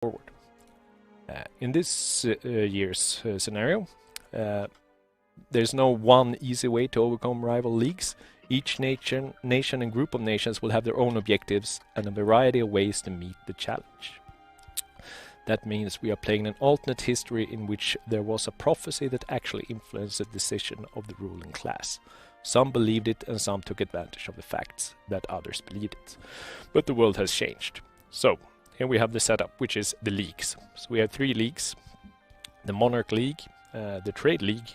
forward. In this year's scenario, there's no one easy way to overcome rival leagues. Each nation and group of nations will have their own objectives and a variety of ways to meet the challenge. That means we are playing an alternate history in which there was a prophecy that actually influenced the decision of the ruling class. Some believed it and some took advantage of the facts that others believed it. But the world has changed. So, here we have the setup, which is the leagues. So we have 3 leagues: the Monarch League, the Trade League,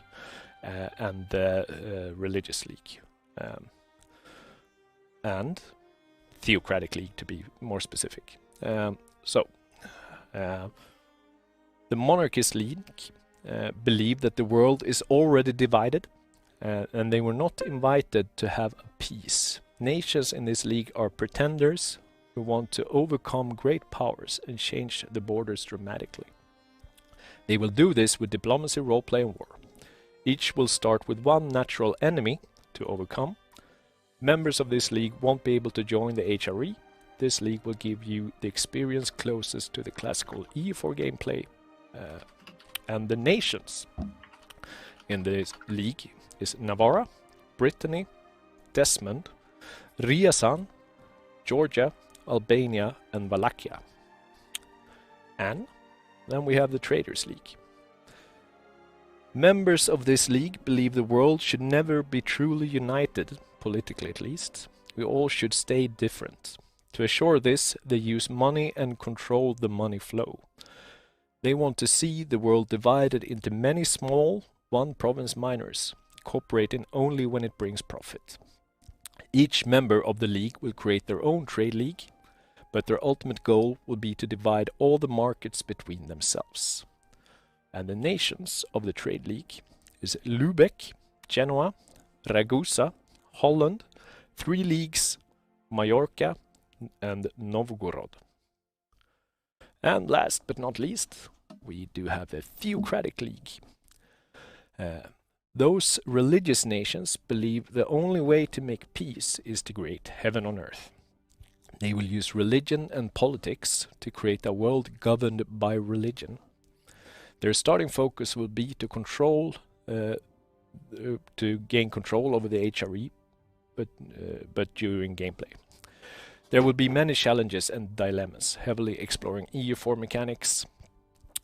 and the Religious League. And Theocratic League, to be more specific. The Monarchist League believe that the world is already divided, and they were not invited to have a peace. Nations in this league are pretenders who want to overcome great powers and change the borders dramatically. They will do this with diplomacy, roleplay, and war. Each will start with one natural enemy to overcome. Members of this league won't be able to join the HRE. This league will give you the experience closest to the classical EU4 gameplay. And the nations in this league is Navarra, Brittany, Desmond, Ryazan, Georgia, Albania, and Wallachia. And then we have the Traders League. Members of this league believe the world should never be truly united, politically at least. We all should stay different. To assure this, they use money and control the money flow. They want to see the world divided into many small, one-province minors, cooperating only when it brings profit. Each member of the league will create their own trade league, but their ultimate goal will be to divide all the markets between themselves. And the nations of the trade league is Lübeck, Genoa, Ragusa, Holland, 3 leagues, Mallorca, and Novgorod. And last but not least, we do have the Theocratic League. Those religious nations believe the only way to make peace is to create heaven on earth. They will use religion and politics to create a world governed by religion. Their starting focus will be to gain control over the HRE, but during gameplay. There will be many challenges and dilemmas, heavily exploring EU4 mechanics,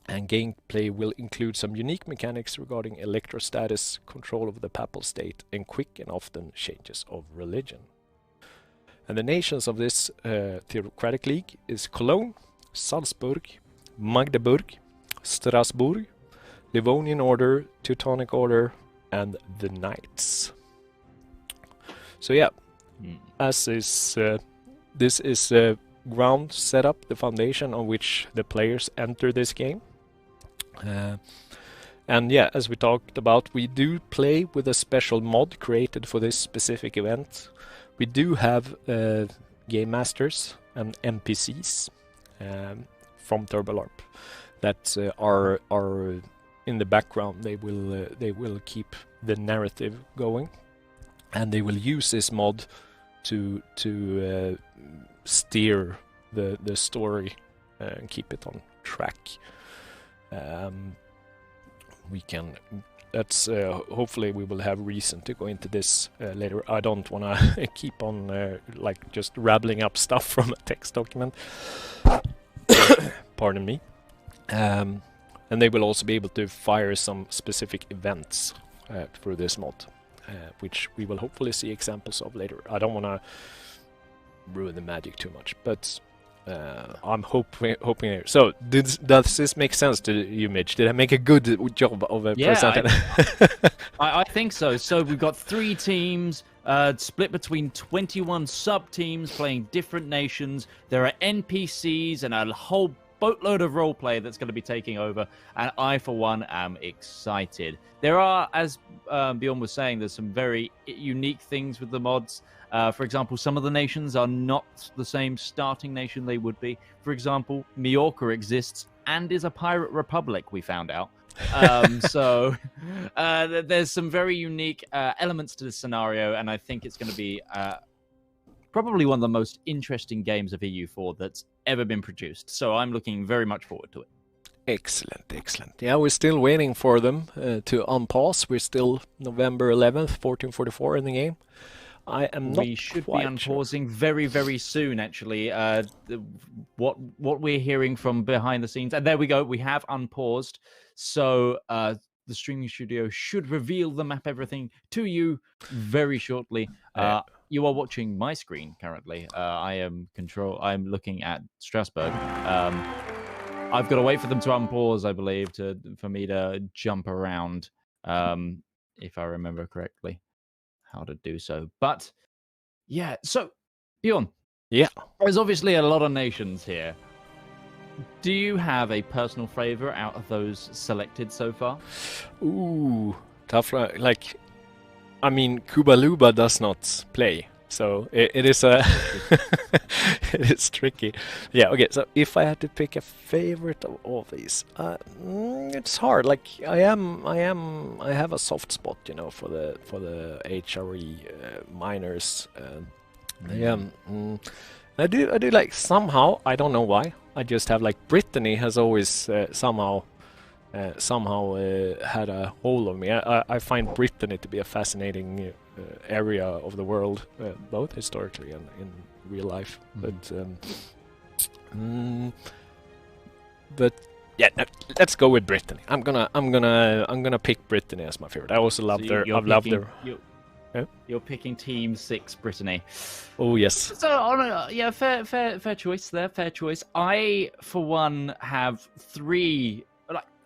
and gameplay will include some unique mechanics regarding electrostatus, control of the papal state, and quick and often changes of religion. And the nations of this Theocratic League is Cologne, Salzburg, Magdeburg, Strasbourg, Livonian Order, Teutonic Order, and the Knights. So yeah, as is this is a ground setup, the foundation on which the players enter this game. And yeah, as we talked about, we do play with a special mod created for this specific event. We do have game masters and NPCs from TurboLarp that are in the background. They will keep the narrative going, and they will use this mod to steer the story and keep it on track. Hopefully we will have reason to go into this later. I don't want to keep on just rabbling up stuff from a text document. Pardon me. And they will also be able to fire some specific events through this mod, which we will hopefully see examples of later. I don't want to ruin the magic too much, but I'm hoping. So, does this make sense to you, Mitch? Did I make a good job of presenting? I think so. So we've got 3 teams split between 21 sub-teams playing different nations. There are NPCs and a whole boatload of roleplay that's going to be taking over, and I, for one, am excited. There are, as Bjorn was saying, there's some very unique things with the mods. For example, some of the nations are not the same starting nation they would be. For example, Majorca exists and is a pirate republic, we found out. So there's some very unique elements to this scenario, and I think it's going to be probably one of the most interesting games of EU4 that's ever been produced. So I'm looking very much forward to it. Excellent, excellent. Yeah, we're still waiting for them to unpause. We're still November 11th, 1444 in the game. I am not We should be quite unpausing very, very soon, actually. What we're hearing from behind the scenes, and there we go, we have unpaused. So the streaming studio should reveal the map everything to you very shortly. You are watching my screen currently. I'm looking at Strasbourg. I've got to wait for them to unpause, I believe, for me to jump around, if I remember correctly, how to do so. But yeah, so Bjorn, Yeah. there's obviously a lot of nations here. Do you have a personal favorite out of those selected so far? Ooh, tough. Like, I mean, Cuba Luba does not play, so it is a it is tricky. Yeah. Okay. So if I had to pick a favorite of all these, it's hard. Like I have a soft spot, you know, for the HRE miners. I do like somehow. I don't know why. I just have like Brittany has always somehow had a hold on me. I find Brittany to be a fascinating area of the world, both historically and in real life. But yeah, let's go with Brittany. I'm gonna pick Brittany as my favorite. I also love their. I've loved their. You're picking Team 6 Brittany. Oh yes. So yeah, fair choice there. Fair choice. I, for one, have three.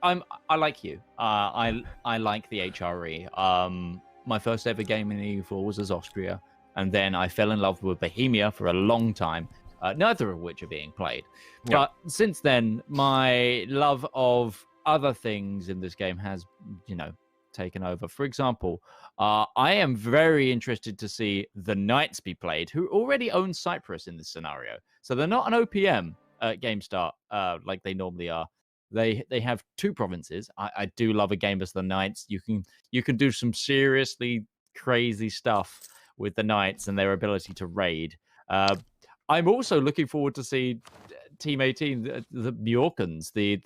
I like you. I like the HRE. My first ever game in the EU4 was as Austria, and then I fell in love with Bohemia for a long time. Neither of which are being played. Yeah. But since then, my love of other things in this game has, taken over. For example, I am very interested to see the Knights be played, who already own Cyprus in this scenario. So they're not an OPM at game start like they normally are. They have two provinces. I do love a game as the Knights. You can do some seriously crazy stuff with the Knights and their ability to raid. I'm also looking forward to see Team 18, the Majorcans, the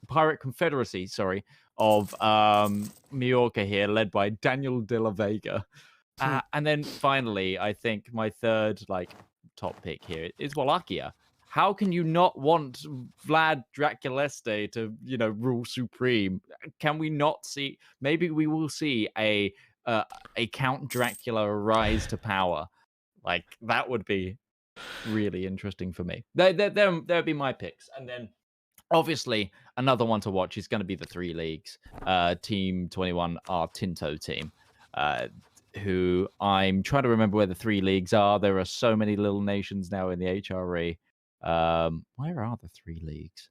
Pirate Confederacy, sorry, of Majorca here, led by Daniel de la Vega. And then finally, I think my third top pick here is Wallachia. How can you not want Vlad Draculeste to, rule supreme? Can we not see? Maybe we will see a Count Dracula rise to power. Like that would be really interesting for me. There'd be my picks, and then obviously another one to watch is going to be the three leagues. Team 21, our Tinto team, who I'm trying to remember where the three leagues are. There are so many little nations now in the HRE. Where are the three leagues?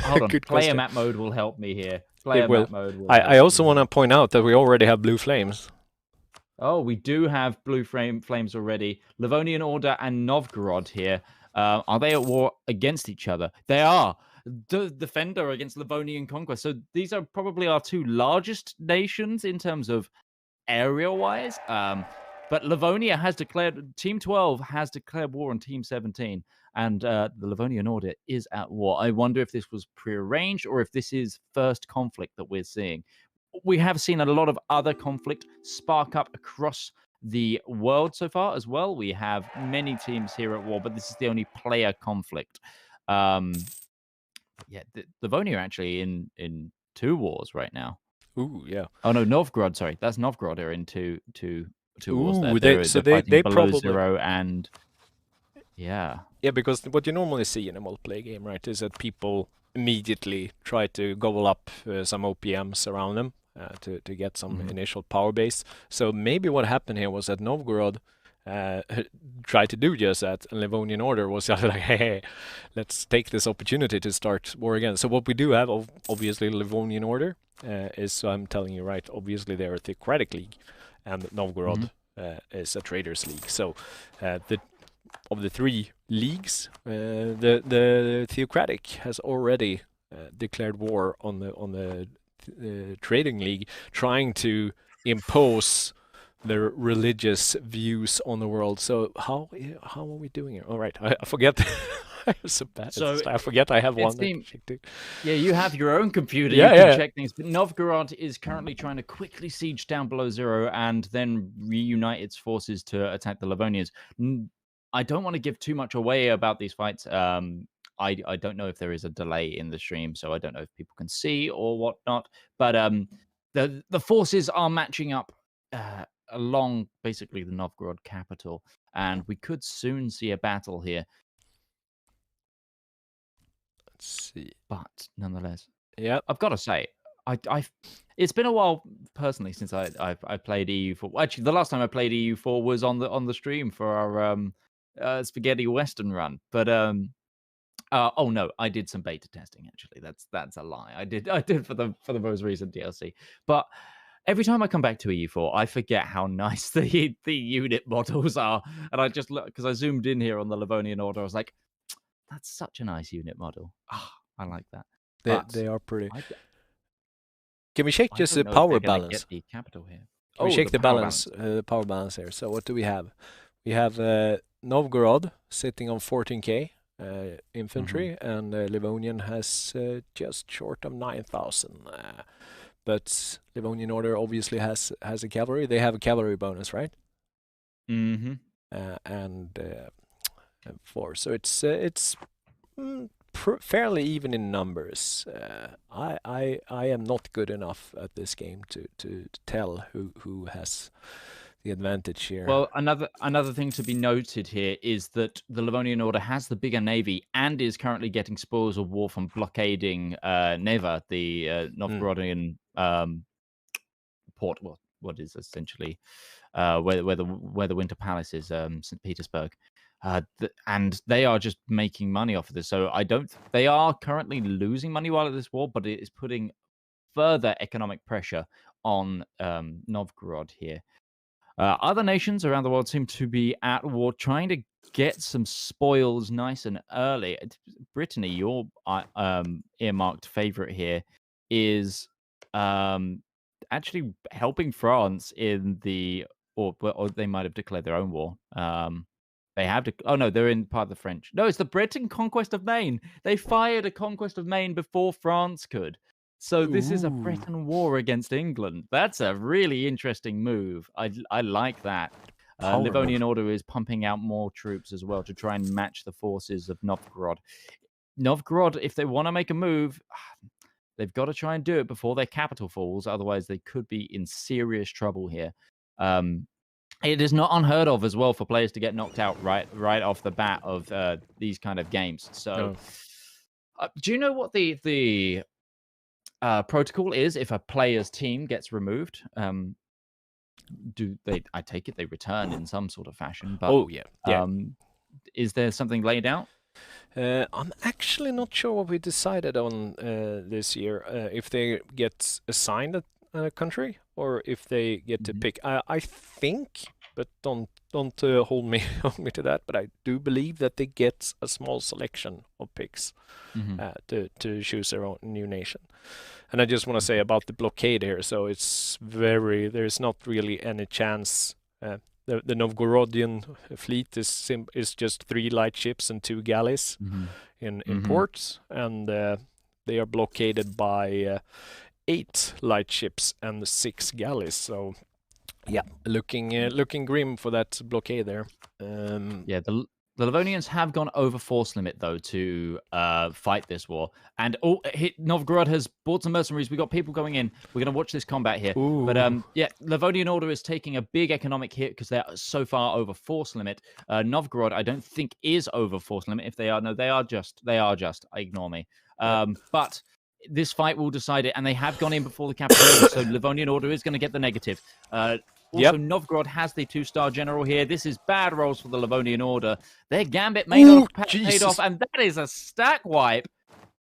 Hold on. Player map mode will help me here. Player map mode will I also want to point out that we already have blue flames. Oh, we do have blue flames already. Livonian Order and Novgorod here. Are they at war against each other? They are. Defender against Livonian Conquest. So these are probably our two largest nations in terms of area-wise. But Livonia has declared, Team 12 has declared war on Team 17. And the Livonian Order is at war. I wonder if this was prearranged or if this is first conflict that we're seeing. We have seen a lot of other conflict spark up across the world so far as well. We have many teams here at war, but this is the only player conflict. Livonia are actually in two wars right now. Ooh, yeah. Oh no, Novgorod. Sorry, that's Novgorod. Are in two wars. They probably Zero and yeah, because what you normally see in a multiplayer game, right, is that people immediately try to gobble up some OPMs around them to get some initial power base. So maybe what happened here was that Novgorod tried to do just that, and Livonian Order was like, hey, let's take this opportunity to start war again. So what we do have, obviously, Livonian Order is, so I'm telling you right, obviously they're a theocratic league, and Novgorod is a traders league. So of the three leagues, the theocratic has already declared war on the trading league, trying to impose their religious views on the world. So how are we doing here? All right, I forget. I'm so bad. So I forget I have one. Yeah, you have your own computer. Yeah, You can yeah. check things. But Novgorod is currently trying to quickly siege down below zero and then reunite its forces to attack the Livonians. I don't want to give too much away about these fights. I don't know if there is a delay in the stream, so I don't know if people can see or whatnot. But the forces are matching up along basically the Novgorod capital, and we could soon see a battle here. Let's see. But nonetheless, yeah, I've got to say, it's been a while personally since I played EU4. Actually, the last time I played EU4 was on the stream for our spaghetti western run. But oh no, I did some beta testing. Actually, that's a lie. I did for the most recent DLC. But every time I come back to EU4, I forget how nice the unit models are, and I just look because I zoomed in here on the Livonian Order. I was like, that's such a nice unit model. I like that. They are pretty. Can we check just the power balance? Get the capital here. Can we check the balance? The power balance here. So what do we have? We have Novgorod sitting on 14k infantry, and Livonian has just short of 9,000. But Livonian Order obviously has a cavalry. They have a cavalry bonus, right? Mm-hmm. And 4. So it's fairly even in numbers. I am not good enough at this game to tell who has the advantage here. Well, another thing to be noted here is that the Livonian Order has the bigger navy and is currently getting spoils of war from blockading Neva, the Novgorodian port. Well, what is essentially where the Winter Palace is, St. Petersburg. And they are just making money off of this. So they are currently losing money while at this war, but it is putting further economic pressure on Novgorod here. Other nations around the world seem to be at war, trying to get some spoils nice and early. Brittany, your earmarked favorite here, is actually helping France in or they might have declared their own war. They have to. Oh no, they're in part of the French. No, it's the Britain conquest of Maine. They fired a conquest of Maine before France could. So this is a Breton war against England. That's a really interesting move. I like that. Livonian Order is pumping out more troops as well to try and match the forces of Novgorod. Novgorod, if they want to make a move, they've got to try and do it before their capital falls. Otherwise, they could be in serious trouble here. It is not unheard of as well for players to get knocked out right off the bat of these kind of games. So, do you know what the protocol is if a player's team gets removed? I take it they return in some sort of fashion. But is there something laid out? I'm actually not sure what we decided on this year. If they get assigned a country or if they get to pick. I think, but don't hold me to that. But I do believe that they get a small selection of picks to choose their own new nation. And I just want to say about the blockade here. So there's not really any chance. The Novgorodian fleet is just 3 light ships and 2 galleys in ports, and they are blockaded by 8 light ships and 6 galleys. So yeah, looking grim for that blockade there. The Livonians have gone over force limit, though, to fight this war. And Novgorod has bought some mercenaries. We've got people going in. We're going to watch this combat here. Ooh. But Livonian Order is taking a big economic hit because they're so far over force limit. Novgorod, I don't think, is over force limit. If they are, no, they are just. Ignore me. But this fight will decide it, and they have gone in before the capital. So Livonian Order is going to get the negative. Also, Novgorod has the 2-star general here. This is bad rolls for the Livonian Order. Their gambit may not have paid off, and that is a stack wipe.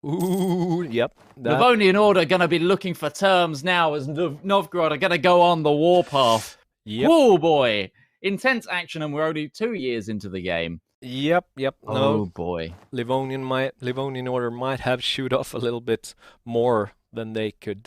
Livonian Order going to be looking for terms now as Novgorod are going to go on the warpath. Oh boy. Intense action, and we're only 2 years into the game. No boy. Livonian Order might have shoot off a little bit more than they could.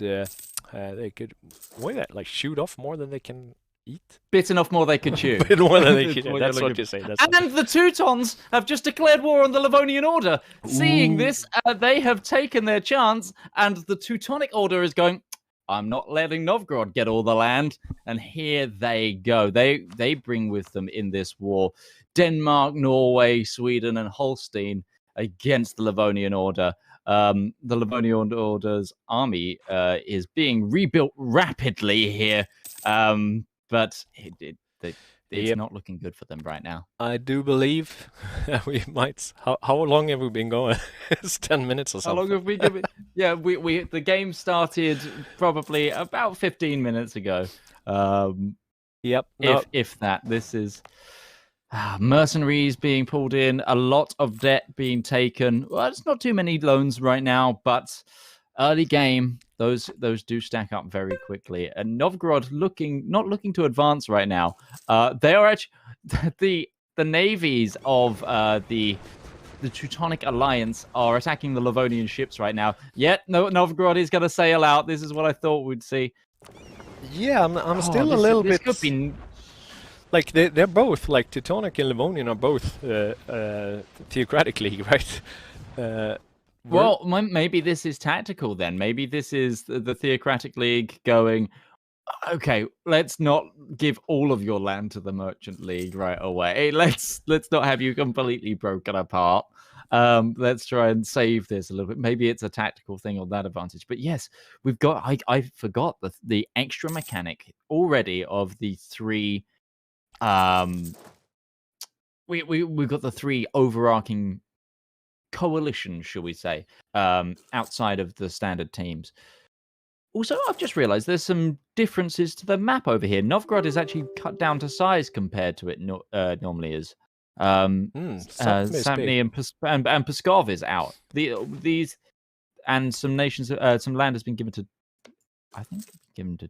Shoot off more than they can Eat? Bitten off more they could chew. Bit more than they That's could. what That's you're what looking you say. for. That's And the Teutons have just declared war on the Livonian Order. Seeing Ooh. this, they have taken their chance, and the Teutonic Order is going, I'm not letting Novgorod get all the land. And here they go. They bring with them in this war Denmark, Norway, Sweden, and Holstein against the Livonian Order. The Livonian Order's army is being rebuilt rapidly here, but it's not looking good for them right now. I do believe we might. How long have we been going? It's 10 minutes or something. How long have we given? Yeah, we the game started probably about 15 minutes ago. Yep. If that. This is mercenaries being pulled in, a lot of debt being taken. Well, it's not too many loans right now, but early game, those do stack up very quickly. And Novgorod not looking to advance right now. They are actually the navies of the Teutonic Alliance are attacking the Livonian ships right now. Yet Novgorod is going to sail out. This is what I thought we'd see. Yeah, I'm still a little bit. Could be... Like they're both like Teutonic and Livonian are both theocratic league, right? Well, maybe this is tactical then. Maybe this is the theocratic league going, okay, let's not give all of your land to the merchant league right away. Let's not have you completely broken apart. Let's try and save this a little bit. Maybe it's a tactical thing on that advantage. But yes, we've got. I forgot the extra mechanic already of the three. We've got the three overarching coalitions, shall we say, outside of the standard teams. Also, I've just realized there's some differences to the map over here. Novgorod is actually cut down to size compared to it normally is. Samny and Pskov is out. These and some nations, some land has been given to, I think, to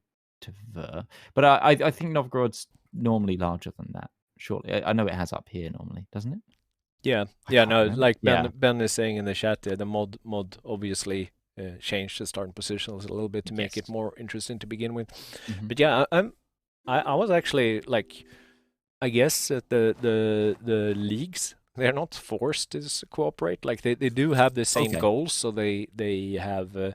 Ver. But I think Novgorod's normally larger than that. Shortly, I know it has up here normally, doesn't it? Yeah. No, like Ben is saying in the chat, the mod obviously changed the starting positions a little bit to make it more interesting to begin with. Mm-hmm. But yeah, I was actually like, I guess that the leagues, they're not forced to cooperate. Like they do have the same goals, so they have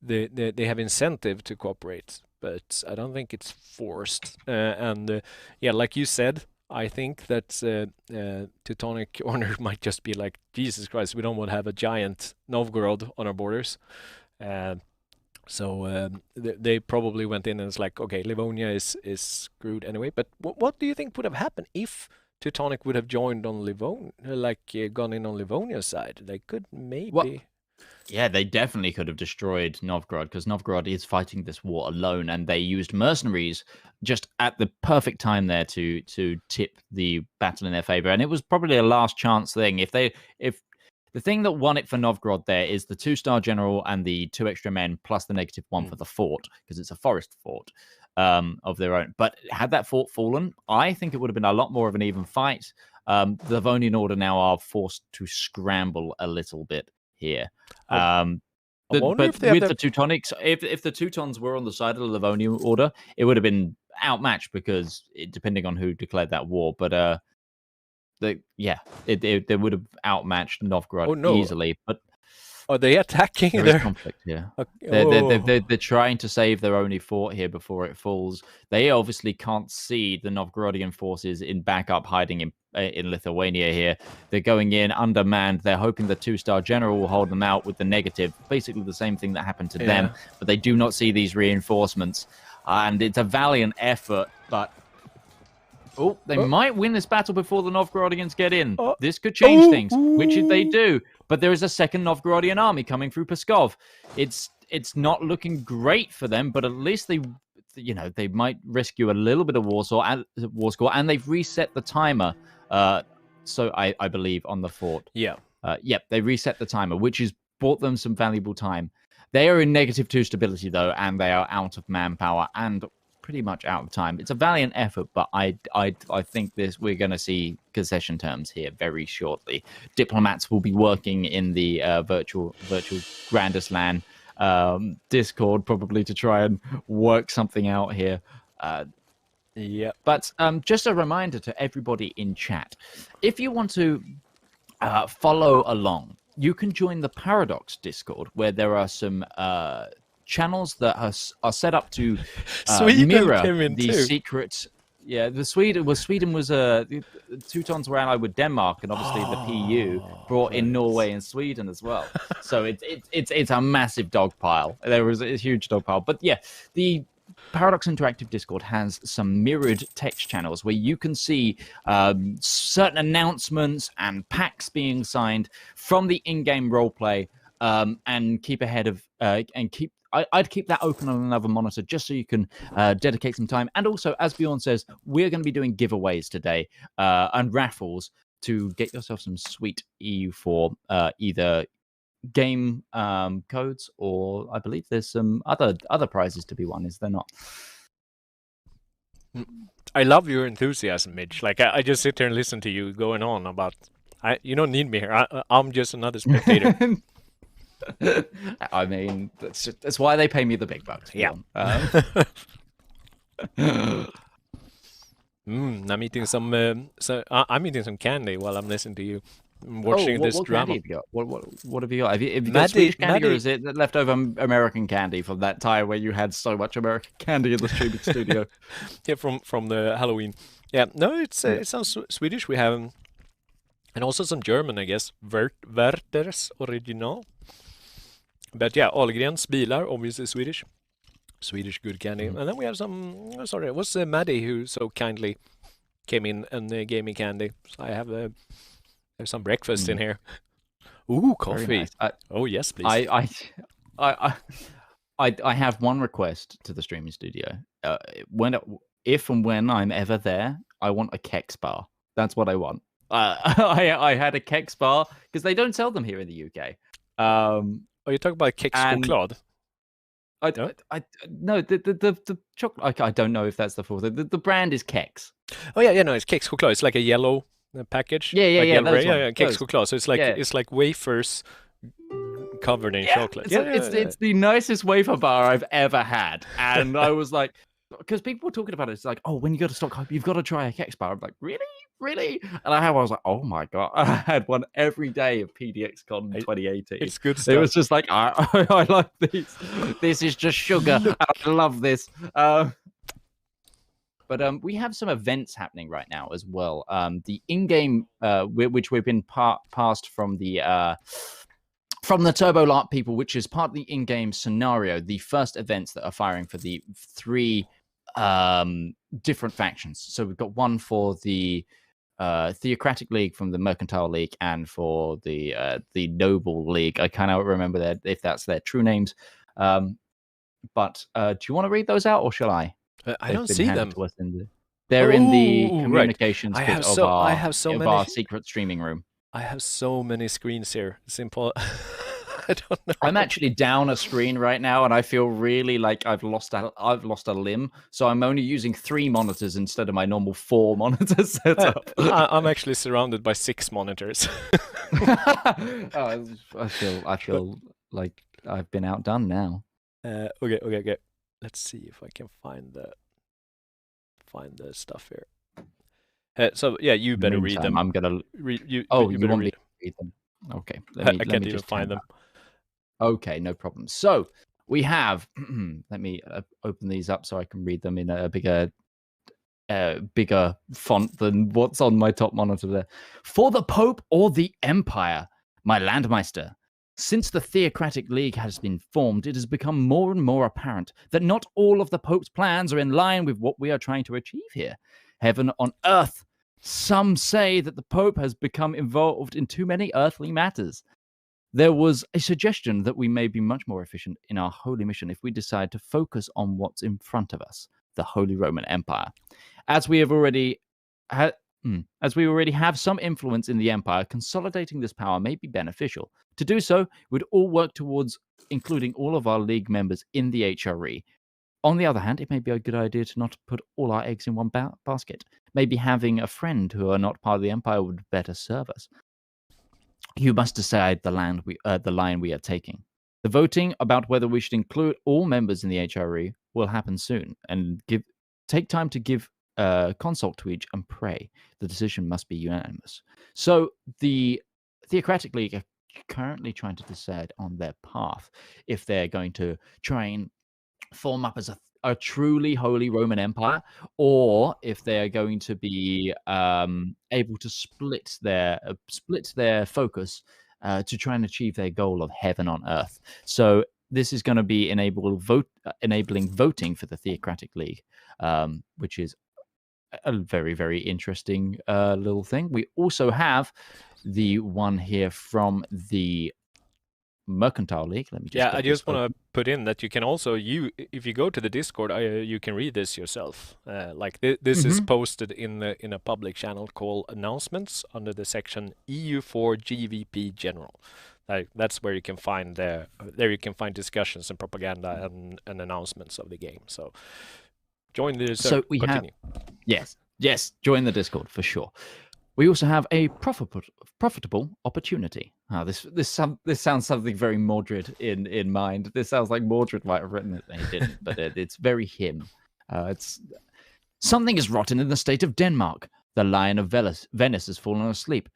they have incentive to cooperate. But I don't think it's forced. Yeah, like you said, I think that Teutonic Order might just be like, Jesus Christ, we don't want to have a giant Novgorod on our borders. So they probably went in and it's like, okay, Livonia is screwed anyway. But what do you think would have happened if Teutonic would have joined on Livonia, gone in on Livonia's side? They could maybe... Well, yeah, they definitely could have destroyed Novgorod because Novgorod is fighting this war alone, and they used mercenaries just at the perfect time there to tip the battle in their favor. And it was probably a last chance thing. If the thing that won it for Novgorod there is the 2-star general and the 2 extra men plus the -1 for the fort, because it's a forest fort of their own. But had that fort fallen, I think it would have been a lot more of an even fight. The Livonian Order now are forced to scramble a little bit here. But with the Teutonics, if the Teutons were on the side of the Livonian Order, it would have been outmatched because depending on who declared that war. But they would have outmatched Novgorod easily. But are they attacking? There is conflict here. Okay. They're trying to save their only fort here before it falls. They obviously can't see the Novgorodian forces in backup hiding in Lithuania here. They're going in undermanned. They're hoping the 2-star general will hold them out with the negative. Basically the same thing that happened to them. But they do not see these reinforcements. And it's a valiant effort, but... they might win this battle before the Novgorodians get in. This could change things, which they do. But there is a second Novgorodian army coming through Pskov. It's not looking great for them, but at least they might rescue a little bit of war score, and they've reset the timer. So I believe on the fort. Yeah. They reset the timer, which has bought them some valuable time. They are in -2 stability though, and they are out of manpower and pretty much out of time. It's a valiant effort, but I think we're going to see concession terms here very shortly. Diplomats will be working in the virtual Grandest LAN Discord probably to try and work something out here. Yeah. But just a reminder to everybody in chat, if you want to follow along, you can join the Paradox Discord, where there are some channels that are set up to Sweden mirror came in the too. secret. Yeah, Sweden was Teutons were allied with Denmark, and obviously the PU brought in Norway and Sweden as well. So it's a massive dog pile. There was a huge dog pile, but yeah, the Paradox Interactive Discord has some mirrored text channels where you can see certain announcements and packs being signed from the in-game roleplay, and keep ahead of I'd keep that open on another monitor just so you can dedicate some time. And also, as Bjorn says, we're going to be doing giveaways today and raffles to get yourself some sweet EU4 either game codes, or I believe there's some other prizes to be won. Is there not? I love your enthusiasm, Mitch. Like I just sit here and listen to you going on about. You don't need me here. I'm just another spectator. I mean, that's why they pay me the big bucks. Yeah. I'm eating some. I'm eating some candy while I'm listening to you. I'm watching this what drama. Candy have you got? What have you got? Have you got Swedish candy, or is it leftover American candy from that time where you had so much American candy in the streaming studio? Yeah, from the Halloween. Yeah, no, it sounds Swedish. We have, and also some German, I guess. Werthers Original. But yeah, Ahlgrens bilar, obviously Swedish. Swedish good candy. And then we have some, sorry, it was Maddie who so kindly came in and gave me candy. So I have some breakfast in here. Ooh, coffee. Nice. Oh, yes, please. I have one request to the streaming studio. If and when I'm ever there, I want a Kex bar. That's what I want. I had a Kex bar because they don't sell them here in the UK. Oh, you're talking about Kex choklad? No, the chocolate. I don't know if that's the full. The brand is Kex. Oh yeah, no, it's Kex choklad. It's like a yellow package. Yeah. Kex choklad. So it's like wafers covered in chocolate. It's the nicest wafer bar I've ever had, and I was like, because people were talking about it. It's like, oh, when you go to Stockholm, you've got to try a Kex bar. I'm like, really? And I was like, oh my god, I had one every day of PDXCon 2018. It's good stuff. It was just like, I like these. This is just sugar. I love this. But we have some events happening right now as well. The in-game, which we've been passed from the Turbo LARP people, which is part of the in-game scenario. The first events that are firing for the 3 different factions. So we've got one for the Theocratic League from the Mercantile League, and for the Noble League. I cannot remember that if that's their true names. But do you want to read those out, or shall I? I don't see them. They're in the communications right. bit of our secret streaming room. I have so many screens here. It's impossible. I don't know. I'm actually down a screen right now, and I feel really like I've lost a limb. So I'm only using 3 monitors instead of my normal 4 monitor setup. I'm actually surrounded by 6 monitors. I feel like I've been outdone now. Okay. Let's see if I can find the stuff here. So yeah, you better read them. I'm gonna read. You want read me to read them? Okay. I can't even find them. Okay, no problem. So we have. Let me open these up so I can read them in a bigger font than what's on my top monitor there. For the Pope or the Empire, my Landmeister. Since the Theocratic League has been formed, it has become more and more apparent that not all of the Pope's plans are in line with what we are trying to achieve here. Heaven on earth. Some say that the Pope has become involved in too many earthly matters. There was a suggestion that we may be much more efficient in our holy mission if we decide to focus on what's in front of us, the Holy Roman Empire. As we already have some influence in the Empire, consolidating this power may be beneficial. To do so, we'd all work towards including all of our League members in the HRE. On the other hand, it may be a good idea to not put all our eggs in one basket. Maybe having a friend who are not part of the Empire would better serve us. You must decide the line we are taking. The voting about whether we should include all members in the HRE will happen soon, and take time to give consult to each and pray. The decision must be unanimous. So the Theocratic League are currently trying to decide on their path if they're going to try and form up as a truly Holy Roman Empire, or if they're going to be able to split their focus to try and achieve their goal of heaven on earth. So this is going to be enabling voting for the Theocratic League, which is a very, very interesting little thing. We also have the one here from the Mercantile League. Let me just I just want to put in that you can also if you go to the Discord, you can read this yourself. This is posted in a public channel called Announcements under the section EU4 GVP General. That's where you can find there you can find discussions and propaganda and announcements of the game. So join the Discord. So we continue. Yes, join the Discord for sure. We also have a profitable opportunity. This sounds something very Mordred in mind. This sounds like Mordred might have written it. He didn't, but it's very him. It's something is rotten in the state of Denmark. The Lion of Venice has fallen asleep.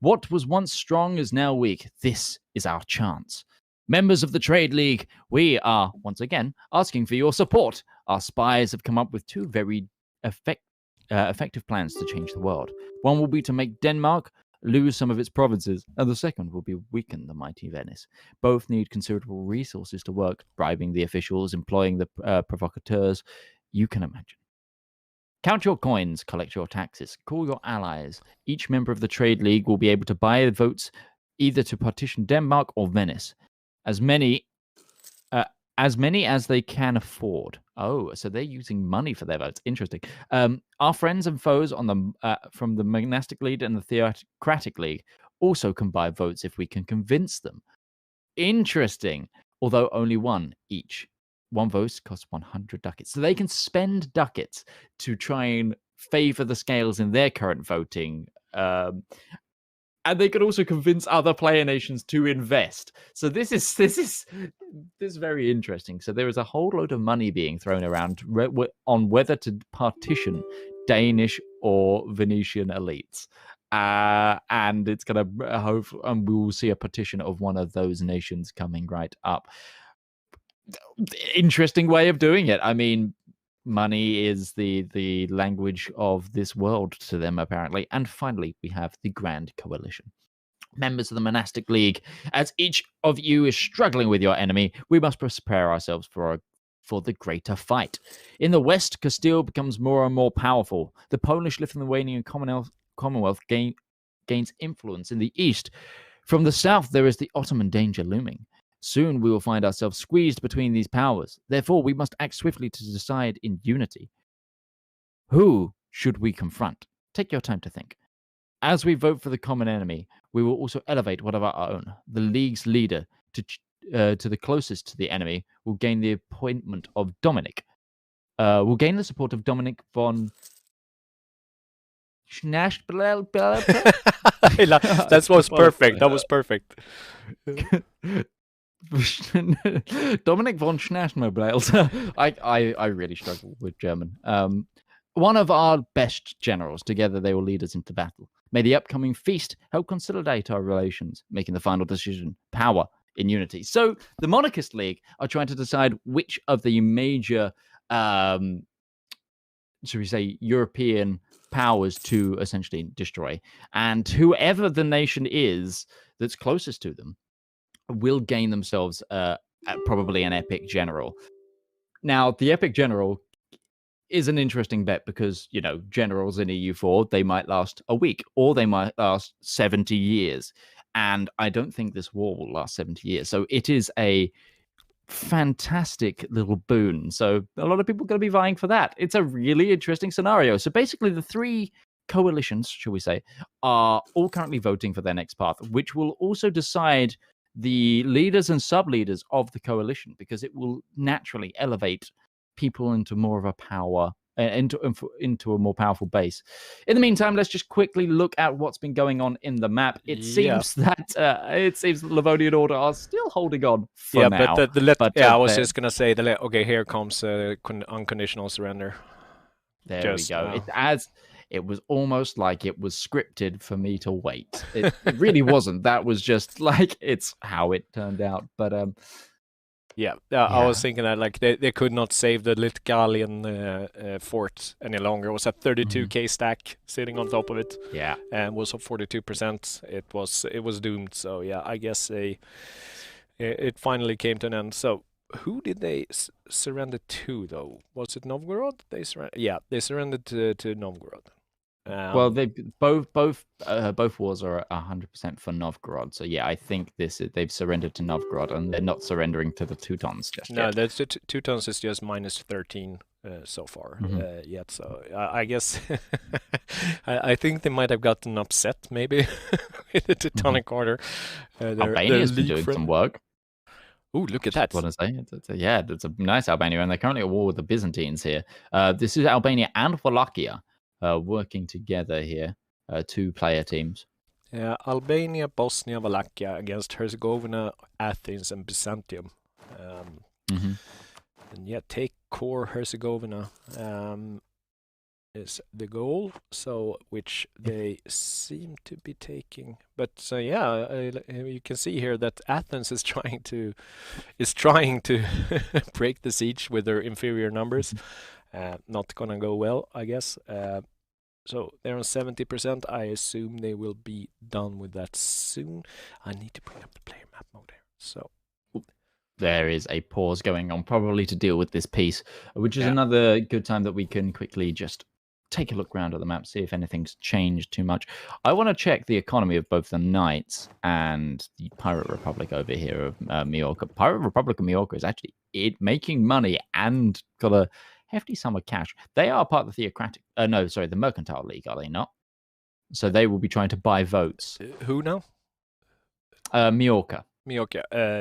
What was once strong is now weak. This is our chance. Members of the Trade League, we are once again asking for your support. Our spies have come up with two very effective plans to change the world. One will be to make Denmark lose some of its provinces, and the second will be weaken the mighty Venice. Both need considerable resources to work, bribing the officials, employing the provocateurs. You can imagine. Count your coins, collect your taxes, call your allies. Each member of the Trade League will be able to buy votes either to partition Denmark or Venice. As many as they can afford. Oh, so they're using money for their votes. Interesting. Our friends and foes from the Monastic League and the Theocratic League also can buy votes if we can convince them. Interesting. Although only one each. One vote costs 100 ducats. So they can spend ducats to try and favor the scales in their current voting. And they could also convince other player nations to invest. So this is very interesting. So there is a whole load of money being thrown around on whether to partition Danish or Venetian elites, and it's gonna hope, and we will see a partition of one of those nations coming right up. Interesting way of doing it. I mean, money is the language of this world to them, apparently. And finally, we have the Grand Coalition. Members of the Monastic League, as each of you is struggling with your enemy, we must prepare ourselves for the greater fight. In the west, Castile becomes more and more powerful. The Polish-Lithuanian Commonwealth gains influence in the east. From the south, there is the Ottoman danger looming. Soon we will find ourselves squeezed between these powers. Therefore, we must act swiftly to decide in unity. Who should we confront? Take your time to think. As we vote for the common enemy, we will also elevate one of our own. The League's leader to the closest to the enemy will gain the appointment of Dominic. Will gain the support of Dominic von That was perfect. That was perfect. Dominic von Schnaschmobels. I really struggle with German. One of our best generals. Together they will lead us into battle. May the upcoming feast help consolidate our relations, making the final decision power in unity. So the Monarchist League are trying to decide which of the major, should we say, European powers to essentially destroy. And whoever the nation is that's closest to them will gain themselves probably an epic general. Now, the epic general is an interesting bet because, you know, generals in EU4, they might last a week or they might last 70 years. And I don't think this war will last 70 years. So it is a fantastic little boon. So a lot of people are going to be vying for that. It's a really interesting scenario. So basically the three coalitions, shall we say, are all currently voting for their next path, which will also decide the leaders and sub-leaders of the coalition, because it will naturally elevate people into more of a power, into a more powerful base. In the meantime, let's just quickly look at what's been going on in the map. It seems that Livonian Order are still holding on for now. I was just gonna say okay, here comes unconditional surrender. There we go. It was almost like it was scripted for me to wait. It really wasn't. That was just like it's how it turned out. But Yeah, I was thinking that like they could not save the Litgalian fort any longer. It was a 32k stack sitting on top of it. Yeah, and was up 42%. It was doomed. So yeah, I guess it finally came to an end. So who did they surrender to though? Was it Novgorod? They surrendered. Yeah, they surrendered to Novgorod. Well, they both wars are 100% for Novgorod. So yeah, I think they've surrendered to Novgorod, and they're not surrendering to the Teutons just yet. No, the Teutons is just minus 13 so far yet. So I guess I think they might have gotten upset maybe with the Teutonic Order. Albania's been doing some work. Oh, look at that! What I say? It's a nice Albania, and they're currently at war with the Byzantines here. This is Albania and Wallachia. Working together here, two-player teams. Yeah, Albania, Bosnia, Wallachia against Herzegovina, Athens, and Byzantium. And yeah, take core Herzegovina is the goal. So which they seem to be taking, but yeah, you can see here that Athens is trying to break the siege with their inferior numbers. Not gonna go well, I guess. So they're on 70%. I assume they will be done with that soon. I need to bring up the player map mode here. So there is a pause going on, probably to deal with this piece, which is another good time that we can quickly just take a look around at the map, see if anything's changed too much. I want to check the economy of both the Knights and the Pirate Republic over here of Majorca. Pirate Republic of Majorca is actually making money and got a hefty sum of cash. They are part of the the Mercantile League, are they not? So they will be trying to buy votes. Who now? Majorca.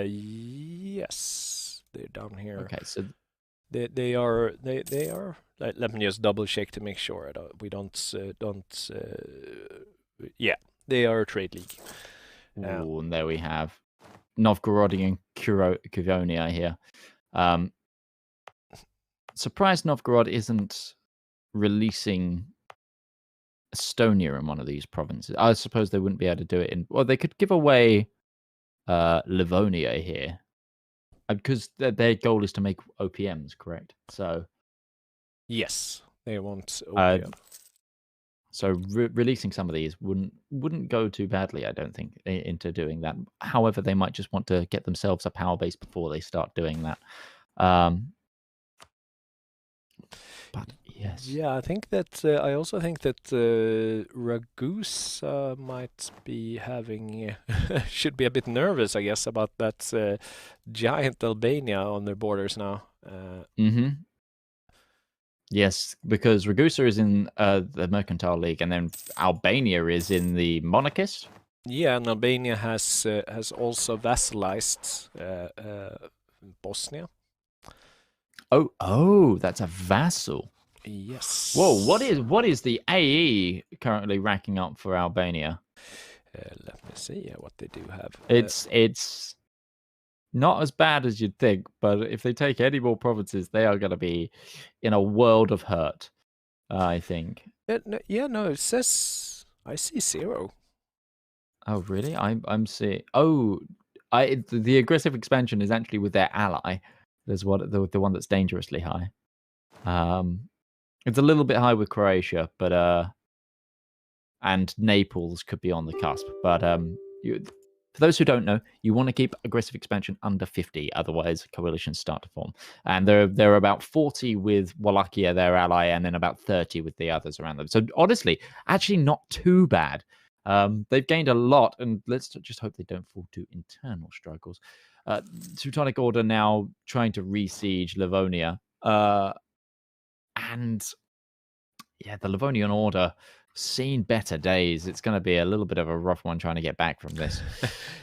Yes, they're down here. Okay, so they are. Let me just double check to make sure we don't. Yeah, they are a trade league. And there we have Novgorodian Kuronia here. Surprised Novgorod isn't releasing Estonia in one of these provinces. I suppose they wouldn't be able to do it in. Well, they could give away Livonia here, because their goal is to make OPMs, correct? So yes, they want OPM. So releasing some of these wouldn't go too badly, I don't think, into doing that. However, they might just want to get themselves a power base before they start doing that. But yes. Yeah, I think that I also think that Ragusa might be having should be a bit nervous, I guess, about that giant Albania on their borders now. Yes, because Ragusa is in the Mercantile League, and then Albania is in the Monarchist. Yeah, and Albania has also vassalized Bosnia. Oh, that's a vassal. Yes. Whoa, what is the AE currently racking up for Albania? Let me see what they do have. It's not as bad as you'd think, but if they take any more provinces, they are going to be in a world of hurt, I think. No, it says I see 0. Oh, really? I'm seeing. Oh, the aggressive expansion is actually with their ally. There's the one that's dangerously high. It's a little bit high with Croatia, but and Naples could be on the cusp. But for those who don't know, you want to keep aggressive expansion under 50, otherwise coalitions start to form. And there are about 40 with Wallachia, their ally, and then about 30 with the others around them. So honestly, actually not too bad. They've gained a lot, and let's just hope they don't fall to internal struggles. Teutonic Order now trying to re-siege Livonia. And yeah, the Livonian Order seen better days. It's going to be a little bit of a rough one trying to get back from this.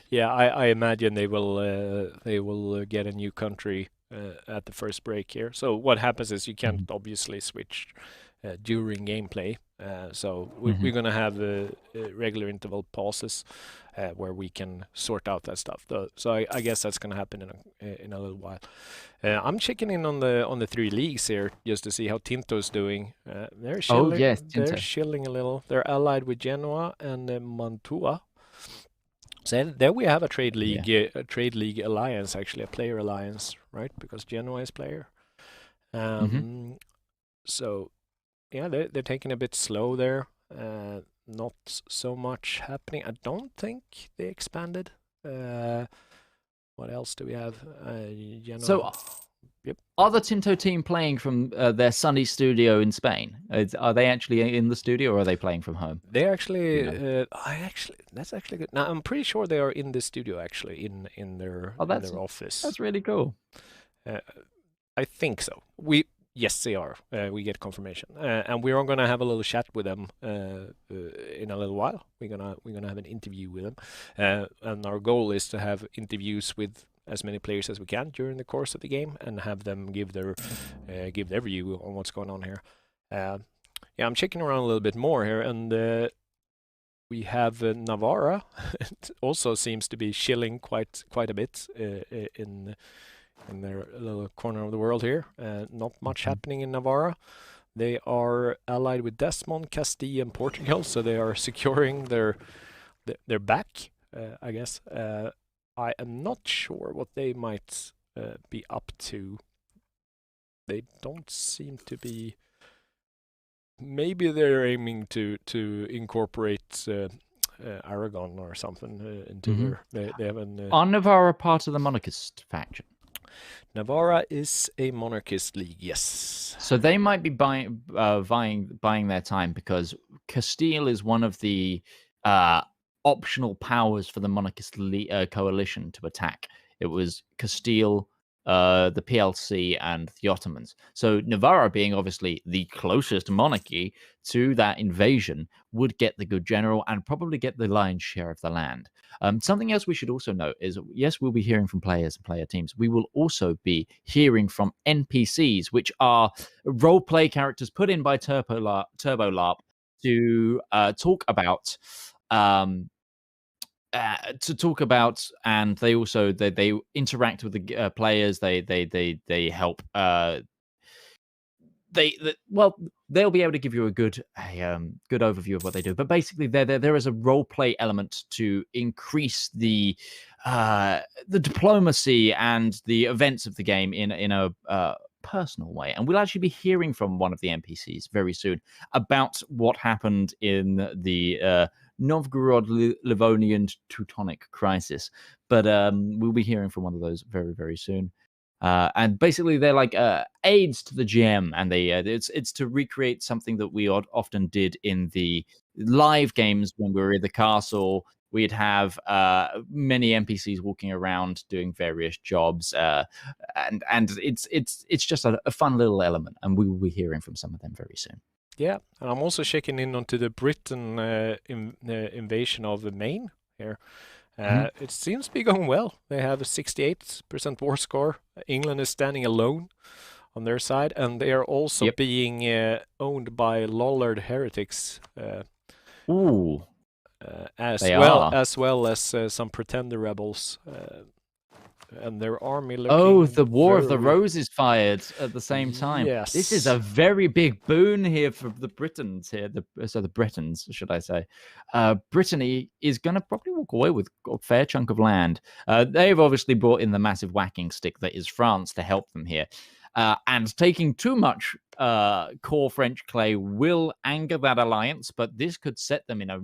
Yeah, I imagine they will get a new country at the first break here. So what happens is you can't obviously switch during gameplay. So we're going to have regular interval pauses where we can sort out that stuff. So I guess that's going to happen in a little while. I'm checking in on the 3 leagues here just to see how Tinto's doing. They're chilling. Oh yes, Tinto. They're chilling a little. They're allied with Genoa and Mantua. So there we have a trade league alliance, actually a player alliance, right? Because Genoa is player. So yeah, they're taking a bit slow there. Not so much happening. I don't think they expanded. What else do we have? Genoa. So, are the Tinto team playing from their sunny studio in Spain? Are they actually in the studio, or are they playing from home? They actually, that's actually good. Now I'm pretty sure they are in the studio actually, in their office. That's really cool. I think so. Yes, they are. We get confirmation, and we're going to have a little chat with them in a little while. We're gonna have an interview with them, and our goal is to have interviews with as many players as we can during the course of the game, and have them give their view on what's going on here. Yeah, I'm checking around a little bit more here, and we have Navarra. It also seems to be chilling quite a bit in their little corner of the world here. Not much happening in Navarra. They are allied with Desmond, Castilla, and Portugal, so they are securing their back, I guess. I am not sure what they might be up to. They don't seem to be. Maybe they're aiming to incorporate Aragon or something into their. They have an. Are Navarra part of the monarchist faction? Navarra is a monarchist league, yes. So they might be buying their time, because Castile is one of the optional powers for the monarchist coalition to attack. It was Castile, the PLC, and the Ottomans. So Navarra, being obviously the closest monarchy to that invasion, would get the good general and probably get the lion's share of the land. Something else we should also note is, yes, we'll be hearing from players and player teams. We will also be hearing from NPCs, which are role-play characters put in by TurboLarp to talk about. And they also they interact with the players. They help. They'll be able to give you a good overview of what they do. But basically, there is a role play element to increase the diplomacy and the events of the game in a personal way. And we'll actually be hearing from one of the NPCs very soon about what happened in the Novgorod Livonian Teutonic crisis. But we'll be hearing from one of those very, very soon. And basically, they're like aids to the GM, and it's to recreate something that we often did in the live games when we were in the castle. We'd have many NPCs walking around doing various jobs, and it's just a fun little element, and we will be hearing from some of them very soon. Yeah, and I'm also checking in onto the Britain invasion of the Maine here. It seems to be going well. They have a 68% war score. England is standing alone on their side, and they are also being owned by Lollard heretics. As well as some pretender rebels. And their army looking the War of the Roses fired at the same time. Yes. This is a very big boon here for the Britons here. The Britons, should I say. Brittany is going to probably walk away with a fair chunk of land. They've obviously brought in the massive whacking stick that is France to help them here. And taking too much core French clay will anger that alliance, but this could set them in a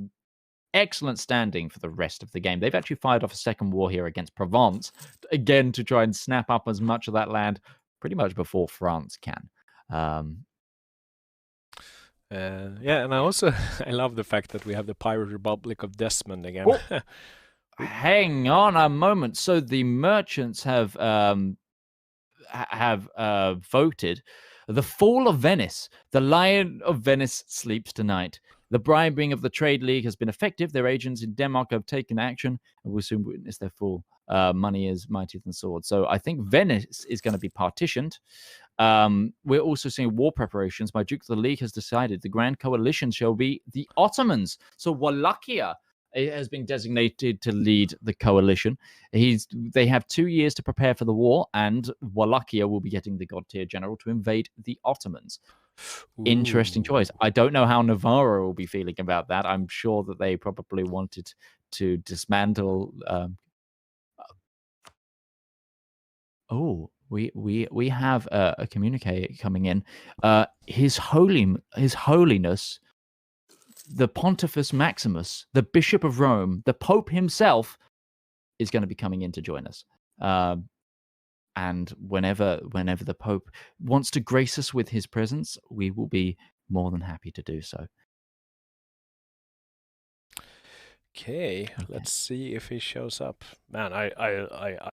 excellent standing for the rest of the game. They've actually fired off a second war here against Provence, again, to try and snap up as much of that land pretty much before France can. Yeah, and I love the fact that we have the Pirate Republic of Desmond again. Hang on a moment. So the merchants have voted the fall of Venice. The Lion of Venice sleeps tonight. The bribing of the Trade League has been effective. Their agents in Denmark have taken action, and we'll soon witness their fall. Money is mightier than sword. So I think Venice is going to be partitioned. We're also seeing war preparations. My Duke of the League has decided the Grand Coalition shall be the Ottomans. So Wallachia has been designated to lead the coalition. They have 2 years to prepare for the war, and Wallachia will be getting the God tier general to invade the Ottomans. Interesting choice. I don't know how Navarro will be feeling about that. I'm sure that they probably wanted to dismantle. We have a communique coming in. His Holiness, the Pontifex Maximus, the Bishop of Rome, the Pope himself, is going to be coming in to join us. And whenever the Pope wants to grace us with his presence, we will be more than happy to do so. Okay, let's see if he shows up. Man, I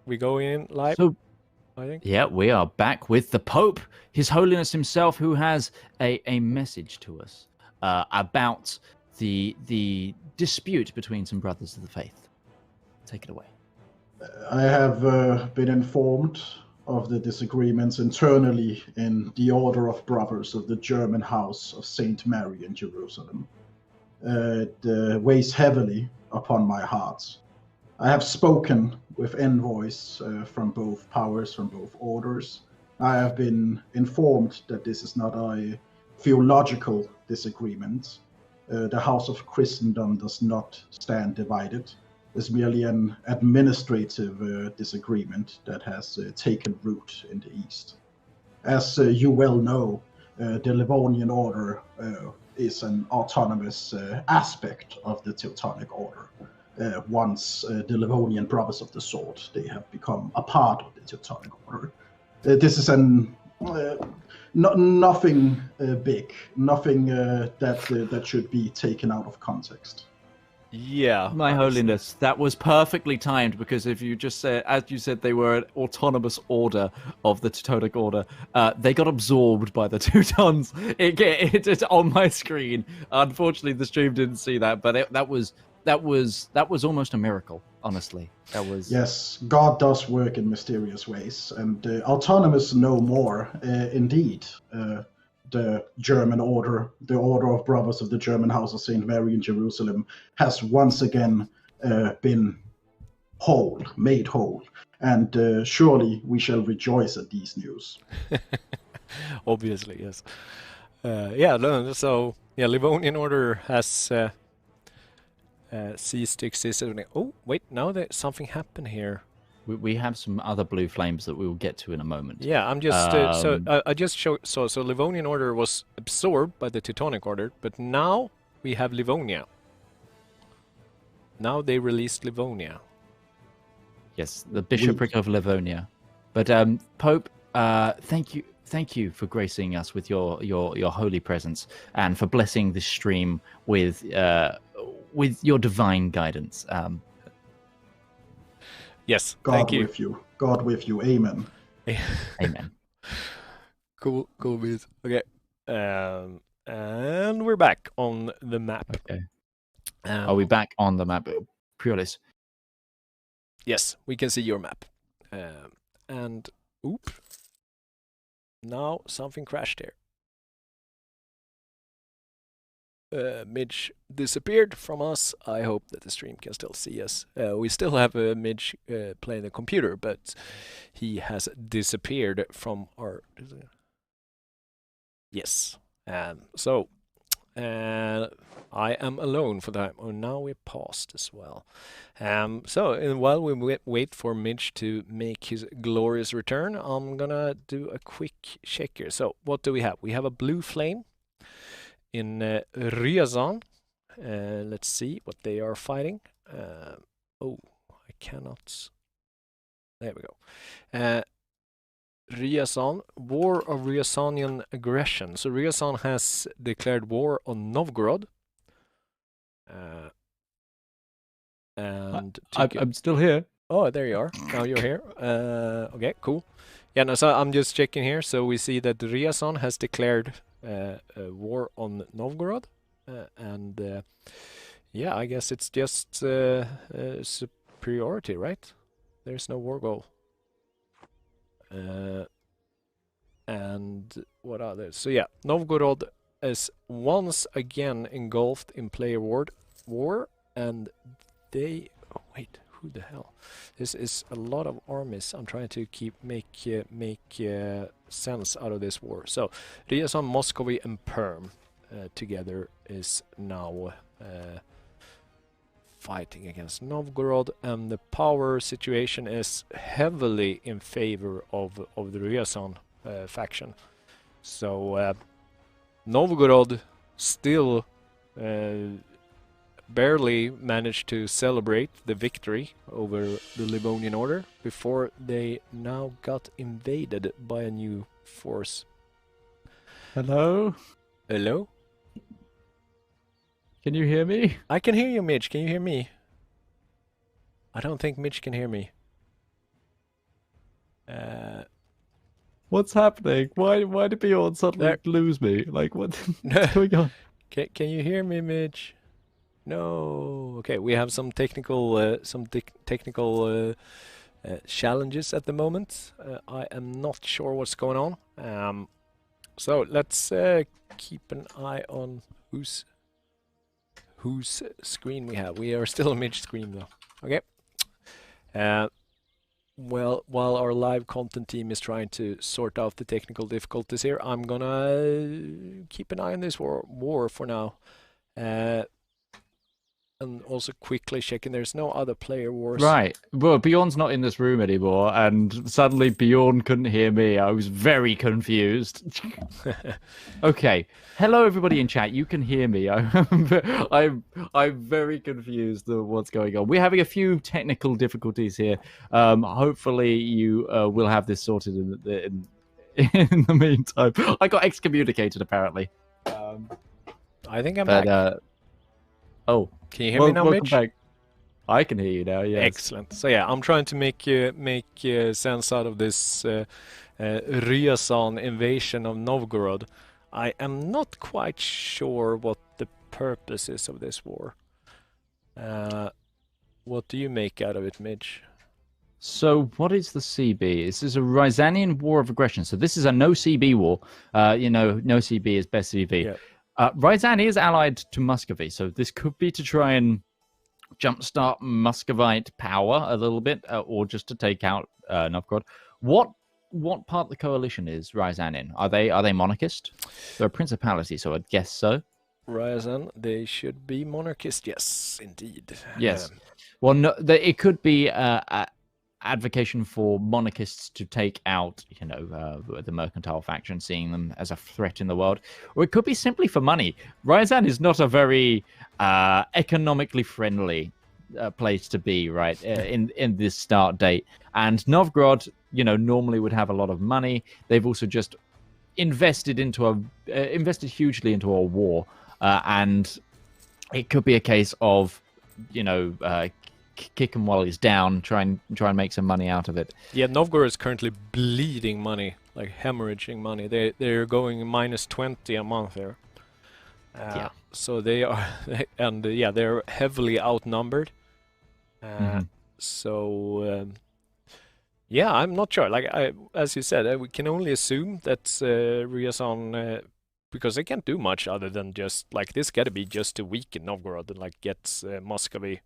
we go in live. So, I think. Yeah, we are back with the Pope, His Holiness himself, who has a message to us about the dispute between some brothers of the faith. Take it away. I have been informed of the disagreements internally in the Order of Brothers of the German House of Saint Mary in Jerusalem. It weighs heavily upon my heart. I have spoken with envoys from both powers, from both orders. I have been informed that this is not a theological disagreement. The House of Christendom does not stand divided. It's merely an administrative disagreement that has taken root in the East. As you well know, the Livonian Order is an autonomous aspect of the Teutonic Order. Once the Livonian Brothers of the Sword, they have become a part of the Teutonic Order. This is nothing big, nothing that should be taken out of context. Yeah, My Holiness, that was perfectly timed, because if you just said, as you said, they were an autonomous order of the Teutonic Order, they got absorbed by the Teutons. It's on my screen. Unfortunately, the stream didn't see that, but that was almost a miracle. Honestly, that was. Yes, God does work in mysterious ways, and autonomous no more. Indeed, the German Order, the Order of Brothers of the German House of Saint Mary in Jerusalem, has once again been made whole, and surely we shall rejoice at these news. Obviously, yes. Livonian Order has ceased to exist. Oh, wait, now there's something happened here. We have some other blue flames that we will get to in a moment. Yeah, I'm just I just showed so Livonian Order was absorbed by the Teutonic Order, but now we have Livonia. Now they released Livonia. Yes, the bishopric of Livonia. But Pope, thank you for gracing us with your holy presence, and for blessing this stream with your divine guidance. Yes, God thank you. with you. God with you. Amen. Amen. Cool beat. Okay. And we're back on the map. Okay. Are we back on the map? Priolis. Yes, we can see your map. And Now something crashed here. Midge disappeared from us. I hope that the stream can still see us. We still have Midge playing the computer, but he has disappeared from our... Yes. So, I am alone for the time. Oh, now we're paused as well. So, while we wait for Midge to make his glorious return, I'm gonna do a quick check here. So, what do we have? We have a blue flame in Ryazan. Let's see what they are fighting. Oh, I cannot... There we go. Ryazan, War of Ryazanian Aggression. So Ryazan has declared war on Novgorod. And I'm still here. Oh, there you are. Now you're here. Okay, cool. Yeah, no, so I'm just checking here. So we see that Ryazan has declared a war on Novgorod. And yeah, I guess it's just superiority, right? There's no war goal. And what are there? So yeah, Novgorod is once again engulfed in player war, and they... Oh, wait, who the hell? This is a lot of armies. I'm trying to make sense out of this war. So Ryazan, Muscovy, and Perm together is now fighting against Novgorod, and the power situation is heavily in favor of the Ryazan faction. So Novgorod still barely managed to celebrate the victory over the Livonian Order before they now got invaded by a new force. Hello? Hello? Can you hear me? I can hear you, Midge. Can you hear me? I don't think Midge can hear me. What's happening? Why did Bjorn suddenly lose me? Like, what's going on? Can you hear me, Midge? No. Okay, we have some technical challenges at the moment. I am not sure what's going on. So let's keep an eye on whose screen we have. We are still on Midge screen though. Okay. Well, while our live content team is trying to sort out the technical difficulties here, I'm gonna keep an eye on this war for now. And also quickly checking there's no other player wars. Right. Well, Bjorn's not in this room anymore, and suddenly Bjorn couldn't hear me. I was very confused. Okay. Hello, everybody in chat. You can hear me. I'm very confused of what's going on. We're having a few technical difficulties here. Hopefully, you will have this sorted in the meantime. I got excommunicated, apparently. I think I'm back. Oh. Can you hear me now, Mitch? Back. I can hear you now, yes. Excellent. So yeah, I'm trying to make sense out of this Ryazan invasion of Novgorod. I am not quite sure what the purpose is of this war. What do you make out of it, Mitch? So what is the CB? This is a Ryazanian war of aggression. So this is a no CB war. No CB is best CB. Yeah. Ryazan is allied to Muscovy, so this could be to try and jumpstart Muscovite power a little bit, or just to take out Novgorod. What part of the coalition is Ryazan in? Are they monarchist? They're a principality, so I'd guess so. Ryazan, they should be monarchist. Yes, indeed. Yes. Well, no, it could be advocation for monarchists to take out, the mercantile faction, seeing them as a threat in the world, or it could be simply for money. Ryazan is not a very economically friendly place to be, right? In this start date, and Novgorod, normally would have a lot of money. They've also just invested hugely into a war, and it could be a case of, kick him while he's down, try and make some money out of it. Yeah, Novgorod is currently bleeding money, like hemorrhaging money. They're going -20 a month there. Yeah. So they are, and they're heavily outnumbered. So Yeah, I'm not sure. Like as you said, we can only assume that Ryazan, because they can't do much other than just like this. Got to be just to weaken Novgorod and like get Muscovy,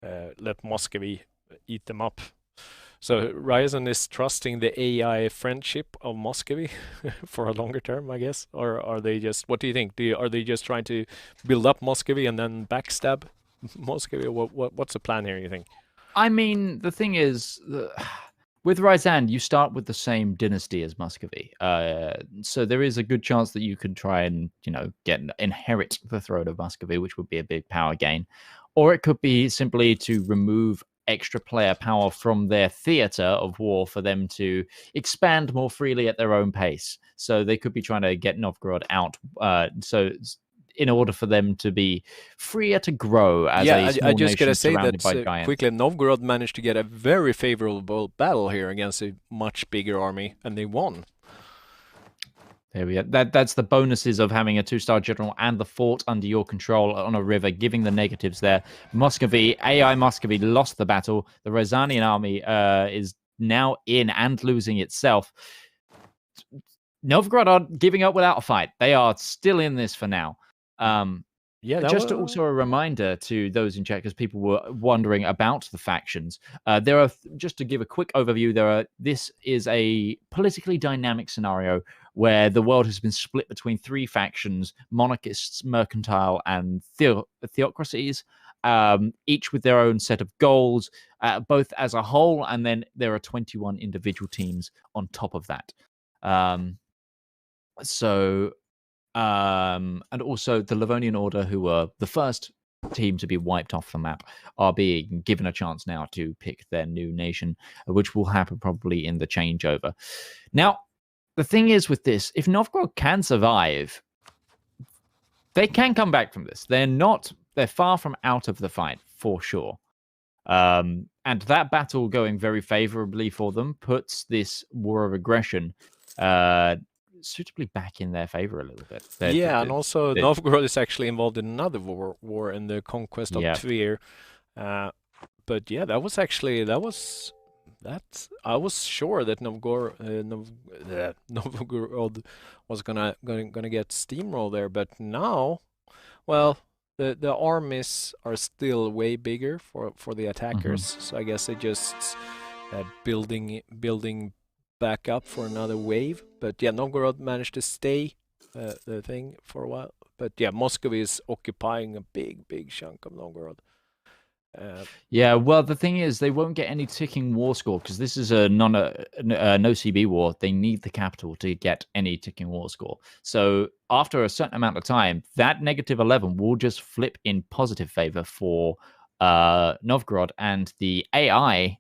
let Muscovy eat them up. So Ryazan is trusting the AI friendship of Muscovy for a longer term, I guess, or are they just? What do you think? Are they just trying to build up Muscovy and then backstab Muscovy? What's the plan here? You think? I mean, the thing is, with Ryazan, you start with the same dynasty as Muscovy, so there is a good chance that you could try and inherit the throne of Muscovy, which would be a big power gain, or it could be simply to remove extra player power from their theater of war for them to expand more freely at their own pace. So they could be trying to get Novgorod out. So in order for them to be freer to grow as Yeah, a small I just gotta nation say surrounded that by giants. quickly, Novgorod managed to get a very favorable battle here against a much bigger army, and they won. There we go. That's the bonuses of having a 2-star general and the fort under your control on a river, giving the negatives there. AI Muscovy lost the battle. The Ryazanian army is now in and losing itself. Novgorod are giving up without a fight. They are still in this for now. Yeah, just also a reminder to those in chat, because people were wondering about the factions. There are, just to give a quick overview, this is a politically dynamic scenario where the world has been split between 3 factions: monarchists, mercantile, and theocracies, each with their own set of goals, both as a whole, and then there are 21 individual teams on top of that. And also the Livonian Order, who were the first team to be wiped off the map, are being given a chance now to pick their new nation, which will happen probably in the changeover. Now, the thing is with this, if Novgorod can survive, they can come back from this. They're far from out of the fight, for sure. And that battle going very favorably for them puts this war of aggression suitably back in their favor a little bit. And also Novgorod is actually involved in another war in the conquest of Tver. But yeah, I was sure that Novgorod was gonna get steamrolled there, but now, well, the armies are still way bigger for the attackers. So I guess they just building back up for another wave. But yeah, Novgorod managed to stay the thing for a while. But yeah, Muscovy is occupying a big chunk of Novgorod. Well, the thing is, they won't get any ticking war score because this is a no CB war. They need the capital to get any ticking war score. So after a certain amount of time, that -11 will just flip in positive favor for Novgorod, and the AI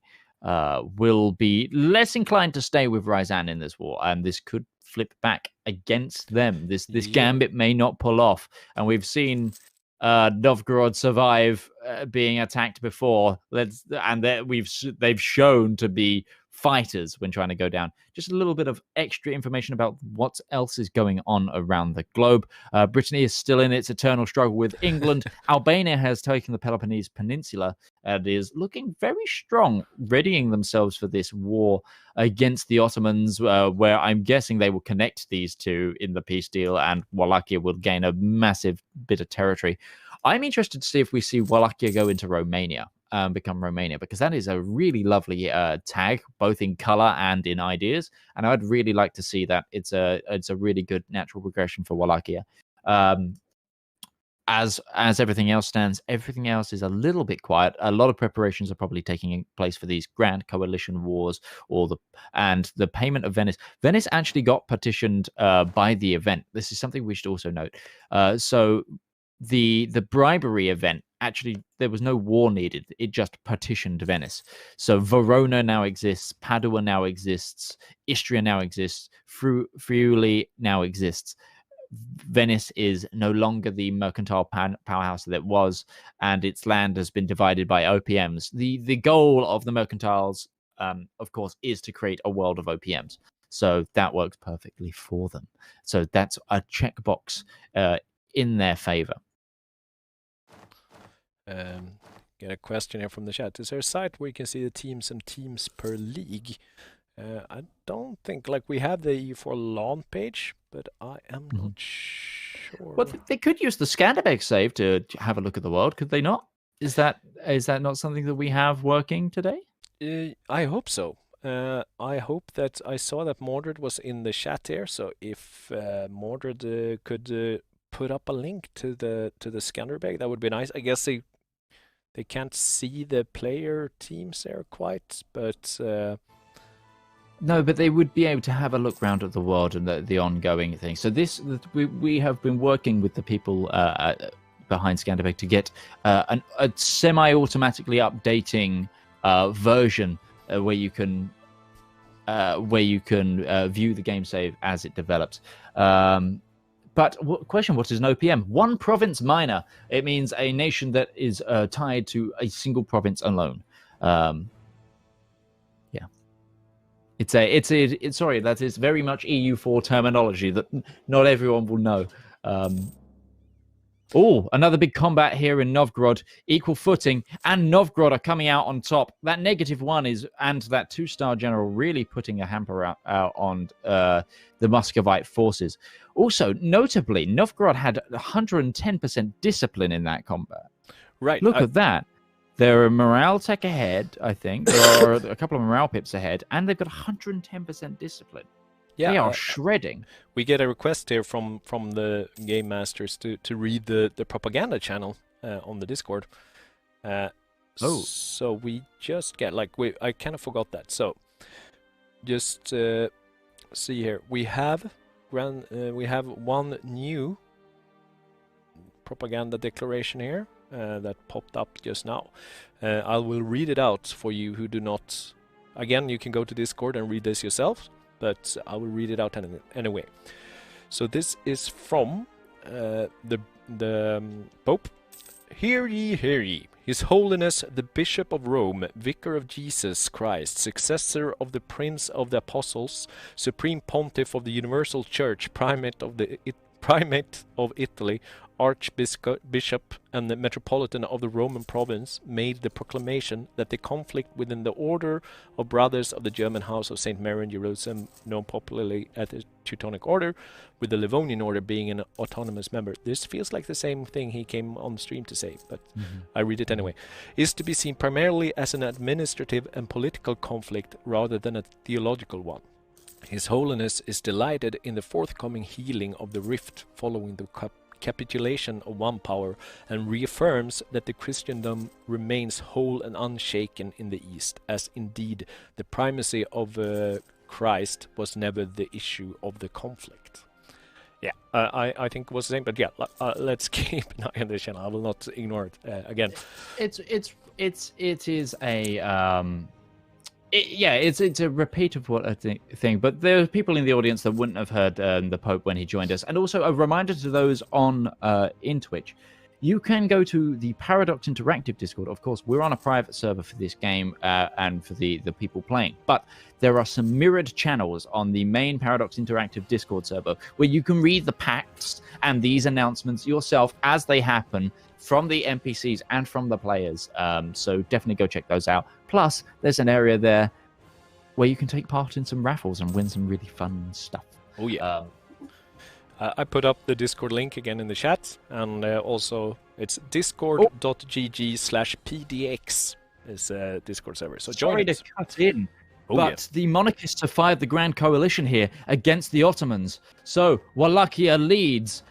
will be less inclined to stay with Ryazan in this war, and this could flip back against them. This gambit may not pull off, and we've seen Novgorod survive being attacked before. They've shown to be fighters when trying to go down. Just a little bit of extra information about what else is going on around the globe. Brittany is still in its eternal struggle with England. Albania has taken the Peloponnese Peninsula and is looking very strong, readying themselves for this war against the Ottomans, where I'm guessing they will connect these two in the peace deal, and Wallachia will gain a massive bit of territory. I'm interested to see if we see Wallachia go into Romania, become Romania, because that is a really lovely tag, both in color and in ideas, and I'd really like to see that. It's a really good natural progression for Wallachia. As everything else stands, everything else is a little bit quiet. A lot of preparations are probably taking place for these grand coalition wars, and the payment of Venice. Venice actually got petitioned by the event. This is something we should also note. So the bribery event, actually, there was no war needed. It just petitioned Venice. So Verona now exists, Padua now exists, Istria now exists, Friuli now exists. Venice is no longer the mercantile powerhouse that it was, and its land has been divided by OPMs. The goal of the mercantiles, of course, is to create a world of OPMs. So that works perfectly for them. So that's a checkbox in their favor. get a question here from the chat. Is there a site where you can see the teams and teams per league? I don't think, like, we have the EU4 LAN page, but I am not sure. Well, they could use the Scanderbeg save to have a look at the world, could they not? Is that not something that we have working today? I hope so. I hope that I saw that Mordred was in the chat here, so if Mordred could put up a link to the Scanderbeg, that would be nice. I guess they can't see the player teams there quite, but no, but they would be able to have a look round at the world and the ongoing thing. So we have been working with the people behind Scanderbeg to get a semi-automatically updating version where you can view the game save as it develops. But question: what is an OPM? One province minor. It means a nation that is tied to a single province alone. Yeah, sorry, that is very much EU4 terminology that not everyone will know. Oh, another big combat here in Novgorod. Equal footing, and Novgorod are coming out on top. That -1 and that 2-star general really putting a hamper out on the Muscovite forces. Also, notably, Novgorod had 110% discipline in that combat. Right. Look at that. They're a morale tech ahead, I think, or a couple of morale pips ahead, and they've got 110% discipline. Yeah, they are shredding. We get a request here from the game masters to read the propaganda channel on the Discord. So we just get, like, I kind of forgot that. So just see here. We have one new propaganda declaration here that popped up just now. I will read it out for you who do not. Again, you can go to Discord and read this yourself, but I will read it out anyway. So this is from the Pope. Hear ye, hear ye. His Holiness the Bishop of Rome, Vicar of Jesus Christ, successor of the Prince of the Apostles, Supreme Pontiff of the Universal Church, Primate of Italy, Archbishop and the Metropolitan of the Roman province, made the proclamation that the conflict within the Order of Brothers of the German House of St. Mary in Jerusalem, known popularly as the Teutonic Order, with the Livonian Order being an autonomous member. This feels like the same thing he came on stream to say, but I read it anyway. Is to be seen primarily as an administrative and political conflict rather than a theological one. His Holiness is delighted in the forthcoming healing of the rift following the capitulation of one power, and reaffirms that the Christendom remains whole and unshaken in the East, as indeed the primacy of Christ was never the issue of the conflict. Yeah, I think it was the same, but yeah, let's keep an eye on this channel. I will not ignore it again. It is a it's a repeat of what I think, but there are people in the audience that wouldn't have heard the Pope when he joined us. And also a reminder to those on in Twitch, you can go to the Paradox Interactive Discord. Of course, we're on a private server for this game and for the people playing, but there are some mirrored channels on the main Paradox Interactive Discord server where you can read the pacts and these announcements yourself as they happen from the NPCs and from the players. So definitely go check those out. Plus, there's an area there where you can take part in some raffles and win some really fun stuff. Oh, yeah. I put up the Discord link again in the chat, and also it's discord.gg/pdx is Discord server. So join us. Sorry to cut in, but the monarchists have fired the Grand Coalition here against the Ottomans. So Wallachia leads.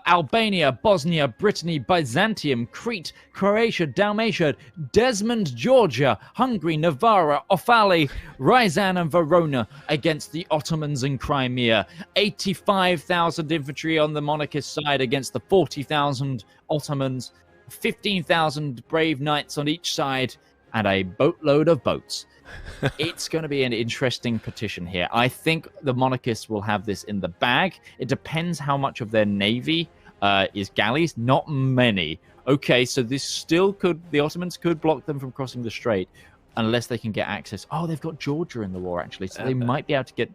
Albania, Bosnia, Brittany, Byzantium, Crete, Croatia, Dalmatia, Desmond, Georgia, Hungary, Navarra, Offaly, Ryazan and Verona against the Ottomans in Crimea. 85,000 infantry on the monarchist side against the 40,000 Ottomans, 15,000 brave knights on each side, and a boatload of boats. It's going to be an interesting petition here. I think the monarchists will have this in the bag. It depends how much of their navy is galleys. Not many. Okay, so this still could, the Ottomans could block them from crossing the strait. unless they can get access. Oh, they've got Georgia in the war, actually, so they might be able to get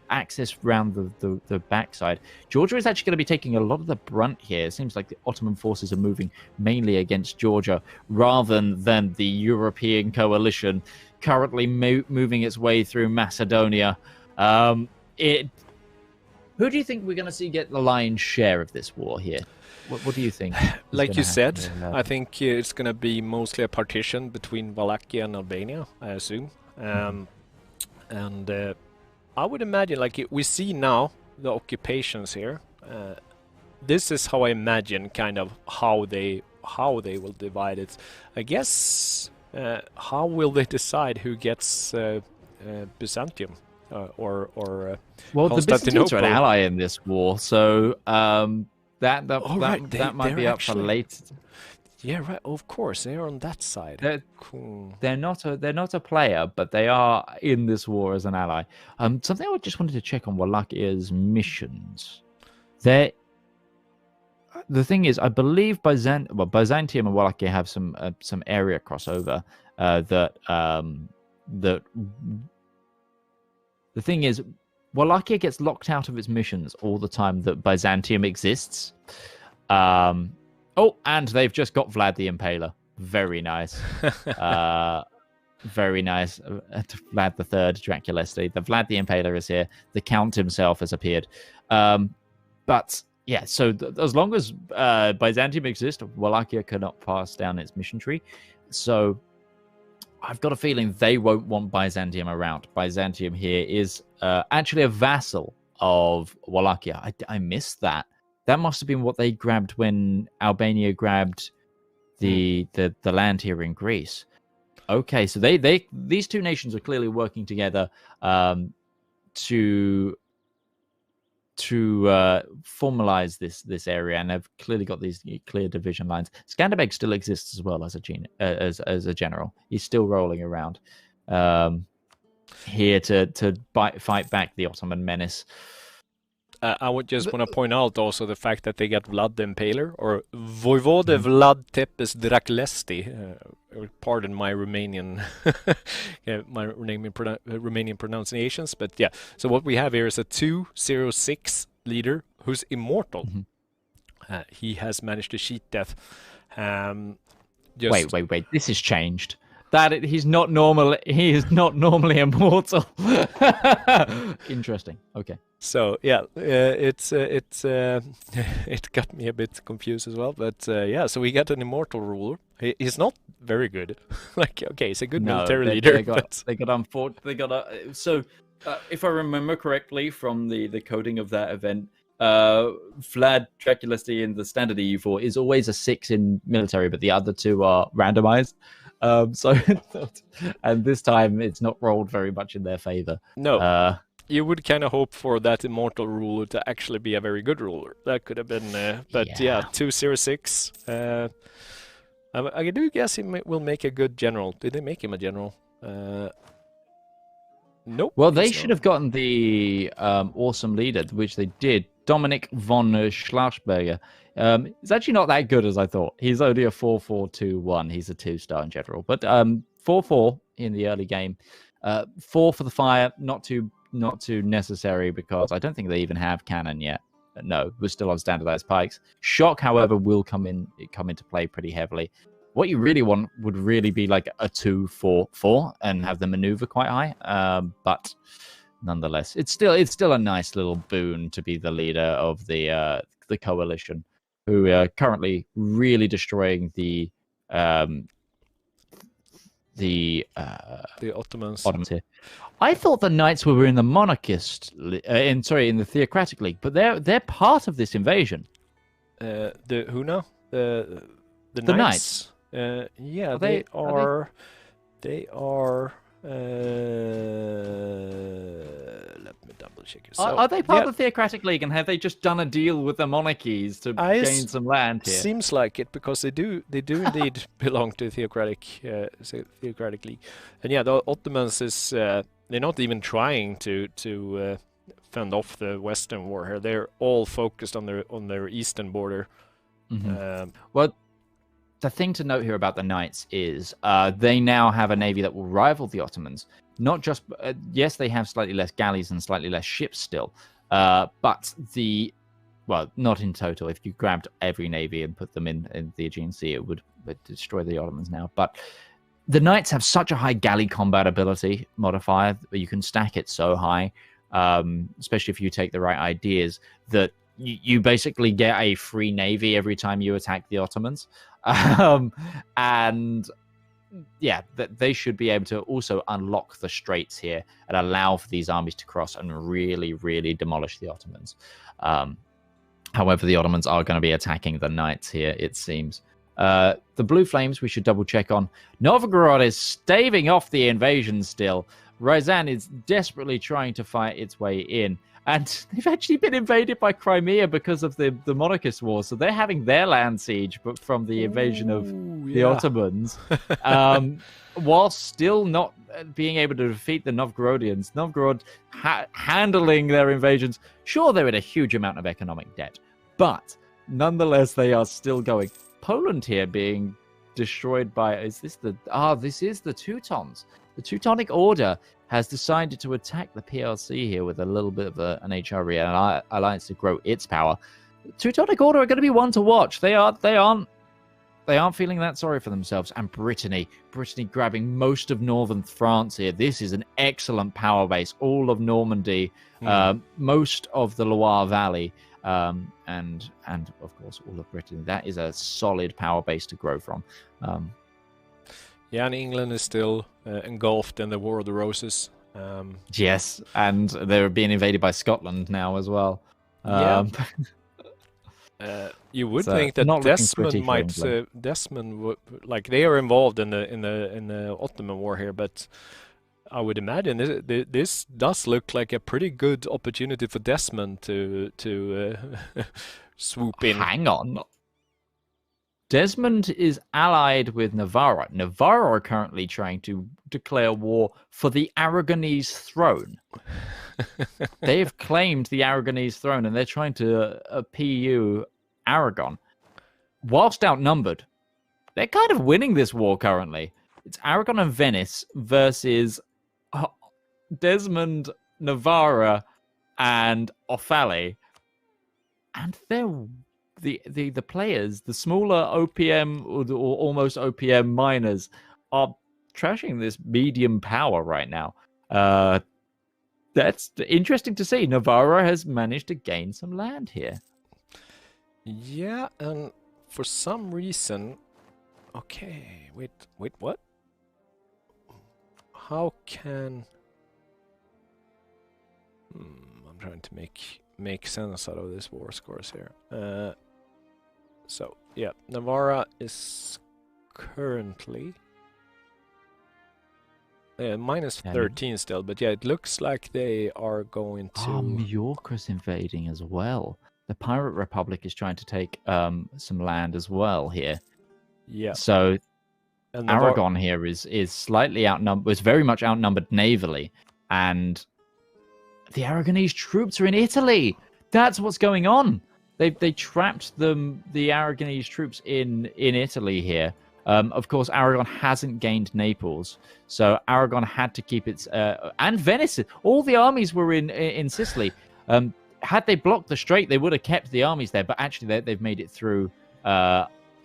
access round the backside. Georgia is actually going to be taking a lot of the brunt here. It seems like the Ottoman forces are moving mainly against Georgia rather than the European coalition currently moving its way through Macedonia. Who do you think we're going to see get the lion's share of this war here? What do you think? Like you said, I think it's going to be mostly a partition between Wallachia and Albania, I assume. And I would imagine, like we see now, the occupations here. This is how I imagine kind of how they will divide it. I guess, how will they decide who gets Byzantium or well, the Byzantines are an Constantinople? ally in this war, so that might be up for actually- later. Yeah, right. Of course, they are on that side. Cool. They're not a player, but they are in this war as an ally. Something I just wanted to check on Wallachia's missions. The thing is, I believe Byzantium and Wallachia have some area crossover. The thing is, Wallachia gets locked out of its missions all the time that Byzantium exists. Oh, and they've just got Vlad the Impaler. Very nice. Very nice. Vlad the Third, Draculesti. The Vlad the Impaler is here. The Count himself has appeared. But yeah, so as long as Byzantium exists, Wallachia cannot pass down its mission tree. So I've got a feeling they won't want Byzantium around. Byzantium here is actually a vassal of Wallachia. I missed that. That must have been what they grabbed when Albania grabbed the land here in Greece. Okay, so these two nations are clearly working together to formalize this area, and have clearly got these clear division lines. Skanderbeg still exists as well as a general. He's still rolling around here to fight back the Ottoman menace. I would just want to point out also the fact that they got Vlad the Impaler, or Voivode Vlad Tepes Draculesti. Pardon my Romanian Romanian pronunciations, but yeah. So what we have here is a 206 leader who's immortal. He has managed to cheat death. Wait. This has changed. He's not normal. He is not normally immortal. Interesting. Okay. So yeah, it got me a bit confused as well. But yeah, so we got an immortal ruler. He's not very good. Like, okay, he's a good military leader. So if I remember correctly from the coding of that event, Vlad Draculesti in the standard EU4 is always a 6 in military, but the other two are randomized. And this time it's not rolled very much in their favor. No. You would kind of hope for that immortal ruler to actually be a very good ruler. That could have been, but yeah 206. I do guess he will make a good general. Did they make him a general? Nope. Well, they should have gotten the awesome leader, which they did. Dominic von Schlarschberger. It's actually not that good as I thought. He's only a 4-4-2-1. He's a 2-star in general, but 4-4 in the early game. 4 for the fire, not too necessary because I don't think they even have cannon yet. No, we're still on standardized pikes. Shock, however, will come into play pretty heavily. What you really want would really be like a 2-4-4 and have the maneuver quite high. But nonetheless, it's still a nice little boon to be the leader of the coalition, who are currently really destroying the Ottomans. Here. I thought the Knights were in the monarchist, in the theocratic league, but they're part of this invasion. The who now? The Knights. Yeah, they are. They are. Let me double check. So, are they part of the theocratic league, and have they just done a deal with the monarchies to gain some land here? Seems like it, because they do indeed belong to the theocratic league. And yeah, the Ottomans is they're not even trying to fend off the Western war here. They're all focused on their eastern border. Well, the thing to note here about the Knights is they now have a navy that will rival the Ottomans. Not just, yes, they have slightly less galleys and slightly less ships still, but well, not in total. If you grabbed every navy and put them in the Aegean Sea, it would destroy the Ottomans now. But the Knights have such a high galley combat ability modifier, you can stack it so high, especially if you take the right ideas, that you basically get a free navy every time you attack the Ottomans. And yeah, they should be able to also unlock the straits here and allow for these armies to cross and really, really demolish the Ottomans. However, the Ottomans are going to be attacking the Knights here, it seems. The Blue Flames, we should double check on. Novgorod is staving off the invasion still. Ryazan is desperately trying to fight its way in. And they've actually been invaded by Crimea because of the monarchist war. So they're having their land siege but from the invasion of the Ottomans. While still not being able to defeat the Novgorodians. Novgorod handling their invasions. Sure, they're in a huge amount of economic debt. But nonetheless, they are still going. Poland here being destroyed by... This is the Teutons. The Teutonic Order has decided to attack the PLC here with a little bit of an HRE alliance to grow its power. The Teutonic Order are going to be one to watch. They aren't feeling that sorry for themselves. And Brittany grabbing most of northern France here. This is an excellent power base. All of Normandy, most of the Loire Valley, and of course all of Brittany. That is a solid power base to grow from. Yeah, and England is still engulfed in the War of the Roses. Yes, and they're being invaded by Scotland now as well. You would think that Desmond would, like, they are involved in the Ottoman War here, but I would imagine this does look like a pretty good opportunity for Desmond to swoop in. Hang on. Desmond is allied with Navarra. Navarra are currently trying to declare war for the Aragonese throne. They've claimed the Aragonese throne, and they're trying to PU Aragon. Whilst outnumbered, they're kind of winning this war currently. It's Aragon and Venice versus Desmond, Navarra, and Offaly. And they're... The players, the smaller OPM or almost OPM miners, are trashing this medium power right now. That's interesting to see. Navarra has managed to gain some land here. Yeah, and for some reason... Okay, wait, what? How can... I'm trying to make sense out of this war scores here. So, yeah, Navarra is currently minus 13 still, but yeah, it looks like they are going to... Majorca's invading as well. The Pirate Republic is trying to take some land as well here. Yeah. So, and Aragon here is slightly outnumbered, is very much outnumbered navally, and the Aragonese troops are in Italy. That's what's going on. They trapped the Aragonese troops in Italy here. Of course, Aragon hasn't gained Naples, so Aragon had to keep its and Venice. All the armies were in Sicily. Had they blocked the strait, they would have kept the armies there. But actually, they've made it through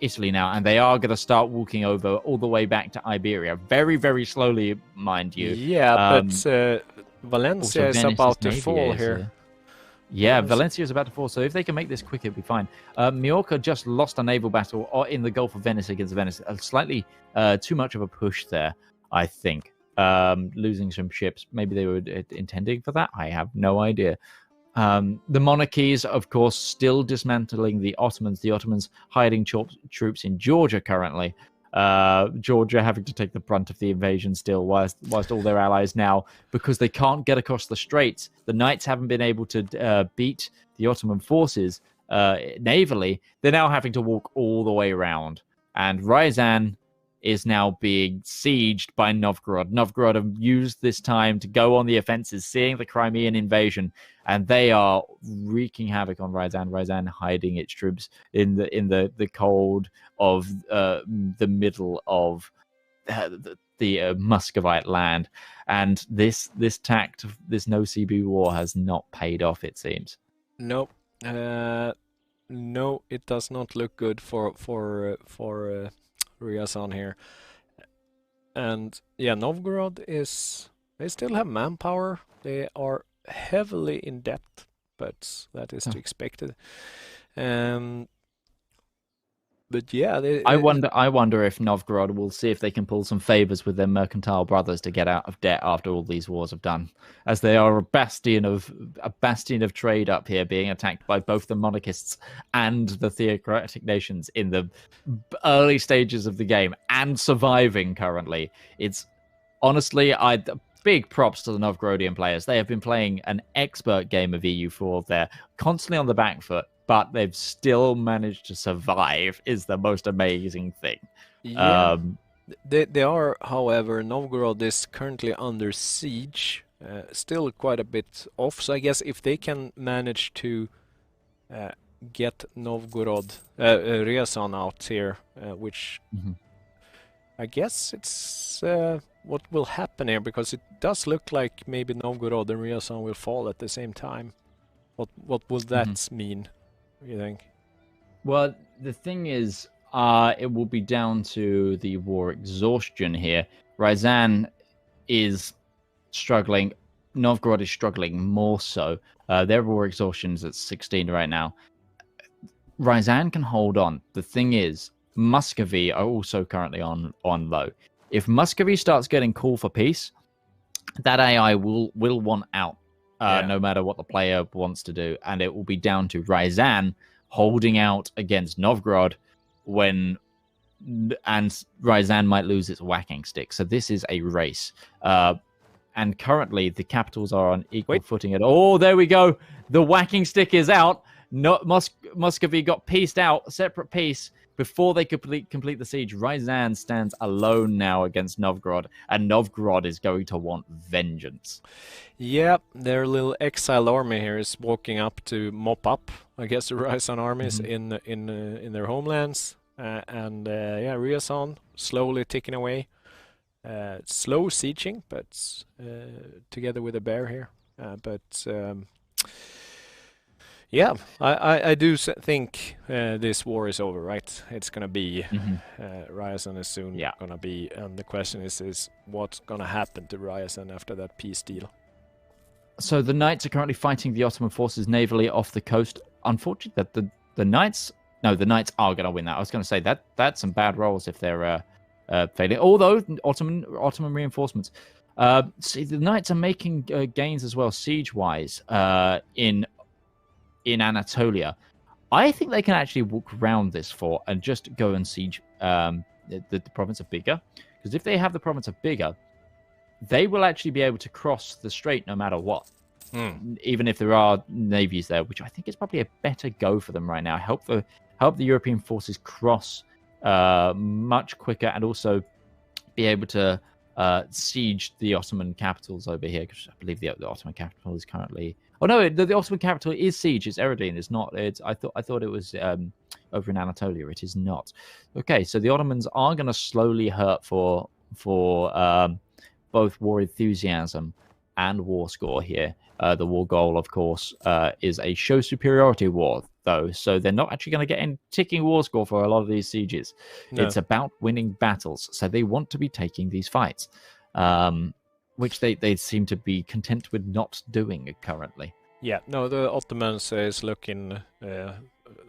Italy now, and they are going to start walking over all the way back to Iberia, very, very slowly, mind you. Yeah, but Valencia is about to fall here. Yeah, Valencia is about to fall, so if they can make this quick, it'll be fine. Majorca just lost a naval battle in the Gulf of Venice against Venice. Slightly too much of a push there, I think. Losing some ships. Maybe they were intending for that. I have no idea. The monarchies, of course, still dismantling the Ottomans. The Ottomans hiding troops in Georgia currently. Georgia having to take the brunt of the invasion still, whilst all their allies now, because they can't get across the straits. The Knights haven't been able to beat the Ottoman forces navally. They're now having to walk all the way around. And Ryazan is now being sieged by Novgorod. Novgorod have used this time to go on the offenses, seeing the Crimean invasion, and they are wreaking havoc on Ryazan. Ryazan hiding its troops in the cold of the middle of the Muscovite land, and this tact, this no CB war has not paid off. It seems. No, no, it does not look good for Ryazan here. And yeah, Novgorod is, they still have manpower. They are heavily in debt, but that is to be expected. But yeah, I wonder if Novgorod will see if they can pull some favors with their mercantile brothers to get out of debt after all these wars have done, as they are a bastion of trade up here, being attacked by both the monarchists and the theocratic nations in the early stages of the game and surviving currently. It's honestly, big props to the Novgorodian players. They have been playing an expert game of EU4. They're constantly on the back foot, but they've still managed to survive, is the most amazing thing. Yeah. They are, however, Novgorod is currently under siege, still quite a bit off. So I guess if they can manage to get Novgorod, Ryazan out here, which I guess it's what will happen here, because it does look like maybe Novgorod and Ryazan will fall at the same time. What will that mean? You think? Well, the thing is, it will be down to the war exhaustion here. Ryazan is struggling. Novgorod is struggling more so. Their war exhaustion is at 16 right now. Ryazan can hold on. The thing is, Muscovy are also currently on low. If Muscovy starts getting call for peace, that AI will want out. No matter what the player wants to do. And it will be down to Ryazan holding out against Novgorod and Ryazan might lose its whacking stick. So this is a race. And currently the capitals are on equal footing. Oh, there we go. The whacking stick is out. Muscovy got pieced out, separate piece. Before they complete the siege, Ryazan stands alone now against Novgorod, and Novgorod is going to want vengeance. Yeah, their little exile army here is walking up to mop up, I guess, the Ryazan armies in their homelands, and Ryazan slowly ticking away, slow sieging, but together with a bear here, yeah, I do think this war is over, right? It's gonna be Ryazan is soon gonna be, and the question is what's gonna happen to Ryazan after that peace deal? So the Knights are currently fighting the Ottoman forces navally off the coast. Unfortunately, that the Knights are gonna win that. I was gonna say that's some bad rolls if they're failing. Although Ottoman reinforcements. See, the Knights are making gains as well, siege-wise, in Anatolia. I think they can actually walk around this fort and just go and siege the province of Biga. Because if they have the province of Biga, they will actually be able to cross the strait no matter what. Even if there are navies there, which I think is probably a better go for them right now. Help the European forces cross much quicker, and also be able to siege the Ottoman capitals over here. Because I believe the Ottoman capital is currently... Oh no, the Ottoman capital is siege. It's Eridin. It's not. I thought it was over in Anatolia. It is not. Okay, so the Ottomans are going to slowly hurt for both war enthusiasm and war score here. The war goal, of course, is a show superiority war, though. So they're not actually going to get any ticking war score for a lot of these sieges. No. It's about winning battles. So they want to be taking these fights. Which they seem to be content with not doing currently. Yeah, no, the Ottomans is looking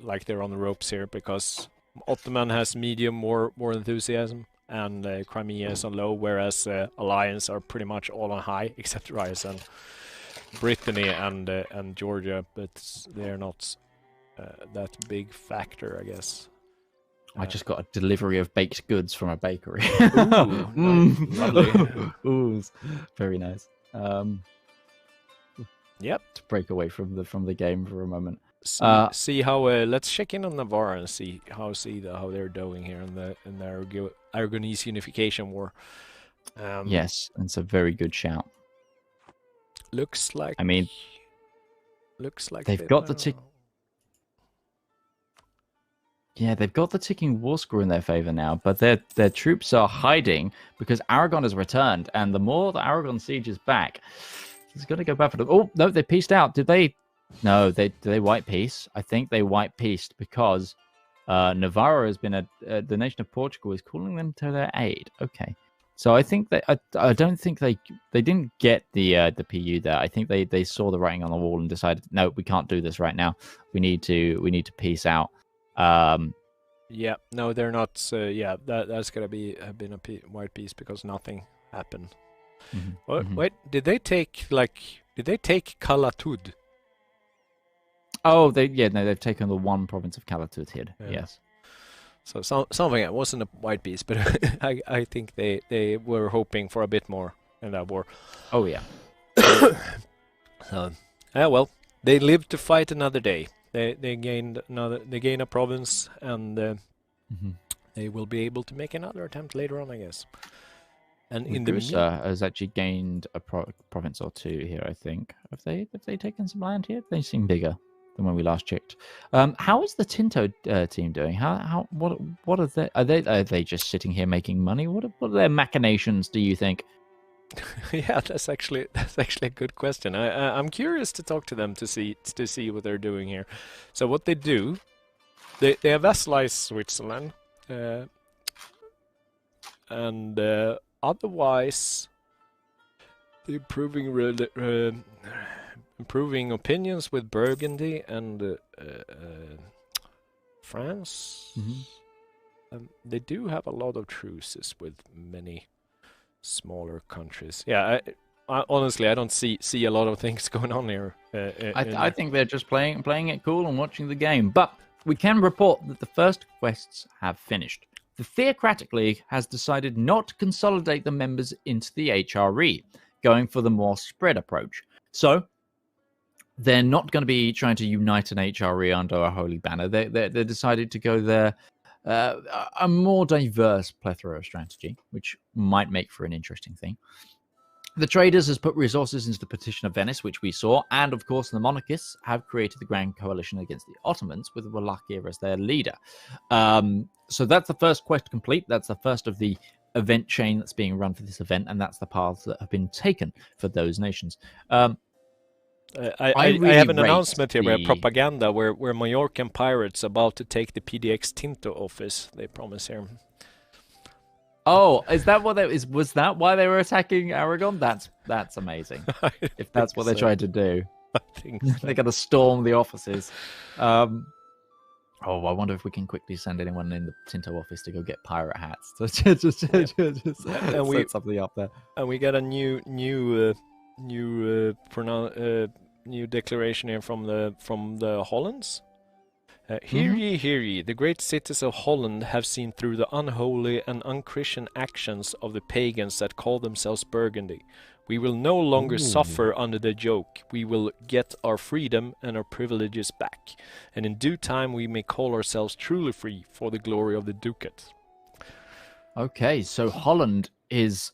like they're on the ropes here, because Ottoman has medium war enthusiasm, and Crimea is on low, whereas Alliance are pretty much all on high, except Ryazan, Brittany and Georgia, but they're not that big factor, I guess. I just got a delivery of baked goods from a bakery. Ooh, nice. Lovely. Ooh, very nice. Yep. To break away from the game for a moment. see how. Let's check in on Navarre and see how they're doing here in the Aragonese unification war. Yes, it's a very good shout. Looks like. I mean, they've got the tick. Yeah, they've got the ticking war score in their favor now, but their troops are hiding because Aragon has returned, and the more the Aragon siege is back, it's going to go bad for them. Oh no, they peaced out. Did they? No, did they white peace? I think they white peaced because Navarro has been the nation of Portugal is calling them to their aid. Okay, so I think that I don't think they didn't get the PU there. I think they saw the writing on the wall and decided, no, we can't do this right now. We need to peace out. Yeah, no, they're not. That's gonna be been a white piece because nothing happened. Wait, did they take Calatud? Oh, they've taken the one province of Calatudhid. Yeah. Yes. So something that wasn't a white piece, but I think they were hoping for a bit more in that war. Oh yeah. Well, they lived to fight another day. They gain a province, and they will be able to make another attempt later on, I guess. And in the has actually gained a province or two here, I think. Have they taken some land here? They seem bigger than when we last checked. How is the Tinto team doing? What are they? Are they just sitting here making money? What are their machinations, do you think? Yeah, that's actually a good question. I'm curious to talk to them to see what they're doing here. So what they do, they have vassalized Switzerland, and otherwise they're improving opinions with Burgundy and France. They do have a lot of truces with many smaller countries. Yeah, I honestly I don't see a lot of things going on here. I think they're just playing it cool and watching the game. But we can report that the first quests have finished. The Theocratic League has decided not to consolidate the members into the HRE, going for the more spread approach. So they're not going to be trying to unite an HRE under a holy banner. They decided to go there. A more diverse plethora of strategy, which might make for an interesting thing. The traders has put resources into the petition of Venice, which we saw, and of course the monarchists have created the Grand Coalition against the Ottomans with Wallachia as their leader. So that's the first quest complete. That's the first of the event chain that's being run for this event, and that's the paths that have been taken for those nations. I have an announcement here, where propaganda, where Mallorcan pirates about to take the PDX Tinto office. They promise here. Oh, is that what was that why they were attacking Aragon? That's amazing. If that's what they're trying to do, I think so. They're going to storm the offices. I wonder if we can quickly send anyone in the Tinto office to go get pirate hats. Just set something up there. And we got a new declaration here from the Hollands. Hear ye, the great cities of Holland have seen through the unholy and unchristian actions of the pagans that call themselves Burgundy. We will no longer suffer under the yoke. We will get our freedom and our privileges back, and in due time we may call ourselves truly free for the glory of the ducat. Okay, so Holland has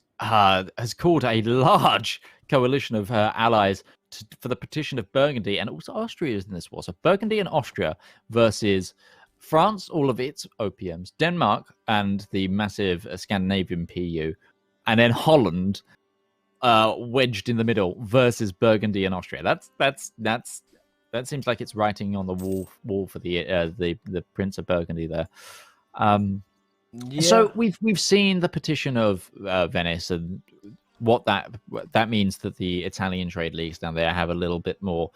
called a large coalition of allies for the petition of Burgundy, and also Austria is in this war. So Burgundy and Austria versus France, all of its OPMs, Denmark and the massive Scandinavian PU, and then Holland wedged in the middle versus Burgundy and Austria. That seems like it's writing on the wall for the Prince of Burgundy there. Yeah. So we've seen the petition of Venice, and what that means that the Italian trade leagues down there have a little bit more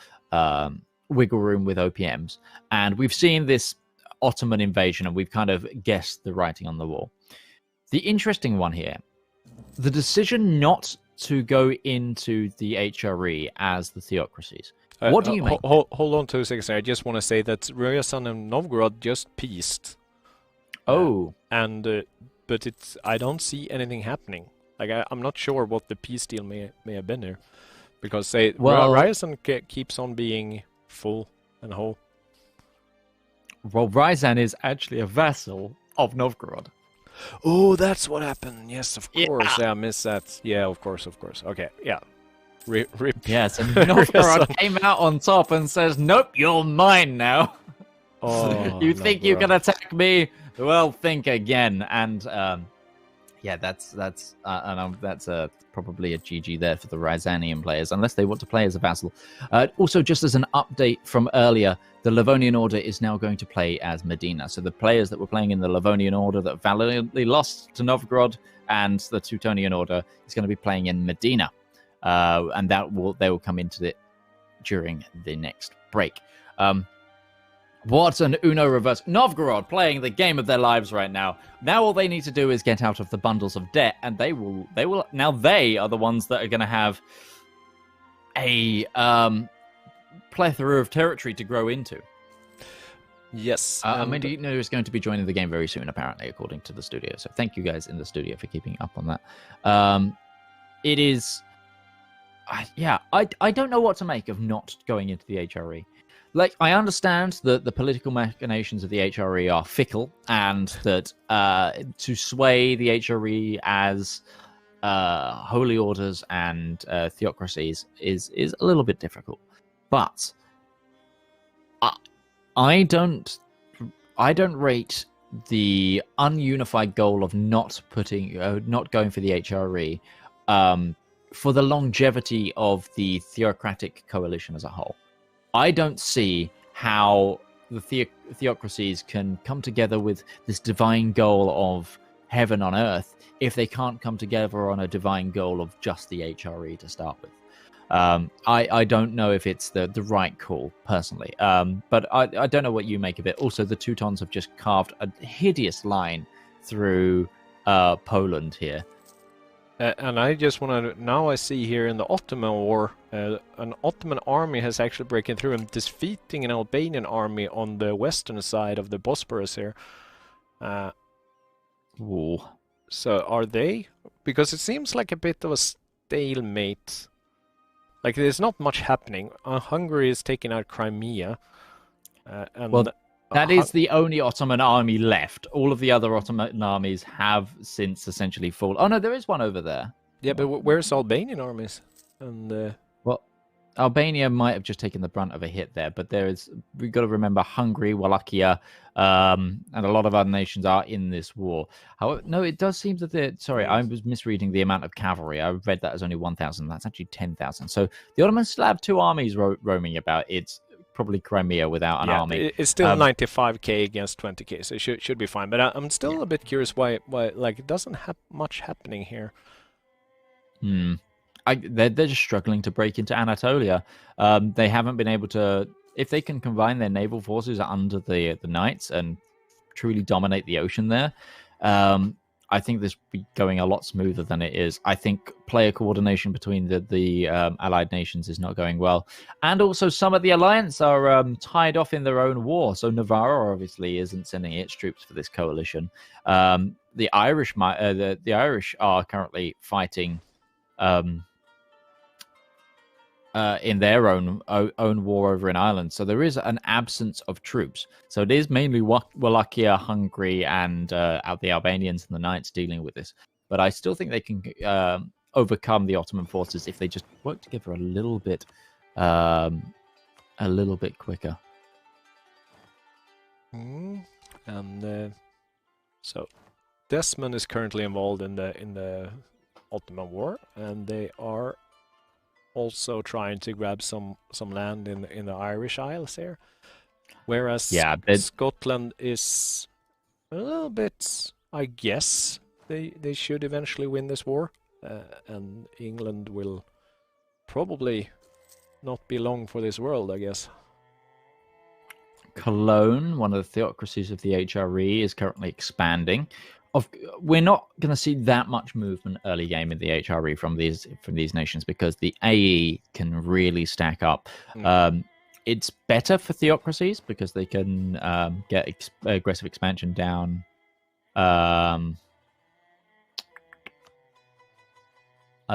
wiggle room with OPMs, and we've seen this Ottoman invasion, and we've kind of guessed the writing on the wall. The interesting one here, the decision not to go into the HRE as the theocracies. What do you make? Hold on 2 seconds. I just want to say that Ryazan and Novgorod just peaced. Oh, but I don't see anything happening. Like I'm not sure what the peace deal may have been here, because Ryazan keeps on being full and whole. Well, Ryzan is actually a vassal of Novgorod. Oh, that's what happened. Yes, of Yeah. course. Yeah, I missed that. Yeah, of course. Okay, yeah. Rip. Yes, and Novgorod came out on top and says, "Nope, you're mine now." Oh, You think you can attack me? Well, think again. And yeah, that's probably a GG there for the Ryzanian players, unless they want to play as a vassal. Also, just as an update from earlier, the Livonian Order is now going to play as Medina. So the players that were playing in the Livonian Order that valiantly lost to Novgorod, and the Teutonian Order is going to be playing in Medina, and they will come into it during the next break. What an Uno reverse. Novgorod playing the game of their lives right now. Now all they need to do is get out of the bundles of debt, and they will now they are the ones that are going to have a plethora of territory to grow into. Yes. Medina is going to be joining the game very soon, apparently, according to the studio. So thank you guys in the studio for keeping up on that. It is... I don't know what to make of not going into the HRE. Like, I understand that the political machinations of the HRE are fickle, and that to sway the HRE as holy orders and theocracies is a little bit difficult. But I don't rate the ununified goal of not going for the HRE for the longevity of the theocratic coalition as a whole. I don't see how the theocracies can come together with this divine goal of heaven on earth if they can't come together on a divine goal of just the HRE to start with. I don't know if it's the right call, personally. But I don't know what you make of it. Also, the Teutons have just carved a hideous line through Poland here. And I just want to... Now I see here in the Ottoman War, an Ottoman army has actually broken through and defeating an Albanian army on the western side of the Bosporus here. Ooh. So are they... Because it seems like a bit of a stalemate. Like, there's not much happening. Hungary is taking out Crimea. That is the only Ottoman army left. All of the other Ottoman armies have since essentially fallen. Oh, no, there is one over there. Yeah, but where's Albanian armies? And well, Albania might have just taken the brunt of a hit there, but we've got to remember Hungary, Wallachia, and a lot of other nations are in this war. However, no, it does seem that sorry, I was misreading the amount of cavalry. I read that as only 1,000. That's actually 10,000. So the Ottomans still have two armies roaming about. It's probably Crimea without an army. It's still 95k against 20k, so it should be fine. But I'm still a bit curious why like it doesn't have much happening here. They're just struggling to break into Anatolia. They haven't been able to. If they can combine their naval forces under the Knights and truly dominate the ocean there, I think this will be going a lot smoother than it is. I think player coordination between the allied nations is not going well. And also some of the alliance are tied off in their own war. So Navarra obviously isn't sending its troops for this coalition. The Irish are currently fighting in their own war over in Ireland. So there is an absence of troops. So it is mainly Wallachia, Hungary, and the Albanians and the Knights dealing with this. But I still think they can overcome the Ottoman forces if they just work together a little bit quicker. And so Desmond is currently involved in the Ottoman War, and they are also trying to grab some land in the Irish Isles here, whereas Scotland is a little bit, I guess they should eventually win this war, and England will probably not be long for this world, I guess. Cologne, one of the theocracies of the HRE, is currently expanding. We're not going to see that much movement early game in the HRE from these nations because the AE can really stack up. It's better for theocracies because they can get aggressive expansion down. A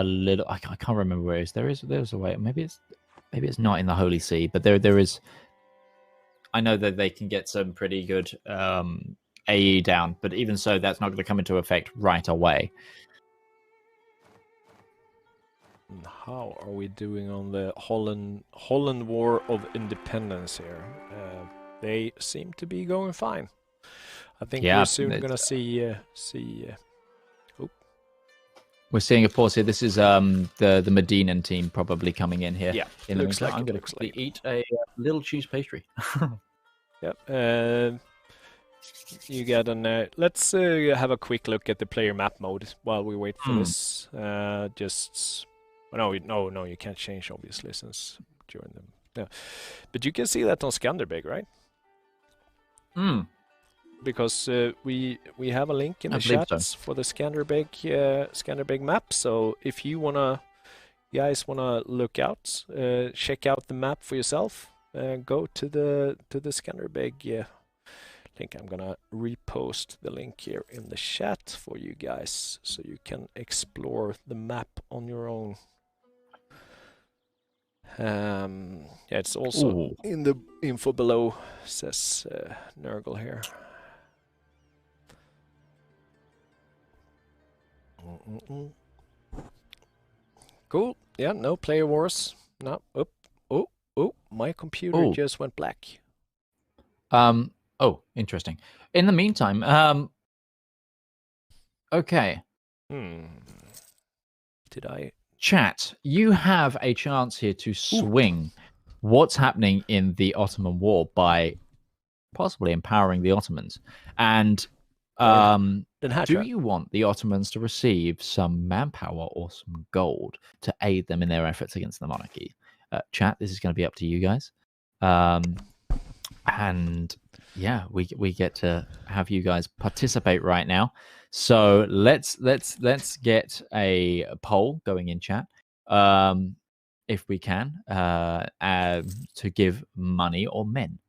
little, I can't remember where it is. There's a way. Maybe it's not in the Holy See, but there is. I know that they can get some pretty good AE down, but even so, that's not going to come into effect right away. And how are we doing on the Holland War of Independence here? They seem to be going fine. I think we're soon gonna see. We're seeing a pause here. This is the Medinan team probably coming in here. Yeah, in the meantime, I'm going to eat a little cheese pastry. Yep. You get an. Let's have a quick look at the player map mode while we wait for this. Just. No, you can't change obviously since during them. Yeah, but you can see that on Skanderbeg, right? Because we have a link in the chats for the Skanderbeg map. So if you guys wanna look out, check out the map for yourself. Go to the Skanderbeg link. I'm gonna repost the link here in the chat for you guys, so you can explore the map on your own. Yeah, it's also in the info below, says Nurgle here. Cool. Yeah, no player wars. No. Oh, my computer just went black. Oh, interesting. In the meantime, okay. Did I? Chat, you have a chance here to swing what's happening in the Ottoman War by possibly empowering the Ottomans. And do you want the Ottomans to receive some manpower or some gold to aid them in their efforts against the monarchy? Chat, this is going to be up to you guys. And yeah, we get to have you guys participate right now. So let's get a poll going in chat, if we can, to give money or men,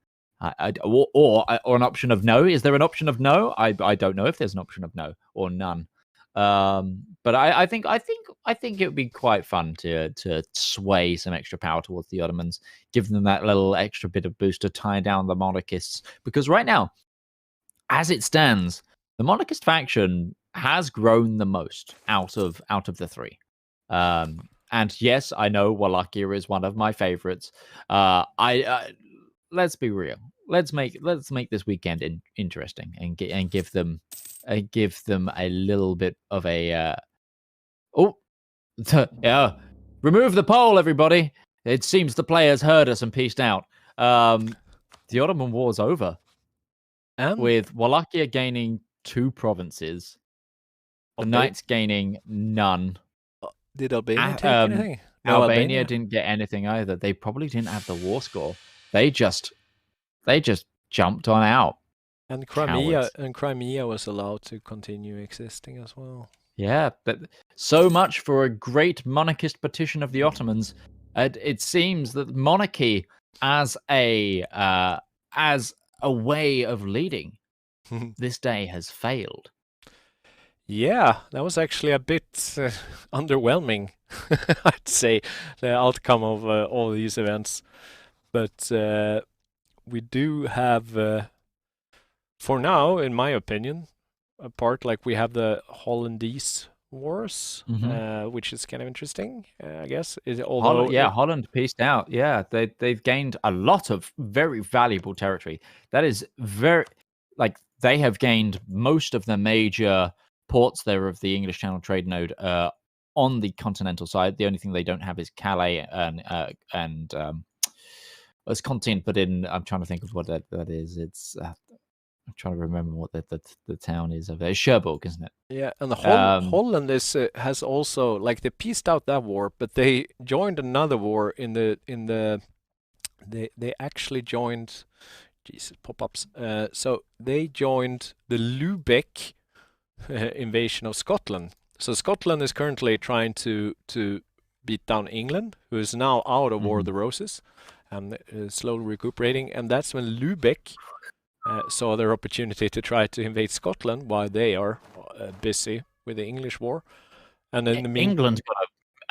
or an option of no. Is there an option of no? I don't know if there's an option of no or none. But I think it would be quite fun to sway some extra power towards the Ottomans, give them that little extra bit of boost to tie down the monarchists. Because right now, as it stands, the monarchist faction has grown the most out of the three. And yes, I know Wallachia is one of my favorites. Let's be real. Let's make this weekend interesting and give them a little bit of a remove the poll, everybody. It seems the players heard us and peaced out. The Ottoman War's over. With Wallachia gaining 2 provinces, the Knights gaining none. Did Albania take anything? No, Albania didn't get anything either. They probably didn't have the war score. They just jumped on out. And Crimea was allowed to continue existing as well. Yeah, but so much for a great monarchist petition of the Ottomans. It seems that monarchy as a way of leading this day has failed. Yeah, that was actually a bit underwhelming, I'd say, the outcome of all these events. But we do have, for now, in my opinion, we have the Hollandese wars, which is kind of interesting, I guess. Holland pieced out. Yeah, they've gained a lot of very valuable territory. That is they have gained most of the major ports there of the English Channel trade node on the continental side. The only thing they don't have is Calais and it's Content, but I'm trying to think of what that is. It's I'm trying to remember what the town is of there. It's Cherbourg, isn't it? Yeah, and the Holland has also they pieced out that war, but they joined another war they actually joined. Jeez, pop-ups. So they joined the Lubeck invasion of Scotland. So Scotland is currently trying to beat down England, who is now out of War of the Roses and slowly recuperating. And that's when Lubeck saw their opportunity to try to invade Scotland while they are busy with the English war. And then England got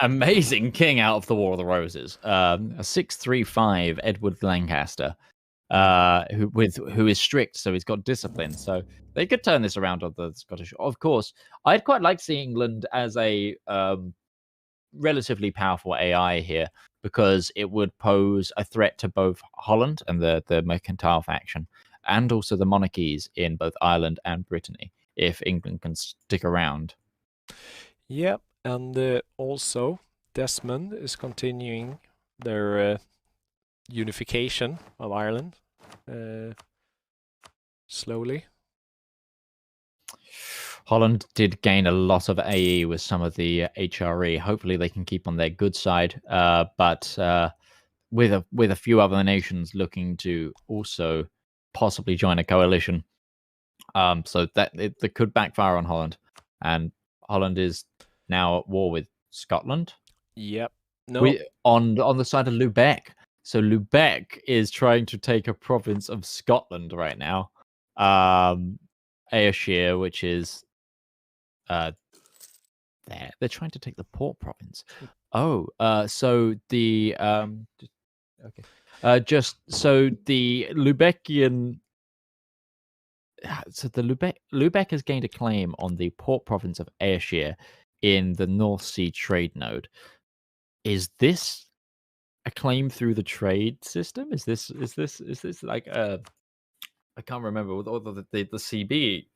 an amazing king out of the War of the Roses, a 635 Edward Lancaster. who is strict, so he's got discipline. So they could turn this around on the Scottish. Of course, I'd quite like to see England as a relatively powerful AI here, because it would pose a threat to both Holland and the mercantile faction, and also the monarchies in both Ireland and Brittany, if England can stick around. Yep, and also Desmond is continuing their unification of Ireland slowly. Holland did gain a lot of AE with some of the HRE. Hopefully they can keep on their good side, but with a few other nations looking to also possibly join a coalition. So that could backfire on Holland, and Holland is now at war with Scotland. Yep. No. On the side of Lubeck. So Lubeck is trying to take a province of Scotland right now. Ayrshire, which is there. They're trying to take the Port province. Oh, so the just so the Lubeckian. So the Lubeck has gained a claim on the Port province of Ayrshire in the North Sea trade node. Is this a claim through the trade system? Is this like I can't remember what the CB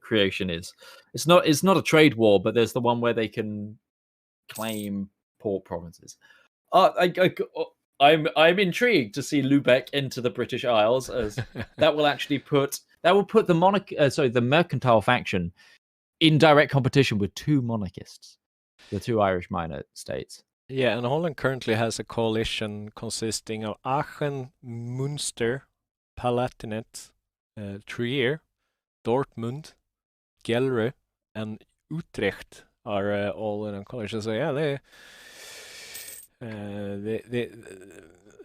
creation is. It's not a trade war, but there's the one where they can claim port provinces. I'm intrigued to see Lubeck enter the British Isles, as that will actually put the mercantile faction in direct competition with two monarchists, the two Irish minor states. Yeah, and Holland currently has a coalition consisting of Aachen, Münster, Palatinate, Trier, Dortmund, Gelre, and Utrecht are all in a coalition. So yeah,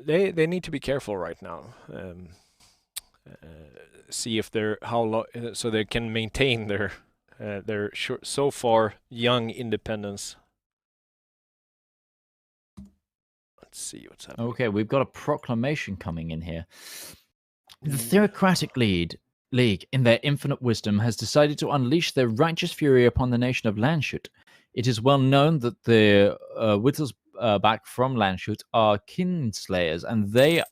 they need to be careful right now. See if they're so they can maintain their so far young independence. Let's see what's happening. Okay, we've got a proclamation coming in here. The Theocratic League, in their infinite wisdom, has decided to unleash their righteous fury upon the nation of Landshut. It is well known that the Wittelsbach from Landshut are kinslayers, and they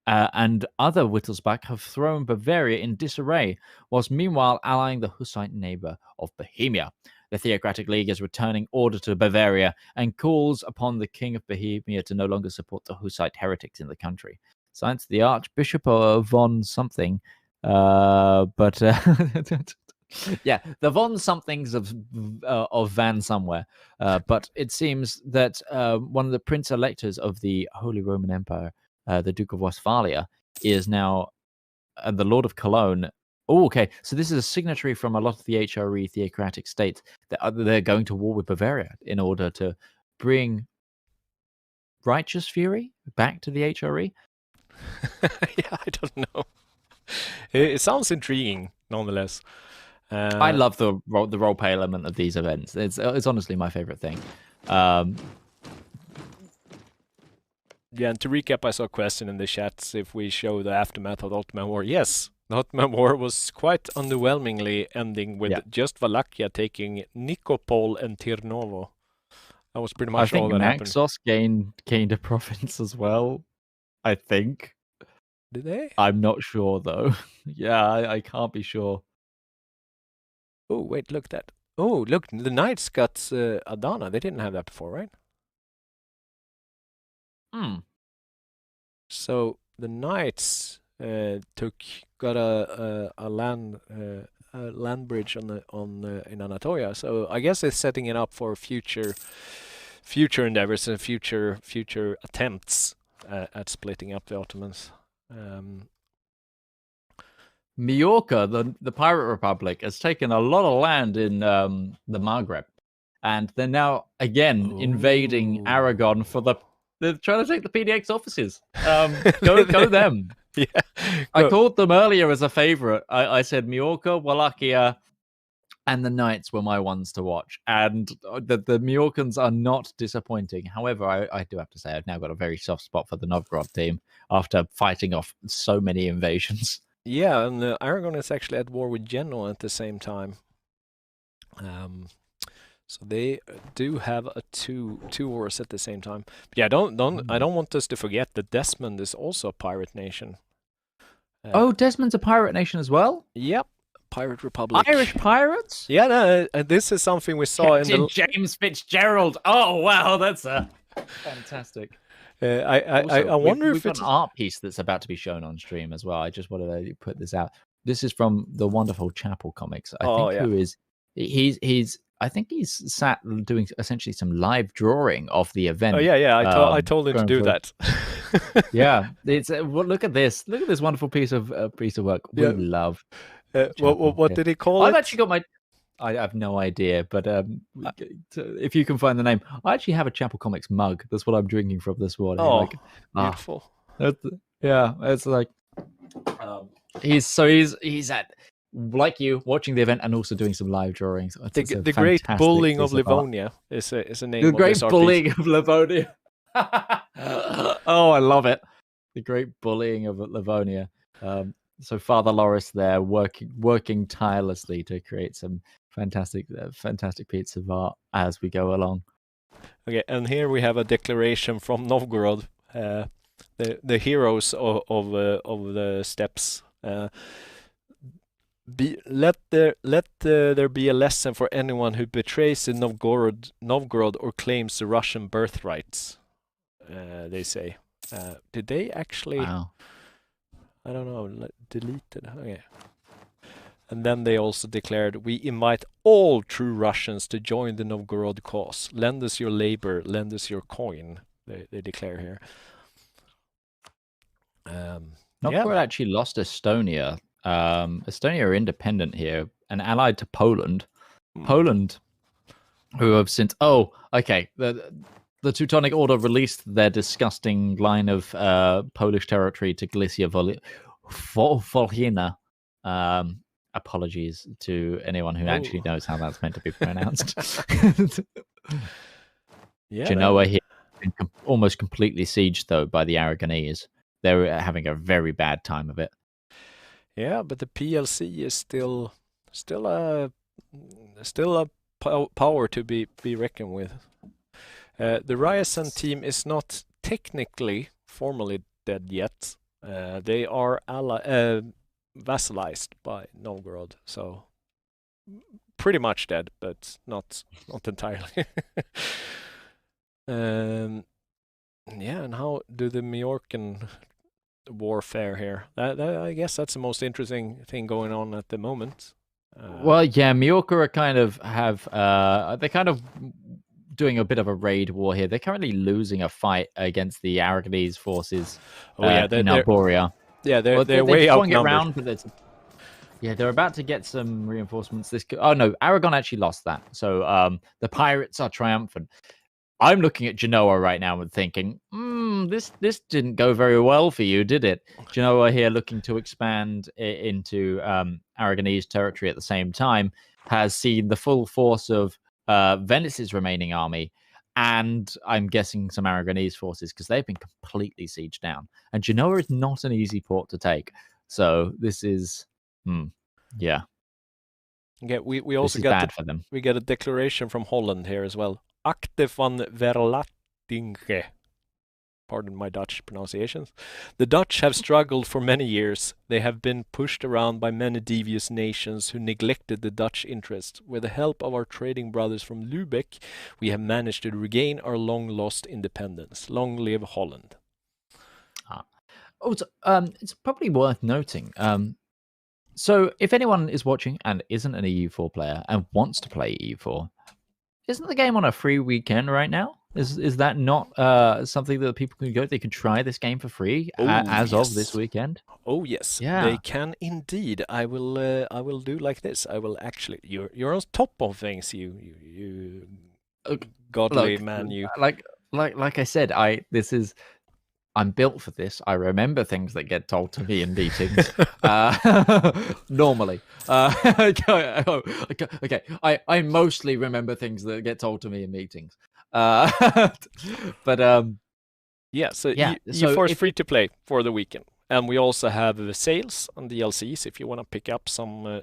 and other Wittelsbach have thrown Bavaria in disarray, whilst meanwhile allying the Hussite neighbour of Bohemia. The Theocratic League is returning order to Bavaria and calls upon the King of Bohemia to no longer support the Hussite heretics in the country. Signed, the Archbishop von something, but yeah, the von somethings of Van somewhere. But it seems that one of the prince electors of the Holy Roman Empire, the Duke of Westphalia, is now the Lord of Cologne. Oh, okay. So this is a signatory from a lot of the HRE theocratic states that they're going to war with Bavaria in order to bring righteous fury back to the HRE. Yeah, I don't know. It sounds intriguing, nonetheless. I love the role play element of these events. It's honestly my favorite thing. Yeah, and to recap, I saw a question in the chats if we show the aftermath of the Ottoman War. Yes, the Ottoman War was quite underwhelmingly ending with just Wallachia taking Nikopol and Tirnovo. That was pretty much all that happened. I think Naxos gained a province as well. I think. Did they? I'm not sure though. Yeah, I can't be sure. Oh wait, look that. Oh look, the Knights got Adana. They didn't have that before, right? So the Knights got a land bridge in Anatolia. So I guess it's setting it up for future endeavors and future attempts at splitting up the Ottomans. Majorca, the Pirate Republic, has taken a lot of land in the Maghreb, and they're now again invading Aragon They're trying to take the PDX offices. Go them. Yeah. I called them earlier as a favorite. I said Majorca, Wallachia, and the Knights were my ones to watch. And the Majorcans are not disappointing. However, I do have to say I've now got a very soft spot for the Novgorod team after fighting off so many invasions. Yeah, and Aragon is actually at war with Genoa at the same time. So they do have a two wars at the same time. But yeah, I don't want us to forget that Desmond is also a pirate nation. Oh, Desmond's a pirate nation as well? Yep. Pirate Republic. Irish pirates? Yeah, no, this is something we saw Captain James Fitzgerald. Oh, wow, that's fantastic. I wonder if we've got an art piece that's about to be shown on stream as well. I just wanted to put this out. This is from the wonderful Chapel Comics. I think he's sat doing essentially some live drawing of the event. Oh yeah. I told him to do that. Yeah, it's look at this. Look at this wonderful piece of work. We love. What did he call it? I've actually got my. I have no idea, but if you can find the name, I actually have a Chapel Comics mug. That's what I'm drinking from this morning. Oh, beautiful. It's like he's at, like you, watching the event and also doing some live drawings. The Great Bullying of Livonia is a name. The Great Bullying of Livonia. Oh, I love it. The Great Bullying of Livonia. So Father Loris there working tirelessly to create some fantastic piece of art as we go along. Okay, and here we have a declaration from Novgorod, the heroes of the steppes. Let there be a lesson for anyone who betrays the Novgorod or claims the Russian birthrights. They say. Did they actually? Wow. I don't know. Deleted. Okay. And then they also declared, "We invite all true Russians to join the Novgorod cause. Lend us your labor, lend us your coin." They declare here. Novgorod actually lost Estonia. Estonia are independent here and allied to Poland. Poland, who have since the Teutonic Order released their disgusting line of Polish territory to Galicia Volhynia. Apologies to anyone who actually knows how that's meant to be pronounced. Genoa here has been almost completely sieged though by the Aragonese. They're having a very bad time of it. Yeah, but the PLC is still a power to be reckoned with. The Ryazan team is not technically formally dead yet. They are vassalized by Novgorod, so pretty much dead, but not entirely. And how do the Majorcan warfare here? I guess that's the most interesting thing going on at the moment. Majorca are they're kind of doing a bit of a raid war here. They're currently losing a fight against the Aragonese forces in Alboria. Yeah, they're way outnumbered. They're about to get some reinforcements. Aragon actually lost that. So the pirates are triumphant. I'm looking at Genoa right now and thinking, this didn't go very well for you, did it? Genoa here looking to expand into Aragonese territory at the same time has seen the full force of Venice's remaining army, and I'm guessing some Aragonese forces, because they've been completely sieged down. And Genoa is not an easy port to take. So this is, Yeah, we also got bad for them. We get a declaration from Holland here as well. Akte van Verlattinge. Pardon my Dutch pronunciations. The Dutch have struggled for many years. They have been pushed around by many devious nations who neglected the Dutch interest. With the help of our trading brothers from Lübeck, we have managed to regain our long-lost independence. Long live Holland. It's probably worth noting. So if anyone is watching and isn't an EU4 player and wants to play EU4, isn't the game on a free weekend right now? Is that not something that people can go? They can try this game for free of this weekend. Oh yes, yeah, they can indeed. I will do like this. I will actually. You're on top of things. You godly man. You like I said. I'm built for this. I remember things that get told to me in meetings. Normally. Okay. I mostly remember things that get told to me in meetings. But Yeah, so yeah. EU4 is free to play for the weekend. And we also have sales on DLCs if you want to pick up some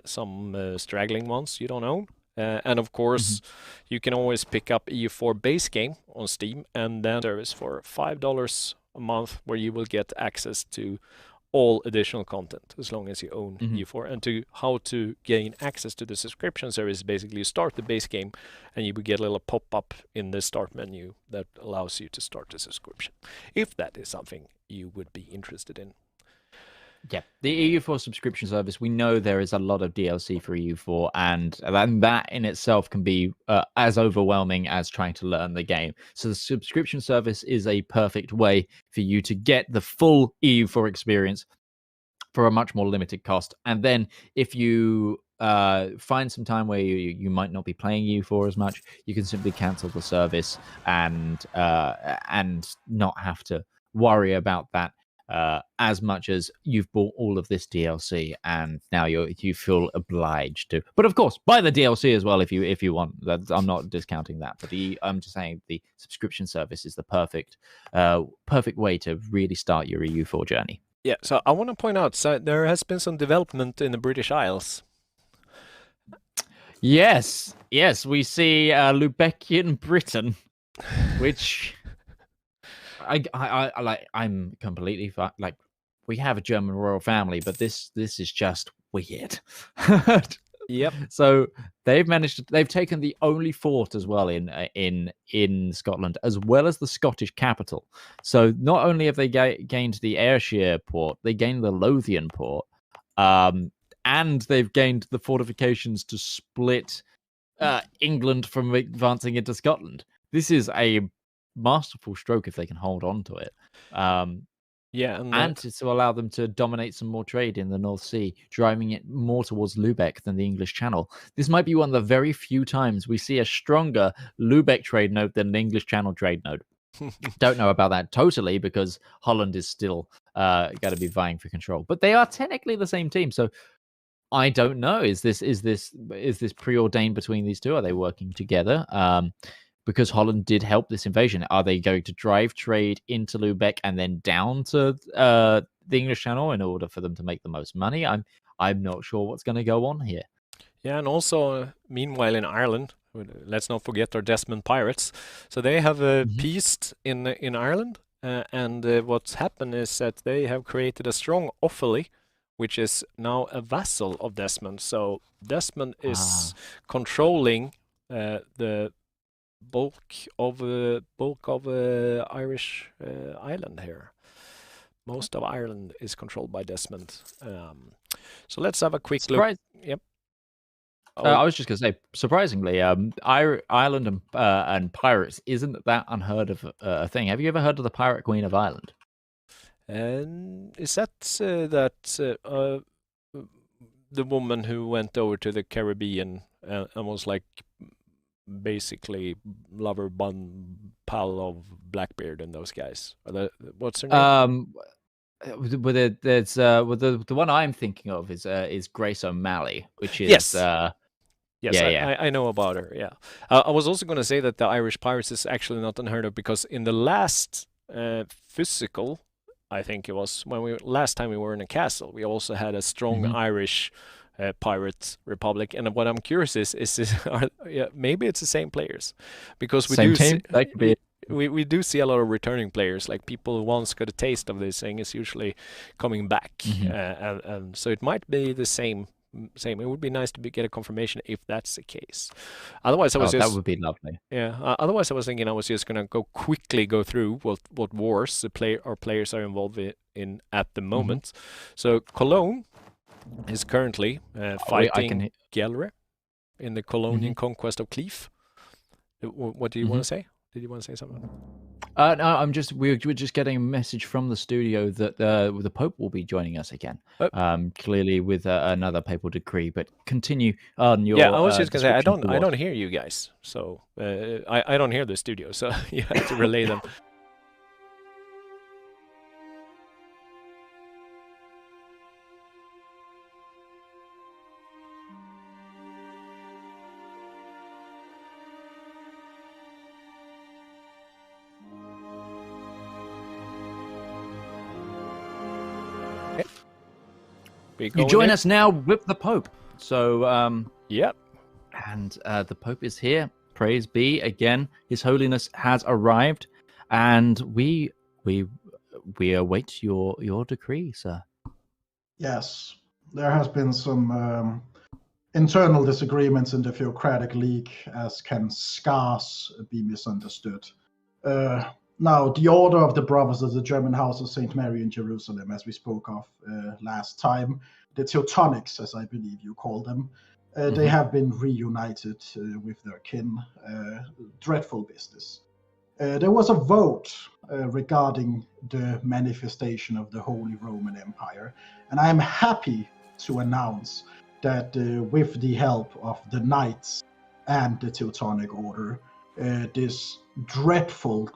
straggling ones you don't own. And of course, you can always pick up EU4 base game on Steam and then service for $5 a month, where you will get access to all additional content as long as you own EU4. And how to gain access to the subscription service, basically you start the base game and you will get a little pop-up in the start menu that allows you to start the subscription, if that is something you would be interested in. Yeah, the EU4 subscription service, we know there is a lot of DLC for EU4, and that in itself can be as overwhelming as trying to learn the game. So the subscription service is a perfect way for you to get the full EU4 experience for a much more limited cost. And then if you find some time where you might not be playing EU4 as much, you can simply cancel the service and not have to worry about that as much as you've bought all of this DLC, and now you feel obliged to. But of course, buy the DLC as well if you want. I'm not discounting that, but I'm just saying the subscription service is the perfect way to really start your EU4 journey. Yeah, so I want to point out, so there has been some development in the British Isles. Yes, we see Lubekian Britain, which I like. I'm completely like, we have a German royal family, but this is just weird. Yep. So they've taken the only fort as well in Scotland, as well as the Scottish capital. So not only have they gained the Ayrshire port, they gained the Lothian port, and they've gained the fortifications to split England from advancing into Scotland. This is a masterful stroke if they can hold on to it. Yeah, and to allow them to dominate some more trade in the North Sea, driving it more towards Lubeck than the English Channel. This might be one of the very few times we see a stronger Lubeck trade node than the English Channel trade node. Don't know about that totally, because Holland is still got to be vying for control, but they are technically the same team. So I don't know. Is this preordained between these two? Are they working together? Because Holland did help this invasion. Are they going to drive trade into Lubeck and then down to the English Channel in order for them to make the most money? I'm not sure what's going to go on here. Yeah, and also, meanwhile in Ireland, let's not forget our Desmond pirates. So they have peaced in Ireland, and what's happened is that they have created a strong Offaly, which is now a vassal of Desmond. So Desmond is controlling the bulk of Irish island here. Most of Ireland is controlled by Desmond. So let's have a quick look. Yep. I was just going to say, surprisingly, Ireland and pirates isn't that unheard of a thing. Have you ever heard of the Pirate Queen of Ireland? And is that the woman who went over to the Caribbean and was like basically lover pal of Blackbeard and those guys? What's her name? The one I'm thinking of is Grace O'Malley, which is yes. Yes, I know about her. Yeah, I was also going to say that the Irish pirates is actually not unheard of, because in the last physical, I think it was last time we were in a castle, we also had a strong Irish pirate republic. And what I'm curious is maybe it's the same players, because we we do see a lot of returning players, like people who once got a taste of this thing is usually coming back, and so it might be the same. It would be nice to get a confirmation if that's the case. Otherwise, that would be lovely. Yeah. Otherwise, I was thinking I was just gonna quickly go through what wars our players are involved in at the moment. So Cologne is currently fighting Gelre in the Colonian conquest of Cleef. What do you want to say? Did you want to say something? No, we're just getting a message from the studio that the Pope will be joining us again. Clearly with another papal decree. But continue on your. Yeah, I was just gonna say I don't hear you guys, so I don't hear the studio, so you have to relay them. We You going join in? us now with the Pope. So, Yep. and the Pope is here. Praise be again. His Holiness has arrived, and we await your decree, sir. Yes, there has been some internal disagreements in the Theocratic League, as can scarce be misunderstood. Now, the Order of the Brothers of the German House of St. Mary in Jerusalem, as we spoke of last time, the Teutonics, as I believe you call them, they have been reunited with their kin. Dreadful business. There was a vote regarding the manifestation of the Holy Roman Empire, and I am happy to announce that with the help of the Knights and the Teutonic Order, this dreadful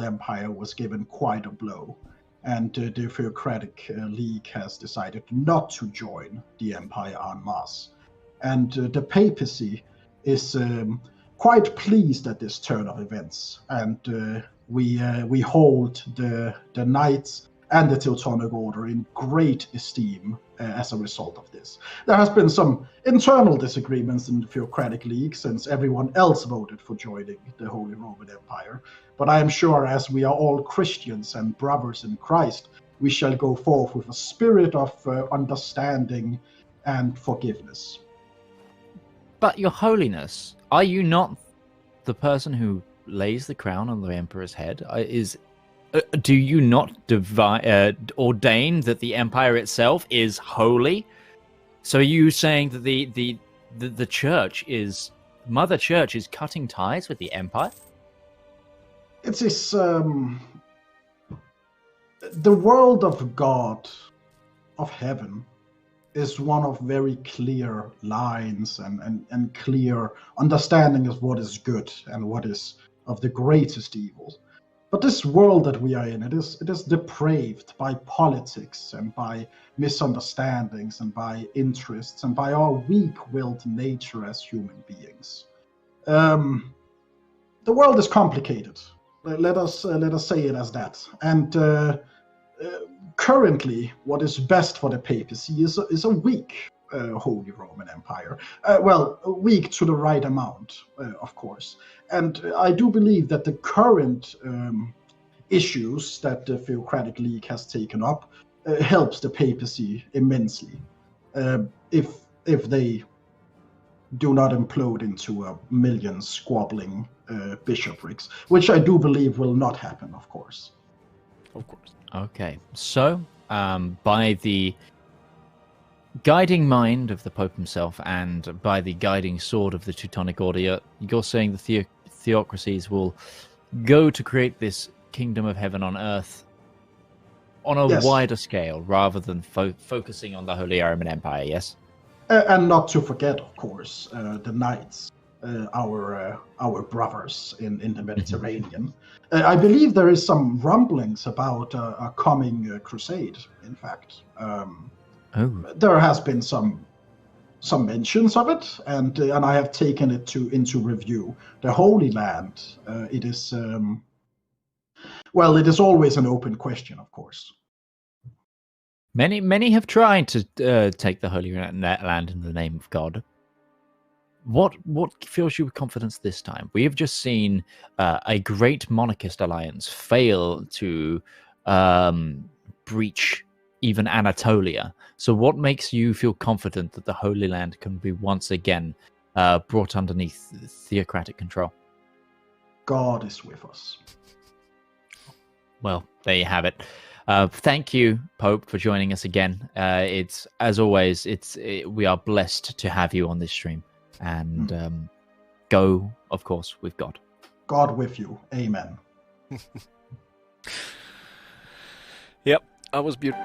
empire was given quite a blow, and the Theocratic League has decided not to join the empire en masse. And the papacy is quite pleased at this turn of events, and we hold the Knights and the Teutonic Order in great esteem as a result of this. There has been some internal disagreements in the Theocratic League since everyone else voted for joining the Holy Roman Empire, but I am sure, as we are all Christians and brothers in Christ, we shall go forth with a spirit of understanding and forgiveness. But Your Holiness, are you not the person who lays the crown on the Emperor's head? Do you not ordain that the Empire itself is holy? So are you saying that the Church is Mother Church is cutting ties with the Empire? It is the world of God, of heaven, is one of very clear lines and clear understanding of what is good and what is of the greatest evil. But this world that we are in, it is depraved by politics and by misunderstandings and by interests and by our weak-willed nature as human beings. The world is complicated. Let us say it as that. And currently, what is best for the papacy is a weak Holy Roman Empire. Well, weak to the right amount, of course. And I do believe that the current issues that the Theocratic League has taken up helps the papacy immensely. If they do not implode into a million squabbling bishoprics, which I do believe will not happen, of course. Of course. Okay, so by the guiding mind of the Pope himself and by the guiding sword of the Teutonic Order, you're saying the theocracies will go to create this kingdom of heaven on earth on a wider scale rather than focusing on the Holy Roman Empire, yes? And not to forget, of course, the Knights, our brothers in the Mediterranean. I believe there is some rumblings about a coming crusade, in fact. There has been some mentions of it, and I have taken it into review. The Holy Land, it is well, it is always an open question, of course. Many have tried to take the Holy Land in the name of God. What fills you with confidence this time? We have just seen a great monarchist alliance fail to breach even Anatolia. So what makes you feel confident that the Holy Land can be once again brought underneath theocratic control? God is with us. Well, there you have it. Thank you, Pope, for joining us again. It's as always, we are blessed to have you on this stream. And go, of course, with God. God with you. Amen. Yep, that was beautiful.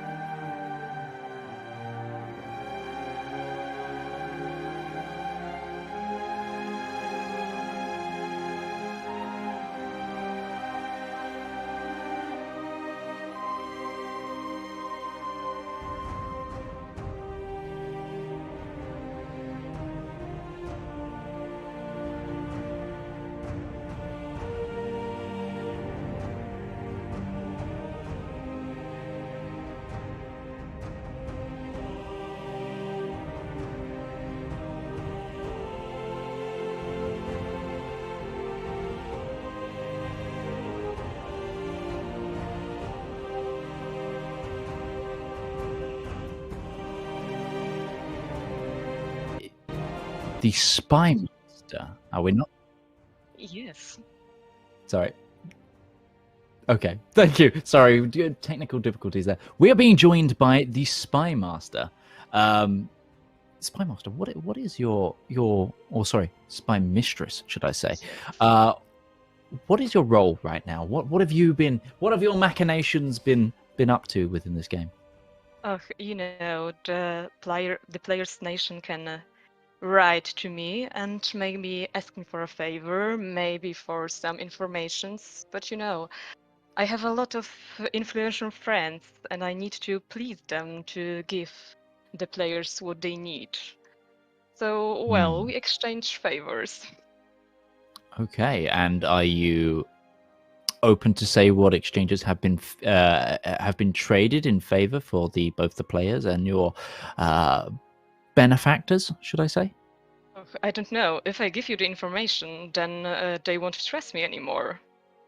the Spy Master. Are we not? Yes. Sorry. Okay, thank you. Sorry, technical difficulties there. We are being joined by the Spy Master. Spy Master, what is your Spy Mistress, should I say? What is your role right now? What have your machinations been up to within this game? Oh, the player's nation can write to me and maybe asking for a favor, maybe for some informations. But I have a lot of influential friends, and I need to please them to give the players what they need. So, well, we exchange favors. Okay, and are you open to say what exchanges have been traded in favor for both the players and your benefactors, should I say? I don't know. If I give you the information, then they won't trust me anymore.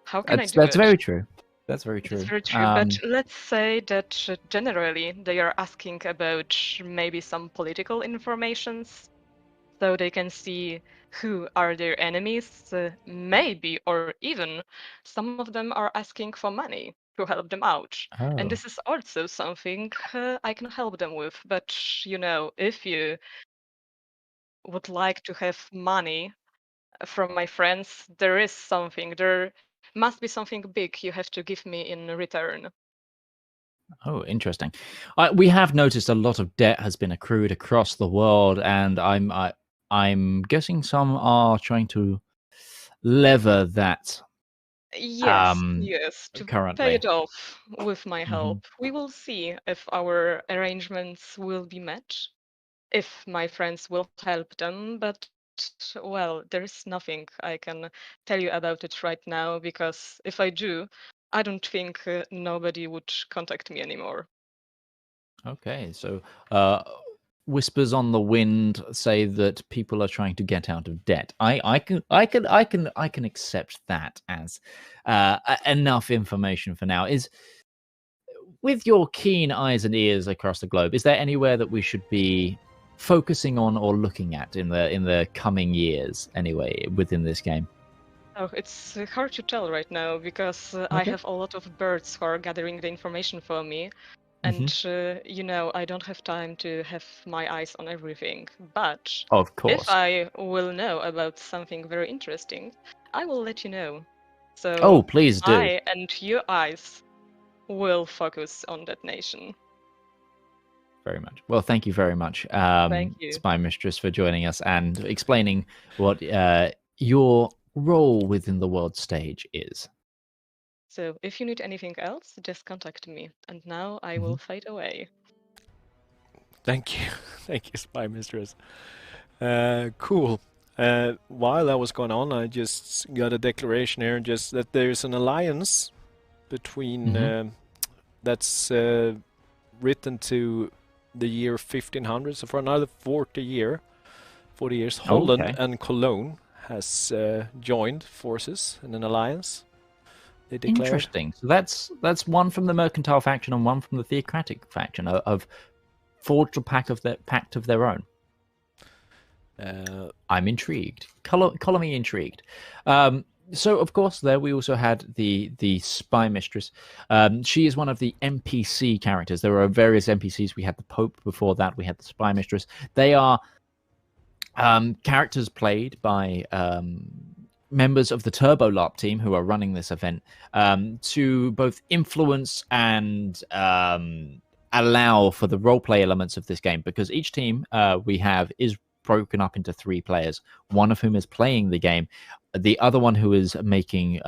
How can I do That's it? very true. That's very true. It's very true. But let's say that generally they are asking about maybe some political informations, so they can see who are their enemies, maybe, or even some of them are asking for money to help them out. And this is also something I can help them with. But if you would like to have money from my friends, there must be something big you have to give me in return. Oh, interesting. We have noticed a lot of debt has been accrued across the world, and I'm guessing some are trying to lever that. Yes, to currently. pay it off with my help. We will see if our arrangements will be met, if my friends will help them, but well, there's nothing I can tell you about it right now, because if I do, I don't think nobody would contact me anymore. Okay, so whispers on the wind say that people are trying to get out of debt. I can accept that as enough information for now. With your keen eyes and ears across the globe, is there anywhere that we should be focusing on or looking at in the coming years, anyway, within this game? Oh, it's hard to tell right now, because I have a lot of birds who are gathering the information for me. And, I don't have time to have my eyes on everything. But Of course. if I will know about something very interesting, I will let you know. So please do. I and your eyes will focus on that nation. Very much. Well, thank you very much, Thank you. Spy Mistress, for joining us and explaining what your role within the world stage is. So if you need anything else, just contact me. And now I will fade away. Thank you. Thank you, Spy Mistress. Cool. While that was going on, I just got a declaration here, just that there's an alliance between that's written to the year 1500, so for another 40 years, Holland and Cologne has joined forces in an alliance. They declared. Interesting. So that's one from the mercantile faction and one from the theocratic faction of forged a pact of their own. I'm intrigued. Color me intrigued. So, of course, there we also had the Spy Mistress. She is one of the NPC characters. There are various NPCs. We had the Pope before that. We had the Spy Mistress. They are characters played by members of the Turbo LARP team who are running this event to both influence and allow for the roleplay elements of this game, because each team we have is broken up into 3 players, one of whom is playing the game, the other one who is making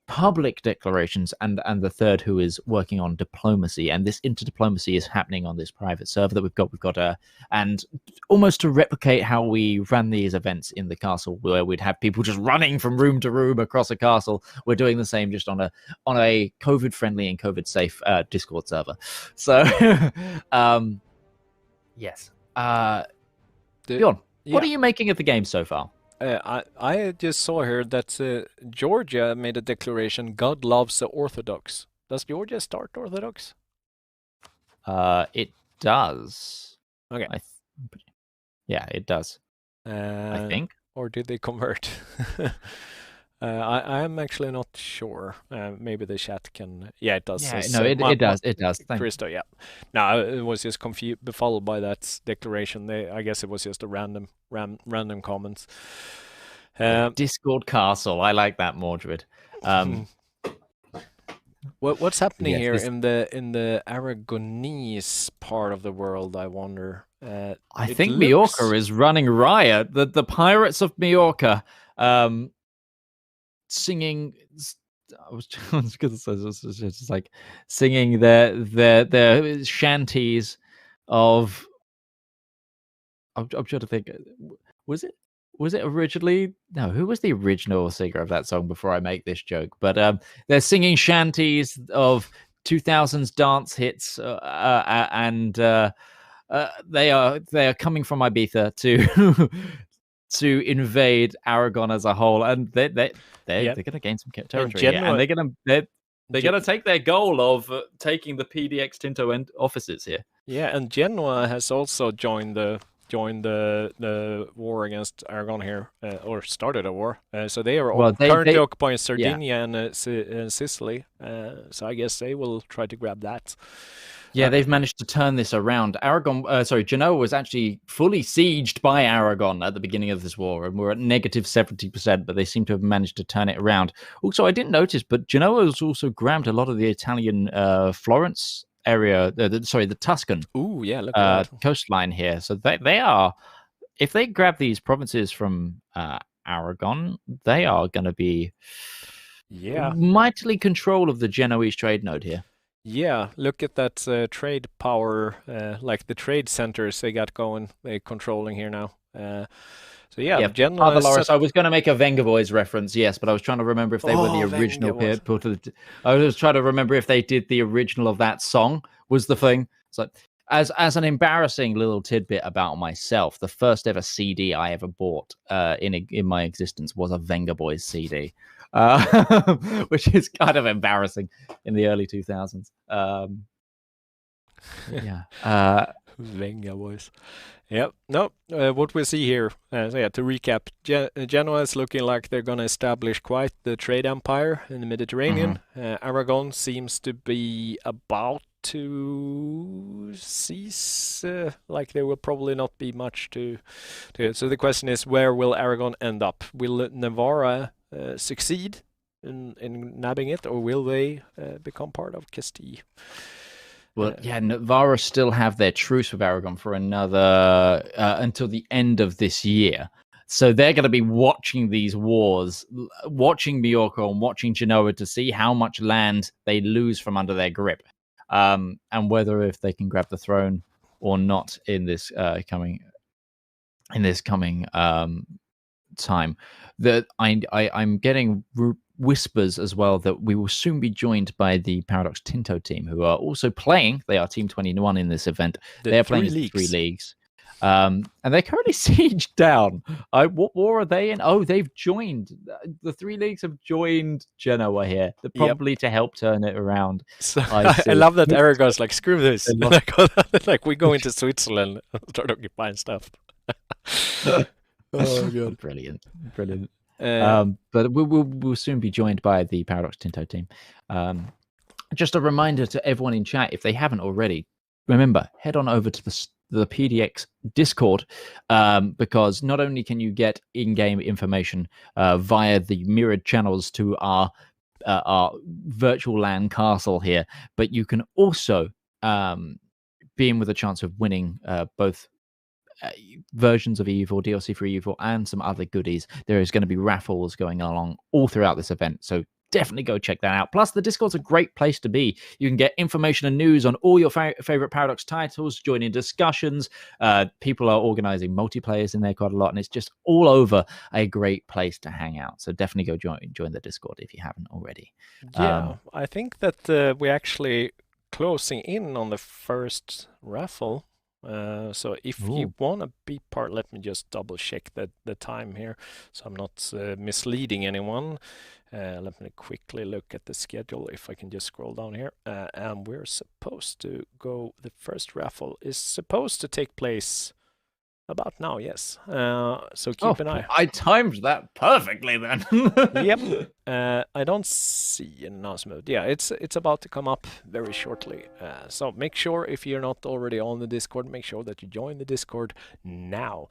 public declarations, and the third who is working on diplomacy. And this interdiplomacy is happening on this private server that we've got and almost to replicate how we ran these events in the castle, where we'd have people just running from room to room across a castle. We're doing the same, just on a COVID friendly and COVID safe Discord server. So yes. Bjorn, what are you making of the game so far? I just saw here that Georgia made a declaration, God loves the Orthodox. Does Georgia start Orthodox? It does. Okay. Yeah, it does. I think. Or did they convert? I am actually not sure. Maybe the chat can. Yeah, it does. Yeah, says, no, it does. It does. Thank Christo, yeah. No, it was just befuddled by that declaration. I guess it was just a random comments. Discord Castle. I like that, Mordred. What's happening Yes, here this- in the Aragonese part of the world? I wonder. I It think looks- Majorca is running riot. The pirates of Majorca, singing. I was just like singing their shanties of. I'm trying to think. Was it originally? No, who was the original singer of that song before I make this joke? But they're singing shanties of 2000s dance hits, and they are coming from Ibiza to to invade Aragon as a whole, and they're going to gain some territory here, and they're going to take their goal of taking the PDX Tinto offices here. Yeah, and Genoa has also joined the war against Aragon here, or started a war. So they are currently occupying Sardinia and Sicily. So I guess they will try to grab that. Yeah, they've managed to turn this around. Genoa was actually fully sieged by Aragon at the beginning of this war, and we're at negative 70%, but they seem to have managed to turn it around. Also, I didn't notice, but Genoa has also grabbed a lot of the Italian Florence area, the Tuscan look at that. coastline here. So they are, if they grab these provinces from Aragon, they are going to be mightily control of the Genoese trade node here. Yeah, look at that trade power, like the trade centers they got going, they're controlling here now. Genoa. I was going to make a Venga Boys reference, yes, but I was trying to remember if they were the original people. I was trying to remember if they did the original of that song was the thing. So, as an embarrassing little tidbit about myself, the first ever CD I ever bought in my existence was a Venga Boys CD. Which is kind of embarrassing in the early 2000s. Venga Boys. Yep. No, what we see here, to recap, Genoa is looking like they're going to establish quite the trade empire in the Mediterranean. Aragon seems to be about to cease, like there will probably not be much to it. So the question is, where will Aragon end up? Will Navarra succeed in nabbing it, or will they become part of Castile? Well, Navarra still have their truce with Aragon for another until the end of this year. So they're going to be watching these wars, watching Majorca and watching Genoa to see how much land they lose from under their grip, and whether if they can grab the throne or not in this coming time. That I'm getting whispers as well that we will soon be joined by the Paradox Tinto team, who are also playing. They are Team 21 in this event. They are playing 3 leagues. And they're currently sieged down. What war are they in? Oh, they've joined. The 3 leagues have joined Genoa here, probably to help turn it around. So, I love that Aragon's like, screw this. Like we go into Switzerland and start occupying stuff. Oh god, brilliant. But we'll soon be joined by the Paradox Tinto team. Just a reminder to everyone in chat, if they haven't already, remember, head on over to the PDX Discord, because not only can you get in-game information via the mirrored channels to our virtual land castle here, but you can also be in with a chance of winning both versions of Evil, DLC for Evil, and some other goodies. There is going to be raffles going along all throughout this event, so definitely go check that out. Plus, the Discord's a great place to be. You can get information and news on all your favorite Paradox titles, join in discussions. People are organizing multiplayers in there quite a lot, and it's just all over a great place to hang out. So definitely go join the Discord if you haven't already. Yeah, I think that we're actually closing in on the first raffle. So if you want to be part, let me just double check the time here, so I'm not misleading anyone. Let me quickly look at the schedule, if I can just scroll down here. And we're supposed to go, the first raffle is supposed to take place About now, yes. So keep an eye. I timed that perfectly then. Yep. I don't see an announcement. Yeah, it's about to come up very shortly. So make sure, if you're not already on the Discord, make sure that you join the Discord now.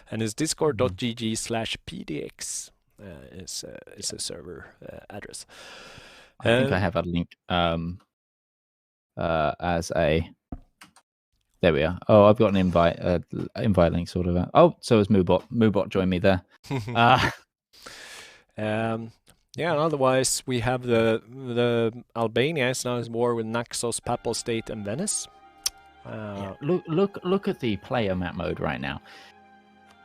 And it's discord.gg/pdx is a server address. I think I have a link as a... There we are. Oh, I've got an invite link sort of. Oh, so is Moobot. Moobot joined me there. Yeah, and otherwise we have the Albania is now at war with Naxos, Papal State, and Venice. Look at the player map mode right now.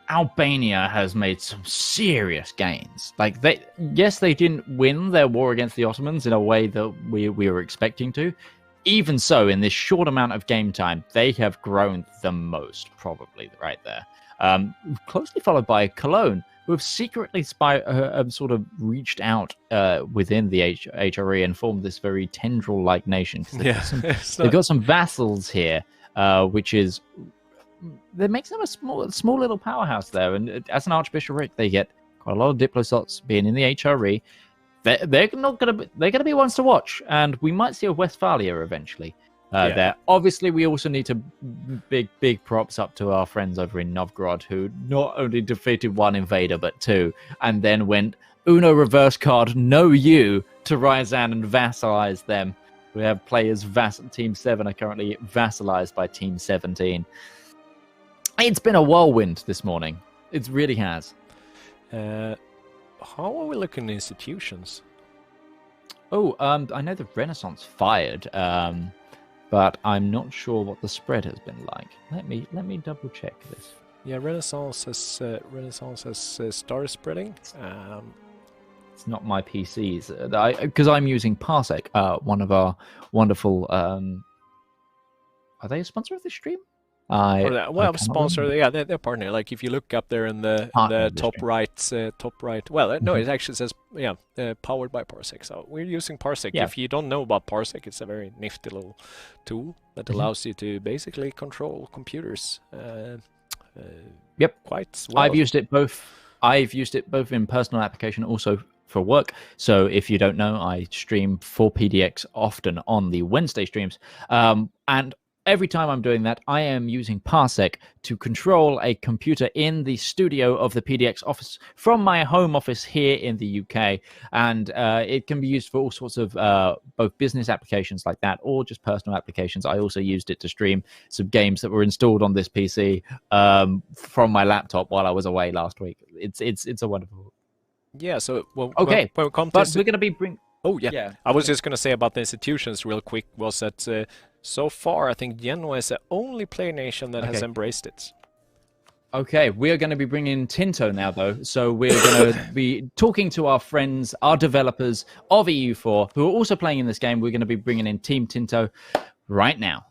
Albania has made some serious gains. Like they didn't win their war against the Ottomans in a way that we were expecting to. Even so, in this short amount of game time, they have grown the most, probably, right there. Closely followed by Cologne, who have secretly sort of reached out within the HRE and formed this very tendril-like nation. They've got some vassals here, which is... That makes them a small little powerhouse there. And as an archbishopric, they get quite a lot of diplo slots being in the HRE. They're gonna be ones to watch, and we might see a Westphalia eventually. There, obviously, we also need to big props up to our friends over in Novgorod, who not only defeated one invader but two, and then went Uno reverse card no you to Ryazan and vassalize them. We have players Team 7 are currently vassalized by Team 17. It's been a whirlwind this morning. It really has. How are we looking at institutions? Oh, I know the Renaissance fired, but I'm not sure what the spread has been like. Let me double check this. Yeah, Renaissance has star spreading. It's not my PCs because I'm using Parsec, one of our wonderful. Are they a sponsor of this stream? Sponsor. Yeah, they're partner. Like if you look up there in the top right. Well, no, it actually says powered by Parsec. So we're using Parsec. Yeah. If you don't know about Parsec, it's a very nifty little tool that allows you to basically control computers. Yep, quite well. I've used it both in personal application, also for work. So if you don't know, I stream for PDX often on the Wednesday streams, and every time I'm doing that, I am using Parsec to control a computer in the studio of the PDX office from my home office here in the UK. And it can be used for all sorts of both business applications like that or just personal applications. I also used it to stream some games that were installed on this PC from my laptop while I was away last week. It's a wonderful... Yeah, so... Okay, when we come but we're going to be... Oh, yeah. I was just going to say about the institutions real quick was that so far I think Genoa is the only player nation that has embraced it. Okay, we are going to be bringing Tinto now, though. So we're going to be talking to our friends, our developers of EU4, who are also playing in this game. We're going to be bringing in Team Tinto right now.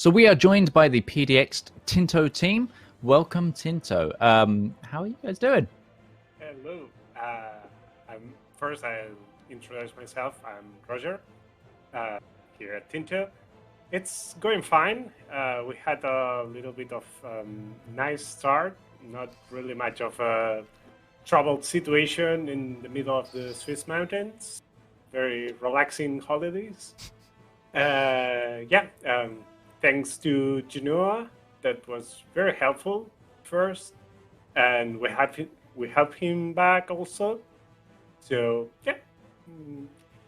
So we are joined by the PDX Tinto team. Welcome, Tinto. How are you guys doing? Hello. I'll introduce myself. I'm Roger, here at Tinto. It's going fine. We had a little bit of nice start. Not really much of troubled situation in the middle of the Swiss mountains. Very relaxing holidays. Thanks to Genoa, that was very helpful first, and we helped him back also. So yeah,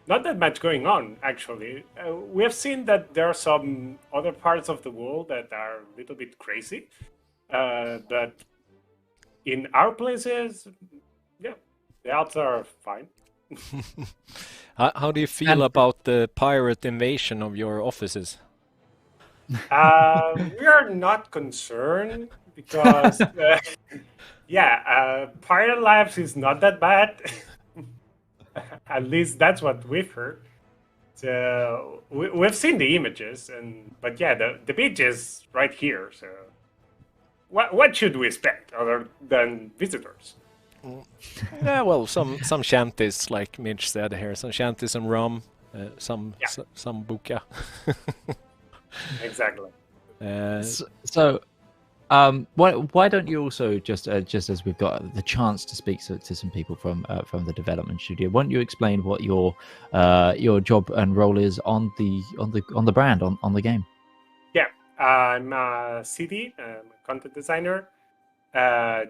not that much going on actually. We have seen that there are some other parts of the world that are a little bit crazy, but in our places, yeah, the odds are fine. How do you feel about the pirate invasion of your offices? We are not concerned because, pirate lives is not that bad. At least that's what we've heard. So we've seen the images, but yeah, the beach is right here. So what should we expect other than visitors? Yeah, well, some shanties, like Midge said here, some shanties and rum, some buka. Exactly. Why don't you also just as we've got the chance to speak to some people from the development studio, why don't you explain what your job and role is on the brand on the game? Yeah, I'm a CD, I'm a content designer,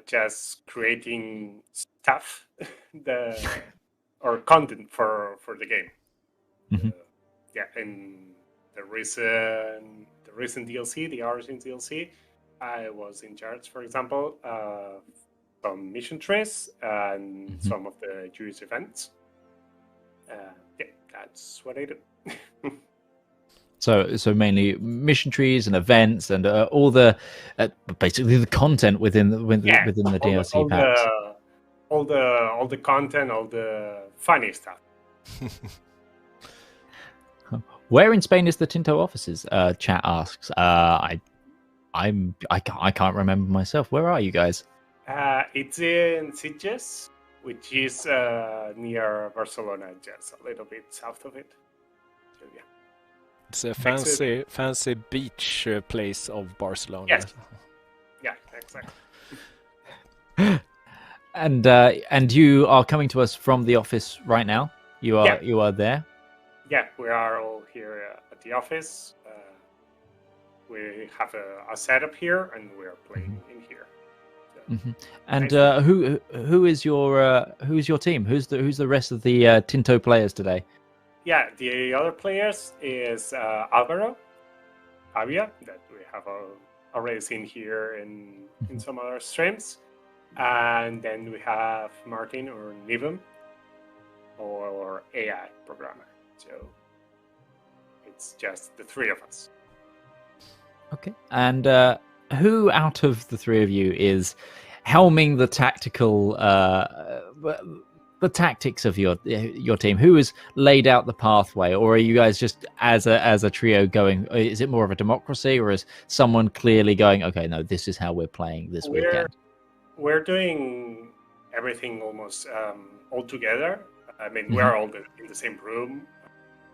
just creating stuff, or content for the game. Mm-hmm. In the recent DLC, the Origins DLC, I was in charge, for example, some mission trees and some of the Jewish events. That's what I do. So mainly mission trees and events and all the basically the content within the DLC packs. All the content, all the funny stuff. Where in Spain is the Tinto offices? Chat asks. I can't remember myself. Where are you guys? It's in Sitges, which is near Barcelona, just a little bit south of it. So yeah. It's a fancy beach place of Barcelona. Yes. Yeah, exactly. And you are coming to us from the office right now. You are there. Yeah, we are all here at the office. We have a setup here, and we are playing in here. So, And who is your team? Who's the rest of the Tinto players today? Yeah, the other players is Avia, that we have already seen here in some other streams, and then we have Martin or Nivum, or AI programmer. So it's just the three of us. Okay. And who out of the three of you is helming the tactical, the tactics of your team? Who has laid out the pathway, or are you guys just as a trio going? Is it more of a democracy, or is someone clearly going, okay, no, this is how we're playing this weekend? We're doing everything almost all together. I mean, we're all in the same room.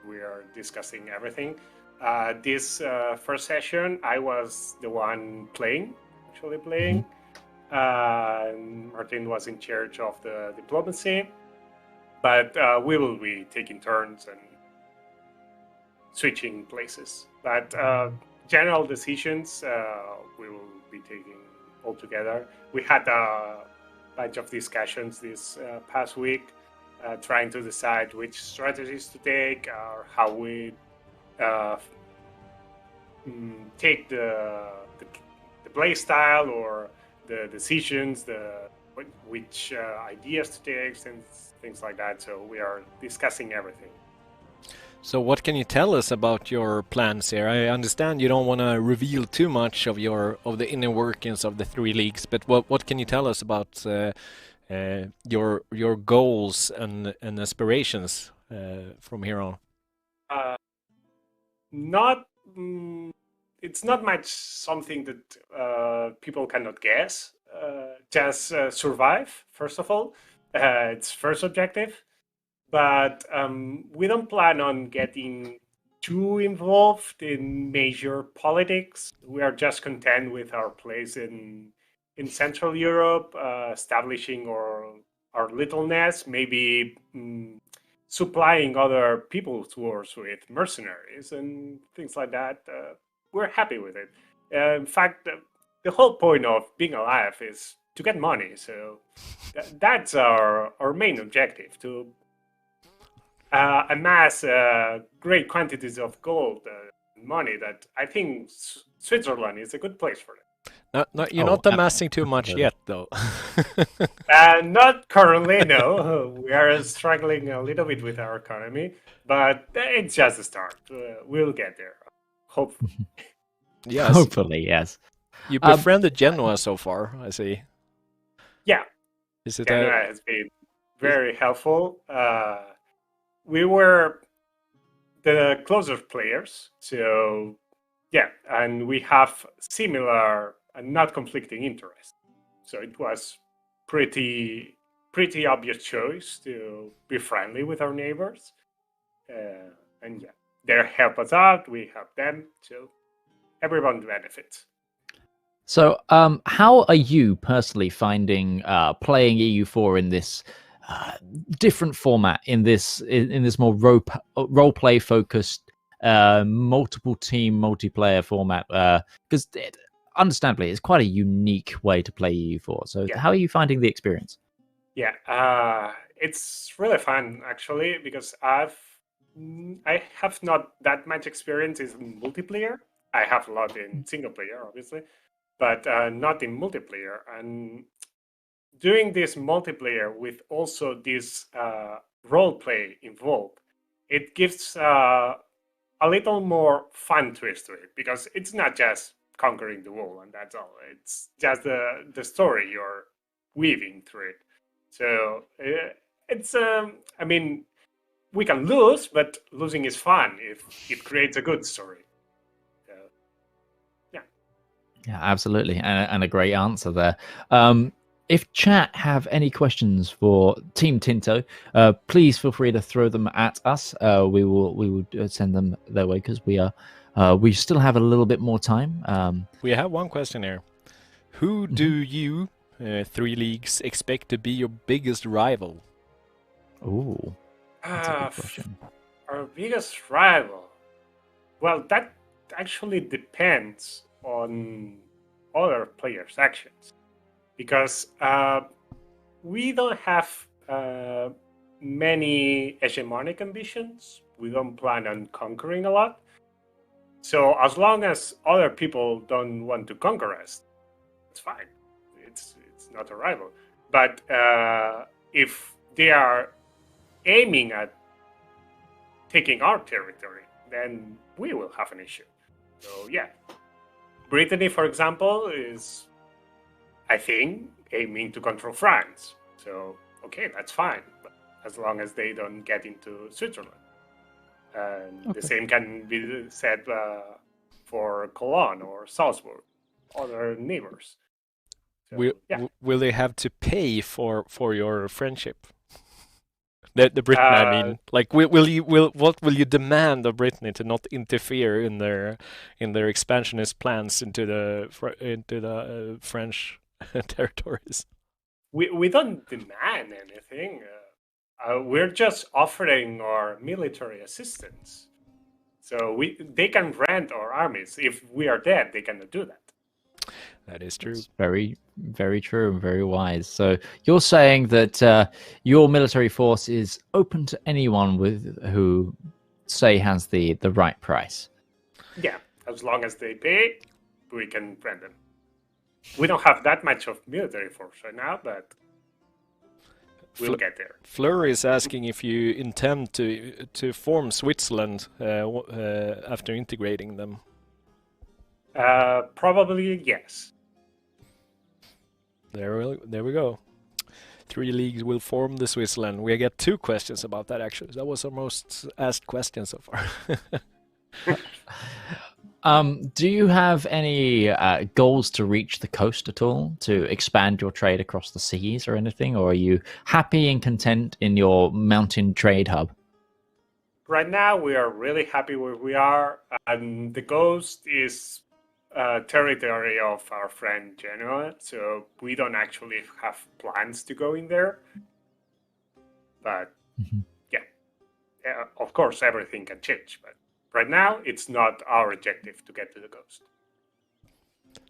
We are discussing everything. This first session, I was the one actually playing. Martin was in charge of the diplomacy, but we will be taking turns and switching places. But general decisions we will be taking all together. We had a bunch of discussions this past week, trying to decide which strategies to take, or how we take the play style, or the decisions, which ideas to take, and things like that. So we are discussing everything. So what can you tell us about your plans here? I understand you don't want to reveal too much of the inner workings of the three leagues, but what can you tell us about your goals and aspirations from here on? It's not much something that people cannot guess. Just survive, first of all. It's first objective. But we don't plan on getting too involved in major politics. We are just content with our place in in Central Europe, establishing our little nest, maybe supplying other people's wars with mercenaries and things like that. We're happy with it. In fact, the whole point of being alive is to get money. So that's our main objective, to amass great quantities of gold and money that I think Switzerland is a good place for it. No, you're not amassing too much yet, though. Not currently, no. We are struggling a little bit with our economy, but it's just a start. We'll get there, hopefully. Yes. Hopefully, yes. You befriended Genoa so far, I see. Yeah. Is it Genoa has been very helpful. We were the closest players, so yeah, and we have similar and not conflicting interests. So it was pretty obvious choice to be friendly with our neighbors. And yeah, they help us out, we help them, so everyone benefits. So, how are you personally finding playing EU4 in this different format, in this more role play focused, multiple team multiplayer format? Because understandably, it's quite a unique way to play EU4. So, how are you finding the experience? Yeah, it's really fun actually, because I have not that much experience in multiplayer. I have a lot in single player, obviously, but not in multiplayer. And doing this multiplayer with also this role play involved, it gives a little more fun twist to it, because it's not just conquering the wall and that's all. It's just the story you're weaving through it. So it's I mean, we can lose, but losing is fun if it creates a good story. Yeah, absolutely, and a great answer there. If chat have any questions for Team Tinto, please feel free to throw them at us. We will send them their way, because we still have a little bit more time. We have one question here. Who do you, 3 Leagues, expect to be your biggest rival? Oh, that's a good question. Our biggest rival? Well, that actually depends on other players' actions, because we don't have many hegemonic ambitions. We don't plan on conquering a lot. So as long as other people don't want to conquer us, it's fine. It's not a rival. But if they are aiming at taking our territory, then we will have an issue. So yeah. Brittany, for example, is, I think, aiming to control France. So, okay, that's fine, but as long as they don't get into Switzerland. And the same can be said for Cologne or Salzburg, other neighbors. So, will they have to pay for your friendship? The Britain, I mean, like, what will you demand of Britain to not interfere in their expansionist plans into the French territories? We don't demand anything. We're just offering our military assistance. So they can rent our armies. If we are dead, they cannot do that. That is true. It's very, very true and very wise. So you're saying that your military force is open to anyone who, say, has the right price. Yeah, as long as they pay, we can rent them. We don't have that much of military force right now, but we'll get there. Fleur is asking if you intend to form Switzerland after integrating them. Probably yes. There we go. 3 Leagues will form the Switzerland. We get 2 questions about that, actually. That was our most asked question so far. Do you have any goals to reach the coast at all, to expand your trade across the seas or anything? Or are you happy and content in your mountain trade hub? Right now, we are really happy where we are. And the coast is territory of our friend Genoa, so we don't actually have plans to go in there. But yeah, of course, everything can change. But right now, it's not our objective to get to the coast.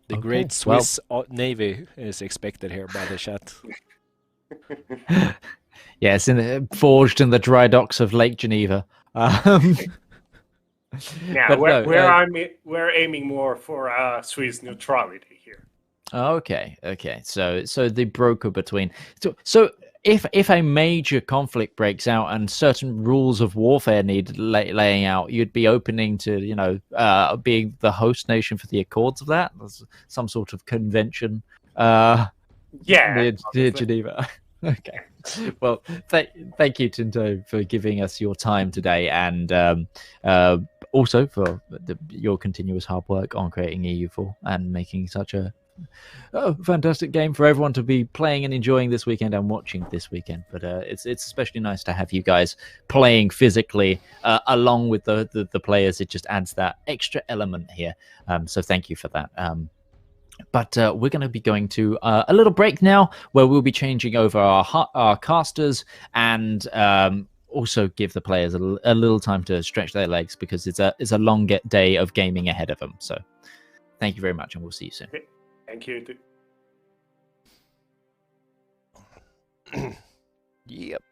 The Okay, great Swiss Navy is expected here by the chat. Yes, forged in the dry docks of Lake Geneva. Yeah, But no, we're aiming more for Swiss neutrality here. Okay. So the broker between. So if a major conflict breaks out and certain rules of warfare need laying out, you'd be opening to being the host nation for the accords of that. There's some sort of convention. Yeah, near Geneva. Okay. Well, thank you, Tinto, for giving us your time today, and also for your continuous hard work on creating EU4 and making such a fantastic game for everyone to be playing and enjoying this weekend and watching this weekend. But it's especially nice to have you guys playing physically along with the players. It just adds that extra element here. So thank you for that. But we're going to be going to a little break now, where we'll be changing over our casters and also give the players a little time to stretch their legs, because it's a long day of gaming ahead of them. So thank you very much, and we'll see you soon. Thank you. Yep.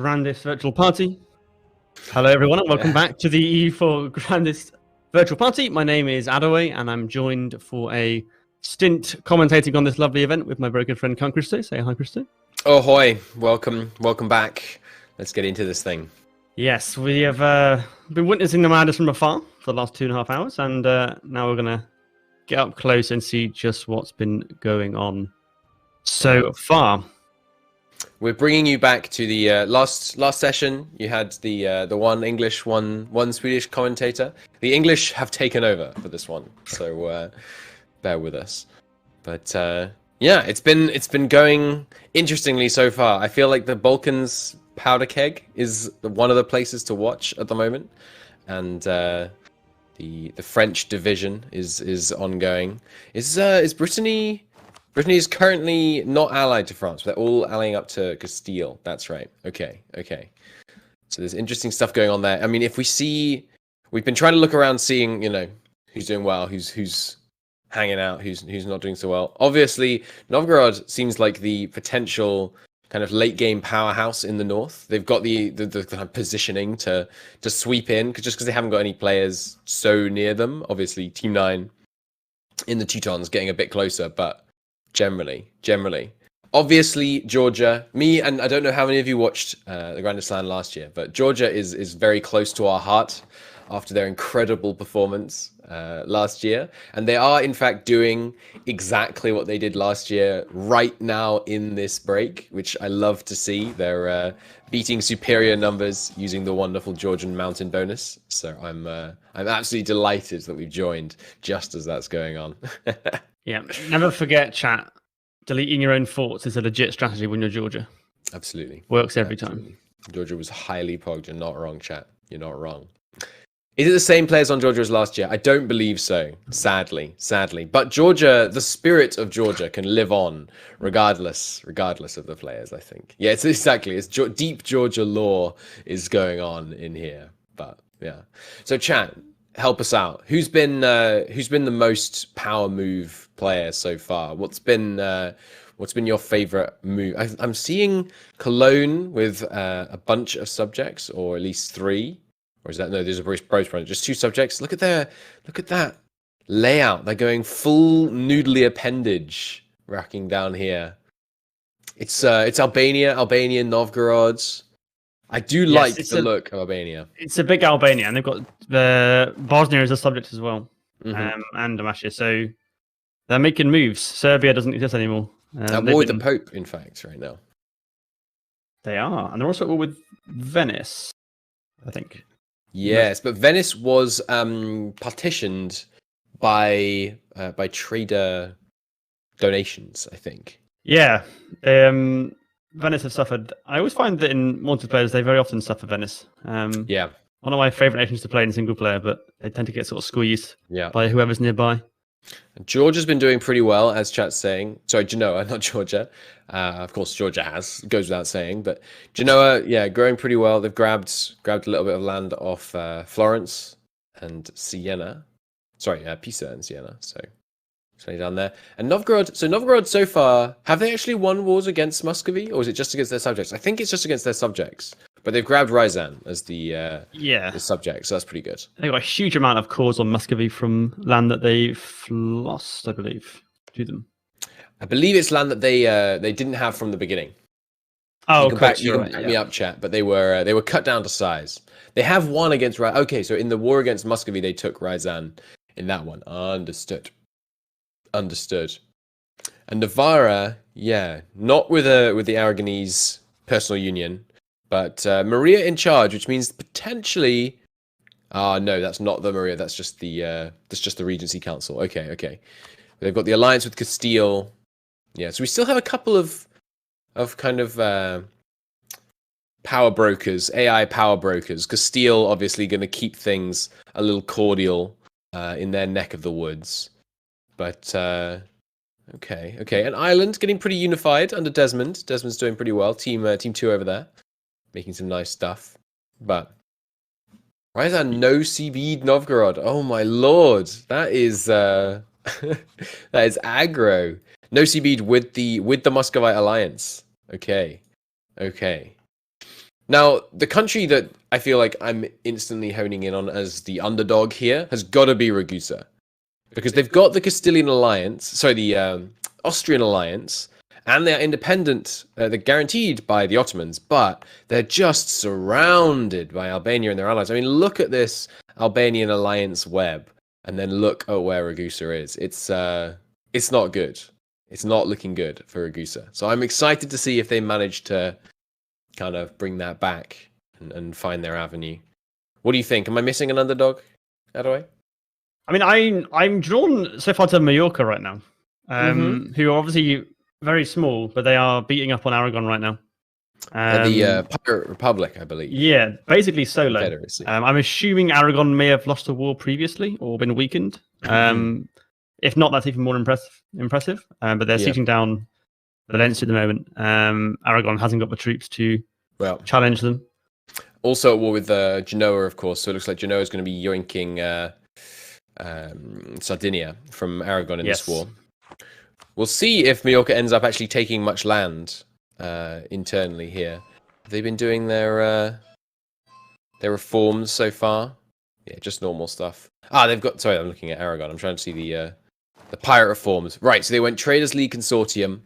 Grandest virtual party. Hello, everyone, and welcome back to the E4 Grandest virtual party. My name is Adaway, and I'm joined for a stint commentating on this lovely event with my broken friend Count Christo. Say hi, Christo. Oh, hoy. Welcome back. Let's get into this thing. Yes, we have been witnessing the madness from afar for the last 2.5 hours, and now we're going to get up close and see just what's been going on so far. We're bringing you back to the last session. You had the one English, one Swedish commentator. The English have taken over for this one, so bear with us. But yeah, it's been going interestingly so far. I feel like the Balkans powder keg is one of the places to watch at the moment, and the French division is ongoing. Is Brittany? Brittany is currently not allied to France. They're all allying up to Castile. That's right. Okay. So there's interesting stuff going on there. I mean, we've been trying to look around, seeing, who's doing well, who's hanging out, who's not doing so well. Obviously, Novgorod seems like the potential kind of late game powerhouse in the north. They've got the kind of positioning to sweep in, just because they haven't got any players so near them. Obviously, Team 9 in the Teutons getting a bit closer, but generally. Obviously, Georgia, and I don't know how many of you watched the Grandest Land last year, but Georgia is very close to our heart after their incredible performance last year. And they are, in fact, doing exactly what they did last year right now in this break, which I love to see. They're beating superior numbers using the wonderful Georgian mountain bonus. So I'm absolutely delighted that we've joined just as that's going on. Yeah, never forget, chat. Deleting your own forts is a legit strategy when you're Georgia. Absolutely. Works every time. Georgia was highly pogged. You're not wrong, chat. You're not wrong. Is it the same players on Georgia as last year? I don't believe so, sadly. But Georgia, the spirit of Georgia can live on regardless of the players, I think. Yeah, it's deep Georgia lore is going on in here. But yeah. So chat, help us out. Who's been the most power move player so far? What's been your favorite move? I'm seeing Cologne with a bunch of subjects, or at least 3. Or is that, no, there's a Bros project, just 2 subjects. Look at that layout. They're going full noodly appendage, racking down here. It's Albania, Novgorod. I do like the look of Albania. It's a big Albania, and they've got the Bosnia as a subject as well, and Dalmatia. So they're making moves. Serbia doesn't exist anymore. They're more with the Pope, in fact, right now. They are, and they're also with Venice, I think. Yes, but Venice was partitioned by trader donations, I think. Yeah, Venice have suffered. I always find that in multiplayers, they very often suffer Venice. Yeah. One of my favourite nations to play in single player, but they tend to get sort of squeezed by whoever's nearby. Georgia's been doing pretty well, as chat's saying. Sorry, Genoa, not Georgia. Of course, Georgia goes without saying. But Genoa, yeah, growing pretty well. They've grabbed a little bit of land off Florence and Siena. Sorry, Pisa and Siena. So down there. And Novgorod. So Novgorod so far, have they actually won wars against Muscovy, or is it just against their subjects? I think it's just against their subjects. But they've grabbed Ryazan as the subject, so that's pretty good. They've got a huge amount of cores on Muscovy from land that they've lost, I believe, to them. I believe it's land that they didn't have from the beginning. Oh, you can back me up, chat. But they were cut down to size. They have won against Ryazan. Okay, so in the war against Muscovy, they took Ryazan in that one. Understood. And Navarra, yeah, not with the Aragonese personal union. But Maria in charge, which means potentially, no, that's not the Maria. That's just the Regency Council. Okay. They've got the alliance with Castile. Yeah, so we still have a couple of kind of power brokers, AI power brokers. Castile obviously going to keep things a little cordial in their neck of the woods. But okay. And Ireland getting pretty unified under Desmond. Desmond's doing pretty well. Team 2 over there, making some nice stuff. But why is that no CB Novgorod? Oh my lord, that is that is aggro. No CB with the Muscovite alliance. Okay. Now, the country that I feel like I'm instantly honing in on as the underdog here has got to be Ragusa. Because they've got the Castilian alliance, sorry, the Austrian alliance, and they're independent, they're guaranteed by the Ottomans, but they're just surrounded by Albania and their allies. I mean, look at this Albanian alliance web, and then look at where Ragusa is. It's not good. It's not looking good for Ragusa. So I'm excited to see if they manage to kind of bring that back and find their avenue. What do you think? Am I missing an underdog, Adaway? I mean, I'm drawn so far to Mallorca right now, who are obviously very small, but they are beating up on Aragon right now. The Pirate Republic, I believe. Yeah, basically solo. Confederacy. I'm assuming Aragon may have lost a war previously or been weakened. If not, that's even more impressive. But they're sieging down Valencia at the moment. Aragon hasn't got the troops to challenge them. Also at war with Genoa, of course. So it looks like Genoa is going to be yoinking Sardinia from Aragon in this war. We'll see if Mallorca ends up actually taking much land internally here. Have they been doing their reforms so far? Yeah, just normal stuff. They've got. Sorry, I'm looking at Aragon. I'm trying to see the pirate reforms. Right, so they went Traders League Consortium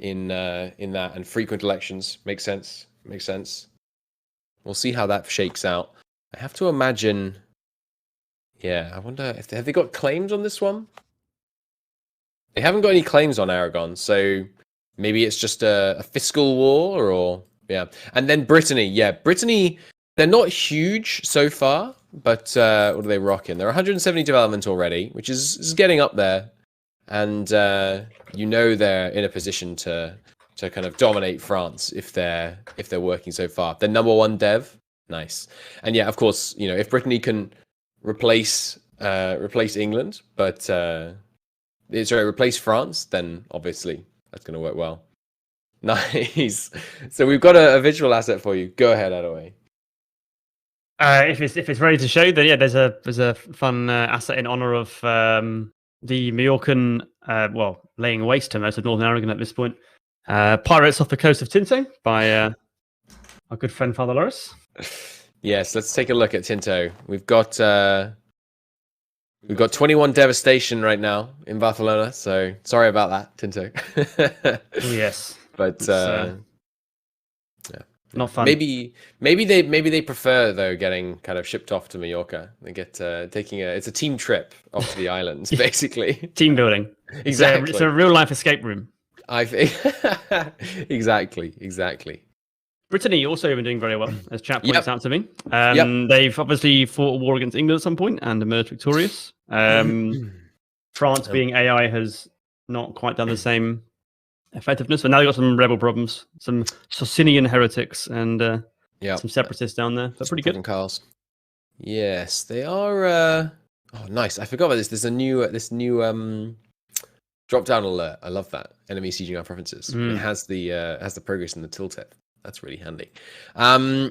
in that, and frequent elections. Makes sense. Makes sense. We'll see how that shakes out. I have to imagine. Yeah, I wonder if have they got claims on this one? They haven't got any claims on Aragon, so maybe it's just a fiscal war, or yeah. And then Brittany, Brittany, they're not huge so far, but what are they rocking? They're 170 development already, which is getting up there, and they're in a position to kind of dominate France if they're working so far. They're number 1 dev, nice, and yeah, of course, if Brittany can replace England, but replace France, then obviously that's going to work well. Nice. So we've got a visual asset for you. Go ahead, Adaway. If it's ready to show, then yeah, there's a fun asset in honor of the Mallorcan, laying waste to most of Northern Aragon at this point. Pirates off the coast of Tinto by our good friend Father Loris. Yes, let's take a look at Tinto. We've got 21 devastation right now in Barcelona, so sorry about that, Tinto. Yes, but not fun. Maybe they prefer though getting kind of shipped off to Mallorca. They get it's a team trip off to the islands, basically. Team building. Exactly. It's a real life escape room. I think exactly. Brittany also been doing very well, as chat points out to me. They've obviously fought a war against England at some point and emerged victorious. France being AI has not quite done the same effectiveness, but now they've got some rebel problems, some Socinian heretics and some separatists down there. That's pretty good. Carls. Yes, they are. Oh, nice! I forgot about this. There's a new drop down alert. I love that. Enemy sieging our provinces. It has the progress in the tooltip. That's really handy. So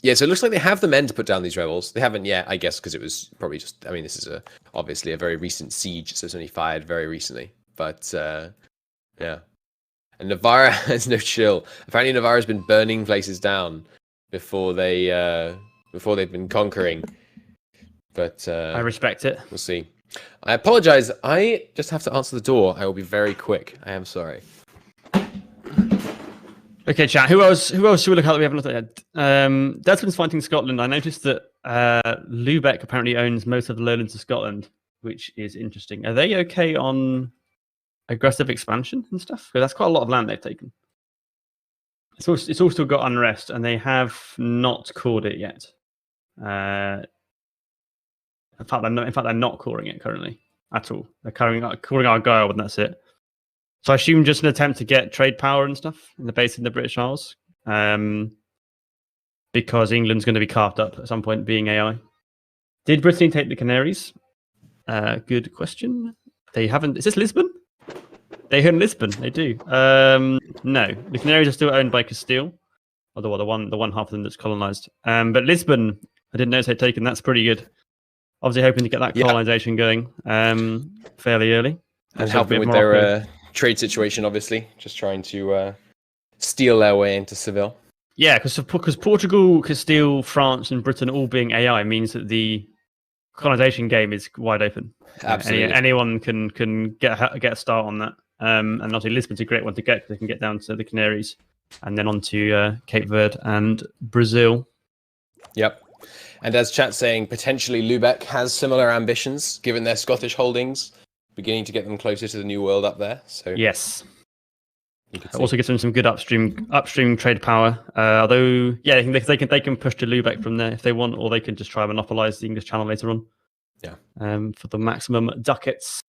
it looks like they have the men to put down these rebels. They haven't yet, I guess, because it was probably just. I mean, this is obviously a very recent siege, so it's only fired very recently. But yeah, and Navarra has no chill. Apparently, Navarra's been burning places down before they've been conquering. But I respect it. We'll see. I apologize. I just have to answer the door. I will be very quick. I am sorry. Okay, chat. Who else should we look at that we haven't looked at yet? Desmond's fighting Scotland. I noticed that Lubeck apparently owns most of the lowlands of Scotland, which is interesting. Are they okay on aggressive expansion and stuff? Because that's quite a lot of land they've taken. It's also got unrest, and they have not cored it yet. In fact, they're not coring it currently at all. They're coring Argyll, and that's it. So I assume just an attempt to get trade power and stuff in the base in the British Isles, because England's going to be carved up at some point, being AI. Did Brittany take the Canaries? Good question. They haven't. Is this Lisbon? They own Lisbon. They do. No, the Canaries are still owned by Castile, although the one half of them that's colonised. But Lisbon, I didn't notice they'd taken. That's pretty good. Obviously, hoping to get that colonisation going fairly early, and helping with their trade situation, obviously, just trying to steal their way into Seville. Yeah, because Portugal, Castile, France, and Britain all being AI means that the colonization game is wide open. Absolutely. Anyone can get a start on that. And obviously Lisbon's a great one to get because they can get down to the Canaries and then on to Cape Verde and Brazil. Yep. And as chat's saying, potentially Lubeck has similar ambitions, given their Scottish holdings, beginning to get them closer to the New World up there. So yes. It also gives them some good upstream trade power. Although, yeah, they can push to Lubeck from there if they want, or they can just try and monopolize the English Channel later on. Yeah. For the maximum ducats.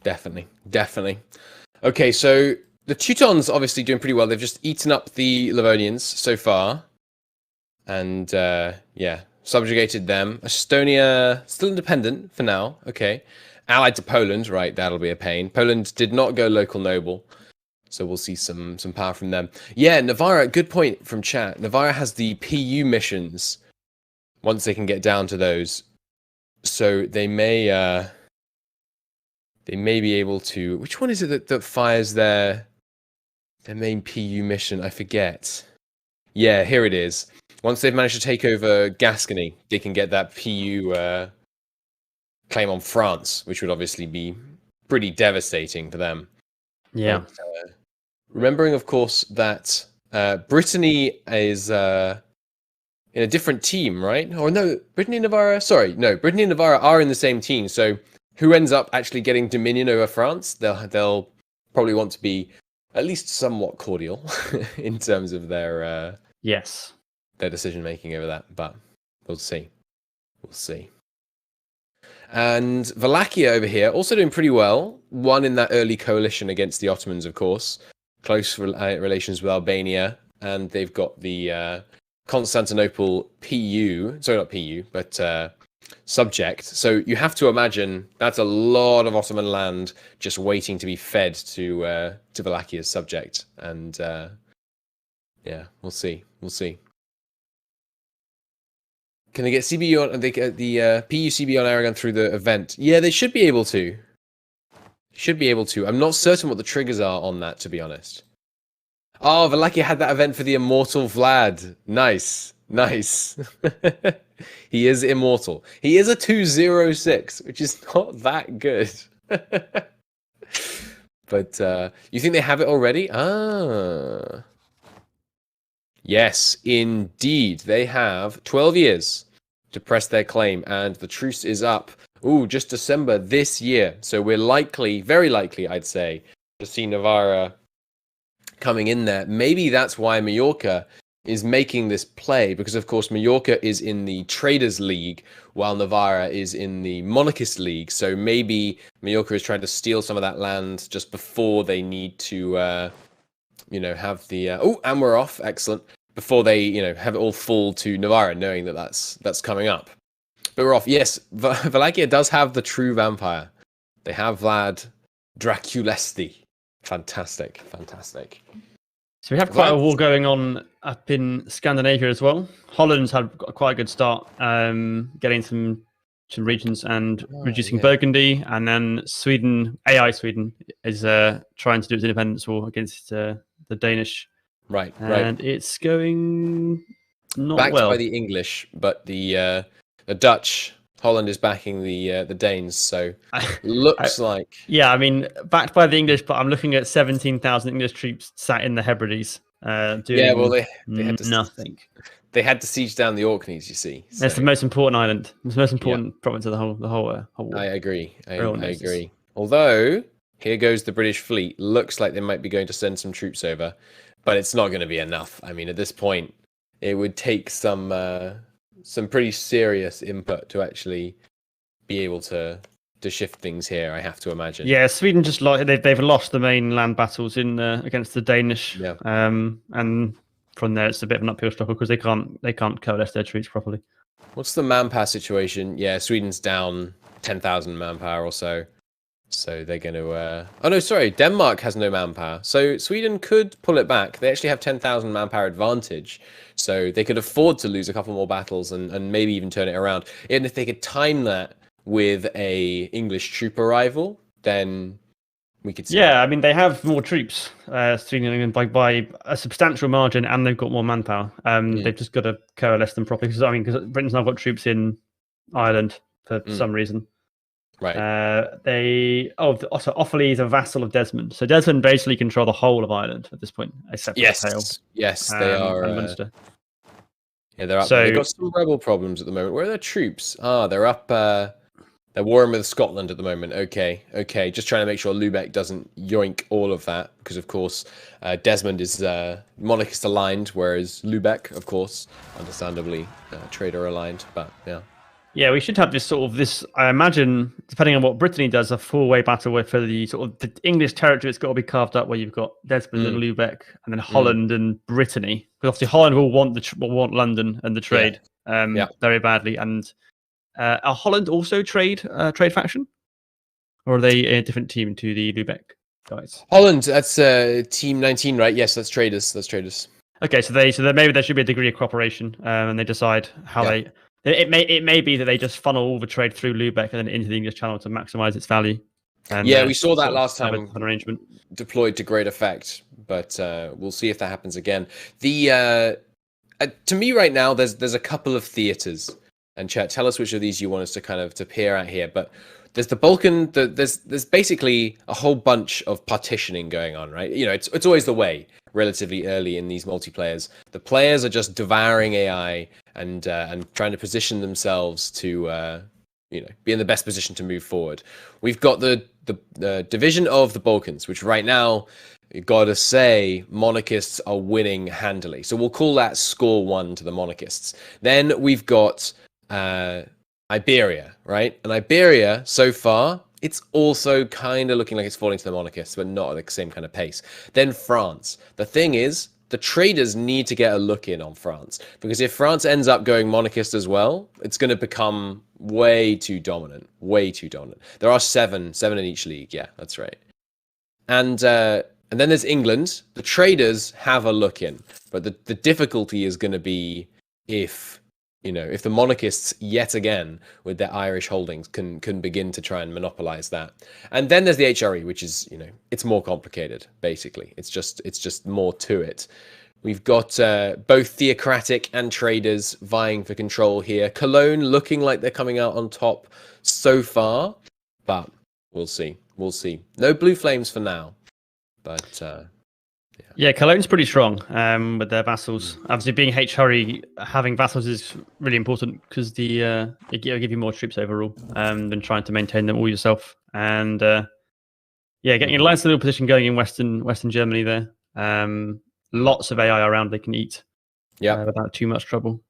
Definitely. Okay, so the Teutons obviously doing pretty well. They've just eaten up the Livonians so far, and subjugated them. Estonia still independent for now. Okay, allied to Poland. Right, that'll be a pain. Poland did not go local noble. So we'll see some power from them. Yeah, Navarra, good point from chat. Navarra has the PU missions once they can get down to those. So they may be able to... Which one is it that fires their main PU mission? I forget. Yeah, here it is. Once they've managed to take over Gascony, they can get that PU claim on France, which would obviously be pretty devastating for them. Yeah. But, remembering, of course, that Brittany is in a different team, right? Or no, Brittany and Navarra... Sorry, no, Brittany and Navarra are in the same team. So who ends up actually getting dominion over France? They'll probably want to be at least somewhat cordial in terms of their decision-making over that. But we'll see. And Wallachia over here, also doing pretty well. Won in that early coalition against the Ottomans, of course. Close relations with Albania. And they've got the Constantinople PU. Sorry, not PU, but subject. So you have to imagine that's a lot of Ottoman land just waiting to be fed to Wallachia's subject. And we'll see. Can they get CBU on the PU CBU on Aragon through the event? Yeah, they should be able to. I'm not certain what the triggers are on that, to be honest. Oh, Wallachia had that event for the immortal Vlad. Nice. He is immortal. He is a 206, which is not that good. But you think they have it already? Ah. Yes, indeed. They have 12 years to press their claim, and the truce is up. Ooh, just December this year. So we're very likely, I'd say, to see Navarra coming in there. Maybe that's why Mallorca is making this play, because of course Mallorca is in the Traders League while Navarra is in the Monarchist League. So maybe Mallorca is trying to steal some of that land just before they need to have the and we're off. Excellent. Before they have it all fall to Navarra, knowing that that's coming up. But we're off. Yes, Wallachia does have the true vampire. They have Vlad Draculesti. Fantastic. So we have quite a war going on up in Scandinavia as well. Holland's had quite a good start, getting some regions and reducing Burgundy, and then Sweden is trying to do its independence war against the Danish. Right. And it's going not backed well. By the English, but the Dutch. Holland is backing the Danes, so looks like... Yeah, I mean, backed by the English, but I'm looking at 17,000 English troops sat in the Hebrides doing they had to, nothing. They had to siege down the Orkneys, you see. So. That's the most important island. It's the most important province of the whole war. I agree. I agree. Although, here goes the British fleet. Looks like they might be going to send some troops over, but it's not going to be enough. I mean, at this point, it would take some pretty serious input to actually be able to shift things here, I have to imagine. Yeah, Sweden just they've lost the main land battles in against the Danish. Yeah. And from there it's a bit of an uphill struggle because they can't coalesce their troops properly. What's the manpower situation? Yeah, Sweden's down 10,000 manpower or so. So they're going to... Oh, no, sorry. Denmark has no manpower. So Sweden could pull it back. They actually have 10,000 manpower advantage. So they could afford to lose a couple more battles and maybe even turn it around. And if they could time that with a English troop arrival, then we could say. Yeah, I mean they have more troops, Sweden and England by a substantial margin, and they've got more manpower. They've just got to coalesce them properly. Because Britain's now got troops in Ireland for some reason. Right. Also Offaly is a vassal of Desmond, so Desmond basically control the whole of Ireland at this point, except for Pale. Yes, they are. And Munster. Yeah, they're up there. They've got some rebel problems at the moment. Where are their troops? They're up. They're warring with Scotland at the moment. Okay. Just trying to make sure Lubeck doesn't yoink all of that, because of course Desmond is monarchist aligned, whereas Lubeck, of course, understandably trader aligned. But yeah. Yeah, we should have this. I imagine, depending on what Brittany does, a four-way battle for the sort of the English territory. It's got to be carved up where you've got Desmond and Lubeck, and then Holland and Brittany. Because obviously Holland will want London and the trade very badly. And are Holland also trade faction, or are they a different team to the Lubeck guys? Holland, that's Team 19, right? Yes, that's traders. Okay, so maybe there should be a degree of cooperation, and they decide how they. It may be that they just funnel all the trade through Lubeck and then into the English Channel to maximize its value. And, we saw that last time. An arrangement deployed to great effect, but we'll see if that happens again. The to me right now, there's a couple of theaters, and Chet, tell us which of these you want us to kind of to peer at here. But there's the Balkan. There's basically a whole bunch of partitioning going on, right? You know, it's always the way. Relatively early in these multiplayers, the players are just devouring AI and trying to position themselves to be in the best position to move forward. We've got the division of the Balkans, which right now, you gotta say, monarchists are winning handily. So we'll call that score 1 to the monarchists. Then we've got Iberia, right? And Iberia so far, it's also kind of looking like it's falling to the monarchists, but not at the same kind of pace. Then France. The thing is, the traders need to get a look in on France, because if France ends up going monarchist as well, it's going to become way too dominant. There are seven in each league. Yeah, that's right. And then there's England. The traders have a look in, but the difficulty is going to be if the monarchists yet again with their Irish holdings can begin to try and monopolize that. And then there's the HRE, which is, it's more complicated, basically. It's just more to it. We've got both theocratic and traders vying for control here. Cologne looking like they're coming out on top so far, but we'll see. No blue flames for now, but yeah, Cologne's pretty strong with their vassals. Obviously, being HRE, having vassals is really important because it'll give you more troops overall than trying to maintain them all yourself. And getting a nice little position going in Western Germany there. Lots of AI around they can eat without too much trouble.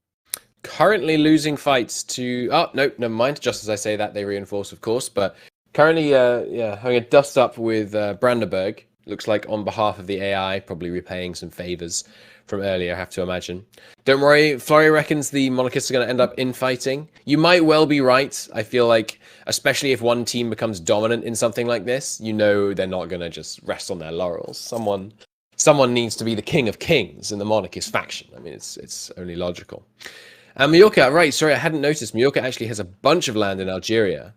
Currently losing fights to... Oh, no, never mind. Just as I say that, they reinforce, of course. But currently, having a dust up with Brandenburg. Looks like on behalf of the AI, probably repaying some favors from earlier, I have to imagine. Don't worry, Flori reckons the monarchists are going to end up infighting. You might well be right. I feel like, especially if one team becomes dominant in something like this, they're not going to just rest on their laurels. Someone needs to be the king of kings in the monarchist faction. I mean, it's only logical. And Mallorca, right, sorry, I hadn't noticed. Mallorca actually has a bunch of land in Algeria.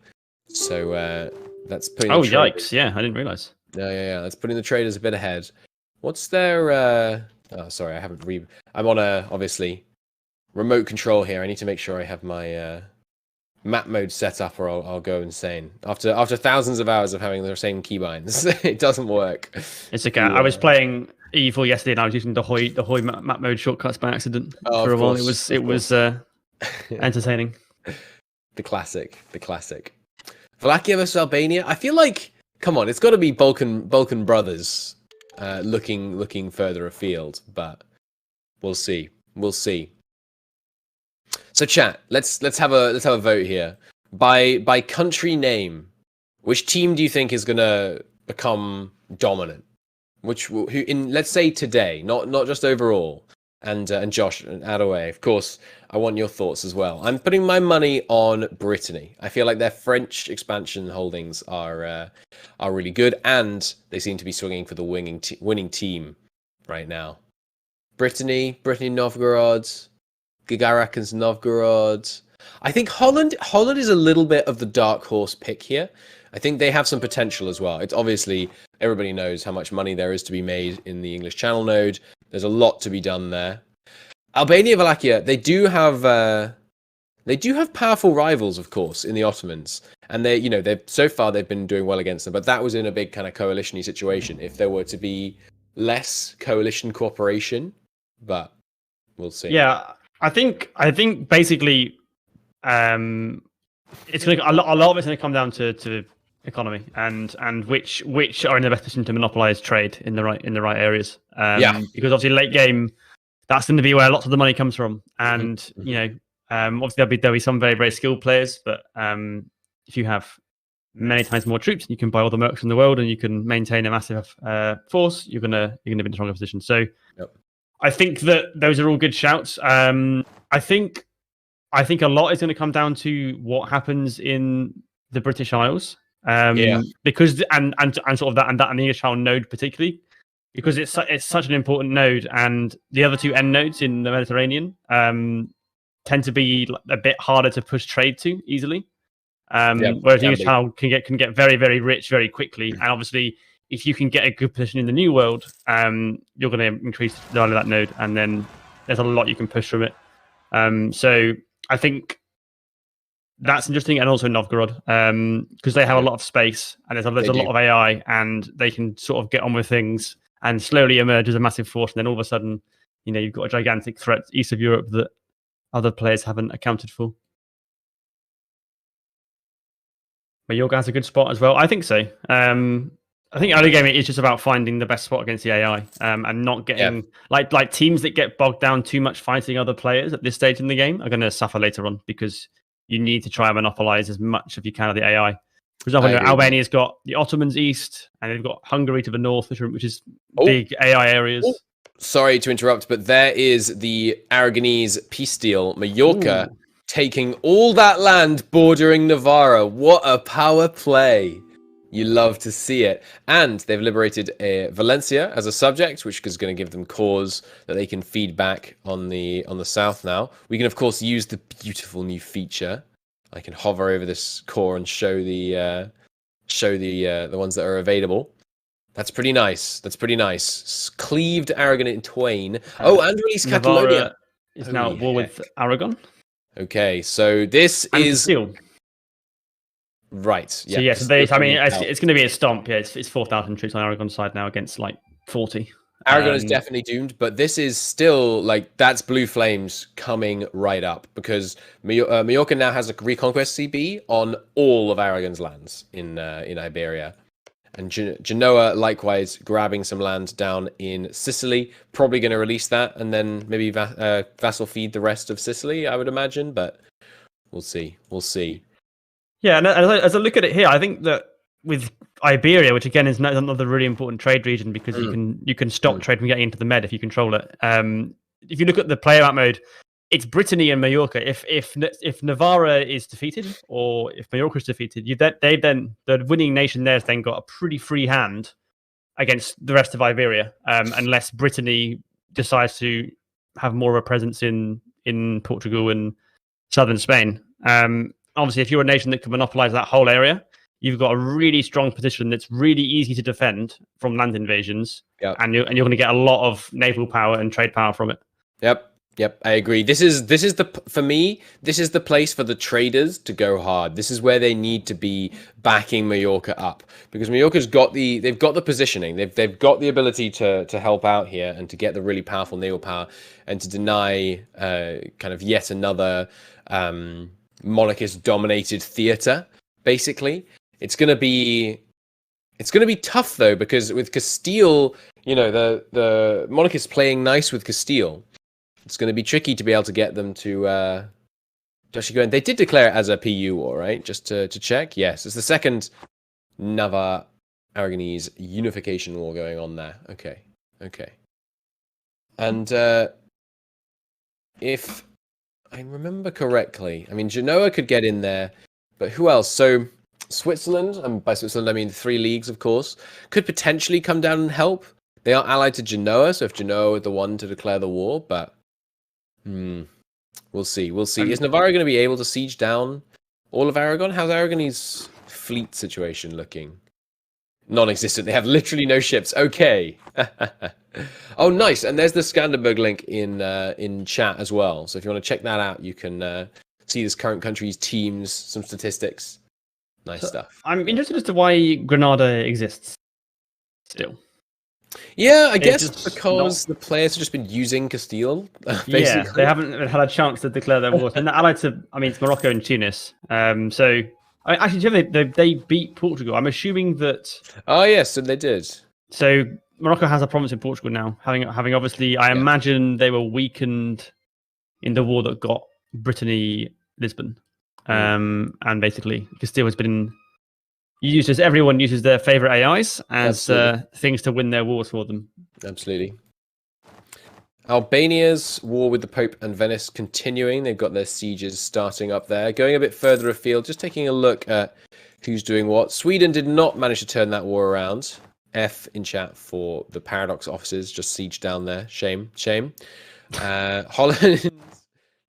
So that's putting... Oh, yikes, yeah, I didn't realize. Yeah. That's putting the traders a bit ahead. What's their... Oh, sorry, I haven't I'm on obviously, remote control here. I need to make sure I have my map mode set up or I'll go insane. After thousands of hours of having the same keybinds, it doesn't work. It's okay. I was playing E4 yesterday and I was using the Hoi map mode shortcuts by accident for a while. It was entertaining. The classic. Wallachia versus Albania. I feel like... Come on, it's got to be Balkan brothers looking further afield, but we'll see. So chat, let's have a vote here. By country name, which team do you think is going to become dominant? Let's say today, not just overall. And Josh and Adaway, of course, I want your thoughts as well. I'm putting my money on Brittany. I feel like their French expansion holdings are really good, and they seem to be swinging for the winning team right now. Brittany Novgorod, Gagarakans Novgorod. I think Holland is a little bit of the dark horse pick here. I think they have some potential as well. It's obviously Everybody knows how much money there is to be made in the English Channel node. There's a lot to be done there. Albania, Wallachia, they do have powerful rivals, of course, in the Ottomans, and they've so far they've been doing well against them. But that was in a big kind of coalition-y situation. If there were to be less coalition cooperation, but we'll see. Yeah, I think basically, it's going to a lot of it's going to come down to economy and which are in the best position to monopolize trade in the right areas. Because obviously late game, that's going to be where lots of the money comes from, and obviously there'll be some very, very skilled players, but if you have many times more troops, you can buy all the mercs in the world, and you can maintain a massive force. You're gonna be in a stronger position. So, I think that those are all good shouts. I think a lot is going to come down to what happens in the British Isles, because and sort of that and the English Isle node particularly, because it's such an important node, and the other two end nodes in the Mediterranean tend to be a bit harder to push trade to easily. Whereas the English Channel can get very, very rich very quickly, and obviously if you can get a good position in the New World, you're going to increase the value of that node, and then there's a lot you can push from it. So I think that's interesting, and also Novgorod, because they have a lot of space, and there's a lot of AI, and they can sort of get on with things and slowly emerge as a massive force, and then all of a sudden, you've got a gigantic threat east of Europe that other players haven't accounted for. Mallorca has a good spot as well. I think so. I think early game is just about finding the best spot against the AI, and not getting like teams that get bogged down too much fighting other players at this stage in the game are going to suffer later on, because you need to try and monopolize as much as you can of the AI. For example, Albania's got the Ottomans east, and they've got Hungary to the north, which is big AI areas. Sorry to interrupt, but there is the Aragonese peace deal. Mallorca taking all that land bordering Navarra. What a power play. You love to see it. And they've liberated Valencia as a subject, which is going to give them cores that they can feed back on the south now. We can, of course, use the beautiful new feature. I can hover over this core and show the ones that are available. That's pretty nice. Cleaved Aragon in twain. And release Catalonia. Is now at war with Aragon. Okay, so this is Castile. Right. Yeah. So yes, it's going to be a stomp. Yeah, it's 4,000 troops on Aragon's side now against like 40. Aragon is definitely doomed, but this is still that's Blue Flames coming right up, because Mallorca now has a reconquest CB on all of Aragon's lands in Iberia, and Genoa likewise grabbing some land down in Sicily. Probably going to release that, and then maybe vassal feed the rest of Sicily, I would imagine, but we'll see. Yeah, and as I look at it here, I think that with Iberia, which again is another really important trade region, because you can stop trade from getting into the Med if you control it. If you look at the player map mode, it's Brittany and Mallorca. If Navarra is defeated, or if Mallorca is defeated, the winning nation there has then got a pretty free hand against the rest of Iberia, unless Brittany decides to have more of a presence in Portugal and southern Spain. Obviously, if you're a nation that can monopolize that whole area, you've got a really strong position that's really easy to defend from land invasions, and you're going to get a lot of naval power and trade power from it. Yep, I agree. This is for me, this is the place for the traders to go hard. This is where they need to be backing Mallorca up, because Mallorca's they've got the positioning, they've got the ability to help out here and to get the really powerful naval power, and to deny kind of yet another monarchist dominated theater. Basically, it's going to be tough though, because with Castile, the monarchists playing nice with Castile, it's going to be tricky to be able to get them to actually go in. They did declare it as a PU war, right? Just to check. Yes, it's the second Navarre Aragonese unification war going on there. Okay. And if I remember correctly, I mean, Genoa could get in there, but who else? So Switzerland, and by Switzerland I mean the 3 leagues, of course, could potentially come down and help. They are allied to Genoa, so if Genoa were the one to declare the war, but we'll see. Is Navarra going to be able to siege down all of Aragon? How's Aragonese fleet situation looking? Non-existent. They have literally no ships. Okay. Oh, nice. And there's the Skanderberg link in chat as well. So if you want to check that out, you can see this current country's teams, some statistics. Nice stuff. I'm interested as to why Granada exists still. Yeah, I It's guess just because the players have just been using Castile. Basically. Yeah, they haven't had a chance to declare their war. And they're allied to, I mean, it's Morocco and Tunis. So, actually, they beat Portugal. I'm assuming that. Oh, yes, so they did. So, Morocco has a province in Portugal now, having obviously, I imagine they were weakened in the war that got Brittany, Lisbon. And basically, Castile has been used as everyone uses their favorite AIs as things to win their wars for them. Absolutely. Albania's war with the Pope and Venice continuing. They've got their sieges starting up there. Going a bit further afield, just taking a look at who's doing what. Sweden did not manage to turn that war around. F in chat for the Paradox officers, just siege down there. Shame. Holland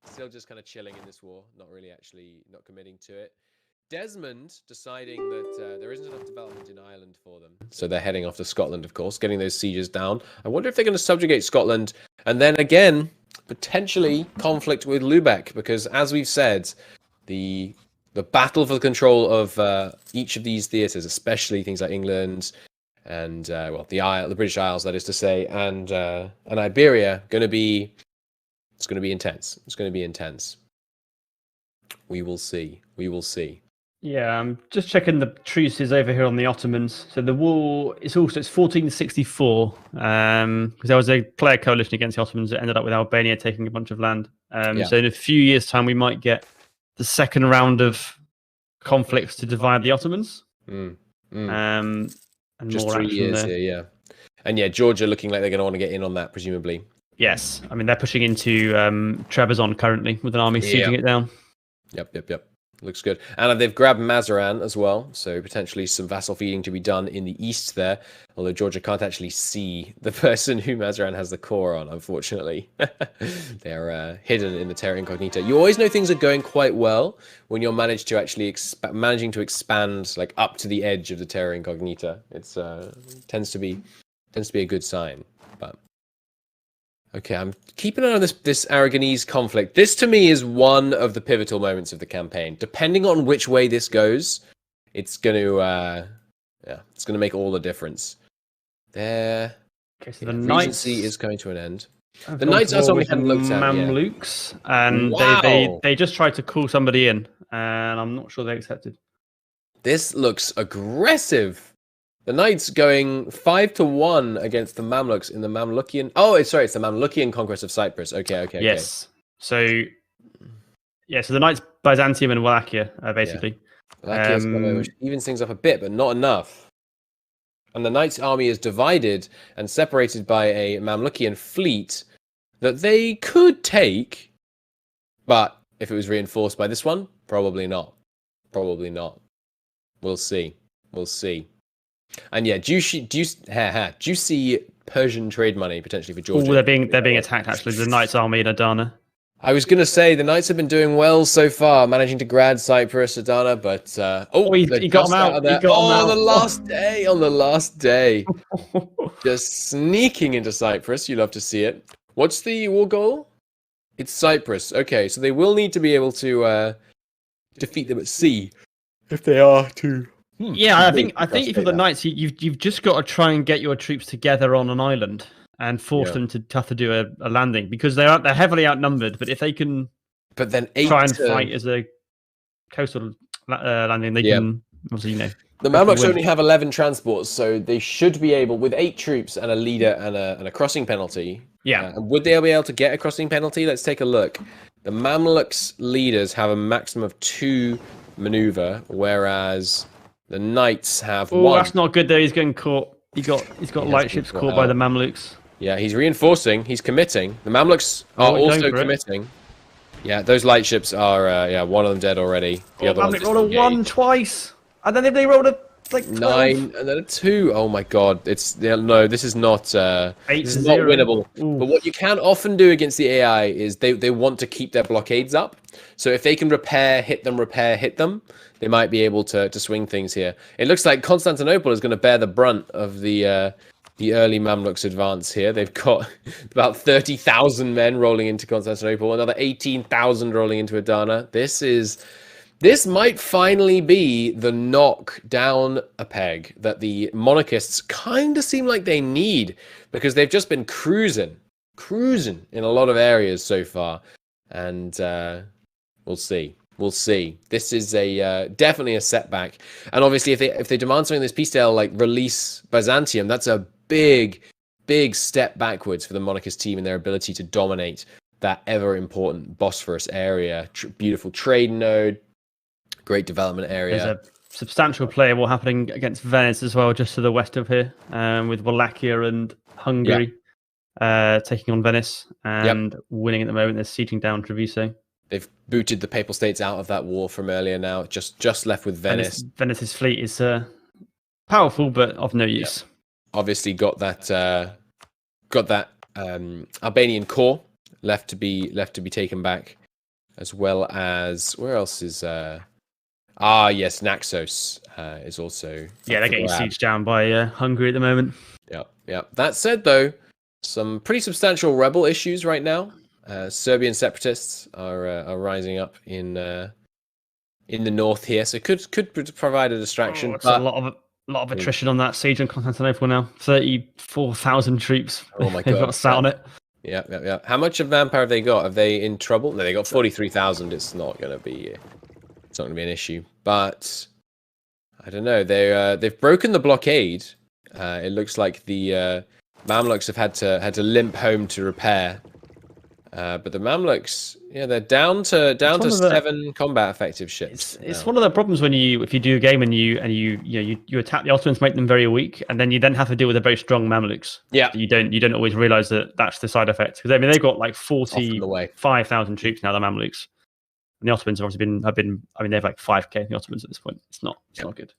still just kind of chilling in this war, not committing to it. Desmond deciding that there isn't enough development in Ireland for them. So they're heading off to Scotland, of course, getting those sieges down. I wonder if they're going to subjugate Scotland and then again, potentially conflict with Lubeck, because as we've said, the battle for the control of each of these theatres, especially things like England and the British Isles, that is to say, and Iberia, it's going to be intense. It's going to be intense. We will see. Yeah, I'm just checking the truces over here on the Ottomans. So the war it's 1464. Because there was a player coalition against the Ottomans that ended up with Albania taking a bunch of land. So in a few years' time, we might get the second round of conflicts to divide the Ottomans. And just more 3 action years there. here, yeah. And yeah, Georgia looking like they're going to want to get in on that, presumably. Yes, I mean they're pushing into Trebizond currently with an army sieging it down. Yep. Looks good. And they've grabbed Mazaran as well, so potentially some vassal feeding to be done in the east there, although Georgia can't actually see the person who Mazaran has the core on, unfortunately. They're hidden in the Terra Incognita. You always know things are going quite well when you're managing to expand like up to the edge of the Terra Incognita. It's tends to be a good sign. But okay, I'm keeping an eye on this Aragonese conflict. This, to me, is one of the pivotal moments of the campaign. Depending on which way this goes, it's going to make all the difference. There, Okay, so the Regency is coming to an end. The Knights are something we hadn't looked at yet. Mamluks, and they just tried to call somebody in, and I'm not sure they accepted. This looks aggressive. The Knights going 5-1 against the Mamluks in the Mamlukian. Oh, sorry, it's the Mamlukian conquest of Cyprus. Okay. Yes. So the Knights, Byzantium and Wallachia, basically. Wallachia which evens things up a bit, but not enough. And the Knights' army is divided and separated by a Mamlukian fleet that they could take, but if it was reinforced by this one, probably not. We'll see. And yeah, juicy Persian trade money potentially for Georgia. Oh, they're being attacked actually. The Knights' army in Adana. I was gonna say the Knights have been doing well so far, managing to grab Cyprus, Adana, but he got them out. On the last day, just sneaking into Cyprus. You love to see it. What's the war goal? It's Cyprus. Okay, so they will need to be able to defeat them at sea if they are to. Yeah, I think if you're the Knights, you've just got to try and get your troops together on an island and force them to have to do a landing, because they're heavily outnumbered. But if they can, try and fight as a coastal landing, they can obviously The Mamluks only have 11 transports, so they should be able, with 8 troops and a leader and a crossing penalty. Yeah. Would they be able to get a crossing penalty? Let's take a look. The Mamluks leaders have a maximum of 2 maneuver, whereas the Knights have 1. Oh, that's not good though. He's getting caught. He's got lightships caught by the Mamluks. Yeah, he's reinforcing. He's committing. The Mamluks are also committing. Yeah, those lightships are. One of them dead already. The other Mamluk rolled a 1 twice, and then they rolled a It's like 12. 9 and then a 2. Oh my god, no, this is not this is not 8-0. winnable. Ooh. But what you can often do against the AI is they want to keep their blockades up. So if they can repair, hit them, they might be able to swing things here. It looks like Constantinople is going to bear the brunt of the early Mamluks advance here. They've got about 30,000 men rolling into Constantinople, another 18,000 rolling into Adana. This might finally be the knock down a peg that the monarchists kind of seem like they need, because they've just been cruising in a lot of areas so far. And we'll see. This is definitely a setback. And obviously if they demand something in this peace deal, like release Byzantium, that's a big step backwards for the monarchist team in their ability to dominate that ever important Bosphorus area. Beautiful trade node. Great development area. There's a substantial player war happening against Venice as well, just to the west of here, with Wallachia and Hungary taking on Venice and winning at the moment. They're sieging down Treviso. They've booted the Papal States out of that war from earlier now. Just left with Venice. Venice's fleet is powerful, but of no use. Obviously got that Albanian core left to be taken back, as well as where else is yes, Naxos is also they're getting sieged down by Hungary at the moment. Yeah. That said, though, some pretty substantial rebel issues right now. Serbian separatists are rising up in the north here, so could provide a distraction. It's a lot of attrition on that siege on Constantinople now. 34,000 troops. Oh my god, they've got sat on it. Yeah. How much of manpower have they got? Are they in trouble? No, they got 43,000. It's not going to be an issue. But I don't know. They've broken the blockade. It looks like the Mamluks have had to limp home to repair. But the Mamluks, they're down to 7 combat effective ships. It's one of the problems when if you do a game and you attack the Ottomans, make them very weak, and then you have to deal with a very strong Mamluks. Yeah, you don't always realize that that's the side effect, because they've got like 45,000 troops now, the Mamluks, and the Ottomans have obviously they have like 5k. The Ottomans at this point, it's not good.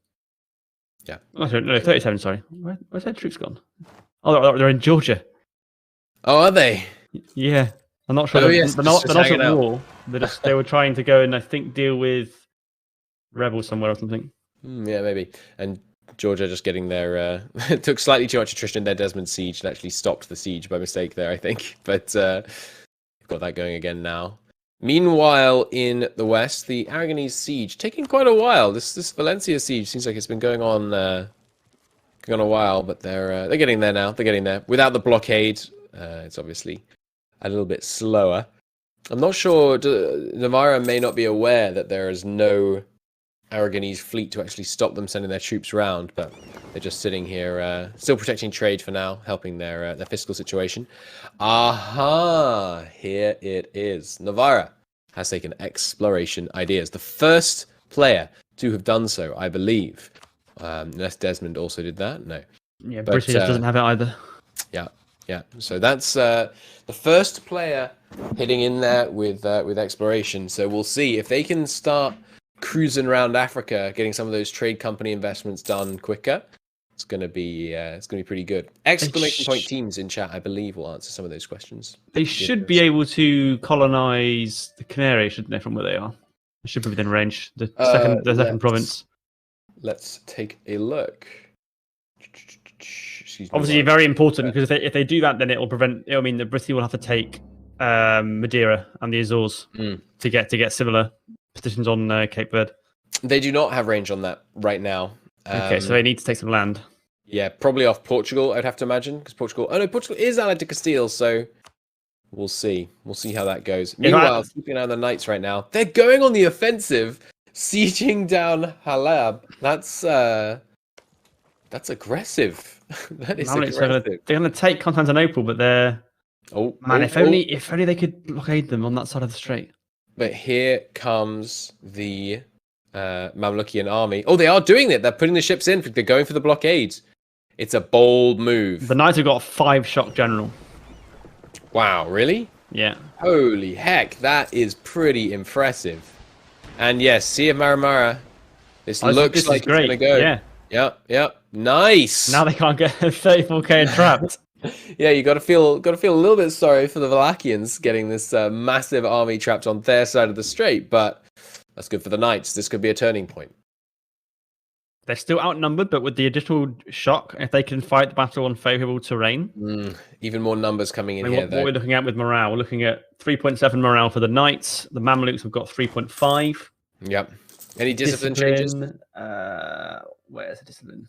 Yeah, no, 37. Sorry, where's their troops gone? Oh, they're in Georgia. Oh, are they? Yeah. I'm not sure. They're not at war. They were trying to go and I think deal with rebels somewhere or something. Yeah, maybe. And Georgia just getting their it took slightly too much attrition in their Desmond siege and actually stopped the siege by mistake there, I think. But we've got that going again now. Meanwhile, in the west, the Aragonese siege taking quite a while. This Valencia siege seems like it's been going on a while, but they're getting there now. They're getting there without the blockade. It's obviously a little bit slower. I'm not sure. Navarra may not be aware that there is no Aragonese fleet to actually stop them sending their troops around, but they're just sitting here, still protecting trade for now, helping their fiscal situation. Aha! Here it is. Navarra has taken exploration ideas. The first player to have done so, I believe. Unless Desmond also did that. No. Yeah, but British doesn't have it either. Yeah, so that's the first player hitting in there with exploration. So we'll see if they can start cruising around Africa, getting some of those trade company investments done quicker. It's gonna be pretty good. Exclamation point teams in chat, I believe, will answer some of those questions. They should be able to colonize the Canary, shouldn't they, from where they are? They should be within range. The second province. Let's take a look. Obviously, very important, because if they do that, then it'll mean that Britain will have to take Madeira and the Azores to get similar positions on Cape Verde. They do not have range on that right now. Okay, so they need to take some land. Yeah, probably off Portugal, I'd have to imagine, because Portugal is allied to Castile, so we'll see. We'll see how that goes. Meanwhile, keeping an eye on the Knights right now, they're going on the offensive, sieging down Halab. That's aggressive. That is aggressive. They're going to take Constantinople, but they're... if only they could blockade them on that side of the strait. But here comes the Mamlukian army. Oh, they are doing it. They're putting the ships in. They're going for the blockades. It's a bold move. The Knights have got a 5-shot general. Wow, really? Yeah. Holy heck, that is pretty impressive. And yes, Sea of Maramara. This looks like it's going to go. Yeah. Yep. Nice. Now they can't get 34k trapped. Yeah, you got to feel a little bit sorry for the Valakians getting this massive army trapped on their side of the strait, but that's good for the Knights. This could be a turning point. They're still outnumbered, but with the additional shock, if they can fight the battle on favourable terrain, even more numbers coming in here. What we're looking at with morale, we're looking at 3.7 morale for the Knights. The Mamluks have got 3.5. Yep. Any discipline changes? Where's the discipline?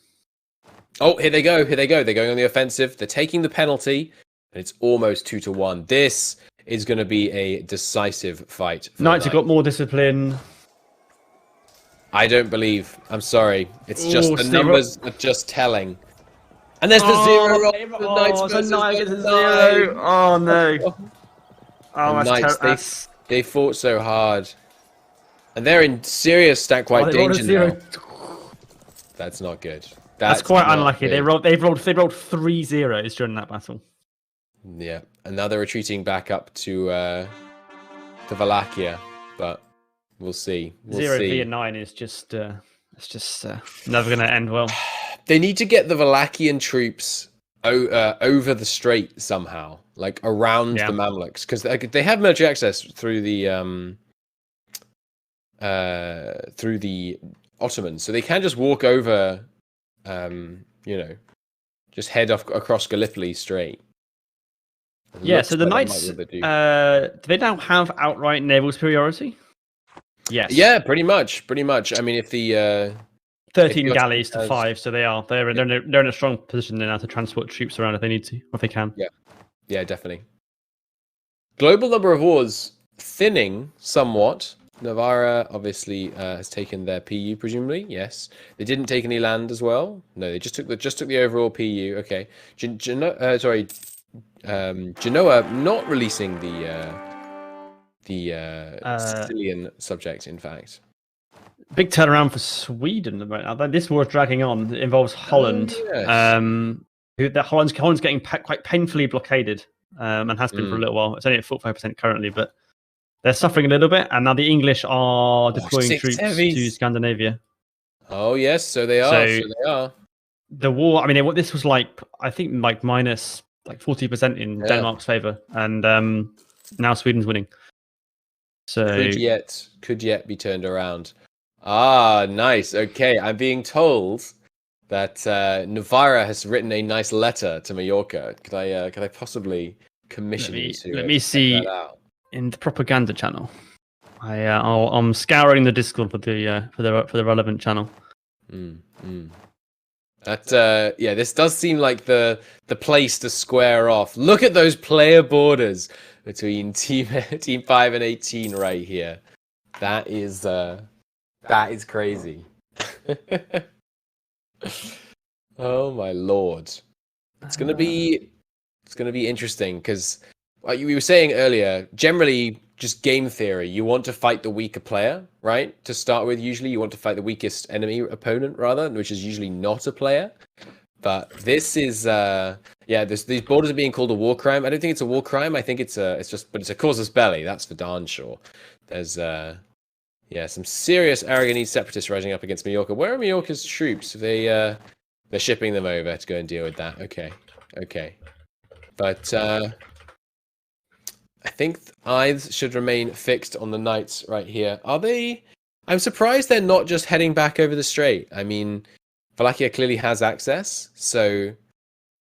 Oh, here they go. They're going on the offensive. They're taking the penalty, and it's almost 2-1. This is going to be a decisive fight. Knights have got more discipline. I don't believe. I'm sorry. It's just the numbers are just telling. And there's the 0 the Knights versus the 0. Oh no. Oh, Knights, they fought so hard. And they're in serious stat-wide danger now. That's not good. That's quite unlucky. Good. They've rolled 3 zeros during that battle. Yeah, and now they're retreating back up to Wallachia, but we'll see. 0 V and 9 is just never going to end well. They need to get the Wallachian troops over the strait somehow, like around the Mamluks, because they have military access through the Ottomans, so they can just walk over. Just head off across Gallipoli Strait. Yeah, so the Knights, do they now have outright naval superiority? Yes. Yeah, pretty much. I mean, if the 13 galleys to 5, so they're in a strong position now to transport troops around if they need to, or if they can. Yeah, definitely. Global number of wars thinning somewhat. Navarra obviously has taken their PU, presumably. Yes, they didn't take any land as well. No, they just took the overall PU. Okay, Genoa not releasing the Sicilian subject. In fact, big turnaround for Sweden right now. This war is dragging on. It involves Holland. Holland's getting quite painfully blockaded, and has been for a little while. It's only at 45% currently, but. They're suffering a little bit, and now the English are deploying troops to Scandinavia. Oh yes, so they are. The war. I mean, this was I think minus 40% in Denmark's favour, and now Sweden's winning. So could yet be turned around. Ah, nice. Okay, I'm being told that Navarra has written a nice letter to Mallorca. Could I possibly commission you to? Let me see. That out? In the propaganda channel, I'm scouring the Discord for the relevant channel. This does seem like the place to square off. Look at those player borders between team 5 and 18 right here. That is crazy. Oh my lord, it's gonna be interesting because. Like we were saying earlier, generally, just game theory, you want to fight the weaker player, right? To start with, usually you want to fight the weakest enemy opponent, rather, which is usually not a player. But this is, these borders are being called a war crime. I don't think it's a war crime. I think it's a casus belli. That's for darn sure. There's, some serious Aragonese separatists rising up against Mallorca. Where are Mallorca's troops? They're shipping them over to go and deal with that. Okay, but. I think eyes should remain fixed on the Knights right here. Are they? I'm surprised they're not just heading back over the strait. I mean, Wallachia clearly has access, so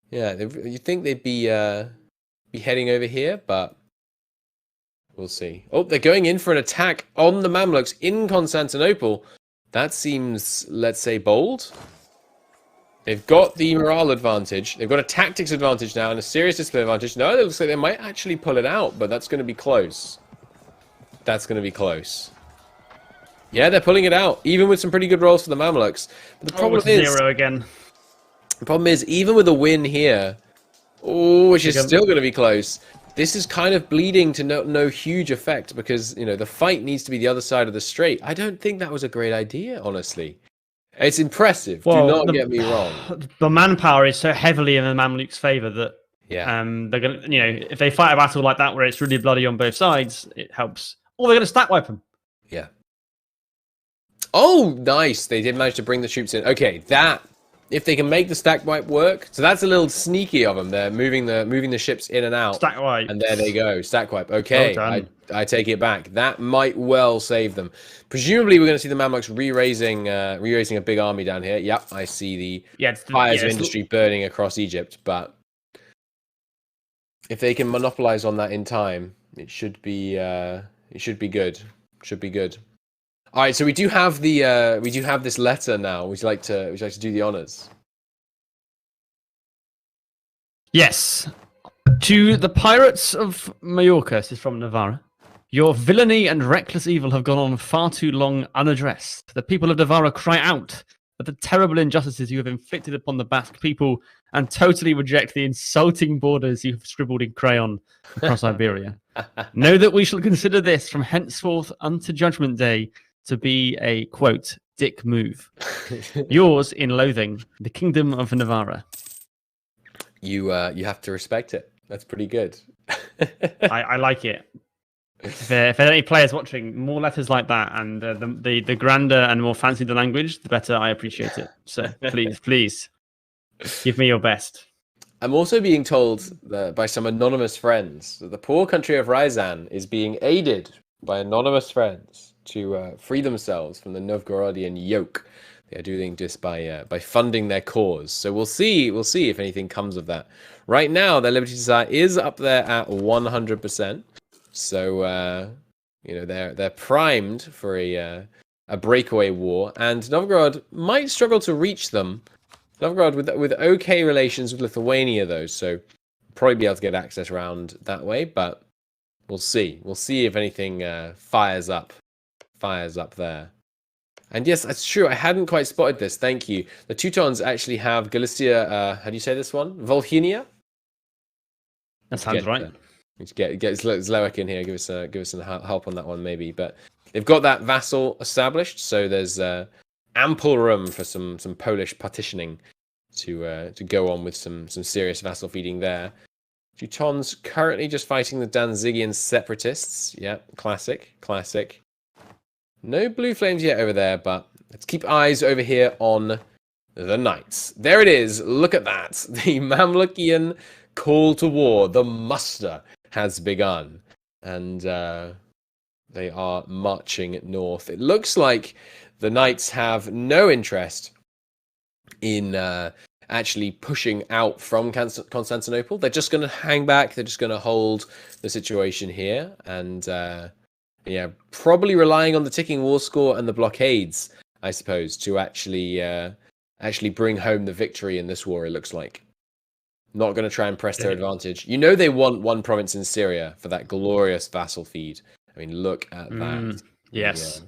yeah, you'd think they'd be heading over here, but we'll see. Oh, they're going in for an attack on the Mamluks in Constantinople. That seems, let's say, bold. They've got the morale advantage. They've got a tactics advantage now and a serious discipline advantage. No, it looks like they might actually pull it out, but that's going to be close. Yeah, they're pulling it out, even with some pretty good rolls for the Mamluks. But the problem is 0 again. The problem is, even with a win here, which is still going to be close, this is kind of bleeding to no huge effect because the fight needs to be the other side of the strait. I don't think that was a great idea, honestly. It's impressive. Do not get me wrong. The manpower is so heavily in the Mamluks' favour that they're gonna, if they fight a battle like that where it's really bloody on both sides, it helps. Or they're gonna stat wipe them. Yeah. Oh, nice! They did manage to bring the troops in. Okay, that if they can make the stack wipe work, so that's a little sneaky of them. They're moving the ships in and out. Stack wipe. And there they go, stack wipe. Okay, Well I take it back. That might well save them. Presumably, we're going to see the Mamluks re-raising a big army down here. Yep, I see the fires of industry burning across Egypt. But if they can monopolize on that in time, it should be good. Should be good. All right, so we do have this letter now. Would you like to do the honors? Yes. To the pirates of Majorca, this is from Navarra. Your villainy and reckless evil have gone on far too long unaddressed. The people of Navarra cry out at the terrible injustices you have inflicted upon the Basque people and totally reject the insulting borders you have scribbled in crayon across Iberia. Know that we shall consider this from henceforth unto Judgment Day to be a, quote, dick move. Yours in loathing, the Kingdom of Navarra. You have to respect it. That's pretty good. I like it. If there are any players watching, more letters like that, and the grander and more fancy the language, the better I appreciate it. So please, give me your best. I'm also being told by some anonymous friends that the poor country of Ryazan is being aided by anonymous friends to free themselves from the Novgorodian yoke. They are doing this by funding their cause. So we'll see if anything comes of that. Right now, their Liberty Desire is up there at 100%. So they're primed for a breakaway war, and Novgorod might struggle to reach them. Novgorod with okay relations with Lithuania though, so probably be able to get access around that way. But we'll see. We'll see if anything fires up there. And yes, that's true. I hadn't quite spotted this. Thank you. The Teutons actually have Galicia. How do you say this one? Volhynia. That sounds right. Get Zlewek in here. Give us some help on that one, maybe. But they've got that vassal established, so there's ample room for some Polish partitioning to go on with some serious vassal feeding there. Teutons currently just fighting the Danzigian separatists. Yeah, classic. No blue flames yet over there, but let's keep eyes over here on the Knights. There it is. Look at that. The Mamlukian call to war, the muster, has begun. And they are marching north. It looks like the Knights have no interest in actually pushing out from Constantinople. They're just going to hang back. They're just going to hold the situation here. And probably relying on the ticking war score and the blockades, I suppose, to actually bring home the victory in this war, it looks like. Not going to try and press their advantage. You know they want one province in Syria for that glorious vassal feed. I mean, look at that. Yes.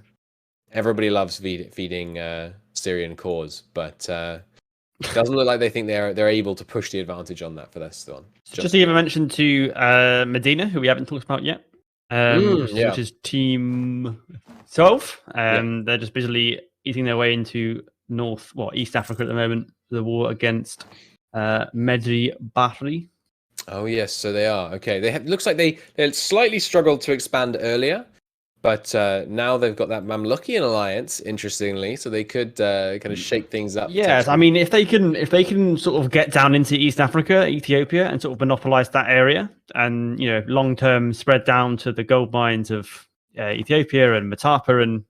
Everybody loves feeding Syrian cause, but it doesn't look like they think they're able to push the advantage on that for this one. Just to give a mention to Medina, who we haven't talked about yet. Which is Team 12. They're just busily eating their way into East Africa at the moment. The war against Medri Bahri. Oh yes, so they are. Okay, looks like they slightly struggled to expand earlier, but now they've got that Mamlukian alliance. Interestingly, so they could kind of shake things up. Yes, I mean if they can sort of get down into East Africa, Ethiopia, and sort of monopolize that area, and long term spread down to the gold mines of Ethiopia and Matapa, and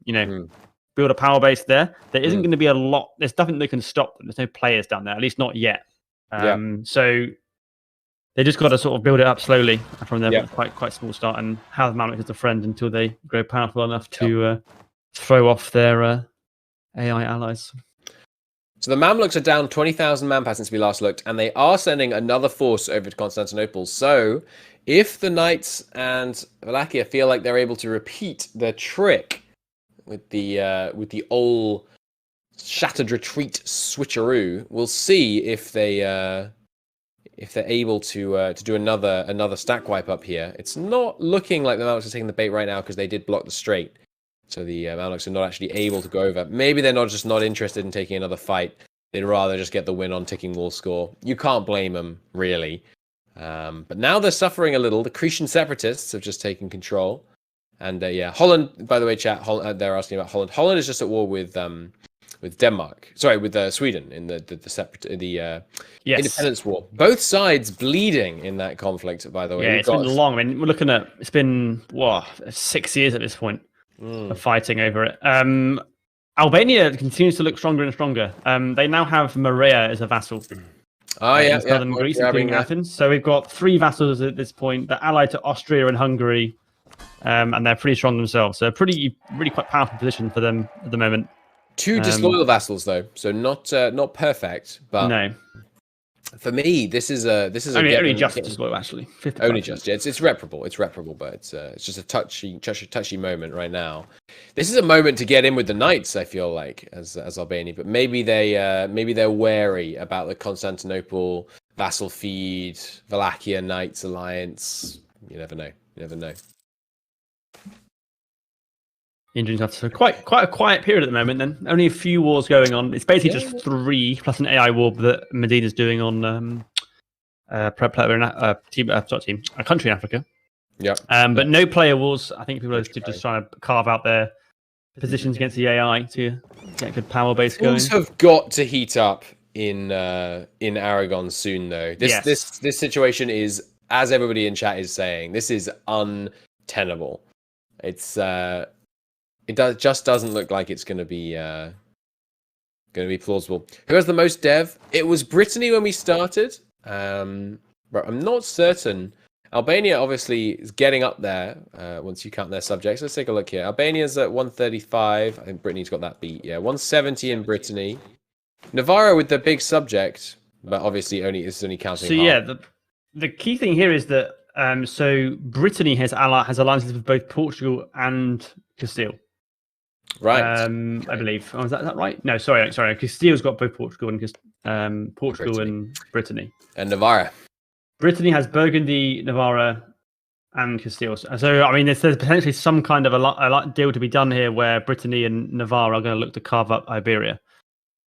build a power base there. There isn't going to be a lot. There's nothing that can stop them. There's no players down there, at least not yet. So they just got to sort of build it up slowly from their quite small start, and have Mamluk as a friend until they grow powerful enough to throw off their AI allies. So the Mamluks are down 20,000 manpower since we last looked, and they are sending another force over to Constantinople. So if the Knights and Wallachia feel like they're able to repeat their trick with the old shattered retreat switcheroo, we'll see if they're able to do another stack wipe up here. It's not looking like the Mamluks are taking the bait right now because they did block the strait. So the Mamluks are not actually able to go over. Maybe they're not interested in taking another fight. They'd rather just get the win on ticking wall score. You can't blame them, really. But now they're suffering a little. The Cretan separatists have just taken control. And Holland, by the way, chat, they're asking about Holland. Holland is just at war with Denmark. Sorry, with Sweden in the separate Yes. independence war. Both sides bleeding in that conflict. By the way, Yeah, it's been long. I mean, we're looking at it's been 6 years at this point of fighting over it. Albania continues to look stronger and stronger. They now have Morea as a vassal. In southern Greece, including Athens. So we've got 3 vassals at this point. They're allied to Austria and Hungary, and they're pretty strong themselves. So really quite powerful position for them at the moment. 2 disloyal vassals though, so not perfect, but no. For me, this is only just disloyal actually. Only just, yeah. It's reparable. It's reparable, but it's just a touchy moment right now. This is a moment to get in with the knights. I feel like as Albania, but maybe they're wary about the Constantinople vassal feed, Wallachia Knights alliance. You never know. Interesting stuff. So quite a quiet period at the moment. Then only a few wars going on. It's basically just 3 plus an AI war that Medina's doing on a country in Africa. Yeah. But no player wars. I think people are just trying to carve out their positions against the AI to get good power base going. Things have got to heat up in Aragon soon, though. This situation is, as everybody in chat is saying, this is untenable. It's just doesn't look like it's going to be plausible. Who has the most dev? It was Brittany when we started, but I'm not certain. Albania obviously is getting up there once you count their subjects. Let's take a look here. Albania's at 135. I think Brittany's got that beat. Yeah, 170 in Brittany. Navarra with the big subject, but obviously it's only counting. So yeah, the key thing here is that so Brittany has alliances with both Portugal and Castile. Right. I believe. Oh, is that right? No, sorry. Castile's got both Portugal and Portugal and Brittany. And Navarra. Brittany has Burgundy, Navarra, and Castile. So I mean, there's potentially some kind of a deal to be done here where Brittany and Navarra are going to look to carve up Iberia,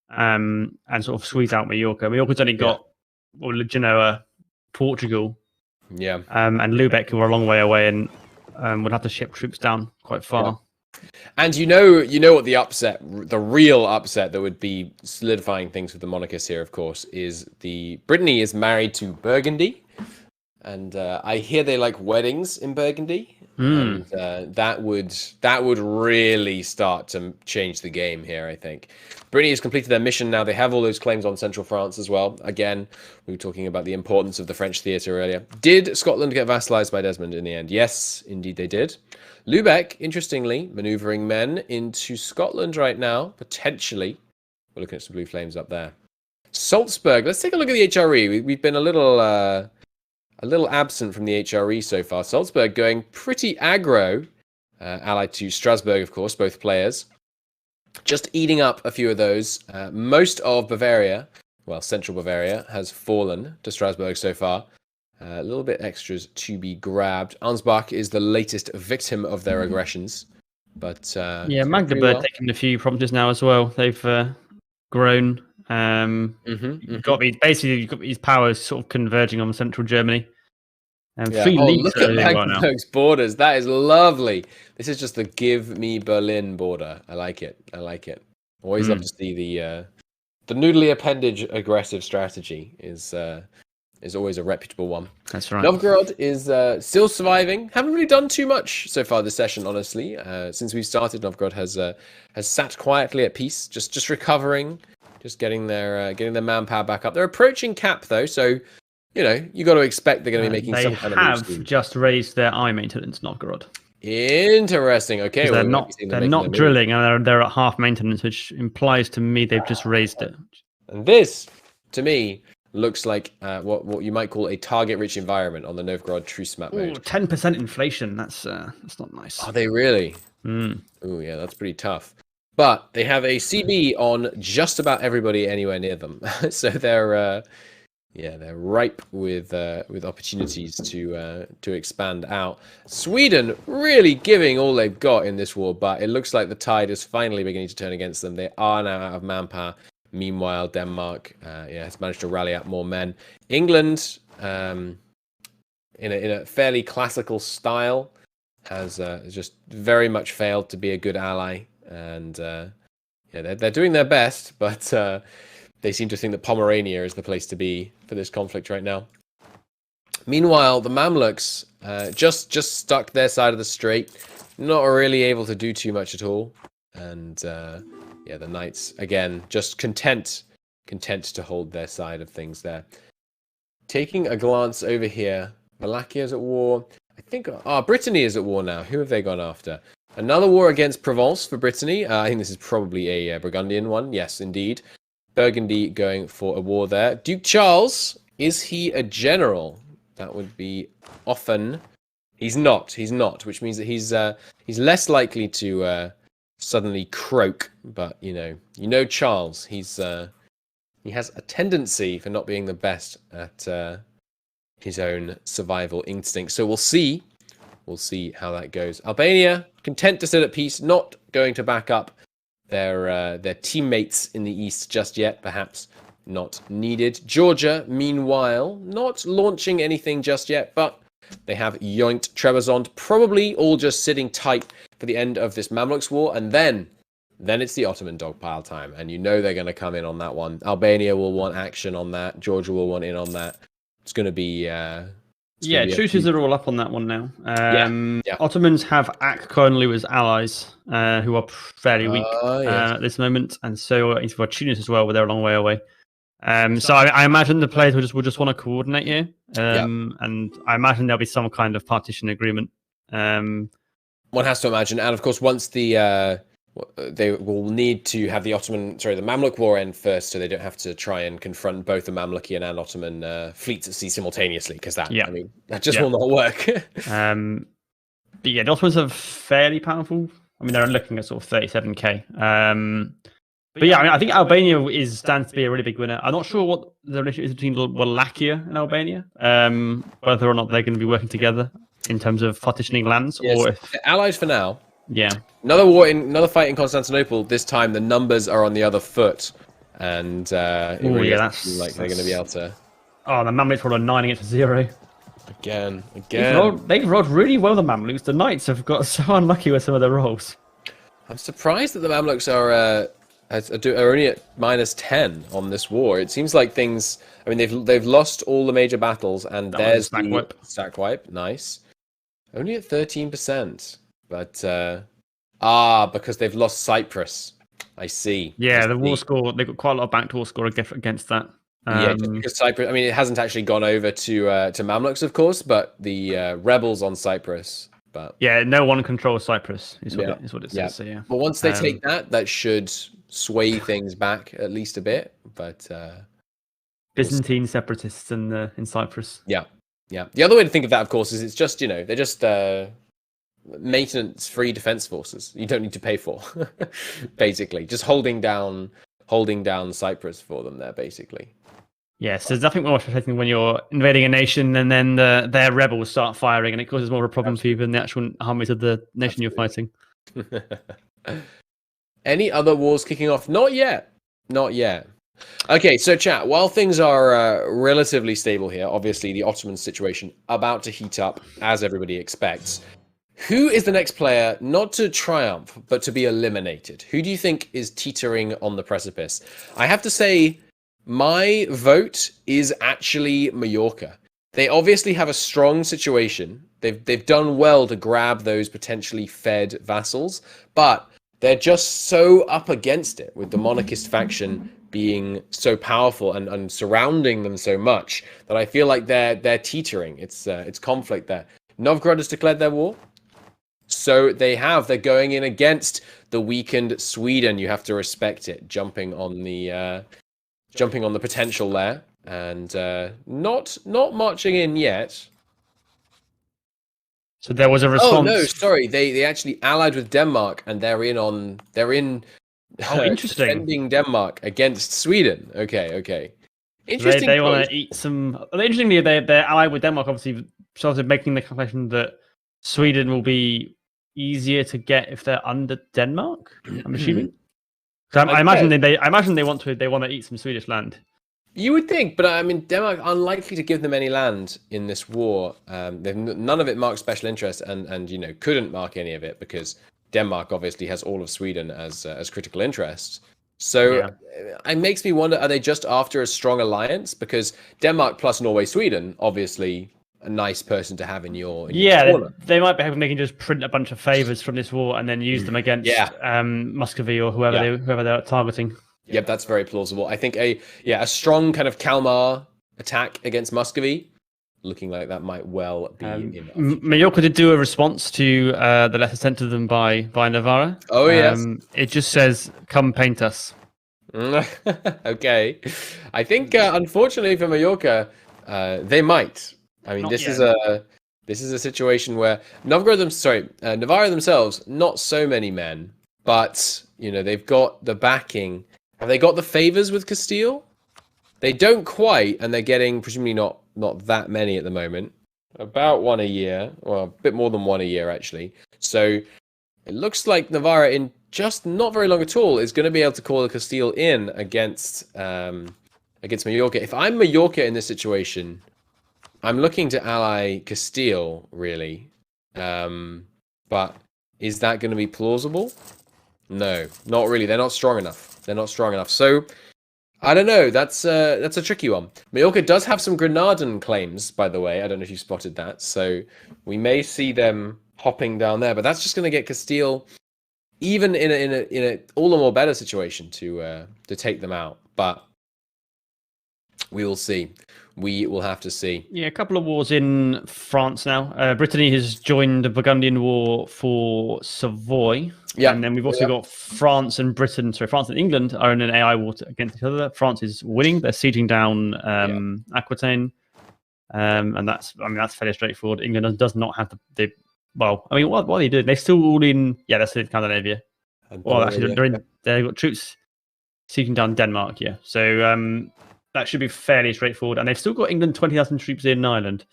and sort of squeeze out Mallorca. Mallorca's only got Genoa, Portugal, and Lubeck, who are a long way away and would have to ship troops down quite far. Yeah. And you know what the real upset that would be solidifying things with the monarchists here, of course, is Brittany is married to Burgundy, and I hear they like weddings in Burgundy, and that would really start to change the game here. I think Brittany has completed their mission now. They have all those claims on central France as well. Again, we were talking about the importance of the French theatre earlier. Did Scotland get vassalized by Desmond in the end? Yes, indeed they did. Lubeck, interestingly, manoeuvring men into Scotland right now, potentially. We're looking at some blue flames up there. Salzburg, let's take a look at the HRE. We've been a little absent from the HRE so far. Salzburg going pretty aggro, allied to Strasbourg, of course, both players. Just eating up a few of those. Most of Bavaria, well, central Bavaria, has fallen to Strasbourg so far. A little bit extras to be grabbed. Ansbach is the latest victim of their aggressions, but Magdeburg taking a few provinces now as well. They've grown. You've got these powers sort of converging on central Germany. Look at Magdeburg's borders. That is lovely. This is just the give me Berlin border. I like it. Always love to see the noodly appendage aggressive strategy is always a reputable one. That's right. Novgorod is still surviving. Haven't really done too much so far this session, honestly. Since we've started, Novgorod has sat quietly at peace, just recovering, just getting their manpower back up. They're approaching cap though, so you got to expect they're going to be making some kind of move. They have just raised their eye maintenance, Novgorod. Interesting. Okay, they're not drilling, and they're at half maintenance, which implies to me they've just raised it. And this, to me, looks like what you might call a target-rich environment on the Novgorod truce map mode. 10% inflation. That's not nice. Are they really? Oh yeah, that's pretty tough. But they have a CB on just about everybody anywhere near them, so they're ripe with opportunities to expand out. Sweden really giving all they've got in this war, but it looks like the tide is finally beginning to turn against them. They are now out of manpower. Meanwhile, Denmark has managed to rally up more men. England, in a fairly classical style, has just very much failed to be a good ally, and they're doing their best, but they seem to think that Pomerania is the place to be for this conflict right now. Meanwhile, the Mamluks just stuck their side of the strait, not really able to do too much at all, and yeah, the Knights again just content to hold their side of things there. Taking a glance over here, Wallachia is at war. I think Brittany is at war now. Who have they gone after? Another war against Provence for Brittany. I think this is probably a Burgundian one. Yes, indeed. Burgundy going for a war there. Duke Charles, is he a general? That would be often. He's not, which means that he's less likely to suddenly croak. But you know Charles, he has a tendency for not being the best at his own survival instinct. So we'll see how that goes. Albania, content to sit at peace, not going to back up their teammates in the east just yet, perhaps not needed. Georgia, meanwhile, not launching anything just yet, but they have yoinked Trebizond, probably all just sitting tight for the end of this Mamluks war, and then it's the Ottoman dogpile time, and they're going to come in on that one. Albania will want action on that. Georgia will want in on that. It's going to be... truces are all up on that one now. Yeah. Ottomans have Ak Khanlu as allies, who are fairly weak at this moment, and so for Tunis as well, but they're a long way away. So I imagine the players will just want to coordinate here, and I imagine there'll be some kind of partition agreement. One has to imagine, and of course, once they will need to have the Mamluk war end first, so they don't have to try and confront both the Mamlukian and Ottoman fleets at sea simultaneously, because that just will not work. But yeah, the Ottomans are fairly powerful. I mean, they're looking at sort of 37k. But yeah, I think Albania stands to be a really big winner. I'm not sure what the relationship is between Wallachia and Albania, whether or not they're going to be working together in terms of partitioning lands, or if they're allies for now. Yeah. Another fight in Constantinople. This time the numbers are on the other foot, and it really doesn't like they're going to be able to. Oh, the Mamluks rolled a 9 against a 0. Again. They've rolled really well. The Mamluks. The Knights have got so unlucky with some of their rolls. I'm surprised that the Mamluks are only at -10 on this war. It seems like things. I mean, they've lost all the major battles, and there's the stack wipe. Nice. Only at 13%. But because they've lost Cyprus. I see. Yeah, the war score, they've got quite a lot of backed war score against that. Just because Cyprus, I mean, it hasn't actually gone over to Mamluks, of course, but the rebels on Cyprus. But yeah, no one controls Cyprus is what it says. Yeah. So, yeah. But once they take that should sway things back at least a bit. But Byzantine separatists in Cyprus. Yeah. The other way to think of that, of course, is it's just they're just maintenance-free defense forces. You don't need to pay for, basically, just holding down Cyprus for them there, basically. Yes, there's nothing more frustrating when you're invading a nation and then their rebels start firing, and it causes more of a problem for you than the actual armies of the nation you're fighting. Any other wars kicking off? Not yet. Okay, so chat, while things are relatively stable here, obviously the Ottoman situation about to heat up, as everybody expects. Who is the next player not to triumph, but to be eliminated? Who do you think is teetering on the precipice? I have to say, my vote is actually Mallorca. They obviously have a strong situation. They've done well to grab those potentially fed vassals, but they're just so up against it with the monarchist faction being so powerful and surrounding them so much that I feel like they're teetering. It's conflict there. Novgorod has declared their war. So they're going in against the weakened Sweden. You have to respect it, jumping on the potential there, and not marching in yet. So there was a response. Oh no, sorry. They actually allied with Denmark, and they're in interesting. defending Denmark against Sweden. Okay. Interesting. They want to eat some. Interestingly, they're allied with Denmark. Obviously, sort of making the calculation that Sweden will be easier to get if they're under Denmark. I'm assuming. So I imagine they want to eat some Swedish land. You would think, but I mean, Denmark unlikely to give them any land in this war. None of it marked special interest, and couldn't mark any of it because Denmark obviously has all of Sweden as critical interests. So it makes me wonder: are they just after a strong alliance? Because Denmark plus Norway, Sweden, obviously a nice person to have in your corner. They might be hoping they can just print a bunch of favors from this war and then use them against Muscovy or whoever they're targeting. Yep, that's very plausible. I think a strong kind of Kalmar attack against Muscovy, looking like that might well be enough. Mallorca did do a response to the letter sent to them by Navarra. Oh yes, it just says, "Come paint us." Okay, I think unfortunately for Mallorca, they might. I mean, this is a situation where Navarra themselves, not so many men, but they've got the backing. Have they got the favors with Castile? They don't quite, and they're getting presumably not that many at the moment. About one a year, well, a bit more than one a year actually. So it looks like Navarra, in just not very long at all, is going to be able to call Castile in against Mallorca. If I'm Mallorca in this situation, I'm looking to ally Castile really, but is that going to be plausible? No, not really. They're not strong enough. So I don't know. That's a tricky one. Mallorca does have some Granadan claims, by the way. I don't know if you spotted that. So we may see them hopping down there, but that's just going to get Castile even in a all the more better situation to take them out. But we will see. We will have to see. Yeah, a couple of wars in France now. Brittany has joined the Burgundian War for Savoy. Yeah, and then we've also got France and Britain. Sorry, France and England are in an AI war against each other. France is winning; they're sieging down Aquitaine, and that's fairly straightforward. England does not have the. Well, I mean, what are they doing? They're still all in. Yeah, they're still in Scandinavia. Well, actually, they've got troops sieging down Denmark. Yeah, so that should be fairly straightforward. And they've still got England 20,000 troops in Ireland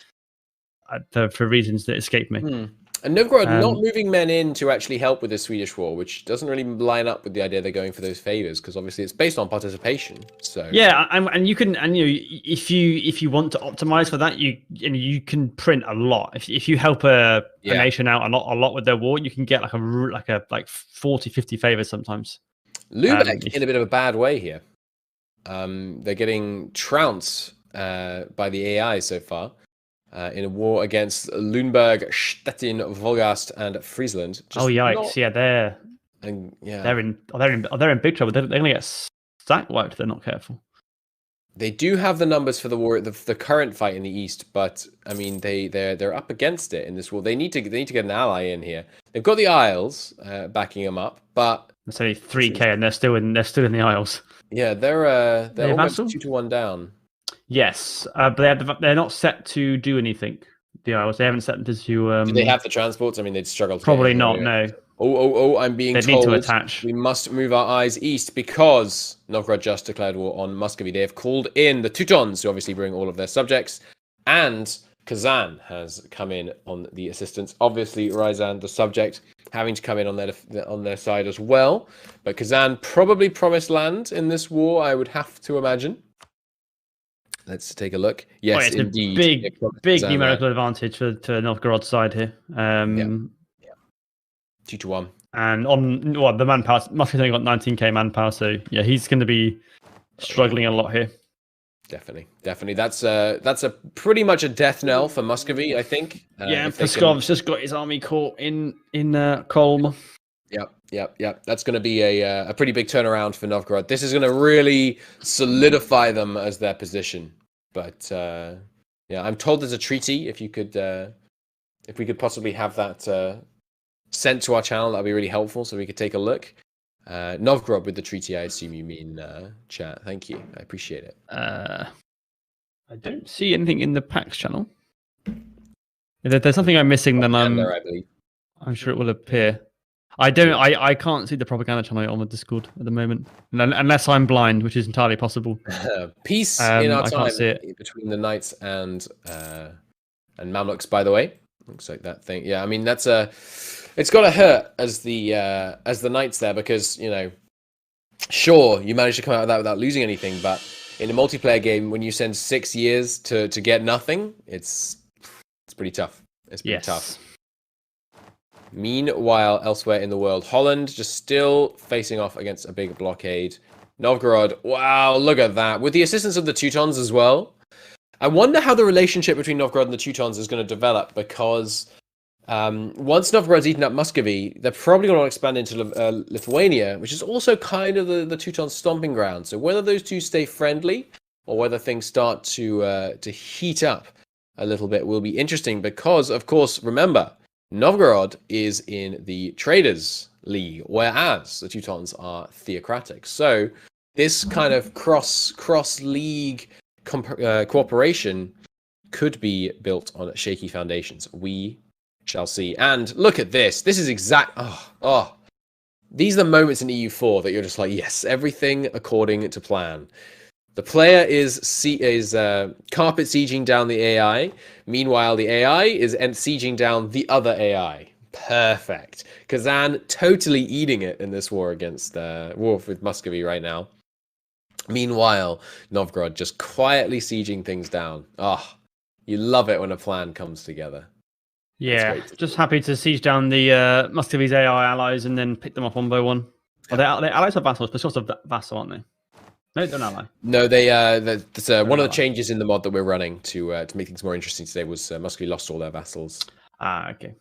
for reasons that escape me. And Novgorod not moving men in to actually help with the Swedish war, which doesn't really line up with the idea they're going for those favors, because obviously it's based on participation. So and you can, and if you want to optimize for that, you can print a lot. If you help a nation out a lot with their war, you can get like 40, 50 favors sometimes. Lubeck in a bit of a bad way here. They're getting trounced by the AI so far. In a war against Lüneburg, Stettin, Wolgast, and Friesland. Yikes! They're in big trouble. They're going to get sack wiped if they're not careful. They do have the numbers for the war, the current fight in the east, but I mean they're up against it in this war. They need to get an ally in here. They've got the Isles backing them up, but it's only 3K and they're still in the Isles. Yeah, they're almost 2-1 down. Yes, but they're not set to do anything. The Isles, they haven't set them to. Do they have the transports? I mean, they'd struggle to. Probably not. No. Oh! I'm being told. They need to attach. We must move our eyes east because Novgorod just declared war on Muscovy. They have called in the Teutons, who obviously bring all of their subjects, and Kazan has come in on the assistance. Obviously, Ryazan, the subject, having to come in on their side as well. But Kazan probably promised land in this war, I would have to imagine. Let's take a look. Yes, it's indeed. A big numerical advantage for Novgorod's side here. 2-1. And on the manpower, Muscovy's only got 19k manpower, so yeah, he's going to be struggling a lot here. Definitely. That's a pretty much a death knell for Muscovy, I think. Pskov's just got his army caught in Kolm. Yep. That's going to be a pretty big turnaround for Novgorod. This is going to really solidify them as their position. But I'm told there's a treaty. If we could possibly have that sent to our channel, that'd be really helpful, so we could take a look. Novgorod with the treaty, I assume you mean, chat. Thank you. I appreciate it. I don't see anything in the PAX channel. If there's something I'm missing, then I believe. I'm sure it will appear. I can't see the propaganda channel on the Discord at the moment, unless I'm blind, which is entirely possible. Peace in our time between the Knights and Mamluks, by the way. Looks like that thing. Yeah, I mean it's got to hurt as the Knights there, because sure, you managed to come out of that without losing anything, but in a multiplayer game, when you send 6 years to get nothing, it's pretty tough. It's pretty tough. Meanwhile, elsewhere in the world, Holland just still facing off against a big blockade. Novgorod, wow, look at that. With the assistance of the Teutons as well. I wonder how the relationship between Novgorod and the Teutons is going to develop, because once Novgorod's eaten up Muscovy, they're probably going to expand into Lithuania, which is also kind of the Teuton stomping ground. So whether those two stay friendly or whether things start to heat up a little bit will be interesting, because, of course, remember, Novgorod is in the Traders League, whereas the Teutons are theocratic. So this kind of cross-league cooperation could be built on shaky foundations. We shall see. And look at this. This is exact. These are the moments in EU4 that you're just like, yes, everything according to plan. The player is carpet sieging down the AI. Meanwhile, the AI is sieging down the other AI. Perfect. Kazan totally eating it in this war against war with Muscovy right now. Meanwhile, Novgorod just quietly sieging things down. You love it when a plan comes together. Yeah, just happy to siege down the Muscovy's AI allies and then pick them up one by one. Are they allies or vassals? They're sort of vassal, aren't they? No, they're not ally. No, that's one of the changes in the mod that we're running to make things more interesting today was Muscovy lost all their vassals. Okay.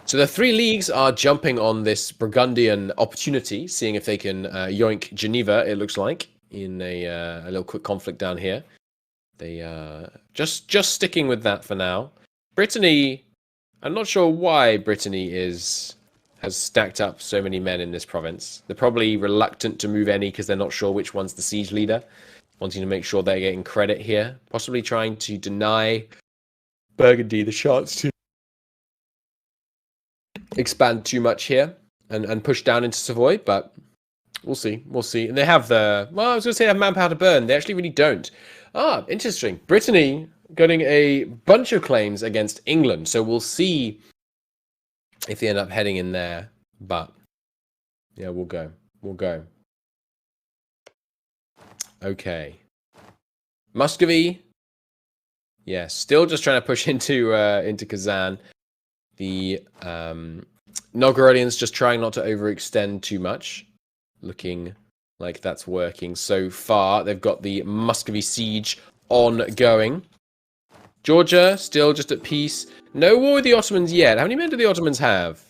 So the three leagues are jumping on this Burgundian opportunity, seeing if they can yoink Geneva, it looks like, in a little quick conflict down here. They just sticking with that for now. Brittany, I'm not sure why Brittany has stacked up so many men in this province. They're probably reluctant to move any because they're not sure which one's the siege leader, wanting to make sure they're getting credit here, possibly trying to deny Burgundy the chance to expand too much here and push down into Savoy, but we'll see. And they have I was going to say they have manpower to burn. They actually really don't. Interesting. Brittany getting a bunch of claims against England, so we'll see if they end up heading in there. But yeah, we'll go. Okay. Muscovy. Yeah, still just trying to push into Kazan. The Novgorodians just trying not to overextend too much. Looking like that's working so far. They've got the Muscovy siege ongoing. Georgia still just at peace. No war with the Ottomans yet. How many men do the Ottomans have?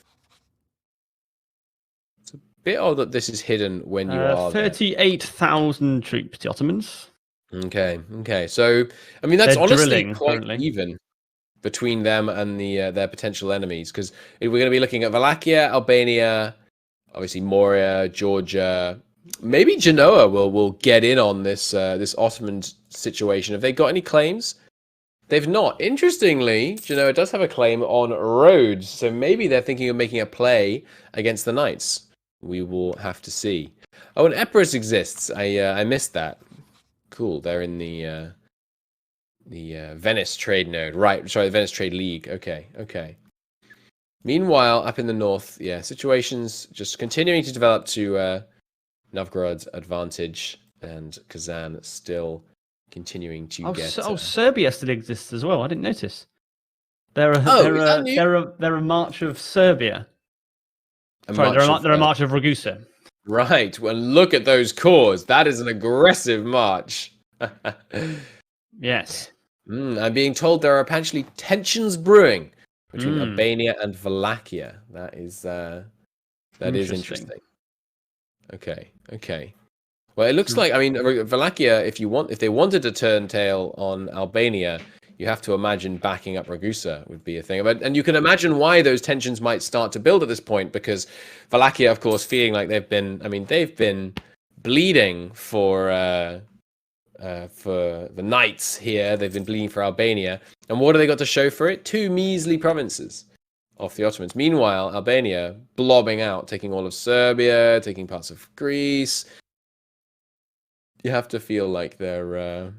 It's a bit odd that this is hidden when you are 38,000 troops, the Ottomans. Okay. So, I mean, that's honestly quite currently even between them and their potential enemies. Because we're going to be looking at Wallachia, Albania, obviously Moria, Georgia. Maybe Genoa will get in on this Ottoman situation. Have they got any claims? They've not. Interestingly, Genoa does have a claim on Rhodes, so maybe they're thinking of making a play against the Knights. We will have to see. Oh, and Epirus exists. I missed that. Cool. They're in the Venice trade node. Right. Sorry, the Venice Trade League. Okay. Meanwhile, up in the north, situations just continuing to develop to Novgorod's advantage, and Kazan still continuing to get. Serbia still exists as well. I didn't notice. They're a march of Serbia. They're a march of Ragusa. Right. Well, look at those cores. That is an aggressive march. Yes. I'm being told there are apparently tensions brewing between Albania and Wallachia. That is interesting. Okay. Well, it looks like, I mean, Wallachia, if they wanted to turn tail on Albania, you have to imagine backing up Ragusa would be a thing. And you can imagine why those tensions might start to build at this point, because Wallachia, of course, feeling like they've been bleeding for the Knights here. They've been bleeding for Albania. And what do they got to show for it? 2 measly provinces of the Ottomans. Meanwhile, Albania blobbing out, taking all of Serbia, taking parts of Greece. You have to feel like they're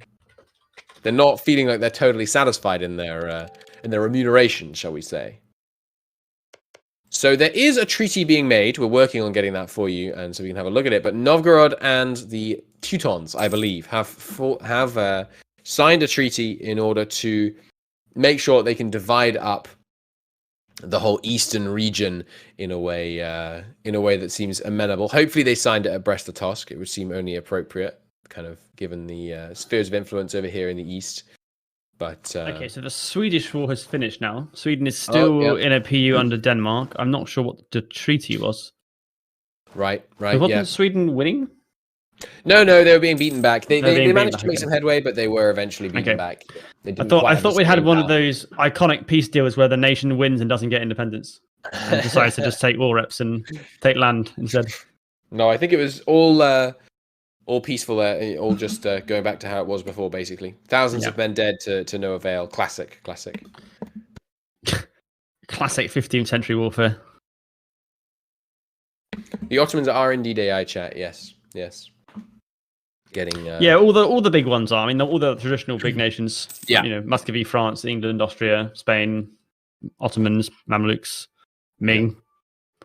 not feeling like they're totally satisfied in their remuneration, shall we say. So there is a treaty being made. We're working on getting that for you, and so we can have a look at it. But Novgorod and the Teutons, I believe, have signed a treaty in order to make sure they can divide up the whole eastern region in a way that seems amenable. Hopefully they signed it at Brest-Litovsk. It would seem only appropriate, kind of given the spheres of influence over here in the east. But okay, so the Swedish war has finished now. Sweden is still in a PU under Denmark. I'm not sure what the treaty was. Right, But wasn't Sweden winning? No, they were being beaten back. They managed to make some headway, but they were eventually beaten back. I thought we had one of those iconic peace deals where the nation wins and doesn't get independence, and decides to just take war reps and take land instead. No, I think it was all peaceful there, all just going back to how it was before, basically. Thousands of men dead to no avail. Classic. Classic 15th century warfare. The Ottomans are indeed AI chat. Yes. Getting all the big ones are. I mean, all the traditional big nations. Yeah. You know, Muscovy, France, England, Austria, Spain, Ottomans, Mamluks, Ming,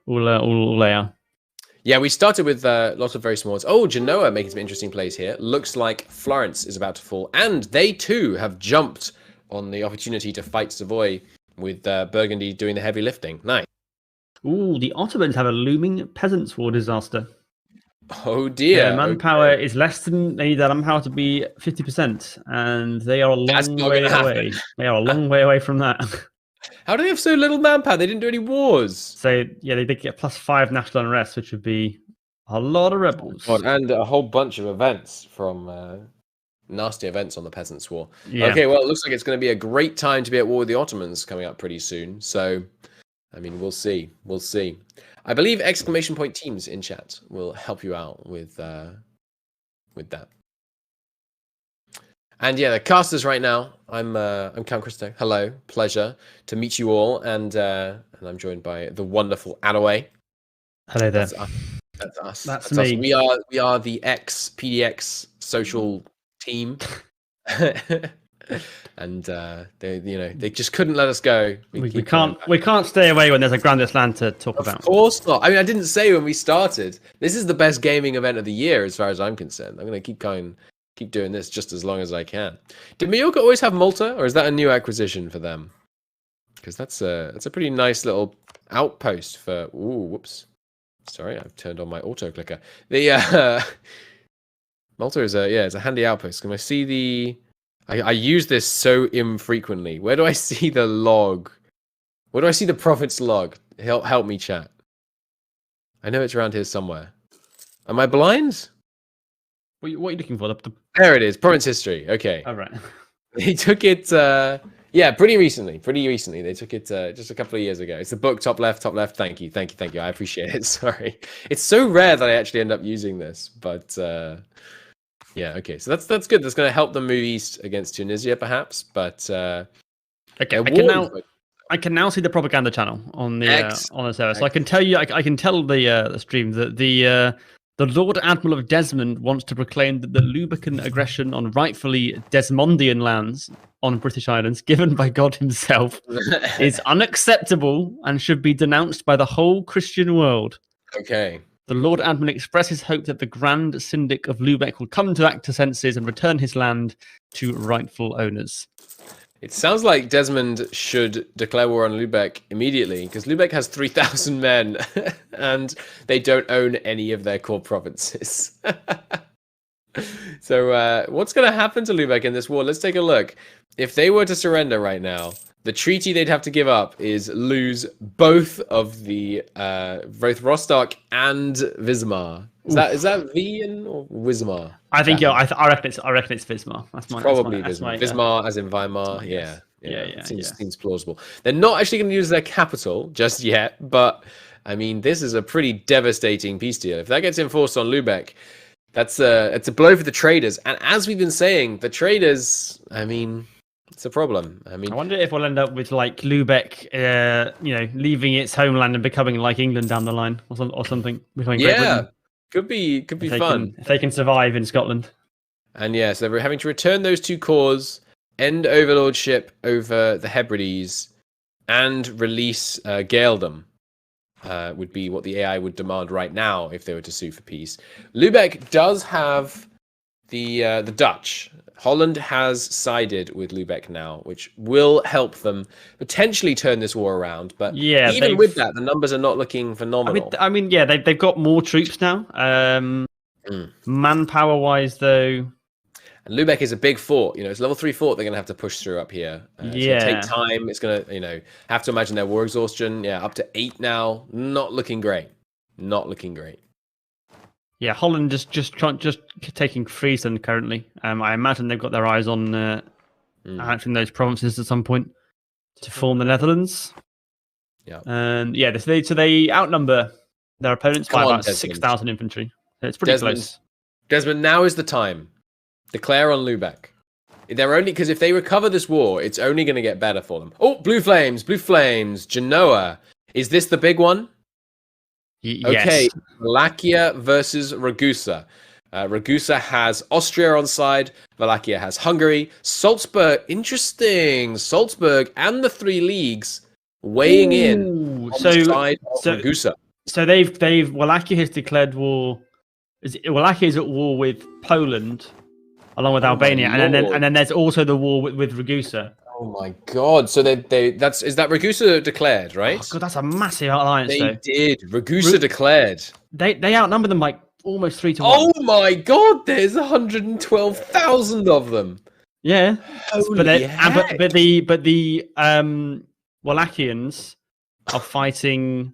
all they are. Yeah, we started with lots of very small ones. Oh, Genoa making some interesting plays here. Looks like Florence is about to fall, and they too have jumped on the opportunity to fight Savoy, with Burgundy doing the heavy lifting. Nice. Ooh, the Ottomans have a looming peasants' war disaster. Oh dear. Their manpower is less than they need their manpower to be 50%, and they are a long way away. They are a long way away from that. How do they have so little manpower? They didn't do any wars. So yeah, they did get +5 national unrest, which would be a lot of rebels. And a whole bunch of events from nasty events on the Peasants' War. Yeah. Okay, well, it looks like it's going to be a great time to be at war with the Ottomans coming up pretty soon. So, I mean, we'll see. I believe exclamation point teams in chat will help you out with that. And yeah, the casters right now. I'm Count Christo. Hello, pleasure to meet you all, and I'm joined by the wonderful Adaway. Hello there. That's us. That's me. Us. We are the PDX social team, and they just couldn't let us go. We can't stay away when there's a Grandest land to talk about. Of course not. I mean, I didn't say when we started. This is the best gaming event of the year, as far as I'm concerned. I'm going to keep doing this just as long as I can. Did Mallorca always have Malta, or is that a new acquisition for them? Because that's a pretty nice little outpost for. Ooh, whoops. Sorry, I've turned on my auto clicker. The Malta is it's a handy outpost. Can I see the? I use this so infrequently. Where do I see the log? Where do I see the profits log? Help me, chat. I know it's around here somewhere. Am I blind? What are you looking for? There it is. Province history. Okay. All right. They took it. Pretty recently. They took it just a couple of years ago. It's the book top left. Thank you. I appreciate it. Sorry, it's so rare that I actually end up using this, but yeah. Okay, so that's good. That's going to help them move east against Tunisia, perhaps. But okay, I can now see the propaganda channel on the server. So I can tell you, I can tell the stream that the Lord Admiral of Desmond wants to proclaim that the Lubecan aggression on rightfully Desmondian lands on British islands, given by God himself, is unacceptable and should be denounced by the whole Christian world. Okay. The Lord Admiral expresses hope that the Grand Syndic of Lubeck will come to senses and return his land to rightful owners. It sounds like Desmond should declare war on Lubeck immediately, because Lubeck has 3,000 men, and they don't own any of their core provinces. So what's going to happen to Lubeck in this war? Let's take a look. If they were to surrender right now, the treaty they'd have to give up is lose both of the both Rostock and Wismar. Is that Wien or Wismar? I think I reckon it's Wismar. That's probably Wismar. Wismar as in Weimar. Yeah. Seems plausible. They're not actually going to use their capital just yet, but I mean, this is a pretty devastating peace deal. If that gets enforced on Lubeck, it's a blow for the traders. And as we've been saying, the traders, I mean, it's a problem. I mean, I wonder if we'll end up with like Lubeck, leaving its homeland and becoming like England down the line, or something. Becoming Great Britain. Could be fun if they can survive in Scotland. And so we're having to return those two cores, end overlordship over the Hebrides, and release Gaeldom. Would be what the AI would demand right now if they were to sue for peace. Lubeck does have the Dutch. Holland has sided with Lubeck now, which will help them potentially turn this war around. But Yeah, even with that, the numbers are not looking phenomenal. Yeah, they've got more troops now. Manpower wise, though, and Lubeck is a big fort. It's level 3 fort. They're going to have to push through up here. It's going to take time. It's going to, have to imagine their war exhaustion. Yeah, up to 8 now. Not looking great. Not looking great. Yeah, Holland just taking Friesland currently. I imagine they've got their eyes on annexing those provinces at some point to form the Netherlands. Yeah, and so they outnumber their opponents by about 6,000 infantry. So it's pretty close. Desmond, now is the time. Declare on Lubeck. They're only because if they recover this war, it's only going to get better for them. Oh, blue flames, Genoa. Is this the big one? Okay, Yes. Wallachia versus Ragusa. Ragusa has Austria on side. Wallachia has Hungary. Salzburg, interesting. Salzburg and the 3 leagues weighing in on the side of Ragusa. So they've Wallachia has declared war. Wallachia is at war with Poland, along with Albania, and then there's also the war with Ragusa. Oh my god! So is that Ragusa declared, right? Oh god, that's a massive alliance. They did. Ragusa declared. They outnumber them like almost 3 to 1. Oh my god! There's 112,000 of them. Yeah, Holy but the Wallachians are fighting.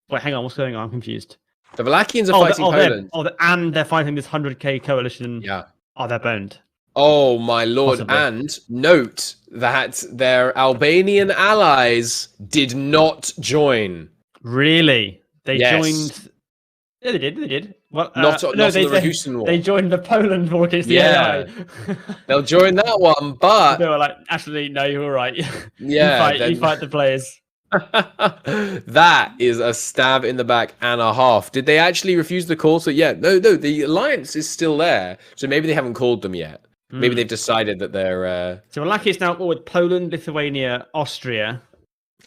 Wait, hang on. What's going on? I'm confused. The Wallachians are fighting Poland. And they're fighting this 100k coalition. Yeah. Oh, they're boned. Oh my lord! Possibly. And note that their Albanian allies did not join. Really? They joined. Yeah, they did. Well, not the Ragusan war. They joined the Poland war against the AI. They'll join that one, but they were like, actually, no, you're all right. Yeah, you fight the players. That is a stab in the back and a half. Did they actually refuse the call? So no, the alliance is still there. So maybe they haven't called them yet. Maybe they've decided that they're... So Wallachia is now with Poland, Lithuania, Austria,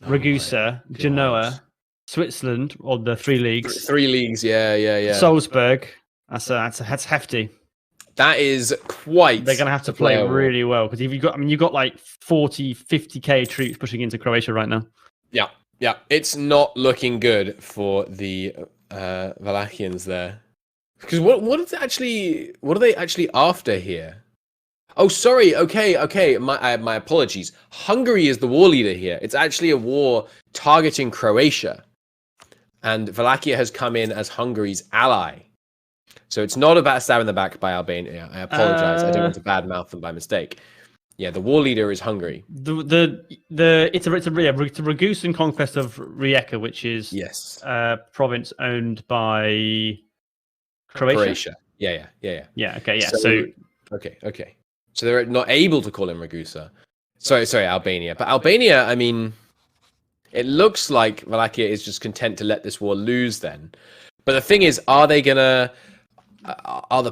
Ragusa, Genoa, Switzerland, or the 3 leagues. 3 leagues, yeah. Salzburg. That's hefty. That is quite... They're going to have to play really well, because you've got like 40, 50k troops pushing into Croatia right now. Yeah. It's not looking good for the Wallachians there. Because what are they actually after here? Oh, sorry. Okay. My apologies. Hungary is the war leader here. It's actually a war targeting Croatia. And Wallachia has come in as Hungary's ally. So it's not about a stab in the back by Albania. I apologize. I don't want to badmouth them by mistake. Yeah, the war leader is Hungary. It's a Ragusan conquest of Rijeka, which is a province owned by Croatia. Yeah. Okay. Yeah. Okay. So they're not able to call him Ragusa. Sorry, Albania. But Albania, I mean, it looks like Wallachia is just content to let this war lose then. But the thing is, are the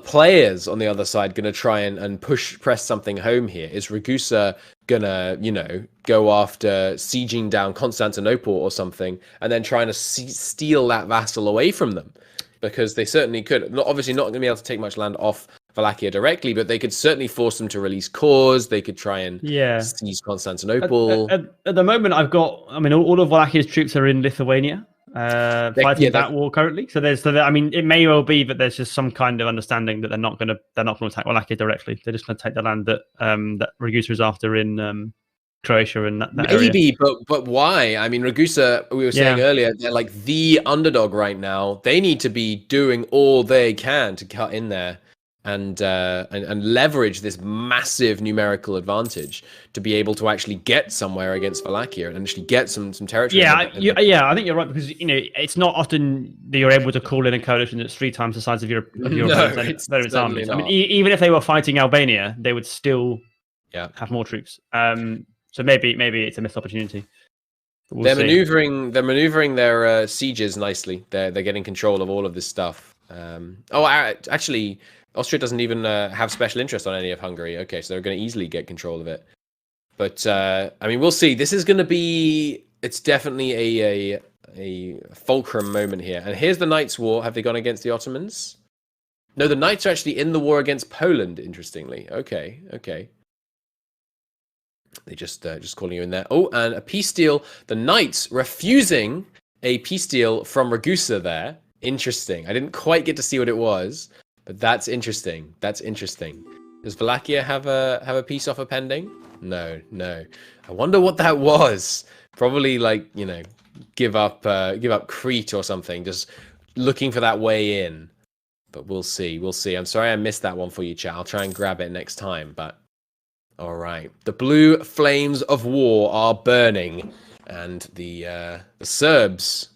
players on the other side going to try and press something home here? Is Ragusa going to, go after sieging down Constantinople or something and then trying to steal that vassal away from them? Because they certainly could. Obviously not going to be able to take much land off Wallachia directly, but they could certainly force them to release cores. They could try and seize Constantinople. At the moment, all of Wallachia's troops are in Lithuania. Fighting that war currently. So it may well be that there's just some kind of understanding that they're not going to attack Wallachia directly. They're just going to take the land that Ragusa is after in Croatia and that maybe, area. But why? I mean, Ragusa, we were saying earlier, they're like the underdog right now. They need to be doing all they can to cut in there and leverage this massive numerical advantage to be able to actually get somewhere against Wallachia and actually get some territory. I think you're right, because it's not often that you're able to call in a coalition that's 3 times the size of your opponent's armies. I mean, even if they were fighting Albania, they would still have more troops. So maybe it's a missed opportunity. They're maneuvering their sieges nicely. They're getting control of all of this stuff. Actually, Austria doesn't even have special interest on any of Hungary. Okay, so they're going to easily get control of it. But we'll see. This is going to be. It's definitely a fulcrum moment here. And here's the Knights' War. Have they gone against the Ottomans? No, the Knights are actually in the war against Poland. Interestingly, okay. They just calling you in there. Oh, and a peace deal. The Knights refusing a peace deal from Ragusa there. Interesting. I didn't quite get to see what it was, but that's interesting. Does Wallachia have a peace offer pending? No. I wonder what that was. Probably like, give up Crete or something. Just looking for that way in. But we'll see. I'm sorry I missed that one for you, chat. I'll try and grab it next time. But all right, the blue flames of war are burning, and the Serbs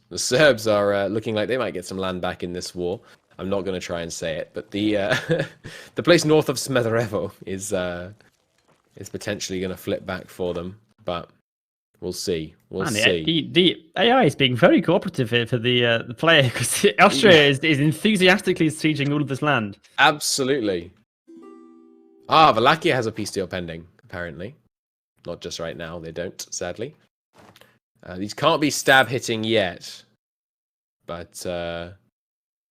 are looking like they might get some land back in this war. I'm not going to try and say it, but the the place north of Smederevo is potentially going to flip back for them. But we'll see. We'll see. The AI is being very cooperative here for the player, because Austria is enthusiastically sieging all of this land. Absolutely. Wallachia has a peace deal pending, apparently. Not just right now, they don't, sadly. These can't be stab hitting yet. But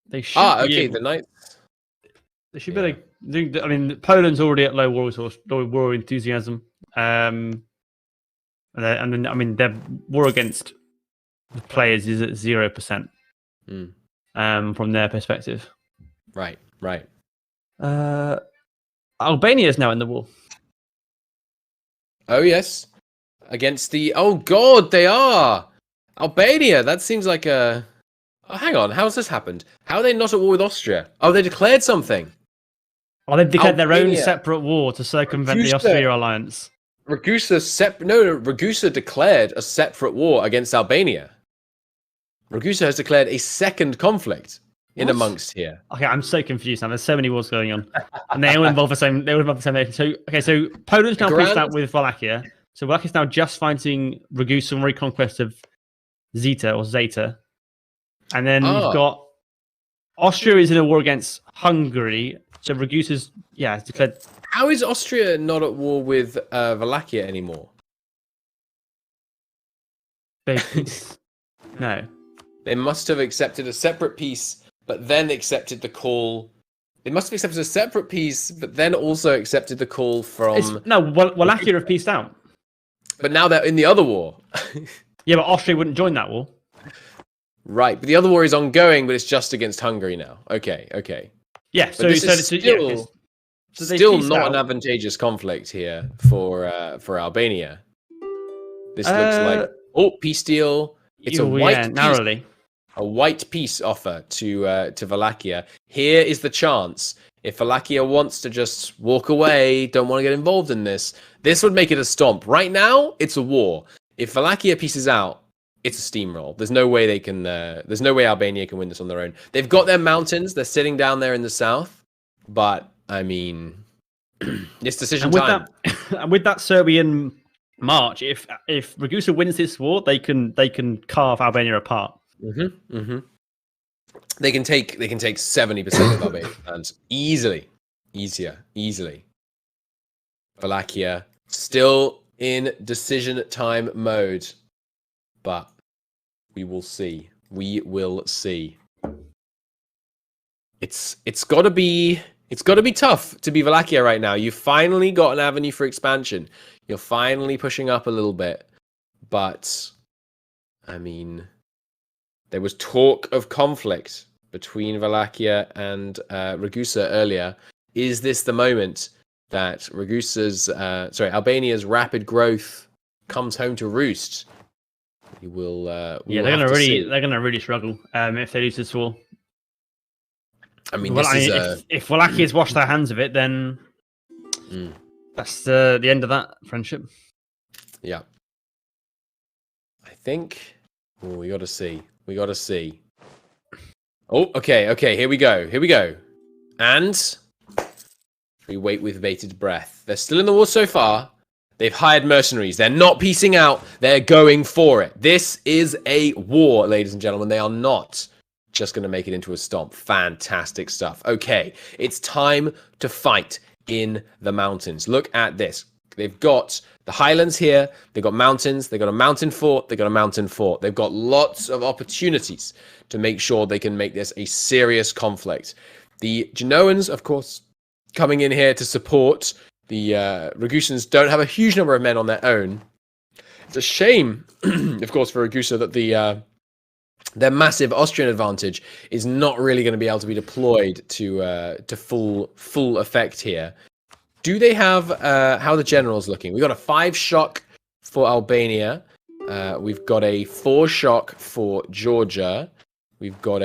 they should be the Knights. They should be I mean, Poland's already at low war enthusiasm. And then, I mean, their war against the players is at 0%. From their perspective. Right. Albania is now in the war. Oh yes, against the. Oh God, they are Albania. That seems like a. Oh, hang on, how's this happened? How are they not at war with Austria? Oh, they declared something. Oh, they've declared their own separate war to circumvent the Austria alliance. Ragusa declared a separate war against Albania. Ragusa has declared a second conflict in amongst here. Okay, I'm so confused now. There's so many wars going on, and they all involve the same. They all involve the same nation. So Poland's now peaced out with Wallachia. So Wallachia is now just fighting Ragusa and reconquest of Zeta, and then you've got Austria is in a war against Hungary. So Ragusa's has declared. How is Austria not at war with Wallachia anymore? No. They must have accepted a separate peace, but then accepted the call. They must have accepted a separate peace, but then also accepted the call from. Wallachia have peaced out. But now they're in the other war. Yeah, but Austria wouldn't join that war. Right, but the other war is ongoing, but it's just against Hungary now. Okay. Yeah, still not an advantageous conflict here for Albania. This looks like peace deal. It's a white peace, narrowly. A white peace offer to Wallachia. Here is the chance. If Wallachia wants to just walk away, don't want to get involved in this would make it a stomp. Right now, it's a war. If Wallachia pieces out, it's a steamroll. There's no way they can. There's no way Albania can win this on their own. They've got their mountains. They're sitting down there in the south. But I mean, it's decision time. With that Serbian march, if Ragusa wins this war, they can carve Albania apart. They can take 70% of Albania land easily. Wallachia still in decision time mode, but we will see. It's got to be tough to be Wallachia right now. You've finally got an avenue for expansion. You're finally pushing up a little bit, but I mean, there was talk of conflict between Wallachia and Ragusa earlier. Is this the moment that Albania's rapid growth comes home to roost? We will. They're gonna really struggle if they lose this war. I mean, if Wallachia's washed their hands of it, then that's the end of that friendship. Yeah, I think. We got to see. Oh, okay. Here we go. And we wait with bated breath. They're still in the war so far. They've hired mercenaries. They're not piecing out. They're going for it. This is a war, ladies and gentlemen. They are not just going to make it into a stomp. Fantastic stuff. Okay, it's time to fight in the mountains. Look at this. They've got the highlands here. They've got mountains. They've got a mountain fort. They've got a mountain fort. They've got lots of opportunities to make sure they can make this a serious conflict. The Genoans, of course, coming in here to support. The Ragusans don't have a huge number of men on their own. It's a shame, of course, for Ragusa that their massive Austrian advantage is not really going to be able to be deployed to full effect here. Do they have how are the generals looking? We've got a 5 shock for Albania. We've got a 4 shock for Georgia. We've got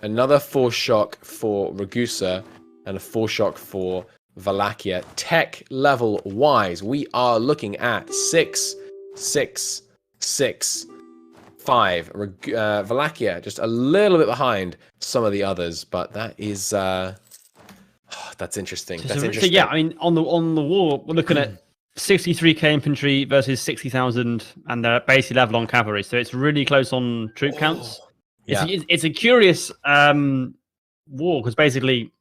another 4 shock for Ragusa and a 4 shock for Wallachia. Tech level wise, we are looking at 6, 6, 6, 5. Wallachia just a little bit behind some of the others, but that is that's interesting. That's interesting. So yeah, I mean, on the war, we're looking at 63k infantry versus 60,000, and they're basically level on cavalry. So it's really close on troop counts. Yeah. It's a curious war because basically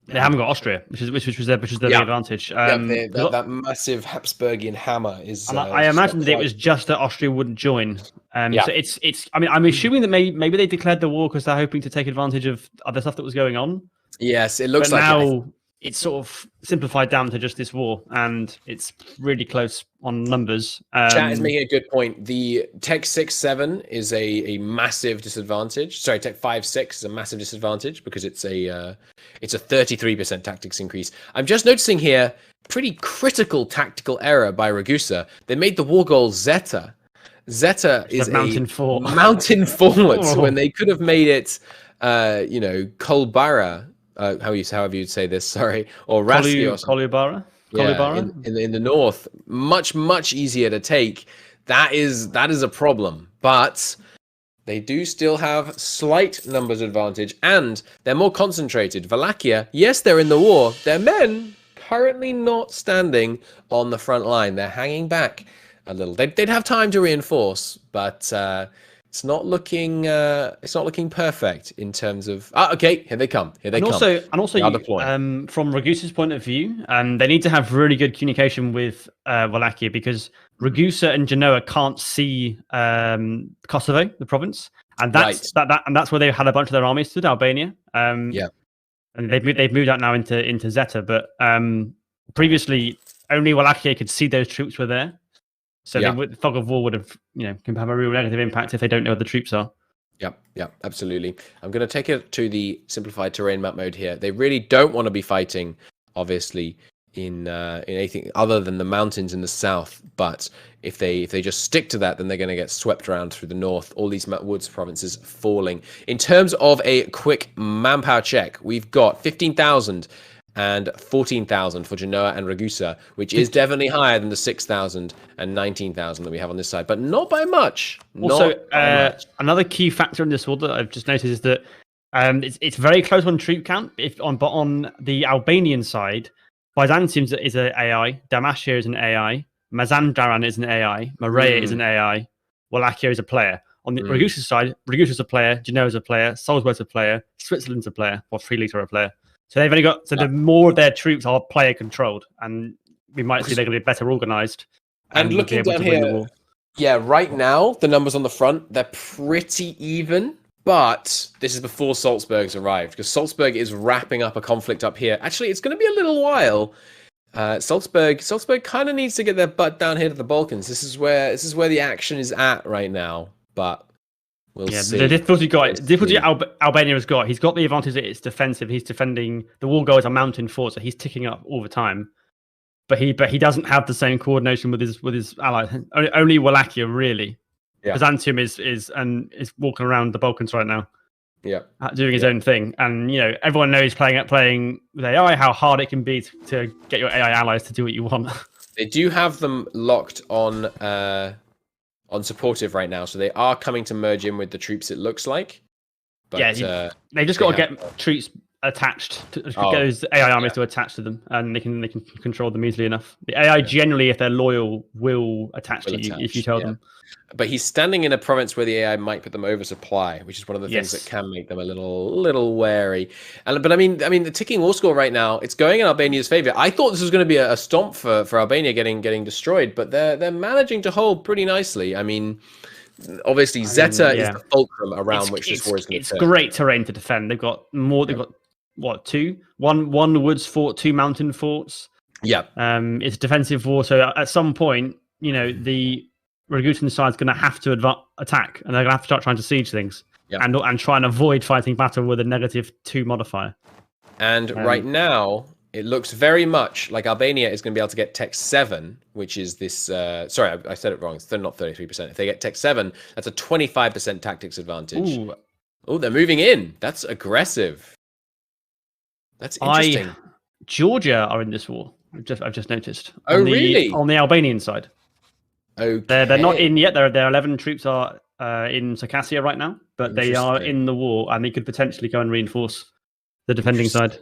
they haven't got Austria, which was their big advantage. That massive Habsburgian hammer is. And I imagine that it was just that Austria wouldn't join. So it's. I mean, I'm assuming that maybe they declared the war because they're hoping to take advantage of other stuff that was going on. Yes, it looks but like now it's sort of simplified down to just this war, and it's really close on numbers. Chat is making a good point. The Tech 6-7 is a massive disadvantage. Sorry, Tech 5-6 is a massive disadvantage because it's a 33% tactics increase. I'm just noticing here pretty critical tactical error by Ragusa. They made the war goal Zeta. Zeta is a mountain fort when they could have made it Kolbara. However you'd say this, sorry, or Raski or Kolubara. In the north, much easier to take. That is a problem, but they do still have slight numbers advantage, and they're more concentrated. Wallachia, yes, they're in the war. Their men currently not standing on the front line. They're hanging back a little. They'd have time to reinforce, but it's not looking perfect in terms of. Okay, here they come. Also, from Ragusa's point of view, they need to have really good communication with Wallachia because Ragusa and Genoa can't see Kosovo, the province, and that's where they had a bunch of their armies to Albania. And they've moved out now into Zeta, but previously only Wallachia could see those troops were there. So the fog of war would have, can have a real negative impact if they don't know where the troops are. Yeah, absolutely. I'm going to take it to the simplified terrain map mode here. They really don't want to be fighting, obviously, in anything other than the mountains in the south. But if they just stick to that, then they're going to get swept around through the north. All these woods provinces falling. In terms of a quick manpower check, we've got 15,000. And 14,000 for Genoa and Ragusa, which is definitely higher than the 6,000 and 19,000 that we have on this side, but not by much. Also, another key factor in this war that I've just noticed is that it's very close on troop count. But on the Albanian side, Byzantium is an AI, Dalmatia is an AI, Mazandaran is an AI, Morea is an AI, Wallachia is a player. On the Ragusa side, Ragusa's a player, Genoa's a player, Salzburg's a player, Switzerland's a player, or Friedlich's are a player. So they've only got the more of their troops are player controlled, and we might see they're going to be better organized. And looking down here, right now the numbers on the front they're pretty even, but this is before Salzburg's arrived because Salzburg is wrapping up a conflict up here. Actually, it's going to be a little while. Salzburg kind of needs to get their butt down here to the Balkans. This is where the action is at right now, but. We'll see. The difficulty Albania has got. He's got the advantage that it's defensive. He's defending. The wall goal is a mountain fort, so he's ticking up all the time. But he doesn't have the same coordination with his allies. Only Wallachia really. Yeah. Byzantium is walking around the Balkans right now. Yeah, doing his own thing, and everyone knows playing with AI how hard it can be to get your AI allies to do what you want. They do have them locked on supportive right now, so they are coming to merge in with the troops, it looks like. But, they just got to get troops attached to get those AI armies to attach to them, and they can control them easily enough. The AI generally, if they're loyal, will attach to you if you tell them. But he's standing in a province where the AI might put them oversupply, which is one of the things that can make them a little wary. But I mean, the ticking war score right now, it's going in Albania's favor. I thought this was going to be a stomp for Albania getting destroyed, but they're managing to hold pretty nicely. I mean, obviously Zeta yeah. is the fulcrum around which this war is going to It's turn. great terrain to defend. They've got more. They've got what, two? One woods fort, two mountain forts. Yeah. It's a defensive war, so at some point, the Ragutan side's going to have to attack, and they're going to have to start trying to siege things, and try and avoid fighting battle with a -2 modifier. And right now, it looks very much like Albania is going to be able to get Tech 7, which is this... sorry, I said it wrong. It's not 33%. If they get Tech 7, that's a 25% tactics advantage. Oh, they're moving in. That's aggressive. That's interesting. Georgia are in this war. I've just noticed. Really? On the Albanian side. Okay. They're not in yet. Their 11 troops are in Circassia right now, but they are in the war, and they could potentially go and reinforce the defending side.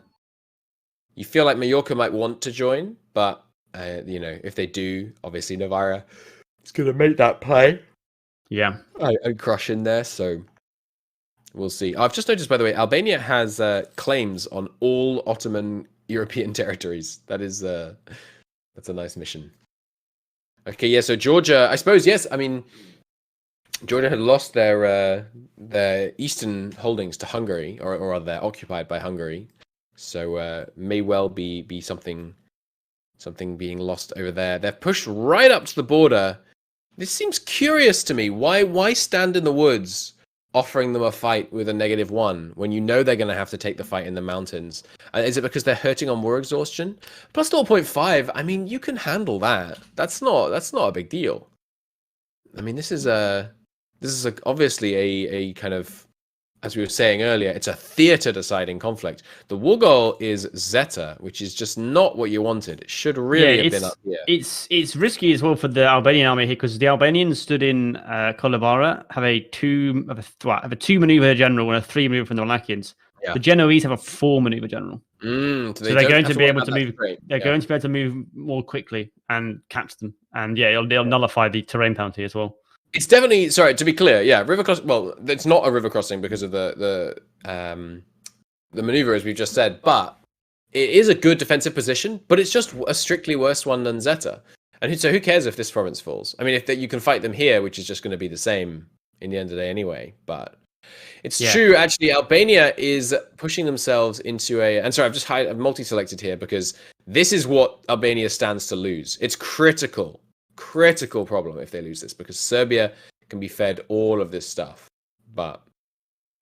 You feel like Mallorca might want to join, but if they do, obviously Navarra is going to make that play. Yeah, and crush in there. So we'll see. I've just noticed, by the way, Albania has claims on all Ottoman European territories. That's a nice mission. Okay, yeah. So Georgia, I suppose, yes. I mean, Georgia had lost their eastern holdings to Hungary, or they're occupied by Hungary. So may well be something being lost over there. They're pushed right up to the border. This seems curious to me. Why stand in the woods, offering them a fight with a -1 when you know they're going to have to take the fight in the mountains? Is it because they're hurting on war exhaustion? Plus 0.5. I mean, you can handle that. That's not a big deal. I mean, this is obviously a kind of, as we were saying earlier, it's a theater deciding conflict. The war goal is Zeta, which is just not what you wanted. It should really have been up here. It's risky as well for the Albanian army here, because the Albanians stood in Kolabara, have a 2 maneuver general and a 3 maneuver from the Walachians. Yeah. The Genoese have a 4 maneuver general. So they're going to be able to move. They're going to be able to move more quickly and catch them. And it'll nullify the terrain penalty as well. It's definitely, sorry, to be clear, river crossing. Well, it's not a river crossing because of the maneuver, as we've just said, but it is a good defensive position, but it's just a strictly worse one than Zeta. And so who cares if this province falls? I mean, you can fight them here, which is just going to be the same in the end of the day anyway, but it's true, actually, Albania is pushing themselves into and sorry, I've multi-selected here because this is what Albania stands to lose. It's critical problem if they lose this, because Serbia can be fed all of this stuff, but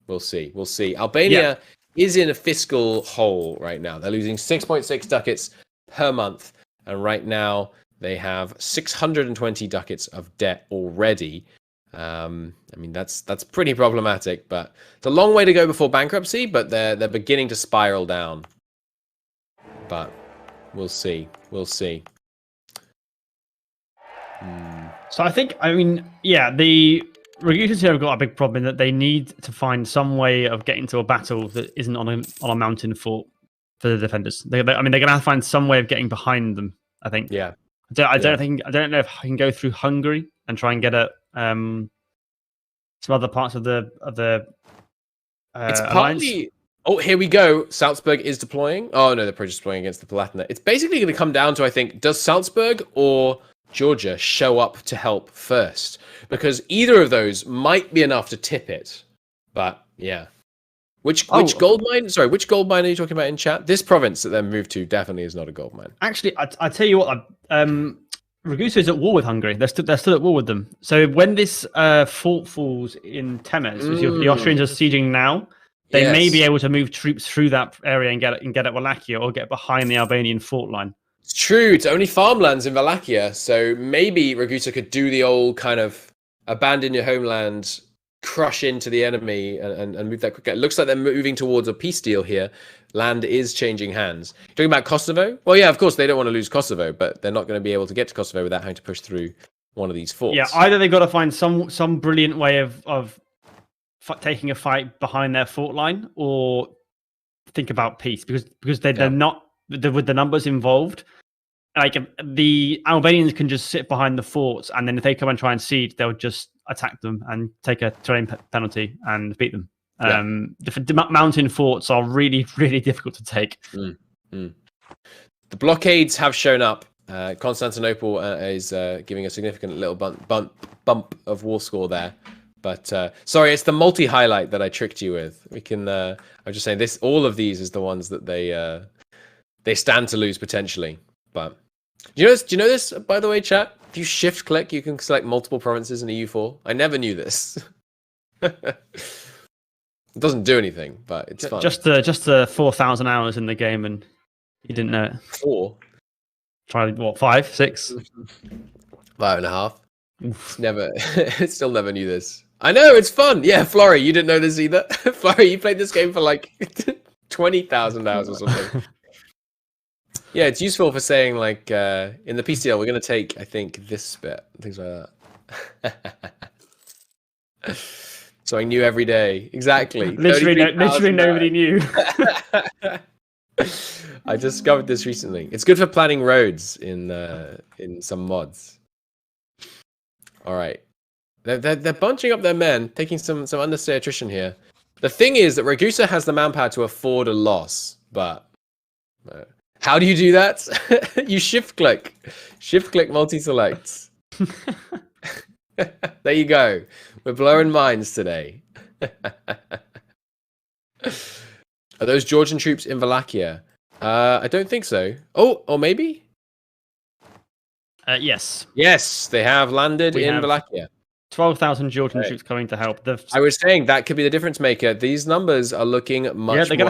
we'll see. Albania is in a fiscal hole right now. They're losing 6.6 ducats per month, and right now they have 620 ducats of debt already. I mean, that's pretty problematic, but it's a long way to go before bankruptcy, but they're beginning to spiral down, but we'll see. So the Ragutans here have got a big problem in that they need to find some way of getting to a battle that isn't on a mountain fort for the defenders. They're going to have to find some way of getting behind them, I think. Yeah. I don't know if I can go through Hungary and try and get at some other parts of the it's alliance. Partly. Oh, here we go. Salzburg is deploying. Oh no, they're probably just deploying against the Palatinate. It's basically going to come down to, I think, does Salzburg or Georgia show up to help first? Because either of those might be enough to tip it. But yeah. Which gold mine? Sorry, which gold mine are you talking about in chat? This province that they're moved to definitely is not a gold mine. Actually, I tell you what, Ragusa is at war with Hungary. They're still at war with them. So when this fort falls in Temes, the Austrians are sieging now, they may be able to move troops through that area and get at Wallachia or get behind the Albanian fort line. It's true. It's only farmlands in Wallachia, so maybe Ragusa could do the old kind of abandon your homeland, crush into the enemy, and move that quicker. It looks like they're moving towards a peace deal here. Land is changing hands. Talking about Kosovo? Well, yeah, of course, they don't want to lose Kosovo, but they're not going to be able to get to Kosovo without having to push through one of these forts. Yeah, either they've got to find some brilliant way of taking a fight behind their fort line, or think about peace, because they're not, with the numbers involved. Like, the Albanians can just sit behind the forts, and then if they come and try and siege, they'll just attack them and take a terrain penalty and beat them. The mountain forts are really, really difficult to take. The blockades have shown up. Constantinople is giving a significant little bump bump of war score there. But sorry, it's the multi-highlight that I tricked you with. We can. I'm just saying this. All of these is the ones that they stand to lose potentially. But do you know this? By the way, chat. If you shift click, you can select multiple provinces in EU4. I never knew this. It doesn't do anything, but it's fun. Just the 4,000 hours in the game, and you didn't know it. 4. Try what? 5, 6, 5.5. Never. Still never knew this. I know, it's fun. Yeah, Florrie, you didn't know this either. Florrie, you played this game for like 20,000 hours or something. Yeah, it's useful for saying like in the PCL we're going to take, I think, this bit, things like that. Something new every day. Exactly. Literally nobody knew. I discovered this recently. It's good for planning roads in some mods. All right. They're bunching up their men, taking some unnecessary attrition here. The thing is that Ragusa has the manpower to afford a loss, but how do you do that? You shift click multi-selects. There you go. We're blowing minds today. Are those Georgian troops in Wallachia? I don't think so. Oh, or maybe? Yes. Yes, they have landed in Wallachia. 12,000 Georgian troops coming to help. I was saying that could be the difference maker. These numbers are looking much more advantageous. They're going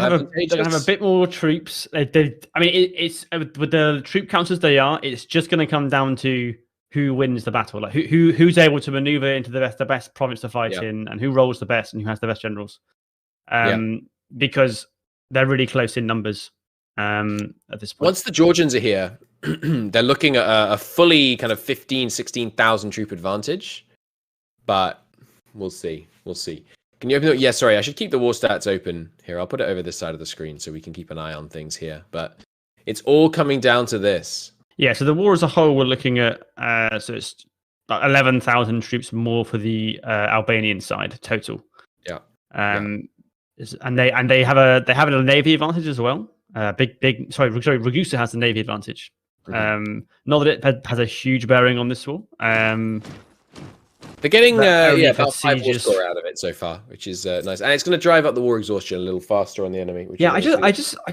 to have a bit more troops. I mean, it's with the troop counts as they are, it's just going to come down to who wins the battle, like who's able to maneuver into the best province to fight in, and who rolls the best and who has the best generals. Because they're really close in numbers at this point. Once the Georgians are here, they're looking at a fully kind of 16,000 troop advantage. But we'll see. Can you open it? Yeah, sorry, I should keep the war stats open here. I'll put it over this side of the screen so we can keep an eye on things here. But it's all coming down to this. Yeah, so the war as a whole, we're looking at so it's about 11,000 troops more for the Albanian side total. Yeah. And they have a navy advantage as well. Ragusa has the navy advantage. Mm-hmm. Not that it has a huge bearing on this war. They're getting about 5 war score out of it so far, which is nice, and it's going to drive up the war exhaustion a little faster on the enemy. Which I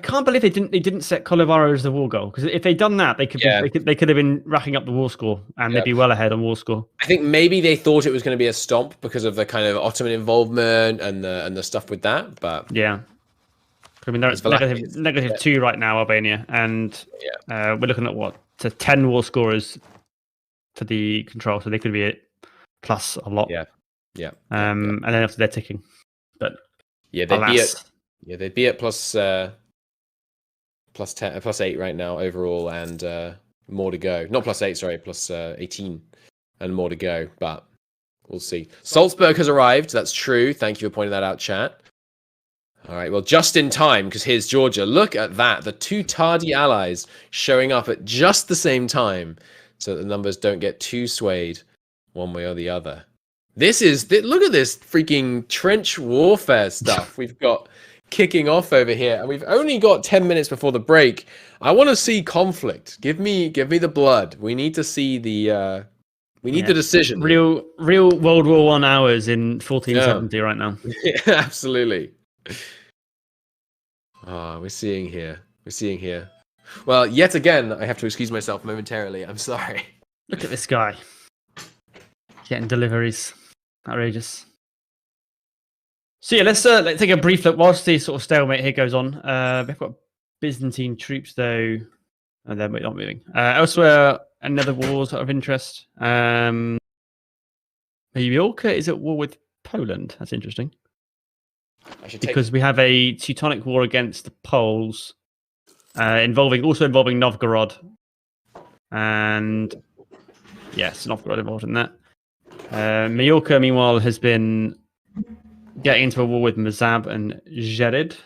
can't believe they didn't set Kolivaro as the war goal, because if they'd done that, they could have been racking up the war score, and they'd be well ahead on war score. I think maybe they thought it was going to be a stomp because of the kind of Ottoman involvement and the stuff with that, but yeah. I mean, they're at -2 right now, Albania, and we're looking at 10 war scorers for the control, so they could be plus a lot. And then after they're ticking, but they'd be at plus 10, plus 8 right now overall, and more to go. Not plus 8, sorry, plus 18, and more to go. But we'll see. Salzburg has arrived. That's true. Thank you for pointing that out, chat. All right, well, just in time, because here's Georgia. Look at that. The 2 tardy allies showing up at just the same time, so that the numbers don't get too swayed one way or the other. Look at this freaking trench warfare stuff we've got kicking off over here, and we've only got 10 minutes before the break. I want to see conflict. Give me the blood. We need to see the decision. Real World War I hours in 1470 right now. Yeah, absolutely. We're seeing here. Well, yet again, I have to excuse myself momentarily. I'm sorry. Look at this guy. Getting deliveries. Outrageous. So yeah, let's take a brief look whilst the sort of stalemate here goes on. We've got Byzantine troops though, and they're not moving. Elsewhere, another wars of interest. Mallorca is at war with Poland. That's interesting. Because we have a Teutonic war against the Poles, involving Novgorod, and yes, Novgorod involved in that. Mallorca, meanwhile, has been getting into a war with Mazab and Jerid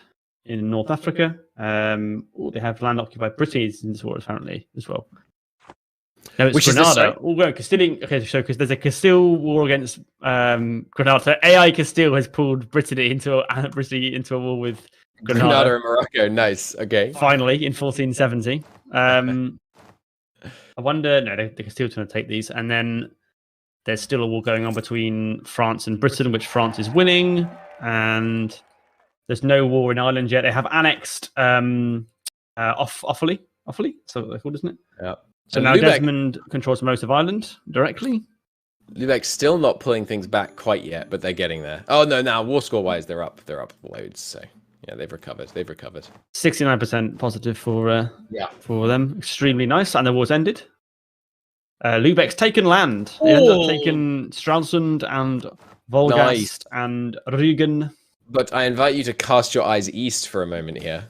in North Africa. They have land occupied Brittany in this war, apparently, as well. No, it's Granada. Castilian. Okay, so because there's a Castile war against Granada. So AI Castile has pulled Brittany into a war with Granada and Morocco. Nice. Okay. Finally, in 1470. I wonder. No, the Castile's going to take these, and then there's still a war going on between France and Britain, which France is winning, and there's no war in Ireland yet. They have annexed Offaly. Offaly, so they're called, isn't it? Yeah. So now Desmond controls most of Ireland directly. Lubeck's still not pulling things back quite yet, but they're getting there. Oh no, now war score wise, they're up loads. So yeah, they've recovered. 69% positive for them. Extremely nice, and the war's ended. Lubeck's taken land. They ended up taking Stralsund and Volgast and Rügen. But I invite you to cast your eyes east for a moment here.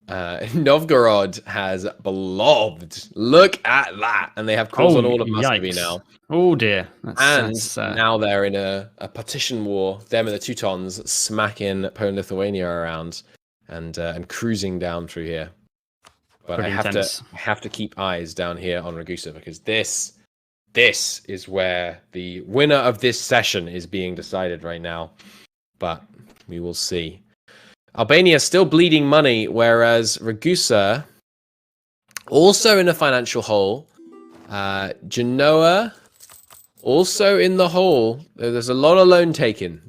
Novgorod has blobbed. Look at that. And they have calls on all of Muscovy now. Oh dear. Now they're in a partition war. Them and the Teutons smacking Poland-Lithuania around and cruising down through here. But I have to keep eyes down here on Ragusa, because this is where the winner of this session is being decided right now. But we will see. Albania still bleeding money, whereas Ragusa also in a financial hole. Genoa also in the hole. There's a lot of loan taking.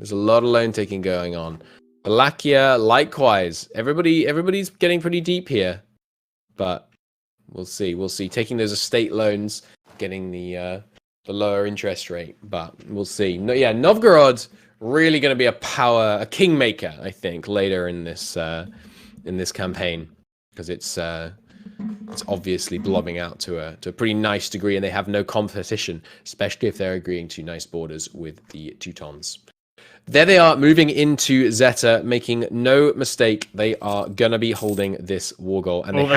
Going on. Wallachia likewise. Everybody's getting pretty deep here. But we'll see. Taking those estate loans, getting the lower interest rate. But we'll see. No, yeah, Novgorod really going to be a kingmaker, I think, later in this campaign, because it's obviously blobbing out to a pretty nice degree, and they have no competition, especially if they're agreeing to nice borders with the Teutons. There they are, moving into Zeta, making no mistake. They are going to be holding this war goal, and they're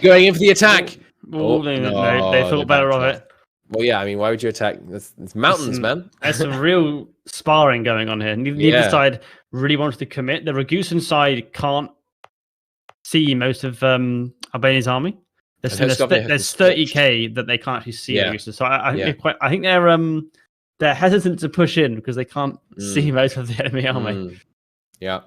going in for the attack. They thought better of it. Well, yeah, I mean, why would you attack? It's mountains, man. There's some real sparring going on here. Neither side really wants to commit. The Ragusan side can't see most of Albania's army. There's 30k that they can't actually see. Ragusa. So I think they're hesitant to push in because they can't see most of the enemy army. Yeah.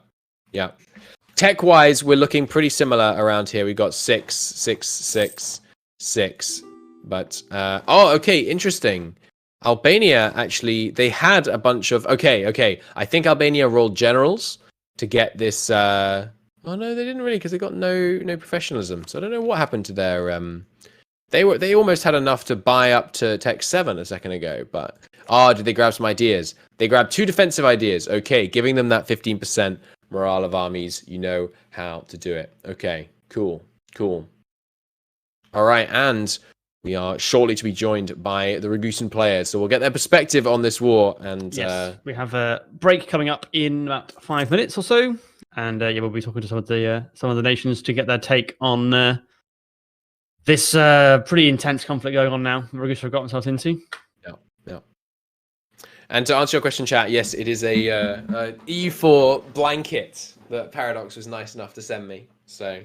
Tech-wise, we're looking pretty similar around here. We got 6, 6, 6, 6. But okay, interesting. Albania actually, they had a bunch of okay. I think Albania rolled generals to get this. Oh no, they didn't really, because they got no professionalism. So I don't know what happened to their. They almost had enough to buy up to Tech 7 a second ago, but did they grab some ideas? They grabbed 2 defensive ideas. Okay, giving them that 15% morale of armies. You know how to do it. Okay, cool. All right, and we are shortly to be joined by the Ragusan players, so we'll get their perspective on this war. And we have a break coming up in about 5 minutes or so, and we'll be talking to some of the nations to get their take on this pretty intense conflict going on now. Ragusa have got themselves into. Yeah. And to answer your question, chat, yes, it is a EU4 blanket that Paradox was nice enough to send me. So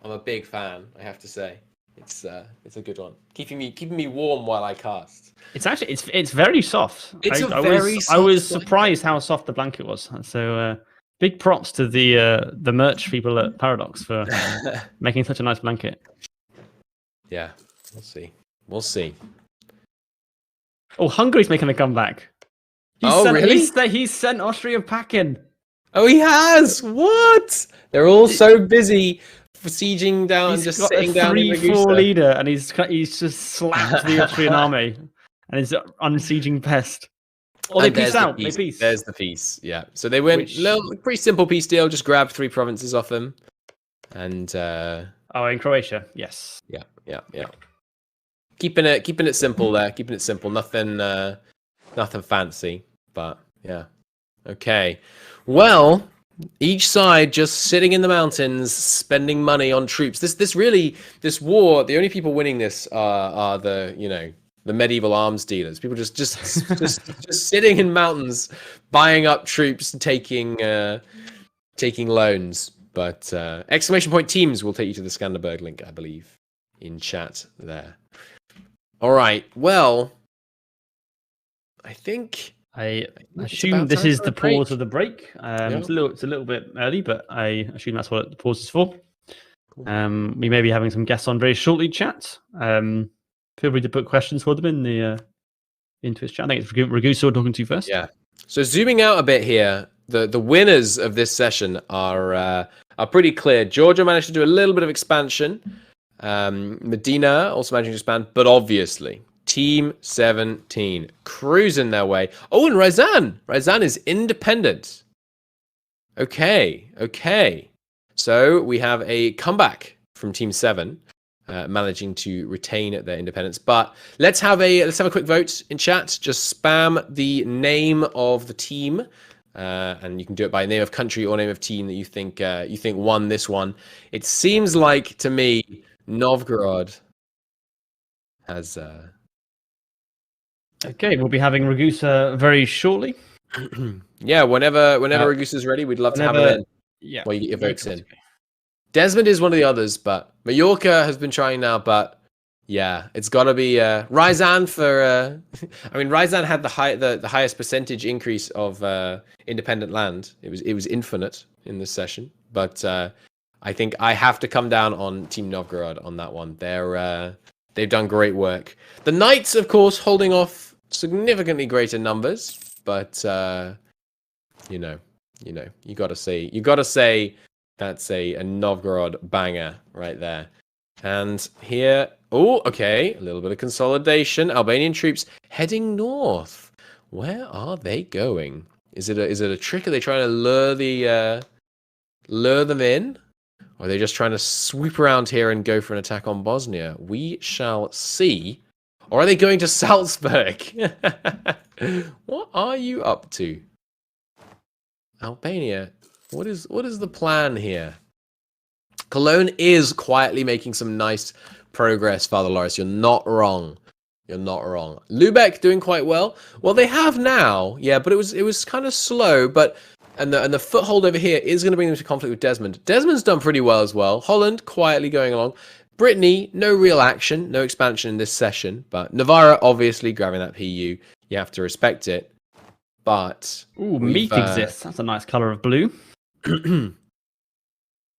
I'm a big fan, I have to say. It's a good one, keeping me warm while I cast. It's actually it's very soft. I was surprised how soft the blanket was. So big props to the merch people at Paradox for making such a nice blanket. Yeah, we'll see. Oh, Hungary's making a comeback. Really? He's sent Austria packing. Oh, he has. What? They're all so busy sieging down, just sitting down in Ragusa. 3-4 leader, and he's just slapped the Austrian army, and he's unsieging pest. Oh, they peace out. They peace. There's the peace. Yeah. So they went pretty simple peace deal. Just grabbed 3 provinces off them, and in Croatia, yes. Yeah. Keeping it simple there. Keeping it simple. Nothing fancy. But yeah. Okay. Well, each side just sitting in the mountains, spending money on troops. This war, the only people winning this are the medieval arms dealers. People just sitting in mountains, buying up troops, taking loans. But exclamation point teams will take you to the Skanderberg link, I believe, in chat there. All right. Well, I think. I assume this is the pause of the break. It's a little bit early, but I assume that's what the pause is for. Cool. We may be having some guests on very shortly. Chat. Feel free to put questions for them in into his chat. I think it's Ragusa we're talking to first. Yeah. So zooming out a bit here, the winners of this session are pretty clear. Georgia managed to do a little bit of expansion. Medina also managed to expand, but obviously Team 17 cruising their way. Oh, and Ryzan is independent. Okay. So we have a comeback from Team 7, managing to retain their independence. But let's have a quick vote in chat. Just spam the name of the team, and you can do it by name of country or name of team that you think won this one. It seems like to me Novgorod has. Okay, we'll be having Ragusa very shortly. Yeah, whenever Ragusa's ready, we'd love to have him in. Yeah. Well, you get your votes in. Desmond is one of the others, but Mallorca has been trying now, but yeah, it's got to be Ryzan for. I mean, Ryzan had the highest percentage increase of independent land. It was infinite in this session, but I think I have to come down on Team Novgorod on that one. They've done great work. The Knights, of course, holding off significantly greater numbers, but you gotta say that's a Novgorod banger right there. And here, okay, a little bit of consolidation. Albanian troops heading north. Where are they going? Is it a trick? Are they trying to lure them in? Or are they just trying to sweep around here and go for an attack on Bosnia? We shall see. Or are they going to Salzburg? What are you up to? Albania, what is the plan here? Cologne is quietly making some nice progress, Father Loris. You're not wrong. Lubeck doing quite well. Well, they have now, yeah, but it was kind of slow. But and the foothold over here is going to bring them into conflict with Desmond. Desmond's done pretty well as well. Holland quietly going along. Brittany, no real action, no expansion in this session. But Navarra obviously grabbing that PU. You have to respect it. But Meat exists. That's a nice color of blue.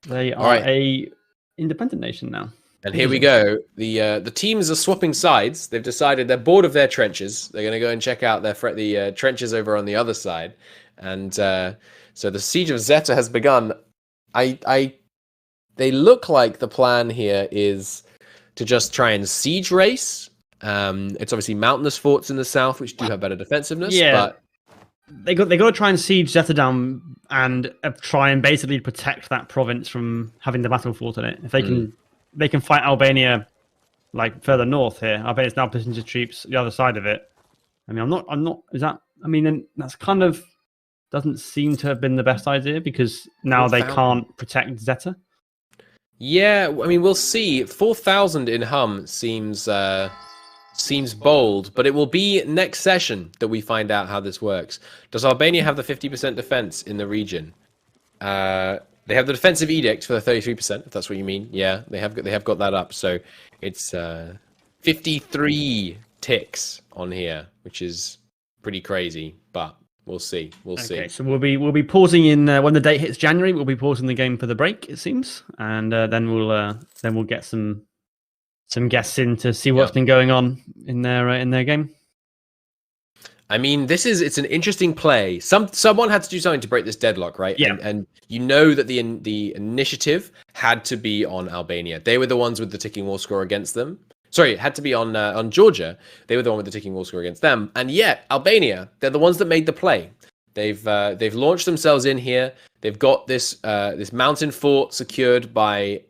They are a independent nation now. And here we go. The teams are swapping sides. They've decided they're bored of their trenches. They're going to go and check out the trenches over on the other side. And so the siege of Zeta has begun. They look like the plan here is to just try and siege race. It's obviously mountainous forts in the south, which do have better defensiveness. Yeah. But They got to try and siege Zeta down and try and basically protect that province from having the battle fort in it. If they can fight Albania like further north here. Albania's now positioned its troops the other side of it. I mean, I'm not. Is that? I mean, then that's kind of doesn't seem to have been the best idea because now they can't protect Zeta. Yeah, I mean, we'll see. 4,000 in Hum seems bold, but it will be next session that we find out how this works. Does Albania have the 50% defense in the region? They have the defensive edict for the 33%, if that's what you mean. Yeah, they have got that up. So it's 53 ticks on here, which is pretty crazy, but we'll see. We'll see. So we'll be pausing in when the date hits January. We'll be pausing the game for the break, it seems, and then we'll get some guests in to see what's been going on in their game. I mean, it's an interesting play. Someone had to do something to break this deadlock, right? Yeah. And you know that the initiative had to be on Albania. They were the ones with the ticking war score against them. Sorry, it had to be on Georgia. They were the one with the ticking war score against them. And yet, Albania, they're the ones that made the play. They've launched themselves in here. They've got this mountain fort secured by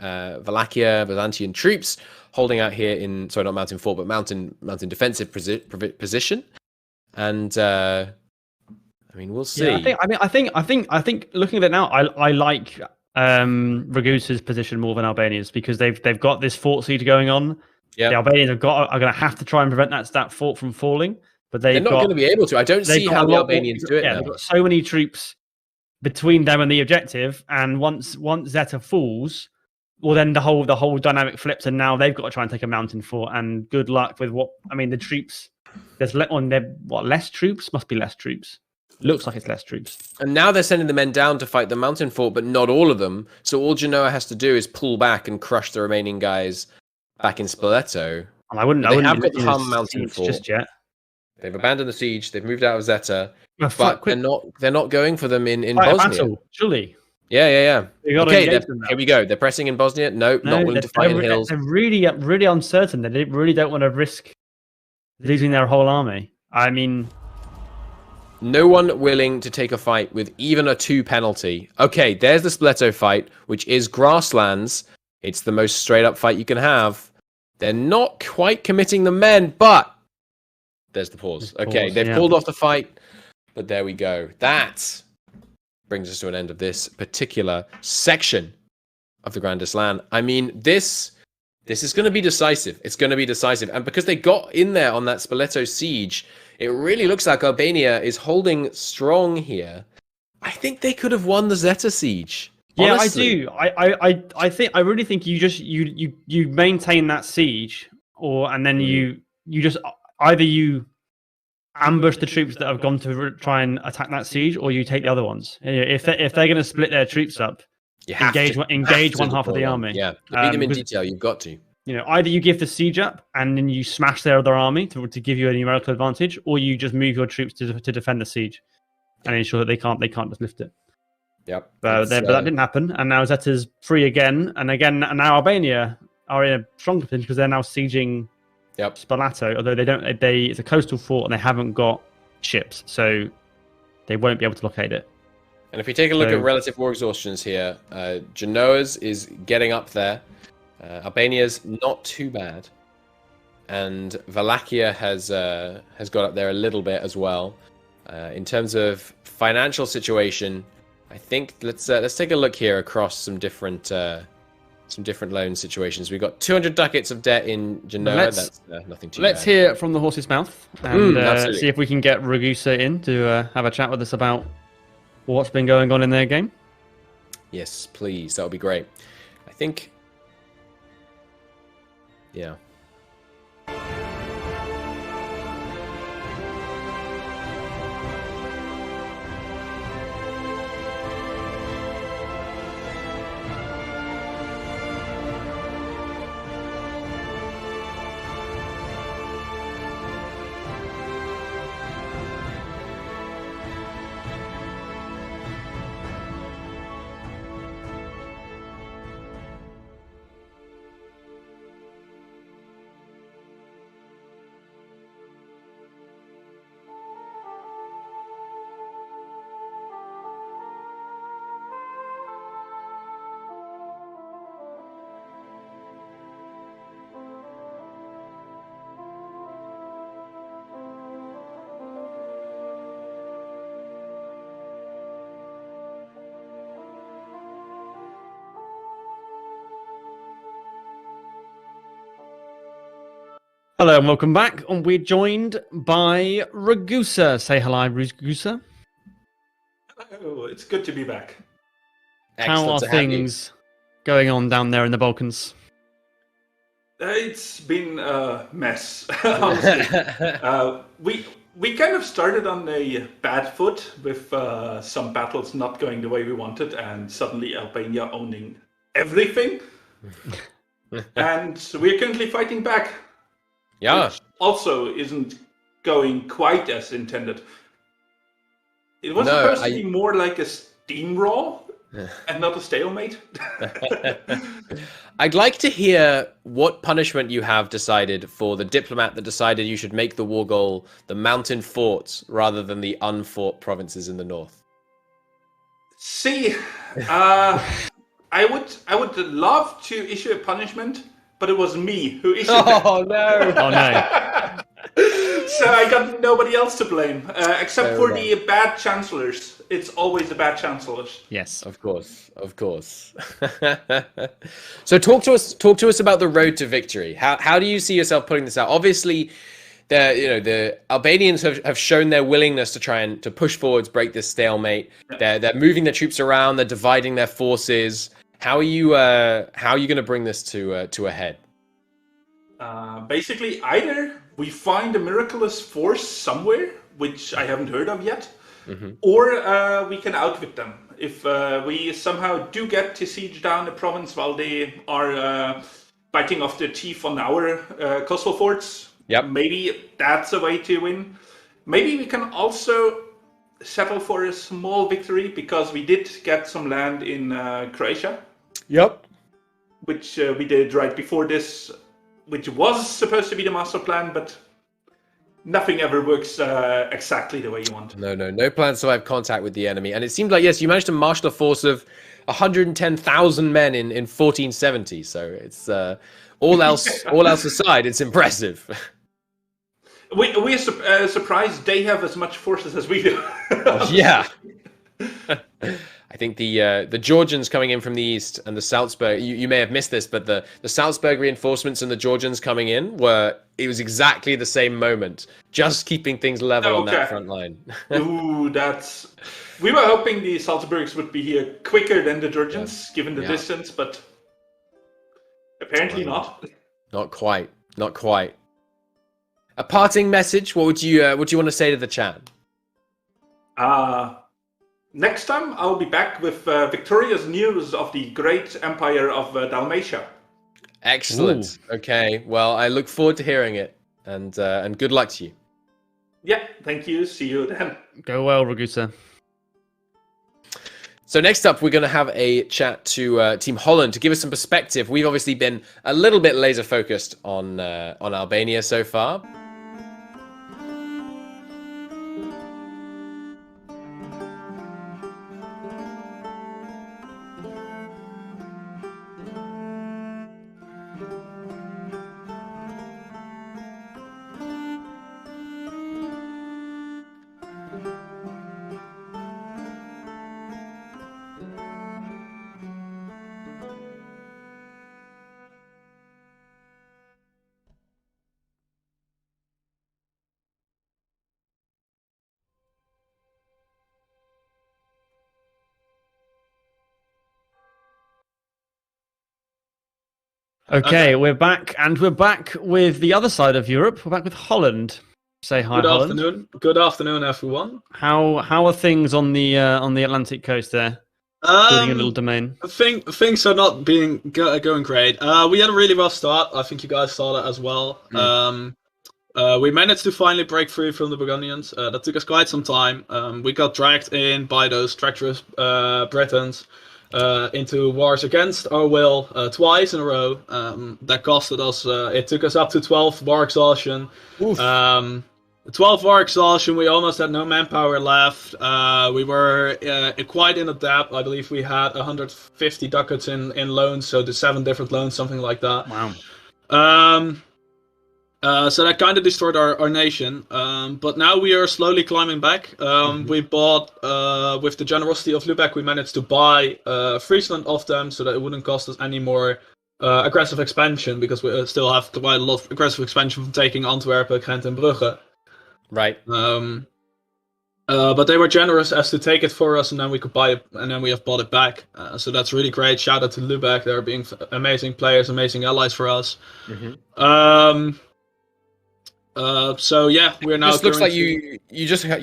Wallachia, Byzantine troops holding out here in not mountain fort, but mountain defensive position. And I mean, we'll see. Yeah, I think looking at it now, I like Ragusa's position more than Albania's because they've got this fort siege going on. Yeah, the Albanians are going to have to try and prevent that fort from falling, but they're not going to be able to. I don't see how the Albanians do it. Yeah, they've got so many troops between them and the objective, and once Zeta falls, well, then the whole dynamic flips, and now they've got to try and take a mountain fort. And good luck with the troops. There's less troops? Must be less troops. Looks like it's less troops. And now they're sending the men down to fight the mountain fort, but not all of them. So all Genoa has to do is pull back and crush the remaining guys back in Spoleto. And I wouldn't have got the Hum mountain fort just yet. They've abandoned the siege. They've moved out of Zeta, Well, but quick, they're not going for them in fight a Bosnia. battle, surely. Yeah. You gotta Okay, engage them now. here we go. They're pressing in Bosnia. No, not willing to fight in hills. They're really uncertain. They really don't want to risk losing their whole army. I mean, No one willing to take a fight with even a 2 penalty. Okay, there's the Spoleto fight, which is grasslands. It's the most straight up fight you can have. They're not quite committing the men, but there's the pause. Okay, they've called off the fight, but there we go. That brings us to an end of this particular section of the Grandest land. I mean, this is going to be decisive. It's going to be decisive. And because they got in there on that Spoleto siege, it really looks like Albania is holding strong here. I think they could have won the Zeta siege. yeah, Honestly. I do. I really think you just you maintain that siege, and then you just either you ambush the troops that have gone to try and attack that siege, or you take the other ones. If they're going to split their troops up, You have engage to one half of the deploy them. army. Yeah, to beat them in because, detail, you've got to. either you give the siege up and then you smash their other army to give you a numerical advantage, or you just move your troops to defend the siege and ensure that they can't just lift it. Yep. But that didn't happen, and now Zeta's free again, and now Albania are in a strong position because they're now sieging Spoleto. Although it's a coastal fort and they haven't got ships, so they won't be able to blockade it. And if we take a look at relative war exhaustions here, Genoa's is getting up there. Albania's not too bad, and Wallachia has got up there a little bit as well. In terms of financial situation, I think let's take a look here across some different loan situations. We've got 200 ducats of debt in Genoa. That's nothing too Let's bad. hear it from the horse's mouth and absolutely. see if we can get Ragusa in to have a chat with us about what's been going on in their game. Yes, please. That would be great. I think. Yeah. Hello and welcome back. And we're joined by Ragusa. Say hello, Ragusa. Oh, it's good to be back. How are Excellent to have you. things going on down there in the Balkans? It's been a mess, honestly. We kind of started on a bad foot with some battles not going the way we wanted, and suddenly Albania owning everything. And we're currently fighting back. Yeah. Which also isn't going quite as intended. It was No, supposed to be more like a steamroll and not a stalemate. I'd like to hear what punishment you have decided for the diplomat that decided you should make the war goal the mountain forts rather than the unfought provinces in the north. See, I would love to issue a punishment, but it was me who issued it. Oh no! Oh no. So I got nobody else to blame, except Fair for enough. the bad chancellors. It's always the bad chancellors. Yes. Of course. So talk to us about the road to victory. How do you see yourself putting this out? Obviously, the Albanians have shown their willingness to try and to push forwards, break this stalemate. They're moving their troops around. They're dividing their forces. How are you going to bring this to a head? Basically, either we find a miraculous force somewhere, which I haven't heard of yet, or we can outwit them. If we somehow do get to siege down the province while they are biting off their teeth on our coastal forts, Yep. Maybe that's a way to win. Maybe we can also settle for a small victory because we did get some land in Croatia. Yep. Which we did right before this, which was supposed to be the master plan, but nothing ever works exactly the way you want. No plans to have contact with the enemy. And it seemed like, yes, you managed to marshal a force of 110,000 men in 1470. So it's all else aside, it's impressive. We are surprised they have as much forces as we do. Yeah. I think the Georgians coming in from the east and the Salzburg, you may have missed this, but the Salzburg reinforcements and the Georgians coming in it was exactly the same moment, just keeping things level on that front line. Ooh, we were hoping the Salzburgs would be here quicker than the Georgians, given the distance, but apparently not. Not quite. A parting message, what would you want to say to the chat? Next time, I'll be back with victorious news of the great empire of Dalmatia. Excellent. Ooh. Okay, well, I look forward to hearing it, and good luck to you. Yeah, thank you. See you then. Go well, Ragusa. So next up, we're going to have a chat to Team Holland to give us some perspective. We've obviously been a little bit laser focused on Albania so far. Okay, we're back, and we're back with the other side of Europe. We're back with Holland. Say hi, Holland. Good afternoon, everyone. How are things on the Atlantic coast there? Building a little domain. Things are not going great. We had a really rough start. I think you guys saw that as well. We managed to finally break free from the Burgundians. That took us quite some time. We got dragged in by those treacherous Britons. Into wars against our will twice in a row. That costed us, it took us up to 12 war exhaustion. 12 war exhaustion, we almost had no manpower left. We were quite in a debt. I believe we had 150 ducats in loans, so the 7 different loans, something like that. Wow. So that kind of destroyed our nation, but now we are slowly climbing back. We bought, with the generosity of Lubeck, we managed to buy Friesland off them so that it wouldn't cost us any more aggressive expansion, because we still have quite a lot of aggressive expansion from taking Antwerp, Ghent and Brugge. Right. But they were generous as to take it for us, and then we could buy it, and then we have bought it back. So that's really great. Shout out to Lubeck. They're being amazing players, amazing allies for us. So yeah, we're now. It looks like you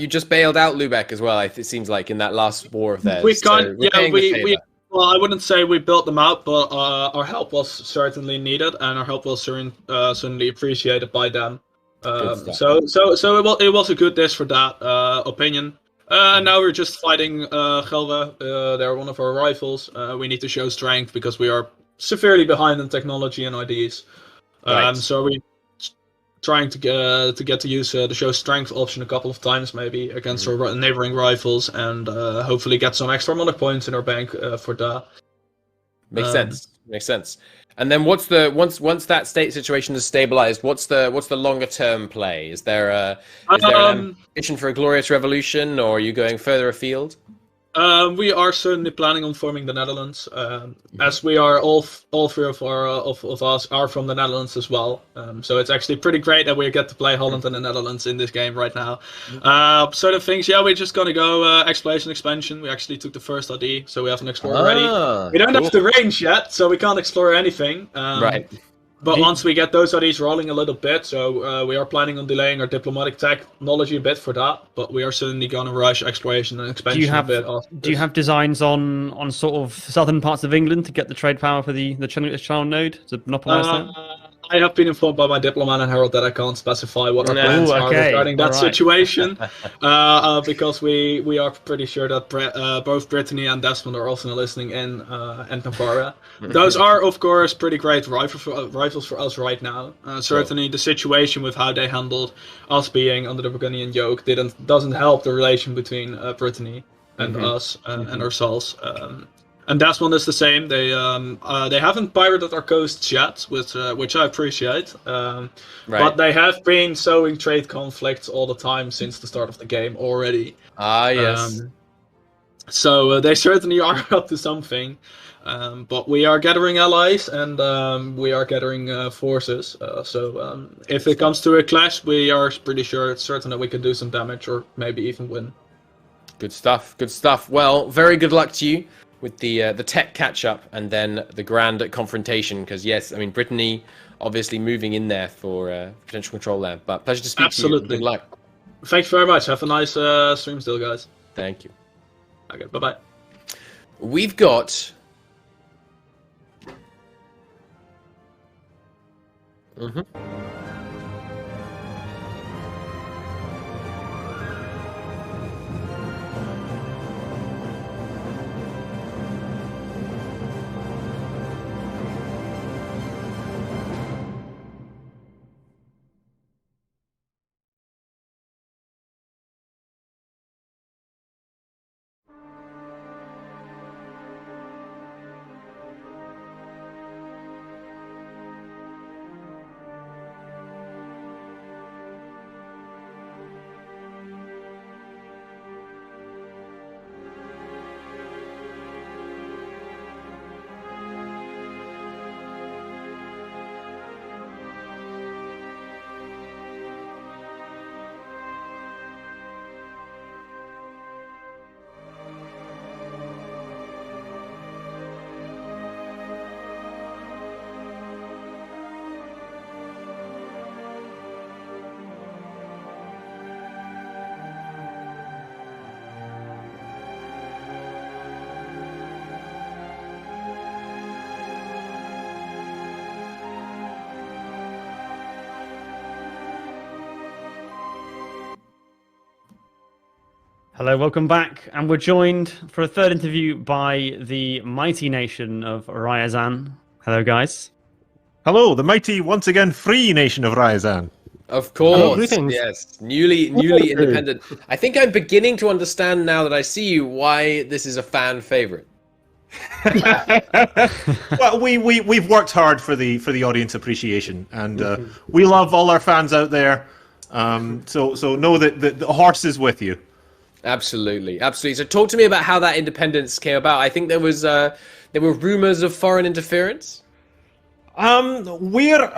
just bailed out Lubeck as well. It seems like in that last war of theirs. Well, I wouldn't say we built them out, but our help was certainly needed, and our help was certainly appreciated by them. So it was a good dish for that opinion. Now we're just fighting Gelre. They're one of our rivals. We need to show strength because we are severely behind in technology and ideas. Right. So we. Trying to get to use the show strength option a couple of times maybe against our neighboring rivals, and hopefully get some extra monarch points in our bank for that. Makes sense. And then once that state situation is stabilized, what's the longer term play? Is there an ambition for a glorious revolution, or are you going further afield? We are certainly planning on forming the Netherlands, as we are all three of us are from the Netherlands as well. So it's actually pretty great that we get to play Holland and the Netherlands in this game right now. Sort of things, we're just gonna go exploration expansion. We actually took the first ID, so we have an explorer already. We don't have the range yet, so we can't explore anything. Right. But once we get those IDs rolling a little bit, so we are planning on delaying our diplomatic technology a bit for that, but we are certainly going to rush exploration and expansion a bit. Do you have designs on sort of southern parts of England to get the trade power for the Channel node to monopolize that? I have been informed by my diplomat and herald that I can't specify what our plans are regarding that situation, because we are pretty sure that both Brittany and Desmond are also listening in Navarra. Those are, of course, pretty great rivals for us right now. Certainly, the situation with how they handled us being under the Burgundian yoke doesn't help the relation between Brittany and us and ourselves. And Desmond is the same. They haven't pirated our coasts yet, which I appreciate. But they have been sowing trade conflicts all the time since the start of the game already. Yes. So they certainly are up to something. But we are gathering allies and we are gathering forces. So if it comes to a clash, we are pretty sure it's certain that we can do some damage or maybe even win. Good stuff. Good stuff. Well, very good luck to you with the tech catch-up and then the grand confrontation, because yes, I mean, Brittany obviously moving in there for potential control there, but pleasure to speak to you. Good luck. Thanks very much. Have a nice stream still, guys. Thank you. Okay, bye-bye. We've got... Hello, welcome back, and we're joined for a third interview by the mighty nation of Ryazan. Hello, guys. Hello, the mighty, once again, free nation of Ryazan. Of course, yes. Newly independent. I think I'm beginning to understand now that I see you why this is a fan favorite. Well, we've worked hard for the audience appreciation, and we love all our fans out there. So know that the horse is with you. Absolutely, absolutely. So talk to me about how that independence came about. I think there were rumors of foreign interference. We're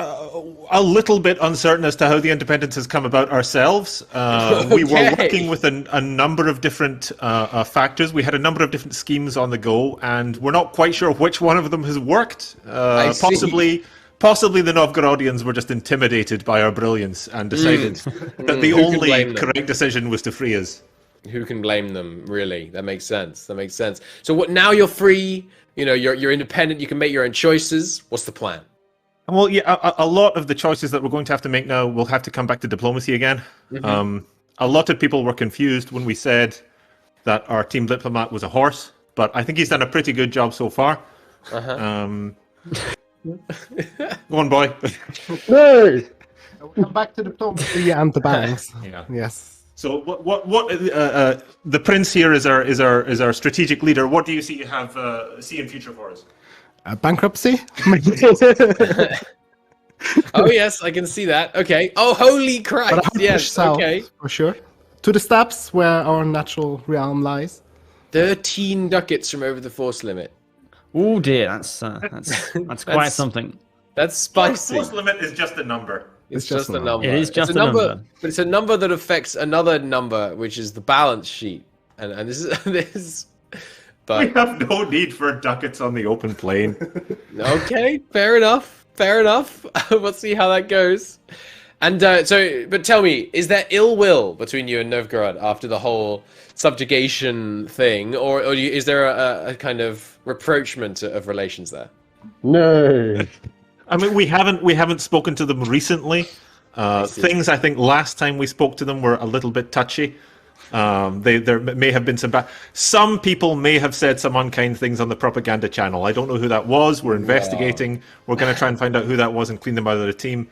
a little bit uncertain as to how the independence has come about ourselves. We were working with a number of different factors. We had a number of different schemes on the go, and we're not quite sure which one of them has worked. Possibly the Novgorodians were just intimidated by our brilliance and decided that the only correct decision was to free us. Who can blame them, really? That makes sense. That makes sense. So what? Now you're free. You know, you're independent. You can make your own choices. What's the plan? Well, yeah, a lot of the choices that we're going to have to make now will have to come back to diplomacy again. A lot of people were confused when we said that our team diplomat was a horse, but I think he's done a pretty good job so far. Go on, boy. Hey! We'll come back to diplomacy and the banks. Yes. So what the prince here is our strategic leader. What do you see in future for us? Bankruptcy. Oh yes, I can see that. Okay. Oh holy Christ! Yes. South, okay. For sure. To the steppes where our natural realm lies. 13 ducats from over the force limit. Oh dear, that's quite something. That's spicy. Force limit is just a number. It's just a number. It is just a number. But it's a number that affects another number, which is the balance sheet. And this is. But we have no need for ducats on the open plain. Okay, fair enough. Fair enough. We'll see how that goes. And but tell me, is there ill will between you and Novgorod after the whole subjugation thing, or is there a kind of rapprochement of relations there? No. I mean, we haven't spoken to them recently. Things I think last time we spoke to them were a little bit touchy. There may have been some people may have said some unkind things on the propaganda channel. I don't know who that was. We're investigating. We're going to try and find out who that was and clean them out of the team.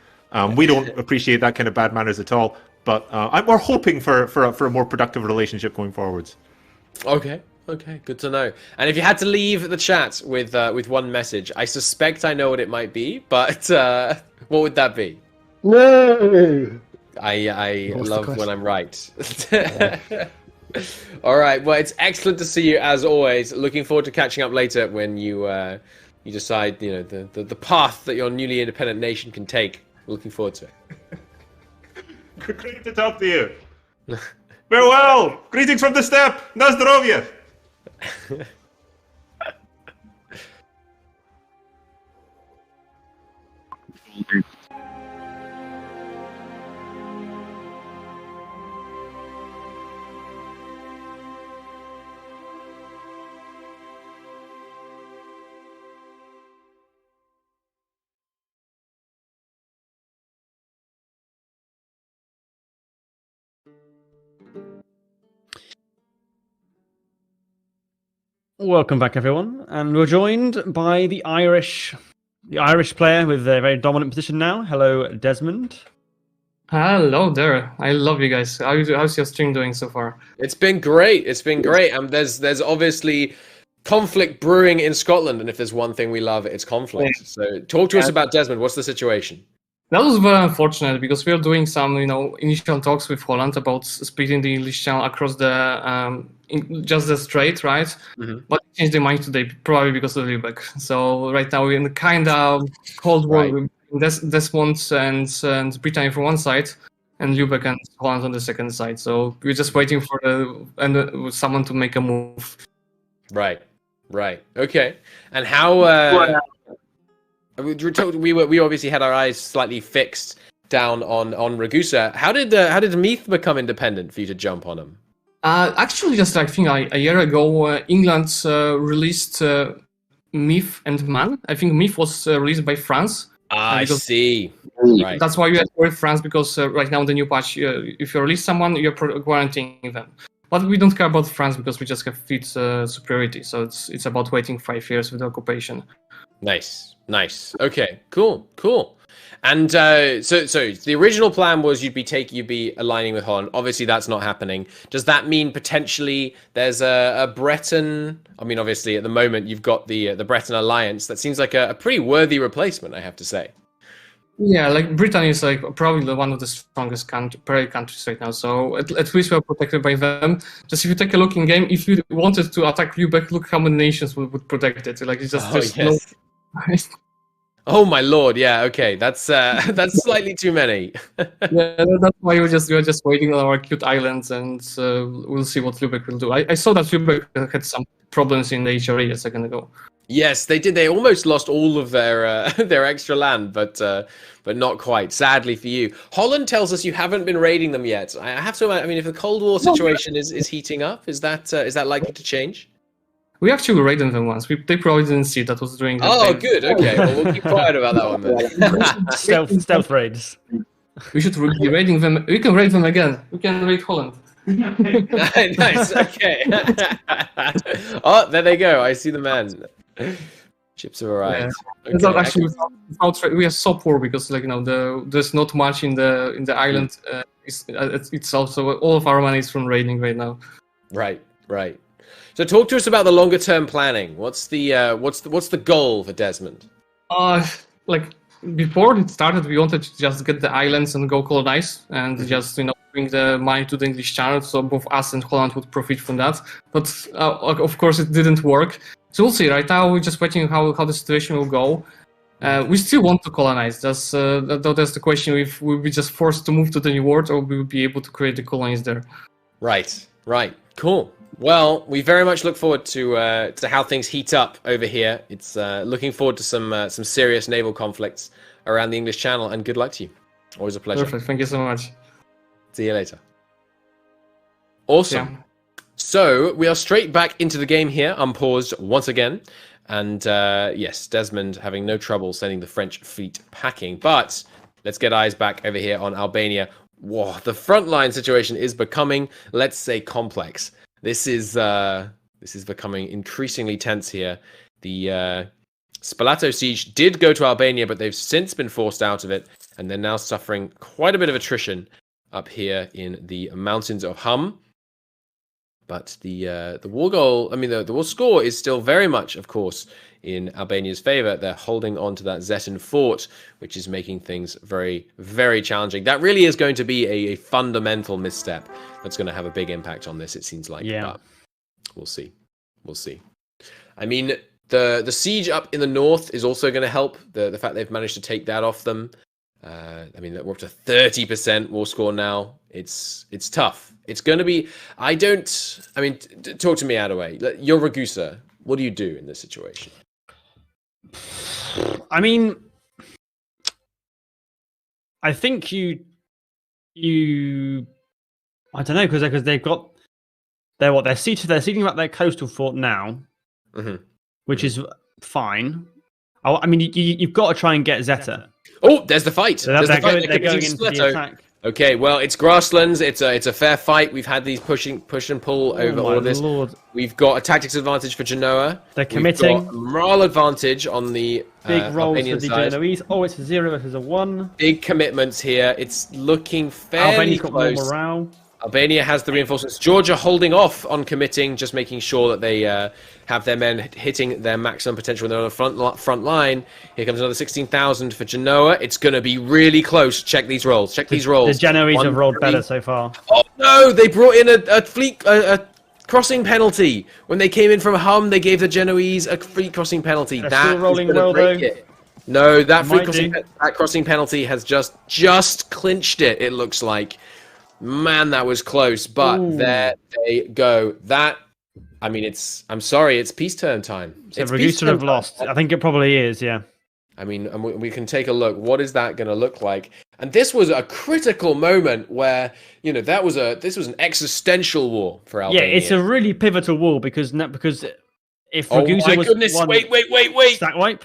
We don't appreciate that kind of bad manners at all. But we're hoping for a more productive relationship going forwards. Okay, good to know. And if you had to leave the chat with one message, I suspect I know what it might be, but what would that be? No! I love when I'm right. All right, well, it's excellent to see you as always. Looking forward to catching up later when you decide the path that your newly independent nation can take. Looking forward to it. Great to talk to you. Farewell. Greetings from the steppe. Na zdrowie. Welcome back, everyone, and we're joined by the Irish player with a very dominant position now. Hello, Desmond. Hello there. I love you guys. How's your stream doing so far? It's been great. There's obviously conflict brewing in Scotland, and if there's one thing we love, it's conflict. Yeah. So talk to us about Desmond. What's the situation? That was very unfortunate because we are doing some, initial talks with Holland about splitting the English Channel across the just the strait, right? Mm-hmm. But they changed their mind today, probably because of Lubeck. So right now we're in the kind of cold war with Desmond and Britannia from one side, and Lubeck and Holland on the second side. So we're just waiting for someone to make a move. Right. Okay. And how? We obviously had our eyes slightly fixed down on Ragusa. How did Meath become independent for you to jump on him? Actually, just I think a year ago, England released Meath and Man. I think Meath was released by France. I see. Right. That's why we had to work with France, because right now in the new patch, if you release someone, you're quarantining them. But we don't care about France because we just have fleet superiority. So it's about waiting 5 years with the occupation. Nice. Okay, cool. And so the original plan was you'd be aligning with Holland. Obviously, that's not happening. Does that mean potentially there's a Breton? I mean, obviously, at the moment you've got the Breton alliance. That seems like a pretty worthy replacement, I have to say. Yeah, like Britain is like probably one of the strongest countries right now. So at least we're protected by them. Just if you take a look in game, if you wanted to attack Lubeck, look how many nations would protect it. Like it's just no. Oh my lord! Yeah, okay, that's slightly too many. Yeah, that's why we're just waiting on our cute islands, and we'll see what Lubeck will do. I saw that Lubeck had some problems in the HRE a second ago. Yes, they did. They almost lost all of their extra land, but not quite. Sadly for you, Holland tells us you haven't been raiding them yet. I have to. I mean, if the Cold War situation is heating up, is that likely to change? We actually raided them once. They probably didn't see that was during. Good. Okay, well, we'll keep quiet about that one then. stealth raids. We should be raiding them. We can raid them again. We can raid Holland. Nice. Okay. Oh, there they go. I see the man. Chips have arrived. Yeah. Okay. Actually, we are so poor because, there's not much in the island itself. So all of our money is from raiding right now. Right. So talk to us about the longer term planning. What's the goal for Desmond? Before it started, we wanted to just get the islands and go colonize and just bring the money to the English Channel, so both us and Holland would profit from that. But of course, it didn't work. So we'll see. Right now, we're just waiting how the situation will go. We still want to colonize. That's the question: if we'll be just forced to move to the New World, or we will be able to create the colonies there. Right. Cool. Well, we very much look forward to how things heat up over here. It's looking forward to some serious naval conflicts around the English Channel, and good luck to you. Always a pleasure. Perfect. Thank you so much. See you later. Awesome. Yeah. So we are straight back into the game here, unpaused once again. And yes, Desmond having no trouble sending the French fleet packing. But let's get eyes back over here on Albania. Whoa, the frontline situation is becoming, let's say, complex. This is becoming increasingly tense here. The Spalato siege did go to Albania, but they've since been forced out of it, and they're now suffering quite a bit of attrition up here in the mountains of Hum. But the war goal, I mean, the war score is still very much, of course, in Albania's favor. They're holding on to that Zetin fort, which is making things very, very challenging. That really is going to be a fundamental misstep that's going to have a big impact on this, it seems like. Yeah. But we'll see. We'll see. I mean, the siege up in the north is also going to help. The fact they've managed to take that off them. I mean, we're up to 30% war score now. It's tough. It's going to be... talk to me, Adaway. You're Ragusa. What do you do in this situation? I mean, I think you I don't know, because they've got... They're seating up their coastal fort now, which is fine. I mean, you've got to try and get Zeta. Oh, there's the fight. So they're going into the attack. Okay, well, it's grasslands. It's a fair fight. We've had these push and pull over all of this. Lord. We've got a tactics advantage for Genoa. They're committing. We've got a morale advantage on the big rolls Albanian for the side. Genoese. Oh, it's a 0 versus a 1. Big commitments here. It's looking fairly Albania's got more close. morale. Albania has the reinforcements. Georgia holding off on committing, just making sure that they have their men hitting their maximum potential when they're on the front line. Here comes another 16,000 for Genoa. It's going to be really close. Check these rolls. Check these rolls. The Genoese have rolled better so far. Oh no! They brought in a fleet a crossing penalty when they came in from Hum. They gave the Genoese a fleet crossing penalty. They're That still rolling is gonna well, though. break it. No, that Might crossing penalty has just clinched it. It looks like. Man, that was close, but there they go. I'm sorry, it's peace turn time. So Ragusa have lost. I think it probably is, yeah. I mean, and we can take a look. What is that going to look like? And this was a critical moment where, this was an existential war for Albania. Yeah, it's a really pivotal war because if Oh Ragusa my was goodness, one wait. stack wipe.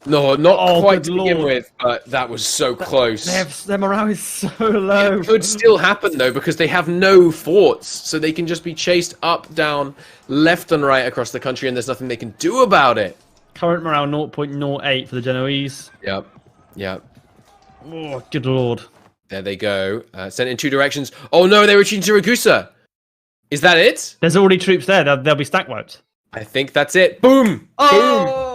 No, not quite good to begin Lord. with, but that was so close. Their morale is so low. It could still happen, though, because they have no forts, so they can just be chased up, down, left and right across the country, and there's nothing they can do about it. Current morale 0.08 for the Genoese. Yep. Oh, good Lord. There they go. Sent in two directions. Oh no, they were retreating to Ragusa. Is that it? There's already troops there. They'll be stack wiped. I think that's it. Boom! Oh!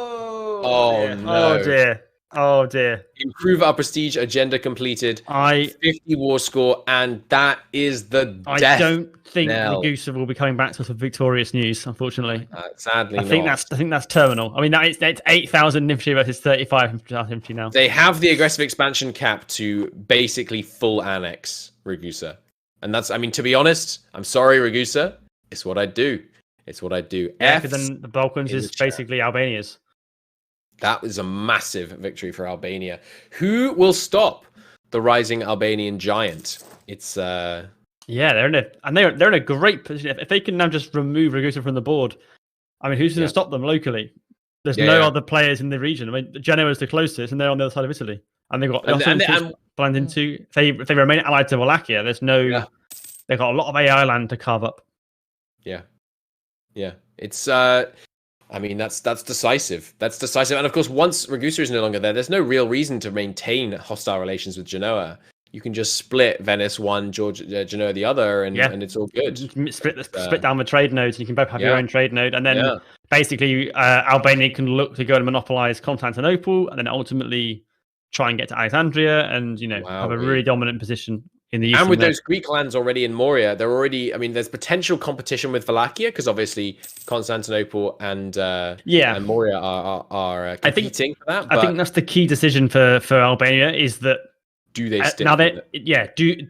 Oh dear. no. Oh dear. Improve our prestige agenda completed. 50 war score, and that is the death. I don't think knell. Ragusa will be coming back to us with victorious news, unfortunately. Sadly, I think that's terminal. I mean, it's 8,000 infantry versus 35,000 infantry now. They have the aggressive expansion cap to basically full annex Ragusa. And that's, to be honest, I'm sorry, Ragusa. It's what I do. Yeah, because then the Balkans is basically Albania's. That was a massive victory for Albania. Who will stop the rising Albanian giant? It's they're in a great position. If they can now just remove Ragusa from the board, who's going to stop them locally? There's no other players in the region. Genoa is the closest, and they're on the other side of Italy, and they've got planned into. If they remain allied to Wallachia, they've got a lot of AI land to carve up. Yeah. It's that's decisive. And of course, once Ragusa is no longer there, there's no real reason to maintain hostile relations with Genoa. You can just split Venice one, Genoa the other, and it's all good. You can split down the trade nodes, and you can both have your own trade node, and then basically Albania can look to go and monopolize Constantinople, and then ultimately try and get to Alexandria, and have a really dominant position in the east. And with those Greek lands already in Moria, there's potential competition with Wallachia, because obviously Constantinople and Moria are competing for that. I think that's the key decision for Albania is that do they stick?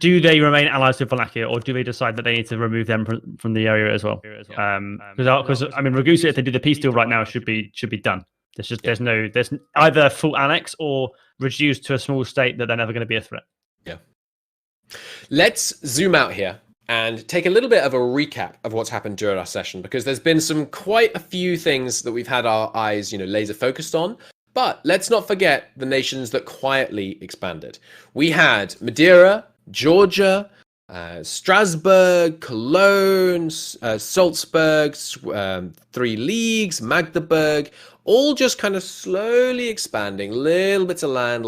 Do they remain allies with Wallachia, or do they decide that they need to remove them from the area as well? Because Ragusa, if they do the peace deal right now, should be done. There's either full annex or reduced to a small state that they're never going to be a threat. Yeah. Let's zoom out here and take a little bit of a recap of what's happened during our session, because there's been quite a few things that we've had our eyes, laser focused on. But let's not forget the nations that quietly expanded. We had Madeira, Georgia, Strasbourg, Cologne, Salzburg, 3 leagues, Magdeburg, all just kind of slowly expanding, little bits of land,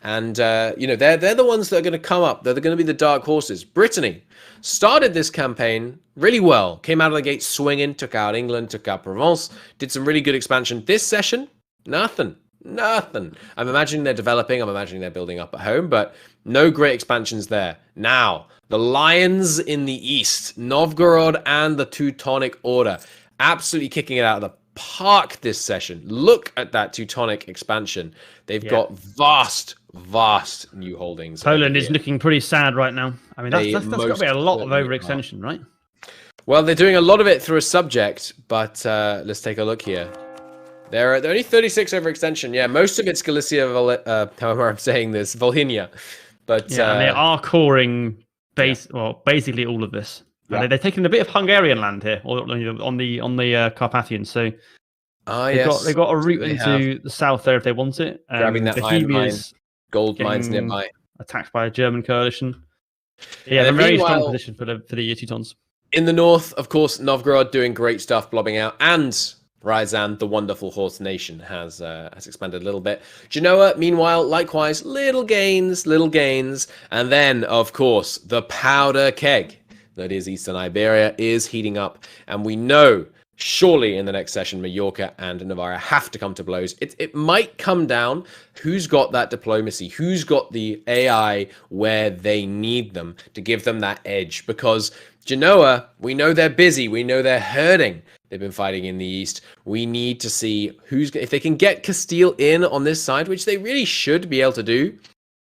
and they're the ones that are going to come up. They're going to be the dark horses. Brittany started this campaign really well, came out of the gate swinging, took out England, took out Provence, did some really good expansion. This session, nothing. I'm imagining they're developing, I'm imagining they're building up at home, but no great expansions there. Now, the Lions in the east, Novgorod and the Teutonic Order, absolutely kicking it out of the park this session. Look at that Teutonic expansion. They've got vast new holdings. Poland is looking pretty sad right now. I mean, that's got to be a lot of overextension, right? Well, they're doing a lot of it through a subject, but let's take a look here. They're only 36 overextension. Yeah, most of it's Galicia, however I'm saying this, Volhynia. But and they are coring basically all of this. Yeah. They're taking a bit of Hungarian land here, or on the Carpathians. So they've got a route into the south there if they want it. Grabbing that iron mine, gold mines nearby. Attacked by a German coalition. Yeah, they're a very strong position for the Teutons. In the north, of course, Novgorod doing great stuff, blobbing out, and Ryazan, the wonderful horse nation, has expanded a little bit. Genoa, meanwhile, likewise, little gains, and then, of course, the powder keg that is Eastern Iberia is heating up, and we know surely in the next session Mallorca and Navarra have to come to blows. It might come down who's got that diplomacy, who's got the AI where they need them to give them that edge, because Genoa, we know they're busy, we know they're hurting. They've been fighting in the east. We need to see if they can get Castile in on this side, which they really should be able to do.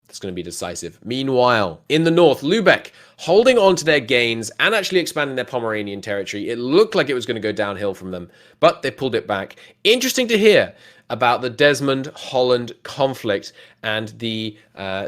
That's going to be decisive. Meanwhile, in the north, Lubeck holding on to their gains and actually expanding their Pomeranian territory. It looked like it was going to go downhill from them, but they pulled it back. Interesting to hear about the Desmond-Holland conflict and the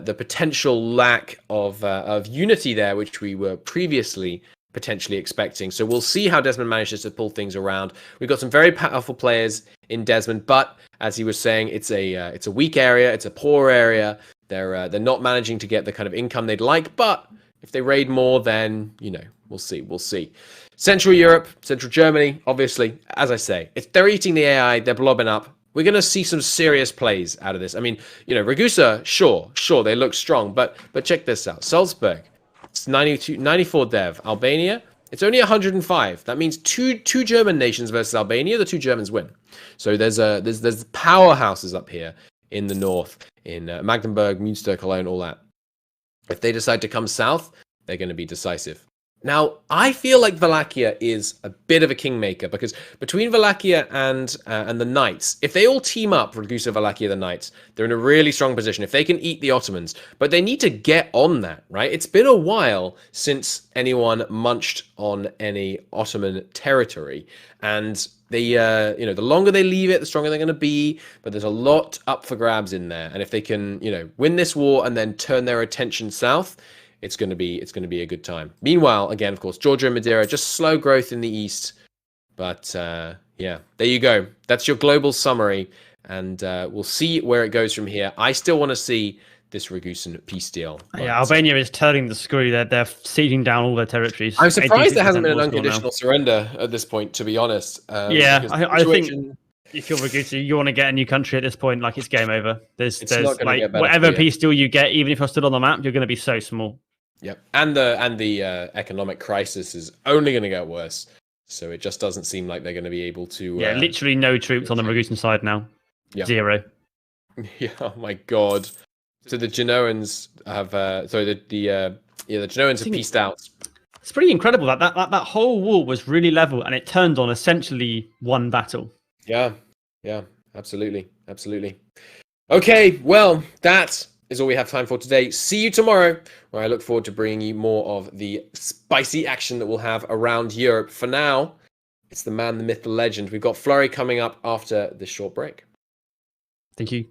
potential lack of unity there, which we were previously potentially expecting. So we'll see how Desmond manages to pull things around. We've got some very powerful players in Desmond, but as he was saying, it's a weak area, it's a poor area. They're not managing to get the kind of income they'd like, but if they raid more, then we'll see. Central Europe, Central Germany, obviously, as I say, if they're eating the AI, they're blobbing up. We're going to see some serious plays out of this. I mean, Ragusa, sure, they look strong, but check this out. Salzburg, it's 94 dev. Albania, it's only 105. That means two German nations versus Albania. The 2 Germans win. So there's powerhouses up here in the north, in Magdeburg, Münster, Cologne, all that. If they decide to come south, they're going to be decisive. Now, I feel like Wallachia is a bit of a kingmaker, because between Wallachia and the Knights, if they all team up, Ragusa, Wallachia, the Knights, they're in a really strong position if they can eat the Ottomans. But they need to get on that, right? It's been a while since anyone munched on any Ottoman territory, and they, the longer they leave it, the stronger they're going to be. But there's a lot up for grabs in there, and if they can, win this war and then turn their attention south, it's going to be a good time. Meanwhile, again, of course, Georgia and Madeira, just slow growth in the east. But there you go. That's your global summary, and we'll see where it goes from here. I still want to see this Ragusan peace deal. Yeah, Albania is turning the screw. They're seizing down all their territories. I'm surprised there hasn't been an unconditional surrender at this point, to be honest. I think if you're Ragusa, you want to get a new country at this point. Like, it's game over. There's like whatever peace deal you get, even if you're still on the map, you're going to be so small. Yep, and the economic crisis is only going to get worse. So it just doesn't seem like they're going to be able to. Literally no troops on the Ragusan side now. Yep. 0. Yeah. Oh my god. So the Genoans have. The Genoans have pieced out. It's pretty incredible that whole war was really level, and it turned on essentially one battle. Yeah, absolutely. Okay, well, that is all we have time for today. See you tomorrow, where I look forward to bringing you more of the spicy action that we'll have around Europe. For now, it's the man, the myth, the legend. We've got Flurry coming up after this short break. Thank you.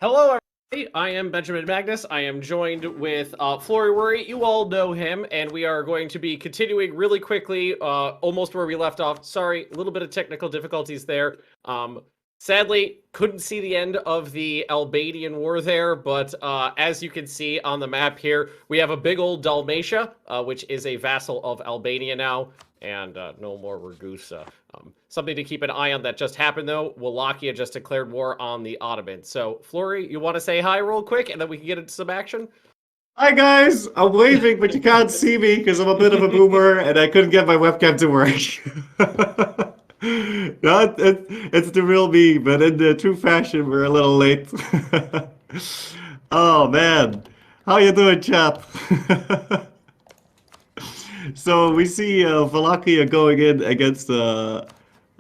Hello, everybody. I am Benjamin Magnus. I am joined with Flory Worry. You all know him, and we are going to be continuing really quickly, almost where we left off. Sorry, a little bit of technical difficulties there. Sadly, couldn't see the end of the Albanian war there, but as you can see on the map here, we have a big old Dalmatia, which is a vassal of Albania now, and no more Ragusa. Something to keep an eye on that just happened, though. Wallachia just declared war on the Ottomans. So, Flory, you want to say hi real quick, and then we can get into some action? Hi, guys! I'm waving, but you can't see me because I'm a bit of a boomer, and I couldn't get my webcam to work. No, it's the real me, but in the true fashion, we're a little late. Oh, man. How you doing, chap? So we see Wallachia going in against the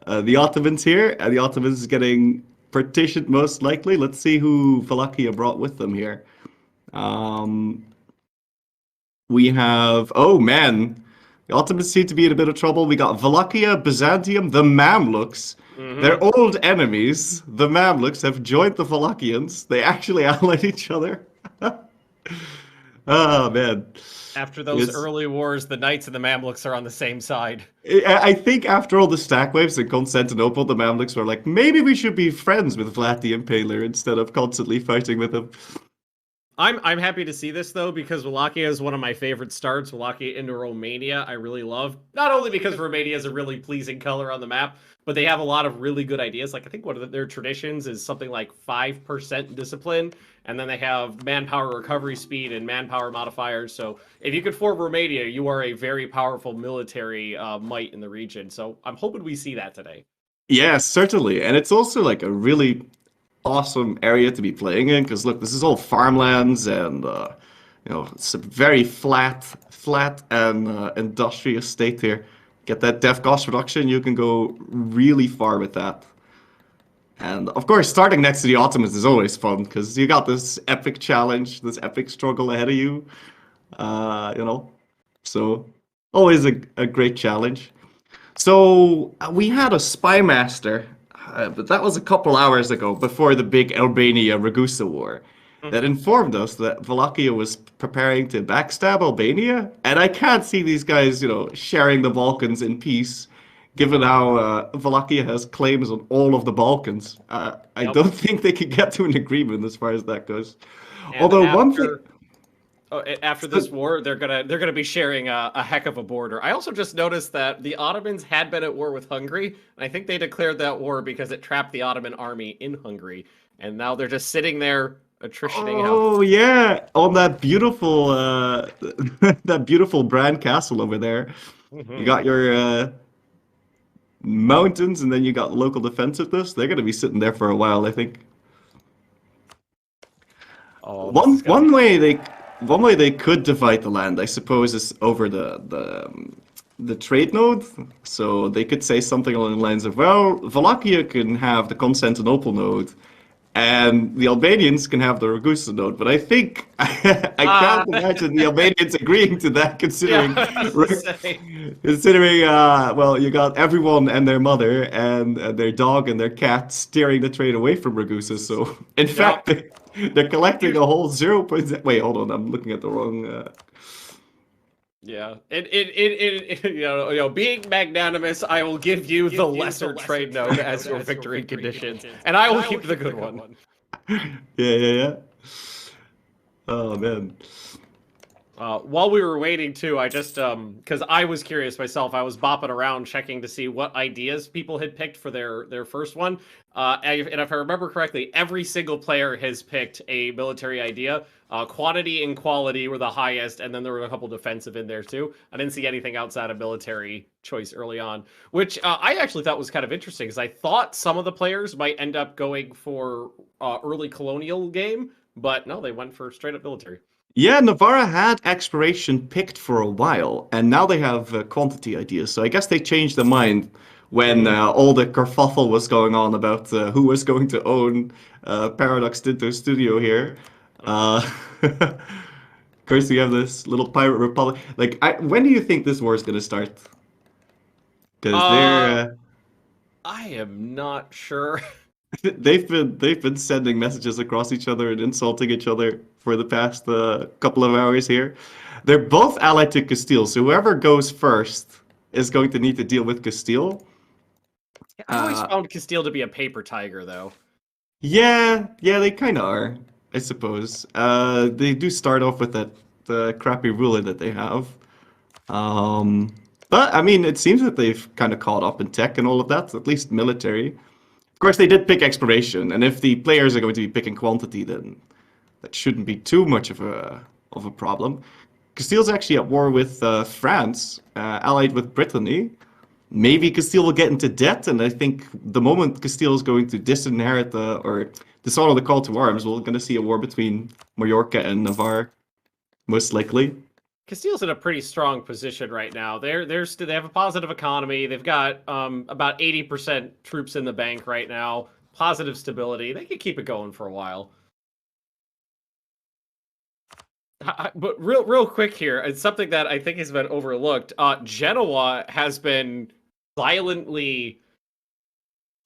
Ottomans here, and the Ottomans getting partitioned most likely. Let's see who Wallachia brought with them here. We have, oh man, the Ottomans seem to be in a bit of trouble. We got Wallachia, Byzantium, the Mamluks. They're old enemies. The Mamluks have joined the Wallachians. They actually allied each other. Oh man. After those early wars, the Knights and the Mamluks are on the same side. I think after all the stack waves in Constantinople, the Mamluks were like, maybe we should be friends with Vlad the Impaler instead of constantly fighting with him. I'm happy to see this, though, because Wallachia is one of my favorite starts. Wallachia into Romania, I really love. Not only because Romania is a really pleasing color on the map, but they have a lot of really good ideas. Like, I think one of their traditions is something like 5% discipline, and then they have manpower recovery speed and manpower modifiers. So if you could form Romania, you are a very powerful military might in the region. So I'm hoping we see that today. Yeah, certainly. And it's also like a really awesome area to be playing in, because look, this is all farmlands, and it's a very flat and industrious state here. Get that def cost reduction, you can go really far with that. And of course, starting next to the Ottomans is always fun, because you got this epic challenge, this epic struggle ahead of you. So always a great challenge. So we had a spy master, but that was a couple hours ago, before the big Albania-Ragusa war, that informed us that Wallachia was preparing to backstab Albania. And I can't see these guys, sharing the Balkans in peace, given how Wallachia has claims on all of the Balkans. I don't think they could get to an agreement as far as that goes. And although one thing... After this war, they're gonna be sharing a heck of a border. I also just noticed that the Ottomans had been at war with Hungary, and I think they declared that war because it trapped the Ottoman army in Hungary, and now they're just sitting there attritioning out. Oh yeah, on that beautiful that beautiful Bran castle over there. You got your mountains, and then you got local defensiveness. They're gonna be sitting there for a while, I think. Oh, one way they could divide the land, I suppose, is over the trade node. So they could say something along the lines of, well, Wallachia can have the Constantinople node, and the Albanians can have the Ragusa node. But I think I can't imagine the Albanians agreeing to that, considering well, you got everyone and their mother and their dog and their cat steering the trade away from Ragusa. So in fact, they're collecting a whole 0. Wait, hold on, I'm looking at the wrong. Yeah, being magnanimous, I will give you the lesser trade node as your victory conditions, and I will keep the good one. Yeah. Oh man. While we were waiting too, I just because I was curious myself, I was bopping around checking to see what ideas people had picked for their first one. And if I remember correctly, every single player has picked a military idea. Quantity and quality were the highest, and then there were a couple defensive in there too. I didn't see anything outside of military choice early on, which I actually thought was kind of interesting, because I thought some of the players might end up going for early colonial game, but no, they went for straight up military. Yeah, Navarra had exploration picked for a while, and now they have quantity ideas. So I guess they changed their mind when all the kerfuffle was going on about who was going to own Paradox Tinto Studio here. Of course, we have this little pirate republic. Like, when do you think this war is going to start? Because I am not sure. they've been sending messages across each other and insulting each other for the past couple of hours here. They're both allied to Castile, so whoever goes first is going to need to deal with Castile. I always found Castile to be a paper tiger, though. Yeah, they kind of are, I suppose. They do start off with the crappy ruler that they have. But I mean, it seems that they've kind of caught up in tech and all of that, at least military. Of course, they did pick exploration, and if the players are going to be picking quantity, then that shouldn't be too much of a problem. Castile's actually at war with France, allied with Brittany. Maybe Castile will get into debt, and I think the moment Castile is going to disinherit or dishonor the call to arms, we're going to see a war between Mallorca and Navarre, most likely. Castile's in a pretty strong position right now. They have a positive economy. They've got about 80% troops in the bank right now. Positive stability. They could keep it going for a while. But real quick here, it's something that I think has been overlooked. Genoa has been violently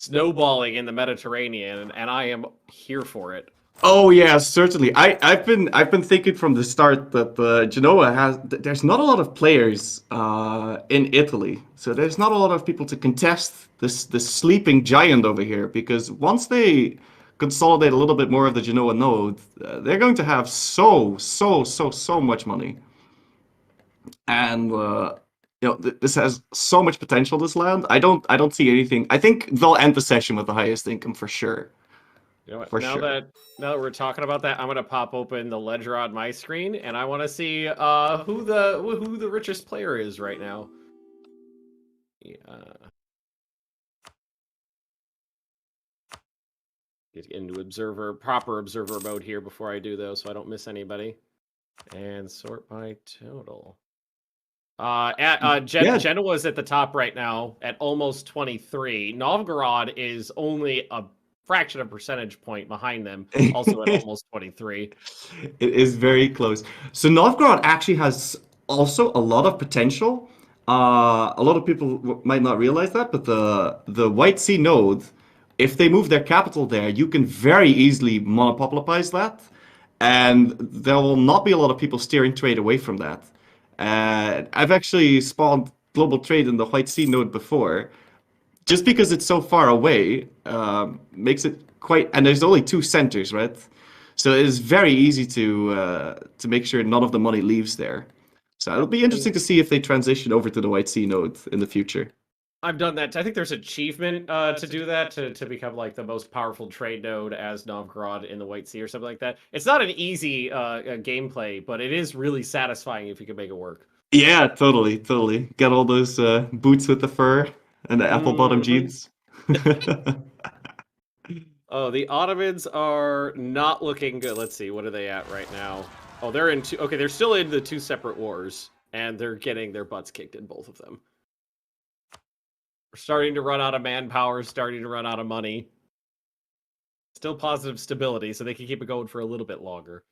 snowballing in the Mediterranean, and I am here for it. Oh yeah, certainly. I've been thinking from the start that Genoa there's not a lot of players in Italy, so there's not a lot of people to contest this sleeping giant over here. Because once they consolidate a little bit more of the Genoa node, they're going to have so much money, and this has so much potential. This land, I don't see anything. I think they'll end the session with the highest income for sure. You know what? Now that we're talking about that, I'm gonna pop open the ledger on my screen, and I want to see who the richest player is right now. Yeah. Get into proper observer mode here before I do though, so I don't miss anybody. And sort by total. Genoa is at the top right now at almost 23. Novgorod is only a fraction of a percentage point behind them, also at almost 23. It is very close. So Novgorod actually has also a lot of potential. A lot of people might not realize that, but the White Sea node, if they move their capital there, you can very easily monopolize that, and there will not be a lot of people steering trade away from that. I've actually spawned global trade in the White Sea node before. Just because it's so far away makes it quite, and there's only 2 centers, right? So it is very easy to make sure none of the money leaves there. So it'll be interesting to see if they transition over to the White Sea node in the future. I've done that. I think there's achievement to do that, to become like the most powerful trade node as Novgorod in the White Sea or something like that. It's not an easy gameplay, but it is really satisfying if you can make it work. Yeah, totally. Get all those boots with the fur and the apple bottom jeans. Oh, the Ottomans are not looking good. Let's see, what are they at right now? Oh, they're in two. Okay, they're still in the 2 separate wars, and they're getting their butts kicked in both of them. We're starting to run out of manpower, starting to run out of money. Still positive stability, so they can keep it going for a little bit longer.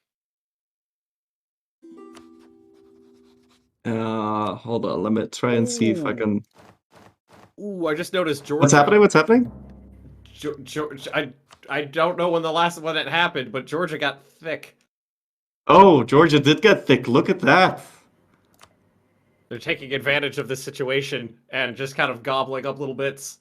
Hold on, let me try and see if I can... Ooh, I just noticed Georgia. What's happening? I don't know when the last one that happened, but Georgia got thick. Oh, Georgia did get thick. Look at that. They're taking advantage of this situation and just kind of gobbling up little bits.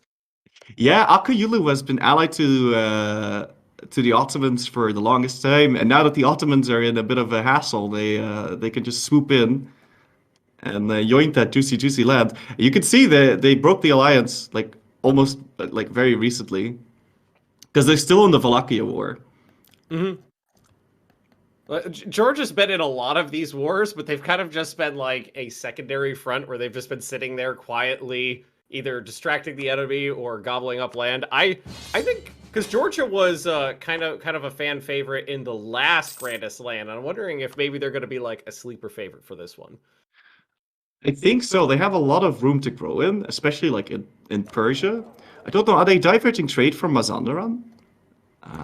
Yeah, Akayulu has been allied to the Ottomans for the longest time, and now that the Ottomans are in a bit of a hassle, they can just swoop in and yoink that juicy land. You can see they broke the alliance like almost like very recently because they're still in the Wallachia War. Mm-hmm. Georgia's been in a lot of these wars, but they've kind of just been like a secondary front where they've just been sitting there quietly, either distracting the enemy or gobbling up land. I think because Georgia was kind of a fan favorite in the last Grandest land. I'm wondering if maybe they're going to be like a sleeper favorite for this one. I think so. They have a lot of room to grow in, especially like in Persia. I don't know. Are they diverging trade from Mazandaran?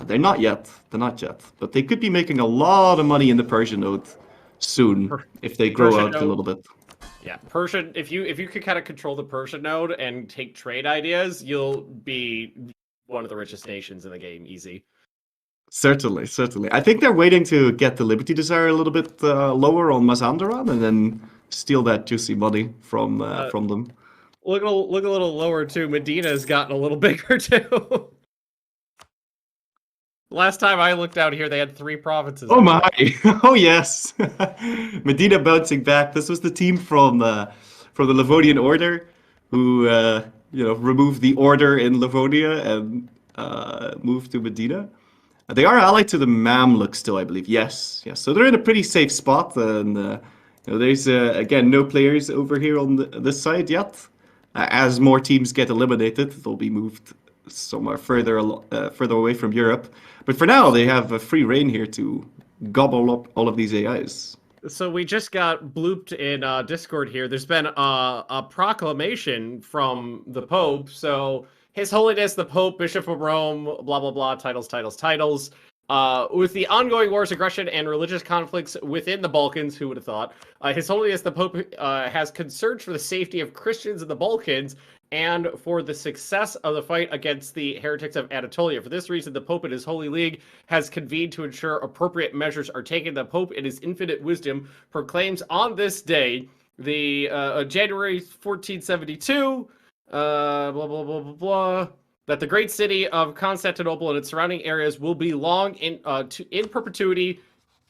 They're not yet. But they could be making a lot of money in the Persian node soon if they grow out a little bit. Yeah, Persian. If you could kind of control the Persian node and take trade ideas, you'll be one of the richest nations in the game, easy. Certainly, certainly. I think they're waiting to get the Liberty Desire a little bit lower on Mazandaran and then steal that juicy money from them. Look a little lower too. Medina's gotten a little bigger too. Last time I looked out here, they had 3 provinces. Oh my! Oh yes, Medina bouncing back. This was the team from the Livonian Order, who removed the order in Livonia and moved to Medina. They are allied to the Mamluks still, I believe. Yes, yes. So they're in a pretty safe spot, and there's again no players over here on this side yet. As more teams get eliminated, they'll be moved somewhere further away from Europe. But for now, they have a free reign here to gobble up all of these AIs. So we just got blooped in Discord here. There's been a proclamation from the Pope. So His Holiness the Pope, Bishop of Rome, blah, blah, blah, titles. With the ongoing wars, aggression, and religious conflicts within the Balkans, who would have thought, His Holiness the Pope has concerns for the safety of Christians in the Balkans and for the success of the fight against the heretics of Anatolia. For this reason, the Pope and his Holy League has convened to ensure appropriate measures are taken. The Pope, in his infinite wisdom, proclaims on this day, the January 1472, blah, blah, blah, blah, blah, that the great city of Constantinople and its surrounding areas will belong in perpetuity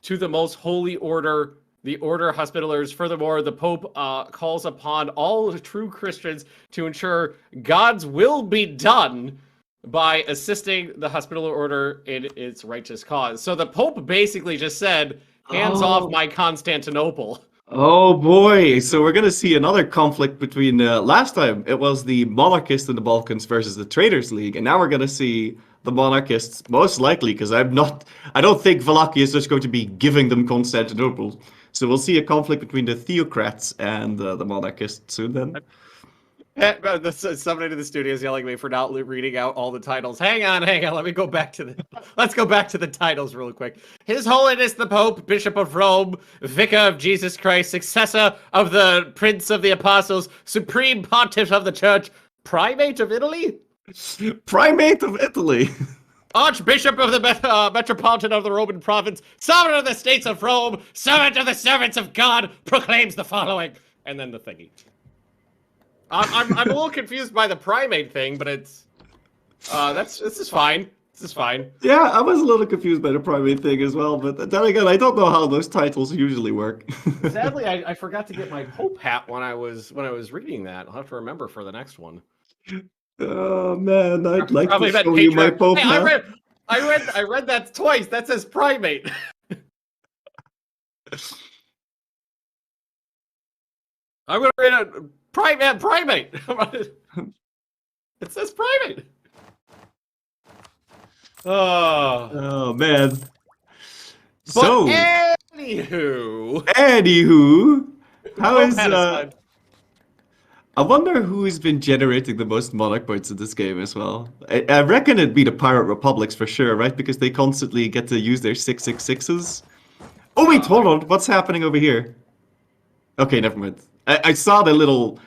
to the most holy order, the Order Hospitallers. Furthermore, the Pope calls upon all true Christians to ensure God's will be done by assisting the Hospitaller Order in its righteous cause. So the Pope basically just said, hands off my Constantinople. Oh boy, so we're going to see another conflict between, last time it was the monarchists in the Balkans versus the Traitors League, and now we're going to see the monarchists, most likely, because I don't think Wallachia is just going to be giving them Constantinople. So we'll see a conflict between the theocrats and the monarchists soon then. Somebody in the studio is yelling at me for not reading out all the titles. Hang on. Let's go back to the titles real quick. His Holiness the Pope, Bishop of Rome, Vicar of Jesus Christ, successor of the Prince of the Apostles, Supreme Pontiff of the Church, Primate of Italy? Primate of Italy! Archbishop of the Metropolitan of the Roman Province, Sovereign of the States of Rome, Servant of the Servants of God, proclaims the following. And then the thingy. I'm a little confused by the primate thing, but it's this is fine. This is fine. Yeah, I was a little confused by the primate thing as well, but then again, I don't know how those titles usually work. Sadly, I forgot to get my Pope hat when I was reading that. I'll have to remember for the next one. Oh man, I'd like to show you my Pope hat. I read that twice. That says primate. I'm gonna read a primate. It says primate. Oh man. But So anywho, how is I wonder who's been generating the most monarch points in this game as well. I reckon it'd be the Pirate Republics for sure, right? Because they constantly get to use their 666s. Oh wait, hold on. What's happening over here? Okay, never mind. I saw the little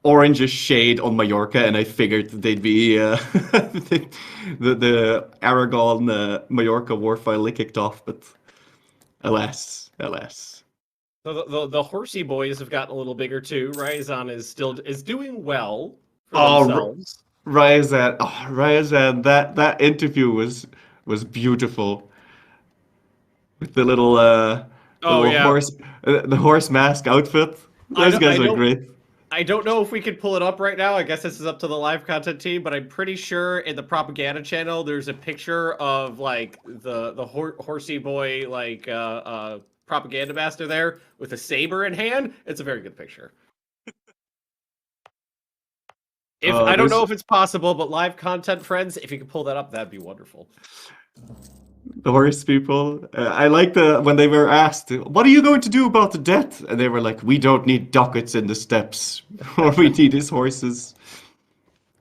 orangish shade on Mallorca, and I figured they'd be the Aragon Mallorca war finally kicked off, but alas. So the horsey boys have gotten a little bigger too. Ryazan is doing well for themselves. Ryazan, that interview was beautiful with the little horse mask outfit. Those guys are great. I don't know if we could pull it up right now. I guess this is up to the live content team, but I'm pretty sure in the propaganda channel there's a picture of like the horsey boy propaganda master there with a saber in hand. It's a very good picture. I don't know if it's possible, but live content friends, if you could pull that up, that'd be wonderful. The horse people. I like when they were asked, "What are you going to do about the debt?" And they were like, "We don't need dockets in the steppes. All we need is horses."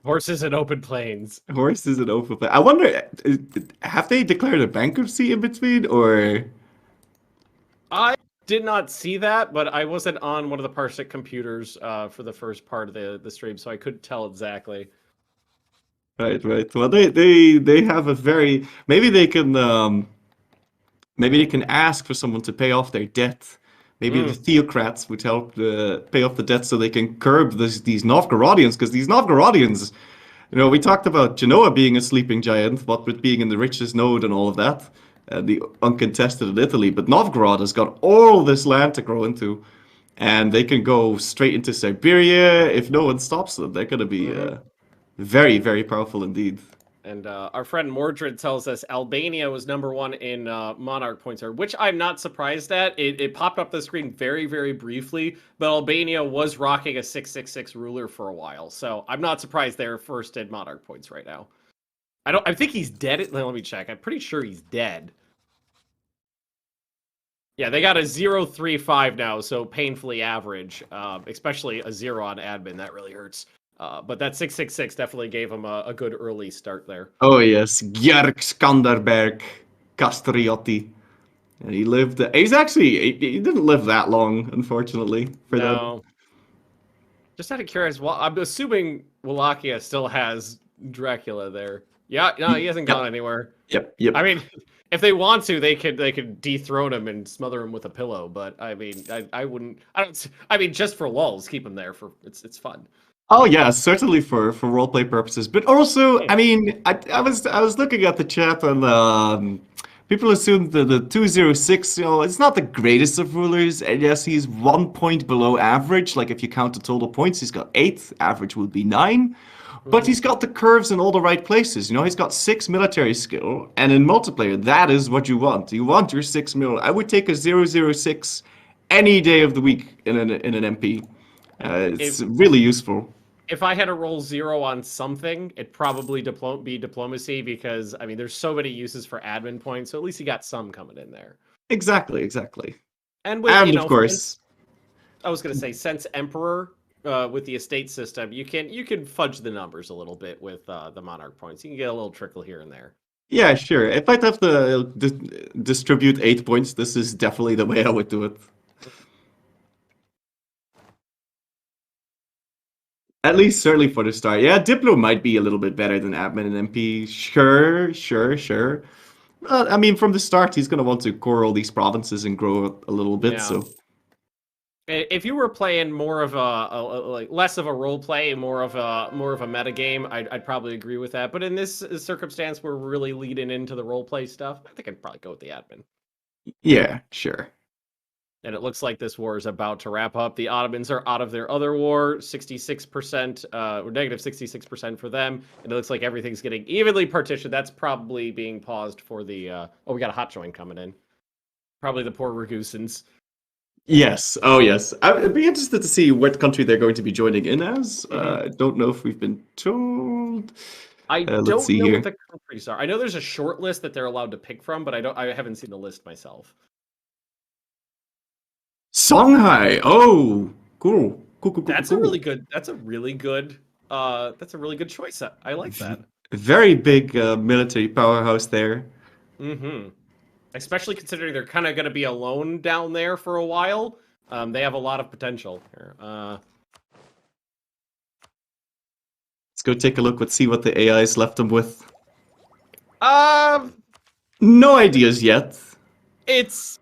Horses and open plains. Horses and open plains. I wonder, have they declared a bankruptcy in between, or? I did not see that, but I wasn't on one of the Parsec computers for the first part of the stream, so I couldn't tell exactly. Right, right. Well, they have a very maybe they can ask for someone to pay off their debt. Maybe the theocrats would help pay off the debt so they can curb these Novgorodians, because these Novgorodians, we talked about Genoa being a sleeping giant, what with being in the richest node and all of that, the uncontested in Italy. But Novgorod has got all this land to grow into, and they can go straight into Siberia if no one stops them. They're going to be very, very powerful indeed. And our friend Mordred tells us Albania was #1 in Monarch points, which I'm not surprised at. It popped up the screen very, very briefly, but Albania was rocking a 666 ruler for a while, so I'm not surprised they're first in Monarch points right now. I think he's dead. Let me check. I'm pretty sure he's dead. Yeah, they got a 0.35 now, so painfully average, especially a 0 on admin. That really hurts. But that 666 definitely gave him a good early start there. Oh yes, Gjörg Skanderberg Castriotti. And he lived. He didn't live that long, unfortunately, for them. Just out of curiosity, well, I'm assuming Wallachia still has Dracula there. Yeah, no, he hasn't gone anywhere. Yep. I mean, if they want to, they could dethrone him and smother him with a pillow. But I mean, I wouldn't. I mean, just for lulz, keep him there for it's fun. Oh yeah, certainly for roleplay purposes, but also, I mean, I was looking at the chat and people assume that the 206, it's not the greatest of rulers. And yes, he's 1 point below average. Like if you count the total points, he's got 8. Average would be 9. But he's got the curves in all the right places. He's got 6 military skill, and in multiplayer, that is what you want. You want your 6 mil. I would take a 006 any day of the week in an MP. It's really useful. If I had to roll 0 on something, it'd probably be diplomacy, because I mean, there's so many uses for admin points. So at least you got some coming in there. Exactly. And of course, I was gonna say, since Emperor with the estate system, you can fudge the numbers a little bit with the Monarch points. You can get a little trickle here and there. Yeah, sure. If I'd have to distribute 8 points, this is definitely the way I would do it. At least, certainly for the start. Yeah, Diplo might be a little bit better than admin and MP. Sure. I mean, from the start, he's going to want to core all these provinces and grow a little bit. Yeah. So, if you were playing more of less of a role play, more of a meta game, I'd probably agree with that. But in this circumstance, we're really leading into the role play stuff. I think I'd probably go with the admin. Yeah, sure. And it looks like this war is about to wrap up. The Ottomans are out of their other war, 66%, or negative 66% for them. And it looks like everything's getting evenly partitioned. That's probably being paused for the... we got a hot join coming in. Probably the poor Ragusans. Yes. Oh, yes. I'd be interested to see what country they're going to be joining in as. I don't know if we've been told. I don't know what the countries are. I know there's a short list that they're allowed to pick from, but I haven't seen the list myself. Songhai. Oh, cool. That's a really good choice. I like that. Very big military powerhouse there. Mm-hmm. Especially considering they're kind of going to be alone down there for a while. They have a lot of potential here. Let's go take a look. See what the AI's left them with. No ideas yet. It's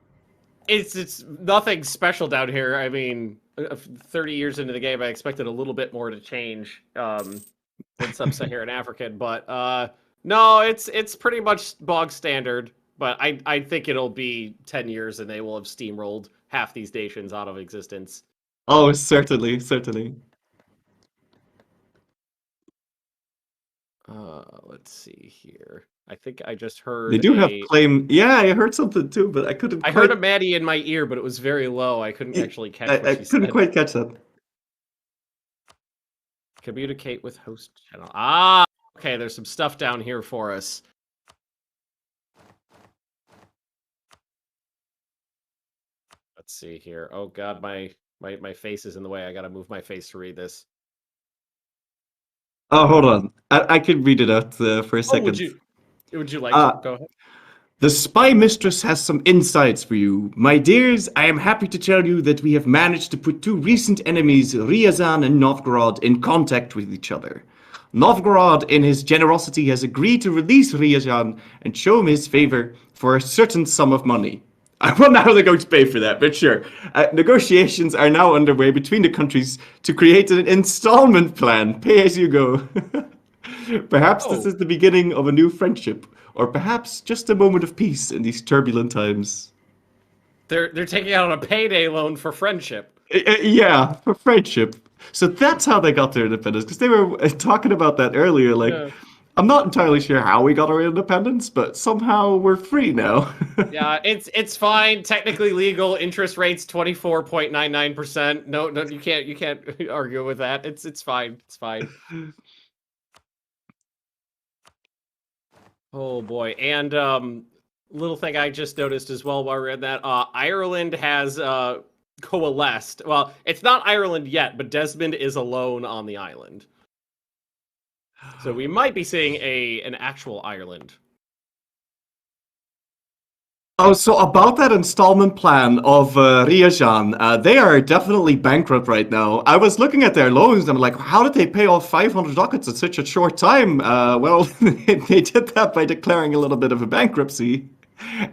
nothing special down here. I mean, 30 years into the game, I expected a little bit more to change than Sub-Saharan African, but no, it's pretty much bog standard. But I think it'll be 10 years and they will have steamrolled half these nations out of existence. Oh, certainly. Let's see here. I think I just heard they do have claim. Yeah, I heard something too, but I couldn't. I heard a Maddie in my ear, but it was very low. I couldn't actually catch. I couldn't quite catch that. Communicate with host channel. Okay. There's some stuff down here for us. Let's see here. Oh God, my face is in the way. I gotta move my face to read this. Oh, hold on. I can read it out for a second. Would you like to? Go ahead. The spy mistress has some insights for you. My dears, I am happy to tell you that we have managed to put two recent enemies, Ryazan and Novgorod, in contact with each other. Novgorod, in his generosity, has agreed to release Ryazan and show him his favor for a certain sum of money. I wonder how they're going to pay for that, but sure. Negotiations are now underway between the countries to create an installment plan, pay as you go. Perhaps this is the beginning of a new friendship, or perhaps just a moment of peace in these turbulent times. They're taking out on a payday loan for friendship. Yeah, for friendship. So that's how they got their independence, because they were talking about that earlier. Like, yeah. I'm not entirely sure how we got our independence, but somehow we're free now. Yeah, it's fine. Technically legal. Interest rates 24.99%. No, you can't argue with that. It's fine. It's fine. Oh boy, and little thing I just noticed as well while we're in that, Ireland has coalesced. Well, it's not Ireland yet, but Desmond is alone on the island. So we might be seeing an actual Ireland. Oh, so about that installment plan of Ryazan, they are definitely bankrupt right now. I was looking at their loans and I'm like, how did they pay off 500 ducats in such a short time? Well, they did that by declaring a little bit of a bankruptcy.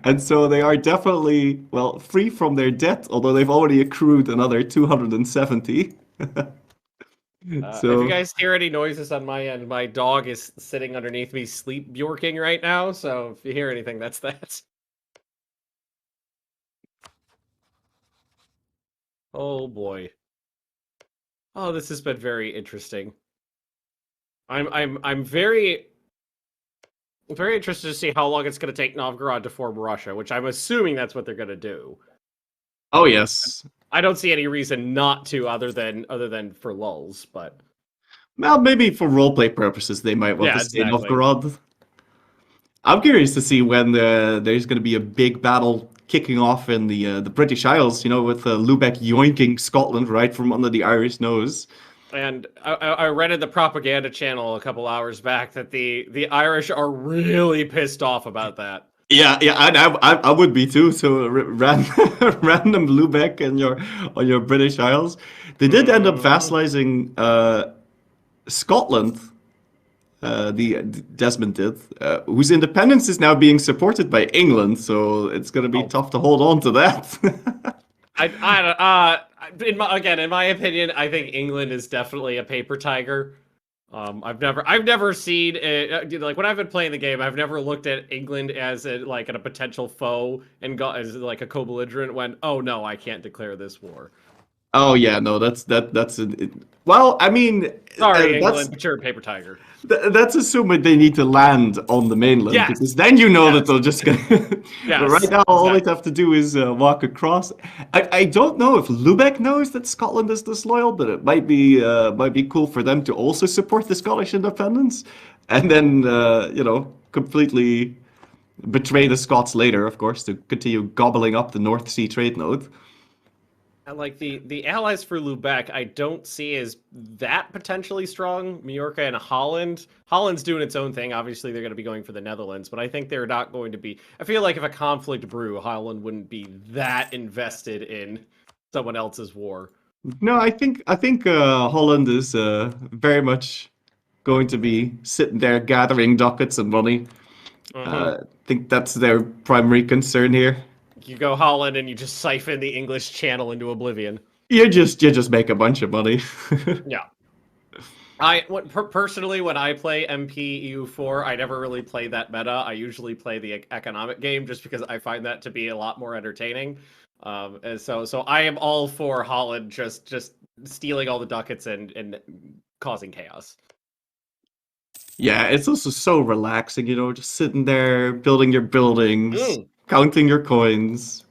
And so they are definitely, well, free from their debt, although they've already accrued another 270. If you guys hear any noises on my end, my dog is sitting underneath me sleep bjorking right now. So if you hear anything, that's that. Oh boy. Oh, this has been very interesting. I'm very interested to see how long it's going to take Novgorod to form Russia, which I'm assuming that's what they're going to do. Oh yes. I don't see any reason not to, other than for lulz, but well, maybe for roleplay purposes they might want to stay in Novgorod. I'm curious to see when there's going to be a big battle kicking off in the British Isles, you know, with Lubeck yoinking Scotland right from under the Irish nose. And I read in the propaganda channel a couple hours back that the Irish are really pissed off about that. Yeah, and I would be too. So random Lubeck on your British Isles. They did end up vassalizing Scotland. Desmond did, whose independence is now being supported by England. So it's going to be tough to hold on to that. In my opinion, I think England is definitely a paper tiger. I've never seen like when I've been playing the game, I've never looked at England as a potential foe and got as like a co-belligerent when, oh no, I can't declare this war. Oh yeah, no, that's well, I mean, sorry, England, but you're a paper tiger. That's assuming they need to land on the mainland, because then you know that they'll just. But right now, all they have to do is walk across. I don't know if Lubeck knows that Scotland is disloyal, but it might be cool for them to also support the Scottish independence, and then completely betray the Scots later, of course, to continue gobbling up the North Sea trade node. And like the allies for Lubeck, I don't see as that potentially strong. Majorca and Holland. Holland's doing its own thing. Obviously, they're going to be going for the Netherlands, but I think they're not going to be. I feel like if a conflict brew, Holland wouldn't be that invested in someone else's war. No, I think Holland is very much going to be sitting there gathering ducats and money. I think that's their primary concern here. You go Holland and you just siphon the English Channel into oblivion. You just make a bunch of money. Yeah. Personally, when I play MP EU4, I never really play that meta. I usually play the economic game just because I find that to be a lot more entertaining. And so I am all for Holland just stealing all the ducats and causing chaos. Yeah, it's also so relaxing, just sitting there, building your buildings. Counting your coins.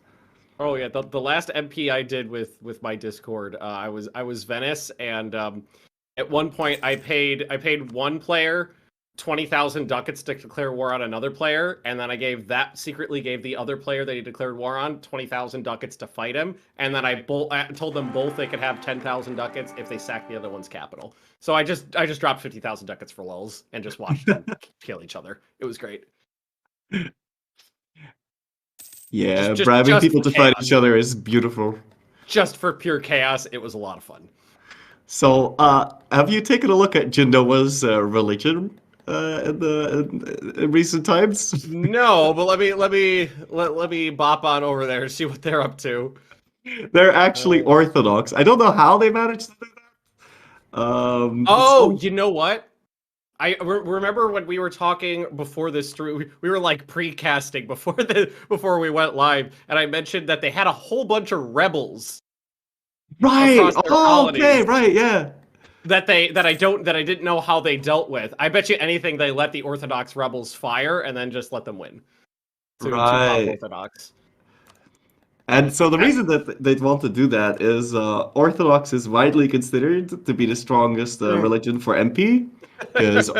Oh yeah, the last MP I did with my Discord, I was Venice, and at one point I paid one player 20,000 ducats to declare war on another player, and then I secretly gave the other player that he declared war on 20,000 ducats to fight him, and then I told them both they could have 10,000 ducats if they sacked the other one's capital. So I just dropped 50,000 ducats for lulz and just watched them kill each other. It was great. Yeah, Just bribing people for to fight chaos. each other is beautiful. Just for pure chaos, it was a lot of fun. So, have you taken a look at Genoa's religion in recent times? No, but let me bop on over there and see what they're up to. They're actually Orthodox. I don't know how they managed to do that. Oh, you know what? I remember when we were talking before this stream, we were like pre-casting before we went live, and I mentioned that they had a whole bunch of rebels. Right. Across their colonies Okay. Right. Yeah. that I didn't know how they dealt with. I bet you anything they let the Orthodox rebels fire and then just let them win. To pop Orthodox. And so the reason that they'd want to do that is Orthodox is widely considered to be the strongest religion for MP. Because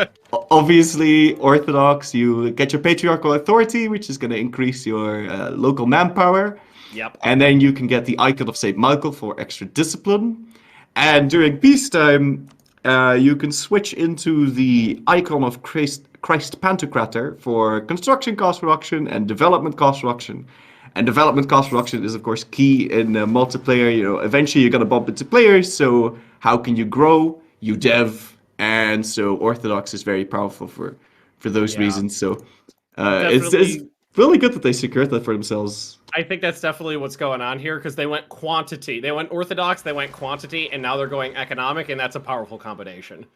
obviously, Orthodox, you get your patriarchal authority, which is going to increase your local manpower. Yep. And then you can get the Icon of St. Michael for extra discipline. And during peacetime, you can switch into the Icon of Christ Pantocrator for construction cost reduction and development cost reduction. And development cost reduction is, of course, key in multiplayer. You know, eventually you're going to bump into players. So how can you grow? You dev. And so Orthodox is very powerful for those reasons. So it's really good that they secured that for themselves. I think that's definitely what's going on here because they went quantity. They went Orthodox, they went quantity, and now they're going economic, and that's a powerful combination.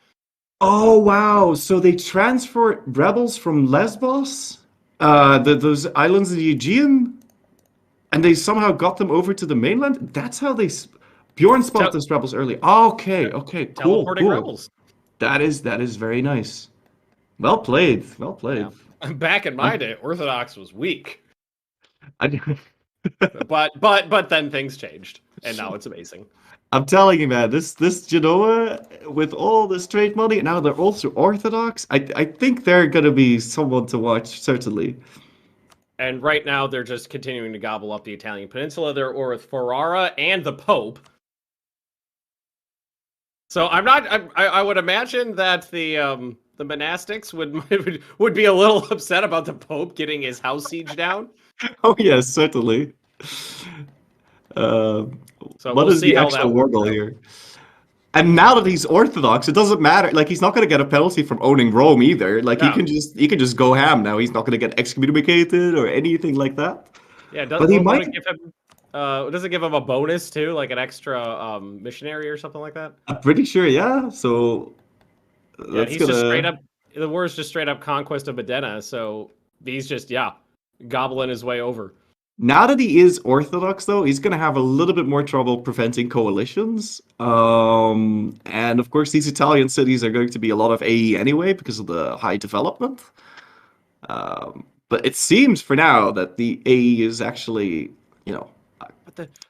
Oh, wow. So they transferred rebels from Lesbos, those islands in the Aegean, and they somehow got them over to the mainland? That's how they... Bjorn spotted those rebels early. Okay, cool. Teleporting rebels. That is very nice. Well played. Yeah. Back in my day, Orthodox was weak. but then things changed, and now it's amazing. I'm telling you, man, this Genoa with all this trade money, now they're also Orthodox. I think they're gonna be someone to watch, certainly. And right now, they're just continuing to gobble up the Italian peninsula. They're with Ferrara and the Pope. So I would imagine that the monastics would be a little upset about the Pope getting his house siege down. Oh yes, certainly. So what is the actual war goal here? And now that he's Orthodox, it doesn't matter. Like he's not going to get a penalty from owning Rome either. Like he can just go ham now. He's not going to get excommunicated or anything like that. Yeah, does it give him a bonus too, like an extra missionary or something like that? I'm pretty sure, yeah. So he's just straight up. The war is just straight up conquest of Modena. So he's just gobbling his way over. Now that he is Orthodox, though, he's going to have a little bit more trouble preventing coalitions. And of course, these Italian cities are going to be a lot of AE anyway because of the high development. But it seems for now that the AE is actually,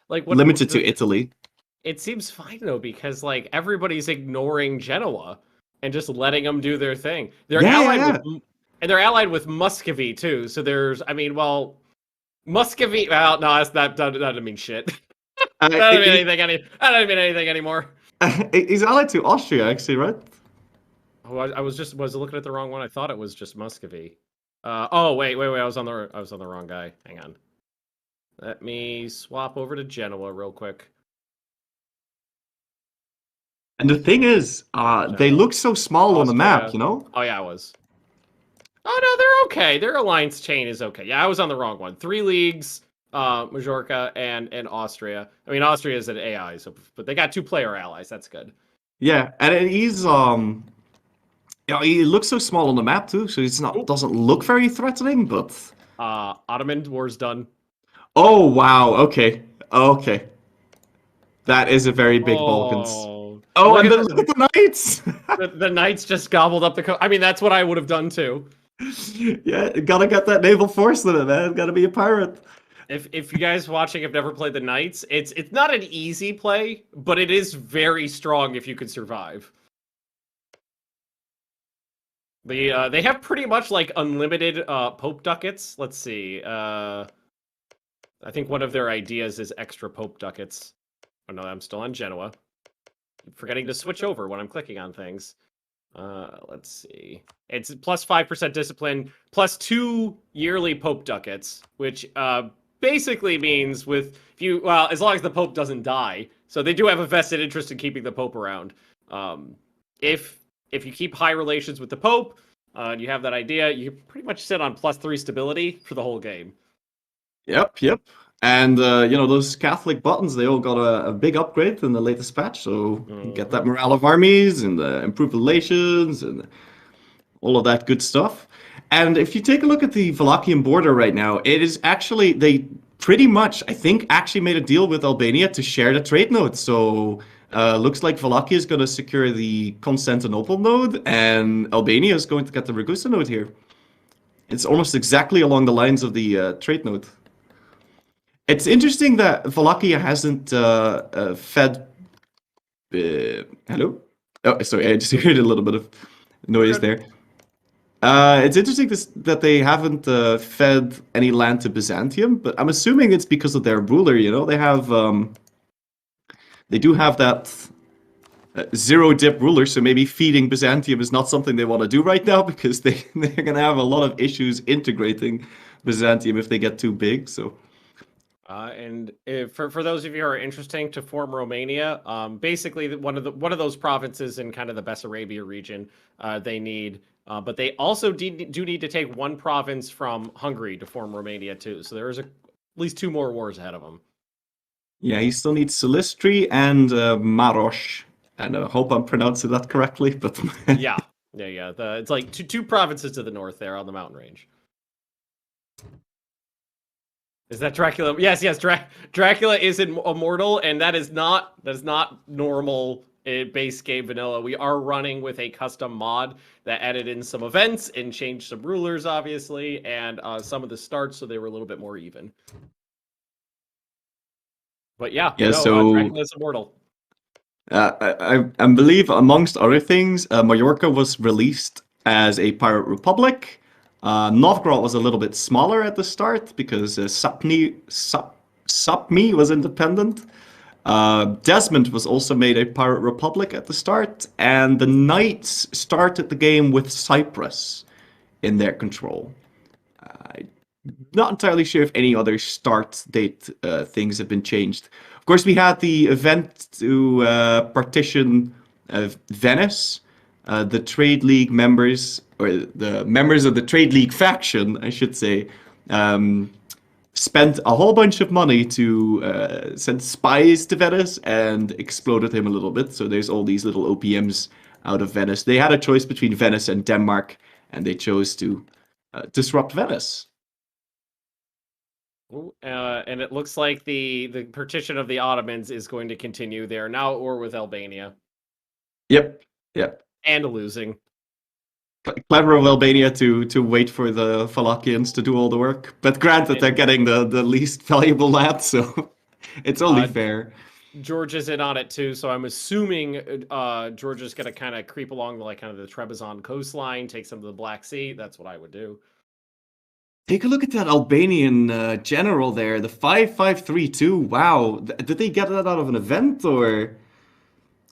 limited to Italy. It seems fine though because everybody's ignoring Genoa and just letting them do their thing. They're allied with Muscovy too. So Muscovy. Well, no, that doesn't mean shit. That doesn't mean anything anymore. He's allied to Austria, actually, right? Oh, I was looking at the wrong one. I thought it was just Muscovy. Wait. I was on the wrong guy. Hang on. Let me swap over to Genoa real quick. And the thing is, they look so small on the map, you know? Oh yeah, I was. Oh no, they're okay. Their alliance chain is okay. Yeah, I was on the wrong one. 3 leagues, Majorca and Austria. I mean, Austria is an AI, but they got 2 player allies. That's good. Yeah, and he's he looks so small on the map too, so he's doesn't look very threatening. But Ottoman war's done. Oh wow! Okay. That is a very big Balkans. Oh, and look at the Knights! the Knights just gobbled up the I mean, that's what I would have done too. Yeah, gotta get that naval force in it, man. Gotta be a pirate. If you guys watching have never played the Knights, it's not an easy play, but it is very strong if you can survive. They have pretty much unlimited Pope ducats. Let's see. I think one of their ideas is extra Pope ducats. Oh no, I'm still on Genoa. I'm forgetting to switch over when I'm clicking on things. Let's see. It's plus 5% discipline, plus 2 yearly Pope ducats, which basically means as long as the Pope doesn't die. So they do have a vested interest in keeping the Pope around. If you keep high relations with the Pope, and you have that idea, you pretty much sit on +3 stability for the whole game. Yep. And, those Catholic buttons, they all got a big upgrade in the latest patch. So you get that morale of armies and improved relations and all of that good stuff. And if you take a look at the Wallachian border right now, it is actually, they pretty much, I think, actually made a deal with Albania to share the trade node. So looks like Wallachia is going to secure the Constantinople node, and Albania is going to get the Ragusa node here. It's almost exactly along the lines of the trade node. It's interesting that Wallachia hasn't fed... hello? Oh, sorry, I just heard a little bit of noise there. It's interesting that they haven't fed any land to Byzantium, but I'm assuming it's because of their ruler, They have... they do have that zero-dip ruler, so maybe feeding Byzantium is not something they want to do right now, because they're going to have a lot of issues integrating Byzantium if they get too big, so... for those of you who are interested to form Romania, basically one of those provinces in kind of the Bessarabia region, they need, but they also do need to take one province from Hungary to form Romania too. So there is at least 2 more wars ahead of them. Yeah, he still needs Silistri and Maros, and I hope I'm pronouncing that correctly. But yeah. It's like two provinces to the north there on the mountain range. Is that Dracula? Yes. Dracula is immortal, and that is not normal base game vanilla. We are running with a custom mod that added in some events and changed some rulers, obviously, and some of the starts, so they were a little bit more even. But Dracula is immortal. I believe, amongst other things, Mallorca was released as a pirate republic. Novgorod was a little bit smaller at the start because Sapmi was independent. Desmond was also made a pirate republic at the start, and the Knights started the game with Cyprus in their control. I'm not entirely sure if any other start date things have been changed. Of course, we had the event to partition Venice. The Trade League members, or the members of the Trade League faction, I should say, spent a whole bunch of money to send spies to Venice and exploded him a little bit. So there's all these little OPMs out of Venice. They had a choice between Venice and Denmark, and they chose to disrupt Venice. And it looks like the partition of the Ottomans is going to continue there now, or with Albania. Yep. And losing. Clever of Albania to wait for the Wallachians to do all the work. But granted, they're getting the least valuable land, so it's only fair. Georgia's in on it too, so I'm assuming Georgia's going to kind of creep along the Trebizond coastline, take some of the Black Sea. That's what I would do. Take a look at that Albanian general there, the 5532. Wow, did they get that out of an event, or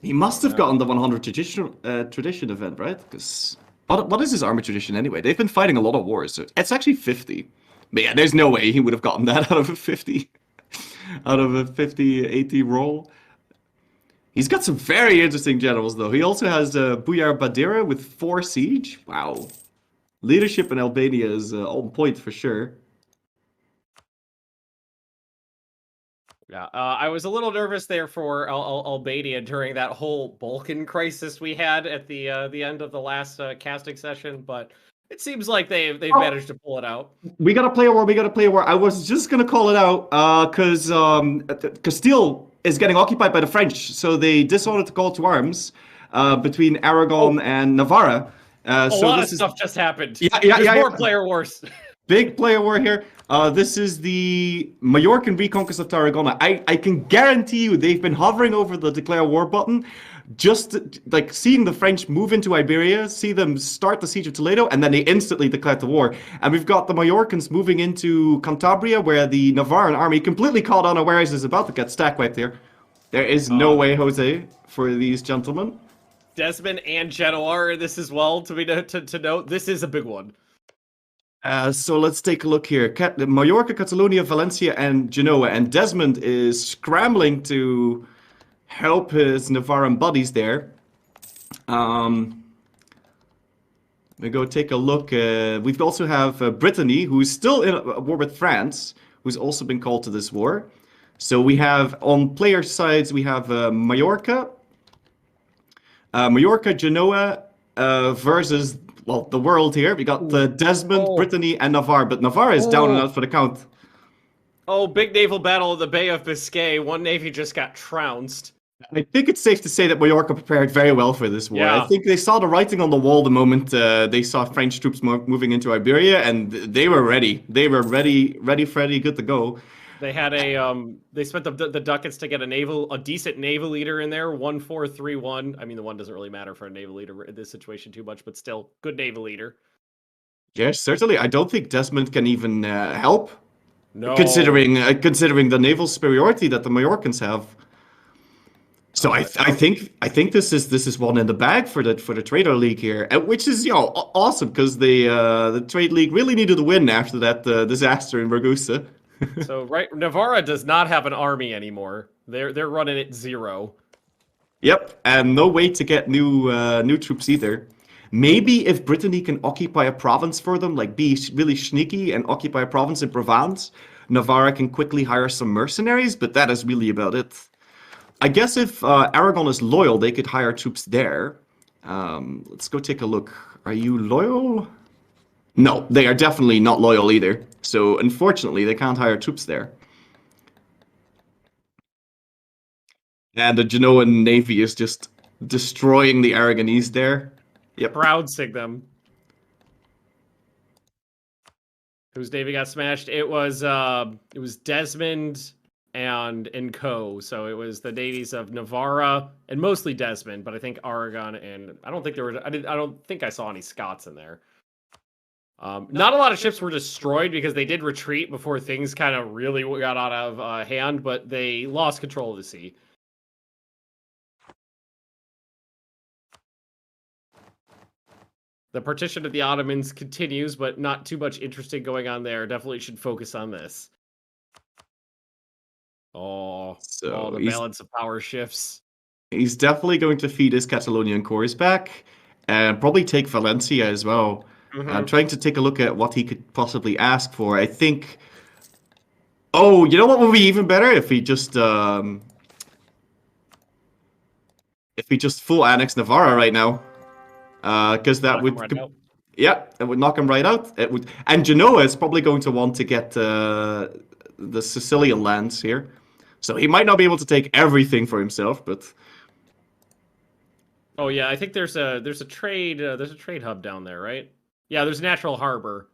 he must have gotten the 100 tradition event, right? Because what is his armor tradition anyway? They've been fighting a lot of wars, so it's actually 50. But yeah, there's no way he would have gotten that out of a 50, out of a 50-80 roll. He's got some very interesting generals, though. He also has Buyar Badira with 4 siege. Wow. Leadership in Albania is on point for sure. Yeah, I was a little nervous there for Albania during that whole Balkan crisis we had at the end of the last casting session, but it seems like they've managed to pull it out. We gotta play a war. I was just gonna call it out because Castile is getting occupied by the French, so they decided to call to arms between Aragon and Navarra. A lot of stuff just happened. There's more player wars. Big player war here. This is the Majorcan reconquest of Tarragona. I can guarantee you they've been hovering over the declare war button, just like seeing the French move into Iberia, see them start the siege of Toledo, and then they instantly declared the war. And we've got the Majorcans moving into Cantabria, where the Navarran army, completely caught unawares, is about to get stack wiped here. There is no way, Jose, for these gentlemen. Desmond and Genoa are in this as well, to note. This is a big one. So let's take a look here. Mallorca, Catalonia, Valencia, and Genoa. And Desmond is scrambling to help his Navarran buddies there. We go take a look. We also have Brittany, who's still in a war with France, who's also been called to this war. So we have, on player sides, we have Mallorca, Genoa versus, well, the world here. We got Desmond, Brittany, and Navarre, but Navarre is down and out for the count. Oh, big naval battle of the Bay of Biscay. One navy just got trounced. I think it's safe to say that Mallorca prepared very well for this war. Yeah. I think they saw the writing on the wall the moment they saw French troops moving into Iberia, and they were ready. They were ready, Freddy, good to go. They had they spent the ducats to get a decent naval leader in there, 1-4-3-1. I mean, the one doesn't really matter for a naval leader in this situation too much, but still, good naval leader. Yes, certainly. I don't think Desmond can even help, no, considering the naval superiority that the Mallorcans have. So I think this is one in the bag for the Trader League here, which is awesome because the Trade League really needed a win after that disaster in Ragusa. So Navarra does not have an army anymore. They're running at 0. Yep, and no way to get new troops either. Maybe if Brittany can occupy a province for them, like be really sneaky and occupy a province in Provence, Navarra can quickly hire some mercenaries, but that is really about it. I guess if Aragon is loyal, they could hire troops there. Let's go take a look. Are you loyal? No, they are definitely not loyal either. So unfortunately, they can't hire troops there. And the Genoan navy is just destroying the Aragonese there. Yep. Trouncing them. Whose navy got smashed? It was Desmond and co. So it was the navies of Navarra and mostly Desmond, but I think Aragon and I don't think I saw any Scots in there. Not a lot of ships were destroyed because they did retreat before things kind of really got out of hand, but they lost control of the sea. The partition of the Ottomans continues, but not too much interesting going on there. Definitely should focus on this. The balance of power shifts. He's definitely going to feed his Catalonian corps back and probably take Valencia as well. I'm trying to take a look at what he could possibly ask for. I think... Oh, you know what would be even better? If he just full annex Navarra right now. Because that would... Yeah, it would knock him right out. It would, and Genoa is probably going to want to get the Sicilian lands here. So he might not be able to take everything for himself, but... Oh yeah, I think there's a trade hub down there, right? Yeah, there's a natural harbor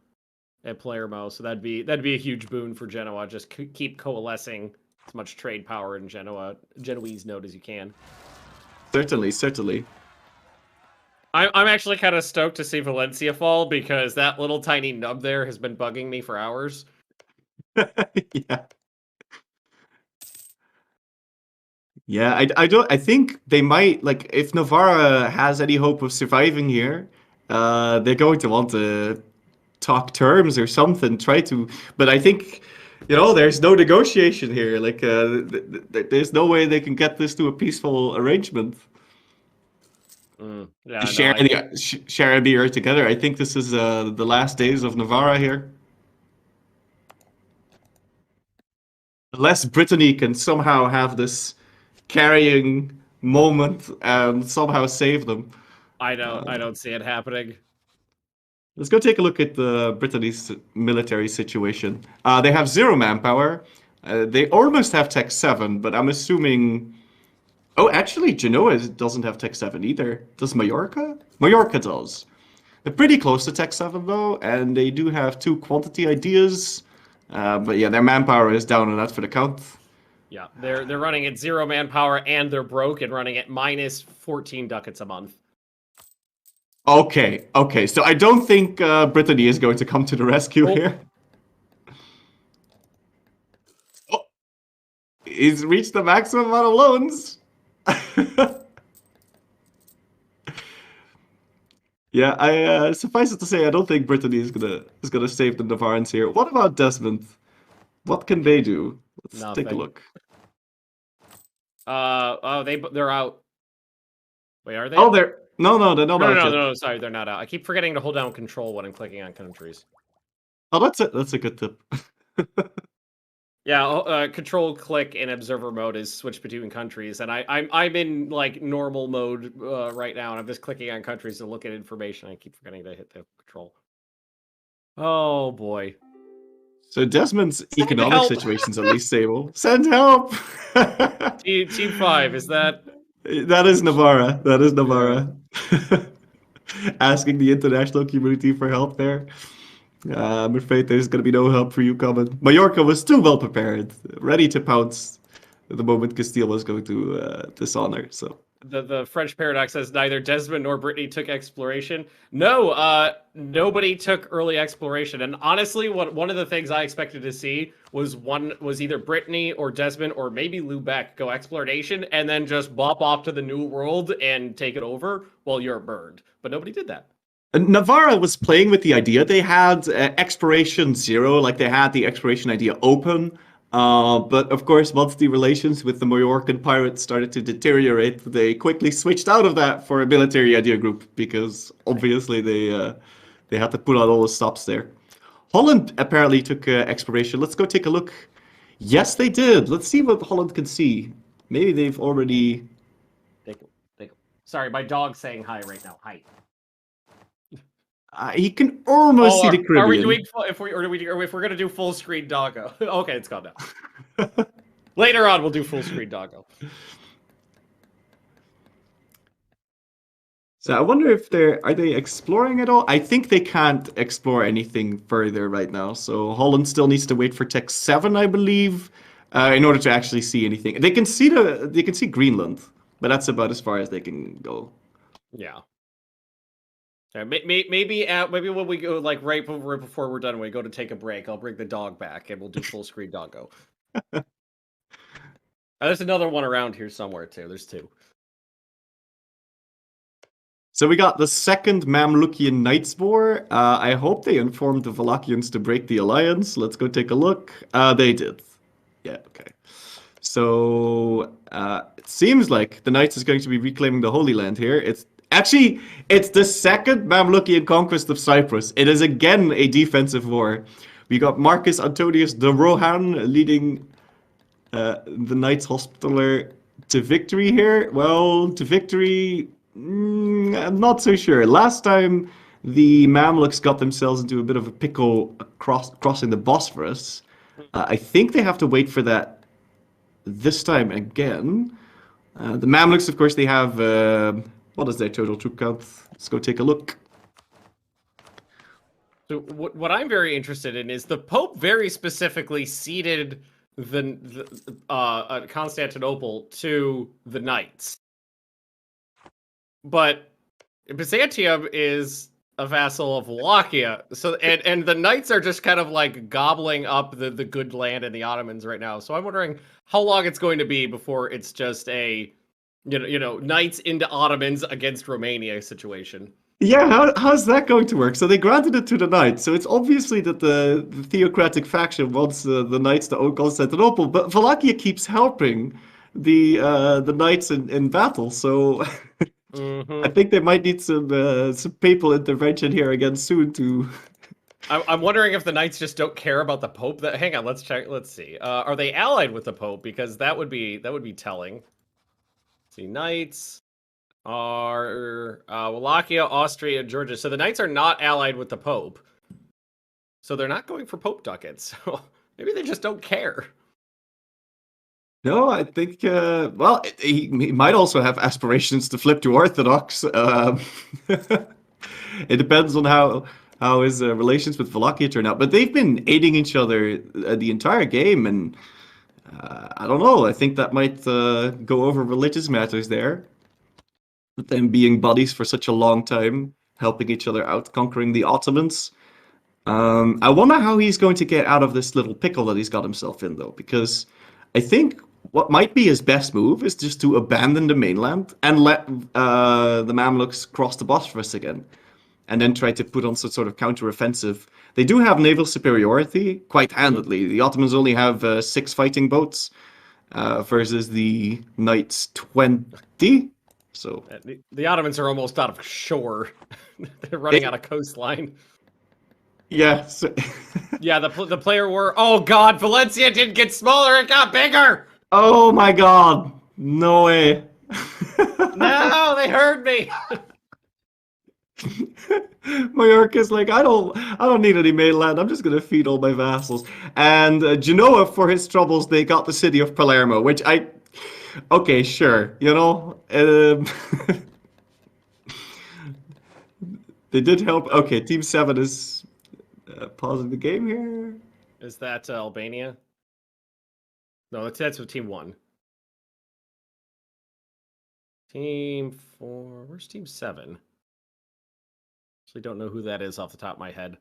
at Palermo, so that'd be a huge boon for Genoa. Just keep coalescing as much trade power in Genoese node as you can. Certainly. I'm actually kind of stoked to see Valencia fall because that little tiny nub there has been bugging me for hours. Yeah, I think they might, like, if Navarra has any hope of surviving here, they're going to want to talk terms or something, but I think, there's no negotiation here. Like, there's no way they can get this to a peaceful arrangement. Sharing the earth together. I think this is the last days of Navarra here. Unless Brittany can somehow have this carrying moment and somehow save them. I don't see it happening. Let's go take a look at the Brittany's military situation. They have 0 manpower. They almost have Tech 7, but I'm assuming... Oh, actually, Genoa doesn't have Tech 7 either. Does Mallorca? Mallorca does. They're pretty close to Tech 7, though, and they do have 2 quantity ideas. But yeah, their manpower is down and out for the count. Yeah, they're running at 0 manpower, and they're broke and running at minus 14 ducats a month. Okay. So I don't think Brittany is going to come to the rescue here. Oh, he's reached the maximum amount of loans. Yeah, I suffice it to say, I don't think Brittany is gonna save the Navarans here. What about Desmond? What can they do? Let's take a Nothing. look. Oh, they're out. Wait, are they? Oh, out? they're no, they're not No, out no, yet. no, no, sorry, they're not out. I keep forgetting to hold down control when I'm clicking on countries. Oh, that's it. That's a good tip. Yeah, control click in observer mode is switch between countries, and I'm in like normal mode right now, and I'm just clicking on countries to look at information. I keep forgetting to hit the control. Oh boy. So Desmond's economic help! situation's at least stable. Send help! Team 5, is that? That is Navarra. That is Navarra. Asking the international community for help there. I'm afraid there's going to be no help for you coming. Mallorca was too well prepared, ready to pounce the moment Castile was going to dishonor. So The French paradox says neither Desmond nor Brittany took exploration. No, nobody took early exploration. And honestly, one of the things I expected to see was either Brittany or Desmond or maybe Lubeck go exploration and then just bop off to the New World and take it over while you're burned. But nobody did that. Navarra was playing with the idea. They had exploration 0, like they had the exploration idea open. But of course, once the relations with the Mallorcan pirates started to deteriorate, they quickly switched out of that for a military idea group because obviously they had to put out all the stops there. Holland apparently took exploration. Let's go take a look. Yes, they did. Let's see what Holland can see. Maybe they've already. Sorry, my dog's saying hi right now. Hi. He can almost see the Caribbean. Are we doing if we're gonna do full screen doggo? Okay, it's gone now. Later on, we'll do full screen doggo. So I wonder if are they exploring at all? I think they can't explore anything further right now. So Holland still needs to wait for Tech 7, I believe, in order to actually see anything. They can see Greenland, but that's about as far as they can go. Yeah. Maybe when we go like right before we're done, we go to take a break. I'll bring the dog back and we'll do full screen doggo. There's another one around here somewhere too. There's 2. So we got the second Mamlukian Knights War. I hope they informed the Wallachians to break the alliance. Let's go take a look. They did. Yeah, okay. So it seems like the Knights is going to be reclaiming the Holy Land here. It's the second Mamlukian conquest of Cyprus. It is again a defensive war. We got Marcus Antonius de Rohan leading the Knights Hospitaller to victory here. Well, to victory, I'm not so sure. Last time, the Mamluks got themselves into a bit of a pickle crossing the Bosphorus. I think they have to wait for that this time again. The Mamluks, of course, they have... what is their total troop count? Let's go take a look. So what I'm very interested in is the Pope very specifically ceded the Constantinople to the Knights, but Byzantium is a vassal of Wallachia. So and the Knights are just kind of like gobbling up the good land and the Ottomans right now. So I'm wondering how long it's going to be before it's just a Knights into Ottomans against Romania situation. Yeah, how's that going to work? So they granted it to the Knights. So it's obviously that the theocratic faction wants the Knights to own Constantinople, but Wallachia keeps helping the Knights in battle. So I think they might need some papal intervention here again soon to. I'm wondering if the Knights just don't care about the Pope. Hang on, let's check. Let's see. Are they allied with the Pope? Because that would be telling. See, Knights are Wallachia, Austria, and Georgia. So the Knights are not allied with the Pope. So they're not going for Pope ducats. So maybe they just don't care. No, I think, he might also have aspirations to flip to Orthodox. It depends on how his relations with Wallachia turn out. But they've been aiding each other the entire game, and I don't know. I think that might go over religious matters there. With them being buddies for such a long time, helping each other out, conquering the Ottomans. I wonder how he's going to get out of this little pickle that he's got himself in, though, because I think what might be his best move is just to abandon the mainland and let the Mamluks cross the Bosphorus again. and then try to put on some sort of counter-offensive. They do have naval superiority quite handedly. The Ottomans only have 6 fighting boats versus the Knights 20. So the Ottomans are almost out of shore. They're running out of coastline. Yeah. Yeah, the player war. Oh God, Valencia didn't get smaller; it got bigger. Oh my God! No way. No, they heard me. Mallorca's like, I don't need any mainland. I'm just gonna feed all my vassals. And Genoa, for his troubles, they got the city of Palermo, which okay, sure, they did help. Okay, Team 7 is pausing the game here. Is that Albania? No, that's with Team 1. Team 4. Where's Team 7? Actually, don't know who that is off the top of my head.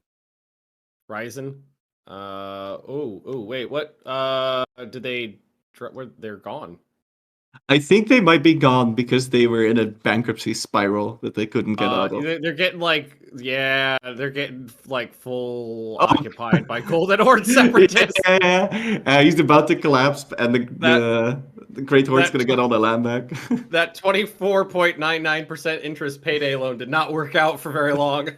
Ryzen. Wait, what? Did they? They're gone. I think they might be gone because they were in a bankruptcy spiral that they couldn't get out of. They're getting they're getting full occupied by Golden Horde separatists. Yeah. He's about to collapse, and the Great Horde's going to get all the land back. That 24.99% interest payday loan did not work out for very long.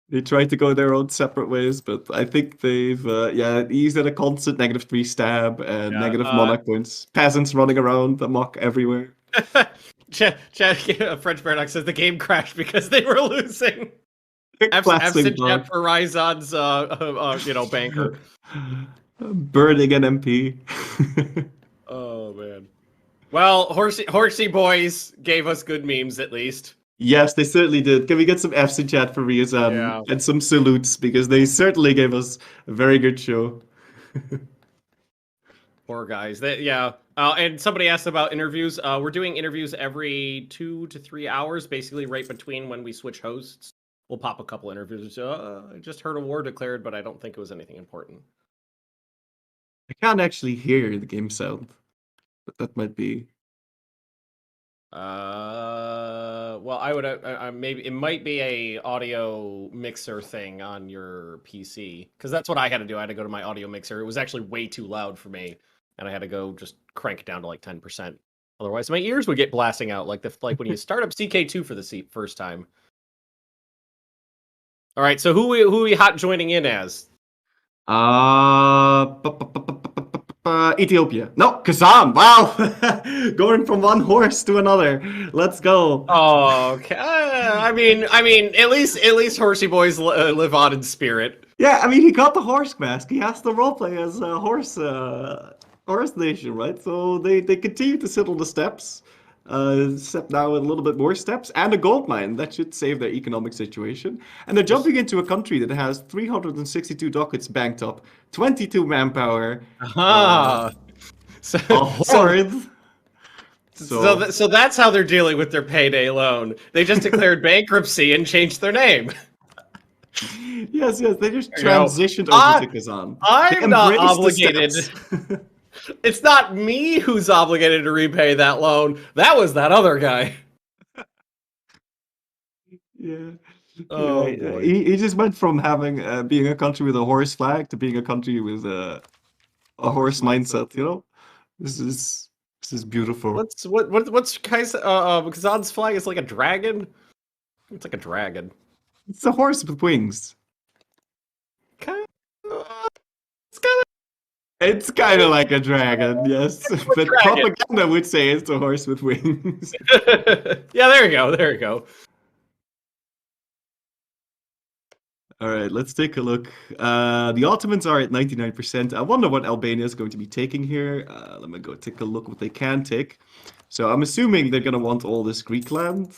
They tried to go their own separate ways, but I think they've he's at a constant -3 stab and negative monarch points. Peasants running around amok everywhere. French Paradox says the game crashed because they were losing. Absent jet for Ryzon's banker. Burning an MP. Oh man. Well, Horsey boys gave us good memes at least. Yes, they certainly did. Can we get some F's in chat for Ryazan and some salutes, because they certainly gave us a very good show. Poor guys. And somebody asked about interviews. We're doing interviews every 2 to 3 hours, basically right between when we switch hosts. We'll pop a couple interviews. I just heard a war declared, but I don't think it was anything important. I can't actually hear the game sound, but that might be... Well, I would maybe it might be a audio mixer thing on your PC, because that's what I had to do. I had to go to my audio mixer. It was actually way too loud for me, and I had to go just crank it down to 10%. Otherwise, my ears would get blasting out like when you start up CK2 for the first time. All right, so who we hot joining in as? Ethiopia. No, Kazan. Wow. Going from one horse to another. Let's go. Oh, okay. I mean, at least Horsey boys live on in spirit. Yeah, I mean, he got the horse mask. He has to roleplay as a horse nation, right? So they continue to sit on the steps. Except now with a little bit more steps and a gold mine. That should save their economic situation. And they're jumping into a country that has 362 dockets banked up, 22 manpower, a horde. So that's how they're dealing with their payday loan. They just declared bankruptcy and changed their name. Yes, they just transitioned over to Kazan. I'm not obligated. It's not me who's obligated to repay that loan. That was that other guy. Yeah. Oh, yeah. He just went from having being a country with a horse flag to being a country with a horse mindset. This is beautiful. What's Kazan's flag is like a dragon? It's like a dragon. It's a horse with wings. It's kind of like a dragon, yes. But propaganda would say it's a horse with wings. Yeah, there you go. All right, let's take a look. The Ottomans are at 99%. I wonder what Albania is going to be taking here. Let me go take a look what they can take. So I'm assuming they're going to want all this Greek land.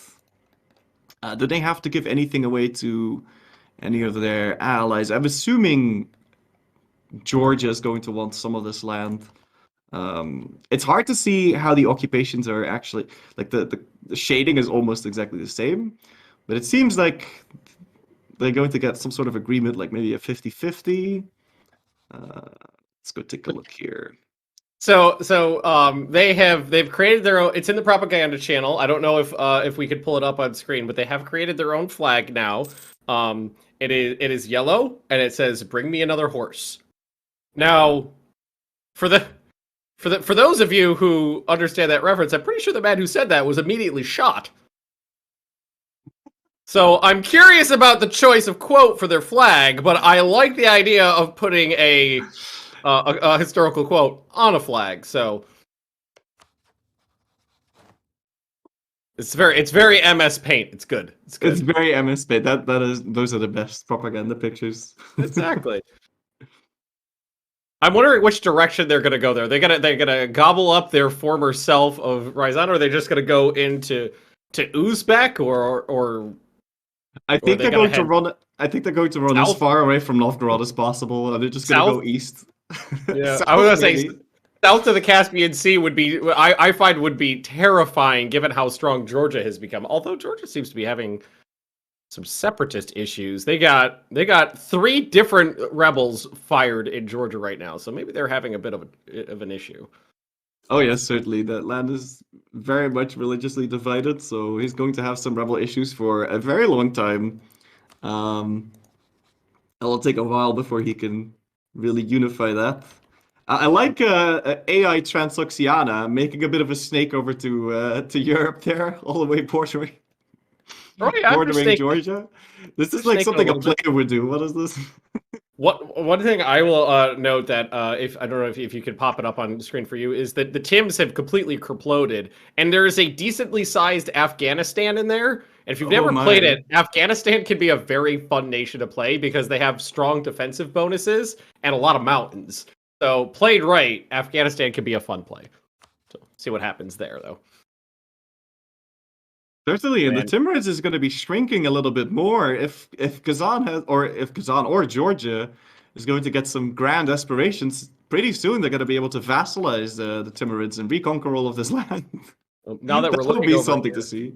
Do they have to give anything away to any of their allies? I'm assuming Georgia is going to want some of this land. It's hard to see how the occupations are actually, like the shading is almost exactly the same, but it seems like they're going to get some sort of agreement, like maybe a 50-50. Let's go take a look here. They've created their own. It's in the propaganda channel. I don't know if we could pull it up on screen, but they have created their own flag now. It is yellow and it says "Bring me another horse." Now, for those of you who understand that reference, I'm pretty sure the man who said that was immediately shot. So I'm curious about the choice of quote for their flag, but I like the idea of putting a historical quote on a flag. So it's very MS Paint. It's good. It's good. It's very MS Paint. Those are the best propaganda pictures. Exactly. I'm wondering which direction they're gonna go there. They're gonna gobble up their former self of Ryzan, or are they just gonna go into Uzbek or I think they're going to run. I think they're going to run as south? far away from Novgorod as possible, and they're just going to go east. Yeah, South, I was gonna say maybe. south of the Caspian Sea would be. I find would be terrifying given how strong Georgia has become. Although Georgia seems to be having some separatist issues. They got 3 different rebels fired in Georgia right now, so maybe they're having a bit of an issue. Oh yes, certainly. That land is very much religiously divided, so he's going to have some rebel issues for a very long time. It'll take a while before he can really unify that. I like AI Transoxiana making a bit of a snake over to Europe there, all the way bordering Georgia. This is like something a player would do. What is this? One thing I will note that if I don't know if you could pop it up on the screen for you is that the Tims have completely kerploded, and there is a decently sized Afghanistan in there. And if you've never played it, Afghanistan can be a very fun nation to play because they have strong defensive bonuses and a lot of mountains. So played right, Afghanistan can be a fun play. So see what happens there, though. Certainly, and the Timurids is going to be shrinking a little bit more if Kazan or Georgia is going to get some grand aspirations. Pretty soon, they're going to be able to vassalize the Timurids and reconquer all of this land. Now that we're looking be over something here, to see.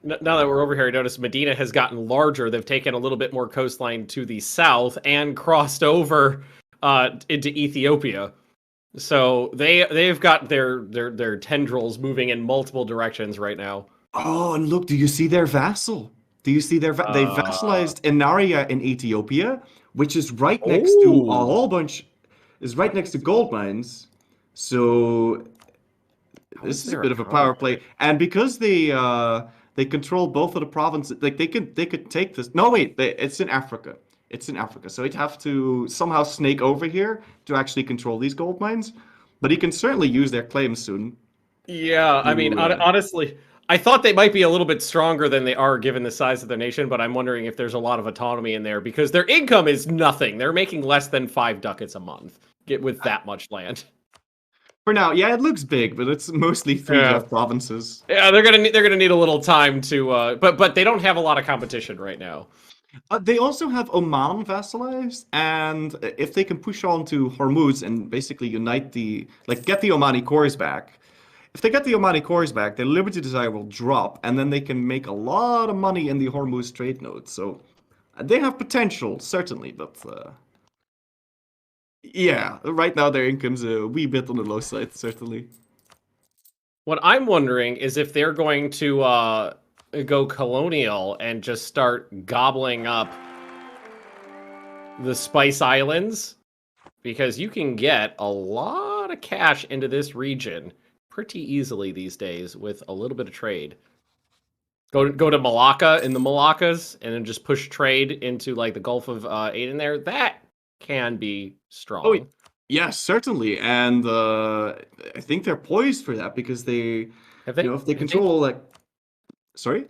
Now that we're over here, I notice Medina has gotten larger. They've taken a little bit more coastline to the south and crossed over into Ethiopia. So they've got their tendrils moving in multiple directions right now. Oh, and look, do you see their vassal? Do you see they vassalized Inaria in Ethiopia, which is right next to a whole bunch, is right next to gold mines. So this is a bit of a power play, and because they control both of the provinces, like they could take this. No, wait, it's in Africa. It's in Africa, so he'd have to somehow snake over here to actually control these gold mines. But he can certainly use their claims soon. Yeah, I mean, honestly, I thought they might be a little bit stronger than they are given the size of their nation, but I'm wondering if there's a lot of autonomy in there because their income is nothing. They're making less than 5 ducats a month with that much land. For now, yeah, it looks big, but it's mostly 3 provinces. Yeah, they're gonna need a little time to, but they don't have a lot of competition right now. They also have Oman vassalized, and if they can push on to Hormuz and basically unite get the Omani cores back. If they get the Omani cores back, their Liberty Desire will drop, and then they can make a lot of money in the Hormuz trade node. So they have potential, certainly, but yeah, right now their income's a wee bit on the low side, certainly. What I'm wondering is if they're going to go colonial and just start gobbling up the Spice Islands, because you can get a lot of cash into this region pretty easily these days with a little bit of trade. Go to Malacca in the Malaccas and then just push trade into like the Gulf of Aden there. That can be strong. Oh, yeah, certainly, and I think they're poised for that because if they control Sorry?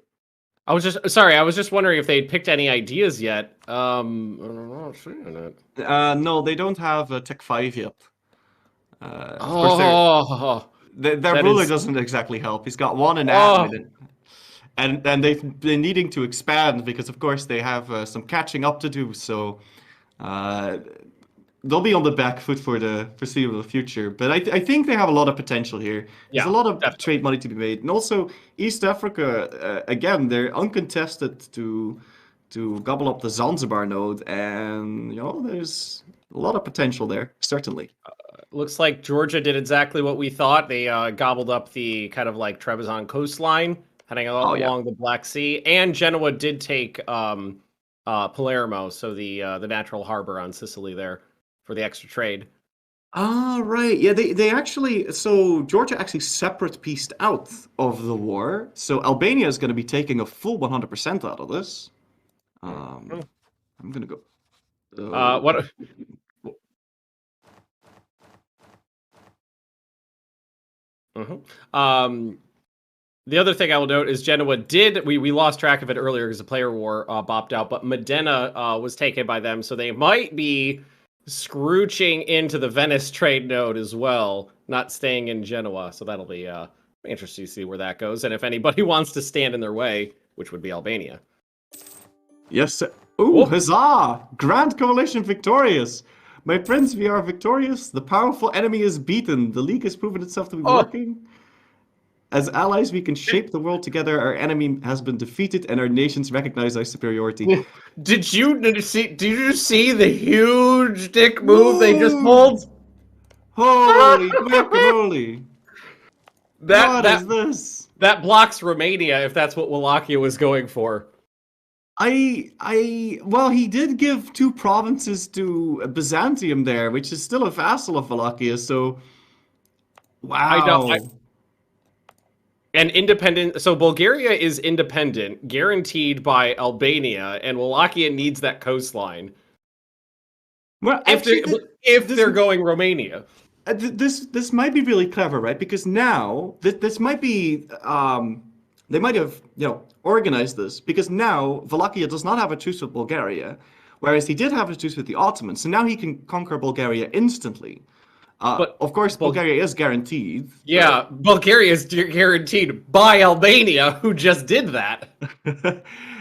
I was just wondering if they'd picked any ideas yet. I'm not seeing it. No, they don't have Tech 5 yet. Their ruler doesn't exactly help. He's got 1 in admin, and they're needing to expand because, of course, they have some catching up to do. So they'll be on the back foot for the foreseeable future. But I think they have a lot of potential here. There's a lot of trade money to be made. And also, East Africa, again, they're uncontested to gobble up the Zanzibar node. And, there's a lot of potential there, certainly. looks like Georgia did exactly what we thought. They gobbled up the kind of like Trebizond coastline, heading along the Black Sea, and Genoa did take Palermo, so the natural harbor on Sicily there for the extra trade. Ah, right. Yeah, they actually, so Georgia actually separate pieced out of the war. So Albania is going to be taking a full 100% out of this. I'm going to go. What? The other thing I will note is Genoa did, we lost track of it earlier because the player war bopped out, but Modena was taken by them, so they might be scrooching into the Venice trade node as well, not staying in Genoa, so that'll be interesting to see where that goes, and if anybody wants to stand in their way, which would be Albania. Yes, sir. Ooh, huzzah! Grand Coalition victorious! My friends, we are victorious. The powerful enemy is beaten. The League has proven itself to be working. As allies, we can shape the world together. Our enemy has been defeated, and our nations recognize our superiority. Did you see the huge dick move they just pulled? Holy guacamole! What is this? That blocks Romania if that's what Wallachia was going for. Well, he did give 2 provinces to Byzantium there, which is still a vassal of Wallachia, so... Wow. And independent, so Bulgaria is independent, guaranteed by Albania, and Wallachia needs that coastline. Well, if they're going Romania. This might be really clever, right? Because now, this might be... they might have, organized this, because now Wallachia does not have a truce with Bulgaria, whereas he did have a truce with the Ottomans, so now he can conquer Bulgaria instantly. But of course, Bulgaria is guaranteed. Yeah, Bulgaria is guaranteed by Albania, who just did that.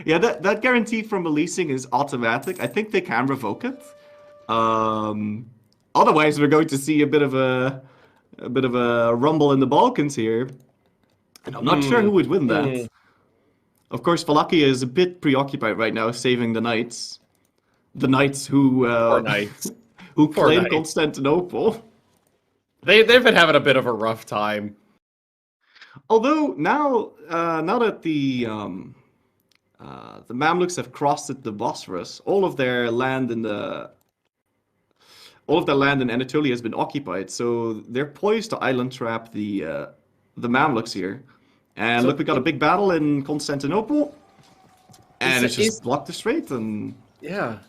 Yeah, that guarantee from releasing is automatic. I think they can revoke it. Otherwise, we're going to see a bit of a rumble in the Balkans here. And I'm not sure who would win that. Of course, Wallachia is a bit preoccupied right now, saving the knights. The knights who who claim Constantinople. They've been having a bit of a rough time. Although now that the Mamluks have crossed the Bosphorus, all of their land in Anatolia has been occupied, so they're poised to island trap the Mamluks here. And look, we got a big battle in Constantinople, and it's just blocked the strait. And yeah,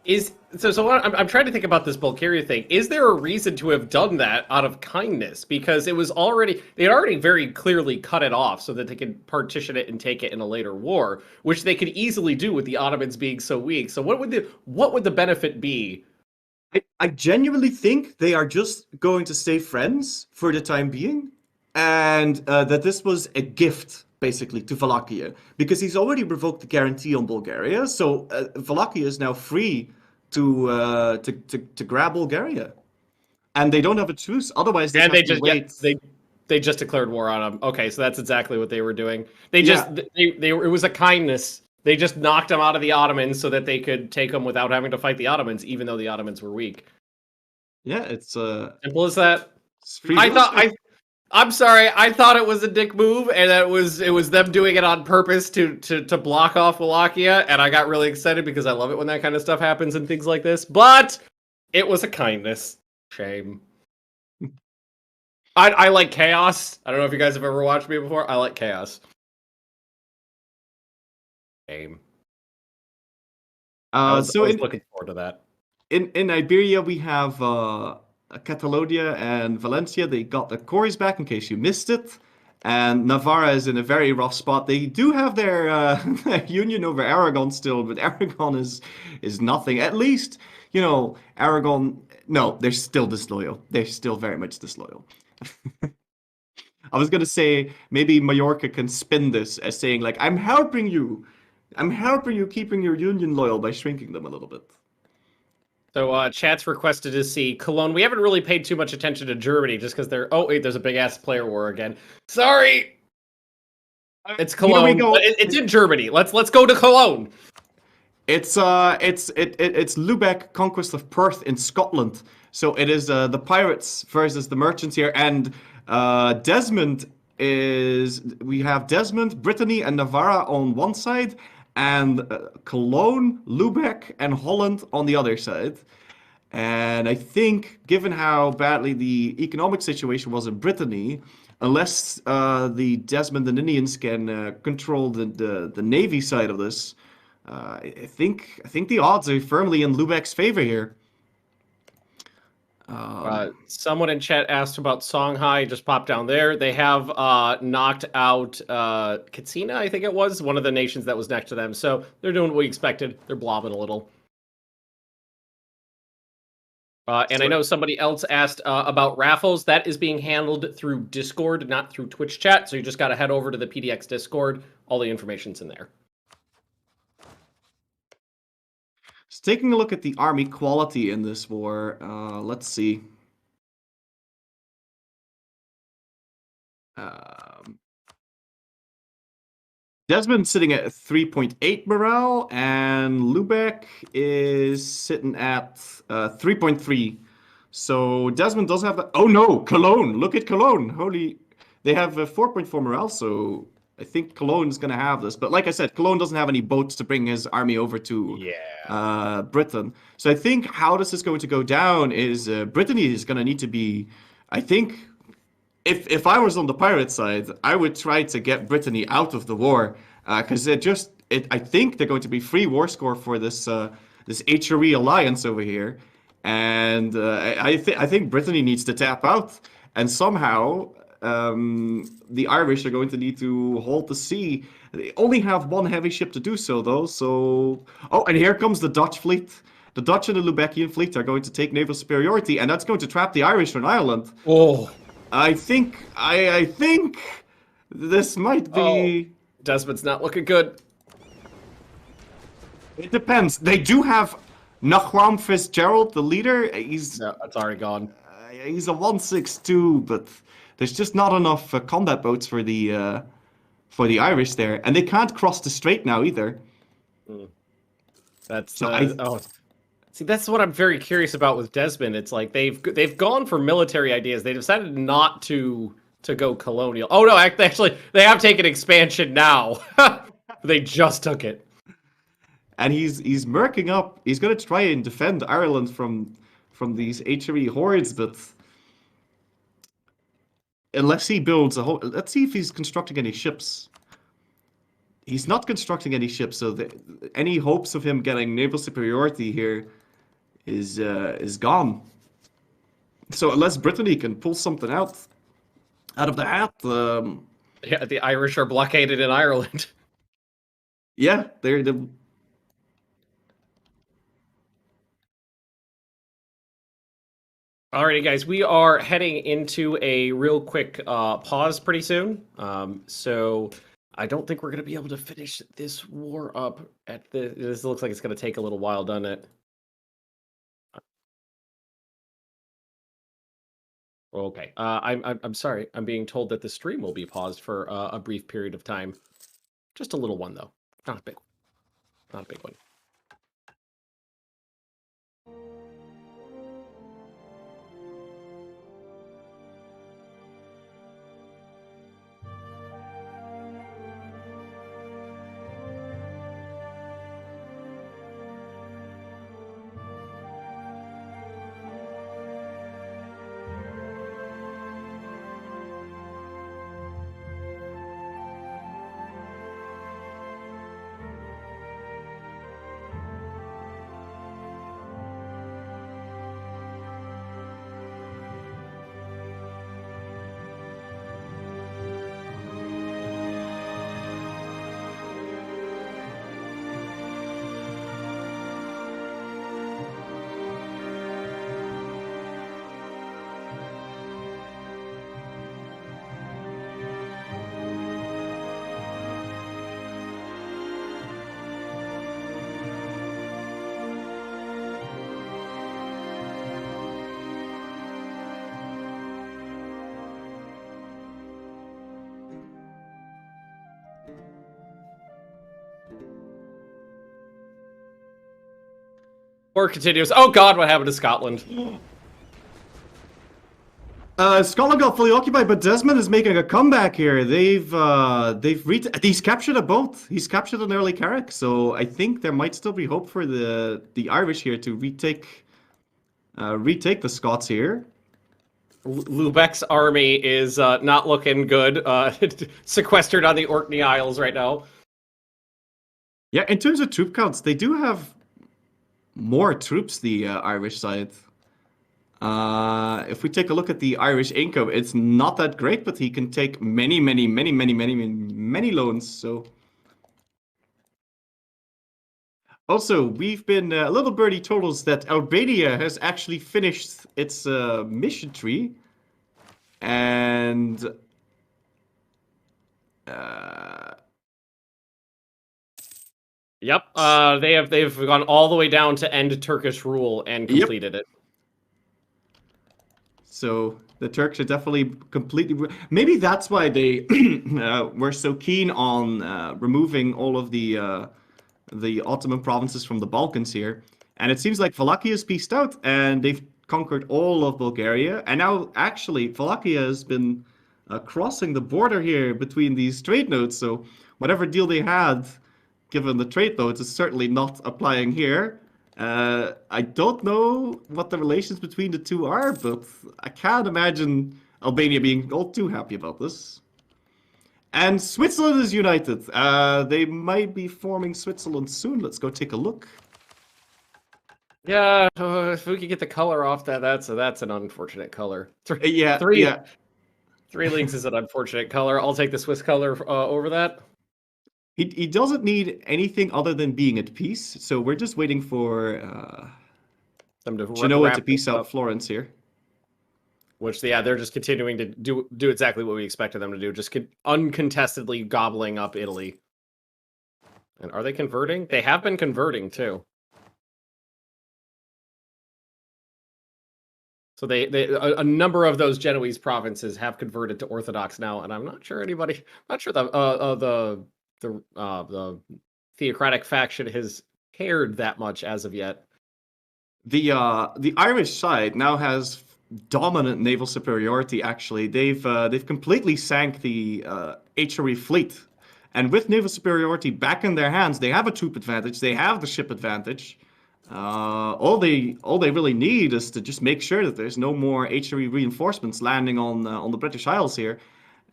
I'm trying to think about this Bulgaria thing. Is there a reason to have done that out of kindness? Because they had already very clearly cut it off so that they could partition it and take it in a later war, which they could easily do with the Ottomans being so weak. So what would the benefit be? I genuinely think they are just going to stay friends for the time being, and that this was a gift basically to Wallachia, because he's already revoked the guarantee on Bulgaria, so Wallachia is now free to grab Bulgaria, and they don't have a truce. Otherwise, they just declared war on them. Okay, so that's exactly what they were doing. It was a kindness. They just knocked them out of the Ottomans so that they could take them without having to fight the Ottomans, even though the Ottomans were weak. Yeah, it's simple as that. I'm sorry, I thought it was a dick move, and that it was them doing it on purpose to block off Wallachia, and I got really excited because I love it when that kind of stuff happens and things like this. But it was a kindness. Shame. I like chaos. I don't know if you guys have ever watched me before. I like chaos. Shame. I was looking forward to that. In Iberia, we have Catalonia and Valencia. They got their cores back, in case you missed it. And Navarra is in a very rough spot. They do have their union over Aragon still, but Aragon is nothing. At least, Aragon... No, they're still disloyal. They're still very much disloyal. I was going to say, maybe Mallorca can spin this as saying, like, I'm helping you keeping your union loyal by shrinking them a little bit. So chat's requested to see Cologne. We haven't really paid too much attention to Germany just because they're... Oh, wait, there's a big-ass player war again. Sorry! It's Cologne. It's in Germany. Let's go to Cologne. It's Lubeck Conquest of Perth in Scotland. So it is the pirates versus the merchants here, and Desmond we have Desmond, Brittany, and Navarra on one side, and Cologne, Lubeck, and Holland on the other side. And I think, given how badly the economic situation was in Brittany, unless the Desmond and Indians can control the navy side of this, I think the odds are firmly in Lubeck's favor here. Someone in chat asked about Songhai. Just popped down there. They have knocked out Katsina, I think it was, one of the nations that was next to them. So they're doing what we expected. They're blobbing a little. And I know somebody else asked about raffles. That is being handled through Discord, not through Twitch chat. So you just got to head over to the PDX Discord. All the information's in there. So taking a look at the army quality in this war, let's see. Desmond's sitting at 3.8 morale, and Lubeck is sitting at 3.3. So Desmond does have that. Oh no, Cologne! Look at Cologne! Holy, they have 4.4 morale. So I think Cologne's going to have this. But like I said, Cologne doesn't have any boats to bring his army over to Britain. So I think how this is going to go down is Brittany is going to need to be, I think, if I was on the pirate side, I would try to get Brittany out of the war, because I think they're going to be free war score for this this HRE alliance over here, and I think Brittany needs to tap out, and somehow the Irish are going to need to hold the sea. They only have one heavy ship to do so, though. So and here comes the Dutch fleet. The Dutch and the Lubeckian fleet are going to take naval superiority, and that's going to trap the Irish on Ireland. Oh. I think this might be. Desmond's not looking good. It depends. They do have Nachwam Fitzgerald, the leader. That's already gone. He's a 162, but there's just not enough combat boats for the Irish there, and they can't cross the strait now either. That's See, that's what I'm very curious about with Desmond. It's like they've gone for military ideas. They decided not to go colonial. Oh no, actually, they have taken expansion now. They just took it. And he's murking up. He's going to try and defend Ireland from these HRE hordes, but unless he builds a whole, let's see if he's constructing any ships. He's not constructing any ships, so any hopes of him getting naval superiority here is gone. So unless Brittany can pull something out of the hat, yeah, the Irish are blockaded in Ireland. Yeah, they're the. Alrighty, guys, we are heading into a real quick pause pretty soon. So I don't think we're going to be able to finish this war up at this looks like it's going to take a little while, doesn't it? Okay. I'm sorry. I'm being told that the stream will be paused for a brief period of time. Just a little one, though. Not a big one. Not a big one. War continues. Oh God, what happened to Scotland? Scotland got fully occupied, but Desmond is making a comeback here. He's captured a boat. He's captured an early Carrack, so I think there might still be hope for the Irish here to retake the Scots here. Lubeck's army is not looking good. Sequestered on the Orkney Isles right now. Yeah, in terms of troop counts, they do have more troops, the Irish side. If we take a look at the Irish income, it's not that great, but he can take many loans. So, also, we've been Little Birdie told us that Albania has actually finished its mission tree, and Yep, they've gone all the way down to end Turkish rule and completed it. So the Turks are definitely completely. Maybe that's why they were so keen on removing all of the Ottoman provinces from the Balkans here. And it seems like Wallachia pieced out, and they've conquered all of Bulgaria. And now, actually, Wallachia has been crossing the border here between these trade nodes. So whatever deal they had, given the trade nodes, is certainly not applying here. I don't know what the relations between the two are, but I can't imagine Albania being all too happy about this. And Switzerland is united. They might be forming Switzerland soon. Let's go take a look. Yeah, if we could get the color off that's an unfortunate color. Three links is an unfortunate color. I'll take the Swiss color over that. He doesn't need anything other than being at peace, so we're just waiting for them to Genoa to peace out Florence here. Which, yeah, they're just continuing to do exactly what we expected them to do, just uncontestedly gobbling up Italy. And are they converting? They have been converting, too. So a number of those Genoese provinces have converted to Orthodox now, and I'm not sure the theocratic faction has cared that much as of yet. The Irish side now has dominant naval superiority. Actually, they've completely sank the HRE fleet, and with naval superiority back in their hands, they have a troop advantage. They have the ship advantage. All they really need is to just make sure that there's no more HRE reinforcements landing on the British Isles here.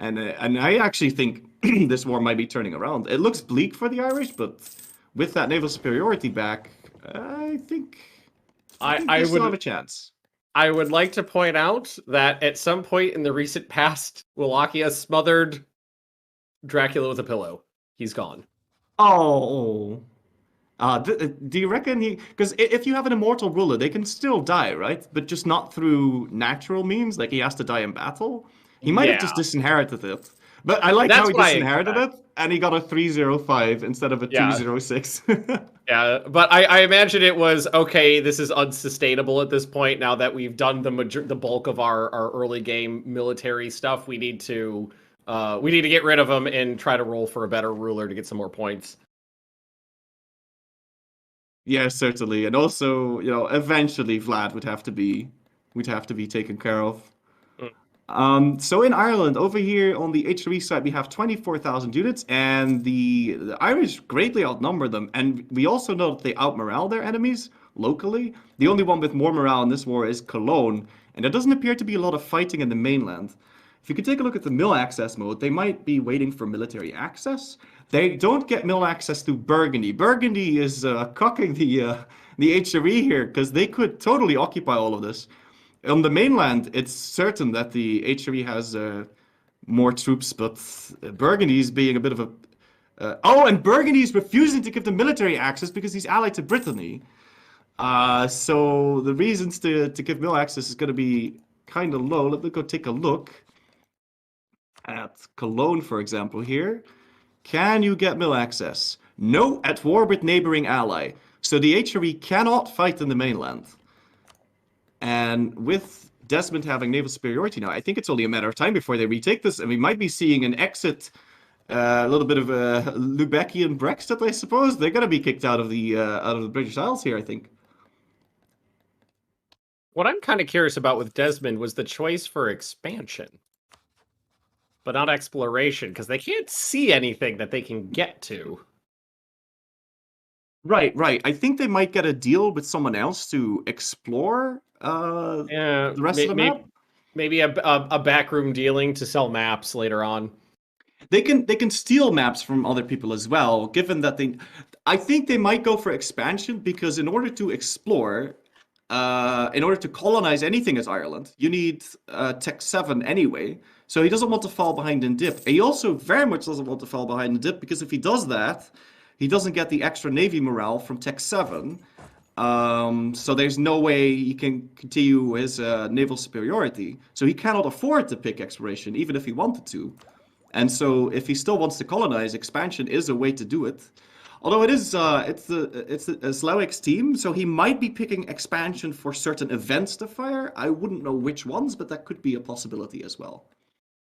And I actually think this war might be turning around. It looks bleak for the Irish, but with that naval superiority back, I think they still have a chance. I would like to point out that at some point in the recent past, Wallachia smothered Dracula with a pillow. He's gone. Oh. Do you reckon because if you have an immortal ruler, they can still die, right? But just not through natural means, like he has to die in battle. He might have just disinherited it. But I like how he disinherited it, and he got a 305 instead of a 206. Yeah, but I imagine it was, okay, this is unsustainable at this point. Now that we've done the bulk of our early game military stuff, we need to get rid of him and try to roll for a better ruler to get some more points. Yeah, certainly. And also, eventually Vlad would have to be taken care of. So in Ireland, over here on the HRE side, we have 24,000 units, and the Irish greatly outnumber them. And we also know that they outmorale their enemies locally. The only one with more morale in this war is Cologne, and there doesn't appear to be a lot of fighting in the mainland. If you could take a look at the mill access mode, they might be waiting for military access. They don't get mill access through Burgundy. Burgundy is cocking the HRE here, because they could totally occupy all of this. On the mainland, it's certain that the HRE has more troops, but Burgundy's being a bit of a... and Burgundy's refusing to give them military access because he's allied to Brittany. So the reasons to give mill access is going to be kind of low. Let me go take a look at Cologne, for example, here. Can you get mill access? No, at war with neighboring ally. So the HRE cannot fight in the mainland. And with Desmond having naval superiority now, I think it's only a matter of time before they retake this, and we might be seeing an exit, a little bit of a Lubeckian Brexit, I suppose. They're going to be kicked out of the British Isles here, I think. What I'm kind of curious about with Desmond was the choice for expansion, but not exploration, because they can't see anything that they can get to. Right, right. I think they might get a deal with someone else to explore the rest of the map. Maybe a backroom dealing to sell maps later on. They can steal maps from other people as well, given that I think they might go for expansion because in order to explore, in order to colonize anything as Ireland, you need Tech 7 anyway. So he doesn't want to fall behind in dip. He also very much doesn't want to fall behind in dip because if he does that, he doesn't get the extra Navy morale from Tech 7. So there's no way he can continue his naval superiority. So he cannot afford to pick exploration, even if he wanted to. And so if he still wants to colonize, expansion is a way to do it. Although it's the Slowik's team, so he might be picking expansion for certain events to fire. I wouldn't know which ones, but that could be a possibility as well.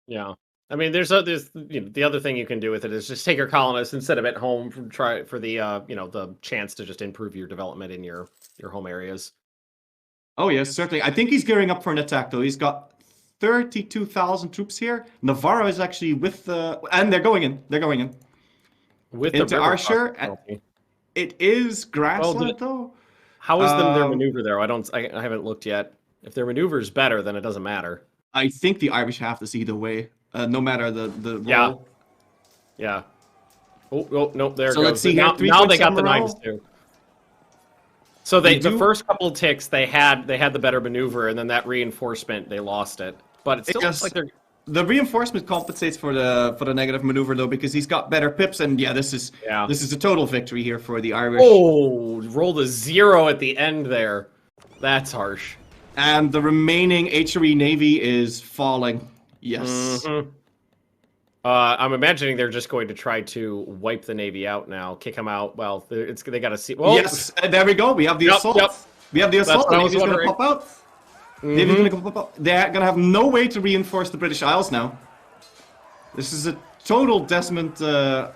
Yeah. I mean, there's the other thing you can do with it is just take your colonists and set them at home for the the chance to just improve your development in your home areas. Oh yes, certainly. I think he's gearing up for an attack though. He's got 32,000 troops here. Navarro is actually with and they're going in. They're going in with into the Archer. It is grassland though. How is their maneuver there? I haven't looked yet. If their maneuver is better, then it doesn't matter. I think the Irish have this either way, no matter the role. Yeah. Oh no, there so it goes. Let's see now they got the morale. knives too. So the first couple ticks they had the better maneuver, and then that reinforcement they lost it. But it still looks like the reinforcement compensates for the negative maneuver though, because he's got better pips, and this is a total victory here for the Irish. Oh, rolled a 0 at the end there. That's harsh. And the remaining HRE Navy is falling. Yes. Mm-hmm. I'm imagining they're just going to try to wipe the Navy out now, kick them out. Well, they got to see. Well, yes, there we go. We have the assault. Yep. We have the assault. The Navy's going to pop out. Navy's going to pop out. They're going to have no way to reinforce the British Isles now. This is a total Desmond and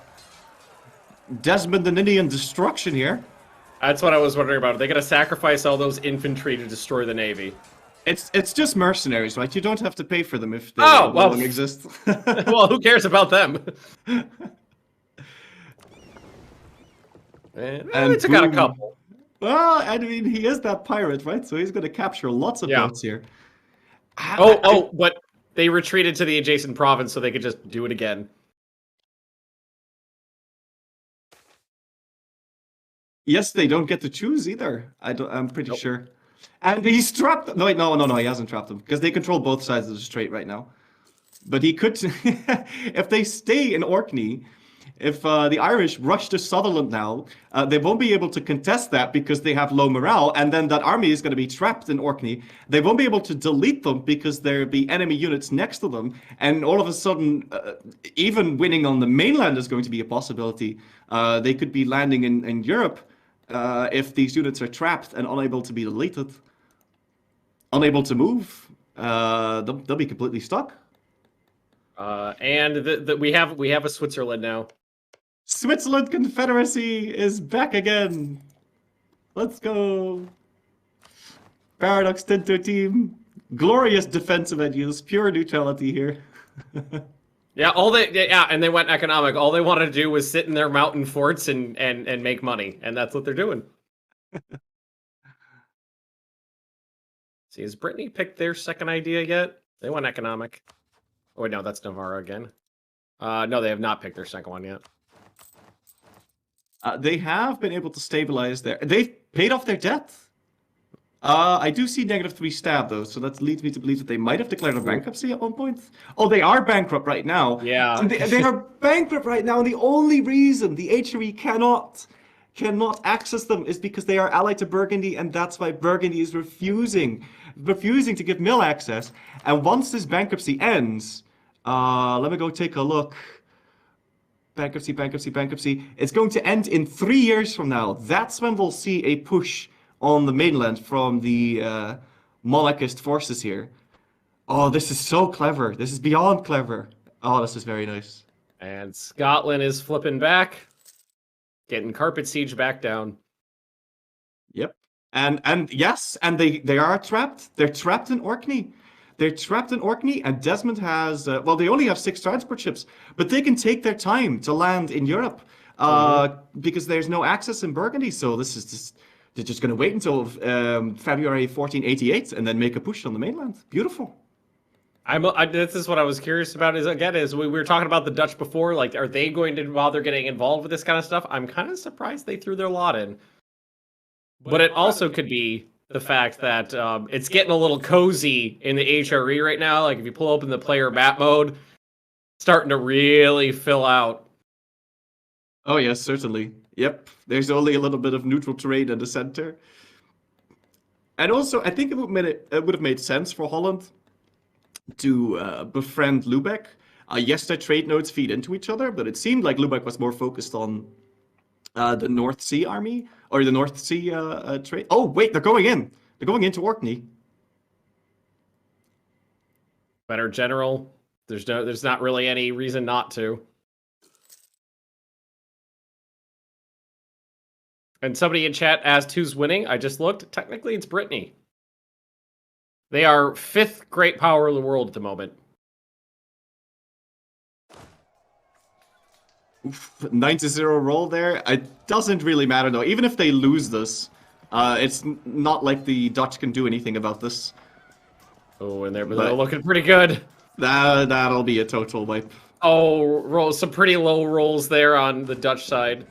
Indian destruction here. That's what I was wondering about. Are they going to sacrifice all those infantry to destroy the Navy? It's just mercenaries, right? You don't have to pay for them if they no longer exist. Well, who cares about them? And took out a couple. Well, I mean, he is that pirate, right? So he's going to capture lots of boats here. But they retreated to the adjacent province so they could just do it again. Yes, they don't get to choose either. I'm pretty sure. And he's trapped. No, he hasn't trapped them because they control both sides of the strait right now. But he could, if they stay in Orkney, if the Irish rush to Sutherland now, they won't be able to contest that because they have low morale, and then that army is going to be trapped in Orkney. They won't be able to delete them because there'll be enemy units next to them, and all of a sudden, even winning on the mainland is going to be a possibility. They could be landing in Europe. If these units are trapped and unable to be deleted, unable to move, they'll be completely stuck. And we have a Switzerland now. Switzerland Confederacy is back again. Let's go. Paradox Tinto team. Glorious defensive ideas. Pure neutrality here. And they went economic. All they wanted to do was sit in their mountain forts and make money, and that's what they're doing. See, has Brittany picked their second idea yet? They went economic. Oh wait, no, that's Navarro again. No, they have not picked their second one yet. They have been able to stabilize they've paid off their debt. I do see -3 stab though, so that leads me to believe that they might have declared a bankruptcy at one point. Oh, they are bankrupt right now. Yeah. And they are bankrupt right now, and the only reason the HRE cannot access them is because they are allied to Burgundy, and that's why Burgundy is refusing to give mill access. And once this bankruptcy ends, let me go take a look. Bankruptcy. It's going to end in 3 years from now. That's when we'll see a push on the mainland from the monarchist forces here. Oh, this is so clever. This is beyond clever. Oh, this is very nice. And Scotland is flipping back, getting carpet siege back down. Yep. And yes, and they are trapped. They're trapped in Orkney. They're trapped in Orkney, and Desmond has well, they only have 6 transport ships, but they can take their time to land in Europe because there's no access in Burgundy. So this is just they're just going to wait until February 1488 and then make a push on the mainland. Beautiful. This is what I was curious about. Is we were talking about the Dutch before. Like, are they going to bother getting involved with this kind of stuff? I'm kind of surprised they threw their lot in. But it also could be the fact that it's getting a little cozy in the HRE right now. Like, if you pull open the player map mode, starting to really fill out. Oh yes, certainly. Yep. There's only a little bit of neutral terrain in the center. And also, I think it would have made sense for Holland to befriend Lubeck. Yes, their trade nodes feed into each other, but it seemed like Lubeck was more focused on the North Sea army, or the North Sea trade. Oh, wait, they're going in. They're going into Orkney. Better general. There's not really any reason not to. And somebody in chat asked who's winning. I just looked. Technically, it's Brittany. They are 5th great power of the world at the moment. Oof, 9-0 roll there. It doesn't really matter though. Even if they lose this, it's not like the Dutch can do anything about this. Oh, and they're looking pretty good. That'll be a total wipe. Oh, some pretty low rolls there on the Dutch side.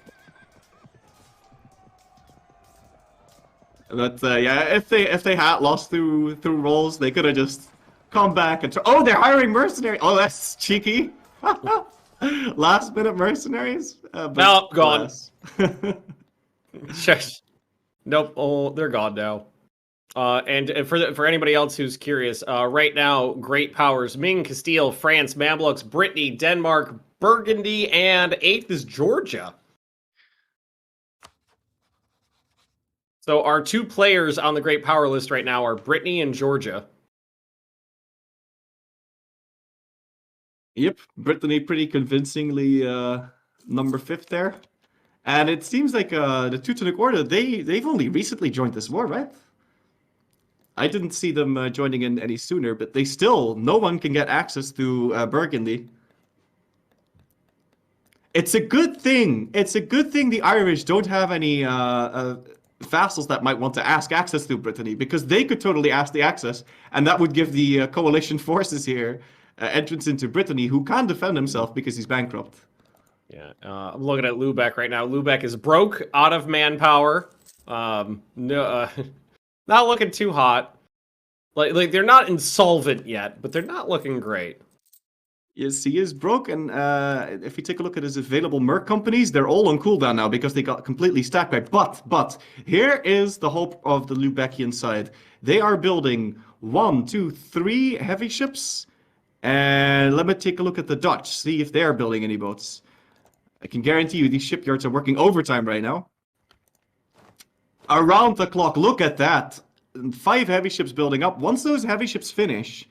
But yeah, if they had lost through rolls, they could have just come back and oh, they're hiring mercenaries. Oh, that's cheeky. Last minute mercenaries. Nope, gone. Nope. Oh, they're gone now. And for anybody else who's curious, right now, great powers: Ming, Castile, France, Mamluks, Brittany, Denmark, Burgundy, and 8th is Georgia. So our 2 players on the great power list right now are Brittany and Georgia. Yep, Brittany pretty convincingly number 5th there. And it seems like the Teutonic Order, they've only recently joined this war, right? I didn't see them joining in any sooner, but no one can get access to Burgundy. It's a good thing. It's a good thing the Irish don't have any vassals that might want to ask access to Brittany, because they could totally ask the access, and that would give the coalition forces here entrance into Brittany, who can't defend himself because he's bankrupt. Yeah, I'm looking at Lubeck right now. Lubeck is broke, out of manpower. Not looking too hot. Like they're not insolvent yet, but they're not looking great. Yes, he is broke, and if you take a look at his available merc companies, they're all on cooldown now because they got completely stacked back. But here is the hope of the Lubeckian side. They are building 1, 2, 3 heavy ships, and let me take a look at the Dutch, see if they're building any boats. I can guarantee you these shipyards are working overtime right now. Around the clock, look at that. 5 heavy ships building up. Once those heavy ships finish,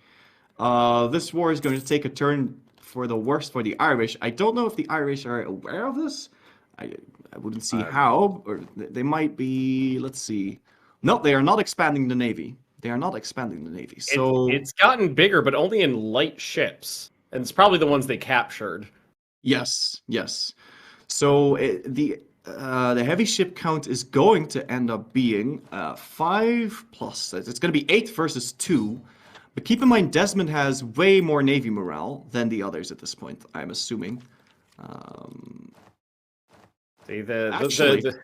this war is going to take a turn for the worse for the Irish. I don't know if the Irish are aware of this. I wouldn't see how, or they might be. Let's see. No, they are not expanding the navy. They are not expanding the navy. So it's gotten bigger, but only in light ships, and it's probably the ones they captured. Yes. So the heavy ship count is going to end up being 5 plus. It's going to be 8 versus 2. But keep in mind, Desmond has way more navy morale than the others at this point, I'm assuming. See, the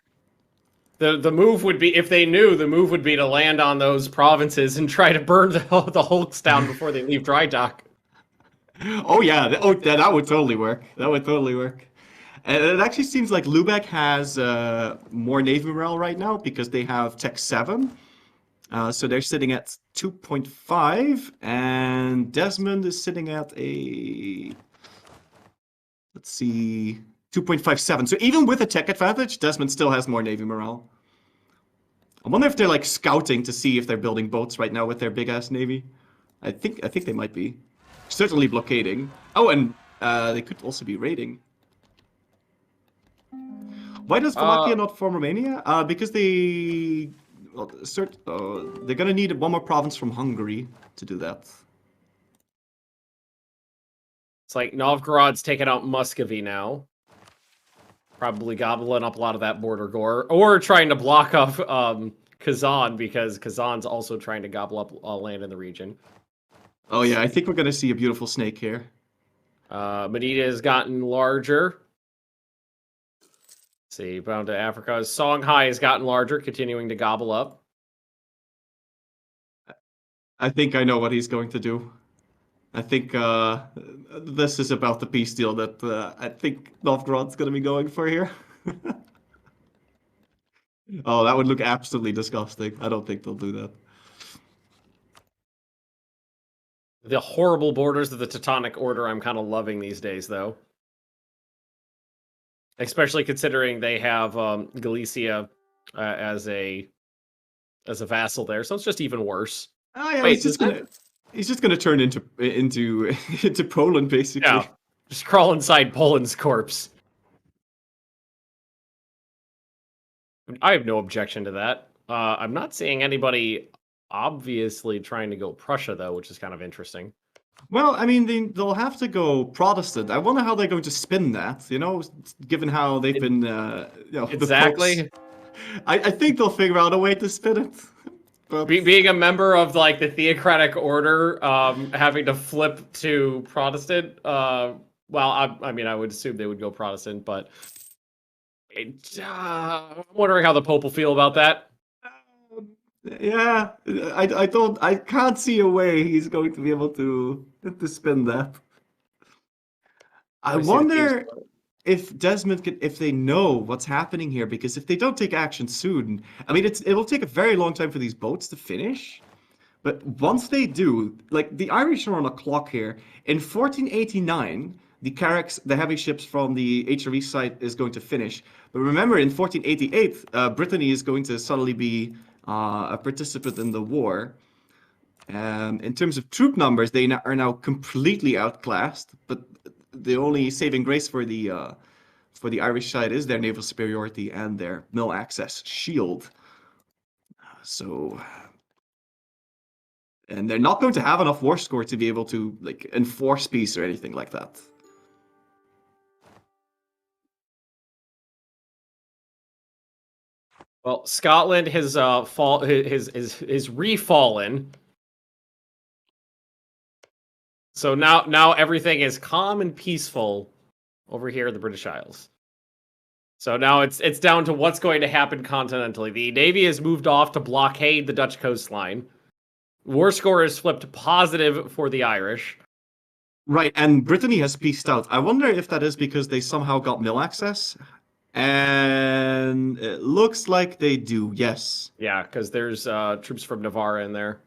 move would be, if they knew, the move would be to land on those provinces and try to burn the hulks down before they leave dry dock. Oh yeah, that would totally work. That would totally work. And it actually seems like Lubeck has more navy morale right now because they have Tech 7. So they're sitting at 2.5, and Desmond is sitting at a, let's see, 2.57. So even with a tech advantage, Desmond still has more navy morale. I wonder if they're like scouting to see if they're building boats right now with their big ass navy. I think they might be. Certainly blockading. Oh, and they could also be raiding. Why does Wallachia not form Romania? Because they they're gonna need one more province from Hungary to do that. It's like Novgorod's taking out Muscovy now. Probably gobbling up a lot of that border gore, or trying to block off Kazan, because Kazan's also trying to gobble up land in the region. Oh yeah, I think we're gonna see a beautiful snake here. Medina has gotten larger. Let's see, bound to Africa. Songhai has gotten larger, continuing to gobble up. I think I know what he's going to do. I think this is about the peace deal that I think Novgorod's going to be going for here. Oh, that would look absolutely disgusting. I don't think they'll do that. The horrible borders of the Teutonic Order I'm kind of loving these days, though. Especially considering they have Galicia as a vassal there, so it's just even worse. Oh yeah, Wait, he's just gonna turn into Poland, basically. Yeah, just crawl inside Poland's corpse. I have no objection to that. I'm not seeing anybody obviously trying to go Prussia, though, which is kind of interesting. Well, I mean, they'll have to go Protestant. I wonder how they're going to spin that, given how they've been, Exactly. I think they'll figure out a way to spin it. But... Being a member of, like, the Theocratic Order, having to flip to Protestant, well, I mean, I would assume they would go Protestant, but I'm wondering how the Pope will feel about that. Yeah, I can't see a way he's going to be able to spin that. I wonder if Desmond if they know what's happening here, because if they don't take action soon, I mean, it will take a very long time for these boats to finish. But once they do, like the Irish are on a clock here. In 1489, the Carracks, the heavy ships from the HRE site, is going to finish. But remember, in 1488, Brittany is going to suddenly be a participant in the war. In terms of troop numbers, they are now completely outclassed. But the only saving grace for the Irish side is their naval superiority and their mill access shield. And they're not going to have enough war score to be able to enforce peace or anything like that. Well, Scotland has refallen. So now everything is calm and peaceful over here in the British Isles. So now it's down to what's going to happen continentally. The Navy has moved off to blockade the Dutch coastline. War score is flipped positive for the Irish. Right, and Brittany has peaced out. I wonder if that is because they somehow got mill access. And it looks like they do, yes. Yeah, because there's troops from Navarre in there.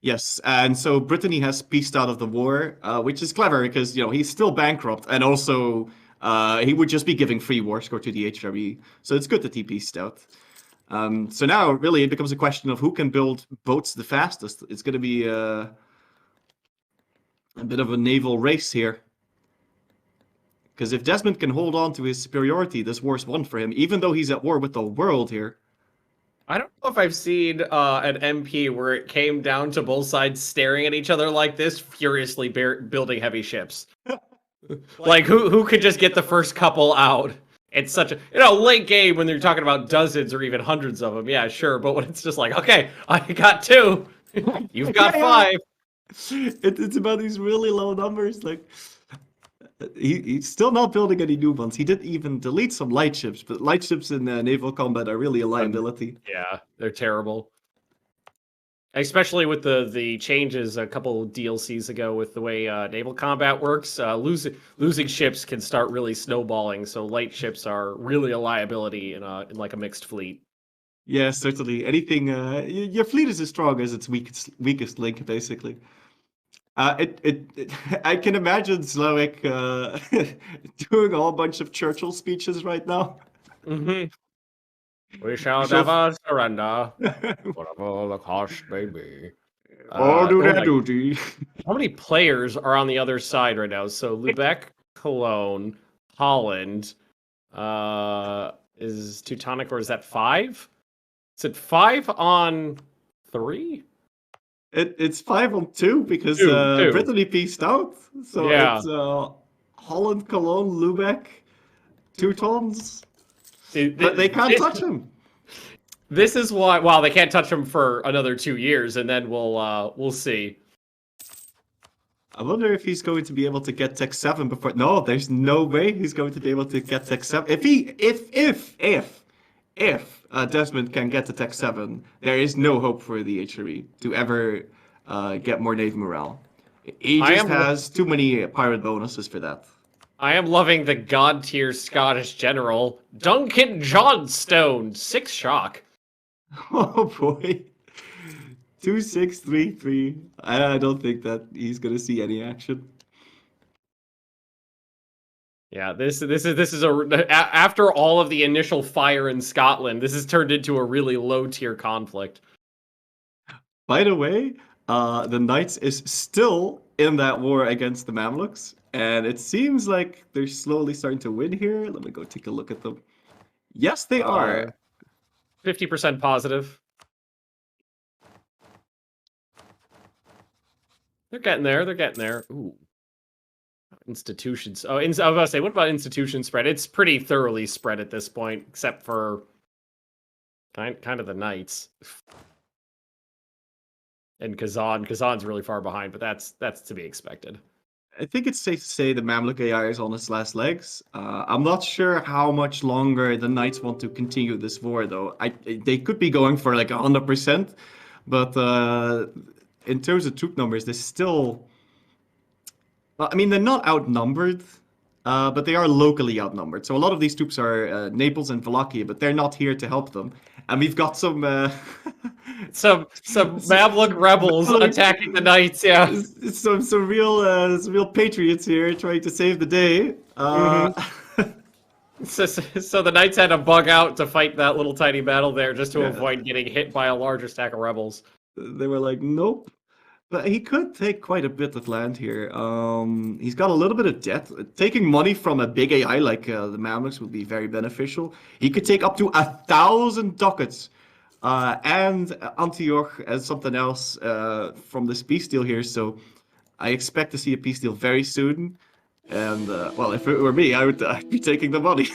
Yes, and so Brittany has peaced out of the war, which is clever because, he's still bankrupt, and also he would just be giving free war score to the HRE. So it's good that he peaced out. So now, really, it becomes a question of who can build boats the fastest. It's going to be a bit of a naval race here. Because if Desmond can hold on to his superiority, this war's won for him, even though he's at war with the world here. I don't know if I've seen an MP where it came down to both sides staring at each other like this, furiously building heavy ships. Like, who could just get the first couple out? It's such a, late game when you're talking about dozens or even hundreds of them. Yeah, sure. But when it's just like, okay, I got 2. You've got 5. It's about these really low numbers. Like, he's still not building any new ones. He did even delete some light ships, but light ships in naval combat are really a liability. Yeah, they're terrible. Especially with the changes a couple DLCs ago with the way naval combat works. Losing ships can start really snowballing, so light ships are really a liability in like a mixed fleet. Yeah, certainly. Anything, your fleet is as strong as its weakest link, basically. I can imagine Slowick doing a whole bunch of Churchill speeches right now. Mm-hmm. We shall never surrender, whatever the cost may be. Or do their duty. How many players are on the other side right now? So Lubeck, Cologne, Holland, is Teutonic, or is that 5? Is it 5-on-3? It's 5-on-2 because Two. Brittany pieced out. So Yeah. it's Holland, Cologne, Lubeck, Teutons. But they can't touch him. This is why. Well, they can't touch him for another 2 years, and then we'll see. I wonder if he's going to be able to get Tech 7 before. No, there's no way he's going to be able to get Tech 7. If Desmond can get to Tech 7, there is no hope for the HRE to ever get more Navy morale. He just has too many pirate bonuses for that. I am loving the god tier Scottish general Duncan Johnstone. 6 shock. Oh boy. 2633. I don't think that he's gonna see any action. Yeah, this is after all of the initial fire in Scotland, this has turned into a really low tier conflict. By the way, the Knights is still in that war against the Mamluks, and it seems like they're slowly starting to win here. Let me go take a look at them. Yes, they are. 50% positive. They're getting there. They're getting there. Ooh. Institutions. Oh, I was about to say, what about institution spread? It's pretty thoroughly spread at this point, except for kind of the Knights. And Kazan. Kazan's really far behind, but that's to be expected. I think it's safe to say the Mamluk AI is on its last legs. I'm not sure how much longer the Knights want to continue this war, though. They could be going for like 100%, but in terms of troop numbers, they're still... I mean, they're not outnumbered, but they are locally outnumbered. So a lot of these troops are Naples and Wallachia, but they're not here to help them. And we've got some Mamluk rebels attacking the Knights. Yeah, some real patriots here trying to save the day. So the Knights had to bug out to fight that little tiny battle there just to avoid getting hit by a larger stack of rebels. They were like, nope. But he could take quite a bit of land here. He's got a little bit of debt. Taking money from a big AI like the Mamluks would be very beneficial. He could take up to 1,000 ducats. And Antioch as something else from this peace deal here. So I expect to see a peace deal very soon. And, well, if it were me, I'd be taking the money.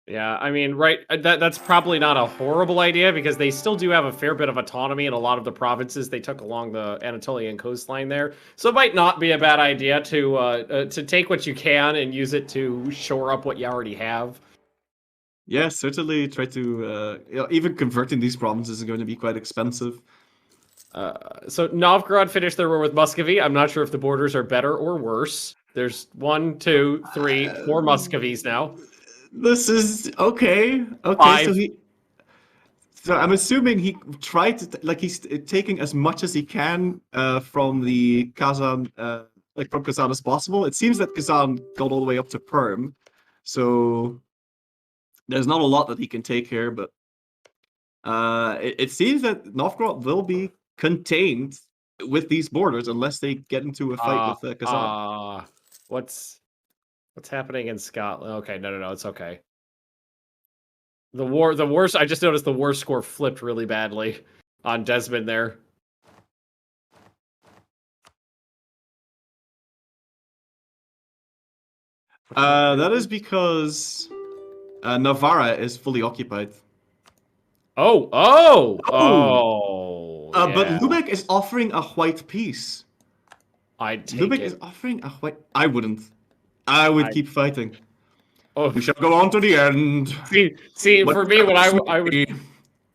Yeah, I mean, right, that's probably not a horrible idea because they still do have a fair bit of autonomy in a lot of the provinces they took along the Anatolian coastline there. So it might not be a bad idea to take what you can and use it to shore up what you already have. Yeah, certainly try to... even converting these provinces is going to be quite expensive. So Novgorod finished their war with Muscovy. I'm not sure if the borders are better or worse. There's 1, 2, 3, 4 Muscovies now. This is okay. Five. So I'm assuming he tried to he's taking as much as he can from the Kazan, from Kazan as possible. It seems that Kazan got all the way up to Perm, so there's not a lot that he can take here. But it seems that Novgorod will be contained with these borders unless they get into a fight with Kazan. What's happening in Scotland? Okay, no, it's okay. The worst. I just noticed the war score flipped really badly on Desmond there. That is because Navarra is fully occupied. Oh! But Lubeck is offering a white peace. I'd take Lubeck it. is offering a white... I wouldn't. I would keep fighting. Oh, we shall go on to the end. See, for me, what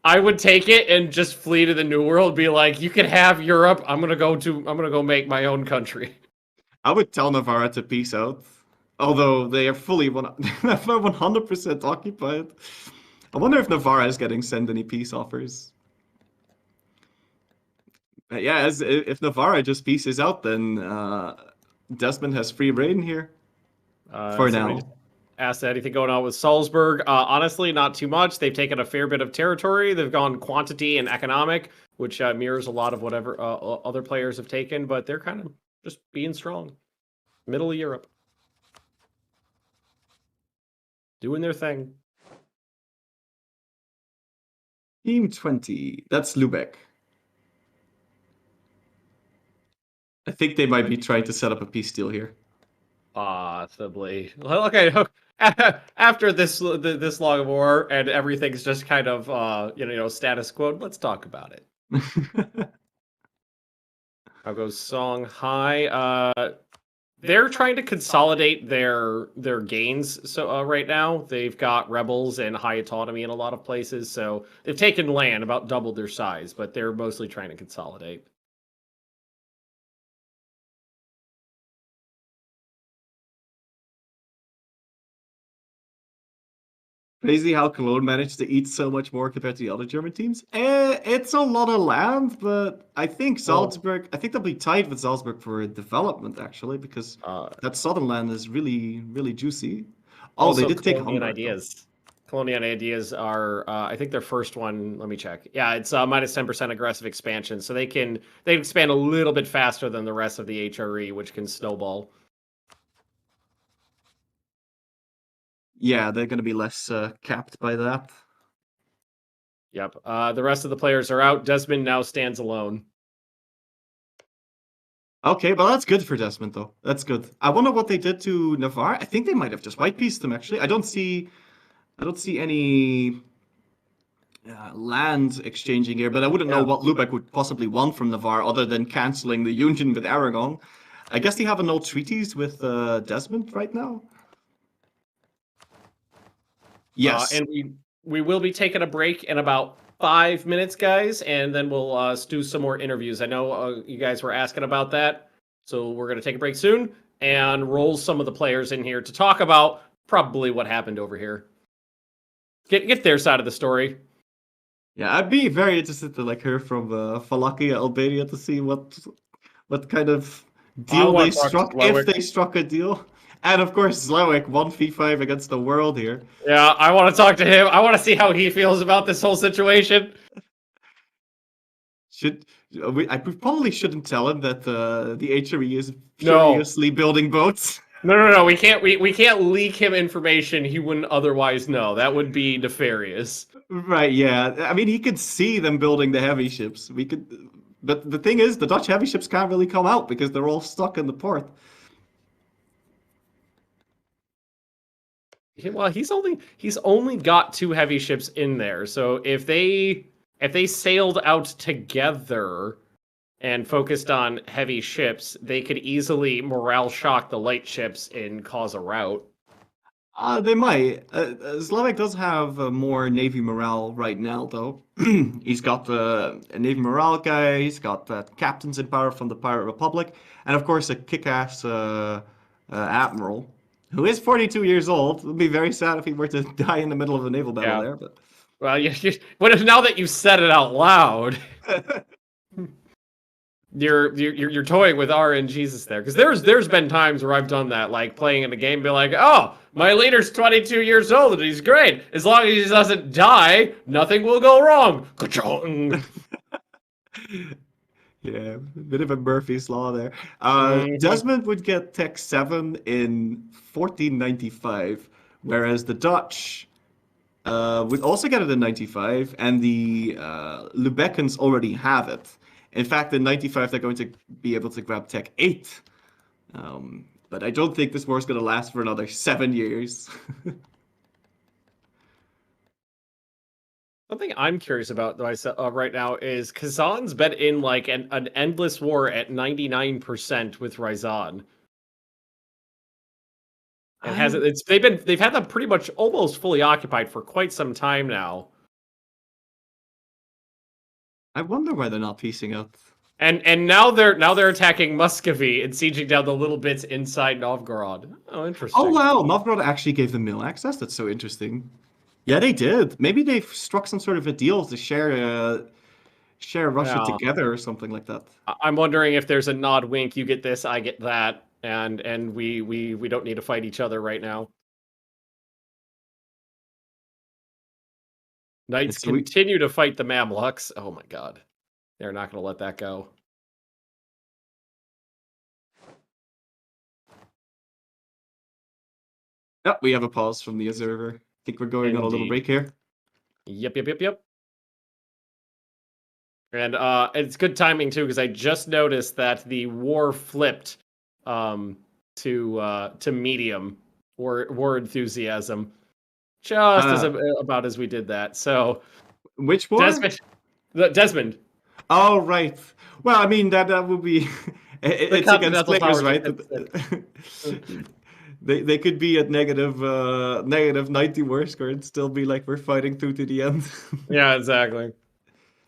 I would take it and just flee to the New World. Be like, you can have Europe. I'm gonna go make my own country. I would tell Navarra to peace out, although they are fully 100% occupied. I wonder if Navarra is getting sent any peace offers. Yeah, if Navarra just pieces out, then Desmond has free reign here. For now. Asked anything going on with Salzburg. Honestly, not too much. They've taken a fair bit of territory. They've gone quantity and economic, which mirrors a lot of whatever other players have taken, but they're kind of just being strong. Middle of Europe. Doing their thing. Team 20. That's Lubeck. I think they might be trying to set up a peace deal here. Possibly. Well, okay. After this long of war and everything's just kind of status quo, let's talk about it. I'll go Songhai. They're trying to consolidate their gains. So right now they've got rebels and high autonomy in a lot of places. So they've taken land, about doubled their size, but they're mostly trying to consolidate. Crazy how Cologne managed to eat so much more compared to the other German teams. It's a lot of land, but I think Salzburg. I think they'll be tied with Salzburg for development actually, because that southern land is really, really juicy. Oh, they did take Colonial ideas. Colonial ideas are, I think their first one. Let me check. Yeah, it's minus 10% aggressive expansion, so they expand a little bit faster than the rest of the HRE, which can snowball. Yeah, they're going to be less capped by that. Yep. The rest of the players are out. Desmond now stands alone. Okay, well that's good for Desmond though. That's good. I wonder what they did to Navarre. I think they might have just white pieced them actually. I don't see any land exchanging here, but I wouldn't know what Lubeck would possibly want from Navarre other than canceling the union with Aragon. I guess they have no treaties with Desmond right now. Yes. And we will be taking a break in about 5 minutes, guys, and then we'll do some more interviews. I know you guys were asking about that, so we're going to take a break soon and roll some of the players in here to talk about probably what happened over here. Get their side of the story. Yeah, I'd be very interested to hear from Valakia, Albania, to see what kind of deal they struck, if they struck a deal. And of course, Slowik 1v5 against the world here. Yeah, I want to talk to him. I want to see how he feels about this whole situation. I probably shouldn't tell him that the HRE is furiously building boats. No. We can't leak him information he wouldn't otherwise know. That would be nefarious. Right? Yeah. I mean, he could see them building the heavy ships. But the thing is, the Dutch heavy ships can't really come out because they're all stuck in the port. Well, he's only got 2 heavy ships in there. So if they sailed out together and focused on heavy ships, they could easily morale shock the light ships and cause a rout. They might. Slovak does have more Navy morale right now, though. He's got a Navy morale guy, he's got captains in power from the Pirate Republic, and of course a kick-ass admiral, who is 42 years old. It would be very sad if he were to die in the middle of a naval battle there. But well, now that you said it out loud, you're toying with RNGs there, because there's been times where I've done that, like playing in a game, be like, oh, my leader's 22 years old and he's great. As long as he doesn't die, nothing will go wrong. Yeah, a bit of a Murphy's Law there. Desmond would get Tech 7 in 1495, whereas the Dutch would also get it in 95, and the Lubecans already have it. In fact, in 95, they're going to be able to grab Tech 8. But I don't think this war is going to last for another 7 years. Something I'm curious about right now is Kazan's been in like an endless war at 99% with Ryazan. And they've had them pretty much almost fully occupied for quite some time now. I wonder why they're not piecing up. And now they're attacking Muscovy and sieging down the little bits inside Novgorod. Oh, interesting. Oh wow, Novgorod actually gave them mill access. That's so interesting. Yeah, they did. Maybe they've struck some sort of a deal to share Russia together or something like that. I'm wondering if there's a nod wink, you get this, I get that, and we don't need to fight each other right now. Knights continue to fight the Mamluks. Oh my god. They're not going to let that go. Yep, we have a pause from the observer. I think we're going on a little break here. Yep. And it's good timing too, because I just noticed that the war flipped to medium war enthusiasm, just about as we did that. So, which war? Desmond. Oh, right. Well, I mean that would be it's against players, right? They could be at negative 90 war score and still be like we're fighting through to the end. Yeah, exactly.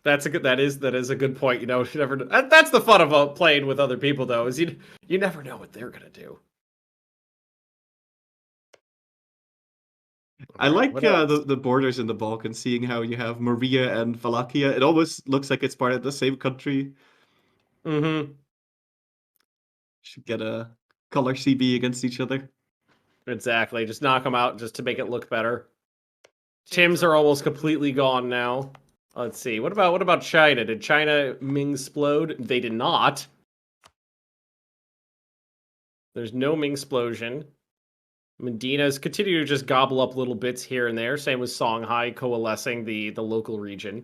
That is a good point. You know, you never. That's the fun of playing with other people, though, is you never know what they're gonna do. I like the borders in the Balkans, seeing how you have Moravia and Wallachia. It almost looks like it's part of the same country. Mm-hmm. Should get a color CB against each other. Exactly. Just knock them out just to make it look better. Tims are almost completely gone now. Let's see. What about China? Did China Ming-splode? They did not. There's no Ming-splosion. Medina's continue to just gobble up little bits here and there. Same with Songhai coalescing the local region.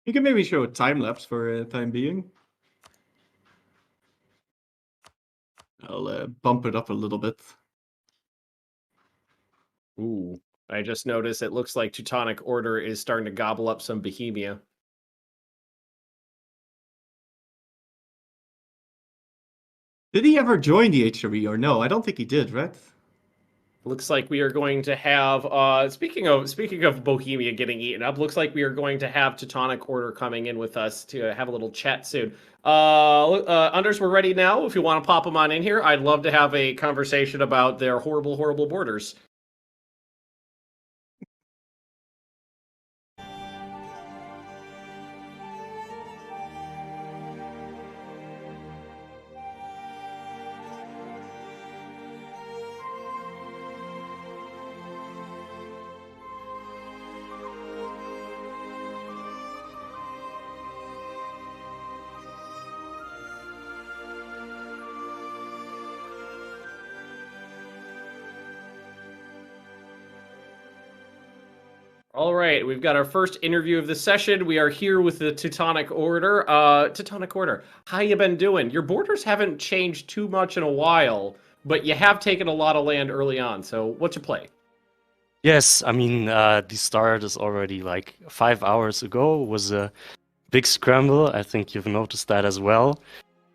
You can maybe show a time lapse for a time being. I'll bump it up a little bit. Ooh, I just noticed it looks like Teutonic Order is starting to gobble up some Bohemia. Did he ever join the HRE or no? I don't think he did, right? Looks like we are going to have speaking of Bohemia getting eaten up, looks like we are going to have Teutonic Order coming in with us to have a little chat soon. Unders, we're ready now. If you want to pop them on in here, I'd love to have a conversation about their horrible, horrible borders. All right, we've got our first interview of the session. We are here with the Teutonic Order. Teutonic Order, how you been doing? Your borders haven't changed too much in a while, but you have taken a lot of land early on. So what's your play? Yes, I mean, the start is already like 5 hours ago. It was a big scramble. I think you've noticed that as well.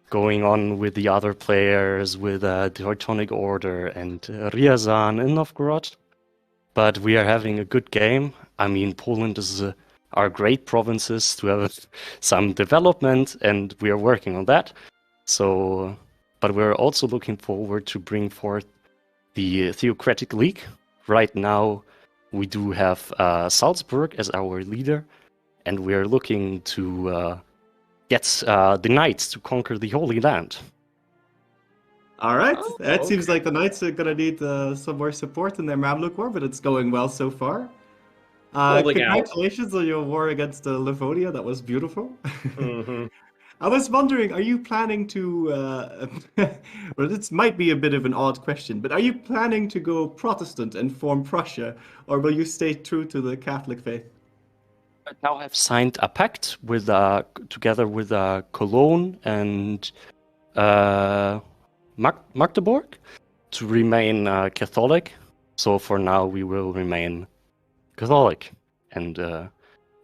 Going on with the other players, with the Teutonic Order and Ryazan and Novgorod. But we are having a good game. I mean, Poland are great provinces to have some development, and we are working on that. So, but we're also looking forward to bring forth the Theocratic League. Right now, we do have Salzburg as our leader, and we are looking to get the Knights to conquer the Holy Land. All right, that seems like the Knights are gonna need some more support in their Mamluk war, but it's going well so far. Congratulations on your war against Livonia. That was beautiful. Mm-hmm. I was wondering, are you planning to? Well, this might be a bit of an odd question, but are you planning to go Protestant and form Prussia, or will you stay true to the Catholic faith? Right now, I've signed a pact with together with Cologne and Magdeburg to remain Catholic. So for now, we will remain Catholic, and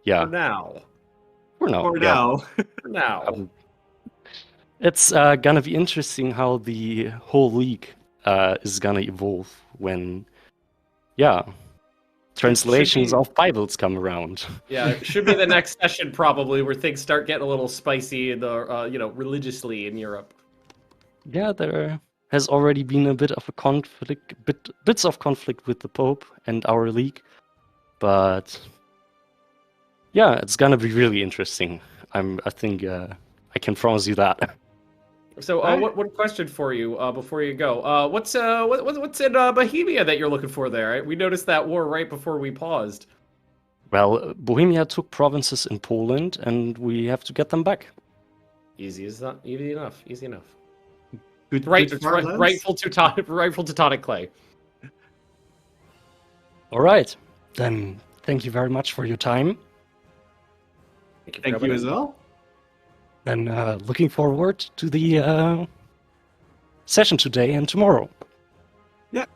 yeah. For now. For now. It's gonna be interesting how the whole league is gonna evolve when, translations of Bibles come around. Yeah, it should be the next session probably where things start getting a little spicy in the religiously in Europe. Yeah, there has already been a bit of a conflict, bits of conflict with the Pope and our league, but yeah, it's gonna be really interesting. I think I can promise you that. So, what question for you before you go? What's in Bohemia that you're looking for there? We noticed that war right before we paused. Well, Bohemia took provinces in Poland, and we have to get them back. Easy enough. Good, rightful Teutonic clay. All right, then. Thank you very much for your time. Thank you as well. And looking forward to the session today and tomorrow. Yeah.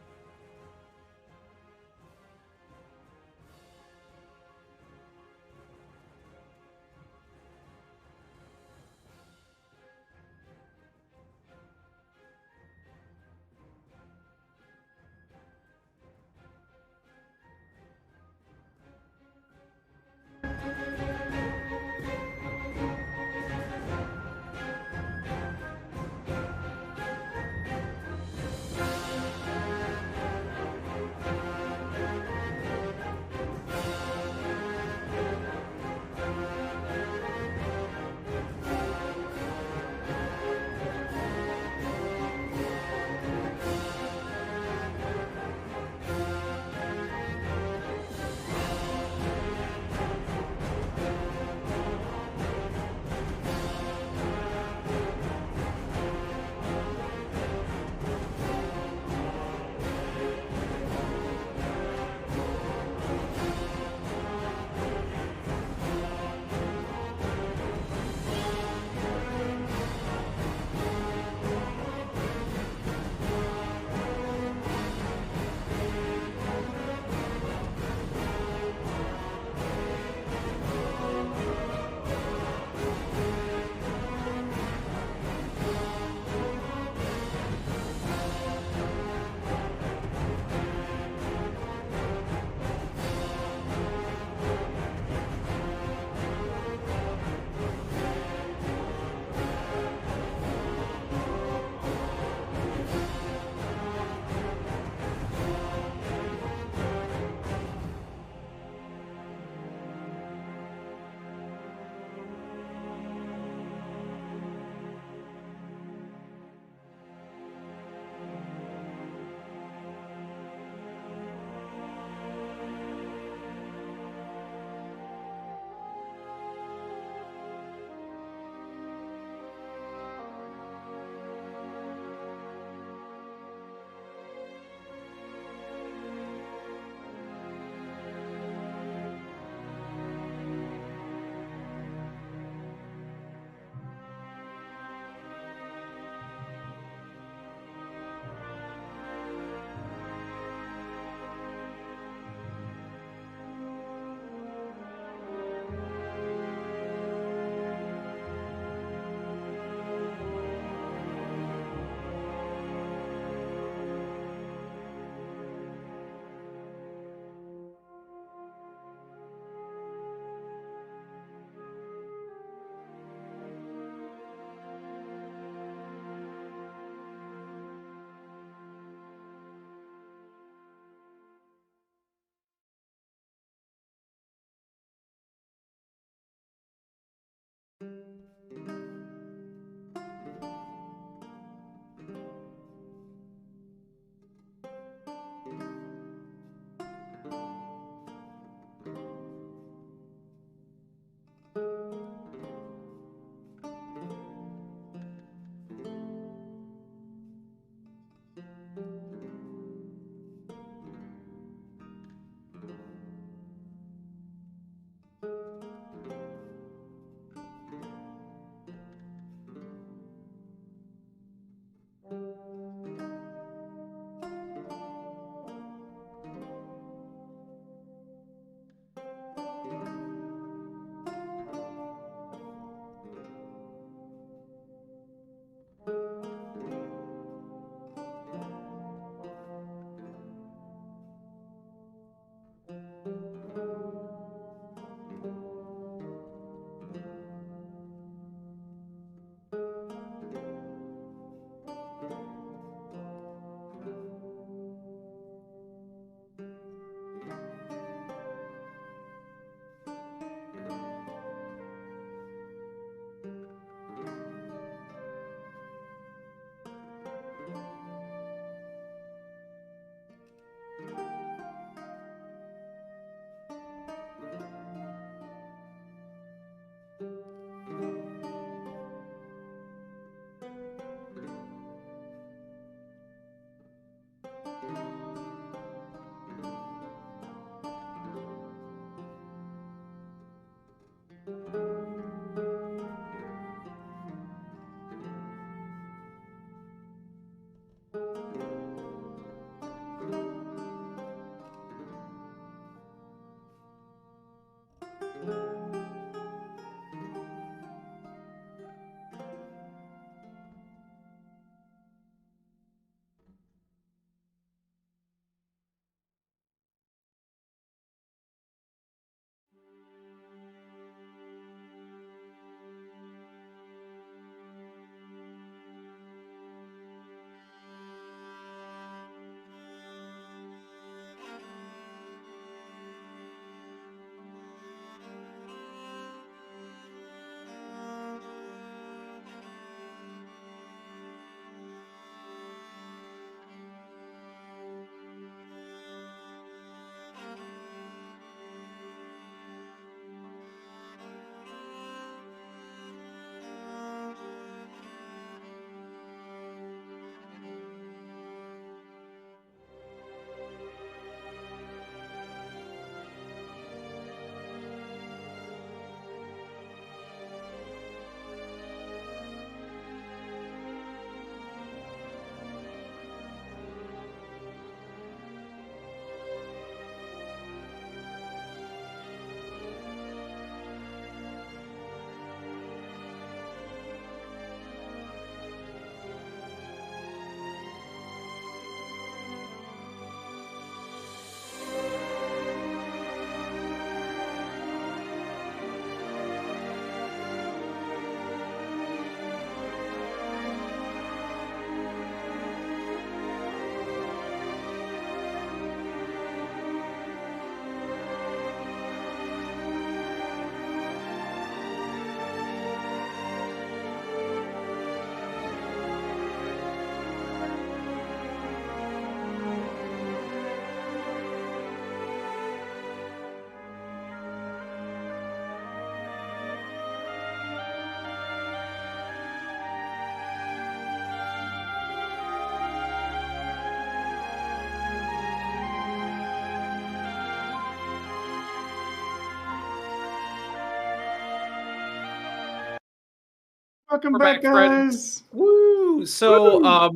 Welcome back, guys. Woo! So,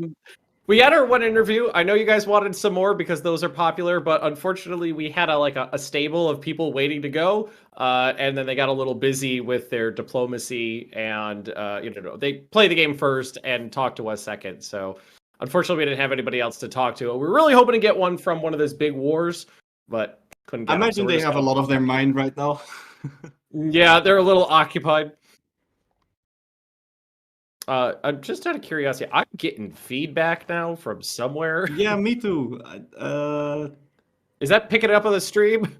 we had our one interview. I know you guys wanted some more because those are popular, but unfortunately, we had a stable of people waiting to go, and then they got a little busy with their diplomacy, and they play the game first and talk to us second. So, unfortunately, we didn't have anybody else to talk to. We were really hoping to get one from one of those big wars, but couldn't get I imagine they have a lot of their mind right now. Yeah, they're a little occupied. I'm just out of curiosity. I'm getting feedback now from somewhere. Yeah, me too. Is that picking it up on the stream?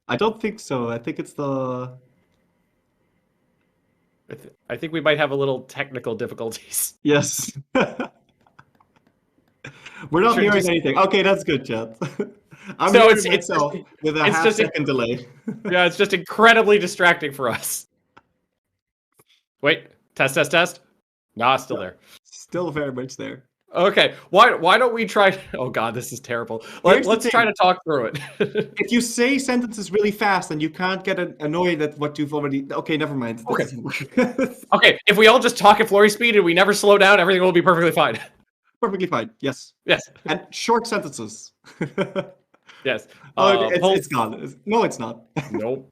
I don't think so. I think it's the. I think we might have a little technical difficulties. Yes. We're not hearing anything. Okay, that's good, chat. I'm hearing myself with a half-second delay. Yeah, it's just incredibly distracting for us. Wait, test. Nah, still there. Still very much there. Okay, why don't we try? Oh God, this is terrible. Let's try to talk through it. If you say sentences really fast and you can't get annoyed at what you've already. Okay, never mind. Okay. Okay, if we all just talk at Flory speed and we never slow down, everything will be perfectly fine. Perfectly fine. Yes. Yes. And short sentences. Yes. It's gone. No, it's not. Nope.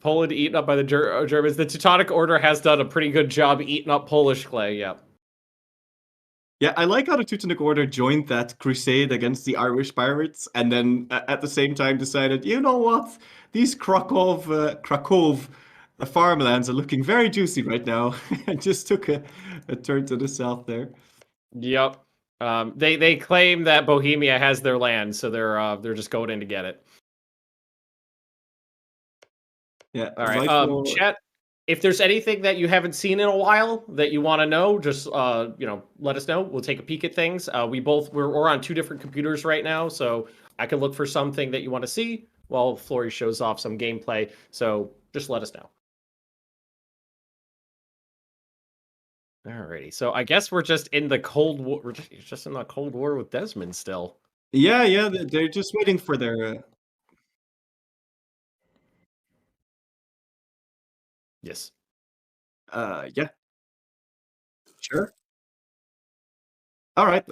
Poland eaten up by the Germans. The Teutonic Order has done a pretty good job eating up Polish clay. Yeah. Yeah, I like how the Teutonic Order joined that crusade against the Irish pirates, and then at the same time decided, you know what, these Krakow farmlands are looking very juicy right now, and just took a turn to the south there. Yep. They claim that Bohemia has their land, so they're just going in to get it. Yeah. All right. Chat. If there's anything that you haven't seen in a while that you want to know, just let us know. We'll take a peek at things. We're on two different computers right now, so I can look for something that you want to see while Flory shows off some gameplay. So just let us know. Alrighty. So I guess we're just in the Cold War. We're just in the Cold War with Desmond still. Yeah. They're just waiting for their. Yes. Yeah. Sure. All right.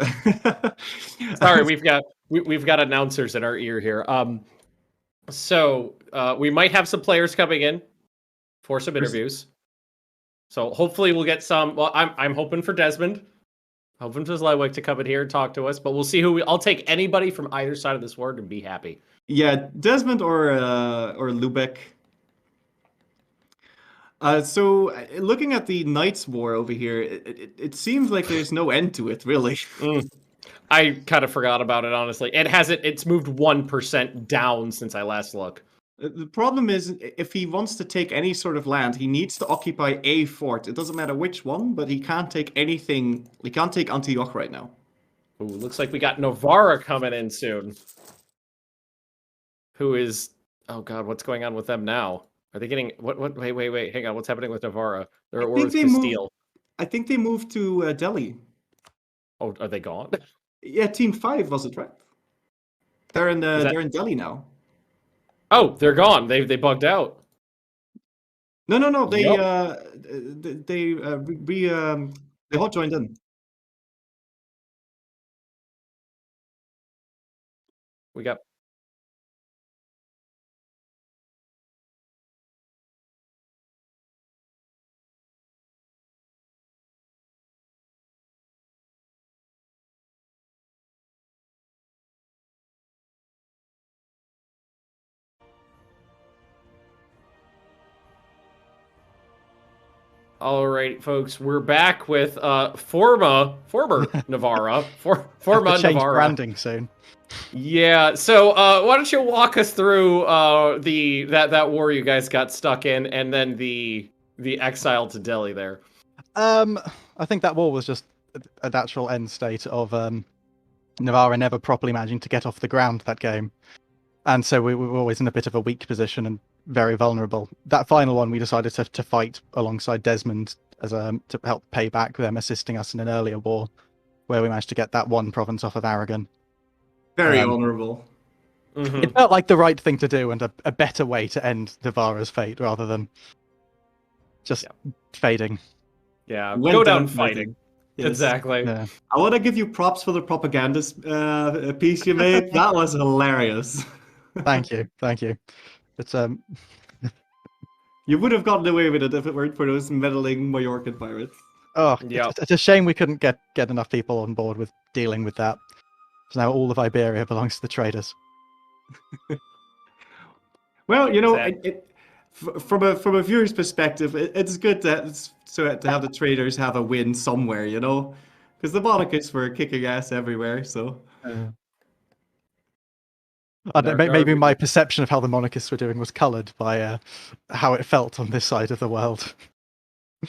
Sorry, we've got announcers in our ear here. So we might have some players coming in for some interviews. So hopefully we'll get some. Well, I'm hoping for Desmond. Hoping for Zlewik to come in here and talk to us, but we'll see I'll take anybody from either side of this word and be happy. Yeah, Desmond or Lubeck. So looking at the Knights War over here, it seems like there's no end to it, really. I kind of forgot about it, honestly. It's moved 1% down since I last looked. The problem is, if he wants to take any sort of land, he needs to occupy a fort. It doesn't matter which one, but he can't take anything. He can't take Antioch right now. Ooh, looks like we got Novara coming in soon. Who is... Oh god, what's going on with them now? Are they getting... Wait, hang on. What's happening with Novara? They're at war with Castile. I think they moved to Delhi. Oh, are they gone? Yeah, Team 5, was it, right? They're in Delhi now. Oh, they're gone. They bugged out. No. They all joined in. We got. All right, folks, we're back with former Novara, former change Novara. Branding soon. Yeah, so why don't you walk us through that war you guys got stuck in, and then the exile to Delhi there. I think that war was just a natural end state of Novara never properly managing to get off the ground that game, and so we were always in a bit of a weak position and very vulnerable. That final one, we decided to fight alongside Desmond as to help pay back them assisting us in an earlier war, where we managed to get that one province off of Aragon. Very honourable. Mm-hmm. It felt like the right thing to do and a better way to end Novara's fate rather than just fading. Yeah, Went go down down fighting. Yes. Exactly. Yeah. I want to give you props for the propagandist piece you made. That was hilarious. Thank you, thank you. It's You would have gotten away with it if it weren't for those meddling Majorcan pirates. oh, Yep. it's a shame we couldn't get enough people on board with dealing with that. So now all of Iberia belongs to the traders. Well, you know, Exactly. from a viewer's perspective, it's good to have the traders have a win somewhere, you know, because the monarchists were kicking ass everywhere. So Maybe my perception of how the monarchists were doing was coloured by how it felt on this side of the world.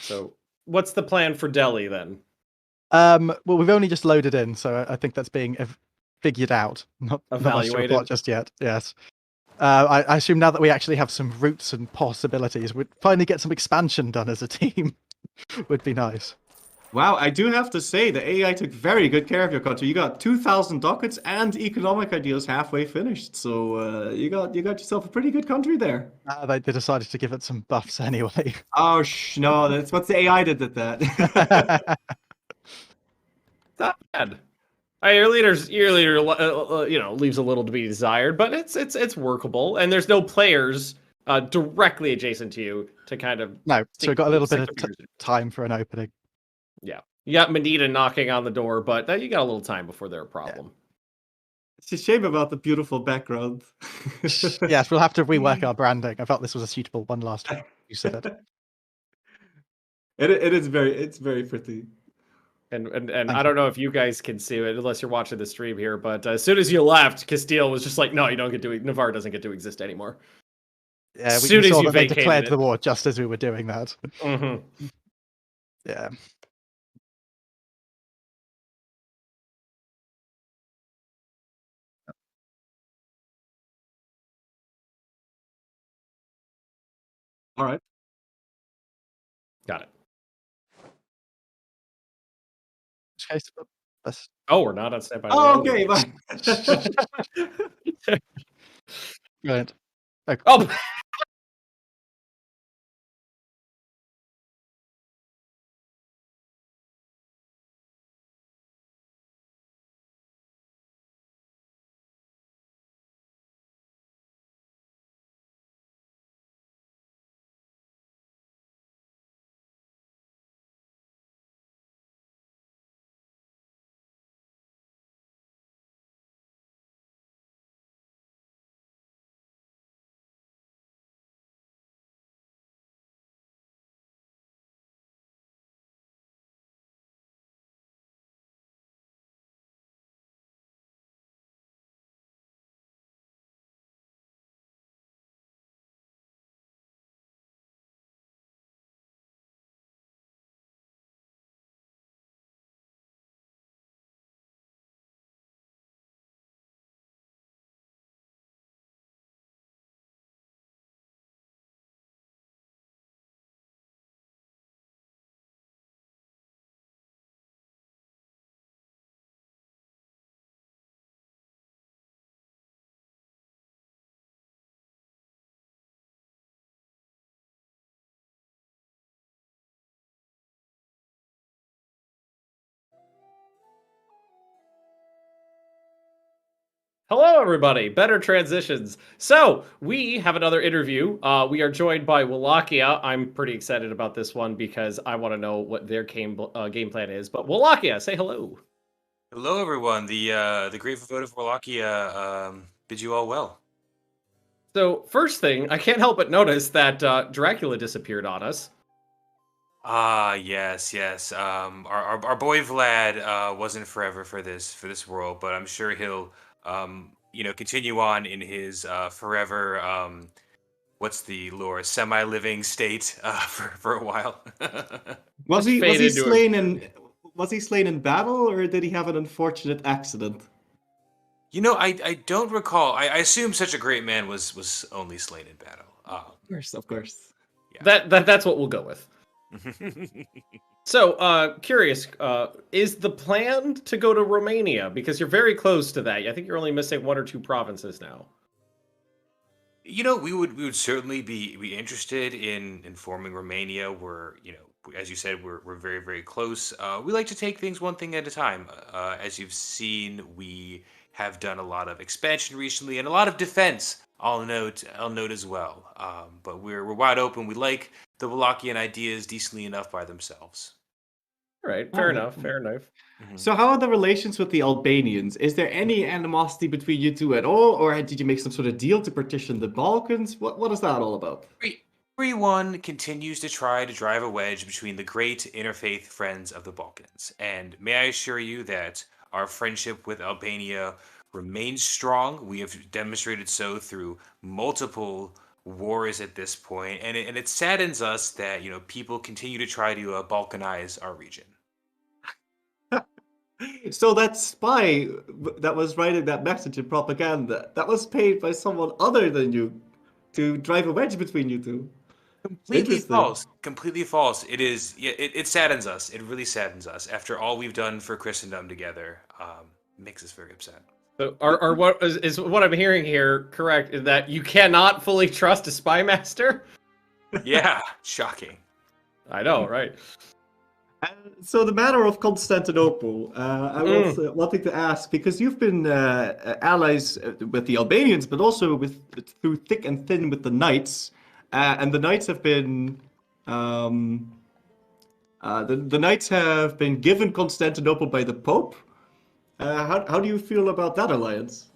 So, what's the plan for Delhi then? Well, we've only just loaded in, so I think that's being figured out, not much to Evaluated. report just yet. Yes. I assume now that we actually have some routes and possibilities, we'd finally get some expansion done as a team. Would be nice. wow, I do have to say the AI took very good care of your country. You got 2,000 ducats and economic ideals halfway finished, so you got yourself a pretty good country there. They decided to give it some buffs anyway. Oh no, that's what the AI did that. Not bad. Your leader, leaves a little to be desired, but it's workable, and there's no players directly adjacent to you to kind of. No, so we've got a little bit of time for an opening. Yeah, you got Medina knocking on the door, but you got a little time before they're a problem. It's a shame about the beautiful background. Yes, we'll have to rework our branding. I felt this was a suitable one last use of it. It's very pretty. And I don't know if you guys can see it unless you're watching the stream here, but as soon as you left, Castile was just like, no, you don't get to. Navarre doesn't get to exist anymore. Yeah, as we soon as saw you that they vacated declared it. the war just as we were doing that. Mm-hmm. Yeah. All right. Got it. Oh, we're not on standby. Oh, okay. Right. Okay. Oh. Hello, everybody. Better transitions. So we have another interview. We are joined by Wallachia. I'm pretty excited about this one because I want to know what their game plan is. But Wallachia, say hello. Hello, everyone. The Great Vote of Wallachia bids you all well. So first thing, I can't help but notice that Dracula disappeared on us. Ah, yes. Our boy Vlad wasn't forever for this world, but I'm sure he'll continue on in his forever what's the lore, semi-living state for a while. Was he slain in battle, or did he have an unfortunate accident? I don't recall. I assume such a great man was only slain in battle. Of course. Yeah. That's what we'll go with. So, curious, is the plan to go to Romania? Because you're very close to that. I think you're only missing 1 or 2 provinces now. We would certainly be interested in forming Romania. We're as you said, we're very, very close. We like to take things one thing at a time. As you've seen, we have done a lot of expansion recently and a lot of defense. I'll note as well. But we're wide open. We like the Wallachian ideas decently enough by themselves. All right, fair enough. Fair enough. So how are the relations with the Albanians? Is there any animosity between you two at all, or did you make some sort of deal to partition the Balkans? What is that all about? Everyone continues to try to drive a wedge between the great interfaith friends of the Balkans. And may I assure you that our friendship with Albania remains strong. We have demonstrated so through multiple wars at this point, and it saddens us that people continue to try to balkanize our region. So that spy that was writing that message in propaganda, that was paid by someone other than you to drive a wedge between you two. Completely false. Completely false. It is. It saddens us. It really saddens us. After all we've done for Christendom together, makes us very upset. So, are what is what I'm hearing here correct? Is that you cannot fully trust a spy master? Yeah, shocking. I know, right? So the matter of Constantinople, I was wanting to ask, because you've been allies with the Albanians, but also through thick and thin with the Knights, and the Knights have been the Knights have been given Constantinople by the Pope. How do you feel about that alliance?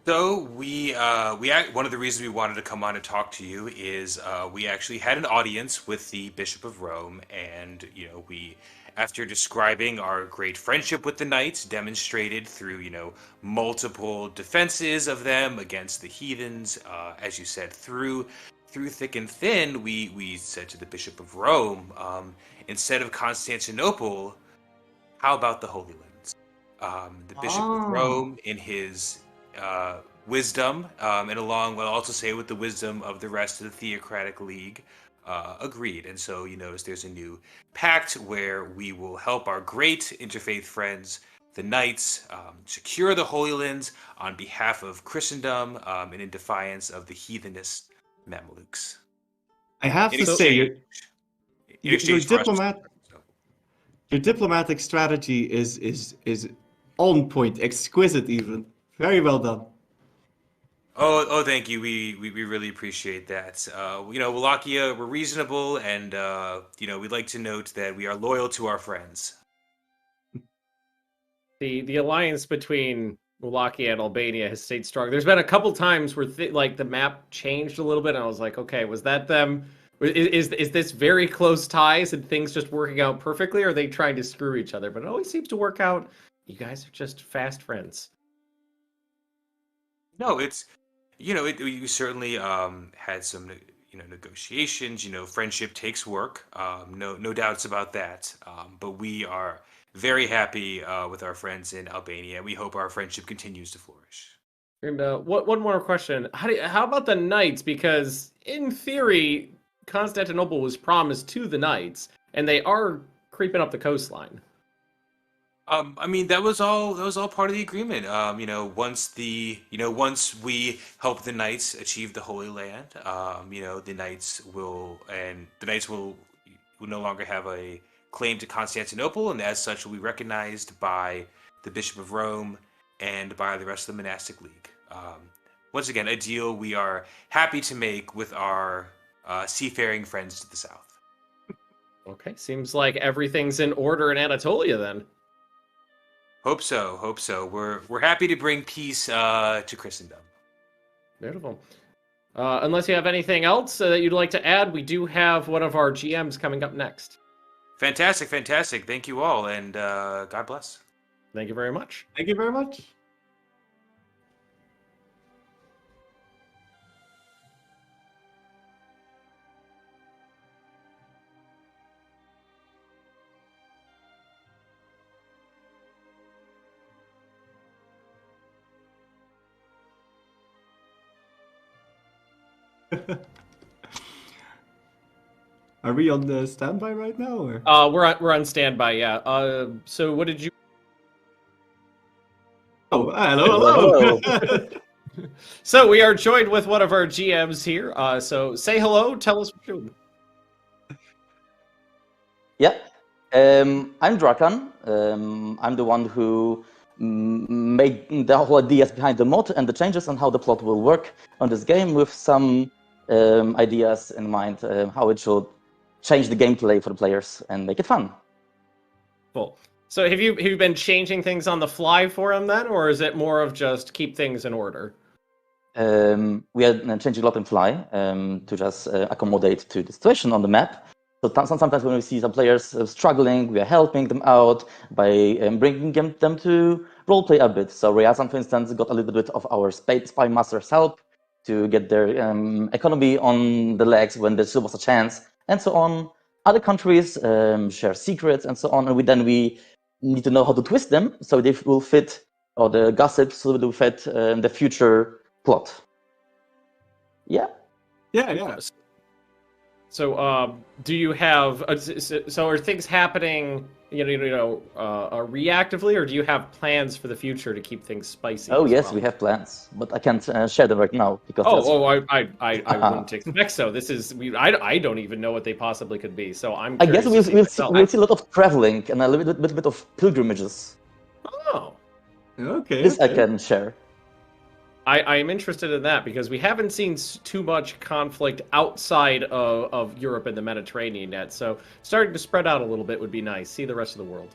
So one of the reasons we wanted to come on and talk to you is we actually had an audience with the Bishop of Rome, and we, after describing our great friendship with the Knights, demonstrated through multiple defenses of them against the heathens, as you said, through thick and thin, we said to the Bishop of Rome, instead of Constantinople, how about the Holy Lands? The Bishop of Rome, in his wisdom, and along with, I'll also say, with the wisdom of the rest of the Theocratic League, agreed. And so you notice there's a new pact where we will help our great interfaith friends, the Knights, secure the Holy Lands on behalf of Christendom, and in defiance of the heathenist Mamelukes. I have to say, your diplomatic strategy is on point, exquisite even. Very well done. Oh, thank you. We really appreciate that. Wallachia, we're reasonable, and we'd like to note that we are loyal to our friends. The alliance between Wallachia and Albania has stayed strong. There's been a couple times where the map changed a little bit, and I was like, okay, was that them? Is this very close ties and things just working out perfectly, or are they trying to screw each other? But it always seems to work out. You guys are just fast friends. No, it's we certainly had some negotiations. Friendship takes work. No doubts about that. But we are very happy with our friends in Albania. We hope our friendship continues to flourish. And one more question: how about the Knights? Because in theory, Constantinople was promised to the Knights, and they are creeping up the coastline. That was all part of the agreement. Once we help the Knights achieve the Holy Land, the Knights will no longer have a claim to Constantinople, and as such will be recognized by the Bishop of Rome and by the rest of the monastic league. Once again, a deal we are happy to make with our seafaring friends to the south. Okay, seems like everything's in order in Anatolia then. Hope so. We're happy to bring peace to Christendom. Beautiful. Unless you have anything else that you'd like to add, we do have one of our GMs coming up next. Fantastic. Thank you all, and God bless. Thank you very much. Thank you very much. Are we on the standby right now, or? We're on standby. Yeah. So what did you? Oh, hello. So we are joined with one of our GMs here. So say hello. Tell us what you're doing. Yeah. I'm Drakan. I'm the one who made the whole ideas behind the mod and the changes and how the plot will work on this game, with some ideas in mind, how it should change the gameplay for the players and make it fun. Cool. So have you been changing things on the fly for them then, or is it more of just keep things in order? We are changing a lot in fly to just accommodate to the situation on the map. So sometimes when we see some players struggling, we are helping them out by bringing them to roleplay a bit. So Ryazan, for instance, got a little bit of our spy master's help to get their economy on the legs when there still was a chance, and so on. Other countries share secrets and so on, and we need to know how to twist them so they will fit, or the gossips will fit the future plot. Yeah. Yeah. So, do you have? So, are things happening? Reactively, or do you have plans for the future to keep things spicy? Oh yes, we have plans, but I can't share them right now because. I wouldn't expect so. This is I don't even know what they possibly could be. So I'm. I guess we'll see a lot of traveling and a little bit of pilgrimages. Oh. Okay. This I can share. I am interested in that because we haven't seen too much conflict outside of Europe and the Mediterranean yet. So starting to spread out a little bit would be nice. See the rest of the world.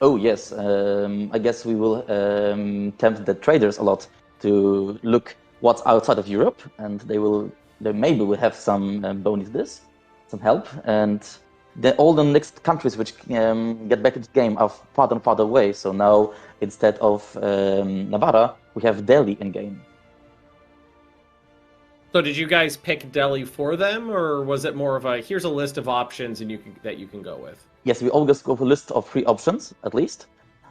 Oh yes, I guess we will tempt the traders a lot to look what's outside of Europe, and they maybe will have some bonus, some help, and all the next countries which get back into the game are farther and farther away. So now instead of Navarra, we have Delhi in game. So did you guys pick Delhi for them, or was it more of a here's a list of options and that you can go with? Yes, we always go for a list of 3 options at least,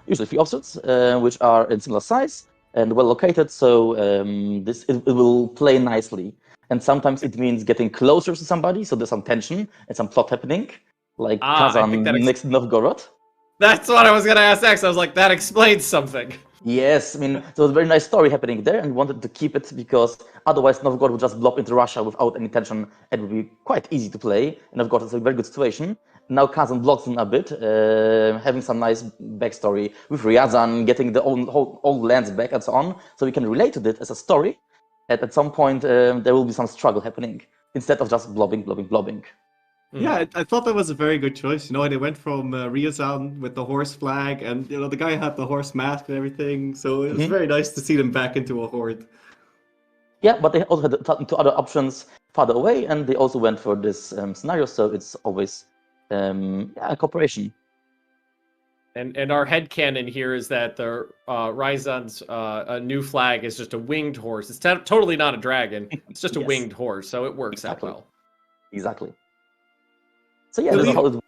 usually 3 options, which are in similar size and well located. So it will play nicely, and sometimes it means getting closer to somebody, so there's some tension and some plot happening, like Kazan next to Novgorod. That's what I was going to ask next. I was like, that explains something. Yes, I mean, so it's a very nice story happening there, and we wanted to keep it because otherwise Novgorod would just blob into Russia without any tension, and it would be quite easy to play. And Novgorod is a very good situation. Now Kazan blocks in a bit, having some nice backstory with Ryazan, getting the old lands back and so on, so we can relate to it as a story. And at some point, there will be some struggle happening, instead of just blobbing. Yeah, I thought that was a very good choice. They went from Ryazan with the horse flag, and the guy had the horse mask and everything. So it was very nice to see them back into a horde. Yeah, but they also had 2 other options farther away, and they also went for this scenario. So it's always a cooperation. And our headcanon here is that the Ryazan's new flag is just a winged horse. It's totally not a dragon. It's just a winged horse, so it works out well. Exactly. So yeah, that's how it...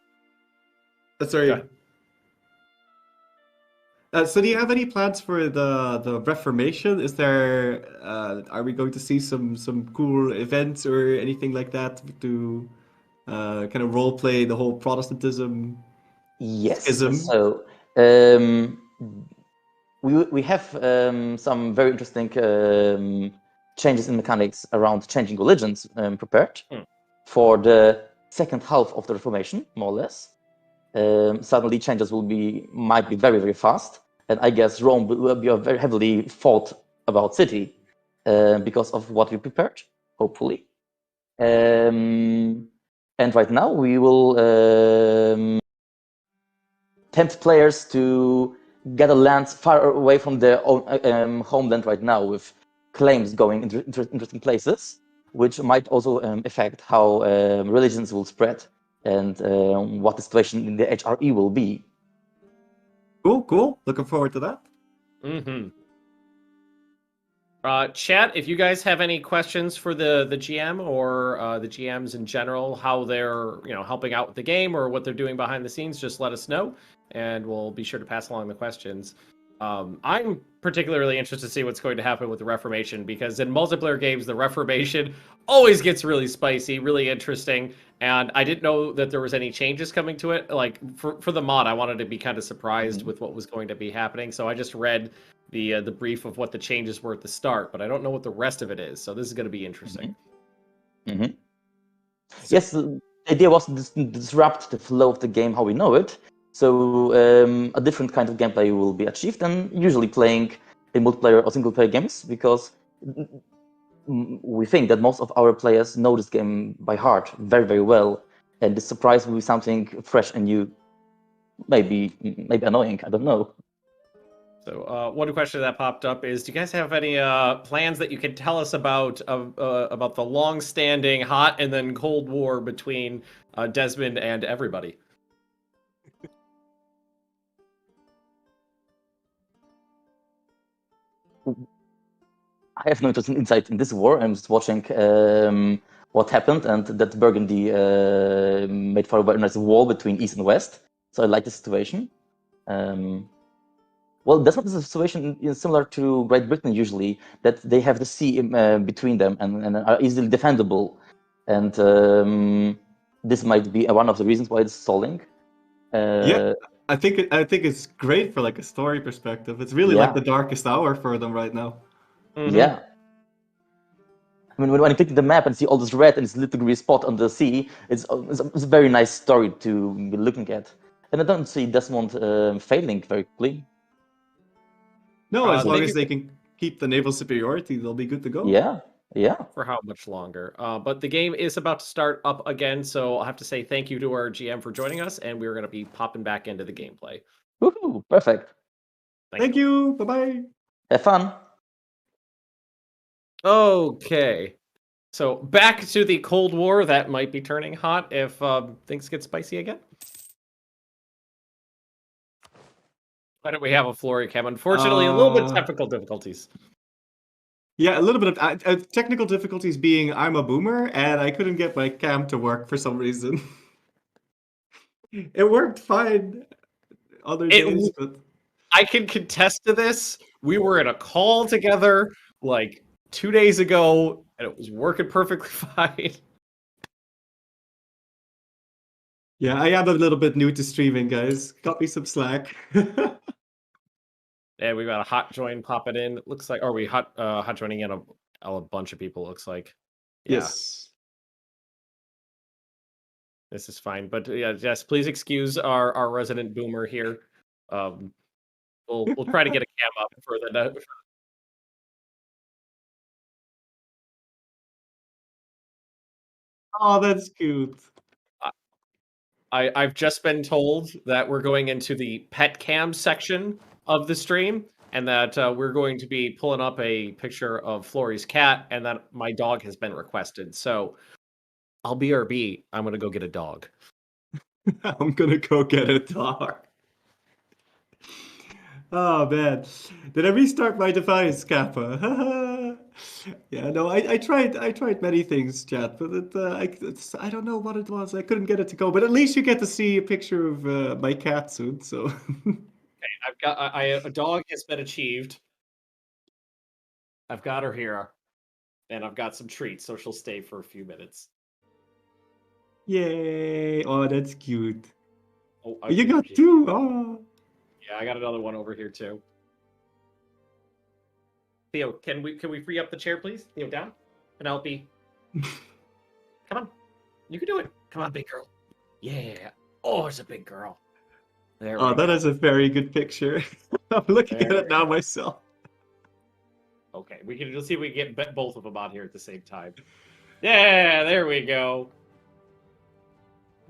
Sorry. So do you have any plans for the Reformation? Is there are we going to see some cool events or anything like that to kind of role play the whole Protestantism? Yes. Schism? So we have some very interesting changes in mechanics around changing religions prepared for the second half of the Reformation, more or less. Suddenly changes might be very, very fast, and I guess Rome will be a very heavily fought about city because of what we prepared, hopefully. And right now we will tempt players to gather lands far away from their own homeland right now, with claims going into interesting places, which might also affect how religions will spread and what the situation in the HRE will be. Cool. Looking forward to that. Mm-hmm. Chat, if you guys have any questions for the GM or the GMs in general, how they're helping out with the game or what they're doing behind the scenes, just let us know, and we'll be sure to pass along the questions. I'm particularly interested to see what's going to happen with the Reformation, because in multiplayer games, the Reformation always gets really spicy, really interesting, and I didn't know that there was any changes coming to it. Like, for the mod, I wanted to be kind of surprised with what was going to be happening, so I just read the brief of what the changes were at the start, but I don't know what the rest of it is, so this is going to be interesting. Yes, the idea was to disrupt the flow of the game how we know it. So a different kind of gameplay will be achieved, and usually playing in multiplayer or single player games, because we think that most of our players know this game by heart very, very well, and the surprise will be something fresh and new, maybe annoying, I don't know. So one question that popped up is, do you guys have any plans that you can tell us about the long-standing hot and then Cold War between Desmond and everybody? I have no interest in insight in this war. I'm just watching what happened, and that Burgundy made for a very nice wall between East and West. So I like the situation. Well, that's not the situation similar to Great Britain usually, that they have the sea between them and are easily defendable. And this might be one of the reasons why it's stalling. Yeah, I think it's great for like a story perspective. It's really like the darkest hour for them right now. Yeah. I mean, when you click the map and see all this red and this little green spot on the sea, it's a very nice story to be looking at. And I don't see Desmond failing very quickly. No, as long as they can keep the naval superiority, they'll be good to go. Yeah, yeah. For how much longer? But the game is about to start up again, so I'll have to say thank you to our GM for joining us, and we're going to be popping back into the gameplay. Woohoo! Perfect. Thank you. Bye-bye. Have fun. Okay. So back to the Cold War that might be turning hot if things get spicy again. Why don't we have a Flory cam? Unfortunately, a little bit of technical difficulties. Yeah, a little bit of technical difficulties being I'm a boomer and I couldn't get my cam to work for some reason. It worked fine other days, but I can contest to this. We were in a call together like 2 days ago, and it was working perfectly fine. yeah, I am a little bit new to streaming, guys. Cut me some slack. Yeah, we got a hot join popping in. It looks like, or we hot joining in a bunch of people. Looks like, yeah. Yes. This is fine, but yes, please excuse our resident boomer here. We'll try to get a cam up for the. Oh, that's cute. I've just been told that we're going into the pet cam section of the stream, and that we're going to be pulling up a picture of Flory's cat, and that my dog has been requested. So I'll BRB. I'm gonna go get a dog. I'm gonna go get a dog. Oh man, did I restart my device, Kappa? Yeah, no, I tried many things, chat, but I don't know what it was. I couldn't get it to go. But at least you get to see a picture of my cat soon. So. Okay, I've got a dog has been achieved. I've got her here, and I've got some treats, so she'll stay for a few minutes. Yay! Oh, that's cute. Oh, you got two. Oh. Yeah, I got another one over here too. Theo, can we free up the chair, please? Theo, down. Penelope. Come on. You can do it. Come on, big girl. Yeah. Oh, it's a big girl. There Oh, that is a very good picture. I'm looking at it now myself. Okay, we can just see if we can get both of them on here at the same time. Yeah, there we go.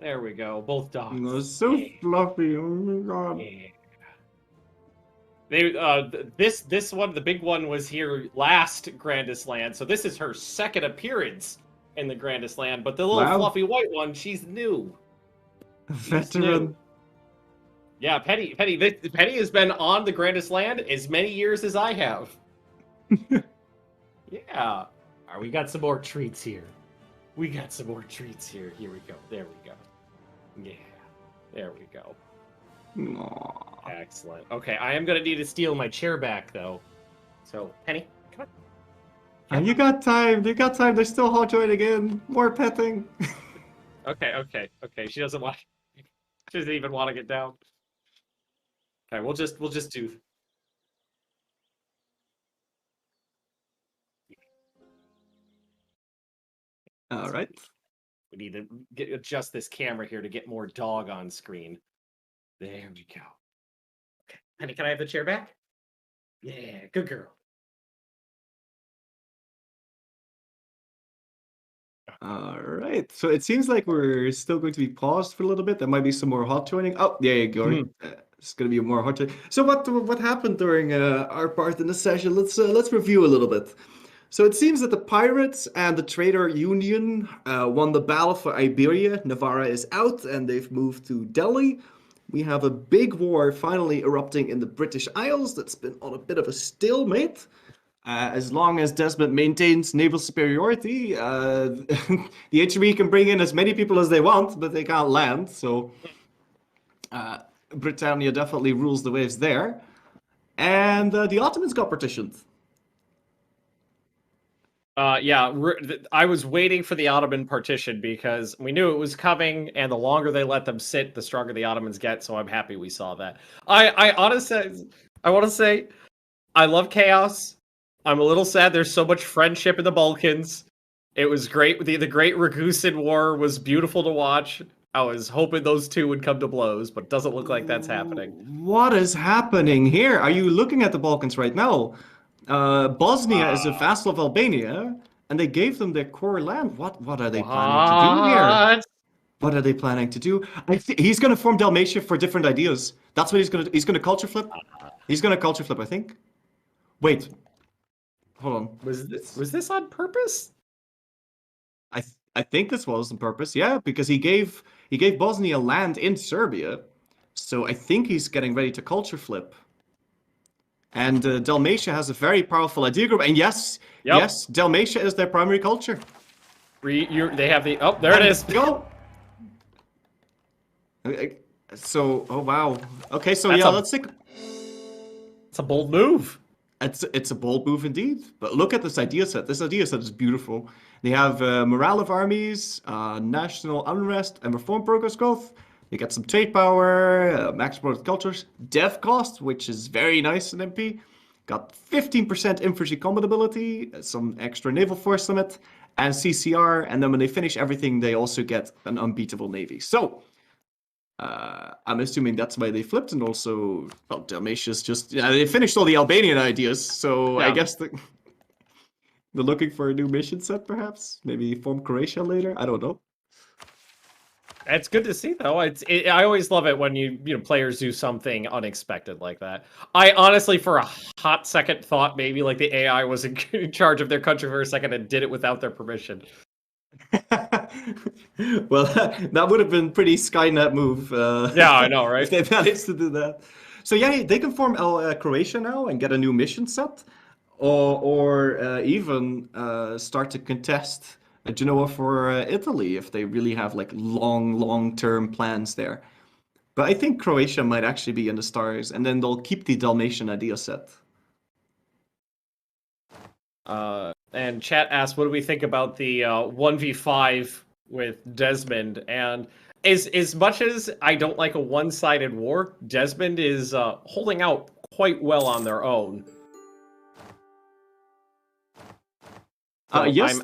There we go. Both dogs. Oh, so fluffy. Oh my god. Yeah. They this one, the big one, was here last Grandest Land, so this is her second appearance in the Grandest Land. But the little fluffy white one, she's new. Veteran. Yeah, Penny has been on the Grandest Land as many years as I have. Yeah. All right, we got some more treats here. We got some more treats here. Here we go. There we go. Yeah. There we go. Aww. Excellent. Okay, I am going to need to steal my chair back, though. So, Penny, come on. You got time. You got time. There's still hot join again. More petting. Okay. She doesn't want. She doesn't even want to get down. Okay, we'll just do. All right. We need to adjust this camera here to get more dog on screen. There we go. Okay. Honey, can I have the chair back? Yeah, good girl. All right. So it seems like we're still going to be paused for a little bit. There might be some more hot joining. Oh, there you go. It's going to be more hot joining. So what happened during our part in the session? Let's review a little bit. So it seems that the pirates and the trader union won the battle for Iberia. Navarra is out, and they've moved to Delhi. We have a big war finally erupting in the British Isles that's been on a bit of a stalemate. As long as Desmond maintains naval superiority, the HME can bring in as many people as they want, but they can't land. So Britannia definitely rules the waves there. And the Ottomans got partitioned. Yeah, I was waiting for the Ottoman partition because we knew it was coming, and the longer they let them sit, the stronger the Ottomans get. So I'm happy we saw that. I honestly, I want to say, I love chaos. I'm a little sad there's so much friendship in the Balkans. It was great. The Great Ragusan War was beautiful to watch. I was hoping those two would come to blows, but it doesn't look like that's happening. What is happening here? Are you looking at the Balkans right now? Bosnia is a vassal of Albania, and they gave them their core land. What are they planning to do here? What are they planning to do? He's going to form Dalmatia for different ideas. That's what he's going to. He's going to culture flip. He's going to culture flip, I think. Wait, hold on. Was this on purpose? I think this was on purpose. Yeah, because he gave Bosnia land in Serbia, so I think he's getting ready to culture flip. And Dalmatia has a very powerful idea group. And yes, Dalmatia is their primary culture. They have the... Oh, there it is. Go. So, oh wow. Okay, so let's take... It's a bold move. It's a bold move indeed. But look at this idea set. This idea set is beautiful. They have morale of armies, national unrest, and reform progress growth. You get some trade power, max exported cultures, dev cost, which is very nice in MP. Got 15% infantry combat ability, some extra naval force limit, and CCR. And then when they finish everything, they also get an unbeatable navy. So I'm assuming that's why they flipped. And also, well, Dalmatia's just, they finished all the Albanian ideas. So I guess they're looking for a new mission set, perhaps. Maybe form Croatia later. I don't know. It's good to see, though. I always love it when players do something unexpected like that. I honestly, for a hot second, thought maybe like the AI was in charge of their country for a second and did it without their permission. Well, that would have been pretty Skynet move. Yeah, I know, right? If they managed to do that. So yeah, they can form Croatia now and get a new mission set, or even start to contest Genoa for Italy if they really have like long-term plans there. But I think Croatia might actually be in the stars, and then they'll keep the Dalmatian idea set. And chat asks, what do we think about the 1v5 with Desmond? And as much as I don't like a one-sided war, Desmond is holding out quite well on their own. Yes,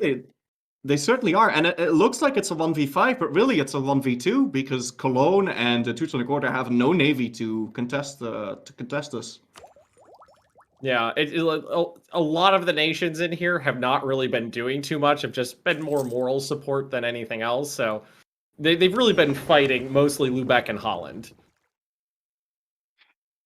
they certainly are, and it looks like it's a 1v5, but really it's a 1v2 because Cologne and the Teutonic Order have no navy to contest us. Yeah, a lot of the nations in here have not really been doing too much, have just been more moral support than anything else, so they've really been fighting mostly Lubeck and Holland.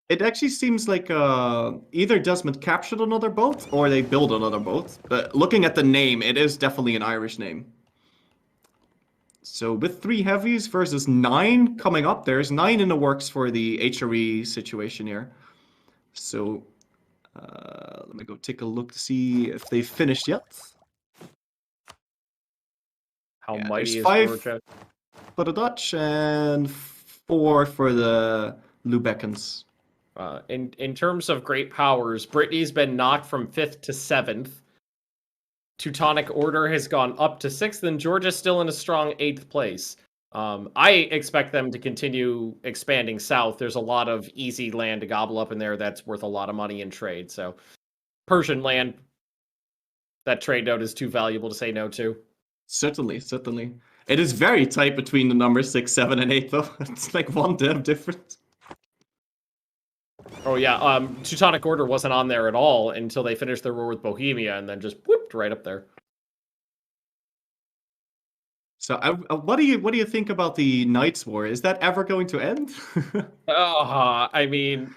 It actually seems like either Desmond captured another boat or they built another boat. But looking at the name, it is definitely an Irish name. So with 3 heavies versus 9 coming up, there's 9 in the works for the HRE situation here. So let me go take a look to see if they've finished yet. How mighty is 5 Georgia? for the Dutch and 4 for the Lubecans. In terms of great powers, Brittany's been knocked from 5th to 7th. Teutonic Order has gone up to 6th, and Georgia's still in a strong 8th place. I expect them to continue expanding south. There's a lot of easy land to gobble up in there that's worth a lot of money in trade. So Persian land, that trade node is too valuable to say no to. Certainly. It is very tight between the numbers 6, 7, and 8, though. It's like one dev difference. Oh yeah, Teutonic Order wasn't on there at all until they finished their war with Bohemia, and then just whooped right up there. So, what do you think about the Knights War? Is that ever going to end? I mean,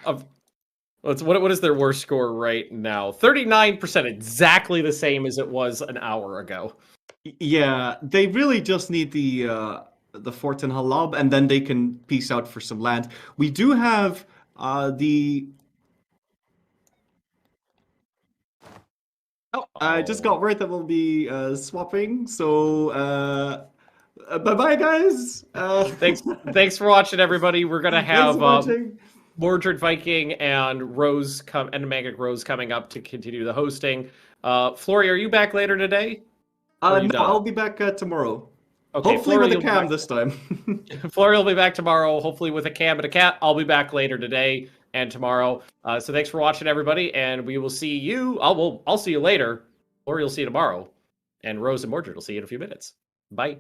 what is their war score right now? 39%, exactly the same as it was an hour ago. Yeah, they really just need the fort in Halab, and then they can peace out for some land. We do have the. Oh, I just got word that we'll be swapping. So bye bye, guys. Thanks for watching, everybody. We're gonna have Thanks for watching. Mordred Viking and Rose and Magic Rose coming up to continue the hosting. Flory, are you back later today? No, I'll be back tomorrow. Okay, hopefully Flory, with a cam this time. Flory will be back tomorrow, hopefully with a cam and a cat. I'll be back later today and tomorrow. So thanks for watching, everybody, and we will see you. I'll see you later. Flory will see you tomorrow, and Rose and Mordred will see you in a few minutes. Bye.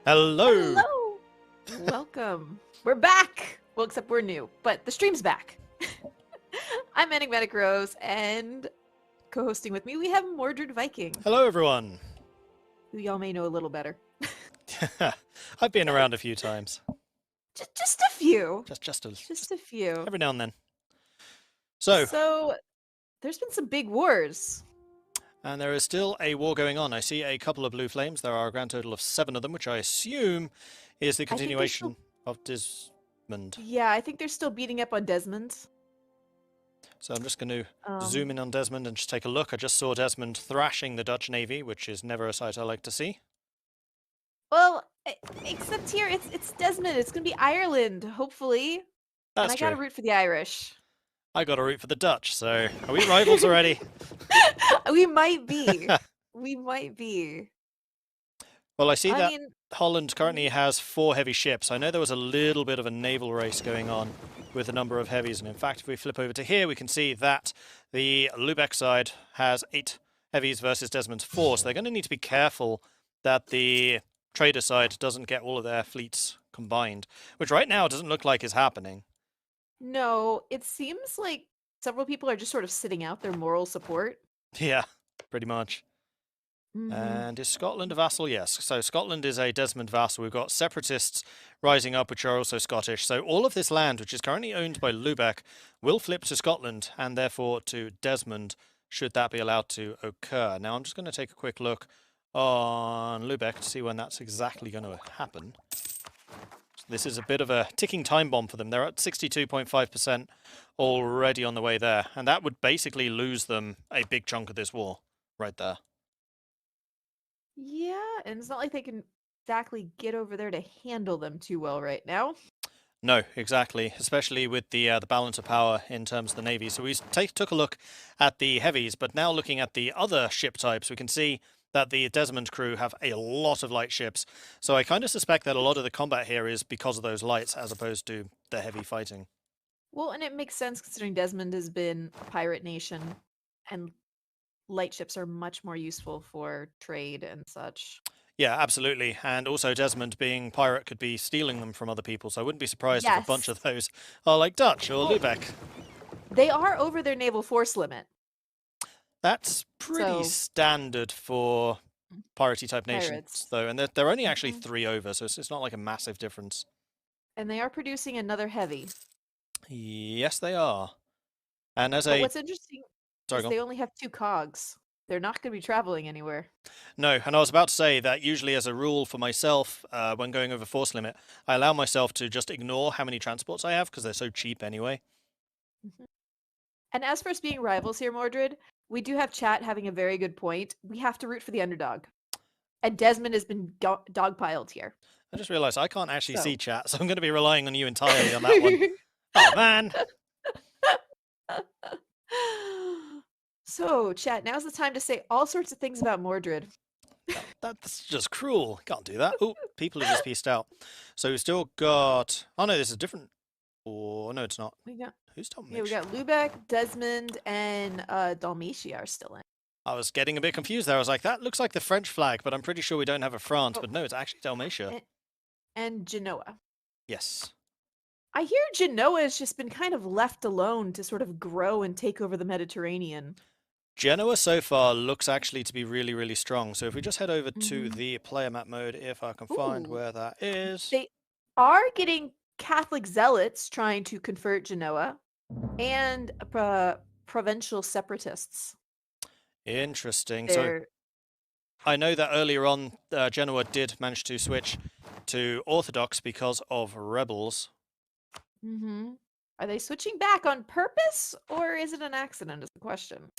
Hello. Hello. Welcome. We're back. Well, except we're new, but the stream's back. I'm Enigmatic Rose, and co-hosting with me, we have Mordred Viking, Hello, everyone. who y'all may know a little better. I've been around a few times. Just a few. Just a few. every now and then. So, there's been some big wars. and there is still a war going on. I see a couple of blue flames. There are a grand total of 7 of them, which I assume is the continuation of Desmond. Yeah, I think they're still beating up on Desmond. So I'm just going to zoom in on Desmond and just take a look. I just saw Desmond thrashing the Dutch Navy, which is never a sight I like to see. Well, except here, it's Desmond. It's going to be Ireland, hopefully. That's and I got to true. root for the Irish. I got to root for the Dutch, so are we rivals already? We might be. We might be. Well, I see that mean, Holland currently has 4 heavy ships. I know there was a little bit of a naval race going on with a number of heavies, and in fact, if we flip over to here, we can see that the Lubeck side has 8 heavies versus Desmond's 4, so they're going to need to be careful that the trader side doesn't get all of their fleets combined, which right now doesn't look like is happening. No, it seems like several people are just sort of sitting out their moral support. Yeah, pretty much. And is Scotland a vassal? Yes. So Scotland is a Desmond vassal. We've got separatists rising up, which are also Scottish. So all of this land, which is currently owned by Lubeck, will flip to Scotland and therefore to Desmond, should that be allowed to occur. Now, I'm just going to take a quick look on Lubeck to see when that's exactly going to happen. This is a bit of a ticking time bomb for them. They're at 62.5% already on the way there, and that would basically lose them a big chunk of this war right there. Yeah, and it's not like they can exactly get over there to handle them too well right now. No, exactly, especially with the balance of power in terms of the Navy. So we took a look at the heavies, but now looking at the other ship types, we can see that the Desmond crew have a lot of light ships. So I kind of suspect that a lot of the combat here is because of those lights as opposed to the heavy fighting. Well, and it makes sense considering Desmond has been a pirate nation, and light ships are much more useful for trade and such. Yeah, absolutely. And also Desmond, being pirate, could be stealing them from other people. So I wouldn't be surprised if a bunch of those are like Dutch or Lubeck. They are over their naval force limit. That's pretty standard for piratey type nations, Pirates. though. And they're only actually 3 over, so it's not like a massive difference. And they are producing another heavy. Yes, they are. And as But what's interesting Sorry, is go on. they only have 2 cogs. They're not going to be traveling anywhere. No, and I was about to say that usually as a rule for myself, when going over force limit, I allow myself to just ignore how many transports I have because they're so cheap anyway. And as for us being rivals here, Mordred, we do have chat having a very good point. We have to root for the underdog. And Desmond has been dogpiled here. I just realised I can't actually see chat, so I'm going to be relying on you entirely on that one. Oh, man! So, chat, now's the time to say all sorts of things about Mordred. That's just cruel. Can't do that. Oh, people have just pieced out. So we've still got... Oh, no, this is different. Oh, no, it's not. Who's Dalmatia? Yeah, we got Lubeck, Desmond, and Dalmatia are still in. I was getting a bit confused there. I was like, that looks like the French flag, but I'm pretty sure we don't have a France. But no, it's actually Dalmatia. And Genoa. Yes. I hear Genoa has just been kind of left alone to sort of grow and take over the Mediterranean. Genoa so far looks actually to be really, really strong. So if we just head over to the player map mode, if I can find where that is. They are getting Catholic zealots trying to convert Genoa and provincial separatists. Interesting. So I know that earlier on, Genoa did manage to switch to Orthodox because of rebels. Are they switching back on purpose, or is it an accident is the question?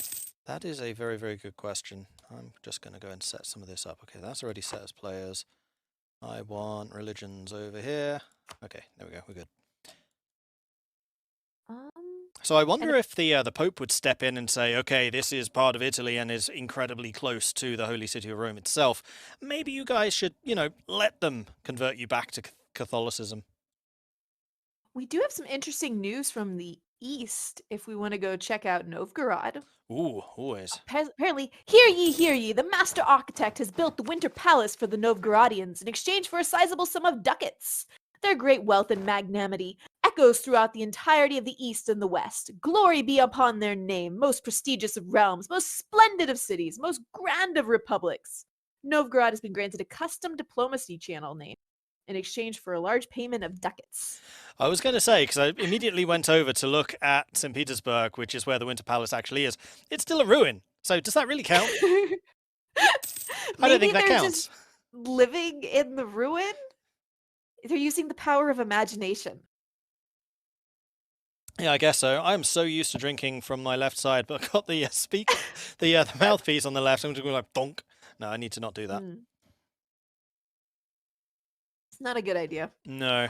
That is a very, very good question. I'm just going to go and set some of this up. Okay, that's already set as players. I want religions over here. Okay, there we go. We're good. So I wonder if the Pope would step in and say, okay, this is part of Italy and is incredibly close to the Holy City of Rome itself. Maybe you guys should, let them convert you back to Catholicism. We do have some interesting news from the east if we want to go check out Novgorod. Ooh, always. Apparently, hear ye, the master architect has built the Winter Palace for the Novgorodians in exchange for a sizable sum of ducats. Their great wealth and magnanimity echoes throughout the entirety of the East and the West. Glory be upon their name, most prestigious of realms, most splendid of cities, most grand of republics. Novgorod has been granted a custom diplomacy channel name in exchange for a large payment of ducats. I was going to say, because I immediately went over to look at St. Petersburg, which is where the Winter Palace actually is. It's still a ruin. So does that really count? I don't think that counts. Just living in the ruin? They're using the power of imagination. Yeah, I guess so. I'm so used to drinking from my left side, but I've got the the mouthpiece on the left. I'm just going like bonk. No, I need to not do that. It's not a good idea. No.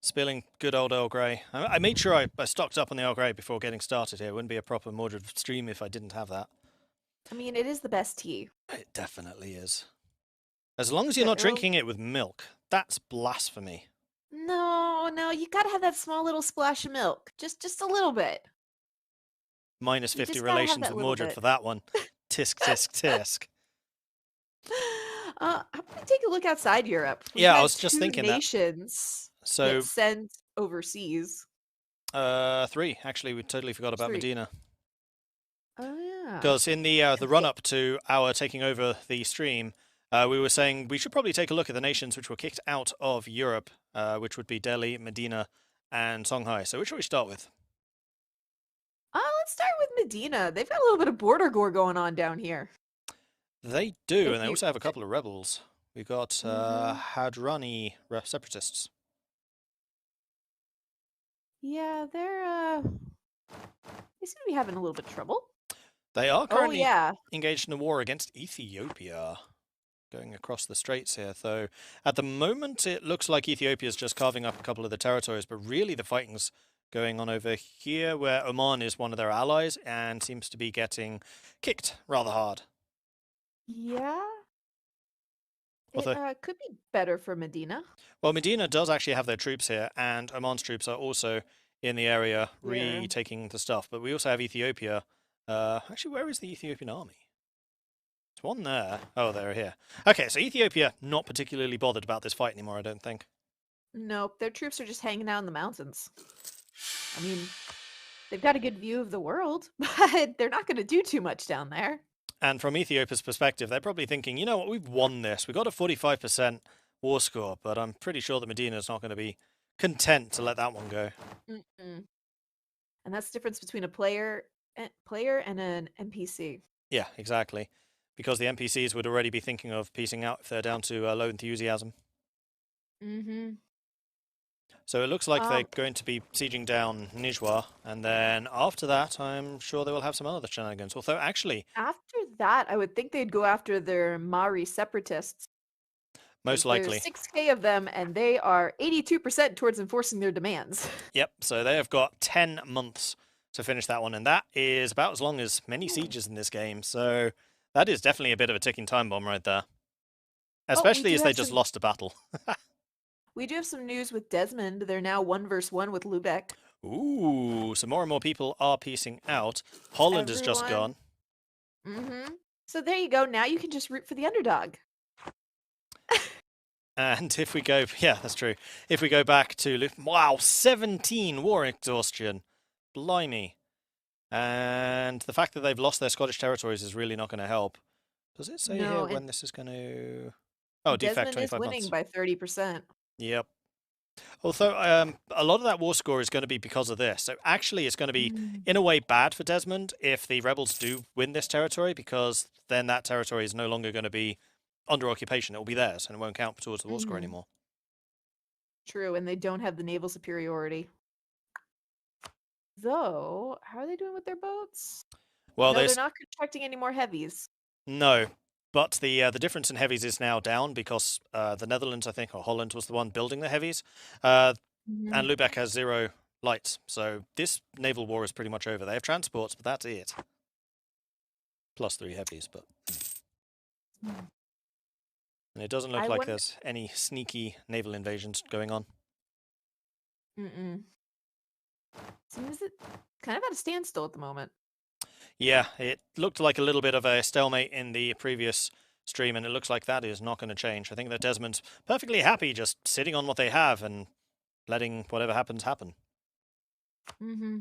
Spilling good old Earl Grey. I made sure I stocked up on the Earl Grey before getting started here. It wouldn't be a proper Mordred stream if I didn't have that. I mean, it is the best tea. It definitely is. As long as you're not drinking it with milk, that's blasphemy. No, you gotta have that small little splash of milk. Just a little bit. Minus You 50 just gotta have relations that with little Mordred bit. for that one. Tisk, tisk, tisk. I'm gonna take a look outside Europe. We've Yeah, I had was just two thinking that. nations So, get sent overseas. 3. Actually, we totally forgot about 3. Medina. Oh yeah. Because in the run-up to our taking over the stream, we were saying we should probably take a look at the nations which were kicked out of Europe, which would be Delhi, Medina, and Songhai. So which should we start with? Let's start with Medina. They've got a little bit of border gore going on down here. They do, If and they you- also have a couple of rebels. We've got Hadrani separatists. Yeah, they seem to be having a little bit of trouble. They are Oh currently yeah. engaged in a war against Ethiopia, going across the straits here. Though at the moment, it looks like Ethiopia's just carving up a couple of the territories, but really the fighting's going on over here, where Oman is one of their allies and seems to be getting kicked rather hard. Yeah. Although- It could be better for Medina. Well, Medina does actually have their troops here, and Oman's troops are also in the area retaking the stuff. But we also have Ethiopia. Actually, where is the Ethiopian army? There's one there. Oh, they're here. Okay, so Ethiopia not particularly bothered about this fight anymore, I don't think. Nope, their troops are just hanging out in the mountains. I mean, they've got a good view of the world, but they're not going to do too much down there. And from Ethiopia's perspective, they're probably thinking, you know what, we've won this. We got a 45% war score, but I'm pretty sure that Medina's not going to be content to let that one go. Mm-mm. And that's the difference between a player and an NPC. Yeah, exactly. Because the NPCs would already be thinking of piecing out if they're down to low enthusiasm. Mm-hmm. So it looks like they're going to be sieging down Nijwa, and then after that, I'm sure they will have some other shenanigans. Although, actually, After that, I would think they'd go after their Mari separatists. most likely. There's 6K of them, and they are 82% towards enforcing their demands. Yep, so they have got 10 months to finish that one, and that is about as long as many sieges in this game. So that is definitely a bit of a ticking time bomb right there. Especially do as they have just some- lost a battle. We do have some news with Desmond. They're now 1 versus 1 with Lubeck. Ooh, so more and more people are piecing out. Holland has just gone. Mm-hmm. So there you go. Now you can just root for the underdog. And if we go, yeah, that's true. If we go back to, wow, 17 war exhaustion. Blimey. And the fact that they've lost their Scottish territories is really not going to help. Does it say No, here when this is going to... Oh, defect Desmond is 25 winning months. by 30%. Yep. Although a lot of that war score is going to be because of this. So actually it's going to be, in a way, bad for Desmond if the rebels do win this territory, because then that territory is no longer going to be under occupation. It will be theirs and it won't count towards the war score anymore. True, and they don't have the naval superiority. Though, how are they doing with their boats? Well, no, they're they're not contracting any more heavies. No, but the difference in heavies is now down because the Netherlands, I think, or Holland was the one building the heavies, and Lubeck has 0 lights. So this naval war is pretty much over. They have transports, but that's it. Plus 3 heavies, but and it doesn't look I like wonder- there's any sneaky naval invasions going on. Mm-mm. Seems it kind of at a standstill at the moment. Yeah, it looked like a little bit of a stalemate in the previous stream, and it looks like that is not going to change. I think that Desmond's perfectly happy just sitting on what they have and letting whatever happens happen. Mm-hmm.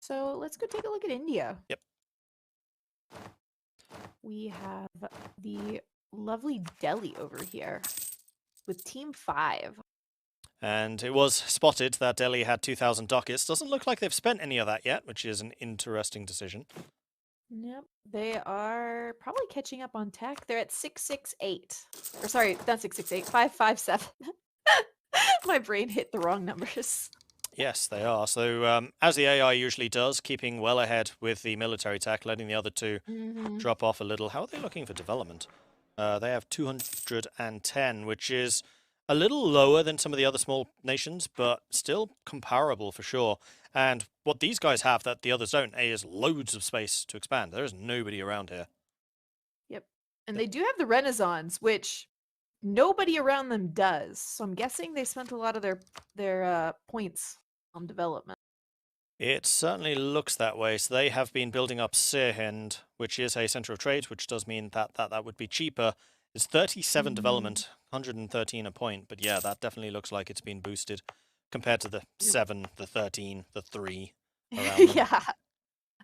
So let's go take a look at India. Yep. We have the lovely Delhi over here with Team 5. And it was spotted that Delhi had 2,000 ducats. Doesn't look like they've spent any of that yet, which is an interesting decision. Yep, they are probably catching up on tech. They're at 668. Or sorry, not 668, 557. My brain hit the wrong numbers. Yes, they are. So, as the AI usually does, keeping well ahead with the military tech, letting the other two drop off a little. How are they looking for development? They have 210, which is a little lower than some of the other small nations, but still comparable for sure. And what these guys have that the others don't is loads of space to expand. There is nobody around here. Yep. And they do have the Renaissance, which nobody around them does. So I'm guessing they spent a lot of their points on development. It certainly looks that way. So they have been building up Sirhind, which is a center of trade, which does mean that would be cheaper. It's 37 development, 113 a point. But yeah, that definitely looks like it's been boosted compared to the 7, the 13, the 3 around them. Yeah.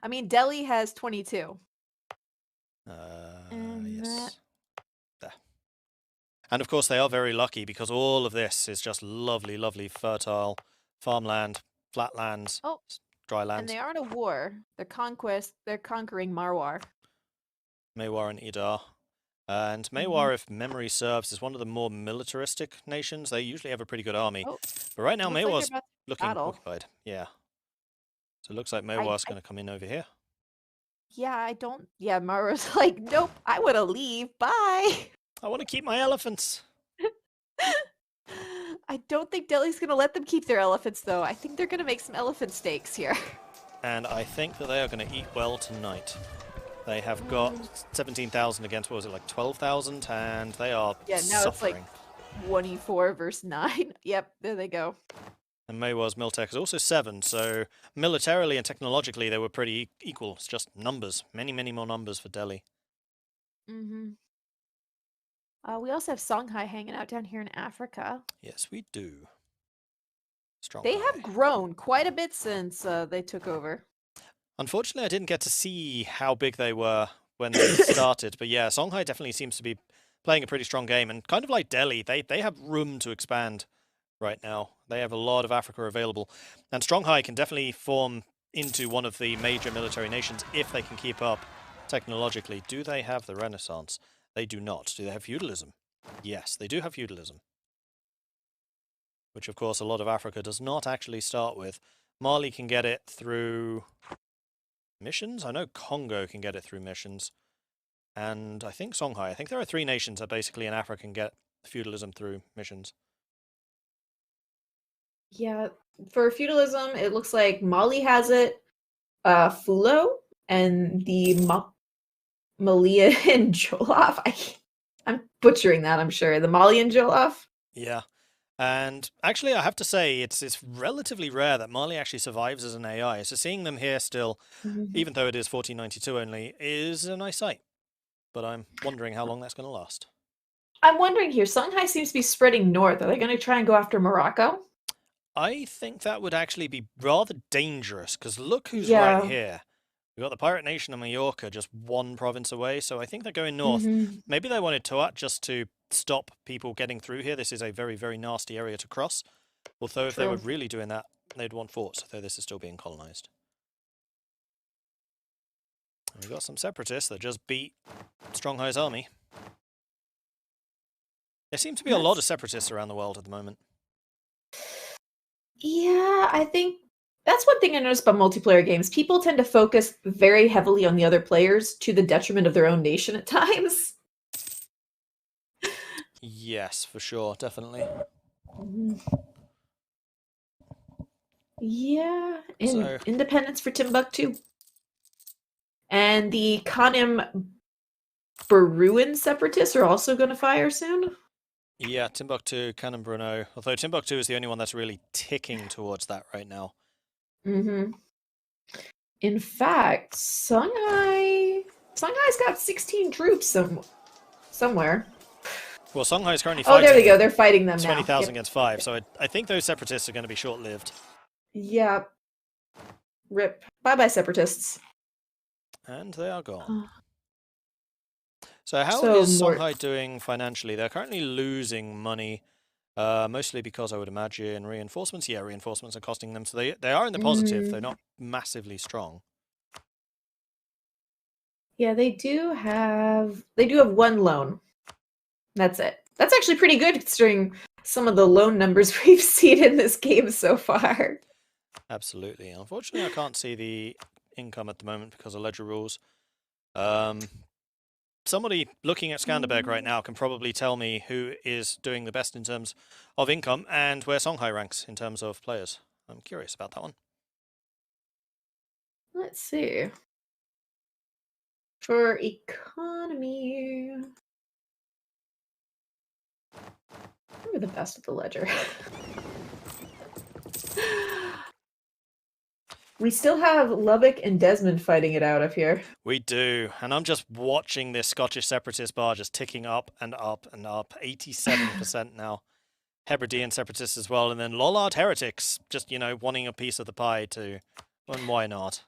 I mean, Delhi has 22. Yes. There. And of course, they are very lucky because all of this is just lovely, lovely, fertile farmland, flatlands, dry And lands. they are in a war. They're conquering Marwar. Mewar and Idar. And Mewar, if memory serves, is one of the more militaristic nations. They usually have a pretty good army. Oh, but right now, looks like Mewar's they're about to looking battle. occupied. Yeah. So it looks like Mewar's going to come in over here. Yeah, Yeah, Marwar's like, nope, I want to leave. Bye. I want to keep my elephants. I don't think Delhi's going to let them keep their elephants, though. I think they're going to make some elephant steaks here. And I think that they are going to eat well tonight. They have got 17,000 against, what was it, like 12,000? And they are suffering. It's like 24 versus 9. Yep, there they go. And Mewar's Miltech is also 7, so militarily and technologically they were pretty equal. It's just numbers. Many, many more numbers for Delhi. Mm-hmm. We also have Songhai hanging out down here in Africa. Yes, we do. Strong. They have grown quite a bit since they took over. Unfortunately, I didn't get to see how big they were when they started, but yeah, Songhai definitely seems to be playing a pretty strong game, and kind of like Delhi, they have room to expand right now. They have a lot of Africa available, and Songhai can definitely form into one of the major military nations if they can keep up technologically. Do they have the Renaissance? They do not. Do they have feudalism? Yes, they do have feudalism. Which, of course, a lot of Africa does not actually start with. Mali can get it through missions. I know Congo can get it through missions. And I think Songhai. I think there are 3 nations that basically in Africa can get feudalism through missions. Yeah, for feudalism, it looks like Mali has it, Fulo, and the Malia and Jollof. I'm butchering that, I'm sure. The Mali and Jollof. Yeah. And actually, I have to say, it's relatively rare that Mali actually survives as an AI. So seeing them here still, even though it is 1492 only, is a nice sight. But I'm wondering how long that's going to last. I'm wondering here, Songhai seems to be spreading north. Are they going to try and go after Morocco? I think that would actually be rather dangerous, because look who's Yeah. right here. We've got the pirate nation of Mallorca just 1 province away, so I think they're going north. Maybe they wanted Toat just to stop people getting through here. This is a very, very nasty area to cross. Although if they were really doing that, they'd want forts, though this is still being colonized. And we've got some separatists that just beat Stronghai's army. There seem to be a lot of separatists around the world at the moment. Yeah, I think that's one thing I noticed about multiplayer games. People tend to focus very heavily on the other players to the detriment of their own nation at times. Yes, for sure, definitely. Yeah, So- independence for Timbuktu. And the Kanem Baruan separatists are also going to fire soon. Yeah, Timbuktu, Canon Bruno. Although Timbuktu is the only one that's really ticking towards that right now. Mm-hmm. In fact, Songhai's got 16 troops somewhere. Well, Songhai's currently Oh, fighting. there they go. They're fighting them now. 20,000 against 5, so I think those separatists are going to be short-lived. Yeah. Rip. Bye-bye, separatists. And they are gone. So how So is more- Songhai doing financially? They're currently losing money, mostly because I would imagine reinforcements. Yeah, reinforcements are costing them, so they are in the positive. They're not massively strong. Yeah, they do have one loan. That's it. That's actually pretty good considering some of the loan numbers we've seen in this game so far. Absolutely. Unfortunately, I can't see the income at the moment because of ledger rules. Somebody looking at Skanderbeg right now can probably tell me who is doing the best in terms of income and where Songhai ranks in terms of players. I'm curious about that one. Let's see. For economy, who are the best at the ledger? We still have Lubbock and Desmond fighting it out up here. We do, and I'm just watching this Scottish separatist bar just ticking up and up and up. 87% now. Hebridean separatists as well, and then Lollard heretics just, wanting a piece of the pie too. And why not?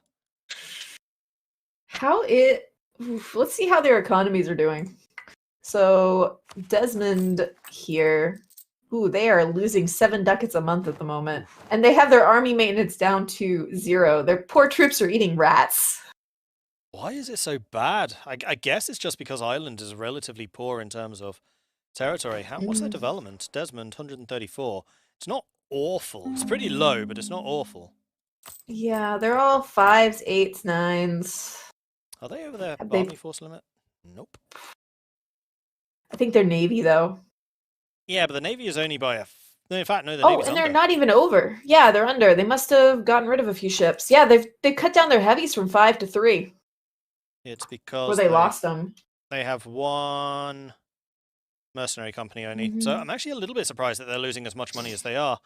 Let's see how their economies are doing. So Desmond here, they are losing 7 ducats a month at the moment. And they have their army maintenance down to 0. Their poor troops are eating rats. Why is it so bad? I guess it's just because Ireland is relatively poor in terms of territory. What's their development? Desmond, 134. It's not awful. It's pretty low, but it's not awful. Yeah, they're all 5s, 8s, 9s. Are they over their army force limit? Nope. I think they're Navy, though. Yeah, but the Navy is only by no, in fact, no, the Oh, Navy's and under. they're not even over. Yeah, they're under. They must have gotten rid of a few ships. Yeah, they've cut down their heavies from 5 to 3. It's because Or they lost them. They have one mercenary company only. So I'm actually a little bit surprised that they're losing as much money as they are.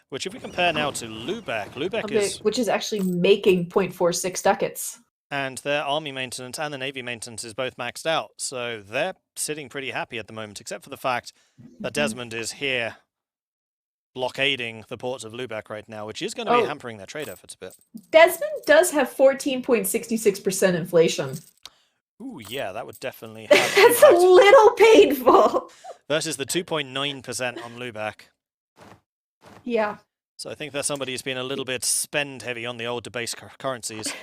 Which if we compare now to Lubeck is... Which is actually making 0.46 ducats. And their army maintenance and the navy maintenance is both maxed out. So they're sitting pretty happy at the moment, except for the fact that Desmond is here blockading the ports of Lubeck right now, which is going to be hampering their trade efforts a bit. Desmond does have 14.66% inflation. Ooh, yeah, that would definitely have That's a little painful. Versus the 2.9% on Lubeck. Yeah. So I think that somebody's been a little bit spend heavy on the old debased currencies.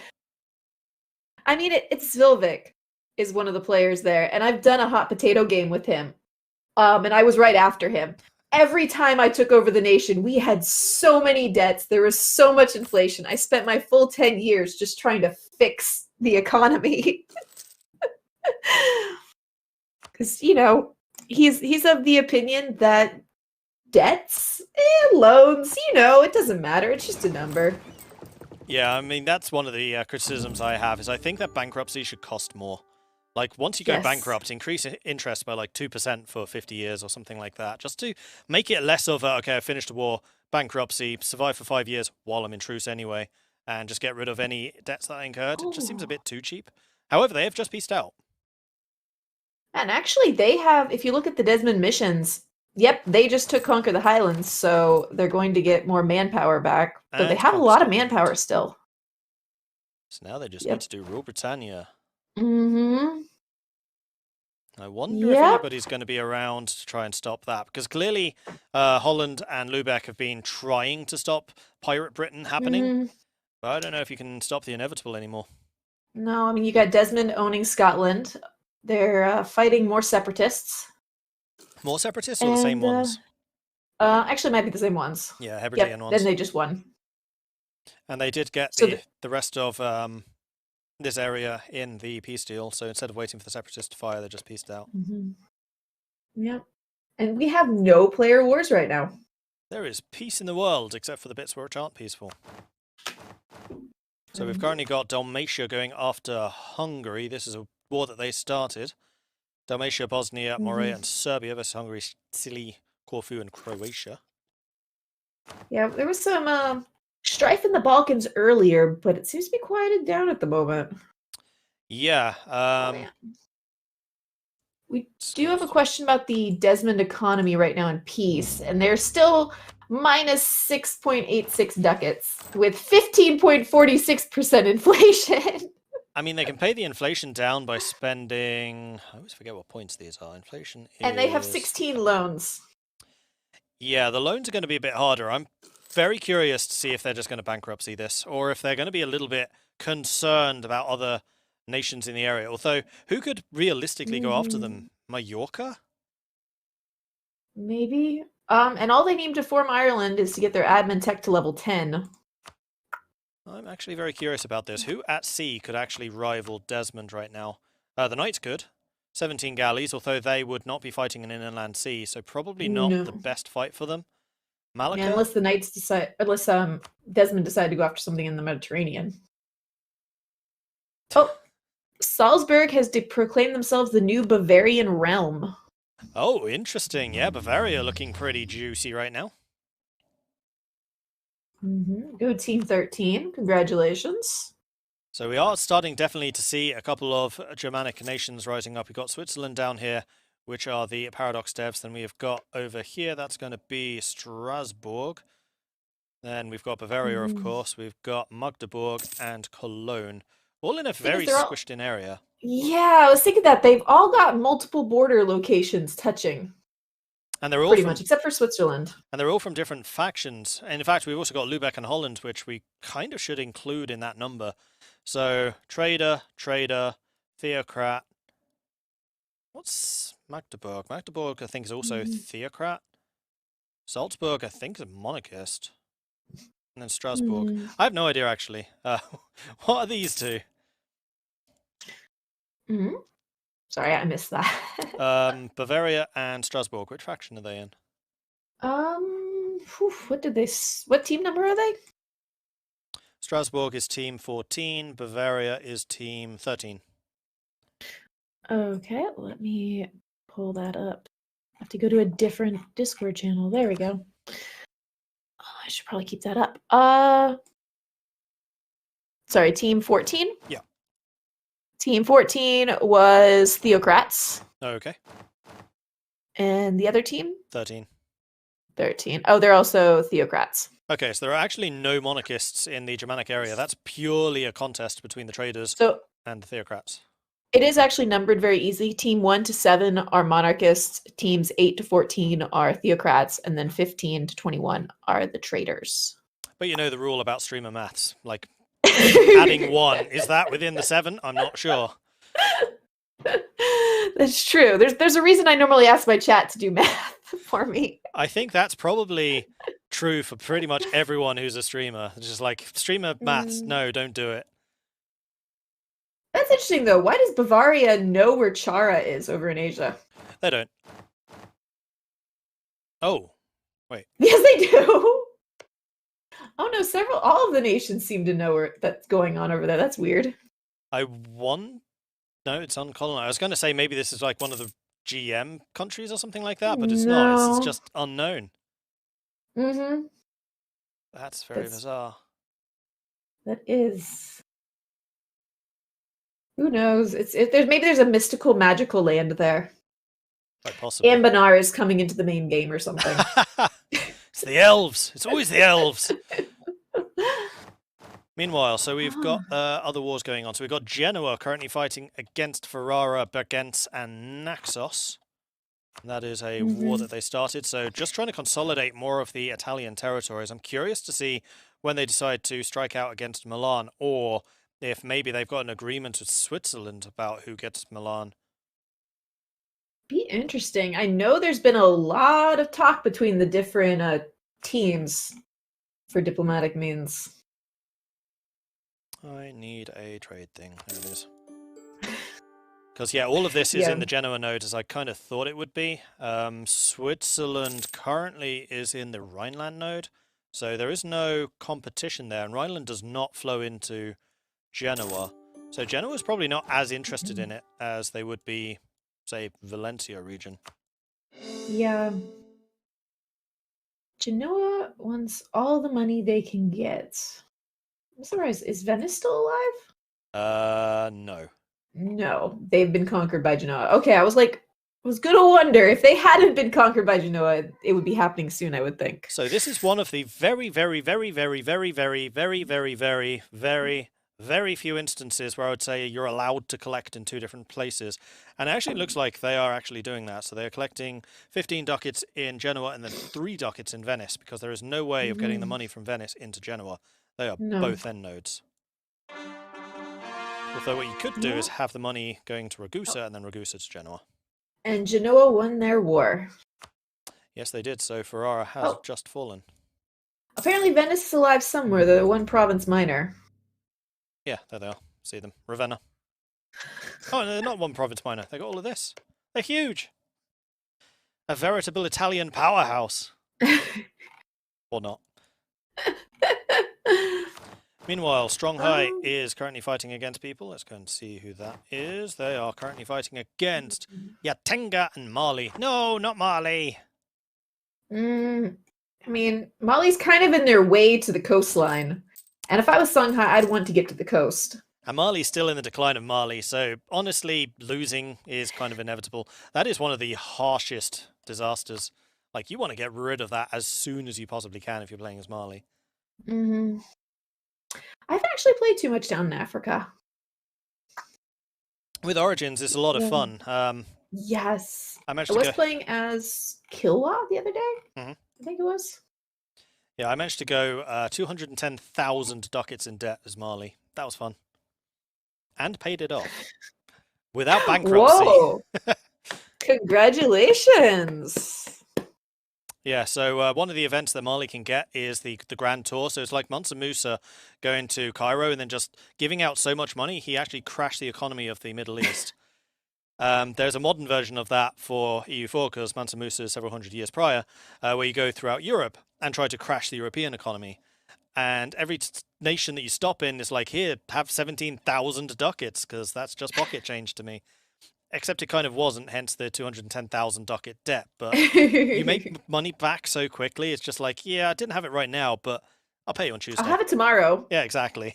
I mean, it's Zilvik is one of the players there, and I've done a hot potato game with him. And I was right after him. Every time I took over the nation, we had so many debts. There was so much inflation. I spent my full 10 years just trying to fix the economy. Because, he's of the opinion that debts, loans, it doesn't matter. It's just a number. Yeah, I mean, that's one of the criticisms I have, is I think that bankruptcy should cost more. Like, once you go bankrupt, increase interest by like 2% for 50 years or something like that, just to make it less of a, okay, I finished a war, bankruptcy, survive for 5 years while I'm in truce anyway, and just get rid of any debts that I incurred. It just seems a bit too cheap. However, they have just pieced out. And actually, they have, if you look at the Desmond missions, they just took Conquer the Highlands, so they're going to get more manpower back. But they have a lot of manpower still. So now they just need to do Rule Britannia. Mm-hmm. I wonder if anybody's going to be around to try and stop that, because clearly Holland and Lubeck have been trying to stop Pirate Britain happening, but I don't know if you can stop the inevitable anymore. No, I mean, you got Desmond owning Scotland. They're fighting more separatists. More separatists or the same ones? Actually, it might be the same ones. Yeah, Hebridean ones. Then they just won. And they did get the rest of this area in the peace deal, so instead of waiting for the separatists to fire, they just pieced out. Yeah. And we have no player wars right now. There is peace in the world, except for the bits which aren't peaceful. So we've currently got Dalmatia going after Hungary. This is a war that they started. Dalmatia, Bosnia, Morea, and Serbia versus Hungary, Sicily, Corfu, and Croatia. Yeah, there was some strife in the Balkans earlier, but it seems to be quieted down at the moment. Yeah. We do have a question about the Desmond economy right now in peace, and they're still minus 6.86 ducats with 15.46% inflation. I mean, they can pay the inflation down by spending... I always forget what points these are. Inflation is... And they have 16 loans. Yeah, the loans are going to be a bit harder. I'm very curious to see if they're just going to bankruptcy this, or if they're going to be a little bit concerned about other nations in the area. Although, who could realistically go after them? Mallorca? Maybe. And all they need to form Ireland is to get their admin tech to level 10. I'm actually very curious about this. Who at sea could actually rival Desmond right now? The Knights could. 17 galleys, although they would not be fighting in an inland sea, so probably not the best fight for them. Malacca? Yeah, unless the Knights decide, unless Desmond decided to go after something in the Mediterranean. Oh, Salzburg has proclaimed themselves the new Bavarian realm. Oh, interesting. Yeah, Bavaria looking pretty juicy right now. Go Team 13. Congratulations. So we are starting definitely to see a couple of Germanic nations rising up. We've got Switzerland down here, which are the Paradox devs. Then we have got over here, that's going to be Strasbourg. Then we've got Bavaria, of course. We've got Magdeburg and Cologne. All in a very squished in area. Yeah, I was thinking that. They've all got multiple border locations touching. And they're all pretty much, except for Switzerland. And they're all from different factions. And in fact, we've also got Lubeck and Holland, which we kind of should include in that number. So, Trader, Theocrat. What's Magdeburg? Magdeburg, I think, is also Theocrat. Salzburg, I think, is a monarchist. And then Strasbourg. I have no idea, actually. What are these two? Sorry, I missed that. Bavaria and Strasbourg. Which faction are they in? What team number are they? Strasbourg is team 14. Bavaria is team 13. Okay, let me pull that up. I have to go to a different Discord channel. There we go. Oh, I should probably keep that up. Sorry, team 14? Yeah. Team 14 was Theocrats. Okay. And the other team? 13. 13. Oh, they're also Theocrats. Okay, so there are actually no monarchists in the Germanic area. That's purely a contest between the traders and the Theocrats. It is actually numbered very easily. Team 1 to 7 are monarchists. Teams 8 to 14 are Theocrats. And then 15 to 21 are the traders. But you know the rule about streamer maths. Like, adding 1. Is that within the 7? I'm not sure. That's true. There's a reason I normally ask my chat to do math for me. I think that's probably true for pretty much everyone who's a streamer. It's just like, streamer maths, no, don't do it. That's interesting, though. Why does Bavaria know where Chara is over in Asia? They don't. Oh, wait. Yes, they do. Oh no, all of the nations seem to know where that's going on over there. That's weird. No, it's uncolonized. I was going to say maybe this is like one of the GM countries or something like that, but it's not. It's just unknown. That's very bizarre. That is. Who knows? Maybe there's a mystical, magical land there. Quite possibly. Ambanar is coming into the main game or something. It's the elves. It's always the elves. Meanwhile, so we've got other wars going on. So we've got Genoa currently fighting against Ferrara, Bergenz, and Naxos. That is a war that they started. So just trying to consolidate more of the Italian territories. I'm curious to see when they decide to strike out against Milan, or if maybe they've got an agreement with Switzerland about who gets Milan. Be interesting. I know there's been a lot of talk between the different teams for diplomatic means. I need a trade thing. There it is. Because, yeah, all of this is in the Genoa node, as I kind of thought it would be. Switzerland currently is in the Rhineland node, so there is no competition there. And Rhineland does not flow into Genoa. So Genoa is probably not as interested in it as they would be, say, Valencia region. Yeah. Genoa wants all the money they can get. I'm surprised. Is Venice still alive? No. No, they've been conquered by Genoa. Okay, I was gonna wonder if they hadn't been conquered by Genoa, it would be happening soon, I would think. So this is one of the very, very, very, very, very, very, very, very, very, very, very few instances where I would say you're allowed to collect in two different places. And it actually looks like they are actually doing that. So they're collecting 15 ducats in Genoa and then 3 ducats in Venice, because there is no way of getting the money from Venice into Genoa. They are both end nodes. Although what you could do is have the money going to Ragusa and then Ragusa to Genoa. And Genoa won their war. Yes, they did. So Ferrara has just fallen. Apparently Venice is alive somewhere. They're one province minor. Yeah, there they are. See them. Ravenna. Oh, no, they're not one province minor. They got all of this. They're huge. A veritable Italian powerhouse. Or not. Meanwhile, Stronghai is currently fighting against people. Let's go and see who that is. They are currently fighting against Yatenga and Mali. No, not Mali. I mean, Mali's kind of in their way to the coastline. And if I was Songhai, I'd want to get to the coast. And Mali's still in the decline of Mali, so honestly, losing is kind of inevitable. That is one of the harshest disasters. Like, you want to get rid of that as soon as you possibly can if you're playing as Mali. I haven't actually played too much down in Africa. With Origins, it's a lot of fun. Yes. I was playing as Kilwa the other day. I think it was. Yeah, I managed to go 210,000 ducats in debt as Mali. That was fun. And paid it off. Without bankruptcy. Whoa! Congratulations! Yeah, so one of the events that Mali can get is the Grand Tour. So it's like Mansa Musa going to Cairo and then just giving out so much money, he actually crashed the economy of the Middle East. There's a modern version of that for EU4, because Mansa Musa is several hundred years prior, where you go throughout Europe and try to crash the European economy. And every nation that you stop in is like, here, have 17,000 ducats, because that's just pocket change to me. Except it kind of wasn't, hence the 210,000 ducat debt. But you make money back so quickly, it's just like, yeah, I didn't have it right now, but I'll pay you on Tuesday. I'll have it tomorrow. Yeah, exactly.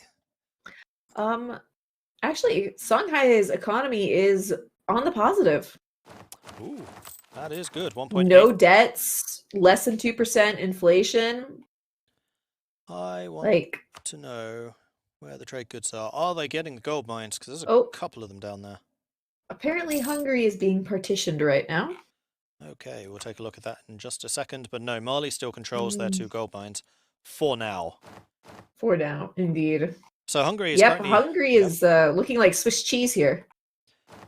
Actually, Songhai's economy is on the positive. Ooh, that is good. 1.8. No debts, less than 2% inflation. I want to know where the trade goods are. Are they getting the gold mines? Because there's a couple of them down there. Apparently Hungary is being partitioned right now. Okay, we'll take a look at that in just a second. But no, Mali still controls their 2 gold mines for now. For now, indeed. So Hungary is Hungary is looking like Swiss cheese here.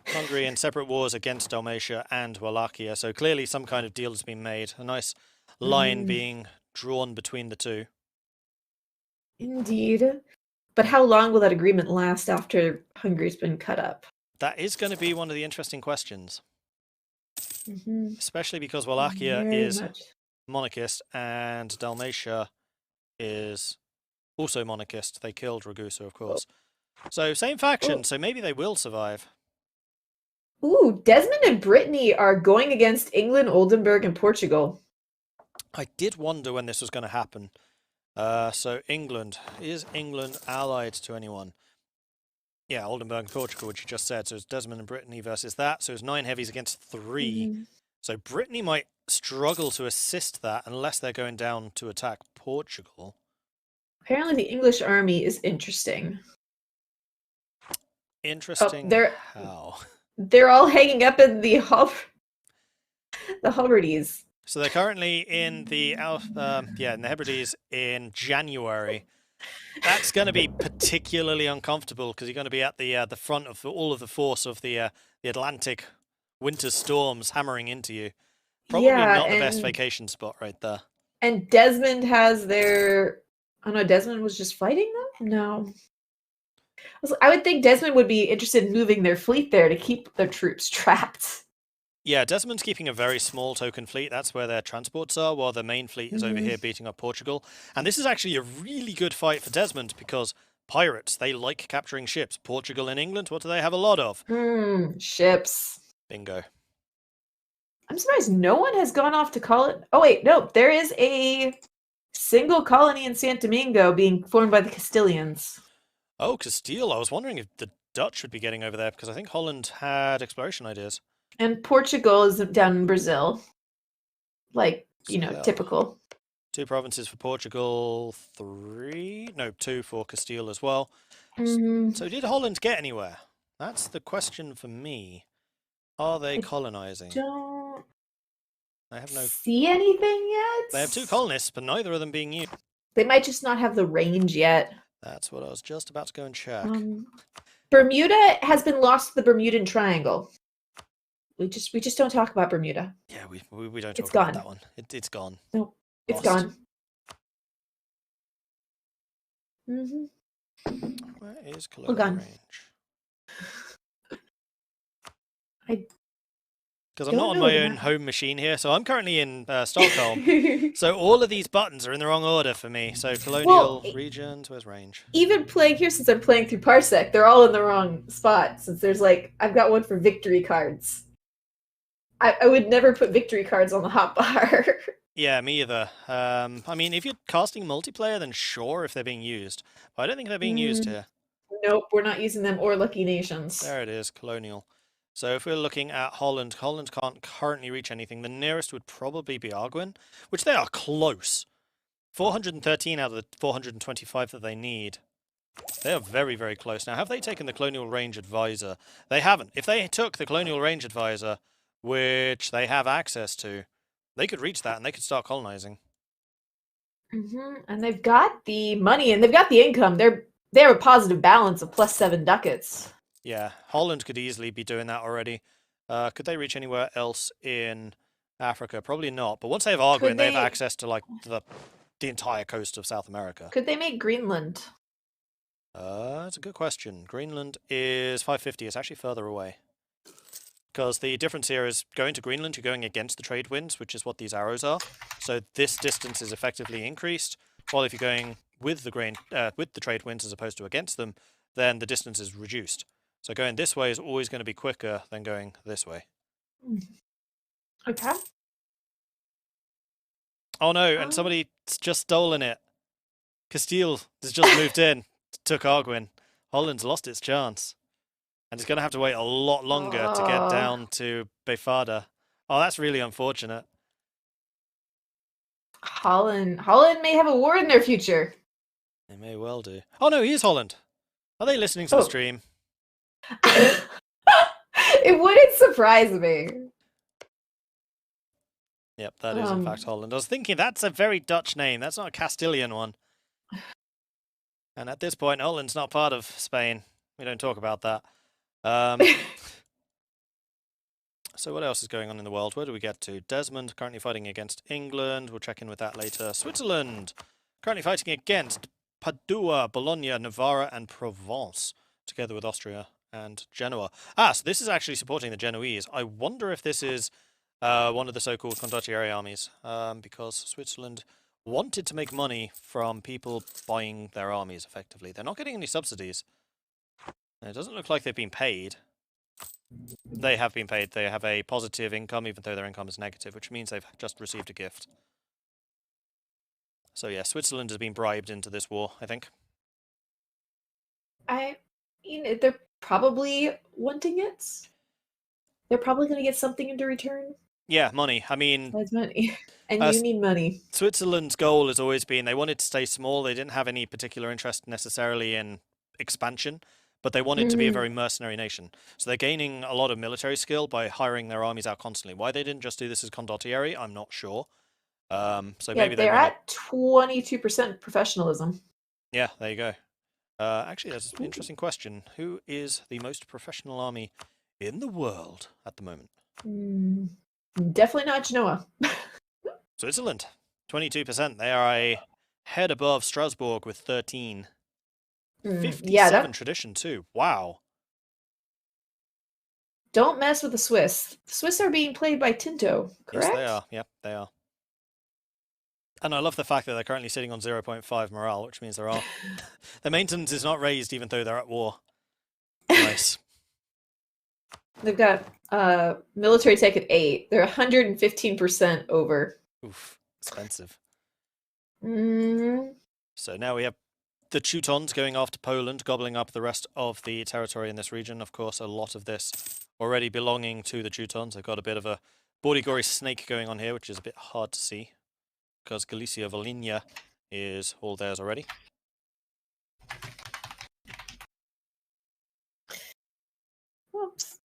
Hungary in separate wars against Dalmatia and Wallachia. So clearly some kind of deal has been made. A nice line being drawn between the two. Indeed. But how long will that agreement last after Hungary's been cut up? That is going to be one of the interesting questions. Especially because Wallachia is monarchist and Dalmatia is also monarchist. They killed Ragusa, of course. So same faction, so maybe they will survive. Ooh, Desmond and Brittany are going against England, Oldenburg, and Portugal. I did wonder when this was going to happen. So England. Is England allied to anyone? Yeah, Oldenburg and Portugal, which you just said. So it's Desmond and Brittany versus that. So it's 9 heavies against 3. So Brittany might struggle to assist that unless they're going down to attack Portugal. Apparently the English army is interesting. Interesting how? They're all hanging up in the Hebrides. So they're currently in the in the Hebrides in January. That's going to be particularly uncomfortable because you're going to be at the front of all of the force of the Atlantic winter storms hammering into you. Probably not the best vacation spot right there. And Desmond has their... Oh no, Desmond was just fighting them? No. I would think Desmond would be interested in moving their fleet there to keep their troops trapped. Yeah, Desmond's keeping a very small token fleet. That's where their transports are, while the main fleet is over here beating up Portugal. And this is actually a really good fight for Desmond because pirates, they like capturing ships. Portugal and England, what do they have a lot of? Ships. Bingo. I'm surprised no one has gone off to call it. Oh wait, no, there is a single colony in Santo Domingo being formed by the Castilians. Oh, Castile. I was wondering if the Dutch would be getting over there, because I think Holland had exploration ideas. And Portugal is down in Brazil. Like, typical. 2 provinces for Portugal, 2 for Castile as well. Mhm. So did Holland get anywhere? That's the question for me. Are they colonizing? Don't I have no see anything yet. They have 2 colonists, but neither of them being used. They might just not have the range yet. That's what I was just about to go and check. Bermuda has been lost to the Bermudan Triangle. We just don't talk about Bermuda. Yeah, we don't talk It's about gone. that one. It's gone. No, it's Lost. gone. Where is Well, colonial gone. range? I Because I'm don't not on know my the own map. home machine here, so I'm currently in Stockholm. So all of these buttons are in the wrong order for me. So colonial regions, where's range? Even playing here, since I'm playing through Parsec, they're all in the wrong spot. Since there's I've got one for victory cards. I would never put victory cards on the hotbar. Yeah, me either. I mean, if you're casting multiplayer, then sure, if they're being used. But I don't think they're being used here. Nope, we're not using them or Lucky Nations. There it is, colonial. So if we're looking at Holland, Holland can't currently reach anything. The nearest would probably be Arguin, which they are close. 413 out of the 425 that they need. They are very, very close. Now, have they taken the Colonial Range Advisor? They haven't. If they took the Colonial Range Advisor, which they have access to, they could reach that and they could start colonizing. And they've got the money and they've got the income. They have a positive balance of +7 ducats. Yeah, Holland could easily be doing that already. Could they reach anywhere else in Africa? Probably not. But once they have Arguin, they have access to the entire coast of South America. Could they make Greenland? That's a good question. Greenland is 550. It's actually further away. Because the difference here is going to Greenland, you're going against the trade winds, which is what these arrows are. So this distance is effectively increased. While if you're going with the trade winds as opposed to against them, then the distance is reduced. So going this way is always going to be quicker than going this way. Okay. Oh no, and somebody's just stolen it. Castile has just moved in, took Arguin. Holland's lost its chance. And it's going to have to wait a lot longer to get down to Befada. Oh, that's really unfortunate. Holland may have a war in their future. They may well do. Oh no, he is Holland. Are they listening to the stream? It wouldn't surprise me. Yep, that is in fact Holland. I was thinking that's a very Dutch name. That's not a Castilian one. And at this point, Holland's not part of Spain. We don't talk about that. So what else is going on in the world? Where do we get to? Desmond currently fighting against England. We'll check in with that later. Switzerland currently fighting against Padua, Bologna, Navarra, and Provence, together with Austria and Genoa. So this is actually supporting the Genoese. I wonder if this is one of the so-called condottieri armies, because Switzerland wanted to make money from people buying their armies, effectively. They're not getting any subsidies. It doesn't look like they've been paid. They have been paid. They have a positive income, even though their income is negative, which means they've just received a gift. So yeah, Switzerland has been bribed into this war, I think. They're probably wanting it. They're probably going to get something into return. Yeah, money. I mean... That's money. And you need money. Switzerland's goal has always been, they wanted to stay small. They didn't have any particular interest necessarily in expansion, but they wanted to be a very mercenary nation. So they're gaining a lot of military skill by hiring their armies out constantly. Why they didn't just do this as condottieri, I'm not sure. So maybe they're at 22% professionalism. Yeah, there you go. Actually, that's an interesting question. Who is the most professional army in the world at the moment? Definitely not Genoa. Switzerland, 22%. They are a head above Strasbourg with 13. 57 tradition too. Wow. Don't mess with the Swiss. The Swiss are being played by Tinto, correct? Yes, they are. Yep, they are. And I love the fact that they're currently sitting on 0.5 morale, which means their maintenance is not raised even though they're at war. Nice. They've got military tech at 8. They're 115% over. Oof, expensive. Mm. So now we have the Teutons going after Poland, gobbling up the rest of the territory in this region. Of course, a lot of this already belonging to the Teutons. They've got a bit of a Bordigory snake going on here, which is a bit hard to see, because Galicia Volhynia is all theirs already. Whoops.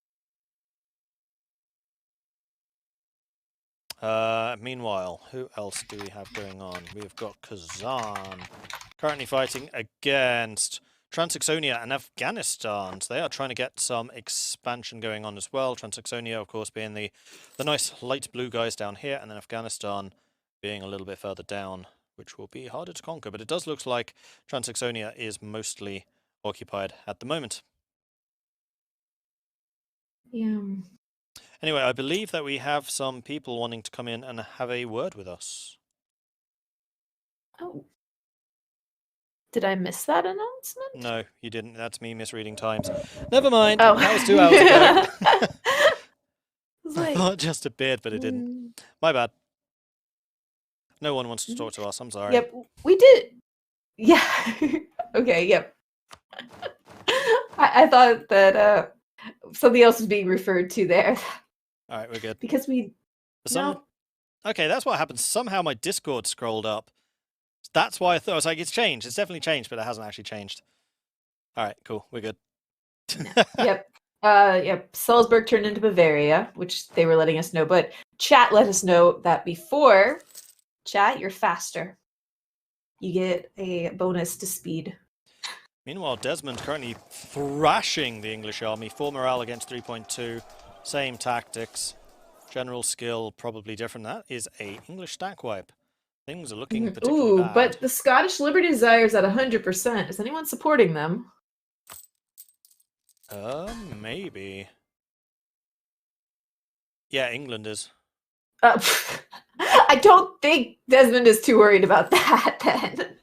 Meanwhile, who else do we have going on? We've got Kazan currently fighting against Transaxonia and Afghanistan. So they are trying to get some expansion going on as well. Transaxonia, of course, being the nice light blue guys down here, and then Afghanistan being a little bit further down, which will be harder to conquer. But it does look like Transaxonia is mostly occupied at the moment. Yeah. Anyway, I believe that we have some people wanting to come in and have a word with us. Oh. Did I miss that announcement? No, you didn't. That's me misreading times. Never mind. Oh. That was 2 hours ago. Like, I thought it just appeared, but it didn't. My bad. No one wants to talk to us. I'm sorry. Yep, we did. Yeah. Okay, yep. I thought that something else was being referred to there. All right, we're good. Because we... Okay, that's what happens. Somehow my Discord scrolled up. That's why I was like, it's changed. It's definitely changed, but it hasn't actually changed. All right, cool. We're good. Yep. Yep. Salzburg turned into Bavaria, which they were letting us know. But chat let us know that before chat, you're faster. You get a bonus to speed. Meanwhile, Desmond currently thrashing the English army. 4 morale against 3.2. Same tactics. General skill probably different. That is a English stack wipe. Things are looking particularly bad. But the Scottish Liberty Desire is at 100%. Is anyone supporting them? Maybe. Yeah, England is. I don't think Desmond is too worried about that, then.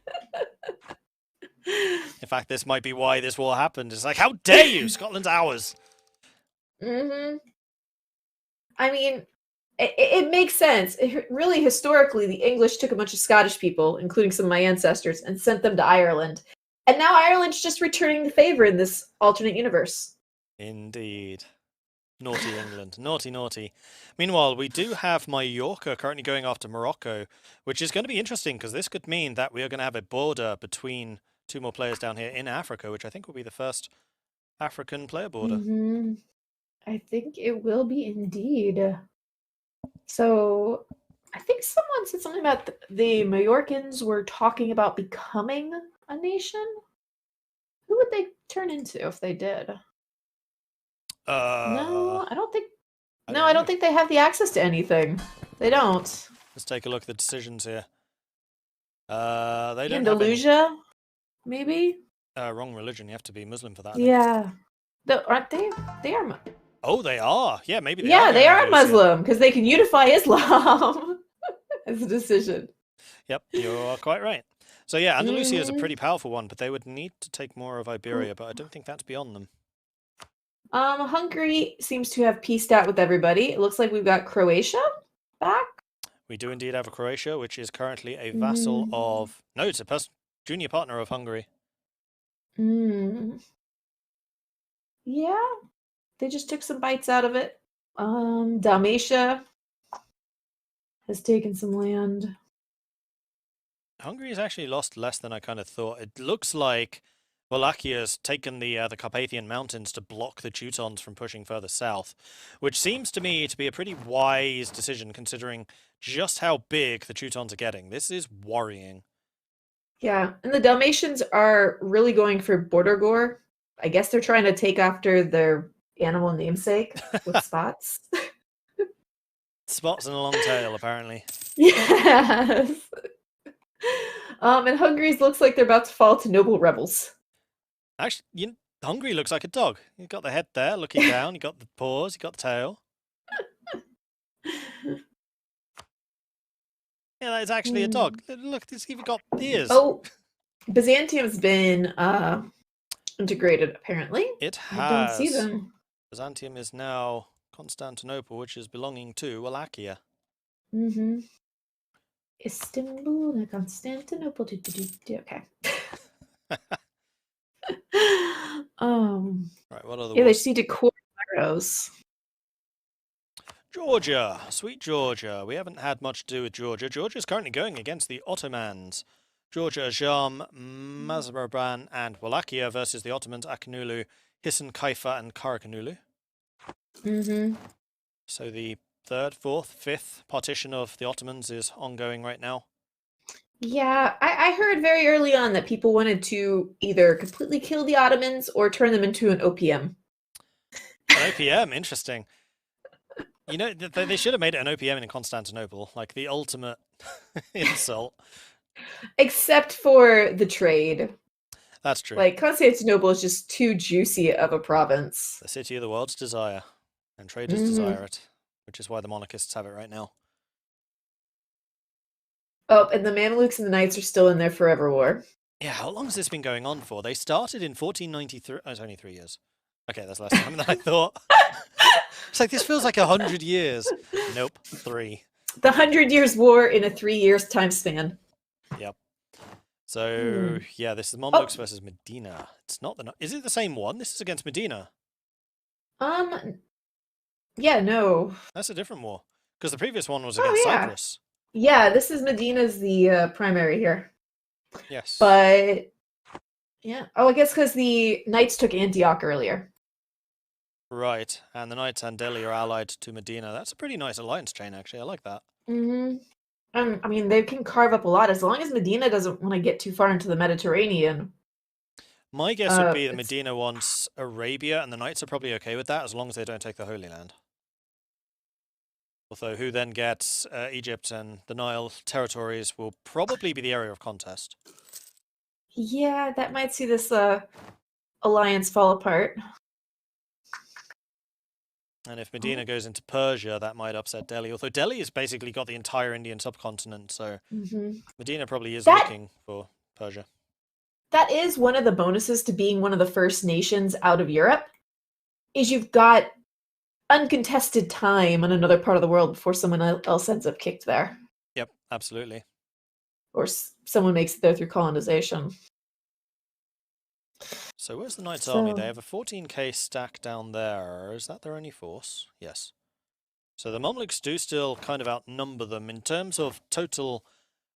In fact, this might be why this war happened. It's like, how dare you? Scotland's ours. Mm-hmm. I mean, it makes sense. Really, historically, the English took a bunch of Scottish people, including some of my ancestors, and sent them to Ireland. And now Ireland's just returning the favor in this alternate universe. Indeed. Naughty England. Naughty, naughty. Meanwhile, we do have Mallorca currently going after Morocco, which is going to be interesting because this could mean that we are going to have a border between 2 more players down here in Africa, which I think will be the first African player border. Mm-hmm. I think it will be indeed. So, I think someone said something about the Mallorcans were talking about becoming a nation. Who would they turn into if they did? No, I don't think. I don't think they have the access to anything. They don't. Let's take a look at the decisions here. They don't have any. Andalusia, maybe. Wrong religion. You have to be Muslim for that. Yeah, aren't they? They are. Oh, they are. Yeah, maybe they are. Yeah, they are Muslim because they can unify Islam as a decision. Yep, you are quite right. So yeah, Andalusia is a pretty powerful one, but they would need to take more of Iberia, but I don't think that's beyond them. Hungary seems to have pieced out with everybody. It looks like we've got Croatia back. We do indeed have a Croatia, which is currently a vassal of... No, it's a junior partner of Hungary. Yeah, they just took some bites out of it. Dalmatia has taken some land. Hungary has actually lost less than I kind of thought. It looks like Wallachia taken the Carpathian Mountains to block the Teutons from pushing further south, which seems to me to be a pretty wise decision considering just how big the Teutons are getting. This is worrying. Yeah, and the Dalmatians are really going for border gore. I guess they're trying to take after their animal namesake with spots. Spots and a long tail, apparently. Yes. And Hungary's looks like they're about to fall to noble rebels. Actually, Hungary looks like a dog. You've got the head there, looking down. You got the paws. You got the tail. Yeah, that is actually a dog. Look, it's even got ears. Oh, Byzantium's been integrated, apparently. It has. I don't see them. Byzantium is now Constantinople, which is belonging to Wallachia. Mm-hmm. Istanbul and Constantinople. Okay. Right, what other Yeah, they wars? just need to core arrows. Georgia, sweet Georgia. We haven't had much to do with Georgia. Georgia is currently going against the Ottomans. Georgia, Ajam, Mazarban, and Wallachia versus the Ottomans, Akanulu, Hisan, Kaifa, and Karakanulu. Mm-hmm. So the third, fourth, fifth partition of the Ottomans is ongoing right now. Yeah, I heard very early on that people wanted to either completely kill the Ottomans or turn them into an OPM. An OPM, interesting. You know, they should have made it an OPM in Constantinople, like the ultimate insult. Except for the trade. That's true. Like, Constantinople is just too juicy of a province. The city of the world's desire, and traders desire it, which is why the monarchists have it right now. Oh, and the Mamelukes and the Knights are still in their forever war. Yeah, how long has this been going on for? They started in 1493. Oh, it's only 3 years. Okay, that's less time than I thought. It's like, this feels like 100 years. Nope, 3. The 100 Years' War in a 3 years time span. Yep. So, yeah, this is Mamluks versus Medina. It's not the... Is it the same one? This is against Medina. Yeah, no. That's a different war. Because the previous one was against Cyprus. Yeah, this is Medina's the primary here. Yes. But, yeah. Oh, I guess because the Knights took Antioch earlier. Right, and the Knights and Delhi are allied to Medina. That's a pretty nice alliance chain, actually. I like that. Mm-hmm. I mean, they can carve up a lot as long as Medina doesn't want to get too far into the Mediterranean. My guess would be that Medina wants Arabia, and the Knights are probably okay with that as long as they don't take the Holy Land. Although who then gets Egypt and the Nile territories will probably be the area of contest. Yeah, that might see this alliance fall apart. And if Medina goes into Persia, that might upset Delhi. Although Delhi has basically got the entire Indian subcontinent, so Medina probably is looking for Persia. That is one of the bonuses to being one of the first nations out of Europe, is you've got uncontested time on another part of the world before someone else ends up kicked there. Yep, absolutely. Or someone makes it there through colonization. So where's the Knights' army? They have a 14k stack down there. Is that their only force? Yes. So the Mamluks do still kind of outnumber them. In terms of total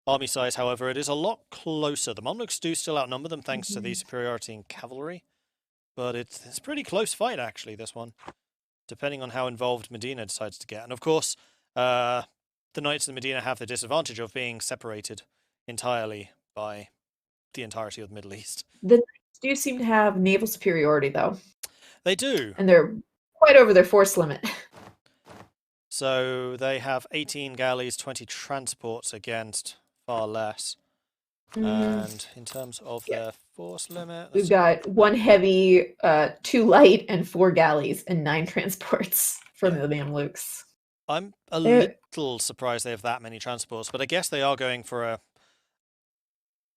army size, however, it is a lot closer. The Mamluks do still outnumber them thanks to the superiority in cavalry. But it's a pretty close fight, actually, this one. Depending on how involved Medina decides to get. And of course, the Knights of Medina have the disadvantage of being separated entirely by the entirety of the Middle East. The Knights do seem to have naval superiority, though. They do. And they're quite over their force limit. So they have 18 galleys, 20 transports against far less. And in terms of their force limit... We've got 1 heavy, 2 light, and 4 galleys, and 9 transports from the Mamluks. I'm a little surprised they have that many transports, but I guess they are going for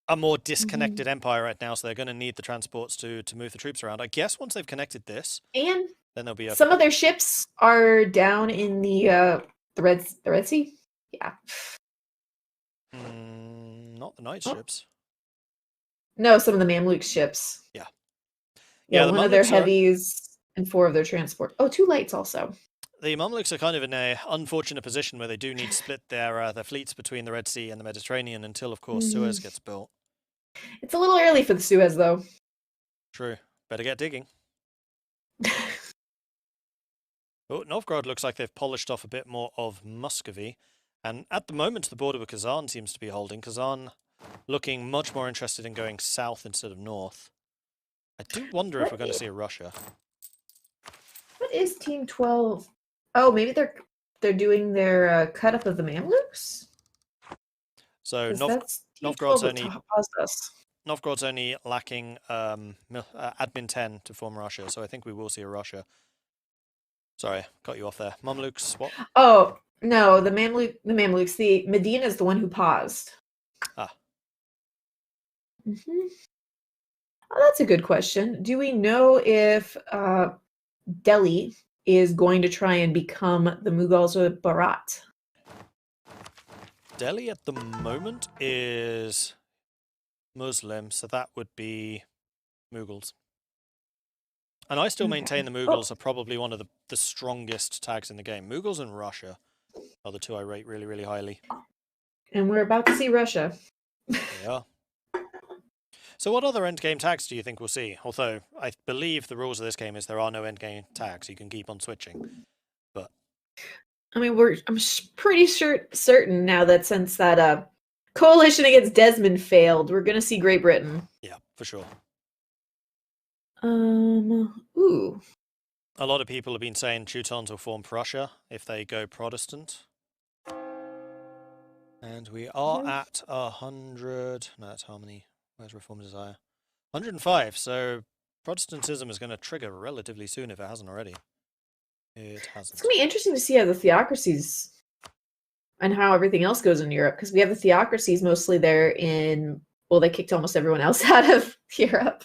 a more disconnected empire right now, so they're going to need the transports to move the troops around. I guess once they've connected this, and then they'll be okay. Some of their ships are down in the Red Sea. Yeah. Not the Knights ships. No, some of the Mamluk ships. Yeah. Yeah, one of their heavies and 4 of their transport. Oh, 2 lights also. The Mamluks are kind of in an unfortunate position where they do need to split their fleets between the Red Sea and the Mediterranean until, of course, Suez gets built. It's a little early for the Suez, though. True. Better get digging. Oh, Novgorod looks like they've polished off a bit more of Muscovy. And at the moment, the border with Kazan seems to be holding. Kazan looking much more interested in going south instead of north. I do wonder if we're going to see a Russia. What is Team 12? Oh, maybe they're doing their cut up of the Mamluks? So Novgorod's only lacking admin 10 to form Russia, so I think we will see a Russia. Sorry, got you off there. Mamluks, what? Oh, no, the Mamluks. The Medina is the one who paused. Ah. Oh, that's a good question. Do we know if Delhi is going to try and become the Mughals of Bharat. Delhi at the moment is Muslim, so that would be Mughals. And I still maintain the Mughals are probably one of the strongest tags in the game. Mughals and Russia are the two I rate really, really highly. And we're about to see Russia. Yeah. So what other endgame tags do you think we'll see? Although, I believe the rules of this game is there are no endgame tags. You can keep on switching. But I mean, I'm pretty certain now that since that coalition against Desmond failed, we're going to see Great Britain. Yeah, for sure. Ooh. A lot of people have been saying Teutons will form Prussia if they go Protestant. And we are at 100... No, that's harmony. Where's Reform Desire? 105, so Protestantism is going to trigger relatively soon if it hasn't already. It hasn't. It's going to be interesting to see how the theocracies and how everything else goes in Europe, because we have the theocracies mostly there in... Well, they kicked almost everyone else out of Europe.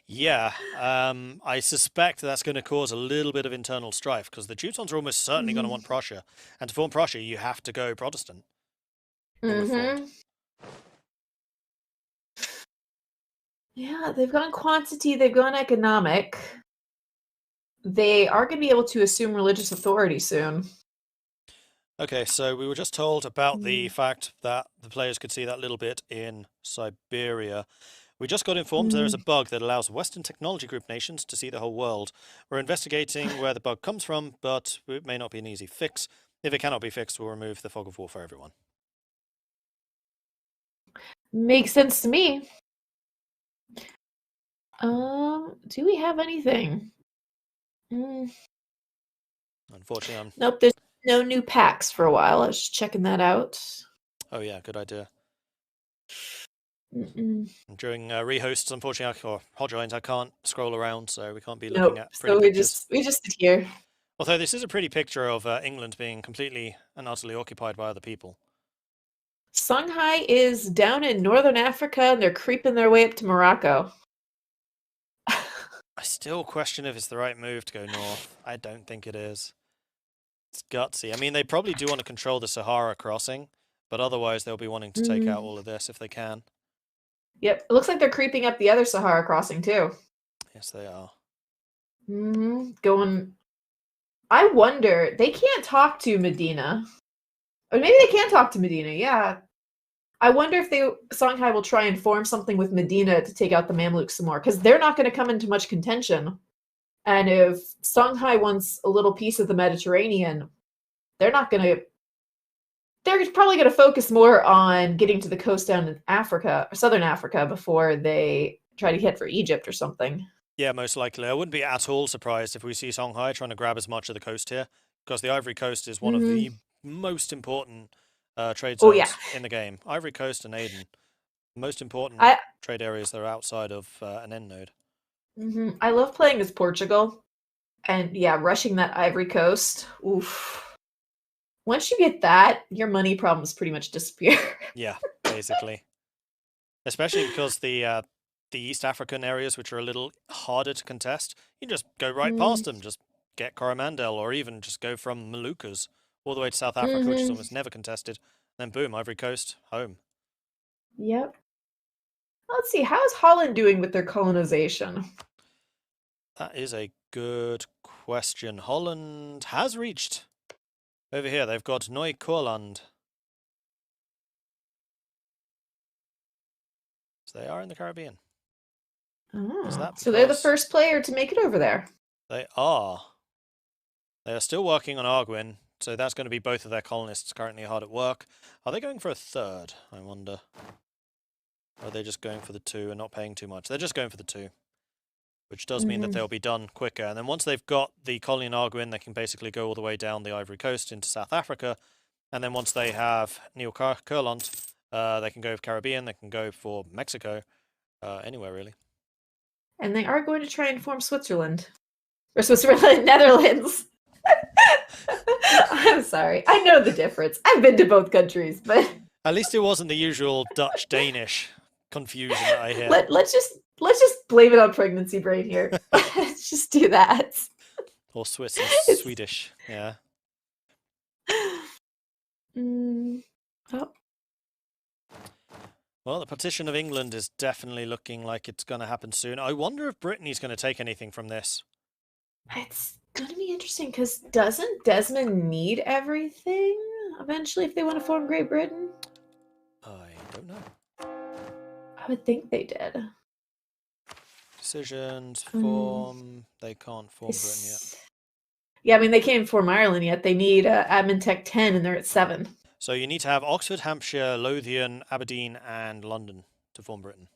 Yeah, I suspect that's going to cause a little bit of internal strife, because the Teutons are almost certainly going to want Prussia. And to form Prussia, you have to go Protestant. Yeah, they've gone quantity, they've gone economic. They are going to be able to assume religious authority soon. Okay, so we were just told about the fact that the players could see that little bit in Siberia. We just got informed there is a bug that allows Western technology group nations to see the whole world. We're investigating where the bug comes from, but it may not be an easy fix. If it cannot be fixed, we'll remove the fog of war for everyone. Makes sense to me. Do we have anything? Unfortunately, Nope, there's no new packs for a while. I was just checking that out. Oh yeah, good idea. During rehosts, unfortunately, or hotline, I can't scroll around, so we can't be looking at pretty so pictures. we just sit here. Although this is a pretty picture of England being completely and utterly occupied by other people. Songhai is down in northern Africa, and they're creeping their way up to Morocco. I still question if it's the right move to go north. I don't think it is. It's gutsy. I mean, they probably do want to control the Sahara crossing, but otherwise they'll be wanting to take out all of this if they can. Yep, it looks like they're creeping up the other Sahara crossing too. Yes, they are. Going. I wonder, they can't talk to Medina. Or maybe they can talk to Medina, yeah. I wonder if Songhai will try and form something with Medina to take out the Mamluks some more, because they're not going to come into much contention. And if Songhai wants a little piece of the Mediterranean, they're probably going to focus more on getting to the coast down in Africa, or southern Africa, before they try to head for Egypt or something. Yeah, most likely. I wouldn't be at all surprised if we see Songhai trying to grab as much of the coast here, because the Ivory Coast is one of the most important trade zones in the game. Ivory Coast and Aden, most important trade areas that are outside of an end node. I love playing as Portugal, and yeah, rushing that Ivory Coast. Oof. Once you get that, your money problems pretty much disappear. Yeah, basically. Especially because the East African areas, which are a little harder to contest, you just go right past them. Just get Coromandel, or even just go from Moluccas all the way to South Africa, which is almost never contested. Then boom, Ivory Coast, home. Yep. Let's see, how's Holland doing with their colonization? That is a good question. Holland has reached over here. They've got Neukoerland. So they are in the Caribbean. So they're the first player to make it over there. They are. They are still working on Arguin, so that's going to be both of their colonists currently hard at work. Are they going for a third, I wonder? Or are they just going for the 2 and not paying too much? They're just going for the 2, which does mean that they'll be done quicker. And then once they've got the colony in Arguin, they can basically go all the way down the Ivory Coast into South Africa. And then once they have Neukoerland, they can go for Caribbean, they can go for Mexico, anywhere really. And they are going to try and form Switzerland. Or Switzerland, Netherlands. I'm sorry. I know the difference. I've been to both countries, but at least it wasn't the usual Dutch-Danish confusion that I hear. let's just blame it on pregnancy brain here. Let's just do that. Or Swiss and Swedish, yeah. Oh. Well, the partition of England is definitely looking like it's going to happen soon. I wonder if Brittany's going to take anything from this. It's going to be interesting because doesn't Desmond need everything eventually if they want to form Great Britain? I don't know. I would think they did. Decisions, form. They can't form Britain yet. Yeah, I mean, they can't form Ireland yet. They need Admin Tech 10 and they're at 7. So you need to have Oxford, Hampshire, Lothian, Aberdeen, and London to form Britain.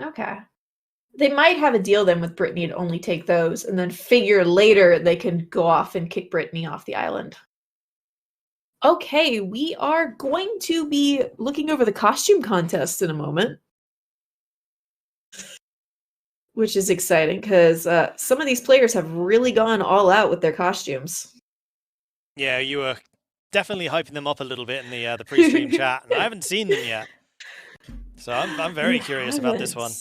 Okay. They might have a deal then with Brittany to only take those and then figure later they can go off and kick Brittany off the island. Okay, we are going to be looking over the costume contest in a moment. Which is exciting because some of these players have really gone all out with their costumes. Yeah, you were definitely hyping them up a little bit in the pre-stream chat, and I haven't seen them yet. So I'm very curious about this one.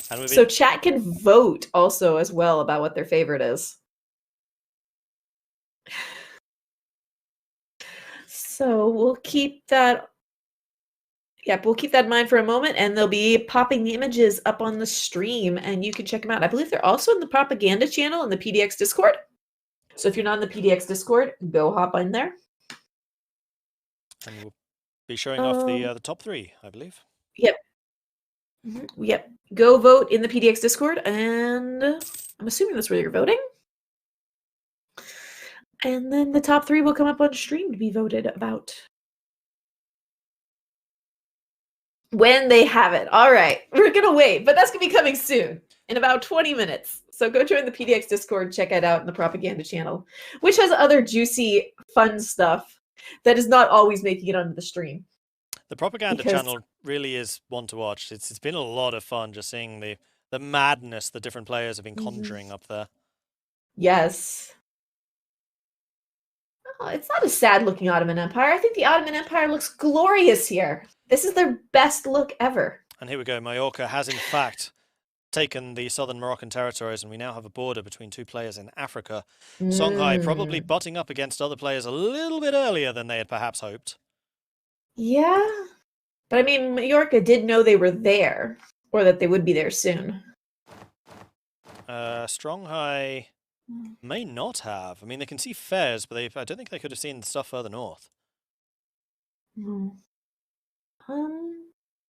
And So chat can vote also as well about what their favorite is. So we'll keep that. Yep, we'll keep that in mind for a moment, and they'll be popping the images up on the stream, and you can check them out. I believe they're also in the propaganda channel in the PDX Discord. So if you're not in the PDX Discord, go hop in there. And we'll be showing off the top 3, I believe. Yep. Yep. Go vote in the PDX Discord, and I'm assuming that's where you're voting. And then the top 3 will come up on stream to be voted about. When they have it. All right. We're going to wait, but that's going to be coming soon in about 20 minutes. So go join the PDX Discord, check it out in the propaganda channel, which has other juicy, fun stuff that is not always making it onto the stream. The propaganda channel really is one to watch. It's been a lot of fun just seeing the madness the different players have been conjuring up there. Yes. Oh, it's not a sad-looking Ottoman Empire. I think the Ottoman Empire looks glorious here. This is their best look ever. And here we go. Mallorca has, in fact, taken the southern Moroccan territories, and we now have a border between 2 players in Africa. Songhai probably butting up against other players a little bit earlier than they had perhaps hoped. Yeah. But, I mean, Mallorca did know they were there, or that they would be there soon. Stronghai may not have. I mean, they can see Fez, but I don't think they could have seen the stuff further north.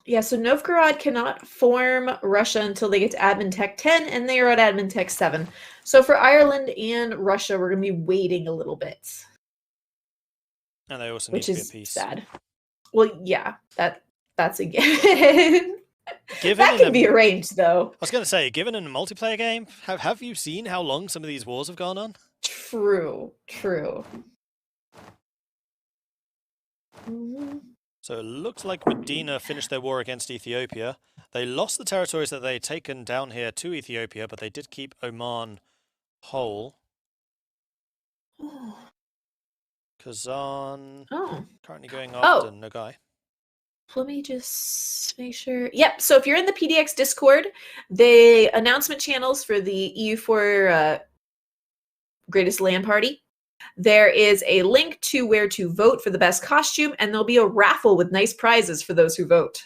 Yeah, so Novgorod cannot form Russia until they get to Admin Tech 10, and they are at Admin Tech 7. So for Ireland and Russia, we're going to be waiting a little bit. And they also need to be at peace. Sad. Well, yeah, that's a given. That can be arranged, though. I was going to say, given in a multiplayer game, have you seen how long some of these wars have gone on? True. So it looks like Medina finished their war against Ethiopia. They lost the territories that they had taken down here to Ethiopia, but they did keep Oman whole. Kazan currently going after Nogai. Let me just make sure. Yep, so if you're in the PDX Discord, the announcement channels for the EU4 Greatest LAN Party, there is a link to where to vote for the best costume, and there'll be a raffle with nice prizes for those who vote.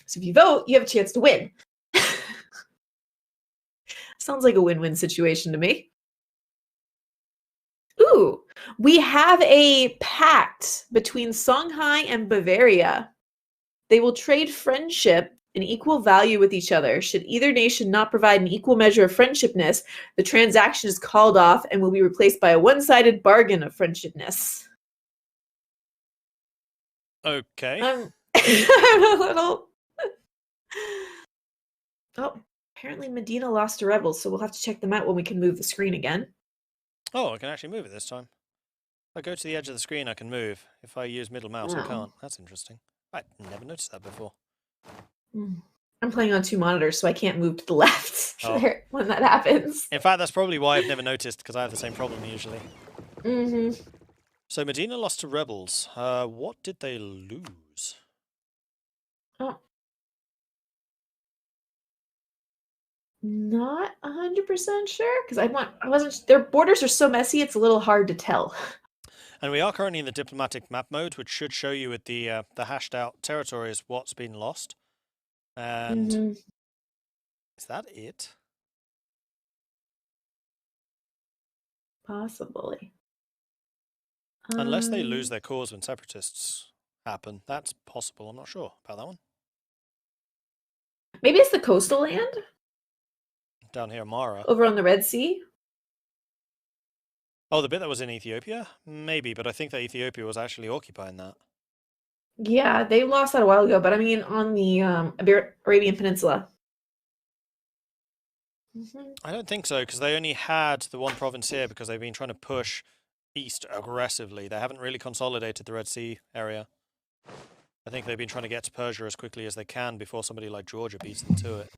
So if you vote, you have a chance to win. Sounds like a win-win situation to me. Ooh, we have a pact between Songhai and Bavaria. They will trade friendship and equal value with each other. Should either nation not provide an equal measure of friendshipness, the transaction is called off and will be replaced by a one-sided bargain of friendshipness. Okay. I'm a little... Oh, apparently Medina lost to Rebels, so we'll have to check them out when we can move the screen again. Oh, I can actually move it this time. If I go to the edge of the screen, I can move. If I use middle mouse, I can't. That's interesting. I never noticed that before. I'm playing on 2 monitors, so I can't move to the left when that happens. In fact, that's probably why I've never noticed, because I have the same problem usually. So Medina lost to Rebels. What did they lose? not 100% sure because I wasn't. Their borders are so messy; it's a little hard to tell. And we are currently in the diplomatic map mode, which should show you with the hashed out territories what's been lost. And is that it? Possibly. Unless they lose their cause when separatists happen. That's possible. I'm not sure about that one. Maybe it's the coastal land Down here, Mara. over on the Red Sea. Oh, the bit that was in Ethiopia? Maybe, but I think that Ethiopia was actually occupying that. Yeah, they lost that a while ago, but I mean on the Arabian Peninsula. I don't think so, because they only had the one province here because they've been trying to push east aggressively. They haven't really consolidated the Red Sea area. I think they've been trying to get to Persia as quickly as they can before somebody like Georgia beats them to it.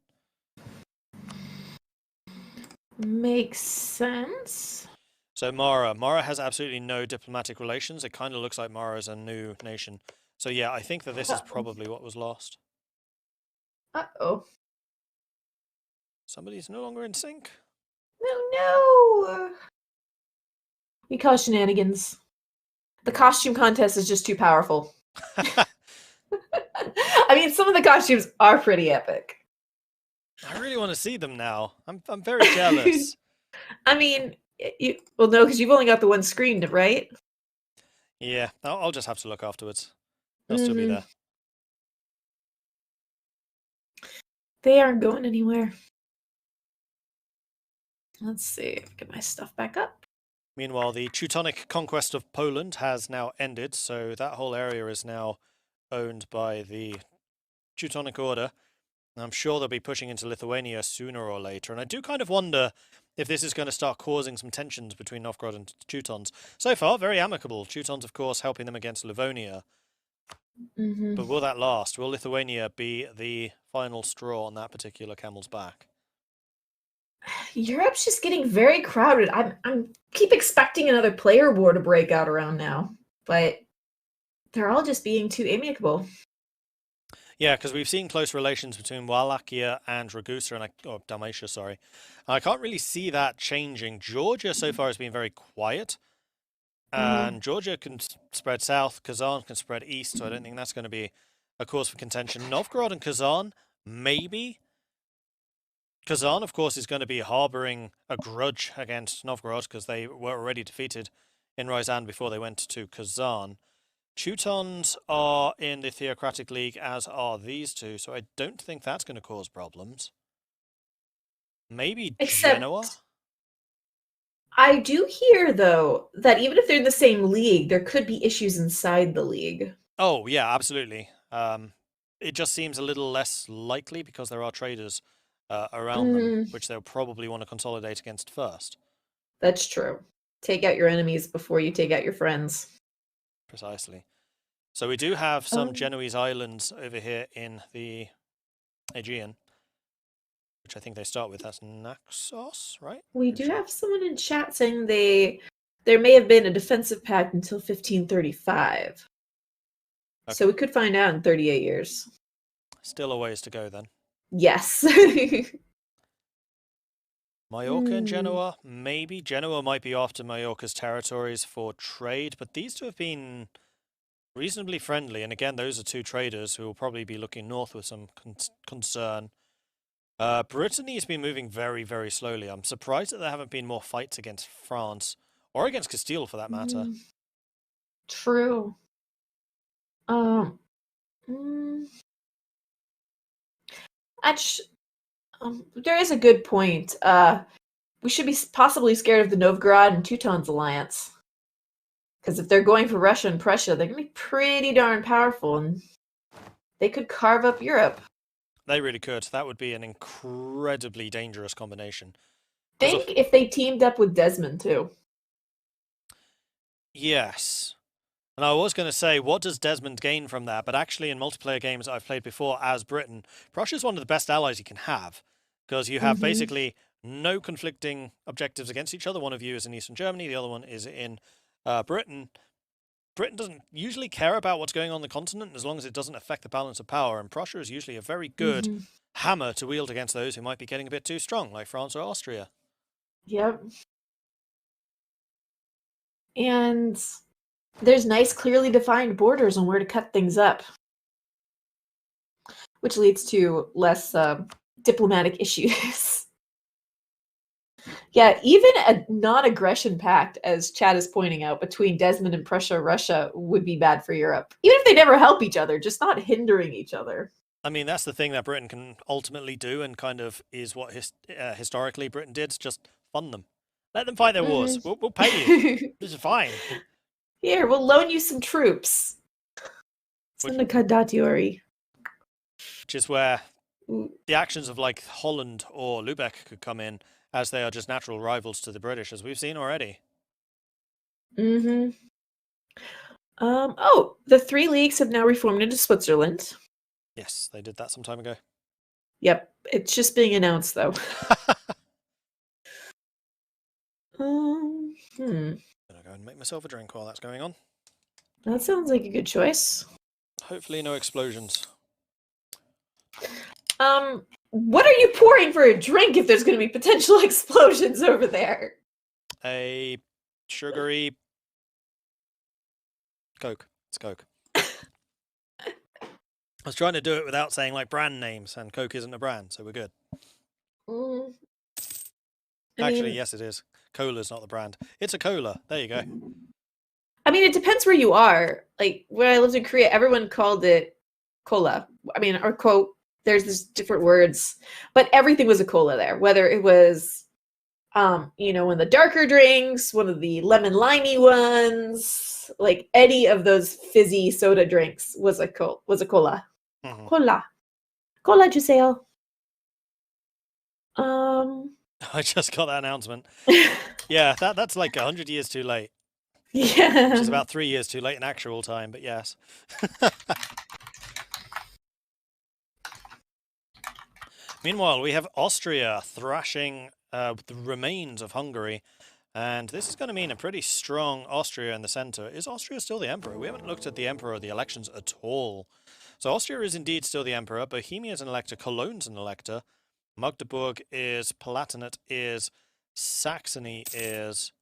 Makes sense. So Mara has absolutely no diplomatic relations. It kind of looks like Mara is a new nation. So yeah, I think that this is probably what was lost. Uh-oh. Somebody's no longer in sync. No. We call shenanigans. The costume contest is just too powerful. I mean, some of the costumes are pretty epic. I really want to see them now. I'm very jealous. I mean, well, no, because you've only got the one screened, right? Yeah, I'll just have to look afterwards. They'll still be there. They aren't going anywhere. Let's see. Get my stuff back up. Meanwhile, the Teutonic conquest of Poland has now ended, so that whole area is now owned by the Teutonic Order. I'm sure they'll be pushing into Lithuania sooner or later, and I do kind of wonder if this is going to start causing some tensions between Novgorod and Teutons. So far, very amicable. Teutons, of course, helping them against Livonia. But will that last? Will Lithuania be the final straw on that particular camel's back? Europe's just getting very crowded. I'm keep expecting another player war to break out around now, but they're all just being too amicable. Yeah, because we've seen close relations between Wallachia and Ragusa, or Dalmatia, sorry. I can't really see that changing. Georgia so far has been very quiet. And Georgia can spread south, Kazan can spread east, so I don't think that's going to be a cause for contention. Novgorod and Kazan, maybe. Kazan, of course, is going to be harboring a grudge against Novgorod because they were already defeated in Ryazan before they went to Kazan. Teutons are in the Theocratic League, as are these two, so I don't think that's going to cause problems. Maybe Genoa? I do hear, though, that even if they're in the same league, there could be issues inside the league. Oh, yeah, absolutely. It just seems a little less likely because there are traders around them, which they'll probably want to consolidate against first. That's true. Take out your enemies before you take out your friends. Precisely. So we do have some Genoese islands over here in the Aegean, which I think they start with. That's Naxos, right? We do have someone in chat saying there may have been a defensive pact until 1535. Okay. So we could find out in 38 years. Still a ways to go then. Yes. Majorca and Genoa, maybe. Genoa might be after Majorca's territories for trade, but these two have been reasonably friendly. And again, those are two traders who will probably be looking north with some concern. Brittany has been moving very, very slowly. I'm surprised that there haven't been more fights against France, or against Castile for that matter. True. There is a good point. We should be possibly scared of the Novgorod and Teutons alliance. Because if they're going for Russia and Prussia, they're going to be pretty darn powerful, and they could carve up Europe. They really could. That would be an incredibly dangerous combination. Think if they teamed up with Desmond, too. Yes. And I was going to say, what does Desmond gain from that? But actually, in multiplayer games I've played before as Britain, Prussia is one of the best allies you can have. Because you have basically no conflicting objectives against each other. One of you is in Eastern Germany, the other one is in Britain. Britain doesn't usually care about what's going on the continent as long as it doesn't affect the balance of power. And Prussia is usually a very good hammer to wield against those who might be getting a bit too strong, like France or Austria. Yep. And there's nice, clearly defined borders on where to cut things up, which leads to less diplomatic issues. Yeah, even a non-aggression pact, as Chad is pointing out, between Desmond and Prussia, Russia would be bad for Europe. Even if they never help each other, just not hindering each other. I mean, that's the thing that Britain can ultimately do, and kind of is what historically Britain did, just fund them. Let them fight their wars. We'll pay you. This is fine. Here, we'll loan you some troops. Send a Kandatiori. Which is where the actions of like Holland or Lubeck could come in, as they are just natural rivals to the British, as we've seen already. Mm-hmm. Oh, the 3 leagues have now reformed into Switzerland. Yes, they did that some time ago. Yep, it's just being announced, though. I'm gonna go and make myself a drink while that's going on. That sounds like a good choice. Hopefully no explosions. What are you pouring for a drink if there's going to be potential explosions over there? A sugary Coke. It's Coke. I was trying to do it without saying like brand names, and Coke isn't a brand, so we're good. Actually, yes, it is. Cola's not the brand. It's a cola. There you go. I mean, it depends where you are. Like, when I lived in Korea, everyone called it cola. I mean, or quote, there's these different words, but everything was a cola there. Whether it was, one of the darker drinks, one of the lemon limey ones, like any of those fizzy soda drinks was a cola. Mm-hmm. Cola, Giselle. I just got that announcement. Yeah, that's like 100 years too late. Yeah. Which is about 3 years too late in actual time, but yes. Meanwhile, we have Austria thrashing the remains of Hungary, and this is going to mean a pretty strong Austria in the center. Is Austria still the emperor? We haven't looked at the emperor or the elections at all. So Austria is indeed still the emperor. Bohemia is an elector. Cologne's an elector. Magdeburg is. Palatinate is. Saxony is.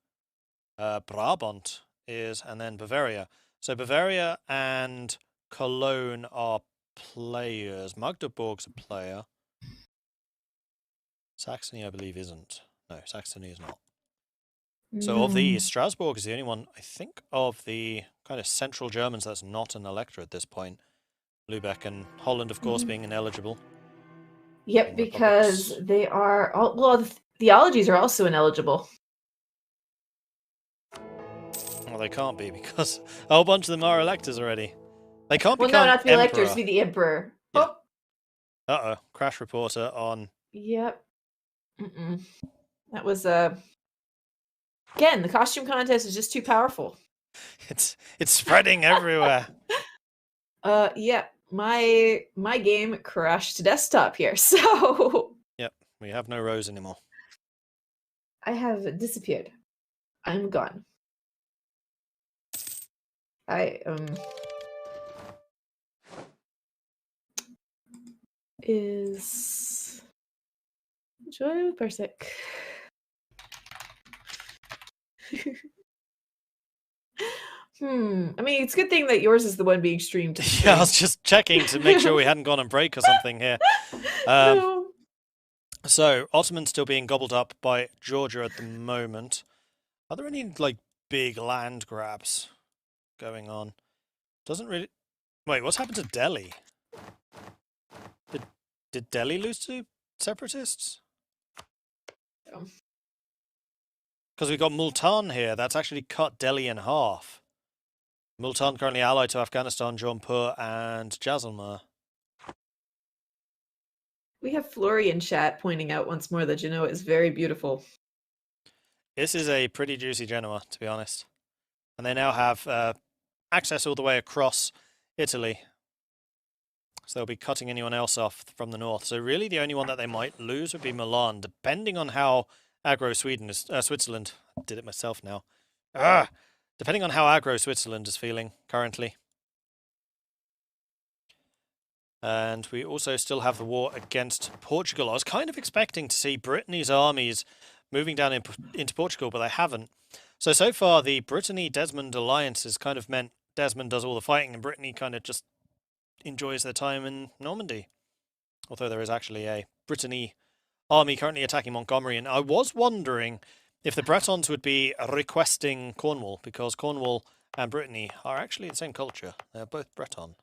Brabant is. And then Bavaria. So Bavaria and Cologne are players. Magdeburg's a player. Saxony, I believe, isn't. No, Saxony is not. So of these, Strasbourg is the only one, I think, of the kind of central Germans that's not an elector at this point. Lubeck and Holland, of course, being ineligible. Yep, because they are... the theologies are also ineligible. Well, they can't be, because a whole bunch of them are electors already. They can't become Well, no, not the emperor. electors, be the emperor. Yeah. Uh-oh, crash reporter on... Yep. That was again, the costume contest is just too powerful. It's spreading everywhere. Yeah, my game crashed desktop here, so Yep, we have no rows anymore. I have disappeared. I'm gone. I is Joy Parsec. I mean, it's a good thing that yours is the one being streamed. Yeah, I was just checking to make sure we hadn't gone on break or something here. No. So, Ottoman's still being gobbled up by Georgia at the moment. Are there any, like, big land grabs going on? Doesn't really... Wait, what's happened to Delhi? Did Delhi lose to separatists? Because we've got Multan here. That's actually cut Delhi in half. Multan currently allied to Afghanistan, Jaunpur, and Jaisalmer. We have Flory in chat pointing out once more that Genoa is very beautiful. This is a pretty juicy Genoa, to be honest. And they now have access all the way across Italy. So they'll be cutting anyone else off from the north. So really the only one that they might lose would be Milan, depending on how aggro Switzerland... I did it myself now. Depending on how aggro Switzerland is feeling currently. And we also still have the war against Portugal. I was kind of expecting to see Brittany's armies moving down into Portugal, but they haven't. So far, the Brittany-Desmond alliance has kind of meant Desmond does all the fighting and Brittany kind of just enjoys their time in Normandy. Although there is actually a Brittany army currently attacking Montgomery, and I was wondering if the Bretons would be requesting Cornwall, because Cornwall and Brittany are actually the same culture. They're both Breton.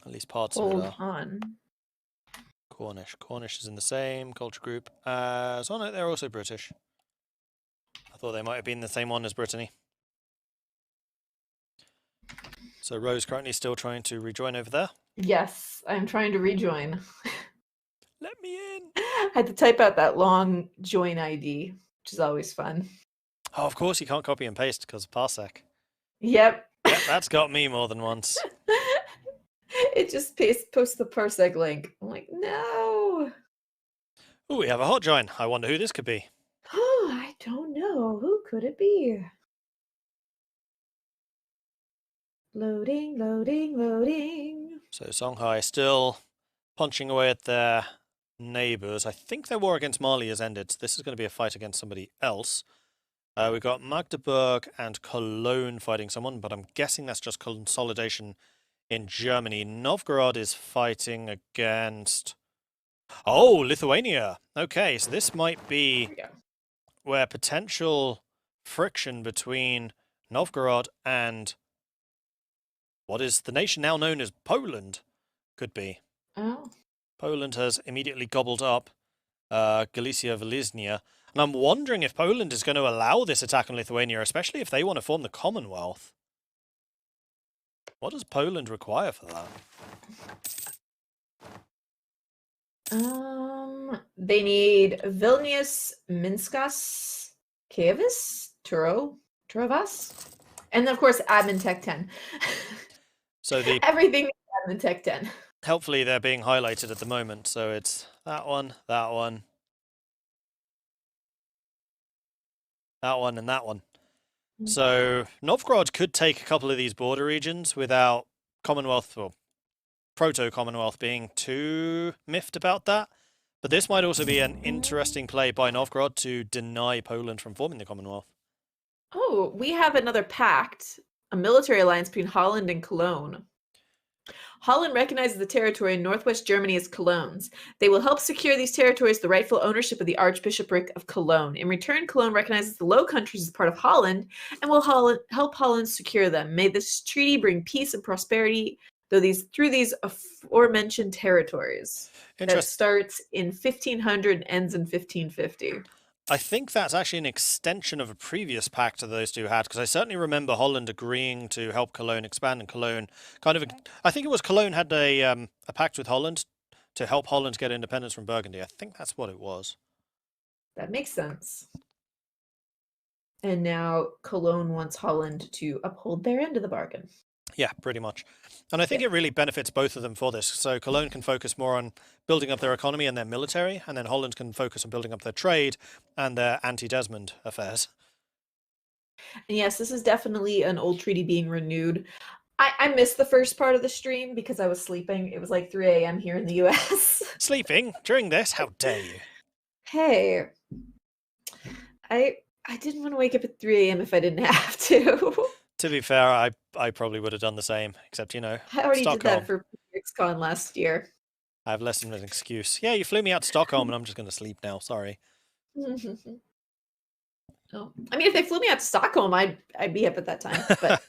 At least parts of it are. Hold on. Cornish. Cornish is in the same culture group as... Oh no, they're also British. I thought they might have been the same one as Brittany. So Rose currently still trying to rejoin over there. Yes, I'm trying to rejoin. Let me in. I had to type out that long join ID, which is always fun. Oh, of course you can't copy and paste because of Parsec. Yep. Yep, that's got me more than once. It just posts the Parsec link. I'm like, no. Oh, we have a hot join. I wonder who this could be. Oh, I don't know. Who could it be? Loading, loading, loading. So Songhai still punching away at their neighbours. I think their war against Mali has ended. So this is going to be a fight against somebody else. We've got Magdeburg and Cologne fighting someone, but I'm guessing that's just consolidation in Germany. Novgorod is fighting against... Oh, Lithuania. Okay, so this might be where potential friction between Novgorod and what is the nation now known as Poland could be. Oh. Poland has immediately gobbled up Galicia, Volhynia, and I'm wondering if Poland is going to allow this attack on Lithuania, especially if they want to form the Commonwealth. What does Poland require for that? They need Vilnius, Minskas, Kievis, Turovas, and of course Admin Tech 10. So the everything Admin Tech 10. Helpfully, they're being highlighted at the moment, so it's that one, that one, that one, and that one. So Novgorod could take a couple of these border regions without Commonwealth or Proto-Commonwealth being too miffed about that. But this might also be an interesting play by Novgorod to deny Poland from forming the Commonwealth. Oh, we have another pact, a military alliance between Holland and Cologne. Holland recognizes the territory in northwest Germany as Cologne's. They will help secure these territories the rightful ownership of the Archbishopric of Cologne. In return, Cologne recognizes the Low Countries as part of Holland and will help Holland secure them. May this treaty bring peace and prosperity through these aforementioned territories. That starts in 1500 and ends in 1550. I think that's actually an extension of a previous pact that those two had, because I certainly remember Holland agreeing to help Cologne expand, and Cologne I think it was Cologne had a pact with Holland to help Holland get independence from Burgundy. I think that's what it was. That makes sense. And now Cologne wants Holland to uphold their end of the bargain. Yeah, pretty much. And I think it really benefits both of them for this. So Cologne can focus more on building up their economy and their military, and then Holland can focus on building up their trade and their anti-Desmond affairs. And yes, this is definitely an old treaty being renewed. I missed the first part of the stream because I was sleeping. It was like 3 a.m. here in the US. Sleeping during this? How dare you? Hey, I didn't want to wake up at 3 a.m. if I didn't have to. To be fair, I probably would have done the same, except, you know, I already Stockholm. did that for PixCon last year. I have less than an excuse. Yeah, you flew me out to Stockholm and I'm just going to sleep now. Sorry. Oh, I mean, if they flew me out to Stockholm, I'd be up at that time. But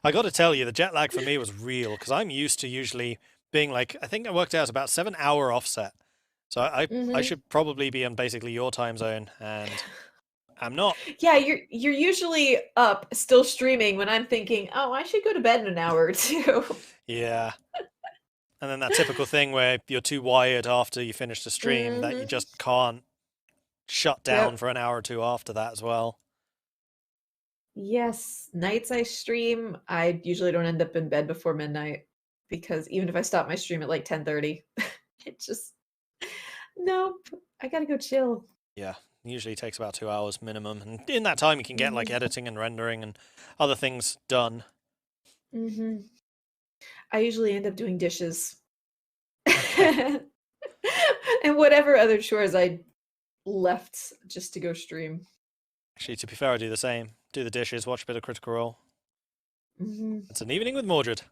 I got to tell you, the jet lag for me was real, because I'm used to usually being like, I think I worked out about 7-hour offset. So I should probably be on basically your time zone, and I'm not. Yeah, you're usually up, still streaming, when I'm thinking, oh, I should go to bed in an hour or two. Yeah. And then that typical thing where you're too wired after you finish the stream that you just can't shut down for an hour or two after that as well. Yes, nights I stream, I usually don't end up in bed before midnight, because even if I stop my stream at like 10:30, it just, nope, I gotta go chill. Yeah. Usually takes about 2 hours minimum, and in that time you can get like editing and rendering and other things done. I usually end up doing dishes. And whatever other chores I left just to go stream. Actually, to be fair, I do the same. Do the dishes, watch a bit of Critical Role. Mm-hmm. It's an evening with Mordred.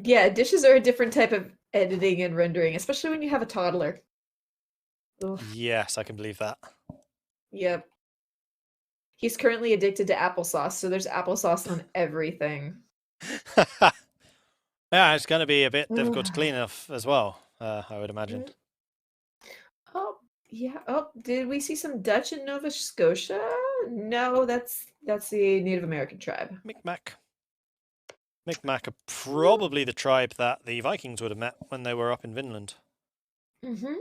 Yeah, dishes are a different type of editing and rendering, especially when you have a toddler. Ugh. Yes, I can believe that. Yep. He's currently addicted to applesauce, so there's applesauce on everything. Yeah, it's going to be a bit difficult to clean up as well, I would imagine. Oh, yeah. Oh, did we see some Dutch in Nova Scotia? No, that's the Native American tribe. Micmac. Micmac are probably the tribe that the Vikings would have met when they were up in Vinland. Mm-hmm.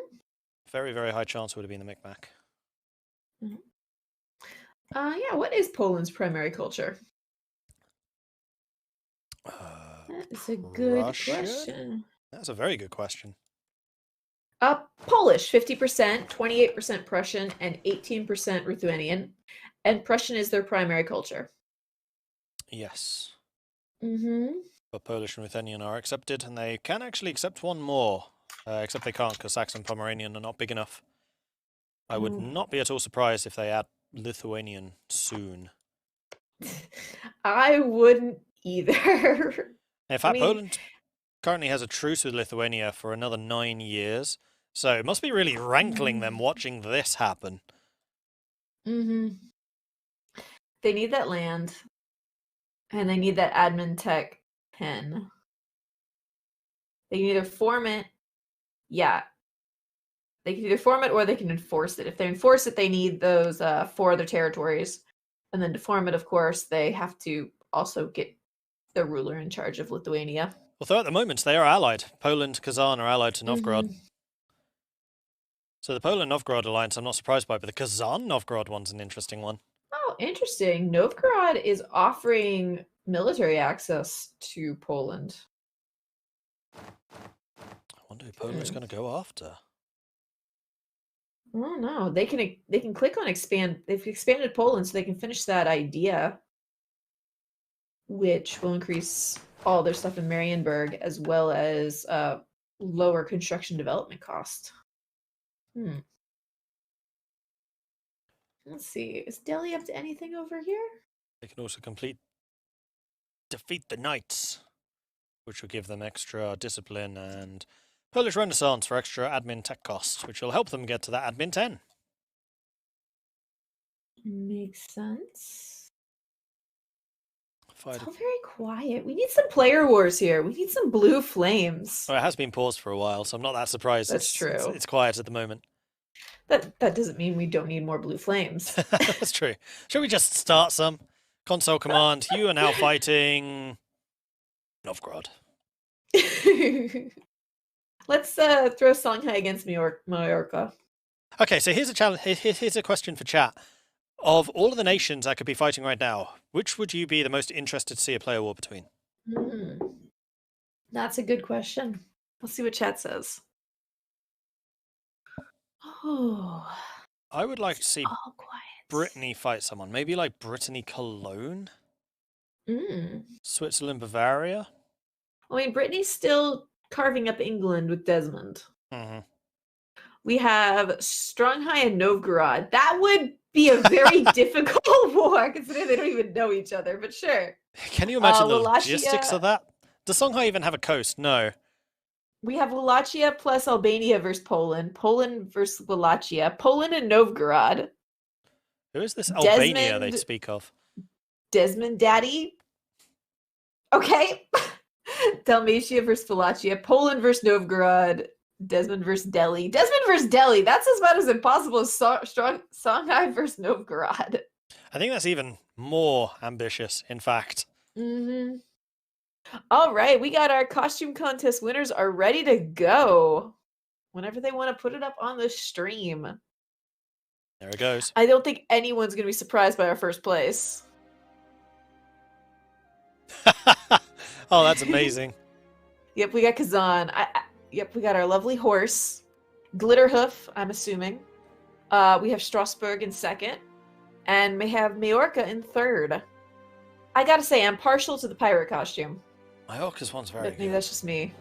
Very, very high chance would have been the Micmac. Mm-hmm. Yeah, what is Poland's primary culture? That is a good question. That's a very good question. Polish, 50%, 28% Prussian, and 18% Lithuanian. And Prussian is their primary culture. Yes. Mm-hmm. But Polish and Lithuanian are accepted, and they can actually accept one more. Except they can't, because Saxon and Pomeranian are not big enough. I would not be at all surprised if they add Lithuanian soon. I wouldn't either. In fact, Poland currently has a truce with Lithuania for another 9 years, so it must be really rankling them watching this happen. Mm-hmm. They need that land, and they need that admin tech pen. They can either form it, they can either form it or they can enforce it. If they enforce it, they need those 4 other territories, and then to form it, of course, they have to also get the ruler in charge of Lithuania. Although at the moment they are allied. Poland, Kazan are allied to Novgorod. So the Poland-Novgorod alliance I'm not surprised by, but the Kazan-Novgorod one's an interesting one. Oh, interesting. Novgorod is offering military access to Poland. I wonder who Poland's going to go after. I don't know. They can click on expand. They've expanded Poland so they can finish that idea, which will increase all their stuff in Marienburg as well as lower construction development cost. Let's see. Is Delhi up to anything over here? They can also defeat the knights, which will give them extra discipline, and Polish Renaissance for extra admin tech costs, which will help them get to that admin 10. Makes sense. It's all very quiet. We need some player wars here. We need some blue flames. Well, it has been paused for a while, so I'm not that surprised. That's true. It's quiet at the moment. That doesn't mean we don't need more blue flames. That's true. Shall we just start some? Console command, you are now fighting Novgorod. Let's throw Songhai against Majorca. Okay, so here's a challenge. Here's a question for chat. Of all of the nations that could be fighting right now, which would you be the most interested to see a player war between? That's a good question. Let's see what chat says. Oh, I would like to see all quiet. Brittany fight someone. Maybe like Brittany Cologne? Mm. Switzerland, Bavaria? I mean, Brittany's still carving up England with Desmond. Mm-hmm. We have Stronghai and Novgorod. That would be a very difficult war, considering they don't even know each other, but sure. Can you imagine the Wallachia... logistics of that? Does Songhai even have a coast? No. We have Wallachia plus Albania versus Poland. Poland versus Wallachia. Poland and Novgorod. Who is this Albania they speak of? Desmond Daddy. Okay. Dalmatia versus Wallachia. Poland versus Novgorod. Desmond versus Delhi. Desmond versus Delhi. That's about as impossible as Songhai versus Novgorod. I think that's even more ambitious, in fact. Mm-hmm. All right, we got our costume contest winners are ready to go. Whenever they want to put it up on the stream. There it goes. I don't think anyone's going to be surprised by our first place. Oh, that's amazing. Yep, we got Kazan. Yep, we got our lovely horse. Glitterhoof, I'm assuming. We have Strasbourg in second. And we have Majorca in third. I gotta say, I'm partial to the pirate costume. Majorca's one's very But maybe that's just me.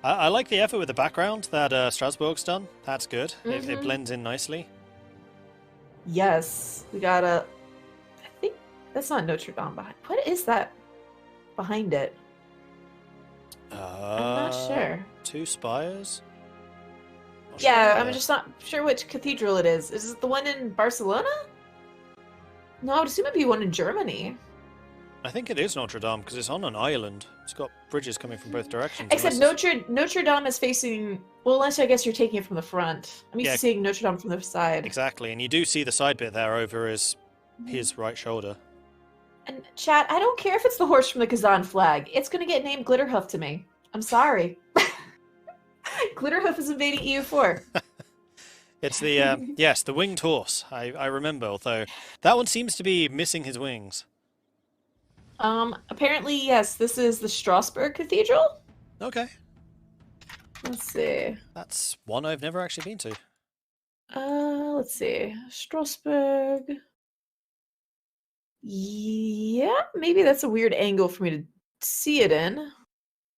I like the effort with the background that Strasbourg's done. That's good. It Mhm. blends in nicely. Yes, we got a... I think that's not Notre Dame behind. What is that behind it? I'm not sure. 2 spires? Yeah, I'm just not sure which cathedral it is. Is it the one in Barcelona? No, I would assume it'd be one in Germany. I think it is Notre Dame because it's on an island. It's got bridges coming from both directions. Except unless Notre Dame is facing... Well, unless I guess you're taking it from the front. I'm used Yeah. to seeing Notre Dame from the side. Exactly, and you do see the side bit there over his right shoulder. And chat, I don't care if it's the horse from the Kazan flag. It's going to get named Glitterhoof to me. I'm sorry. Glitterhoof is invading EU4. It's the yes, the winged horse. I remember, although that one seems to be missing his wings. Apparently, yes, this is the Strasbourg Cathedral. Okay. Let's see. That's one I've never actually been to. Let's see. Strasbourg. Yeah, maybe that's a weird angle for me to see it in.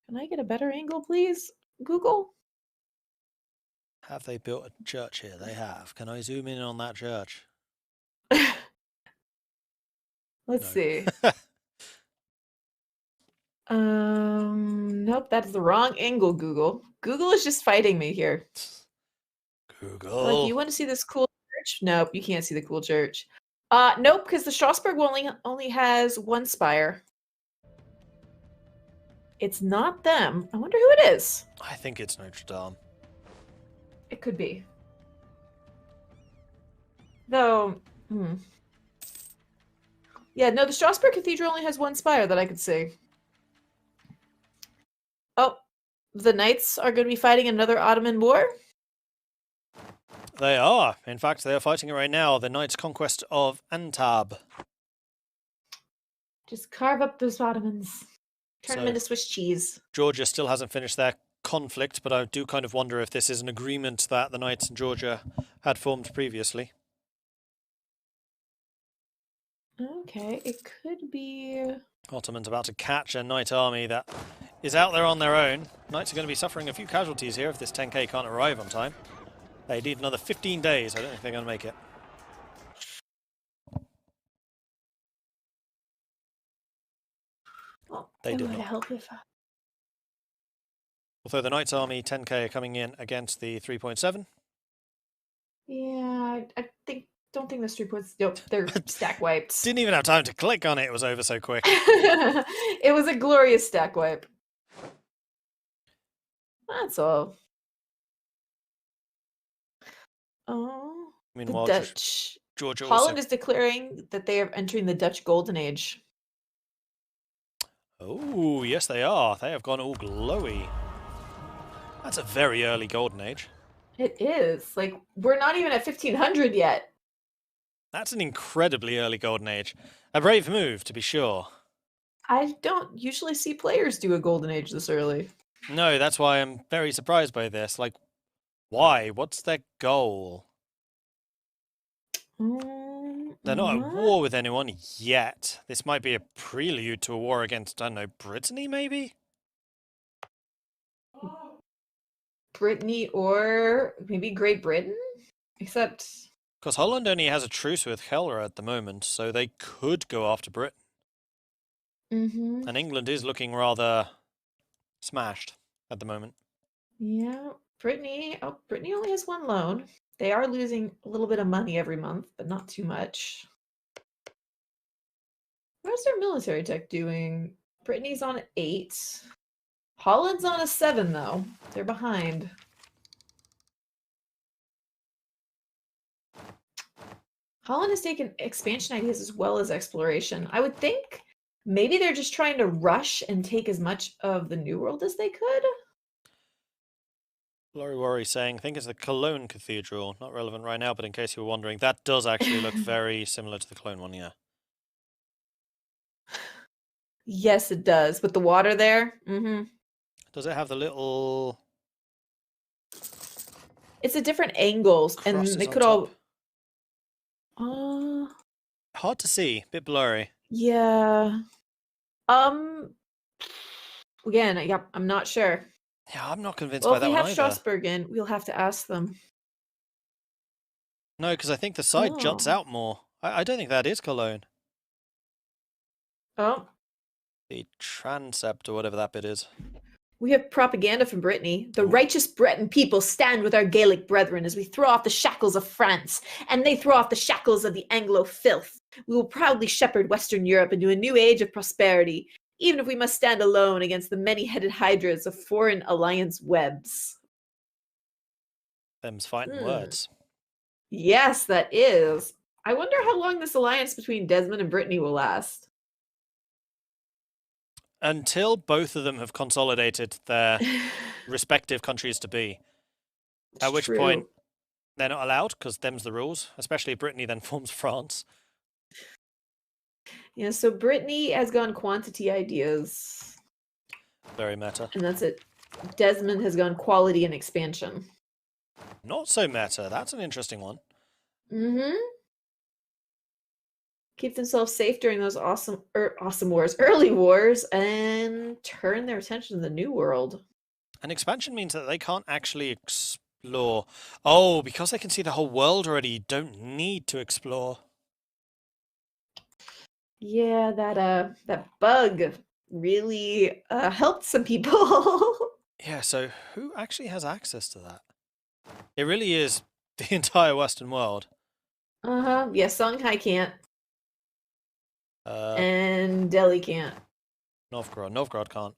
Can I get a better angle, please? Google? Have they built a church here? They have. Can I zoom in on that church? Let's see. Nope, that's the wrong angle, Google. Google is just fighting me here. Google. Like, you want to see this cool church? Nope, you can't see the cool church. Nope, because the Strasbourg one only has one spire. It's not them. I wonder who it is. I think it's Notre Dame. It could be. Though, yeah, no, the Strasbourg Cathedral only has one spire that I could see. Oh, the Knights are going to be fighting another Ottoman war? They are. In fact, they are fighting it right now. The Knights' conquest of Antab. Just carve up those Ottomans. Turn them So- into Swiss cheese. Georgia still hasn't finished their conflict, but I do kind of wonder if this is an agreement that the Knights and Georgia had formed previously. Okay, it could be... Ottoman's about to catch a Knight army that is out there on their own. Knights are going to be suffering a few casualties here if this 10k can't arrive on time. They need another 15 days. I don't think they're going to make it. They it did would not. help if I... Although the Knights army 10k are coming in against the 3.7. Yeah, don't think the 3 points... Nope, they're stack wiped. Didn't even have time to click on it. It was over so quick. It was a glorious stack wipe. That's all. Oh, Meanwhile, the Dutch. Georgia Holland also... is declaring that they are entering the Dutch Golden Age. Oh, yes they are. They have gone all glowy. That's a very early golden age. It is. Like, we're not even at 1500 yet. That's an incredibly early golden age. A brave move, to be sure. I don't usually see players do a Golden Age this early. No, that's why I'm very surprised by this. Like, why? What's their goal? They're not at war with anyone yet. This might be a prelude to a war against, I don't know, Brittany, maybe? Brittany or maybe Great Britain? Except... Because Holland only has a truce with Helra at the moment, so they could go after Britain. Mm-hmm. And England is looking rather smashed at the moment. Yeah, Brittany. Oh, Brittany only has one loan. They are losing a little bit of money every month, but not too much. How's their military tech doing? Brittany's on 8. Holland's on a 7, though. They're behind. Holland has taken expansion ideas as well as exploration. I would think maybe they're just trying to rush and take as much of the New World as they could. Laurie Worry saying, I think it's the Cologne Cathedral. Not relevant right now, but in case you were wondering, that does actually look very similar to the Cologne one, yeah. Yes, it does. With the water there. Mm-hmm. Does it have the little It's at different angles, and crosses they on could top? all. Hard to see, bit blurry. Yeah. Again, yep, I'm not sure. Yeah, I'm not convinced Well, by if that we one have either. Strasbourg in, we'll have to ask them. No, because I think the side juts Oh. out more. I don't think that is Cologne. Oh, The transept or whatever that bit is. we have propaganda from Brittany. The righteous Breton people stand with our Gaelic brethren as we throw off the shackles of France, and they throw off the shackles of the Anglo filth. We will proudly shepherd Western Europe into a new age of prosperity, even if we must stand alone against the many-headed hydras of foreign alliance webs. Them's fighting words. Yes, that is. I wonder how long this alliance between Desmond and Brittany will last. Until both of them have consolidated their respective countries to be. At which point, they're not allowed, because them's the rules. Especially if Brittany then forms France. Yeah, so Brittany has gone quantity ideas. Very meta. And that's it. Desmond has gone quality and expansion. Not so meta. That's an interesting one. Mm-hmm. Keep themselves safe during those awesome wars, early wars, and turn their attention to the new world. An expansion means that they can't actually explore. Oh, because they can see the whole world already, you don't need to explore. Yeah, that bug really helped some people. Yeah, so who actually has access to that? It really is the entire Western world. Uh-huh. Yeah, Songhai can't. And Delhi can't. Novgorod can't.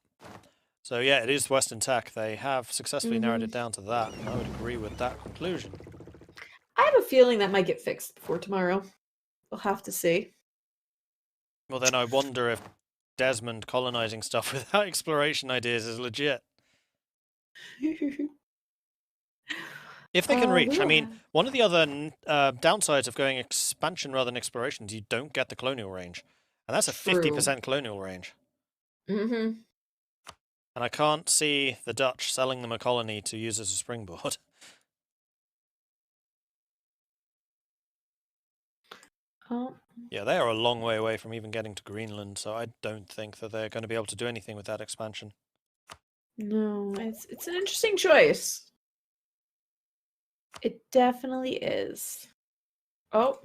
So yeah, it is Western tech. They have successfully narrowed it down to that. I would agree with that conclusion. I have a feeling that might get fixed before tomorrow. We'll have to see. Well, then I wonder if Desmond colonizing stuff without exploration ideas is legit. If they can reach. I mean, one of the other downsides of going expansion rather than exploration is you don't get the colonial range. And that's a 50% colonial range. Mm-hmm. And I can't see the Dutch selling them a colony to use as a springboard. Oh. Yeah, they are a long way away from even getting to Greenland, so I don't think that they're going to be able to do anything with that expansion. No, it's an interesting choice. It definitely is. Oh.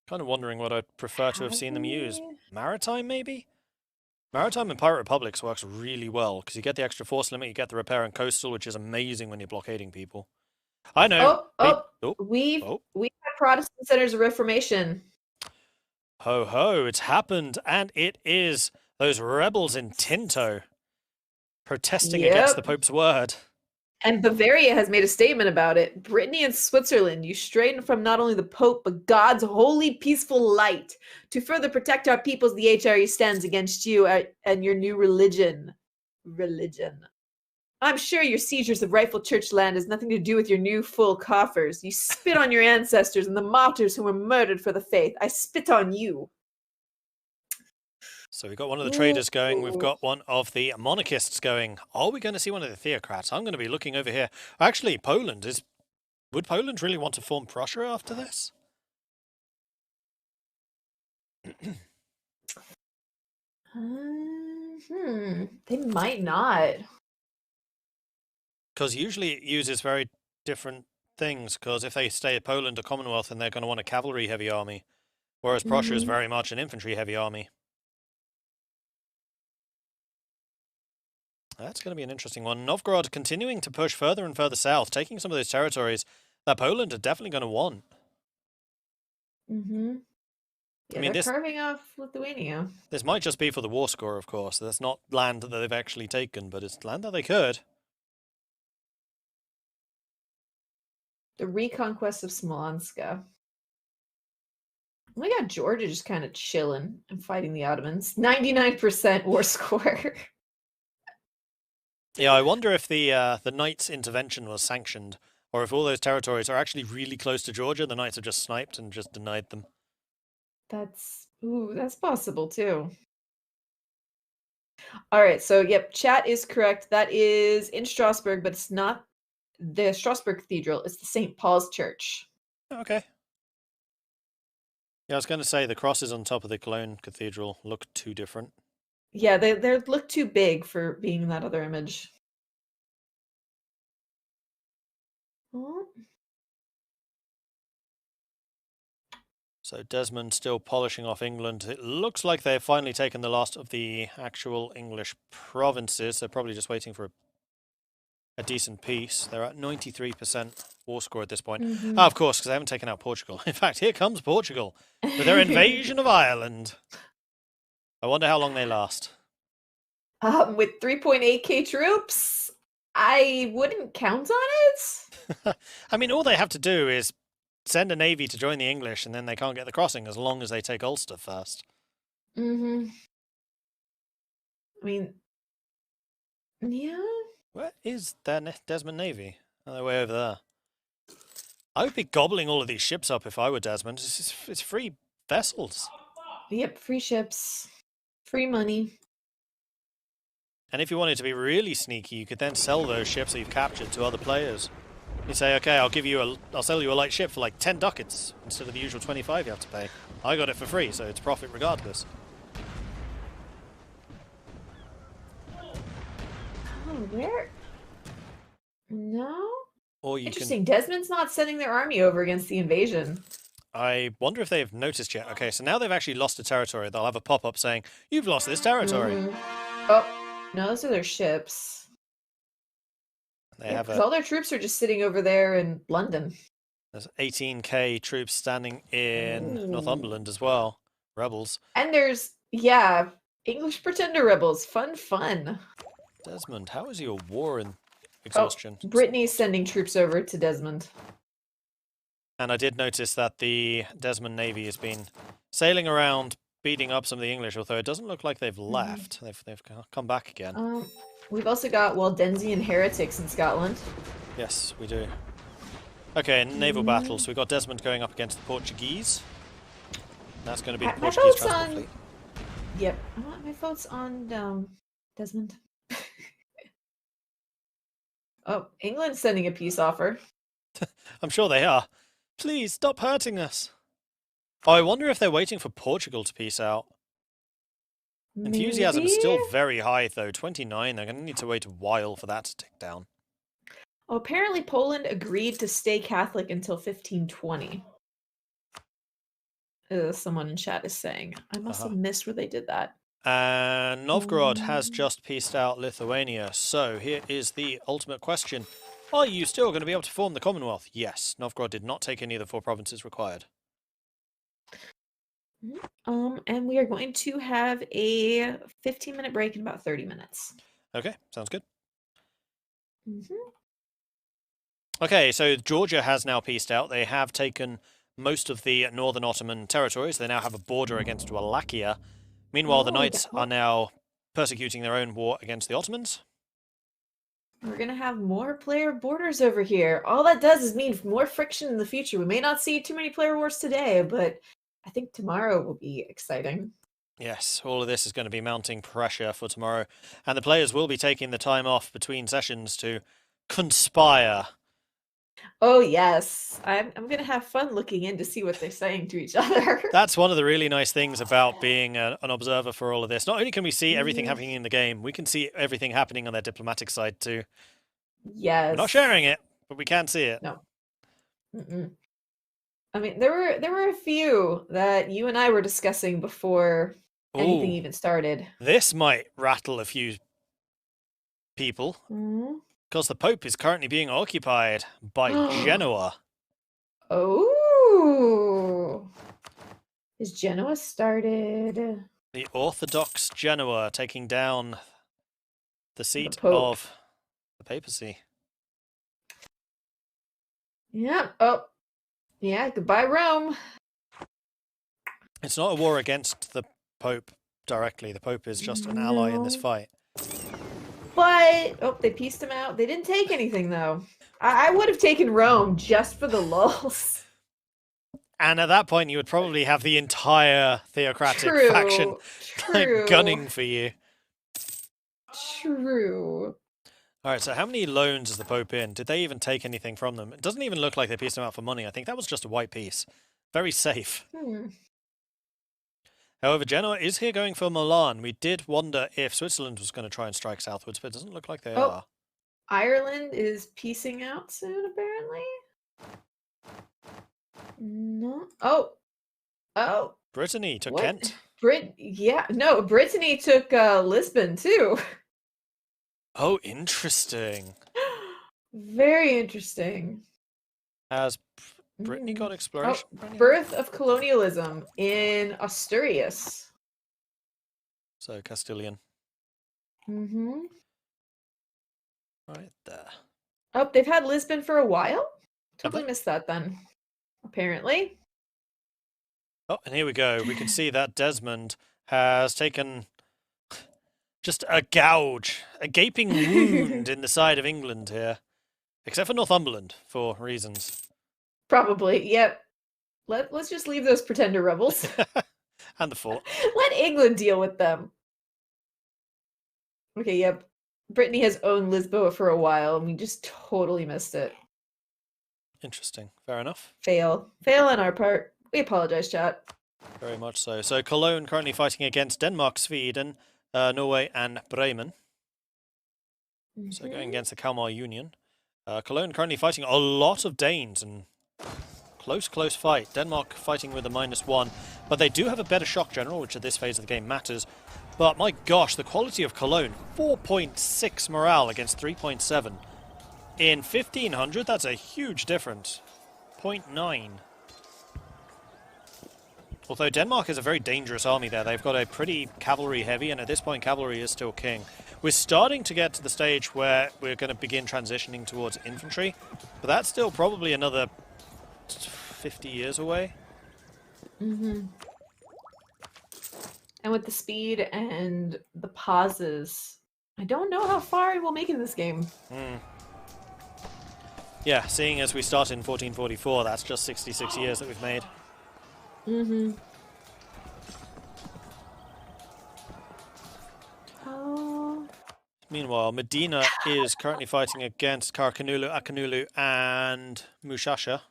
Kind of wondering what I'd prefer to have seen them use. Maritime, maybe? Maritime in Pirate Republics works really well, because you get the extra force limit, you get the repair and coastal, which is amazing when you're blockading people. I know. We have Protestant Centers of Reformation. Ho ho, it's happened, and it is those rebels in Tinto protesting against the Pope's word. And Bavaria has made a statement about it. Brittany and Switzerland, you strain from not only the Pope, but God's holy, peaceful light. To further protect our peoples, the HRE stands against you and your new religion. I'm sure your seizures of rightful church land has nothing to do with your new full coffers. You spit on your ancestors and the martyrs who were murdered for the faith. I spit on you. So we've got one of the traders going, we've got one of the monarchists going. Are we going to see one of the theocrats? I'm going to be looking over here. Actually, Poland is... Would Poland really want to form Prussia after this? They might not. Because usually it uses very different things, because if they stay at Poland or Commonwealth, then they're going to want a cavalry-heavy army, whereas Prussia is very much an infantry-heavy army. That's going to be an interesting one. Novgorod continuing to push further and further south, taking some of those territories that Poland are definitely going to want. Mm-hmm. Yeah, I mean, they're carving off Lithuania. This might just be for the war score, of course. That's not land that they've actually taken, but it's land that they could. The reconquest of Smolenska. Oh my god, Georgia just kind of chilling and fighting the Ottomans. 99% war score. Yeah, I wonder if the Knights' intervention was sanctioned, or if all those territories are actually really close to Georgia, the Knights have just sniped and just denied them. That's possible too. All right, so yep, chat is correct. That is in Strasbourg, but it's not the Strasbourg Cathedral. It's the St. Paul's Church. Okay. Yeah, I was going to say the crosses on top of the Cologne Cathedral look too different. Yeah, they look too big for being in that other image. Oh. So Desmond still polishing off England. It looks like they've finally taken the last of the actual English provinces. They're probably just waiting for a decent peace. They're at 93% war score at this point. Mhm. Oh, of course, because they haven't taken out Portugal. In fact, here comes Portugal with their invasion of Ireland. I wonder how long they last. With 3.8k troops, I wouldn't count on it. I mean, all they have to do is send a navy to join the English, and then they can't get the crossing as long as they take Ulster first. Mm-hmm. I mean, yeah. Where is their Desmond navy? Oh, they're way over there. I would be gobbling all of these ships up if I were Desmond. It's free vessels. Yep, free ships, free money. And if you wanted to be really sneaky, you could then sell those ships that you've captured to other players. You say, okay, I'll sell you a light ship for like 10 ducats instead of the usual 25 you have to pay. I got it for free, so it's profit regardless. Oh, where? No. Or you Interesting. Desmond's not sending their army over against the invasion. I wonder if they've noticed yet. Okay, so now they've actually lost a territory. They'll have a pop-up saying, you've lost this territory. Oh, no, those are their ships. They have all their troops are just sitting over there in London. There's 18k troops standing in Northumberland as well. Rebels. And there's, yeah, English pretender rebels. Fun. Desmond, how is your war in exhaustion? Oh, Brittany's sending troops over to Desmond. And I did notice that the Desmond Navy has been sailing around, beating up some of the English, although it doesn't look like they've left. They've come back again. We've also got Waldensian heretics in Scotland. Yes, we do. Okay, naval battles. We've got Desmond going up against the Portuguese. That's going to be the My Portuguese vote's transport on. fleet. Yep, my vote's on Desmond. Oh, England's sending a peace offer. I'm sure they are. Please, stop hurting us. Oh, I wonder if they're waiting for Portugal to peace out. Enthusiasm is still very high, though. 29. They're going to need to wait a while for that to tick down. Oh, apparently Poland agreed to stay Catholic until 1520. Someone in chat is saying. I must have missed where they did that. And Novgorod has just pieced out Lithuania. So here is the ultimate question. Are you still going to be able to form the Commonwealth? Yes. Novgorod did not take any of the 4 provinces required. And we are going to have a 15-minute break in about 30 minutes. Okay, sounds good. Mm-hmm. Okay, so Georgia has now pieced out. They have taken most of the northern Ottoman territories. They now have a border against Wallachia. Meanwhile, the Knights are now persecuting their own war against the Ottomans. We're going to have more player borders over here. All that does is mean more friction in the future. We may not see too many player wars today, but I think tomorrow will be exciting. Yes, all of this is going to be mounting pressure for tomorrow. And the players will be taking the time off between sessions to conspire. Oh, yes. I'm going to have fun looking in to see what they're saying to each other. That's one of the really nice things about being an observer for all of this. Not only can we see everything happening in the game, we can see everything happening on their diplomatic side too. Yes. We're not sharing it, but we can see it. No. I mean, there were a few that you and I were discussing before anything even started. This might rattle a few people. Because the Pope is currently being occupied by Genoa. Oh. Is Genoa started? The Orthodox Genoa taking down the seat of the papacy. Yeah. Oh. Yeah, goodbye Rome. It's not a war against the Pope directly. The Pope is just an ally in this fight. But, they pieced him out. They didn't take anything, though. I would have taken Rome just for the lulz. And at that point, you would probably have the entire theocratic faction gunning for you. True. All right, so how many loans is the Pope in? Did they even take anything from them? It doesn't even look like they pieced them out for money. I think that was just a white piece. Very safe. However, Genoa is here going for Milan. We did wonder if Switzerland was going to try and strike southwards, but it doesn't look like they are. Ireland is piecing out soon, apparently. No. Oh. Brittany took What? Kent. Brittany took Lisbon too. Oh, interesting. Very interesting. Has Brittany got exploration? Birth of colonialism in Asturias. So Castilian. Mm-hmm. Right there. Oh, they've had Lisbon for a while? Have Totally missed that then. Apparently. Oh, and here we go. We can see that Desmond has taken just a gouge, a gaping wound in the side of England here. Except for Northumberland, for reasons. Probably, yep. Let's just leave those pretender rebels. And the fort. Let England deal with them. Okay, yep. Brittany has owned Lisboa for a while, and we just totally missed it. Interesting. Fair enough. Fail on our part. We apologize, chat. Very much so. So Cologne currently fighting against Denmark, Sweden, Norway, and Bremen. So going against the Kalmar Union. Cologne currently fighting a lot of Danes, and close fight. Denmark fighting with a -1, but they do have a better shock general, which at this phase of the game matters. But my gosh, the quality of Cologne, 4.6 morale against 3.7. In 1500, that's a huge difference. 0.9. Although Denmark is a very dangerous army there. They've got a pretty cavalry heavy, and at this point cavalry is still king. We're starting to get to the stage where we're going to begin transitioning towards infantry, but that's still probably another 50 years away. Mm-hmm. And with the speed and the pauses, I don't know how far we'll make in this game. Yeah, seeing as we start in 1444, that's just 66 years that we've made. Mm-hmm. Oh. Meanwhile, Medina is currently fighting against Karkanulu, Akanulu, and Mushasha.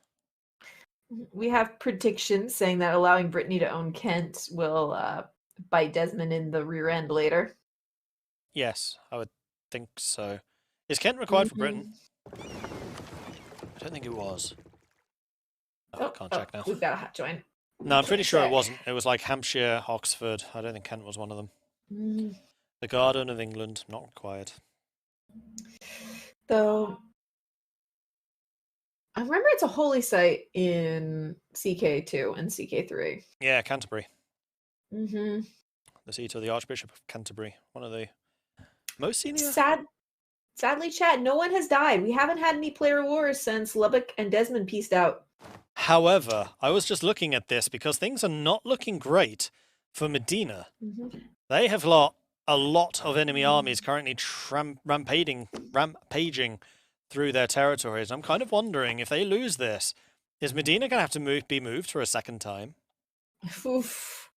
We have predictions saying that allowing Brittany to own Kent will bite Desmond in the rear end later. Yes, I would think so. Is Kent required for Britain? I don't think it was. I can't check now. We've got a hot join. No, I'm pretty sure it wasn't. It was like Hampshire, Oxford. I don't think Kent was one of them. The Garden of England, not required. Though, I remember it's a holy site in CK2 and CK3. Yeah, Canterbury. Mm-hmm. The seat of the Archbishop of Canterbury. One of the most senior... Sadly, chat, no one has died. We haven't had any player wars since Lubbock and Desmond pieced out. However, I was just looking at this because things are not looking great for Medina. They have a lot of enemy armies currently rampaging through their territories. I'm kind of wondering if they lose this, is Medina going to have to be moved for a second time? Oof.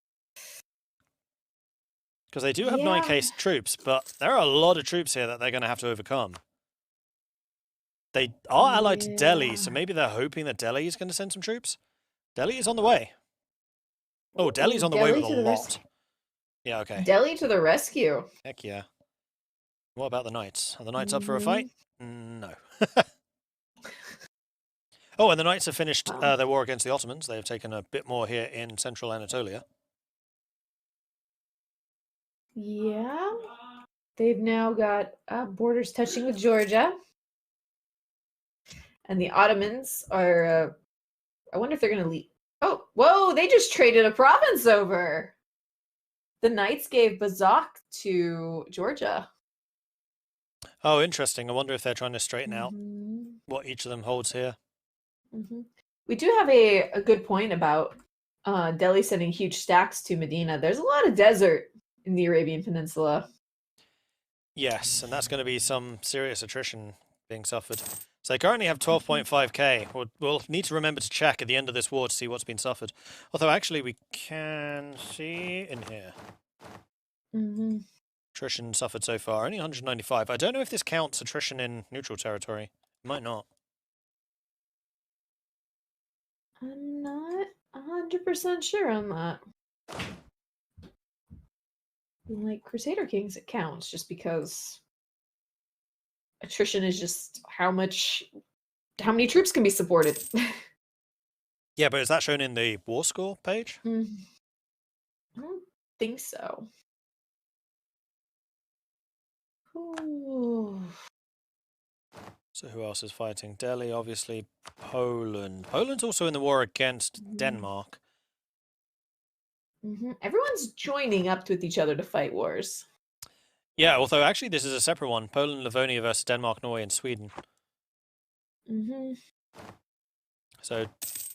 Because they do have 9k troops, but there are a lot of troops here that they're going to have to overcome. They are allied to Delhi, so maybe they're hoping that Delhi is going to send some troops. Delhi is on the way. Oh, Delhi's on the way with a lot. Yeah, okay. Delhi to the rescue. Heck yeah. What about the Knights? Are the Knights up for a fight? No. Oh, and the Knights have finished their war against the Ottomans. They have taken a bit more here in central Anatolia. Yeah. They've now got borders touching with Georgia. And the Ottomans are... I wonder if they're going to leave. Oh, whoa, they just traded a province over. The Knights gave Bazak to Georgia. Oh, interesting. I wonder if they're trying to straighten out what each of them holds here. We do have a good point about Delhi sending huge stacks to Medina. There's a lot of desert in the Arabian Peninsula. Yes, and that's going to be some serious attrition being suffered. So they currently have 12.5k. We'll need to remember to check at the end of this war to see what's been suffered. Although actually we can see in here. attrition suffered so far? Only 195. I don't know if this counts attrition in neutral territory. It might not. I'm not 100% sure on that. Like Crusader Kings, it counts just because attrition is just how many troops can be supported. Yeah, but is that shown in the war score page? I don't think so. Ooh. So who else is fighting? Delhi, obviously. Poland. Poland's also in the war against Denmark. Everyone's joining up with each other to fight wars. Yeah, although actually this is a separate one. Poland, Livonia versus Denmark, Norway, and Sweden. So,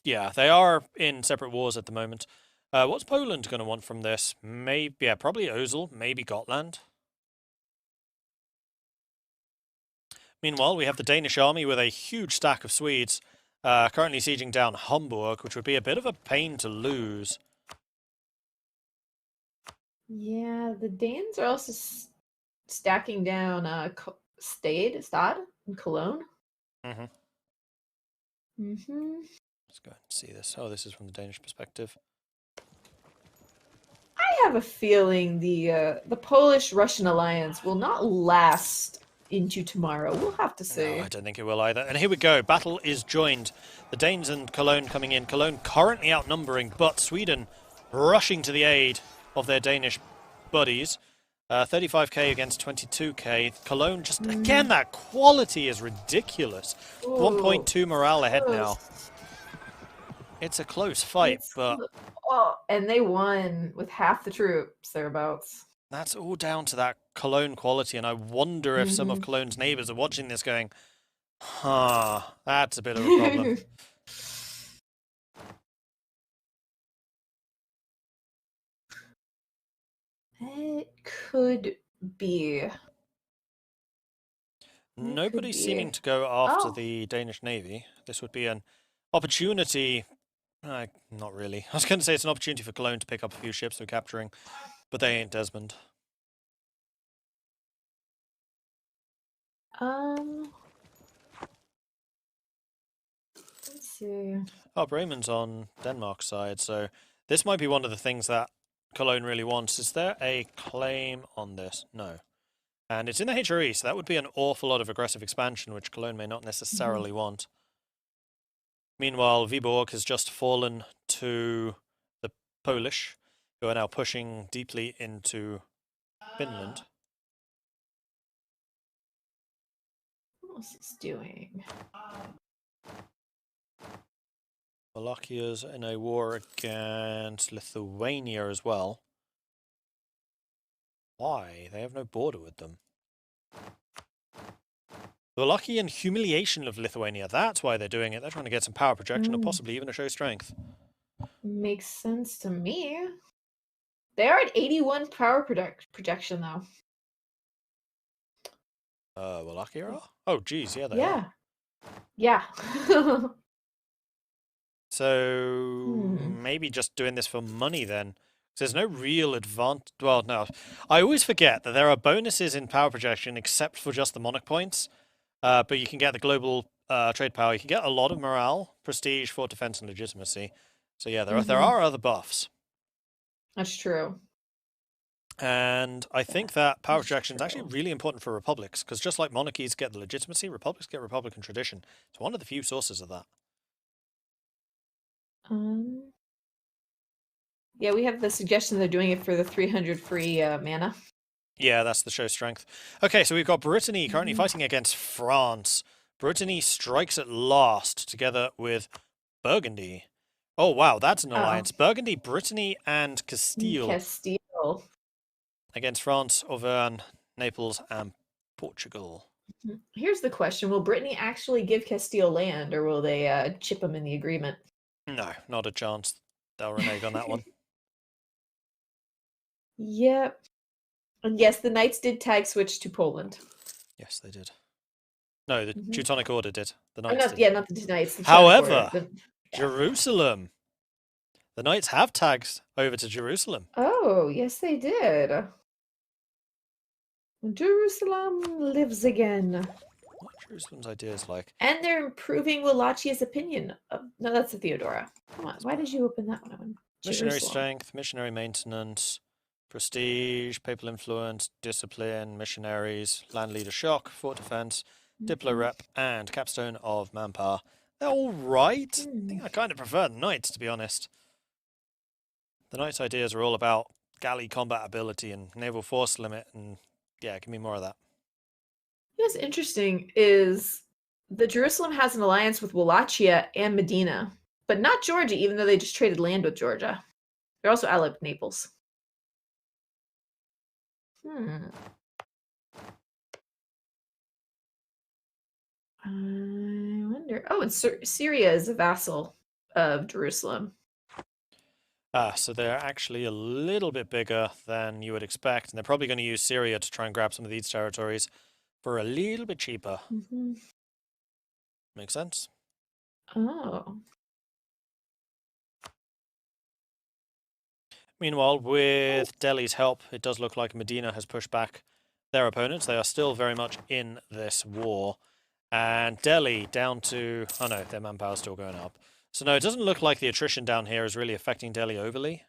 yeah, they are in separate wars at the moment. What's Poland going to want from this? Maybe, yeah, probably Ozil, maybe Gotland. Meanwhile, we have the Danish army with a huge stack of Swedes currently sieging down Hamburg, which would be a bit of a pain to lose. Yeah, the Danes are also stacking down Stad in Cologne. Let's go and see this. Oh, this is from the Danish perspective. I have a feeling the Polish-Russian alliance will not last into tomorrow. We'll have to see. No, I don't think it will either. And here we go. Battle is joined. The Danes and Cologne coming in. Cologne currently outnumbering, but Sweden rushing to the aid of their Danish buddies. 35k against 22k. Cologne just, again, that quality is ridiculous. 1.2 morale ahead now. It's a close fight, but... Oh, and they won with half the troops, thereabouts. That's all down to that Cologne quality, and I wonder if some of Cologne's neighbours are watching this going, that's a bit of a problem. It could be. Nobody's seeming to go after the Danish Navy. This would be an opportunity. Not really. I was going to say it's an opportunity for Cologne to pick up a few ships they're capturing, but they ain't Desmond. Let's see. Oh, Bremen's on Denmark's side, so this might be one of the things that Cologne really wants. Is there a claim on this? No. And it's in the HRE, so that would be an awful lot of aggressive expansion, which Cologne may not necessarily want. Meanwhile, Viborg has just fallen to the Polish, who are now pushing deeply into Finland. What's this doing? Wallachia in a war against Lithuania as well. Why? They have no border with them. The Wallachian humiliation of Lithuania, that's why they're doing it. They're trying to get some power projection or possibly even a show strength. Makes sense to me. They are at 81 power projection, though. Wallachia are? Oh, geez, yeah, they are. Yeah. So maybe just doing this for money then. There's no real advantage. Well, no. I always forget that there are bonuses in power projection except for just the monarch points. But you can get the global trade power. You can get a lot of morale, prestige, fort defense, and legitimacy. So yeah, there are other buffs. That's true. And I think that power projection is actually really important for republics, because just like monarchies get the legitimacy, republics get republican tradition. It's one of the few sources of that. Yeah, we have the suggestion they're doing it for the 300 free mana. Yeah, that's the show strength. Okay, so we've got Brittany currently fighting against France. Brittany strikes at last together with Burgundy. Oh, wow, that's an alliance. Burgundy, Brittany, and Castile. Castile. Against France, Auvergne, Naples, and Portugal. Here's the question. Will Brittany actually give Castile land, or will they chip them in the agreement? No, not a chance. They'll renege on that one. Yep. And yes, the Knights did tag switch to Poland. Yes, they did. No, the Teutonic Order did. The Knights did. Yeah, not the Knights. However, Jerusalem. The Knights have tagged over to Jerusalem. Oh, yes, they did. Jerusalem lives again. What Jerusalem's ideas like? And they're improving Wallachia's opinion. No, that's the Theodora. Come on, why did you open that one? Missionary strength, missionary maintenance, prestige, papal influence, discipline, missionaries, land leader shock, fort defense, diplo rep, and capstone of manpower. They're all right. I think I kind of prefer the knights, to be honest. The knights' ideas are all about galley combat ability and naval force limit, and yeah, give me more of that. What's interesting is that Jerusalem has an alliance with Wallachia and Medina, but not Georgia, even though they just traded land with Georgia. They're also allied with Naples. I wonder. Oh, and Syria is a vassal of Jerusalem. So they're actually a little bit bigger than you would expect, and they're probably going to use Syria to try and grab some of these territories for a little bit cheaper. Makes sense? Oh. Meanwhile, with Delhi's help, it does look like Medina has pushed back their opponents. They are still very much in this war. And Delhi down to... Oh no, their manpower's still going up. So no, it doesn't look like the attrition down here is really affecting Delhi overly.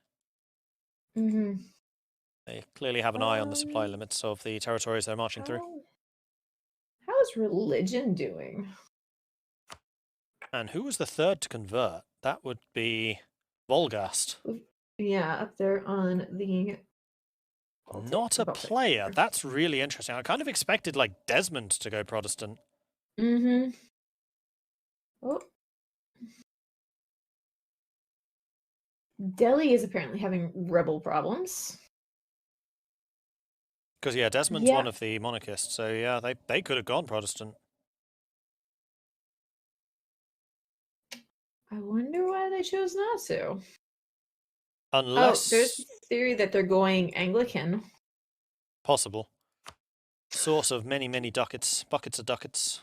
They clearly have an eye on the supply limits of the territories they're marching through. How is religion doing? And who was the third to convert? That would be Volgast. Yeah, up there on the... Not a player. That's really interesting. I kind of expected, like, Desmond to go Protestant. Oh. Delhi is apparently having rebel problems. Because, yeah, Desmond's one of the monarchists, so yeah, they could have gone Protestant. I wonder why they chose not to. Unless... Oh, there's a theory that they're going Anglican. Possible. Source of many, many ducats. Buckets of ducats.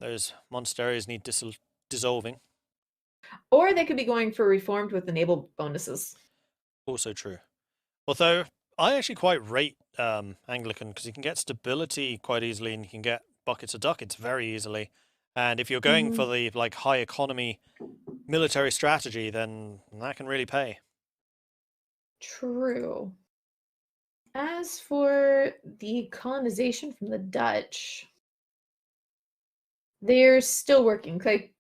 Those monasteries need dissolving. Or they could be going for Reformed with the naval bonuses. Also true. Although, I actually quite rate Anglican, because you can get stability quite easily, and you can get buckets of ducats very easily. And if you're going for the like high economy military strategy, then that can really pay. True. As for the colonization from the Dutch, they're still working. Like,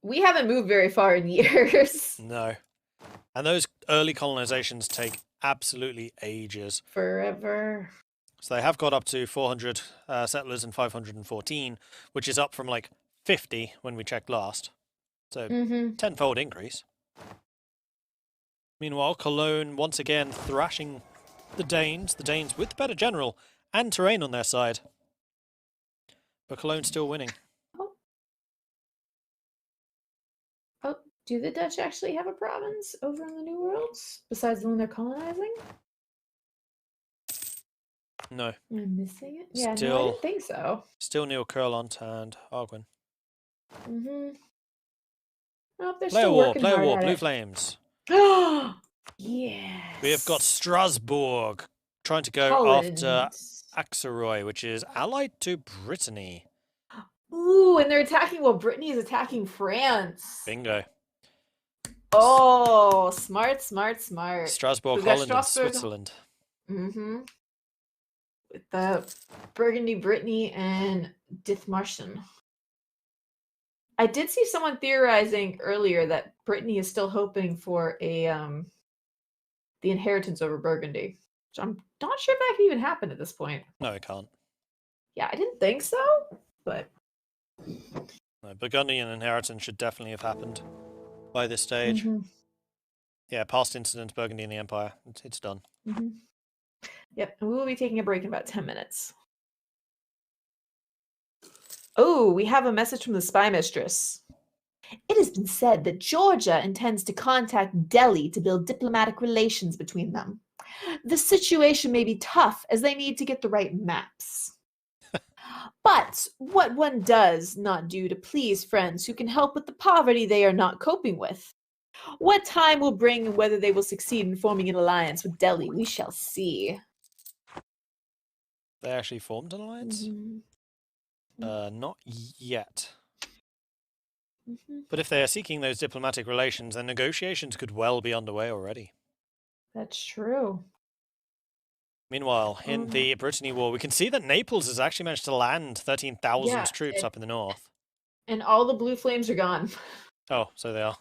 we haven't moved very far in years. No. And those early colonizations take absolutely ages. Forever. So they have got up to 400 settlers in 514, which is up from like 50 when we checked last. So, tenfold increase. Meanwhile, Cologne once again thrashing the Danes with better general and terrain on their side. But Cologne still winning. Oh, do the Dutch actually have a province over in the New Worlds, besides the one they're colonizing? No. I'm missing it? Yeah, Still, no, I didn't think so. Still Neil Kurland and Arguin. Oh, they're Player still War, working Player hard War, at Blue it. Flames. Yes. We have got Strasbourg trying to go Holland. after Axeroy, which is allied to Brittany. Ooh, and they're attacking while Brittany is attacking France. Bingo. Oh, smart, smart, smart. Strasbourg, We've got Holland, and Strasbourg- Switzerland. With the Burgundy, Brittany, and Dithmarschen. I did see someone theorizing earlier that Brittany is still hoping for a the inheritance over Burgundy. Which I'm not sure if that can even happen at this point. No, it can't. Yeah, I didn't think so, but No, Burgundian inheritance should definitely have happened by this stage. Yeah, past incidents, Burgundy and the Empire. It's done. Yep, and we will be taking a break in about 10 minutes. Oh, we have a message from the spy mistress. It has been said that Georgia intends to contact Delhi to build diplomatic relations between them. The situation may be tough as they need to get the right maps. But what one does not do to please friends who can help with the poverty they are not coping with. What time will bring and whether they will succeed in forming an alliance with Delhi, we shall see. They actually formed an alliance? Not yet. But if they are seeking those diplomatic relations, then negotiations could well be underway already. That's true. Meanwhile, in the Brittany War, we can see that Naples has actually managed to land 13,000 Yeah, troops up in the north. And all the blue flames are gone. Oh, so they are.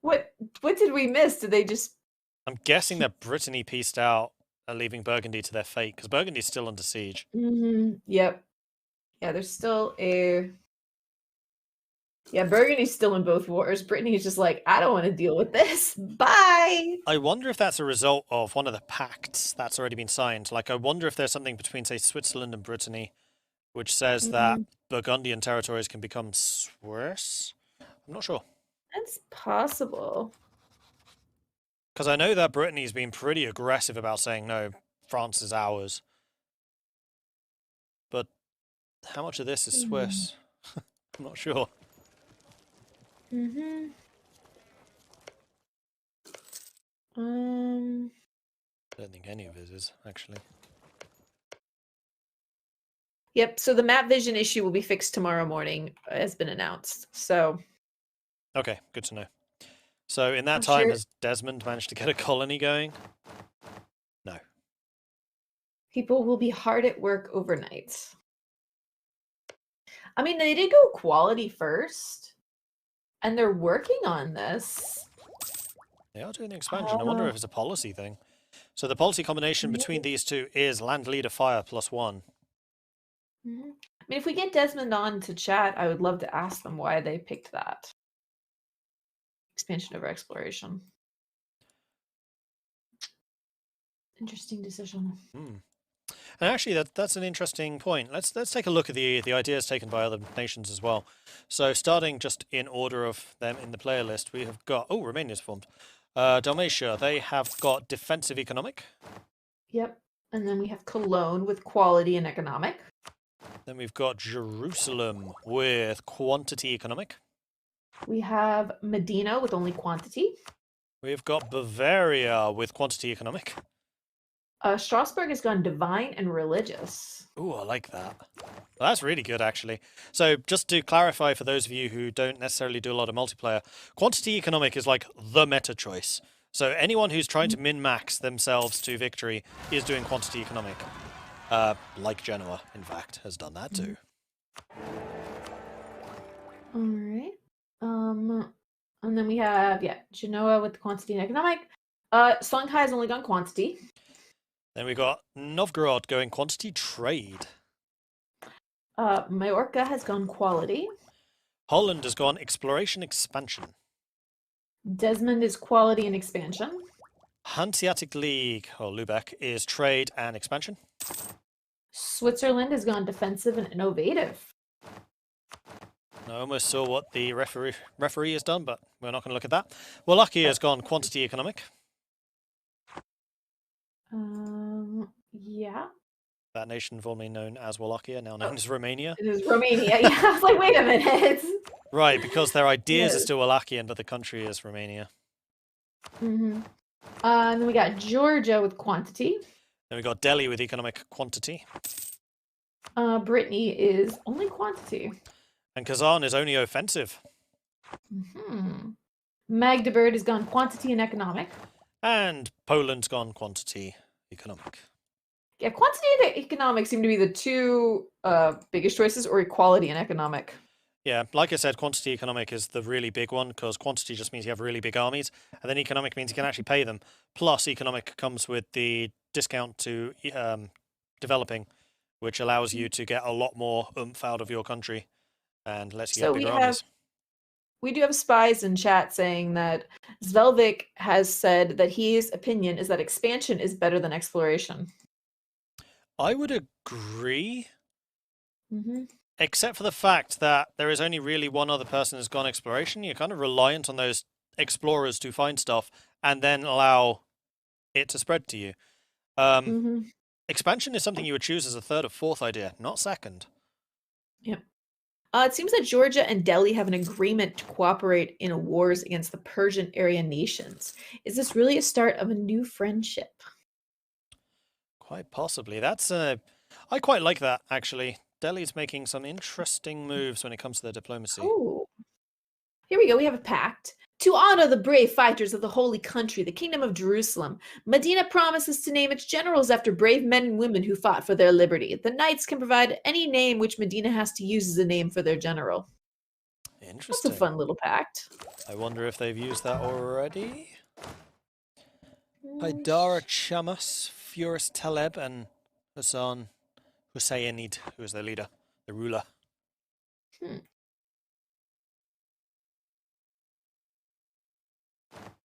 What did we miss? Did they just... I'm guessing that Brittany pieced out, leaving Burgundy to their fate, because Burgundy's still under siege. Yep. Yeah, there's still a... Yeah, Burgundy's still in both wars. Brittany's just like, I don't want to deal with this. Bye! I wonder if that's a result of one of the pacts that's already been signed. Like, I wonder if there's something between, say, Switzerland and Brittany, which says that Burgundian territories can become Swiss? I'm not sure. That's possible. Because I know that Brittany's been pretty aggressive about saying, no, France is ours. But how much of this is Swiss? I'm not sure. I don't think any of it is, actually. Yep, so the map vision issue will be fixed tomorrow morning, has been announced. So... Okay, good to know. So in that I'm time, sure... has Desmond managed to get a colony going? No. People will be hard at work overnight. I mean, they did go quality first, and they're working on this. They are doing the expansion. I wonder if it's a policy thing. So the policy combination between these two is land leader fire +1. I mean, if we get Desmond on to chat, I would love to ask them why they picked that. Expansion over exploration. Interesting decision. And actually, that's an interesting point. Let's take a look at the ideas taken by other nations as well. So starting just in order of them in the player list, we have got Romania's formed. Dalmatia, they have got defensive economic. Yep, and then we have Cologne with quality and economic. Then we've got Jerusalem with quantity economic. We have Medina with only quantity. We've got Bavaria with quantity economic. Strasbourg has gone divine and religious. Ooh, I like that. Well, that's really good, actually. So just to clarify for those of you who don't necessarily do a lot of multiplayer, quantity economic is like the meta choice. So anyone who's trying to min-max themselves to victory is doing quantity economic. Like Genoa, in fact, has done that too. All right. And then we have, Genoa with quantity and economic. Songhai has only gone quantity. Then we got Novgorod going quantity trade. Majorca has gone quality. Holland has gone exploration expansion. Desmond is quality and expansion. Hanseatic League, or Lubeck, is trade and expansion. Switzerland has gone defensive and innovative. I almost saw what the referee has done, but we're not going to look at that. Wallachia has gone quantity economic. Yeah. That nation formerly known as Wallachia, now known as Romania. It is Romania. Yeah, I was like, wait a minute. Right, because their ideas are still Wallachian, but the country is Romania. And then we got Georgia with quantity. Then we got Delhi with economic quantity. Brittany is only quantity. And Kazan is only offensive. Magdeburg has gone quantity and economic. And Poland's gone quantity economic. Yeah, quantity and economic seem to be the two biggest choices, or equality and economic. Yeah, like I said, quantity economic is the really big one, because quantity just means you have really big armies, and then economic means you can actually pay them. Plus, economic comes with the discount to developing, which allows you to get a lot more oomph out of your country, and lets you get bigger armies. We do have spies in chat saying that Svelvik has said that his opinion is that expansion is better than exploration. I would agree. Except for the fact that there is only really one other person who's gone exploration. You're kind of reliant on those explorers to find stuff and then allow it to spread to you. Expansion is something you would choose as a third or fourth idea, not second. Yep. It seems that Georgia and Delhi have an agreement to cooperate in wars against the Persian area nations. Is this really a start of a new friendship? Quite possibly. That's I quite like that, actually. Delhi's making some interesting moves when it comes to their diplomacy. Oh. Here we go. We have a pact. To honor the brave fighters of the holy country, the Kingdom of Jerusalem, Medina promises to name its generals after brave men and women who fought for their liberty. The knights can provide any name which Medina has to use as a name for their general. Interesting. That's a fun little pact. I wonder if they've used that already. Haidara Chamas, Furus Taleb, and Hassan Husaynid, who is their leader, the ruler.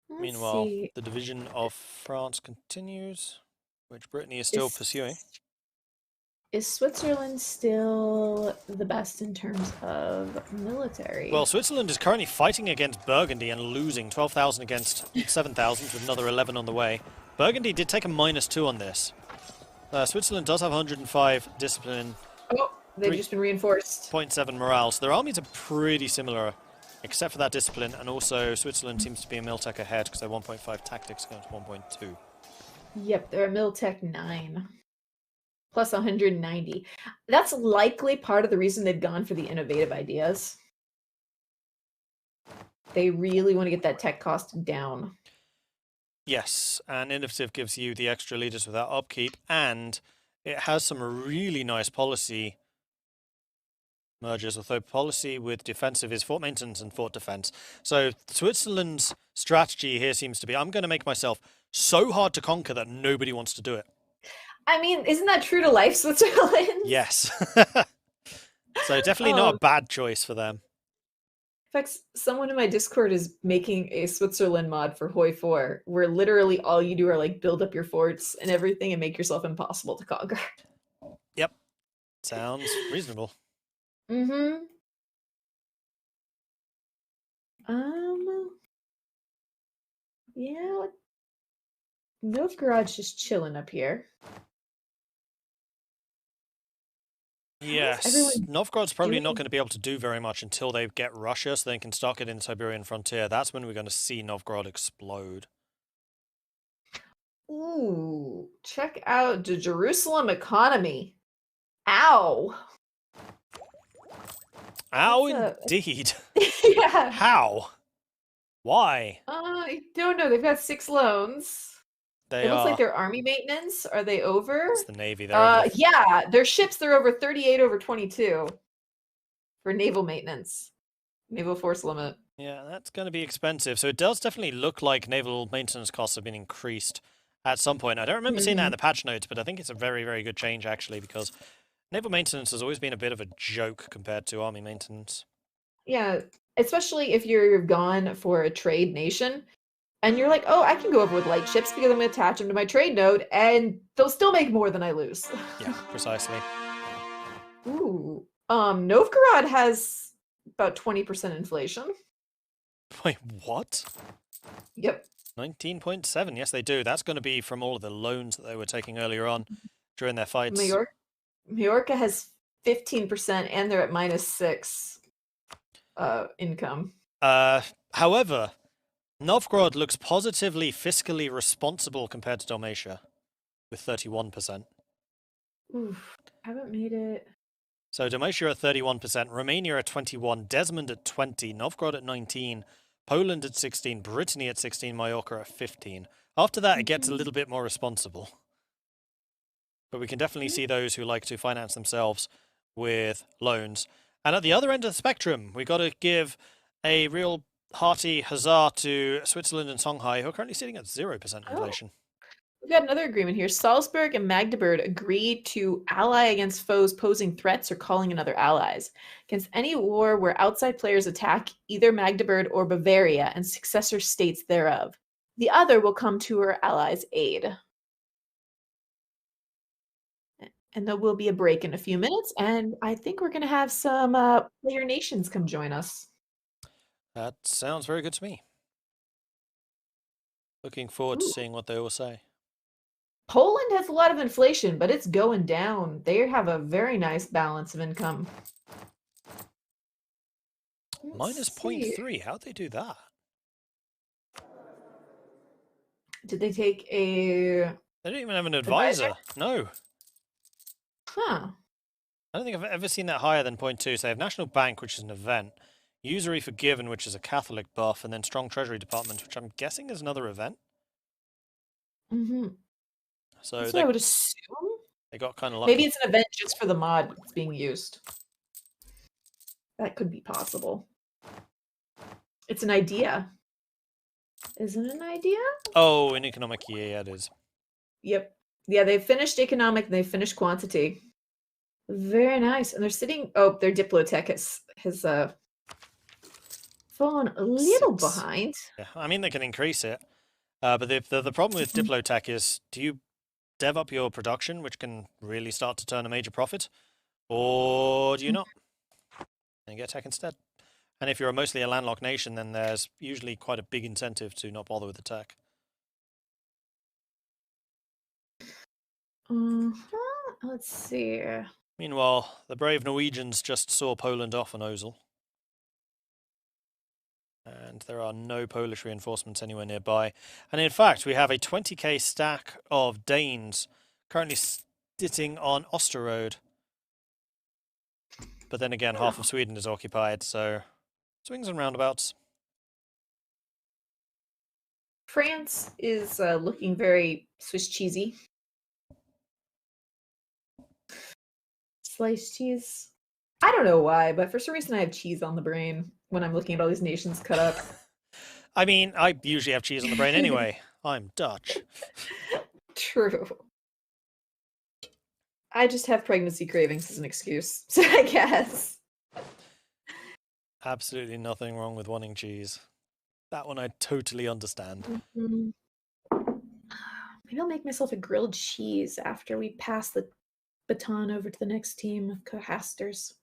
Meanwhile, the division of France continues, which Brittany is still pursuing. Is Switzerland still the best in terms of military? Well, Switzerland is currently fighting against Burgundy and losing 12,000 against 7,000 with another 11 on the way. Burgundy did take a -2 on this. Switzerland does have 105 discipline. Oh, they've just been reinforced. 0.7 morale, so their armies are pretty similar, except for that discipline, and also Switzerland seems to be a Miltech ahead because they're 1.5 tactics against 1.2. Yep, they're a Miltech 9. Plus 190. That's likely part of the reason they've gone for the innovative ideas. They really want to get that tech cost down. Yes, and innovative gives you the extra leaders without upkeep, and it has some really nice policy mergers, although policy with defensive is fort maintenance and fort defense. So Switzerland's strategy here seems to be, I'm going to make myself so hard to conquer that nobody wants to do it. I mean, isn't that true to life, Switzerland? Yes. So definitely not a bad choice for them. In fact, someone in my Discord is making a Switzerland mod for Hoi 4, where literally all you do are like build up your forts and everything and make yourself impossible to conquer. Yep. Sounds reasonable. Mm-hmm. Yeah. Novgorod's just chilling up here. Yes, Novgorod's probably not going to be able to do very much until they get Russia, so they can start getting the Siberian frontier. That's when we're going to see Novgorod explode. Ooh, check out the Jerusalem economy. Ow. Ow, indeed. Yeah. How? Why? I don't know. They've got 6 loans. They it looks are. like their army maintenance. Are they over? It's the Navy. They're yeah, their ships, they're over 38 over 22 for naval maintenance. Naval force limit. Yeah, that's going to be expensive. So it does definitely look like naval maintenance costs have been increased at some point. I don't remember seeing that in the patch notes, but I think it's a very, very good change, actually, because naval maintenance has always been a bit of a joke compared to army maintenance. Yeah, especially if you're gone for a trade nation. And you're like, oh, I can go over with light ships because I'm going to attach them to my trade node, and they'll still make more than I lose. Yeah, precisely. Ooh. Novgorod has about 20% inflation. Wait, what? Yep. 19.7. Yes, they do. That's going to be from all of the loans that they were taking earlier on during their fights. Majorca has 15%, and they're at -6 income. However, Novgorod looks positively fiscally responsible compared to Dalmatia, with 31%. Oof, I haven't made it. So Dalmatia at 31%, Romania at 21%, Desmond at 20%, Novgorod at 19%, Poland at 16%, Brittany at 16%, Majorca at 15%. After that, it gets a little bit more responsible. But we can definitely see those who like to finance themselves with loans. And at the other end of the spectrum, we got to give a real hearty huzzah to Switzerland and Songhai, who are currently sitting at 0% inflation. We've got another agreement here. Salzburg and Magdeburg agree to ally against foes posing threats or calling in other allies. Against any war where outside players attack either Magdeburg or Bavaria and successor states thereof, the other will come to her allies' aid. And there will be a break in a few minutes, and I think we're going to have some player nations come join us. That sounds very good to me. Looking forward to seeing what they will say. Poland has a lot of inflation, but it's going down. They have a very nice balance of income. Minus 0.3. How'd they do that? Did they take a... They don't even have an advisor. No. Huh. I don't think I've ever seen that higher than 0.2. So they have National Bank, which is an event, Usury Forgiven, which is a Catholic buff, and then Strong Treasury Department, which I'm guessing is another event. Mm-hmm. So That's what I would assume. They got kind of lucky. Maybe it's an event just for the mod that's being used. That could be possible. It's an idea. Is it an idea? Oh, in economic, yeah, it is. Yep. Yeah, they've finished economic and they've finished quantity. Very nice. And they're sitting. Oh, their Diplotech has fallen a little behind. Yeah, I mean they can increase it, but the problem with Diplotech is, do you dev up your production, which can really start to turn a major profit, or do you not? And get tech instead. And if you're mostly a landlocked nation, then there's usually quite a big incentive to not bother with the tech. Let's see. Meanwhile, the brave Norwegians just saw Poland off an Ozil. And there are no Polish reinforcements anywhere nearby. And in fact, we have a 20k stack of Danes currently sitting on Osterode. But then again, half of Sweden is occupied, so swings and roundabouts. France is looking very Swiss cheesy. Sliced cheese. I don't know why, but for some reason I have cheese on the brain when I'm looking at all these nations cut up. I mean, I usually have cheese on the brain anyway. I'm Dutch. True. I just have pregnancy cravings as an excuse, so I guess. Absolutely nothing wrong with wanting cheese. That one I totally understand. Maybe I'll make myself a grilled cheese after we pass the baton over to the next team of Cohasters.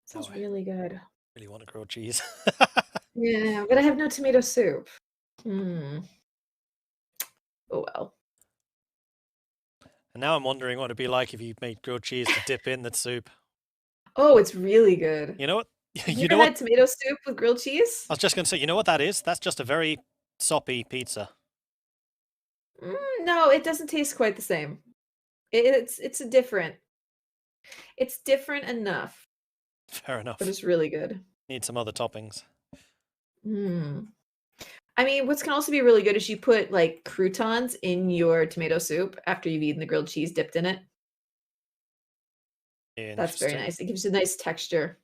Sounds really good. Really want a grilled cheese. Yeah, but I have no tomato soup. Oh well. And now I'm wondering what it'd be like if you made grilled cheese to dip in the soup. Oh, it's really good. You know what? You know had tomato soup with grilled cheese? I was just going to say, you know what that is? That's just a very soppy pizza. No, it doesn't taste quite the same. It's a different. It's different enough. Fair enough. But it's really good. Need some other toppings. I mean, what can also be really good is you put like croutons in your tomato soup after you've eaten the grilled cheese dipped in it. That's very nice. It gives you a nice texture.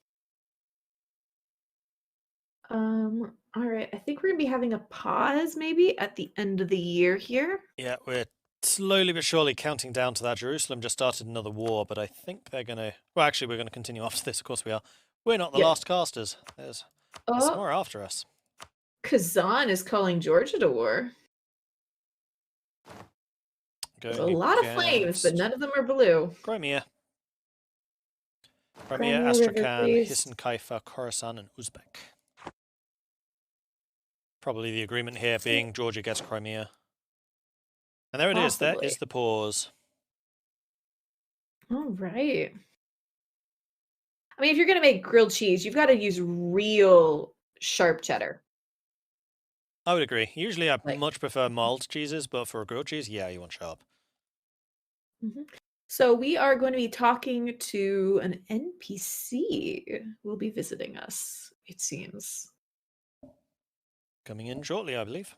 All right. I think we're gonna be having a pause maybe at the end of the year here. Yeah, we're slowly but surely counting down to that. Jerusalem just started another war, but I think they're gonna. Well, actually, we're gonna continue after this. Of course, we are. We're not the last casters. There's more after us. Kazan is calling Georgia to war. There's a lot of flames, but none of them are blue. Crimea, Crimea, Astrakhan, please. Hisn Kaifa, Khorasan, and Uzbek. Probably the agreement here being Georgia gets Crimea. And there it is. There is the pause. All right. I mean, if you're going to make grilled cheese, you've got to use real sharp cheddar. I would agree. Usually I much prefer mild cheeses, but for a grilled cheese, yeah, you want sharp. So we are going to be talking to an NPC who will be visiting us, it seems. Coming in shortly, I believe.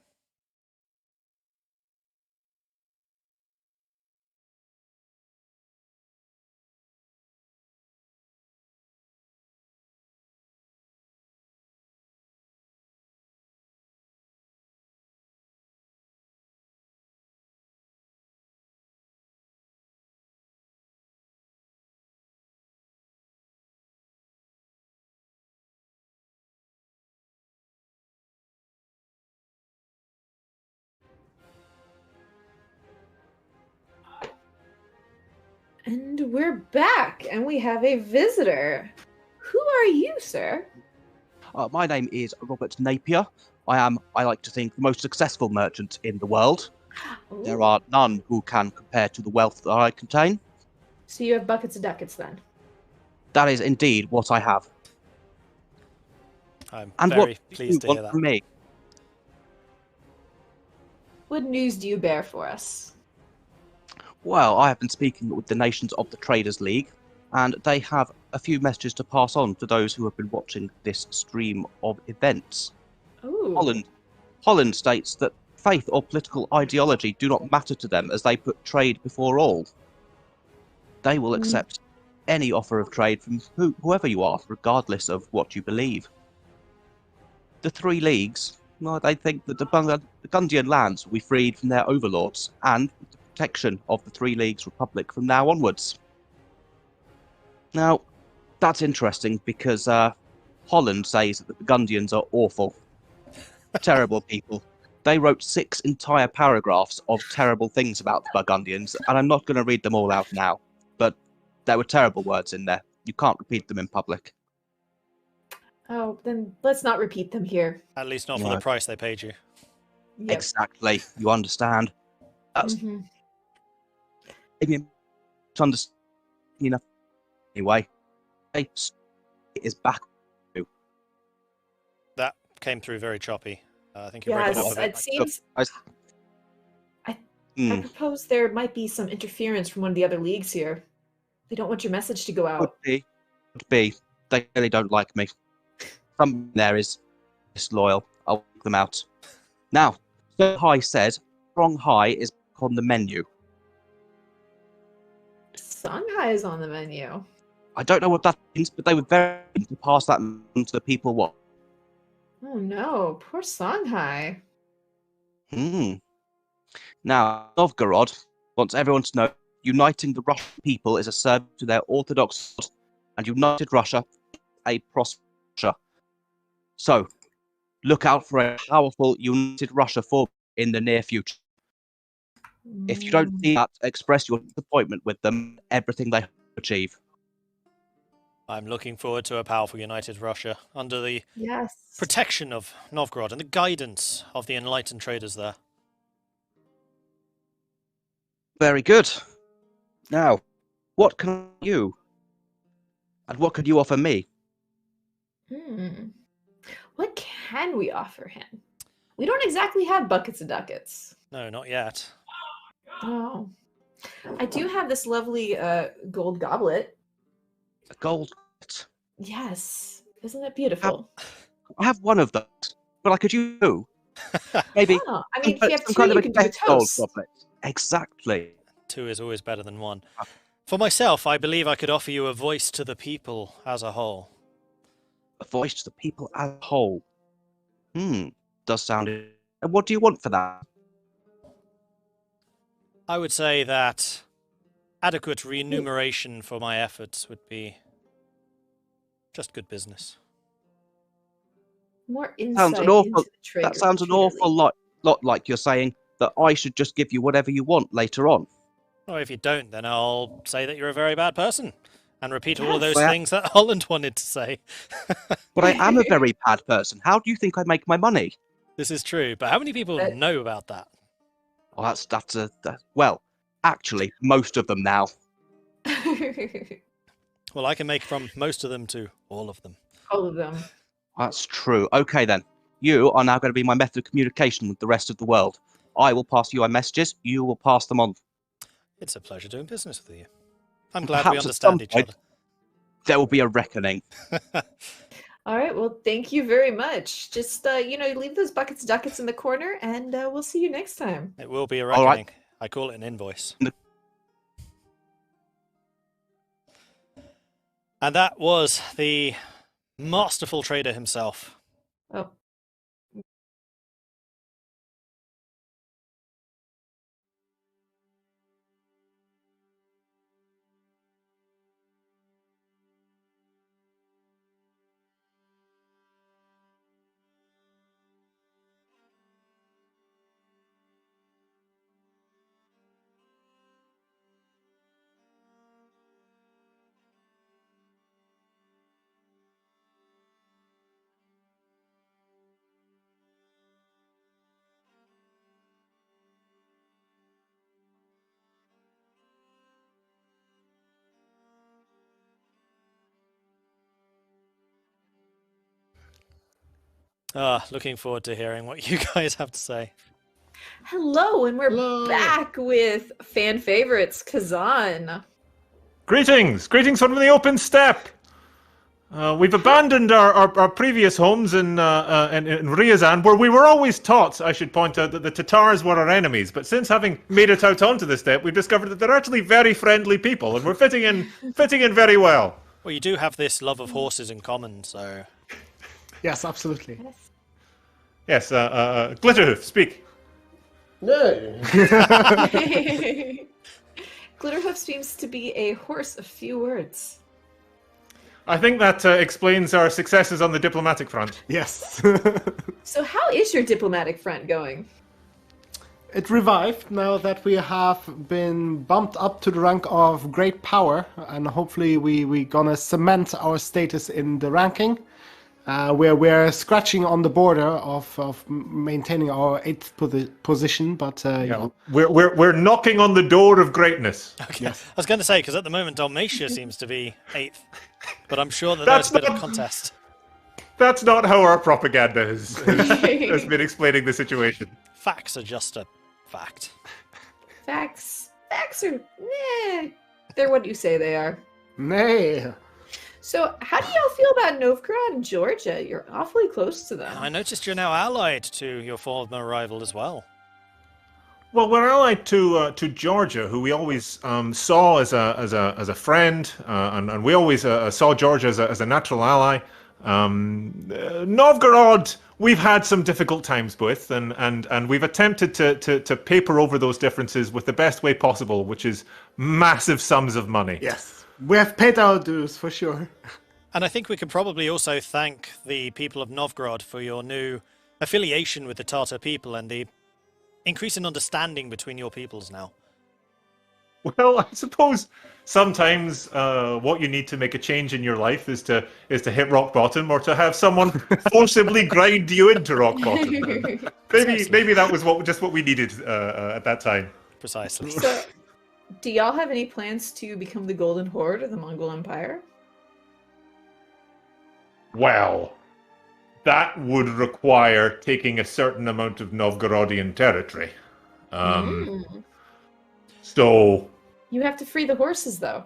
And we're back, and we have a visitor. Who are you, sir? My name is Robert Napier. I like to think, the most successful merchant in the world. Ooh. There are none who can compare to the wealth that I contain. So you have buckets of ducats, then? That is indeed what I have. I'm and very what pleased do to you hear want that. from me? good news do you bear for us? Well, I have been speaking with the nations of the Traders League, and they have a few messages to pass on to those who have been watching this stream of events. Ooh. Holland states that faith or political ideology do not matter to them as they put trade before all. They will accept any offer of trade from whoever you are, regardless of what you believe. The three leagues, well, they think that the Burgundian lands will be freed from their overlords, and with the protection of the three leagues republic from now onwards. Now, that's interesting because Holland says that the Burgundians are awful. Terrible people. They wrote 6 entire paragraphs of terrible things about the Burgundians, and I'm not going to read them all out now, but there were terrible words in there. You can't repeat them in public. Oh, then let's not repeat them here. At least not for the price they paid you. Yep. Exactly. You understand. That's maybe understand enough. Anyway, it is back. That came through very choppy. I think you're Yes, breaking up a bit. it seems. I propose there might be some interference from one of the other leagues here. They don't want your message to go out. Could be. They really don't like me. Someone there is disloyal. I'll work them out. Now, Shanghai said Strong High is on the menu. Shanghai is on the menu. I don't know what that means, but they were very keen to pass that on to the people. What? Oh no, poor Shanghai. Now, Novgorod wants everyone to know uniting the Russian people is a service to their Orthodox God, and united Russia is a prosperous Russia. So, look out for a powerful united Russia form in the near future. If you don't see that, express your disappointment with them, everything they achieve. I'm looking forward to a powerful united Russia under the Yes. protection of Novgorod and the guidance of the enlightened traders there. Very good. Now, what can you? And what could you offer me? What can we offer him? We don't exactly have buckets of ducats. No, not yet. Oh. I do have this lovely gold goblet. A gold. Yes. Isn't it beautiful? I have one of those, but I could use two. Maybe. Oh, I mean, if you have some two, kind of you a can do a test gold toast. goblet. Exactly. 2 is always better than 1. For myself, I believe I could offer you a voice to the people as a whole. A voice to the people as a whole. Does sound. And what do you want for that? I would say that adequate remuneration for my efforts would be just good business. More Sounds insight an awful. into the trader. That sounds an awful lot like you're saying that I should just give you whatever you want later on. Well, if you don't, then I'll say that you're a very bad person and repeat all of those Yes. things that Holland wanted to say. But I am a very bad person. How do you think I make my money? This is true, but how many people know about that? Well, well, actually, most of them now. Well, I can make from most of them to all of them. All of them. That's true. Okay, then. You are now going to be my method of communication with the rest of the world. I will pass you my messages. You will pass them on. It's a pleasure doing business with you. I'm glad Perhaps we at understand some each point, other. There will be a reckoning. All right. Well, thank you very much. Just leave those buckets ducats in the corner, and we'll see you next time. It will be a All reckoning. right. I call it an invoice. And that was the masterful trader himself. Oh. Looking forward to hearing what you guys have to say. Hello, and we're back with fan favorites, Kazan. Greetings from the open steppe. We've abandoned our previous homes in Ryazan, where we were always taught, I should point out, that the Tatars were our enemies. But since having made it out onto the steppe, we've discovered that they're actually very friendly people, and we're fitting in very well. Well, you do have this love of horses in common, so... Yes, absolutely. Yes, Glitterhoof, speak. No. Glitterhoof seems to be a horse of few words. I think that explains our successes on the diplomatic front. Yes. So how is your diplomatic front going? It revived now that we have been bumped up to the rank of great power, and hopefully we're gonna cement our status in the ranking. We're scratching on the border of maintaining our 8th position, but we're knocking on the door of greatness. Okay. Yes. I was going to say, because at the moment Dalmatia seems to be 8th, but I'm sure that there's a bit of contest. That's not how our propaganda has been explaining the situation. Facts are just a fact. Facts are, they're what you say they are. Nay. So, how do y'all feel about Novgorod and Georgia? You're awfully close to them. I noticed you're now allied to your former rival as well. Well, we're allied to Georgia, who we always saw as a friend, and we always saw Georgia as a natural ally. Novgorod, we've had some difficult times with, and we've attempted to paper over those differences with the best way possible, which is massive sums of money. Yes. We have paid our dues, for sure. And I think we could probably also thank the people of Novgorod for your new affiliation with the Tatar people and the increase in understanding between your peoples now. Well, I suppose sometimes what you need to make a change in your life is to hit rock bottom, or to have someone forcibly grind you into rock bottom. Maybe that was what we needed at that time. Precisely. So, do y'all have any plans to become the Golden Horde of the Mongol Empire? Well, that would require taking a certain amount of Novgorodian territory. So... You have to free the horses, though.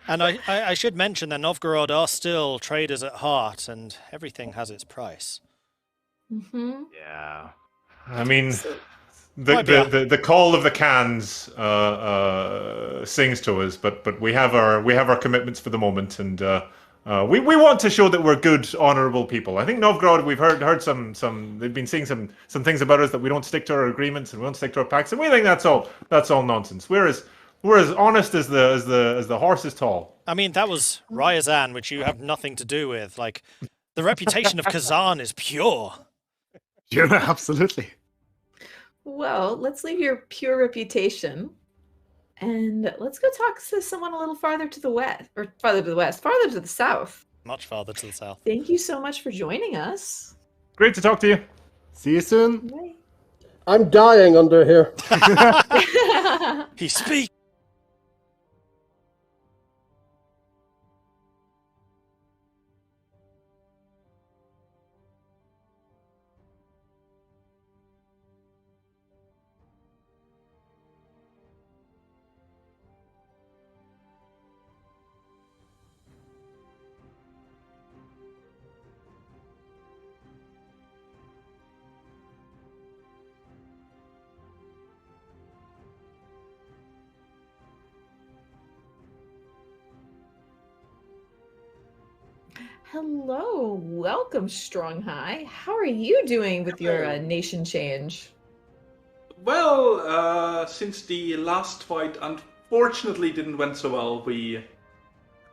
And I should mention that Novgorod are still traders at heart, and everything has its price. Mm-hmm. Yeah. I mean... The call of the cans sings to us, but we have our commitments for the moment, and we want to show that we're good, honourable people. I think Novgorod, we've heard some they've been saying some things about us, that we don't stick to our agreements and we don't stick to our pacts, and we think that's all nonsense. We're as honest as the horse is tall. I mean, that was Ryazan, which you have nothing to do with. Like, the reputation of Kazan is pure. Yeah, absolutely. Well, let's leave your pure reputation, and let's go talk to someone a little farther to the west, farther to the south. Much farther to the south. Thank you so much for joining us. Great to talk to you. See you soon. Bye. I'm dying under here. He speaks. Hello, welcome, Strong High. How are you doing with your nation change? Well, since the last fight unfortunately didn't went so well, we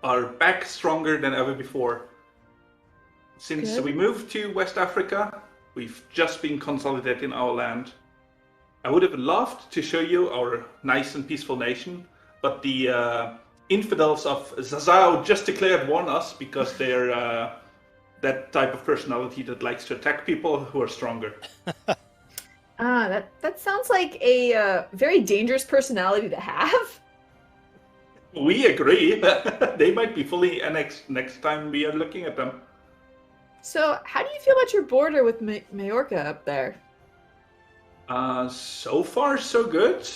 are back stronger than ever before. Since we moved to West Africa, we've just been consolidating our land. I would have loved to show you our nice and peaceful nation, but the infidels of Zazao just declared war on us because they're that type of personality that likes to attack people who are stronger. That sounds like a very dangerous personality to have. We agree. They might be fully annexed next time we are looking at them. So, how do you feel about your border with Majorca up there? So far, so good.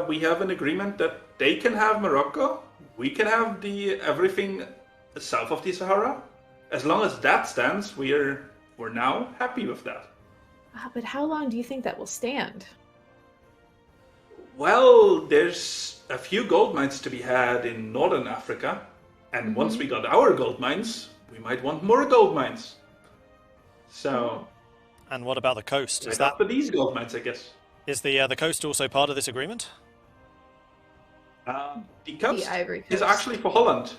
We have an agreement that they can have Morocco, we can have the everything south of the Sahara. As long as that stands, we're now happy with that. But how long do you think that will stand? Well, there's a few gold mines to be had in northern Africa, and once we got our gold mines, we might want more gold mines. So. And what about the coast? Is that for these gold mines, I guess? Is the coast also part of this agreement? The coast Ivory is Coast. actually for Holland.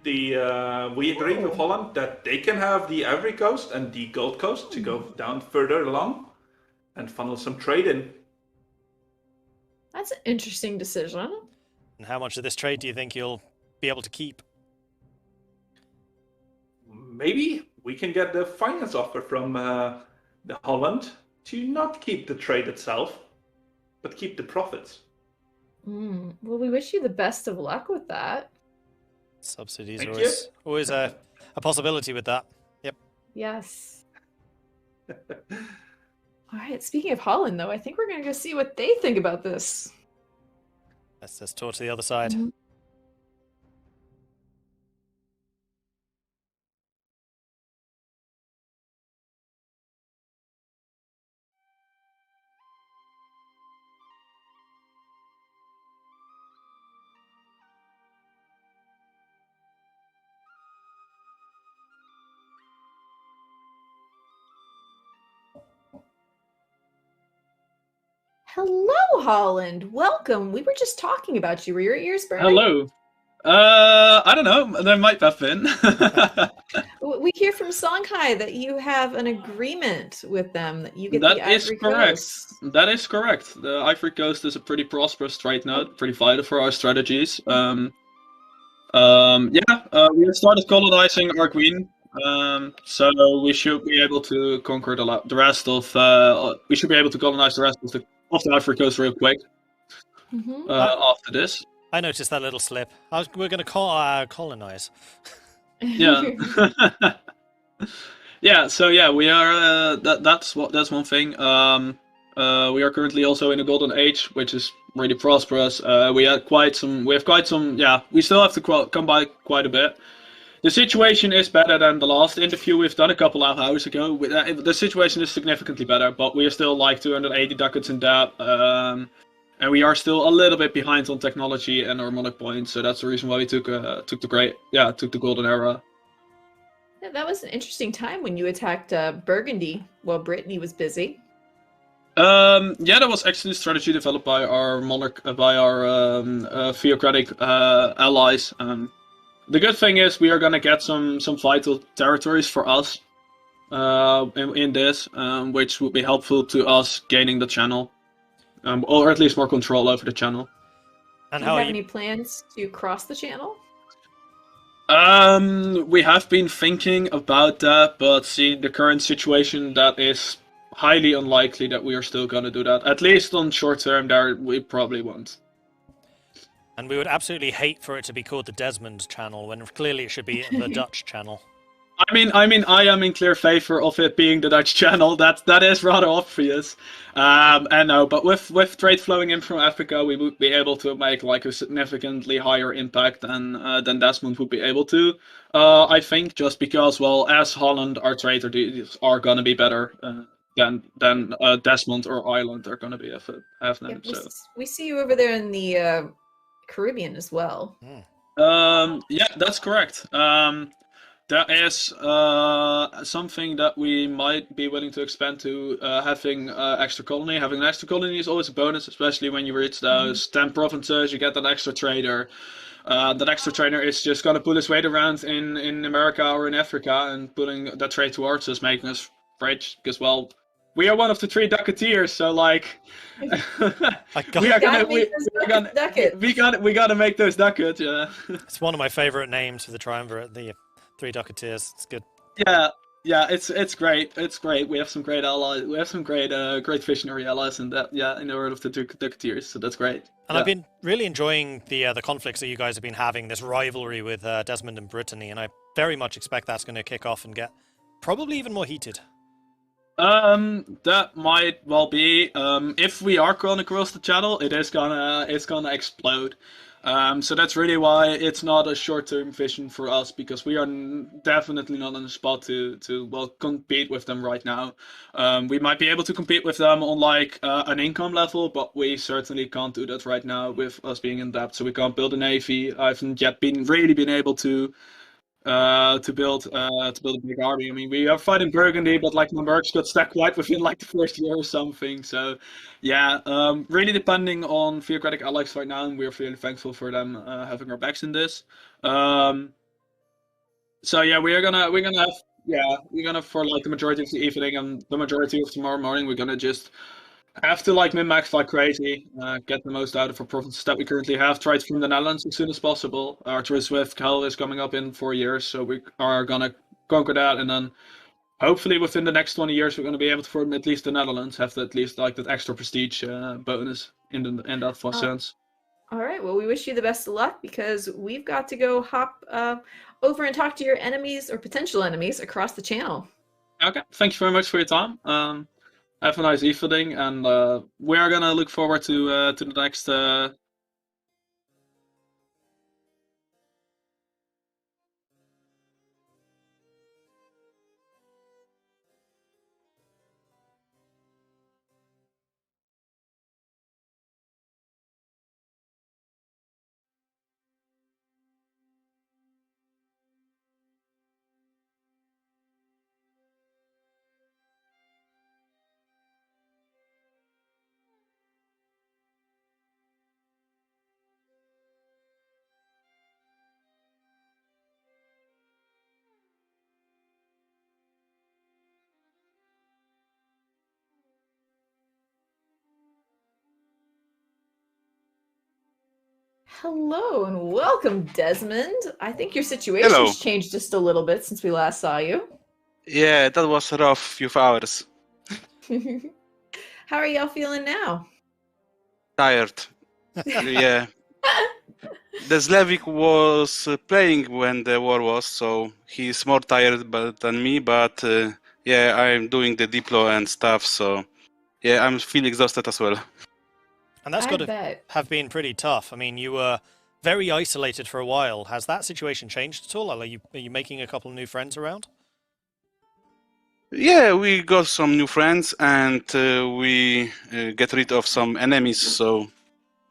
We agreed with Holland that they can have the Ivory Coast and the Gold Coast to go down further along and funnel some trade in. That's an interesting decision. And how much of this trade do you think you'll be able to keep? Maybe we can get the finance offer from the Holland to not keep the trade itself, but keep the profits. Well, we wish you the best of luck with that. Subsidies Thank are you. always a possibility with that. Yep. Yes. All right, speaking of Holland, though, I think we're going to go see what they think about this. Let's talk to the other side. Hello, Holland. Welcome. We were just talking about you. Were your ears burning? Hello. I don't know. There might have been. We hear from Songhai that you have an agreement with them that you get That the is Ivory correct. Coast. That is correct. The Ivory Coast is a pretty prosperous trade node, pretty vital for our strategies. We have started colonizing our queen. So we should be able to conquer the rest of. We should be able to colonize the rest of the Ivory Coast real quick. After this. I noticed that little slip. We're going to colonize. Yeah. We are. That's one thing. We are currently also in a golden age, which is really prosperous. We have quite some. Yeah, we still have to come by quite a bit. The situation is better than the last interview we've done a couple of hours ago. The situation is significantly better, but we are still like 280 ducats in debt. And we are still a little bit behind on technology and harmonic points, so that's the reason why we took the golden era. Yeah, that was an interesting time when you attacked Burgundy while Brittany was busy. That was actually a strategy developed by our theocratic allies. The good thing is we are gonna get some vital territories for us in this, which would be helpful to us gaining the channel. Or at least more control over the channel. And do you have any plans to cross the channel? We have been thinking about that, but seeing the current situation, that is highly unlikely that we are still going to do that. At least on short term, there we probably won't. And we would absolutely hate for it to be called the Desmond channel when clearly it should be the Dutch channel. I am in clear favor of it being the Dutch channel. That is rather obvious. But with trade flowing in from Africa, we would be able to make like a significantly higher impact than Desmond would be able to. I think just because, well, as Holland, our trade are gonna be better than Desmond or Ireland are gonna be have them. Yeah, we see you over there in the Caribbean as well. Yeah, that's correct. That is something that we might be willing to expand to having extra colony. Having an extra colony is always a bonus, especially when you reach those 10 provinces, you get that extra trader. That extra trader is just going to put his weight around in America or in Africa and putting that trade towards us, making us rich. Because, well, we are one of the 3 ducatiers, so like we gotta make those ducats. Yeah, it's one of my favorite names for the triumvirate. The 3 ducatiers. It's good. Yeah, it's great. It's great. We have some great allies. We have some great visionary allies in that. Yeah, in the world of the ducatiers. So that's great. And I've been really enjoying the conflicts that you guys have been having. This rivalry with Desmond and Brittany, and I very much expect that's going to kick off and get probably even more heated. That might well be. If we are going across the channel, it's gonna explode. So that's really why it's not a short-term vision for us, because we are definitely not in a spot to compete with them right now. We might be able to compete with them on like an income level, but we certainly can't do that right now with us being in debt. So we can't build a navy. I haven't yet been able to build a big army. I mean, we are fighting Burgundy, but like my mercs got stacked quite within like the first year or something. So, yeah, really depending on theocratic allies right now, and we're really thankful for them having our backs in this. So yeah, we're gonna for like the majority of the evening and the majority of tomorrow morning, we're gonna just have to like min-max like crazy, get the most out of our provinces that we currently have. Try from the Netherlands as soon as possible. Our tourist with Kel is coming up in 4 years, so we are gonna conquer that, and then hopefully within the next 20 years we're gonna be able to form at least the Netherlands, have at least like that extra prestige bonus in that sense. All right. Well, we wish you the best of luck, because we've got to go hop over and talk to your enemies or potential enemies across the channel. Okay. Thank you very much for your time. Have a nice evening, and we are gonna look forward to the next. Hello and welcome, Desmond. I think your situation's changed just a little bit since we last saw you. Yeah, that was a rough few hours. How are y'all feeling now? Tired. Yeah. The Slavic was playing when the war was, so he's more tired than me, but yeah, I'm doing the diplo and stuff, so yeah, I'm feeling exhausted as well. And that's got to have been pretty tough. I mean, you were very isolated for a while. Has that situation changed at all? Are you making a couple of new friends around? Yeah, we got some new friends, and we get rid of some enemies, so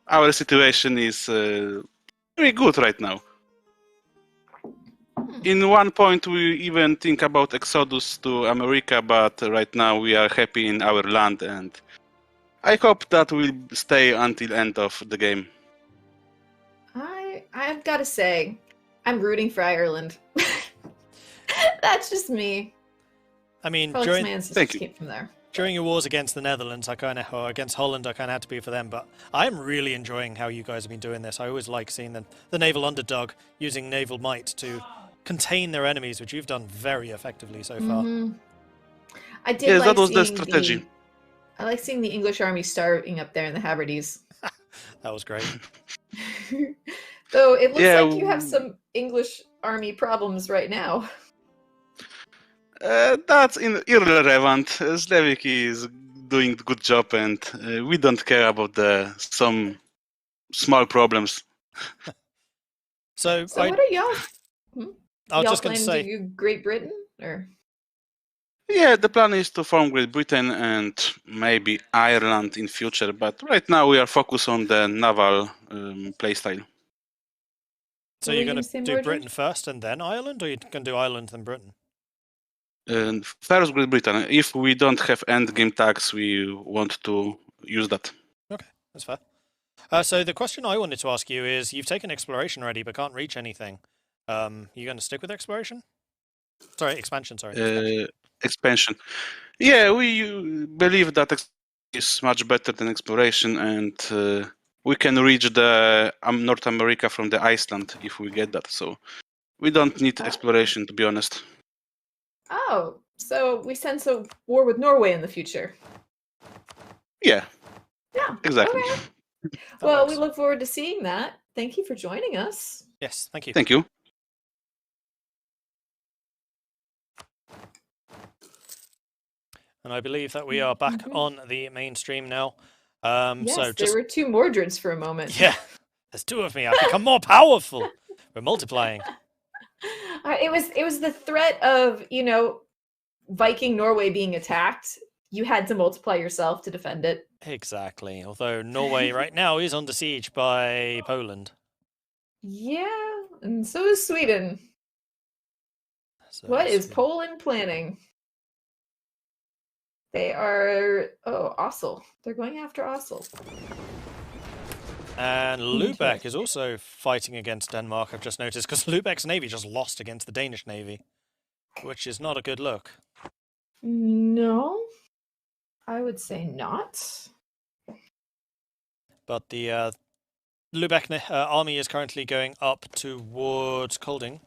our situation is very good right now. In one point, we even think about exodus to America, but right now we are happy in our land, and I hope that will stay until end of the game. I've got to say, I'm rooting for Ireland. That's just me. I mean, during from there. During your wars against the Netherlands, or against Holland, I kind of had to be for them. But I'm really enjoying how you guys have been doing this. I always like seeing the naval underdog using naval might to contain their enemies, which you've done very effectively so far. Mm-hmm. I did. Yes, like that was the strategy. I like seeing the English army starving up there in the Hebrides. That was great. Though it looks like you have some English army problems right now. That's irrelevant. Slavic is doing a good job, and we don't care about some small problems. So what are y'all? I was y'all just going to say, do Great Britain or? Yeah, the plan is to form Great Britain and maybe Ireland in future, but right now we are focused on the naval playstyle. So you're going to do Britain first and then Ireland, or you're going to do Ireland then Britain? First Great Britain. If we don't have endgame tags, we want to use that. Okay, that's fair. So the question I wanted to ask you is, you've taken exploration already, but can't reach anything. You going to stick with exploration? Sorry, expansion, sorry. Expansion. Yeah, we believe that is much better than exploration, and we can reach the North America from the Iceland if we get that. So we don't need exploration, to be honest. Oh, so we sense a war with Norway in the future. Yeah. Yeah. Exactly. Okay. Well, we look forward to seeing that. Thank you for joining us. Yes, thank you. Thank you. And I believe that we are back on the mainstream now. Yes, So there just were 2 Mordreds for a moment. yeah, there's 2 of me. I've become more powerful. We're multiplying. It was the threat of, Viking Norway being attacked. You had to multiply yourself to defend it. Exactly. Although Norway right now is under siege by Poland. Yeah, and so is Sweden. So What is Poland planning? They are Ossel. They're going after Ossel. And Lubeck is also fighting against Denmark, I've just noticed, because Lubeck's navy just lost against the Danish navy, which is not a good look. No, I would say not. But the Lubeck army is currently going up towards Kolding,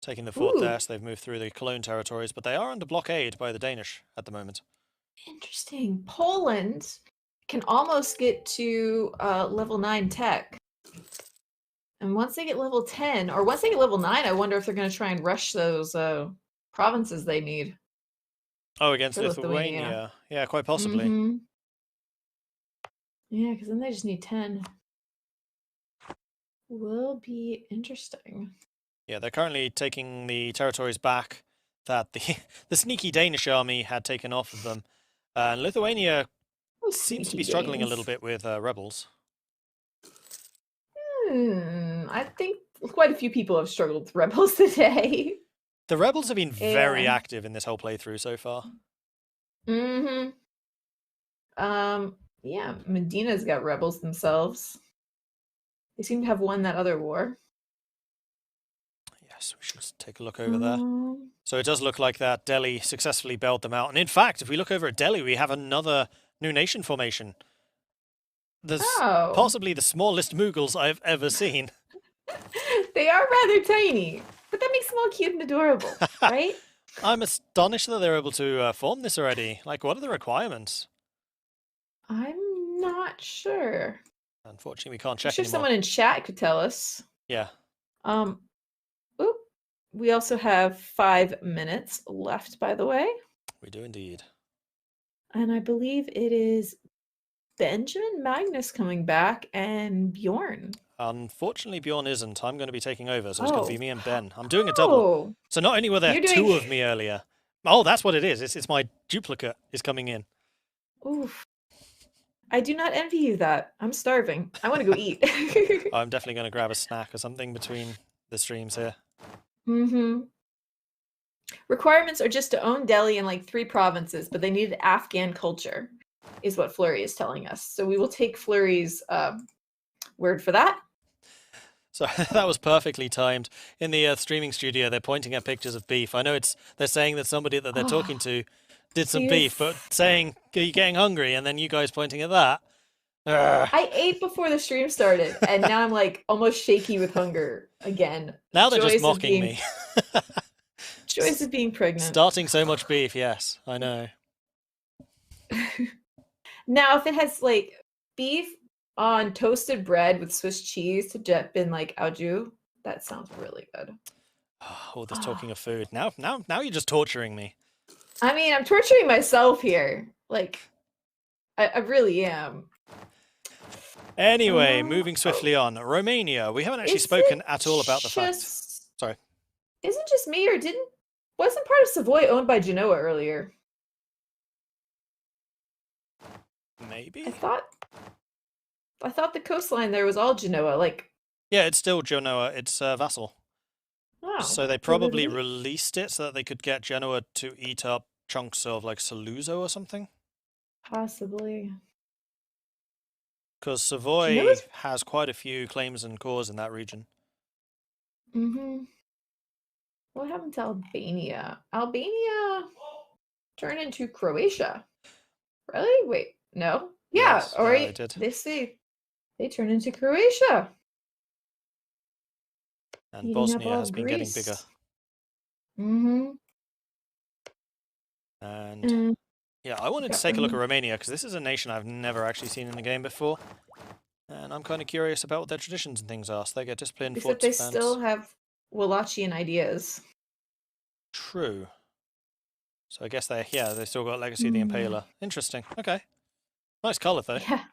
taking the fort there, so they've moved through the Cologne territories, but they are under blockade by the Danish at the moment. Interesting. Poland can almost get to level 9 tech. And once they get level 10, or once they get level 9, I wonder if they're going to try and rush those provinces they need. Oh, against for Lithuania. Yeah, quite possibly. Mhm. Yeah, because then they just need 10. Will be interesting. Yeah, they're currently taking the territories back that the sneaky Danish army had taken off of them. And Lithuania seems to be struggling a little bit with rebels. I think quite a few people have struggled with rebels today. The rebels have been very Yeah. active in this whole playthrough so far. Mm-hmm. Yeah, Medina's got rebels themselves. They seem to have won that other war. Yes, we should take a look over there. So it does look like that Delhi successfully bailed them out. And in fact, if we look over at Delhi, we have another new nation formation. There's possibly the smallest Mughals I've ever seen. They are rather tiny, but that makes them all cute and adorable, right? I'm astonished that they're able to form this already. Like, what are the requirements? I'm not sure. Unfortunately, we can't I'm check sure anymore. someone in chat could tell us. Yeah. Oop. We also have 5 minutes left, by the way. We do indeed. And I believe it is Benjamin Magnus coming back and Bjorn. Unfortunately, Bjorn isn't. I'm going to be taking over, so it's going to be Oh. me and Ben. I'm doing a double. So not only were there You're 2 doing- of me earlier. Oh, that's what it is. It's my duplicate is coming in. Oof. I do not envy you that. I'm starving. I want to go eat. I'm definitely going to grab a snack or something between the streams here. Mm-hmm. Requirements are just to own Delhi and like 3 provinces, but they need Afghan culture, is what Flurry is telling us. So we will take Flurry's word for that. So that was perfectly timed. In the streaming studio, they're pointing at pictures of beef. I know they're saying that somebody that they're talking to did some beef, but saying, are you getting hungry? And then you guys pointing at that. I ate before the stream started, and now I'm like almost shaky with hunger again. Now they're Joys just of mocking being- me. Joys of being pregnant. Starting so much beef, yes, I know. Now, if it has like beef on toasted bread with Swiss cheese to dip in like au jus, that sounds really good. Oh, this talking of food. Now you're just torturing me. I mean, I'm torturing myself here. Like, I really am. Anyway, moving swiftly on. Romania. We haven't actually Is spoken it at all about the fact. just- Sorry. Isn't just me, or wasn't part of Savoy owned by Genoa earlier? Maybe. I thought the coastline there was all Genoa. Like, Yeah, it's still Genoa. It's vassal. wow. So they probably released it so that they could get Genoa to eat up chunks of like Saluzzo or something. Possibly. Because Savoy Genoa's- has quite a few claims and cores in that region. Mm-hmm. What happened to Albania? Albania turned into Croatia. Really? Wait, no. Yeah, Yes, all yeah, right. they did. They turned into Croatia. And Eating up Bosnia all has been getting Greece. bigger. Mm-hmm. And yeah, I wanted to got take a look at Rome- Romania because this is a nation I've never actually seen in the game before. And I'm kind of curious about what their traditions and things are. So they get disciplined, Except fort they defense. still have Wallachian ideas. True. So I guess they still got Legacy of the Impaler. Interesting. Okay. Nice colour though. Yeah.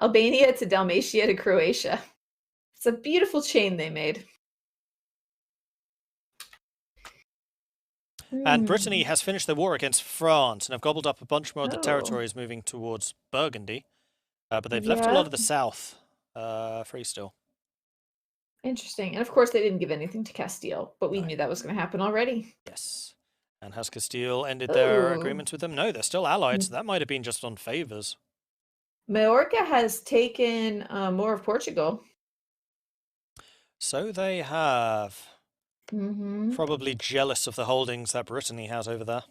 Albania to Dalmatia to Croatia. It's a beautiful chain they made. And Brittany has finished the war against France and have gobbled up a bunch more of the Oh. territories moving towards Burgundy. But they've left a lot of the south free still. Interesting. And of course, they didn't give anything to Castile, but we knew that was going to happen already. Yes. And has Castile ended their Ooh. agreements with them? No, they're still allied, so that might have been just on favours. Majorca has taken more of Portugal. So they have. Mm-hmm. Probably jealous of the holdings that Brittany has over there.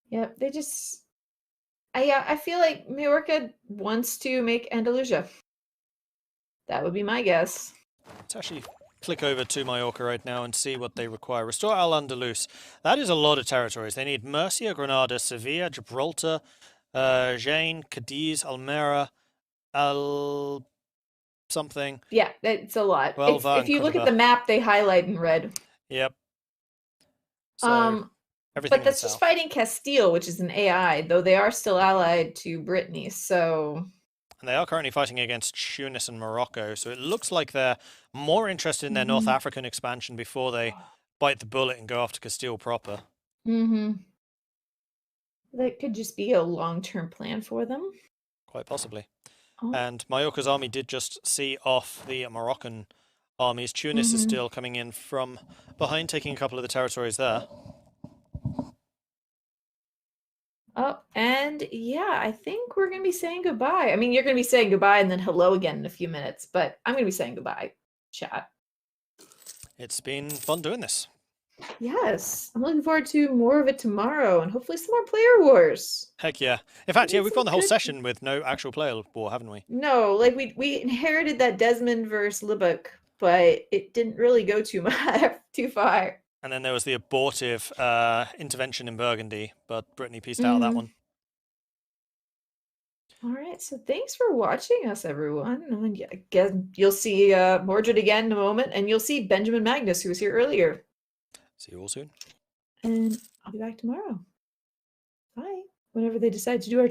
Yep, they just. I feel like Majorca wants to make Andalusia. That would be my guess. Let's actually click over to Majorca right now and see what they require. Restore Al-Andalus. That is a lot of territories. They need Murcia, Granada, Sevilla, Gibraltar, Jaén, Cadiz, Almeria, Al... something. Yeah, it's a lot. Huelva If you and look at Córdoba. the map, they highlight in red. Yep. So, everything But that's just fighting Castile, which is an AI, though they are still allied to Brittany, so... And they are currently fighting against Tunis and Morocco, so it looks like they're more interested in their North African expansion before they bite the bullet and go after Castile proper. Mm-hmm. That could just be a long-term plan for them. Quite possibly. Oh. And Majorca's army did just see off the Moroccan armies. Tunis is still coming in from behind, taking a couple of the territories there. Oh, and yeah, I think we're going to be saying goodbye. I mean, you're going to be saying goodbye and then hello again in a few minutes, but I'm going to be saying goodbye, chat. It's been fun doing this. Yes, I'm looking forward to more of it tomorrow and hopefully some more player wars. Heck yeah. In fact, yeah, we've gone the whole session with no actual player war, haven't we? No, like we inherited that Desmond versus Lubbock, but it didn't really go too much, too far. And then there was the abortive intervention in Burgundy, but Brittany pieced out that one. All right, so thanks for watching us, everyone. And yeah, again, you'll see Mordred again in a moment, and you'll see Benjamin Magnus, who was here earlier. See you all soon. And I'll be back tomorrow. Bye. Whenever they decide to do our...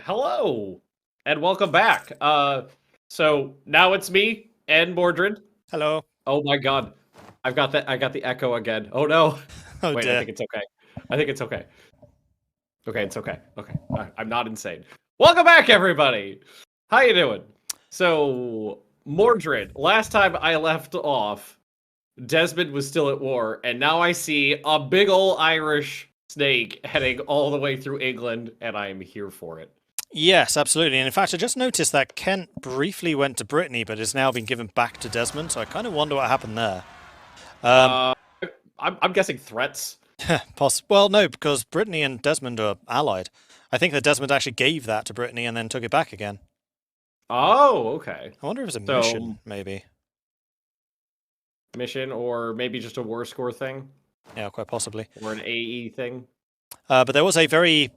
hello, and welcome back. So now it's me and Mordred. Hello. Oh my God, I got the echo again. Oh no. Oh Wait, dear. I think it's okay. I think it's okay. Okay, it's okay. Okay, I'm not insane. Welcome back, everybody. How you doing? So, Mordred, last time I left off, Desmond was still at war, and now I see a big ol' Irish snake heading all the way through England, and I'm here for it. Yes, absolutely. And in fact, I just noticed that Kent briefly went to Brittany, but has now been given back to Desmond, so I kind of wonder what happened there. I'm guessing threats. Well, no, because Brittany and Desmond are allied. I think that Desmond actually gave that to Brittany and then took it back again. Oh, okay. I wonder if it's a mission, maybe. Mission, or maybe just a war score thing? Yeah, quite possibly. Or an AE thing? But there was a very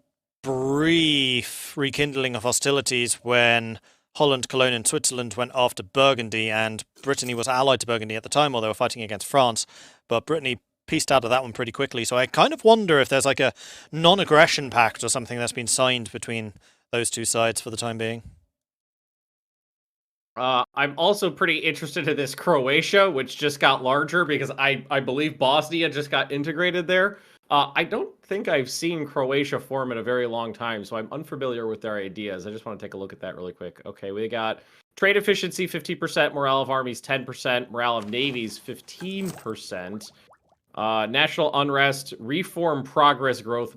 brief rekindling of hostilities when Holland, Cologne, and Switzerland went after Burgundy, and Brittany was allied to Burgundy at the time while they were fighting against France. But Brittany pieced out of that one pretty quickly, so I kind of wonder if there's like a non-aggression pact or something that's been signed between those two sides for the time being. I'm also pretty interested in this Croatia, which just got larger because I believe Bosnia just got integrated there. I don't think I've seen Croatia form in a very long time, so I'm unfamiliar with their ideas. I just want to take a look at that really quick. Okay, we got trade efficiency 50%, morale of armies 10%, morale of navies 15%. National unrest, reform, progress, growth,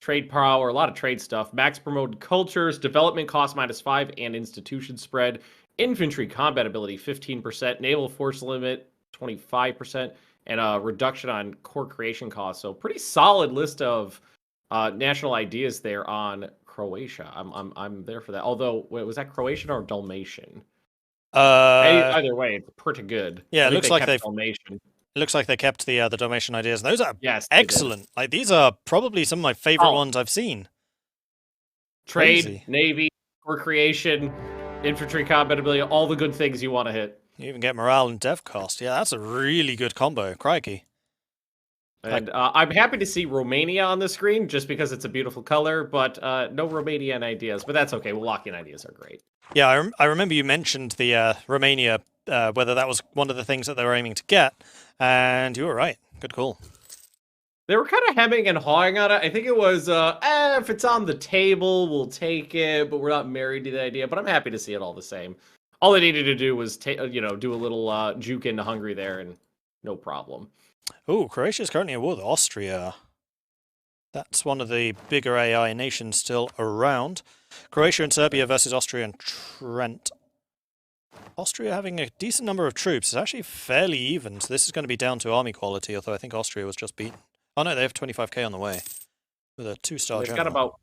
trade power, a lot of trade stuff. Max promoted cultures, development cost -5, and institution spread. Infantry combat ability 15%, naval force limit 25%, and a reduction on core creation costs. So pretty solid list of national ideas there on Croatia. I'm there for that. Although, wait, was that Croatian or Dalmatian? Either way, it's pretty good. Yeah, I it think looks they like kept they've. Dalmatian. It looks like they kept the Dalmatian ideas. And those are Yes, they did. excellent. Like these are probably some of my favorite ones I've seen. Trade, Crazy. navy, core creation, infantry combat ability, all the good things you want to hit. You even get morale and dev cost. Yeah, that's a really good combo. Crikey. And I'm happy to see Romania on the screen just because it's a beautiful color, but no Romanian ideas. But that's okay. Wallachian ideas are great. Yeah, I remember you mentioned the Romania, whether that was one of the things that they were aiming to get, and you were right. Good call. They were kind of hemming and hawing on it. I think it was, if it's on the table, we'll take it, but we're not married to the idea. But I'm happy to see it all the same. All they needed to do was, do a little juke into Hungary there, and no problem. Oh, Croatia is currently at war with Austria. That's one of the bigger AI nations still around. Croatia and Serbia versus Austria and Trent. Austria having a decent number of troops. It's actually fairly even, so this is going to be down to army quality, although I think Austria was just beaten. Oh no, they have 25k on the way with a 2-star They've general. got about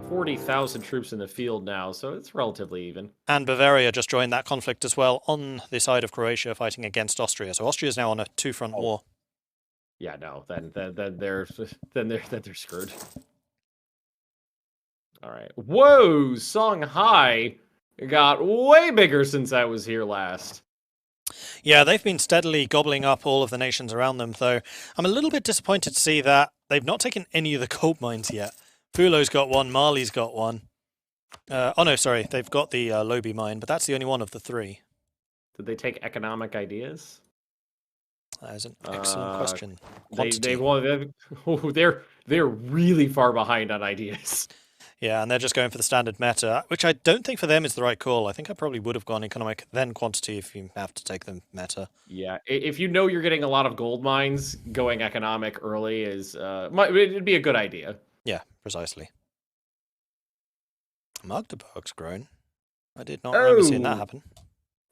40,000 troops in the field now, so it's relatively even. And Bavaria just joined that conflict as well on the side of Croatia fighting against Austria. So Austria is now on a 2-front war. Yeah, no, then they're screwed. All right. Whoa, Songhai got way bigger since I was here last. Yeah, they've been steadily gobbling up all of the nations around them, though I'm a little bit disappointed to see that they've not taken any of the gold mines yet. Fulo's got one, Mali's got one. Oh no, sorry, they've got the Lobi mine, but that's the only one of the 3. Did they take economic ideas? That is an excellent question. They're really far behind on ideas. Yeah, and they're just going for the standard meta, which I don't think for them is the right call. I think I probably would have gone economic, then quantity if you have to take them meta. Yeah, if you know you're getting a lot of gold mines, going economic early is it'd be a good idea. Yeah, precisely. Magdeburg's grown. I did not remember seeing that happen.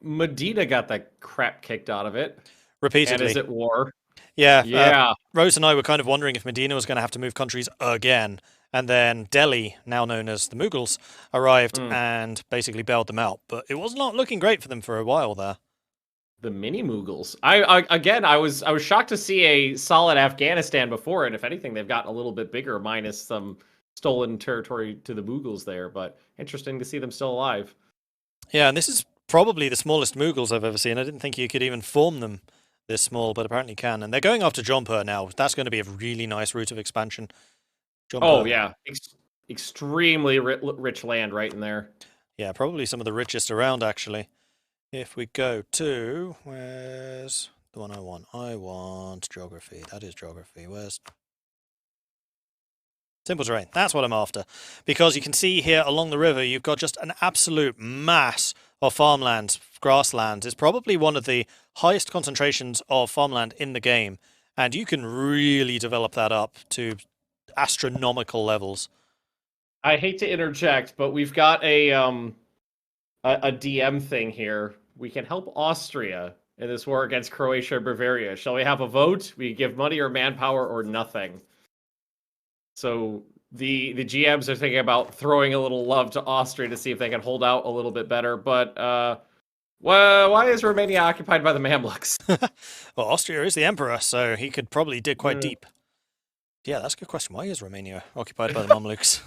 Medina got the crap kicked out of it. Repeatedly. And is at war. Yeah. Rose and I were kind of wondering if Medina was going to have to move countries again. And then Delhi, now known as the Mughals, arrived and basically bailed them out. But it was not looking great for them for a while there. The mini Mughals. I was shocked to see a solid Afghanistan before, and if anything, they've gotten a little bit bigger, minus some stolen territory to the Mughals there. But interesting to see them still alive. Yeah, and this is probably the smallest Mughals I've ever seen. I didn't think you could even form them this small, but apparently can. And they're going after Jaunpur now. That's going to be a really nice route of expansion. Oh, yeah. extremely rich land right in there. Yeah, probably some of the richest around, actually. If we go to... Where's the one I want? I want geography. That is geography. Where's... Simple terrain. That's what I'm after. Because you can see here along the river, you've got just an absolute mass of farmlands, grasslands. It's probably one of the highest concentrations of farmland in the game. And you can really develop that up to astronomical levels. I hate to interject, but we've got a DM thing here. We can help Austria in this war against Croatia and Bavaria. Shall we have a vote? We give money or manpower or nothing. So the GMs are thinking about throwing a little love to Austria to see if they can hold out a little bit better. But well, why is Romania occupied by the Mamluks? Well, Austria is the emperor, so he could probably dig quite deep. Yeah, that's a good question. Why is Romania occupied by the Mamluks?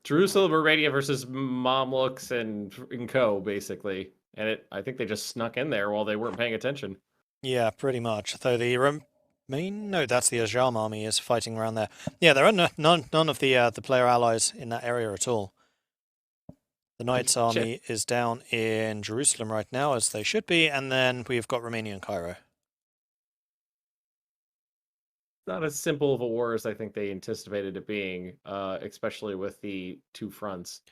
Jerusalem, Romania versus Mamluks and co, basically. And I think they just snuck in there while they weren't paying attention. Yeah, pretty much. Though the no, that's the Ajam army is fighting around there. Yeah, there are none of the player allies in that area at all. The Knights army is down in Jerusalem right now, as they should be, and then we've got Romania and Cairo. Not as simple of a war as I think they anticipated it being, especially with the two fronts.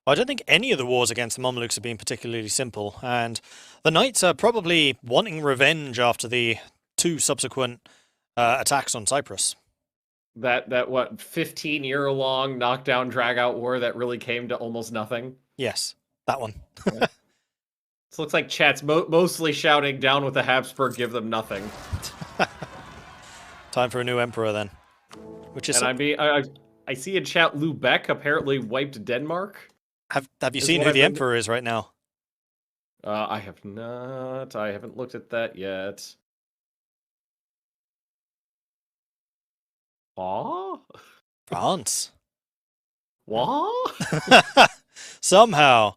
I don't think any of the wars against the Mamluks have been particularly simple, and the Knights are probably wanting revenge after the two subsequent attacks on Cyprus. That what 15-year-long knockdown drag-out war that really came to almost nothing. Yes, that one. Yeah. This looks like chat's mostly shouting down with the Habsburg, give them nothing. Time for a new emperor then. Which is and I see in chat Lubeck apparently wiped Denmark. Have you seen who the emperor is right now? I have not. I haven't looked at that yet. What? France. What? Somehow.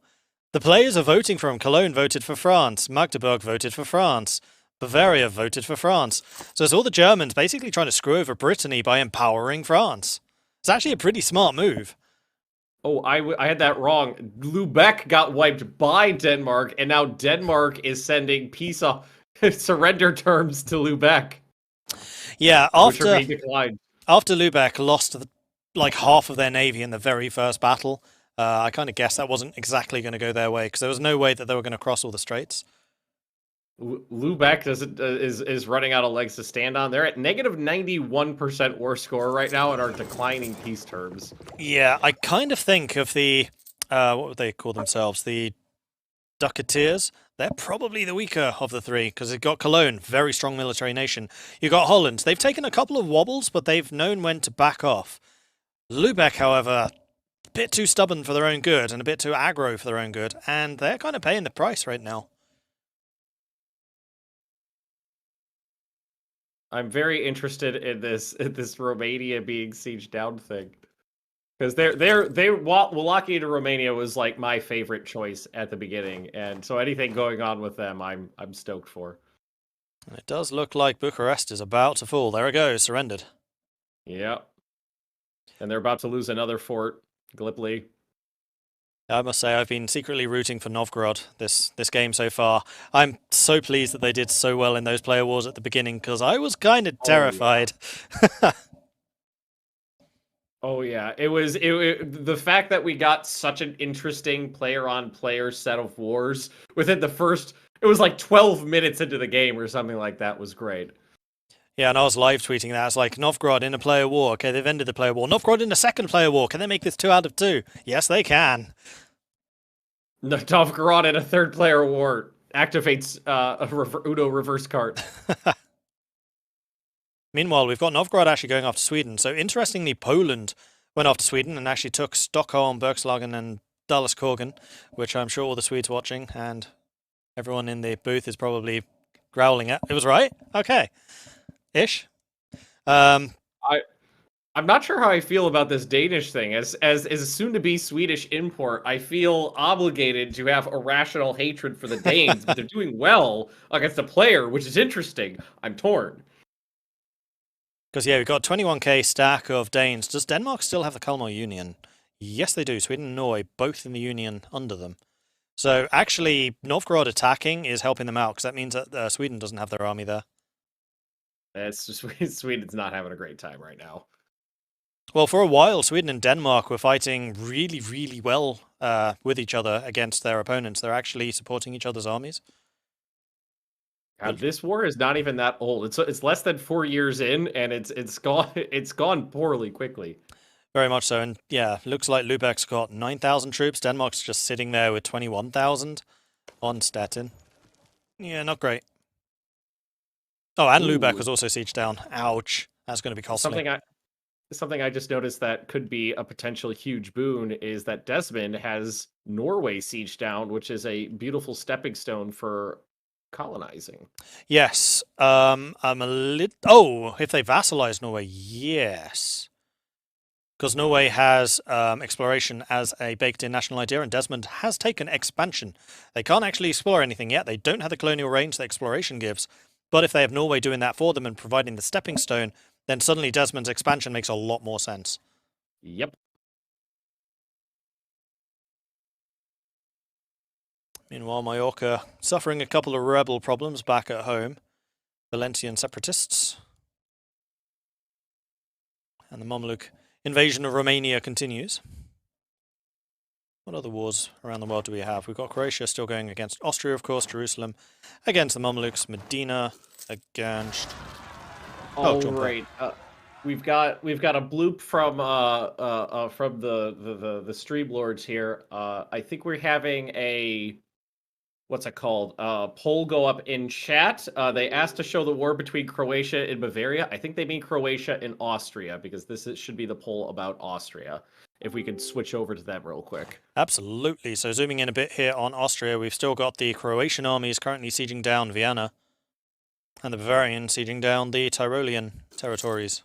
The players are voting for him. Cologne voted for France. Magdeburg voted for France. Bavaria voted for France. So it's all the Germans basically trying to screw over Brittany by empowering France. It's actually a pretty smart move. Oh, I had that wrong. Lubeck got wiped by Denmark, and now Denmark is sending peace surrender terms to Lubeck. Yeah, which are being declined. After Lubeck lost like half of their navy in the very first battle, I kind of guessed that wasn't exactly going to go their way, because there was no way that they were going to cross all the straits. Lubeck is running out of legs to stand on. They're at negative 91% war score right now and are declining peace terms. Yeah, I kind of think of the what would they call themselves? The Ducatiers. They're probably the weaker of the three, because they've got Cologne, very strong military nation. You've got Holland. They've taken a couple of wobbles, but they've known when to back off. Lubeck, however, a bit too stubborn for their own good and a bit too aggro for their own good, and they're kind of paying the price right now. I'm very interested in this Romania being sieged down thing, because Wallachia to Romania was like my favorite choice at the beginning, and so anything going on with them, I'm stoked for. It does look like Bucharest is about to fall. There it goes, surrendered. Yep, and they're about to lose another fort, Gallipoli. I must say, I've been secretly rooting for Novgorod this game so far. I'm so pleased that they did so well in those player wars at the beginning, because I was kind of terrified. Oh yeah, it was the fact that we got such an interesting player-on-player set of wars within the first. It was like 12 minutes into the game or something like that was great. Yeah, and I was live tweeting that. It's like, Novgorod in a player war. Okay, they've ended the player war. Novgorod in a second player war. Can they make this 2 out of 2? Yes, they can. Novgorod in a third player war activates a Uno reverse card. Meanwhile, we've got Novgorod actually going after Sweden. So interestingly, Poland went after Sweden and actually took Stockholm, Bergslagen and Dallaskorgen, which I'm sure all the Swedes watching and everyone in the booth is probably growling at. It was right? Okay. Ish. I'm not sure how I feel about this Danish thing. As a soon-to-be Swedish import, I feel obligated to have irrational hatred for the Danes, but they're doing well against a player, which is interesting. I'm torn. Because, yeah, we've got 21k stack of Danes. Does Denmark still have the Kalmar Union? Yes, they do. Sweden and Norway, both in the Union under them. So, actually, Novgorod attacking is helping them out, because that means that Sweden doesn't have their army there. It's just Sweden's not having a great time right now. Well, for a while, Sweden and Denmark were fighting really, really well with each other against their opponents. They're actually supporting each other's armies. God, this war is not even that old. It's less than 4 years in, and it's gone poorly quickly. Very much so, and yeah, looks like Lübeck's got 9,000 troops. Denmark's just sitting there with 21,000 on Stettin. Yeah, not great. Oh, and Lübeck was also sieged down. Ouch, that's going to be costly. Something I just noticed that could be a potential huge boon is that Desmond has Norway sieged down, which is a beautiful stepping stone for colonizing. Yes. I'm a little... Oh, if they vassalize Norway, yes. Because Norway has exploration as a baked-in national idea, and Desmond has taken expansion. They can't actually explore anything yet. They don't have the colonial range that exploration gives. But if they have Norway doing that for them and providing the stepping stone, then suddenly Desmond's expansion makes a lot more sense. Yep. Meanwhile, Mallorca suffering a couple of rebel problems back at home. Valencian separatists. And the Mamluk invasion of Romania continues. What other wars around the world do we have? We've got Croatia still going against Austria, of course, Jerusalem, against the Mamluks, Medina, against... All right. We've got a bloop from the Streamlords here. I think we're having a what's it called? Poll go up in chat. They asked to show the war between Croatia and Bavaria. I think they mean Croatia and Austria because should be the poll about Austria. If we could switch over to that real quick. Absolutely. So zooming in a bit here on Austria, we've still got the Croatian armies currently sieging down Vienna, and the Bavarian sieging down the Tyrolean territories.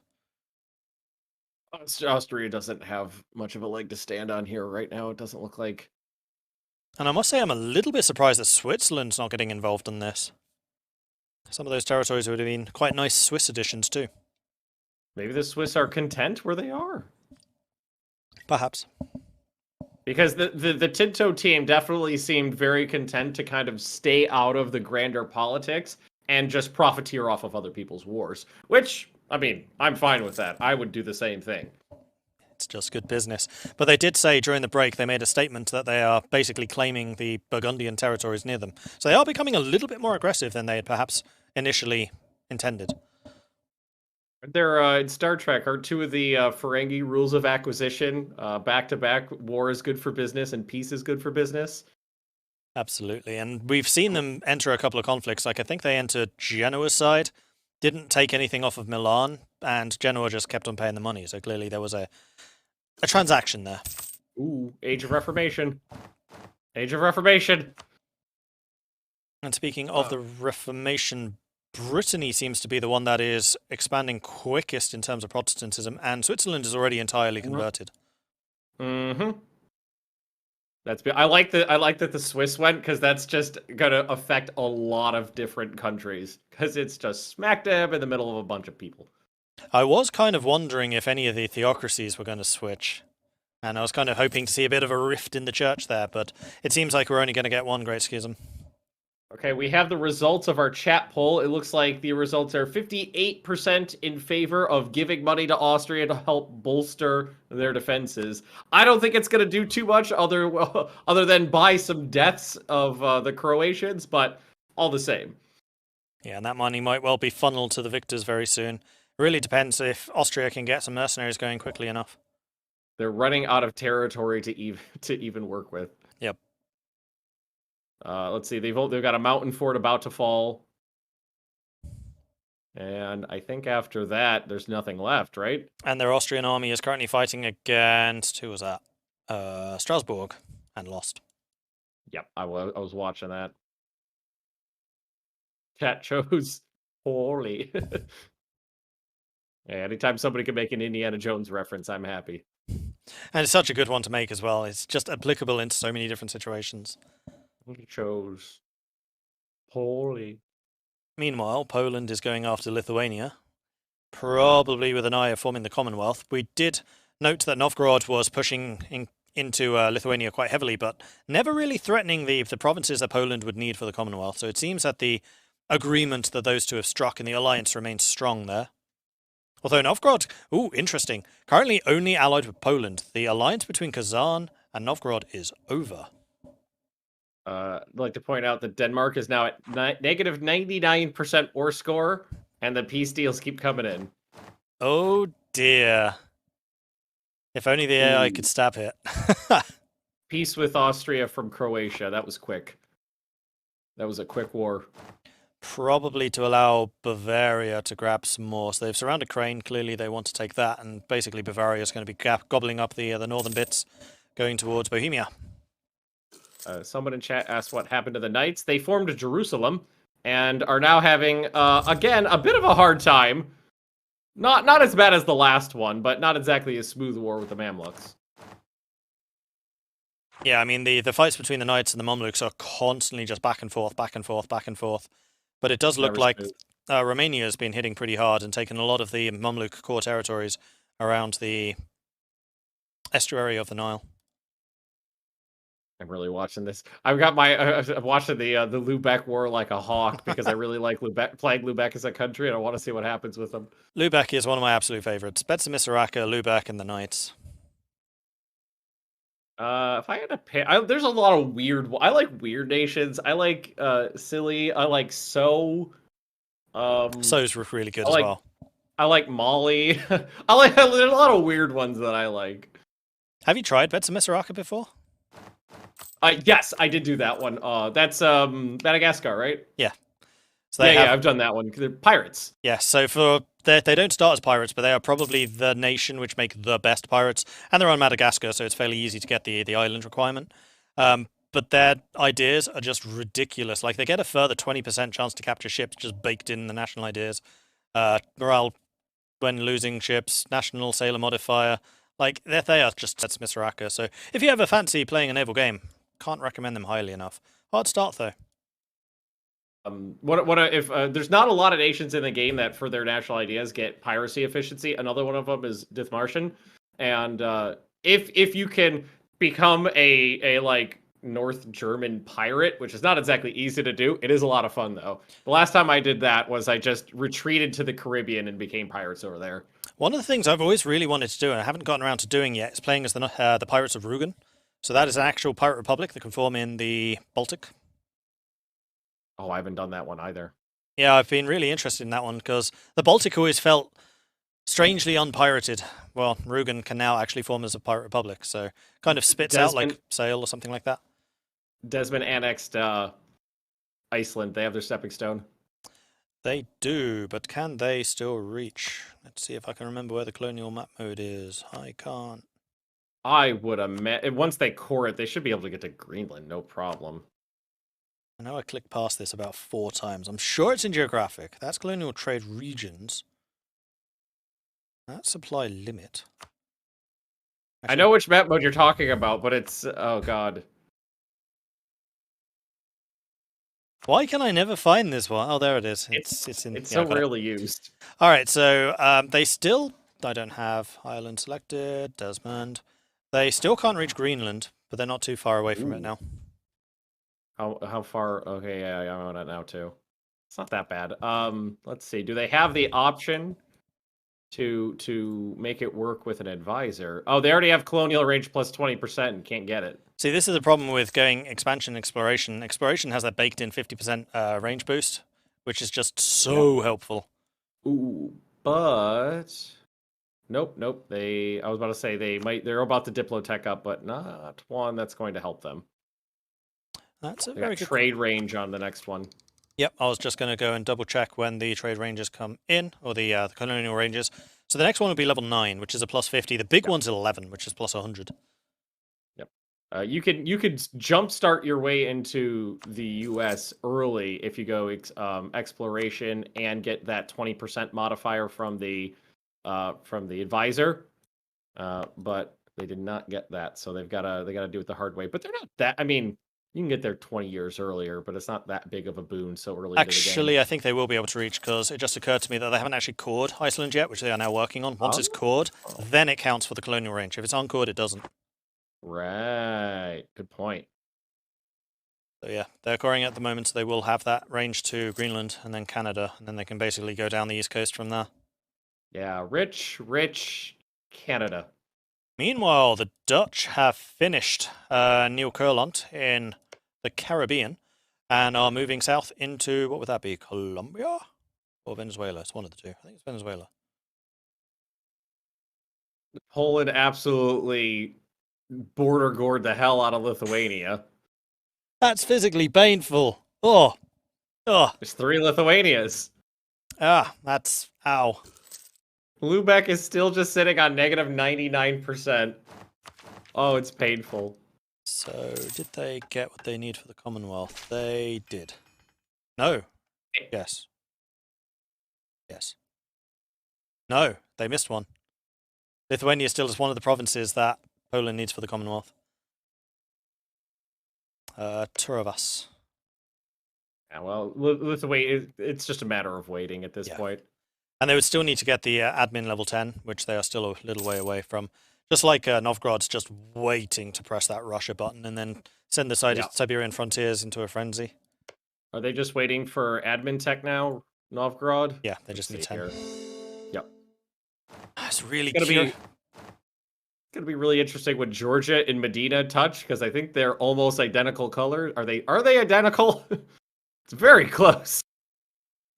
Austria doesn't have much of a leg to stand on here right now, it doesn't look like. And I must say I'm a little bit surprised that Switzerland's not getting involved in this. Some of those territories would have been quite nice Swiss additions too. Maybe the Swiss are content where they are. Perhaps. Because the Tinto team definitely seemed very content to kind of stay out of the grander politics and just profiteer off of other people's wars. Which, I mean, I'm fine with that. I would do the same thing. It's just good business. But they did say during the break, they made a statement that they are basically claiming the Burgundian territories near them. So they are becoming a little bit more aggressive than they had perhaps initially intended. There, in Star Trek, are two of the Ferengi rules of acquisition. Back-to-back, war is good for business and peace is good for business. Absolutely. And we've seen them enter a couple of conflicts. Like, I think they entered Genoa's side, didn't take anything off of Milan, and Genoa just kept on paying the money. So clearly there was a transaction there. Ooh, Age of Reformation. Age of Reformation. And speaking of the Reformation, Brittany seems to be the one that is expanding quickest in terms of Protestantism, and Switzerland is already entirely converted. Mm-hmm. I like that the Swiss went, because that's just gonna affect a lot of different countries, because it's just smack dab in the middle of a bunch of people. I was kind of wondering if any of the theocracies were going to switch, and I was kind of hoping to see a bit of a rift in the church there, but it seems like we're only going to get one Great Schism. Okay, we have the results of our chat poll. It looks like the results are 58% in favor of giving money to Austria to help bolster their defenses. I don't think it's going to do too much other than buy some deaths of the Croatians, but all the same. Yeah, and that money might well be funneled to the victors very soon. It really depends if Austria can get some mercenaries going quickly enough. They're running out of territory to even work with. Yep. Let's see. They've got a mountain fort about to fall, and I think after that, there's nothing left, right? And their Austrian army is currently fighting against who was that? Strasbourg, and lost. Yep, I was watching that. Chat chose poorly. Yeah, anytime somebody can make an Indiana Jones reference, I'm happy. And it's such a good one to make as well. It's just applicable in so many different situations. He chose poorly. Meanwhile, Poland is going after Lithuania. Probably with an eye of forming the Commonwealth. We did note that Novgorod was pushing into Lithuania quite heavily, but never really threatening the provinces that Poland would need for the Commonwealth. So it seems that the agreement that those two have struck in the alliance remains strong there. Although Novgorod, interesting, currently only allied with Poland. The alliance between Kazan and Novgorod is over. I'd like to point out that Denmark is now at negative 99% war score, and the peace deals keep coming in. Oh dear. If only the AI could stab it. Peace with Austria from Croatia. That was quick. That was a quick war. Probably to allow Bavaria to grab some more. So they've surrounded Crane. Clearly they want to take that, and basically Bavaria is going to be gobbling up the northern bits, going towards Bohemia. Someone in chat asked what happened to the Knights. They formed Jerusalem and are now having, again, a bit of a hard time. Not as bad as the last one, but not exactly a smooth war with the Mamluks. Yeah, I mean, the fights between the Knights and the Mamluks are constantly just back and forth, back and forth, back and forth. But it does look like Romania has been hitting pretty hard and taken a lot of the Mamluk core territories around the estuary of the Nile. I'm really watching this. I've got I'm watching the Lubeck War like a hawk because I really like playing Lubeck as a country, and I want to see what happens with them. Lubeck is one of my absolute favorites. Betsamissaraka, Lubeck, and the Knights. If I had to pick, there's a lot of weird. I like weird nations. I like silly. I like So. So's really good as well. I like Mali. There's a lot of weird ones that I like. Have you tried Betsamissaraka before? Yes, I did do that one. That's Madagascar, right? Yeah. So yeah, I've done that one. They're pirates. Yeah, so they don't start as pirates, but they are probably the nation which make the best pirates, and they're on Madagascar, so it's fairly easy to get the island requirement. But their ideas are just ridiculous. Like, they get a further 20% chance to capture ships just baked in the national ideas. Morale when losing ships, national sailor modifier. Like, they are just Misraka. So if you ever fancy playing a naval game, can't recommend them highly enough. Hard start, though. If there's not a lot of nations in the game that for their national ideas get piracy efficiency. Another one of them is Dithmartian, and if you can become a like North German pirate, which is not exactly easy to do, it is a lot of fun though. The last time I did that was I just retreated to the Caribbean and became pirates over there. One of the things I've always really wanted to do, and I haven't gotten around to doing yet, is playing as the Pirates of Rugen. So that is an actual pirate republic that can form in the Baltic. Oh, I haven't done that one either. Yeah, I've been really interested in that one because the Baltic always felt strangely unpirated. Well, Rugen can now actually form as a pirate republic, so kind of spits out like Sail or something like that. Desmond annexed Iceland. They have their stepping stone. They do, but can they still reach? Let's see if I can remember where the colonial map mode is. I can't. I would imagine once they core it, they should be able to get to Greenland, no problem. I know I clicked past this about 4 times. I'm sure it's in geographic. That's colonial trade regions. That's supply limit. Actually, I know which map mode you're talking about, but it's oh god. Why can I never find this one? Oh, there it is. It's so rarely used. All right, so they still. I don't have Ireland selected. Desmond. They still can't reach Greenland, but they're not too far away from it now. How far? Okay, yeah, I'm on it now too. It's not that bad. Let's see. Do they have the option to make it work with an advisor? Oh, they already have colonial range plus 20% and can't get it. See, this is the problem with going expansion exploration. Exploration has that baked in 50% range boost, which is just so helpful. Ooh, but nope. I was about to say they're about to Diplotech up, but not one that's going to help them. That's a they very got good trade range on the next one. Yep, I was just going to go and double check when the trade ranges come in, or the colonial ranges. So the next one will be level 9, which is a plus 50. The big one's 11, which is plus 100. Yep. You could jumpstart your way into the U.S. early if you go exploration and get that 20% modifier from the advisor. But they did not get that, so they got to do it the hard way. But they're not that. I mean, You can get there 20 years earlier, but it's not that big of a boon so early Actually, into I think they will be able to reach, because it just occurred to me that they haven't actually cored Iceland yet, which they are now working on. Once it's cored, then it counts for the colonial range. If it's uncored, it doesn't. the game. Right. Good point. So yeah, they're coring at the moment, so they will have that range to Greenland and then Canada, and then they can basically go down the east coast from there. Yeah, rich Canada. Meanwhile, the Dutch have finished Nieuw-Keerland in the Caribbean and are moving south into, what would that be, Colombia or Venezuela? It's one of the two. I think it's Venezuela. Poland absolutely border gored the hell out of Lithuania. That's physically painful. Oh. There's 3 Lithuanias. That's ow. Lubeck is still just sitting on negative 99%. Oh, it's painful. So, did they get what they need for the Commonwealth? They did. No. Yes. Yes. No, they missed one. Lithuania still is one of the provinces that Poland needs for the Commonwealth. Turavas. Yeah, well, Lithuania, it's just a matter of waiting at this point. And they would still need to get the admin level 10, which they are still a little way away from. Just like Novgorod's just waiting to press that Russia button and then send the Siberian frontiers into a frenzy. Are they just waiting for admin tech now, Novgorod? Yeah, they just need 10. Here. Yep. It's really cute. cute. It's gonna be really interesting when Georgia and Medina touch, because I think they're almost identical colors. Are they identical? It's very close.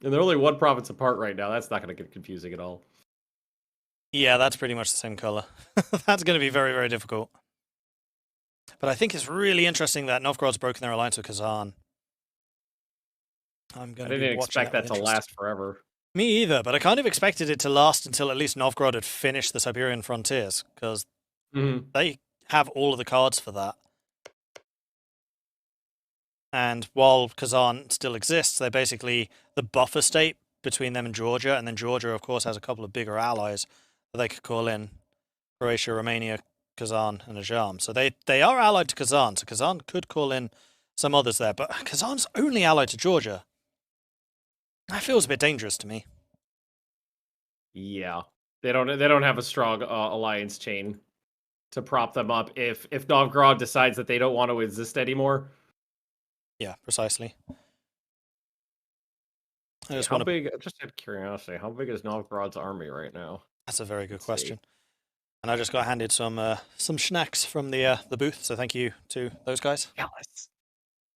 And they're only 1 province apart right now. That's not gonna get confusing at all. Yeah, that's pretty much the same color. That's going to be very, very difficult. But I think it's really interesting that Novgorod's broken their alliance with Kazan. I didn't expect that to last forever. Me either, but I kind of expected it to last until at least Novgorod had finished the Siberian frontiers, because they have all of the cards for that. And while Kazan still exists, they're basically the buffer state between them and Georgia, and then Georgia, of course, has a couple of bigger allies that they could call in: Croatia, Romania, Kazan, and Ajam. So they are allied to Kazan, so Kazan could call in some others there, but Kazan's only allied to Georgia. That feels a bit dangerous to me. Yeah, they don't have a strong alliance chain to prop them up if Novgorod decides that they don't want to exist anymore. Yeah, precisely. Just out of curiosity, how big is Novgorod's army right now? That's a very good question. And I just got handed some snacks from the booth, so thank you to those guys. Yes.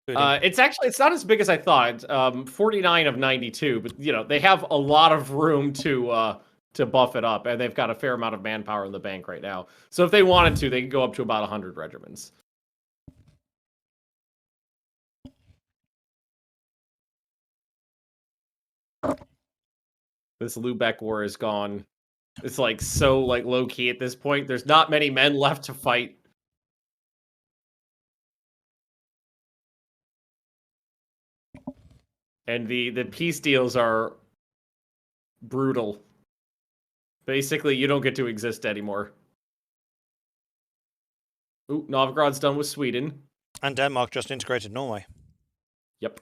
It's not as big as I thought. 49 of 92, but they have a lot of room to buff it up, and they've got a fair amount of manpower in the bank right now. So if they wanted to, they could go up to about 100 regiments. This Lubeck war is gone. It's so low key at this point. There's not many men left to fight. And the peace deals are brutal. Basically, you don't get to exist anymore. Ooh, Novgorod's done with Sweden. And Denmark just integrated Norway. Yep.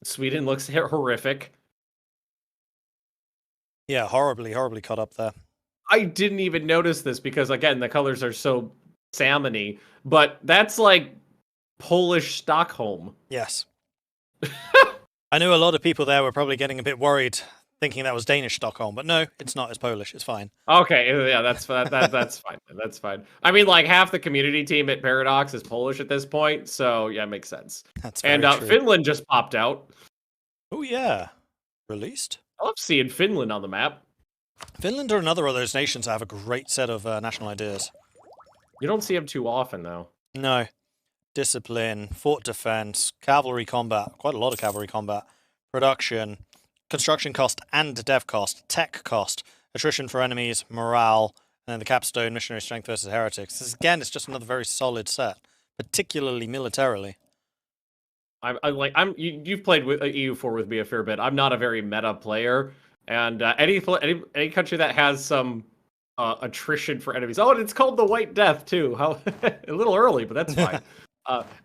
Sweden looks horrific. Yeah, horribly cut up there. I didn't even notice this because, again, the colors are so salmony. But that's like Polish Stockholm. Yes. I knew a lot of people there were probably getting a bit worried, thinking that was Danish Stockholm, but no, it's not. It's Polish. It's fine. Okay, yeah, that's fine. That's fine. I mean, half the community team at Paradox is Polish at this point, so yeah, it makes sense. That's very true. Finland just popped out. Oh yeah, released. I love seeing Finland on the map. Finland are another of those nations that have a great set of national ideas. You don't see them too often, though. No. Discipline, fort defense, cavalry combat, quite a lot of cavalry combat, production, construction cost and dev cost, tech cost, attrition for enemies, morale, and then the capstone, missionary strength versus heretics. This, again, is just another very solid set, particularly militarily. You've played with EU4 with me a fair bit. I'm not a very meta player, and any country that has some attrition for enemies. Oh, and it's called the White Death too. How a little early, but that's fine.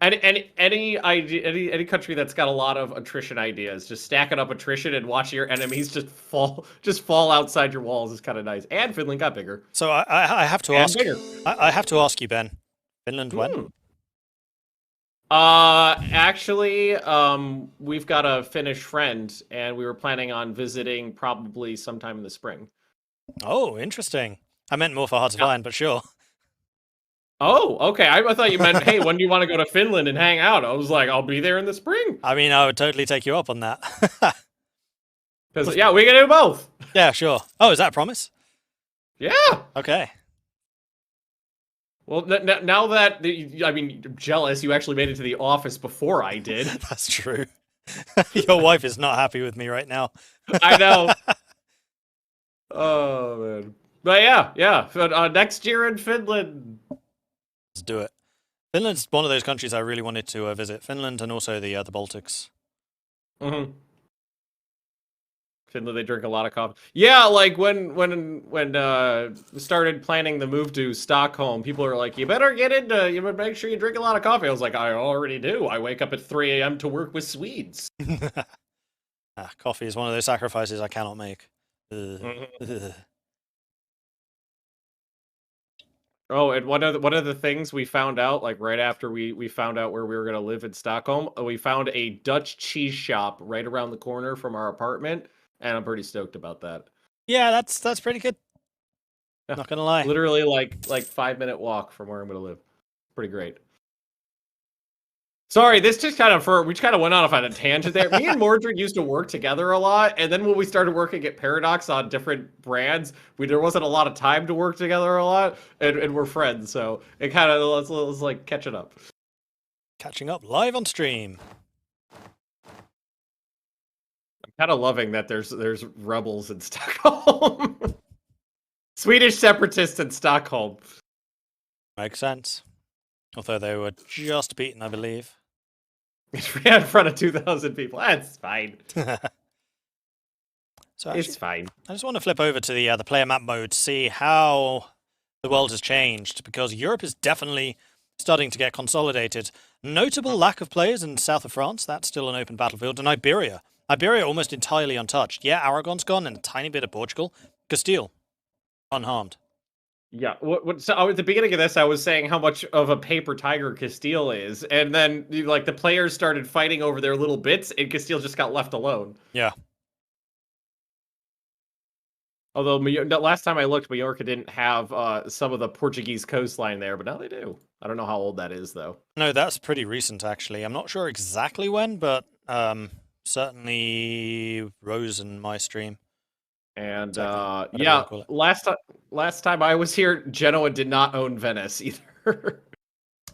Any country that's got a lot of attrition ideas, just stacking up attrition and watching your enemies just fall outside your walls is kind of nice. And Finland got bigger. So I have to ask. I have to ask you, Ben. Finland when? Actually, we've got a Finnish friend, and we were planning on visiting probably sometime in the spring. Oh, interesting. I meant more for Hearts of Iron, but sure. Oh, okay. I thought you meant, hey, when do you want to go to Finland and hang out? I was like, I'll be there in the spring. I mean, I would totally take you up on that. Because, yeah, we can do both. Yeah, sure. Oh, is that a promise? Yeah. Okay. Well, now that, I mean, you're jealous, you actually made it to the office before I did. That's true. Your wife is not happy with me right now. I know. Oh, man. But yeah. Next year in Finland. Let's do it. Finland's one of those countries I really wanted to visit. Finland and also the Baltics. Mm-hmm. Finland, they drink a lot of coffee. Yeah, like when we started planning the move to Stockholm, people are like, you better make sure you drink a lot of coffee. I was like, I already do. I wake up at 3 a.m. to work with Swedes. Coffee is one of those sacrifices I cannot make. Oh, and one of the things we found out, like right after we found out where we were going to live in Stockholm, we found a Dutch cheese shop right around the corner from our apartment, and I'm pretty stoked about that. Yeah, that's pretty good. Yeah. Not gonna lie. Literally like 5-minute walk from where I'm going to live. Pretty great. Sorry, this just we kind of went on a tangent there. Me and Mordred used to work together a lot, and then when we started working at Paradox on different brands, there wasn't a lot of time to work together a lot, and we're friends, so it kind of was like catching up. Catching up live on stream. I'm kind of loving that there's rebels in Stockholm. Swedish separatists in Stockholm. Makes sense. Although they were just beaten, I believe. In front of 2,000 people. That's fine. So it's fine. I just want to flip over to the player map mode to see how the world has changed, because Europe is definitely starting to get consolidated. Notable lack of players in south of France. That's still an open battlefield. And Iberia. Iberia almost entirely untouched. Yeah, Aragon's gone and a tiny bit of Portugal. Castile, unharmed. Yeah, so at the beginning of this, I was saying how much of a paper tiger Castile is, and then like the players started fighting over their little bits, and Castile just got left alone. Yeah. Although last time I looked, Majorca didn't have some of the Portuguese coastline there, but now they do. I don't know how old that is, though. No, that's pretty recent, actually. I'm not sure exactly when, but certainly rose in my stream. And yeah, last time I was here, Genoa did not own Venice either.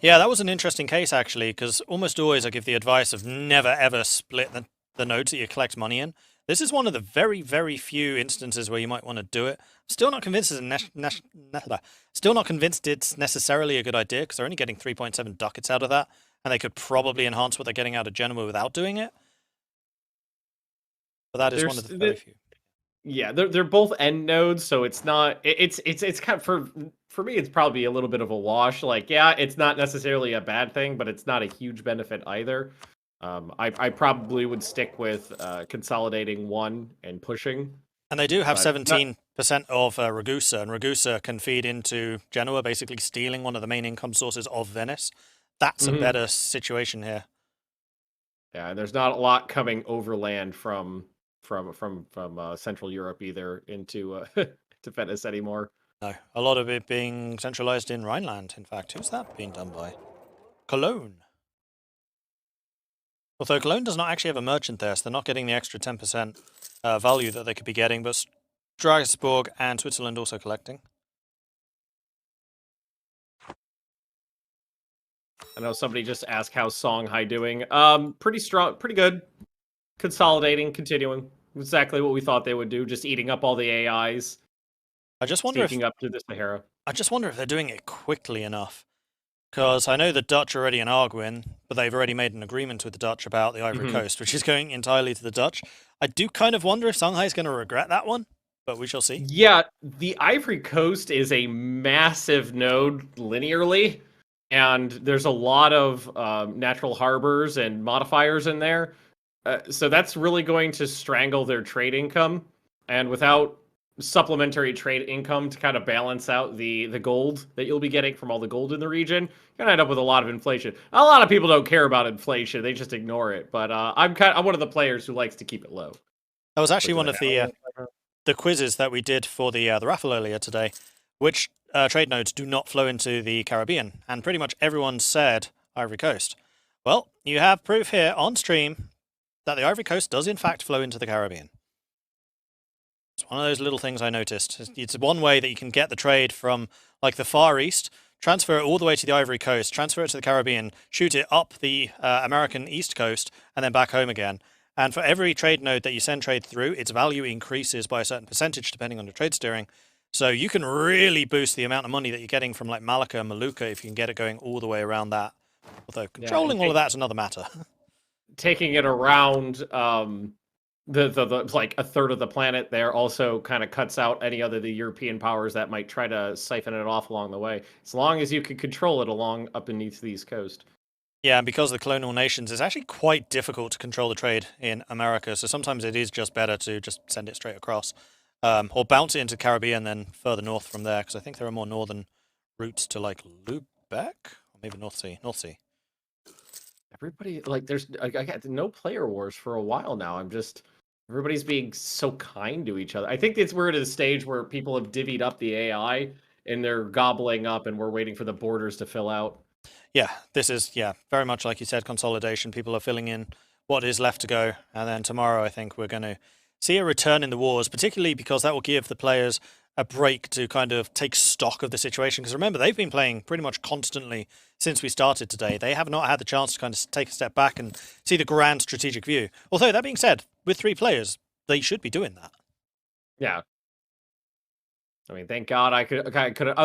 Yeah, that was an interesting case, actually, because almost always I give the advice of never ever split the nodes that you collect money in. This is one of the very, very few instances where you might want to do it. Still not convinced it's necessarily a good idea, because they're only getting 3.7 ducats out of that, and they could probably enhance what they're getting out of Genoa without doing it. But that is one of the very few. Yeah, they're both end nodes, so it's not. It's kind of for me. It's probably a little bit of a wash. Like, yeah, it's not necessarily a bad thing, but it's not a huge benefit either. I probably would stick with consolidating one and pushing. And they do have 17% of Ragusa, and Ragusa can feed into Genoa, basically stealing one of the main income sources of Venice. That's a better situation here. Yeah, and there's not a lot coming overland from Central Europe either into to Venice anymore. No, a lot of it being centralized in Rhineland. In fact, who's that being done by? Cologne. Although Cologne does not actually have a merchant there, so they're not getting the extra 10% value that they could be getting, but Strasbourg and Switzerland also collecting. I know somebody just asked how's Songhai doing. Pretty strong, pretty good. Consolidating, continuing. Exactly what we thought they would do, just eating up all the AIs. I just wonder up to the Sahara. I just wonder if they're doing it quickly enough. Because I know the Dutch are already in Arguin, but they've already made an agreement with the Dutch about the Ivory Coast, which is going entirely to the Dutch. I do kind of wonder if Songhai is going to regret that one. but we shall see. Yeah, the Ivory Coast is a massive node linearly, and there's a lot of natural harbors and modifiers in there. So that's really going to strangle their trade income. And without supplementary trade income to kind of balance out the gold that you'll be getting from all the gold in the region, you're gonna end up with a lot of inflation. A lot of people don't care about inflation; they just ignore it. But I'm one of the players who likes to keep it low. That was actually one of the quizzes that we did for the raffle earlier today. Which trade nodes do not flow into the Caribbean? And pretty much everyone said Ivory Coast. Well, you have proof here on stream that the Ivory Coast does in fact flow into the Caribbean. It's one of those little things I noticed. It's one way that you can get the trade from like the Far East, transfer it all the way to the Ivory Coast, transfer it to the Caribbean, shoot it up the American East Coast, and then back home again. And for every trade node that you send trade through, its value increases by a certain percentage depending on your trade steering. So you can really boost the amount of money that you're getting from like Malacca and Maluka if you can get it going all the way around that. Although controlling all of that's another matter. Taking it around the like a third of the planet there also kind of cuts out any other the European powers that might try to siphon it off along the way. As long as you can control it along up beneath the East Coast. Yeah, and because of the colonial nations, it's actually quite difficult to control the trade in America. So sometimes it is just better to just send it straight across, or bounce it into the Caribbean, then further north from there. Because I think there are more northern routes to like Lubeck, or maybe North Sea. North Sea. Everybody like I got no player wars for a while now. Everybody's being so kind to each other. I think we're at a stage where people have divvied up the AI and they're gobbling up, and we're waiting for the borders to fill out. Yeah, this is, very much like you said, consolidation. People are filling in what is left to go. And then tomorrow, I think we're going to see a return in the wars, particularly because that will give the players a break to kind of take stock of the situation. Because remember, they've been playing pretty much constantly since we started today. They have not had the chance to kind of take a step back and see the grand strategic view. Although, that being said, with 3 players, they should be doing that. Yeah. I mean, thank God I could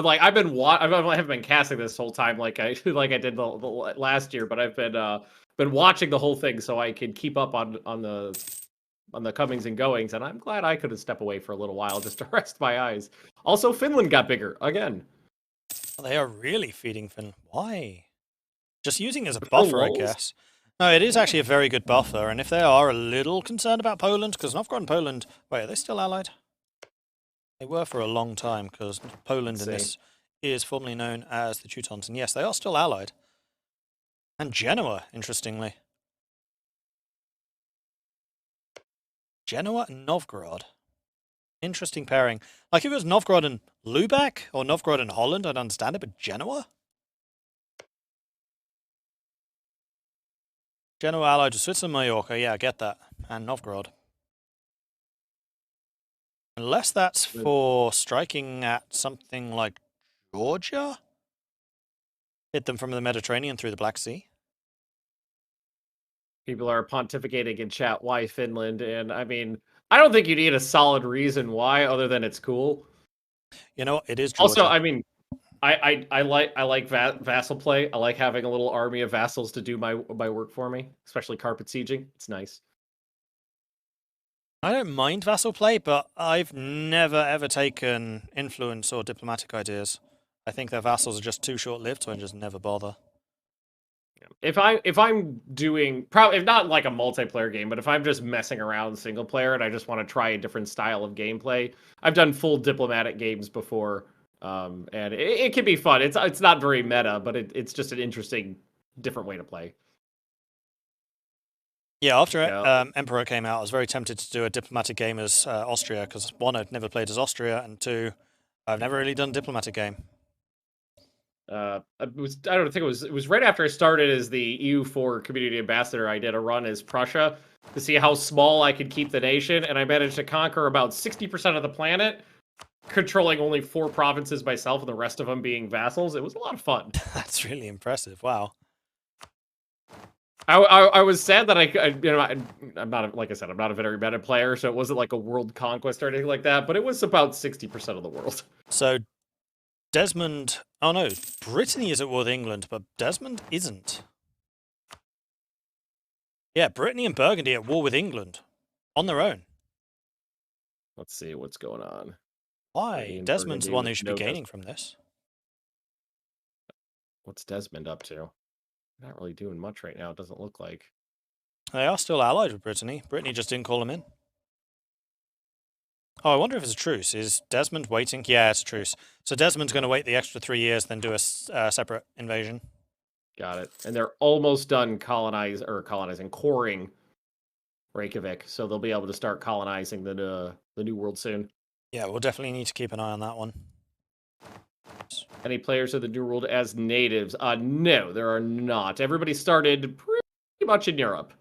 like I haven't been casting this whole time like I did the last year, but I've been watching the whole thing so I could keep up on the comings and goings, and I'm glad I could have stepped away for a little while just to rest my eyes. Also, Finland got bigger again. They are really feeding Finland. Why? Just using it as a buffer, I guess. No, it is actually a very good buffer, and if they are a little concerned about Poland, because Novgorod and Poland, wait, are they still allied? They were for a long time, because Poland in this is formerly known as the Teutons, and yes, they are still allied. And Genoa, interestingly. Genoa and Novgorod. Interesting pairing. Like if it was Novgorod and Lubeck, or Novgorod and Holland, I'd understand it, but Genoa? Genoa allied to Switzerland, Mallorca, yeah, I get that. And Novgorod. Unless that's for striking at something like Georgia? Hit them from the Mediterranean through the Black Sea? People are pontificating in chat why Finland, and I mean, I don't think you need a solid reason why other than it's cool. You know, it is Georgia. Also, I mean, I like vassal play. I like having a little army of vassals to do my work for me, especially carpet sieging. It's nice. I don't mind vassal play, but I've never ever taken influence or diplomatic ideas. I think their vassals are just too short-lived, so I just never bother. If I'm doing probably if not like a multiplayer game, but if I'm just messing around single player and I just want to try a different style of gameplay, I've done full diplomatic games before, and it can be fun. It's not very meta, but it's just an interesting, different way to play. Yeah, after Emperor came out, I was very tempted to do a diplomatic game as Austria, because 1, I'd never played as Austria, and 2, I've never really done a diplomatic game. I don't think it was right after I started as the EU4 community ambassador. I did a run as Prussia to see how small I could keep the nation, and I managed to conquer about 60% of the planet, controlling only 4 provinces myself, and the rest of them being vassals. It was a lot of fun. That's really impressive. Wow. I was sad that I'm not like I said, I'm not a very meta player, so it wasn't like a world conquest or anything like that. But it was about 60% of the world. So Desmond, oh no, Brittany is at war with England, but Desmond isn't. Yeah, Brittany and Burgundy at war with England on their own. Let's see what's going on. Why? Green, Desmond's the Burgundy one who with should no be gaining Desmond. from this. What's Desmond up to? Not really doing much right now, it doesn't look like. They are still allied with Brittany. Brittany just didn't call him in. Oh, I wonder if it's a truce. Is Desmond waiting? Yeah, it's a truce. So Desmond's going to wait the extra 3 years, then do a separate invasion. Got it. And they're almost done coring Reykjavik, so they'll be able to start colonizing the New World soon. Yeah, we'll definitely need to keep an eye on that one. Any players of the New World as natives? No, there are not. Everybody started pretty much in Europe.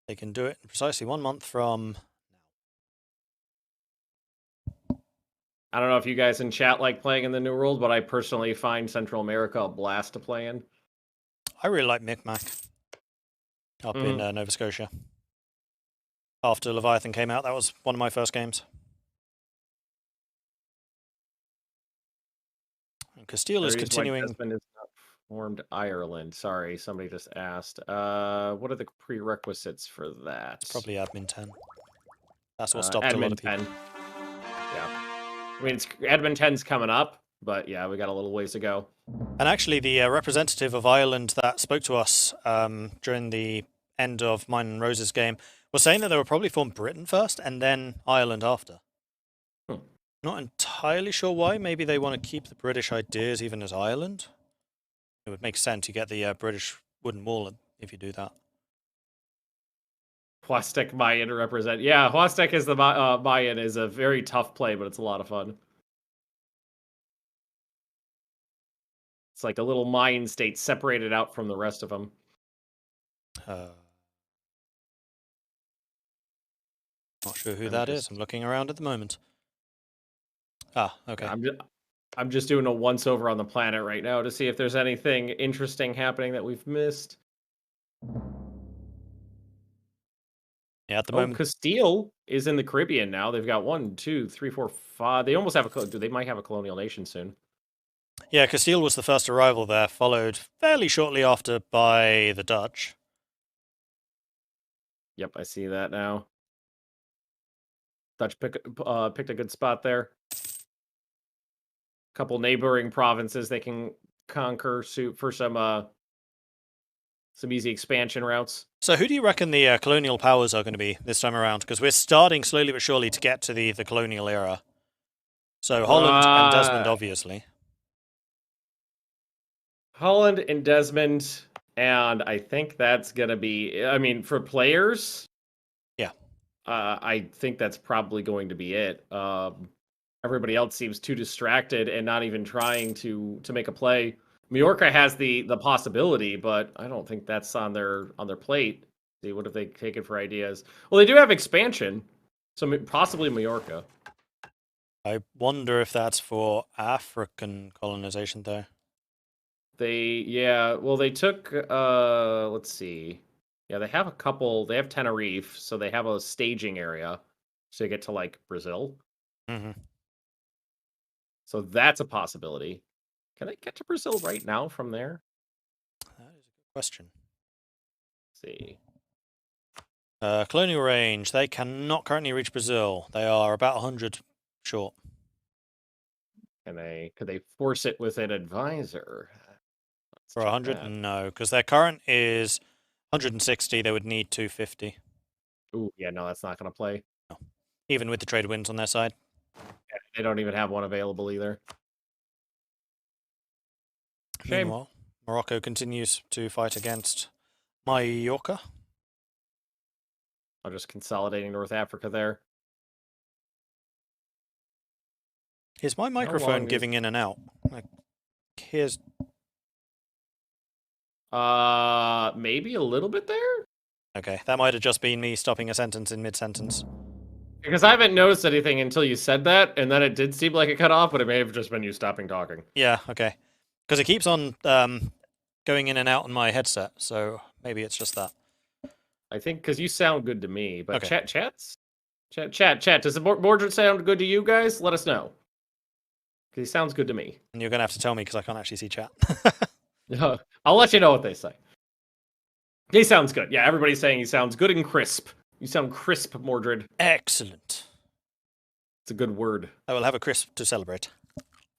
They can do it in precisely 1 month from... I don't know if you guys in chat like playing in the New World, but I personally find Central America a blast to play in. I really like Micmac up in Nova Scotia. After Leviathan came out, that was one of my first games. And Castile is continuing... Desmond is not formed Ireland. Sorry, somebody just asked. What are the prerequisites for that? It's probably Admin 10. That's what stopped a lot of people. 10. Yeah. I mean, Admin 10's coming up, but yeah, we got a little ways to go. And actually, the representative of Ireland that spoke to us during the end of mine and Rose's game was saying that they were probably formed Britain first and then Ireland after. Not entirely sure why. Maybe they want to keep the British ideas even as Ireland. It would make sense. You get the British wooden wall if you do that. Huastek Mayan to represent. Yeah, Huastek is the Mayan is a very tough play, but it's a lot of fun. It's like a little Mayan state separated out from the rest of them. Not sure who that is. I'm looking around at the moment. Ah, okay. I'm just doing a once over on the planet right now to see if there's anything interesting happening that we've missed. Yeah, at the moment. Castile is in the Caribbean now. They've got 1, 2, 3, 4, 5. They almost have they might have a colonial nation soon. Yeah, Castile was the first arrival there, followed fairly shortly after by the Dutch. Yep, I see that now. Dutch picked a good spot there. Couple neighboring provinces they can conquer for some easy expansion routes. So who do you reckon the colonial powers are going to be this time around? Because we're starting slowly but surely to get to the colonial era. So Holland and Desmond, obviously. Holland and Desmond, and I think that's going to be... I mean, for players... Yeah. I think that's probably going to be it. Everybody else seems too distracted and not even trying to make a play. Majorca has the possibility, but I don't think that's on their plate. See, what have they taken for ideas? Well, they do have expansion, so possibly Majorca. I wonder if that's for African colonization, though. They took, let's see. Yeah, they have a couple, they have Tenerife, so they have a staging area, so you get to, like, Brazil. Mm-hmm. So that's a possibility. Can they get to Brazil right now from there? That is a good question. Let's see. Colonial range, they cannot currently reach Brazil. They are about 100 short. Could they force it with an advisor? For 100? No, because their current is 160. They would need 250. Ooh, yeah, no, that's not going to play. No. Even with the trade winds on their side. Yeah, they don't even have one available either. Shame. Meanwhile, Morocco continues to fight against Majorca. I'm just consolidating North Africa there. Is my microphone giving in and out? Like, here's... maybe a little bit there? Okay, that might have just been me stopping a sentence in mid-sentence. Because I haven't noticed anything until you said that, and then it did seem like it cut off, but it may have just been you stopping talking. Yeah, okay. Because it keeps on going in and out on my headset, so maybe it's just that. I think because you sound good to me, but okay. Chat. Does the Mordred sound good to you guys? Let us know. Because he sounds good to me. And you're going to have to tell me because I can't actually see chat. I'll let you know what they say. He sounds good. Yeah, everybody's saying he sounds good and crisp. You sound crisp, Mordred. Excellent. It's a good word. I will have a crisp to celebrate.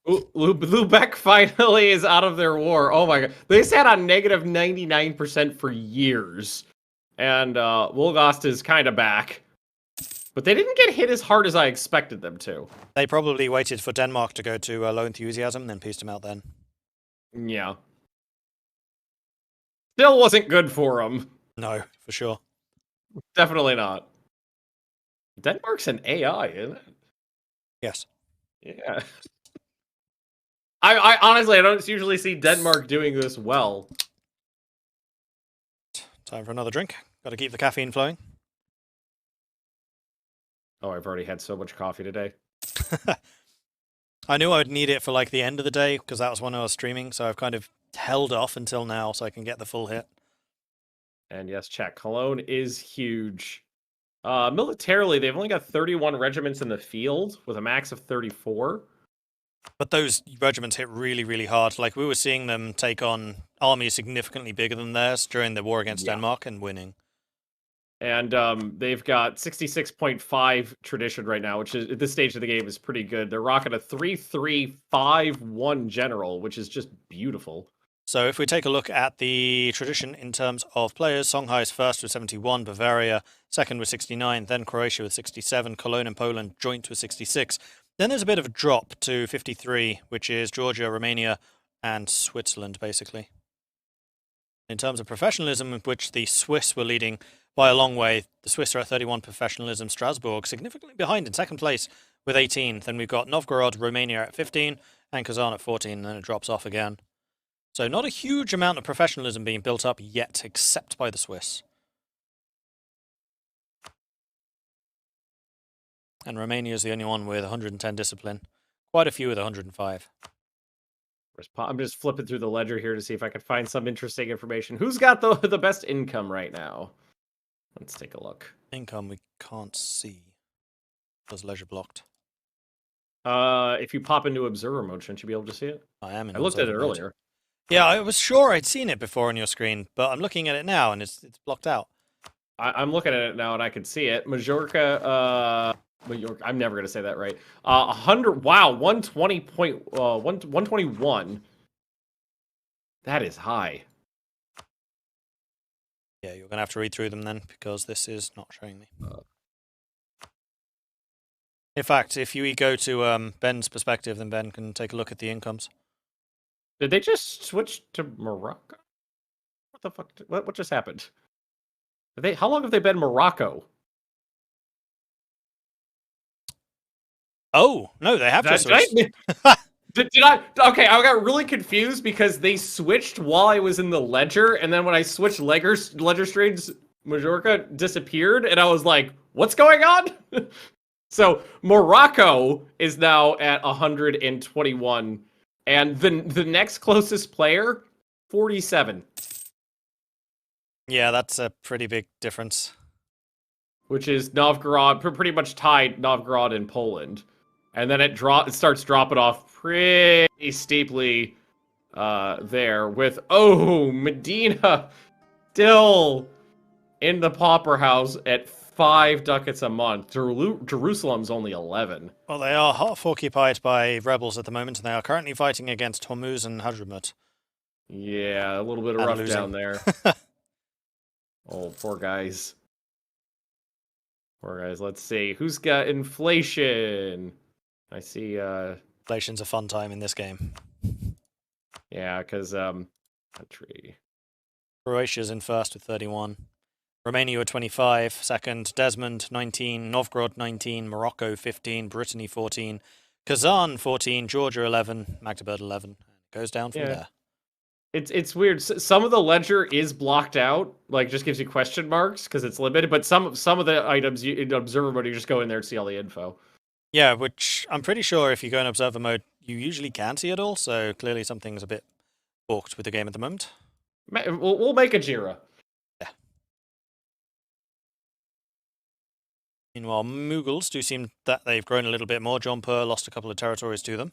Lubeck finally is out of their war. Oh my god. They sat on negative 99% for years. And Wolgast is kind of back. But they didn't get hit as hard as I expected them to. They probably waited for Denmark to go to low enthusiasm, then pieced them out then. Yeah. Still wasn't good for them. No, for sure. Definitely not. Denmark's an AI, isn't it? Yes. Yeah. I honestly, I don't usually see Denmark doing this well. Time for another drink. Got to keep the caffeine flowing. Oh, I've already had so much coffee today. I knew I would need it for like the end of the day because that was when I was streaming, so I've kind of held off until now so I can get the full hit. And yes, chat, Cologne is huge. Militarily, they've only got 31 regiments in the field with a max of 34. But those regiments hit really, really hard. Like, we were seeing them take on armies significantly bigger than theirs during the war against Denmark and winning. And they've got 66.5 tradition right now, which is at this stage of the game is pretty good. They're rocking a 3-3-5-1 general, which is just beautiful. So if we take a look at the tradition in terms of players, Songhai is first with 71, Bavaria second with 69, then Croatia with 67, Cologne and Poland joint with 66. Then there's a bit of a drop to 53, which is Georgia, Romania, and Switzerland, basically. In terms of professionalism, in which the Swiss were leading by a long way, the Swiss are at 31 professionalism, Strasbourg significantly behind in second place with 18. Then we've got Novgorod, Romania at 15, and Kazan at 14, and then it drops off again. So not a huge amount of professionalism being built up yet, except by the Swiss. And Romania is the only one with 110 discipline. Quite a few with 105. I'm just flipping through the ledger here to see if I can find some interesting information. Who's got the best income right now? Let's take a look. Income we can't see. Was leisure blocked? If you pop into observer mode, shouldn't you be able to see it? I am in I looked at it observer mode. earlier. Yeah, I was sure I'd seen it before on your screen, but I'm looking at it now and it's blocked out. I'm looking at it now and I can see it. Majorca, I'm never gonna say that right. 100. Wow, 121. That is high. Yeah, you're gonna have to read through them then because this is not showing me. In fact, if you go to Ben's perspective, then Ben can take a look at the incomes. Did they just switch to Morocco? What the fuck? What just happened? How long have they been Morocco? Oh, no, they have just switched. Did I? Okay, I got really confused because they switched while I was in the ledger, and then when I switched ledger streams, Majorca disappeared, and I was like, what's going on? So Morocco is now at 121, and the next closest player, 47. Yeah, that's a pretty big difference. Which is Novgorod, pretty much tied Novgorod in Poland. And then it starts dropping off pretty steeply there with, Medina still in the pauper house at 5 ducats a month. Jerusalem's only 11. Well, they are half occupied by rebels at the moment, and they are currently fighting against Hormuz and Hadramut. Yeah, a little bit of rough down there. Oh, poor guys. Poor guys. Let's see. Who's got inflation? I see. Inflation's a fun time in this game. Yeah, because country. Croatia's in first with 31. Romania with 25. Second, Desmond 19. Novgorod 19. Morocco 15. Brittany 14. Kazan 14. Georgia 11. Magdeburg 11. Goes down from there. It's weird. Some of the ledger is blocked out, like just gives you question marks because it's limited. But some of the items in observer mode, you just go in there and see all the info. Yeah, which I'm pretty sure if you go in observer mode, you usually can see it all. So clearly something's a bit balked with the game at the moment. We'll make a Jira. Yeah. Meanwhile, Mughals do seem that they've grown a little bit more. John Purr lost a couple of territories to them.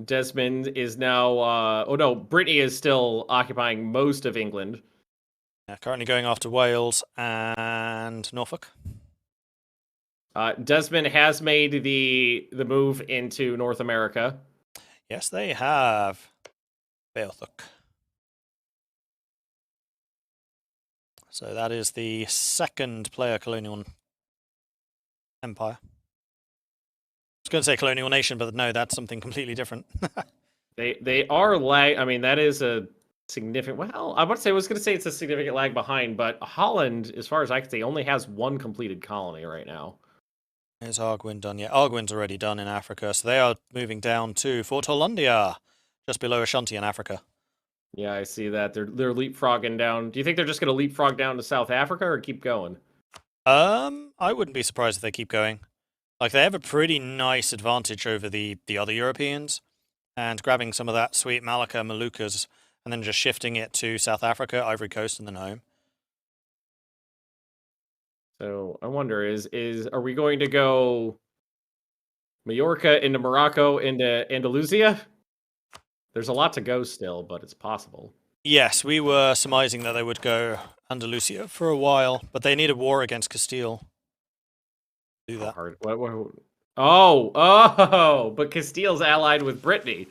Desmond is now... Brittany is still occupying most of England. Yeah, currently going after Wales and Norfolk. Desmond has made the move into North America. Yes, they have. Beothuk. So that is the second player colonial empire. I was going to say colonial nation, but no, that's something completely different. They are lag. I mean, that is a significant. Well, I was going to say it's a significant lag behind, but Holland, as far as I can see, only has one completed colony right now. Is Arguin done yet? Arguin's already done in Africa, so they are moving down to Fort Hollandia, just below Ashanti in Africa. Yeah, I see that. They're leapfrogging down. Do you think they're just going to leapfrog down to South Africa or keep going? I wouldn't be surprised if they keep going. Like, they have a pretty nice advantage over the other Europeans, and grabbing some of that sweet Malacca, Moluccas, and then just shifting it to South Africa, Ivory Coast, and then home. So I wonder, are we going to go Majorca into Morocco into Andalusia? There's a lot to go still, but it's possible. Yes, we were surmising that they would go Andalusia for a while, but they need a war against Castile. Do that. But Castile's allied with Brittany.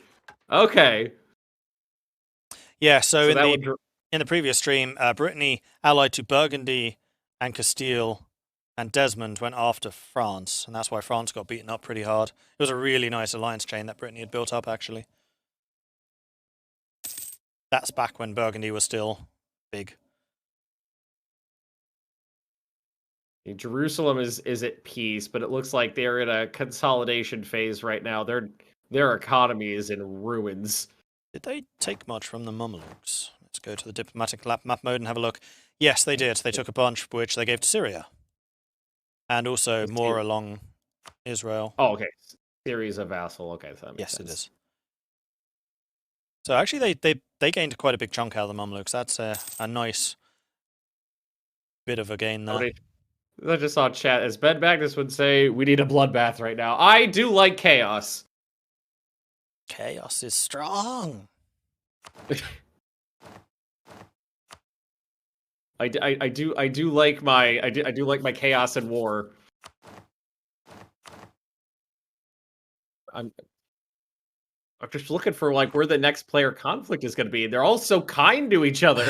Okay. Yeah, so in the previous stream, Brittany allied to Burgundy and Castile, and Desmond went after France, and that's why France got beaten up pretty hard. It was a really nice alliance chain that Brittany had built up, actually. That's back when Burgundy was still big. Jerusalem is at peace, but it looks like they're in a consolidation phase right now. Their economy is in ruins. Did they take much from the Mamelukes? Let's go to the diplomatic map mode and have a look. Yes, they did. They took a bunch, which they gave to Syria. And also more along Israel. Oh, okay. Syria's a vassal. Okay, so that makes sense. It is. So actually, they gained quite a big chunk out of the Mamluks. That's a nice bit of a gain there. I just saw chat, as Ben Magnus would say, we need a bloodbath right now. I do like chaos. Chaos is strong. I do like my chaos and war. I'm just looking for like where the next player conflict is going to be. They're all so kind to each other.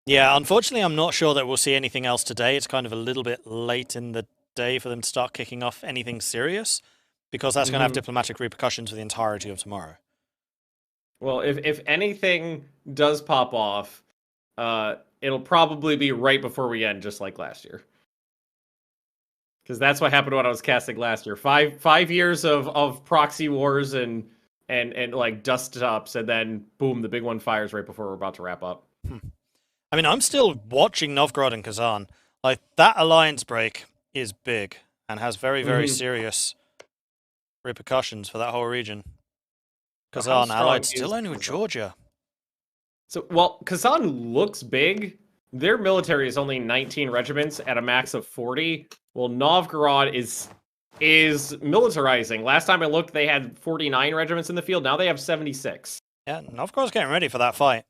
Yeah, unfortunately, I'm not sure that we'll see anything else today. It's kind of a little bit late in the day for them to start kicking off anything serious, because that's going to have diplomatic repercussions for the entirety of tomorrow. Well, if anything does pop off, it'll probably be right before we end, just like last year. Because that's what happened when I was casting last year. Five years of proxy wars and like dust ups, and then boom, the big one fires right before we're about to wrap up. I mean, I'm still watching Novgorod and Kazan. Like, that alliance break is big and has very, very serious repercussions for that whole region. Kazan allied still only with Georgia. So, well, Kazan looks big. Their military is only 19 regiments at a max of 40. Well, Novgorod is militarizing. Last time I looked, they had 49 regiments in the field. Now they have 76. Yeah, Novgorod's getting ready for that fight.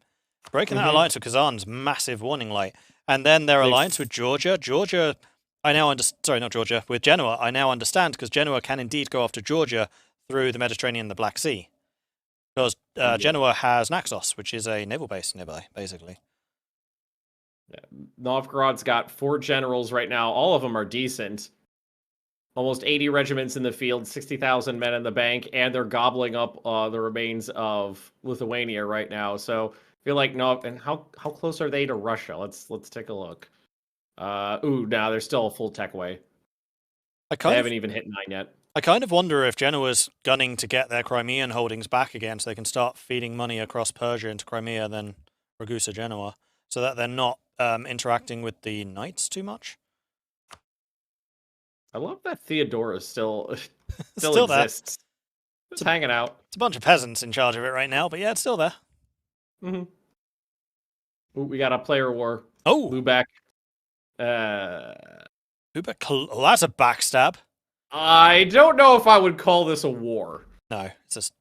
Breaking that alliance with Kazan's massive warning light. And then their alliance with Georgia. Georgia, I now understand. Sorry, not Georgia. With Genoa, I now understand, because Genoa can indeed go after Georgia through the Mediterranean and the Black Sea. Because Genoa has Naxos, which is a naval base nearby, basically. Yeah. Novgorod's got 4 generals right now. All of them are decent. Almost 80 regiments in the field, 60,000 men in the bank, and they're gobbling up the remains of Lithuania right now. So I feel like and how close are they to Russia? Let's take a look. They're still a full tech way. They haven't even hit 9 yet. I kind of wonder if Genoa's gunning to get their Crimean holdings back again, so they can start feeding money across Persia into Crimea, then Ragusa Genoa, so that they're not interacting with the knights too much. I love that Theodora still There. exists. It's hanging out. It's a bunch of peasants in charge of it right now, but yeah, it's still there. Ooh, we got a player war. Oh, Lubeck. Lubeck. Oh, that's a backstab. I don't know if I would call this a war. No, it's just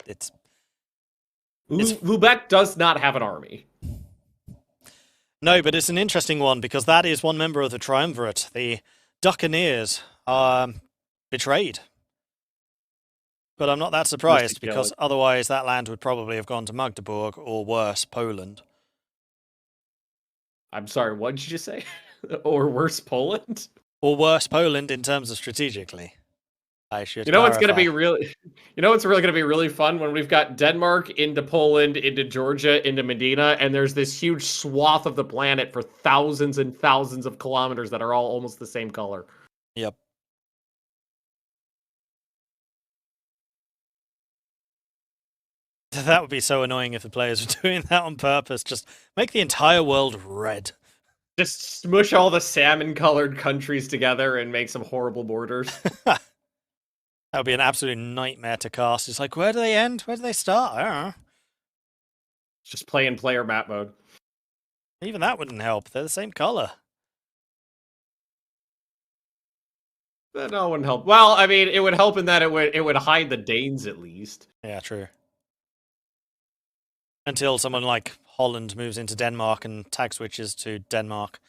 Lubeck does not have an army. No, but it's an interesting one, because that is one member of the triumvirate, the Buccaneers. betrayed. But I'm not that surprised, because otherwise that land would probably have gone to Magdeburg, or worse, Poland. I'm sorry, what did you just say? Or worse, Poland? Or worse, Poland in terms of strategically. I should You know what's clarify. going to be really, you know what's really going to be really fun when we've got Denmark into Poland, into Georgia, into Medina, and there's this huge swath of the planet for thousands and thousands of kilometers that are all almost the same color. Yep. That would be so annoying if the players were doing that on purpose. Just make the entire world red. Just smush all the salmon-colored countries together and make some horrible borders. That would be an absolute nightmare to cast. It's like, where do they end? Where do they start? I don't know. Just play in player map mode. Even that wouldn't help. They're the same color. That no wouldn't help. Well, I mean, it would help in that it would hide the Danes at least. Yeah, true. Until someone like Holland moves into Denmark and tag switches to Denmark.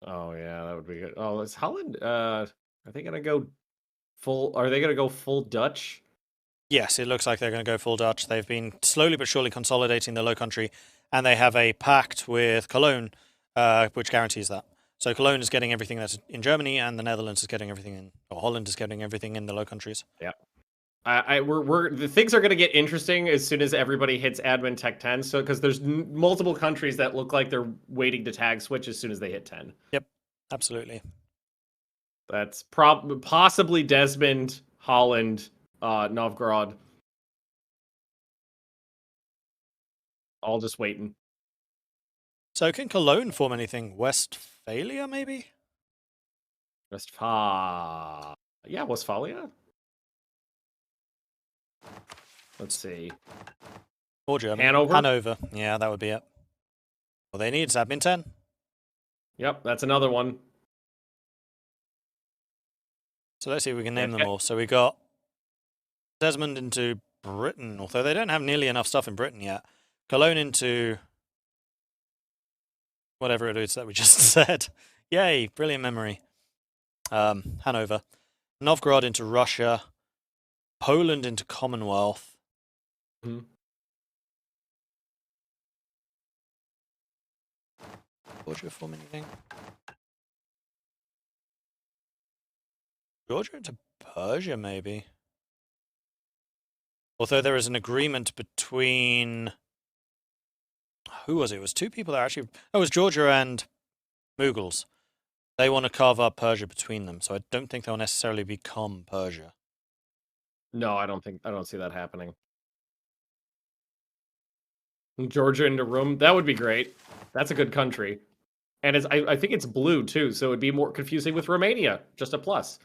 Oh yeah, that would be good. Oh, is Holland? Are they gonna go full? Are they gonna go full Dutch? Yes, it looks like they're going to go full Dutch. They've been slowly but surely consolidating the Low Country, and they have a pact with Cologne, which guarantees that. So Cologne is getting everything that's in Germany, and the Netherlands is getting everything in, or Holland is getting everything in the Low Countries. Yeah. The things are going to get interesting as soon as everybody hits admin tech 10. So because there's multiple countries that look like they're waiting to tag switch as soon as they hit 10. Yep, absolutely. That's possibly Desmond, Holland, Novgorod. All just waiting. So can Cologne form anything? Westphalia, maybe? Westphalia. Yeah, Westphalia. Let's see. Or Germany. Hanover? Hanover. Yeah, that would be it. Well, they need is admin 10. Yep, that's another one. So let's see if we can name them all. So we got Desmond into Britain, although they don't have nearly enough stuff in Britain yet. Cologne into whatever it is that we just said. Yay, brilliant memory. Hanover. Novgorod into Russia. Poland into Commonwealth. Mm-hmm. Georgia form anything? Georgia into Persia, maybe. Although there is an agreement between... Who was it? It was two people that actually... Oh, it was Georgia and Mughals. They want to carve up Persia between them, so I don't think they'll necessarily become Persia. No, I don't see that happening. Georgia into Rome, that would be great. That's a good country. And I think it's blue too, so it'd be more confusing with Romania. Just a plus.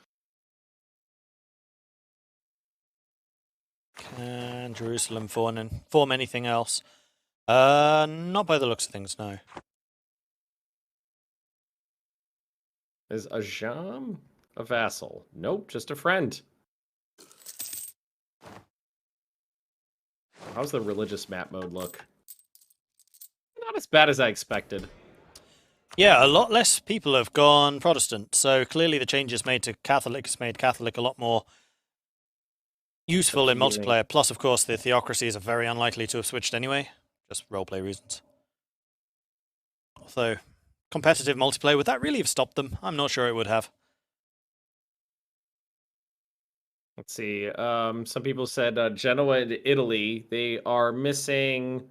Can Jerusalem form anything else? Not by the looks of things, no. Is Ajam a vassal? Nope, just a friend. How's the religious map mode look? Not as bad as I expected. Yeah, a lot less people have gone Protestant, so clearly the changes made to Catholic has made Catholic a lot more useful in multiplayer. Plus, of course, the theocracies are very unlikely to have switched anyway, just roleplay reasons. Although, competitive multiplayer, would that really have stopped them? I'm not sure it would have. Let's see. Some people said Genoa and Italy. They are missing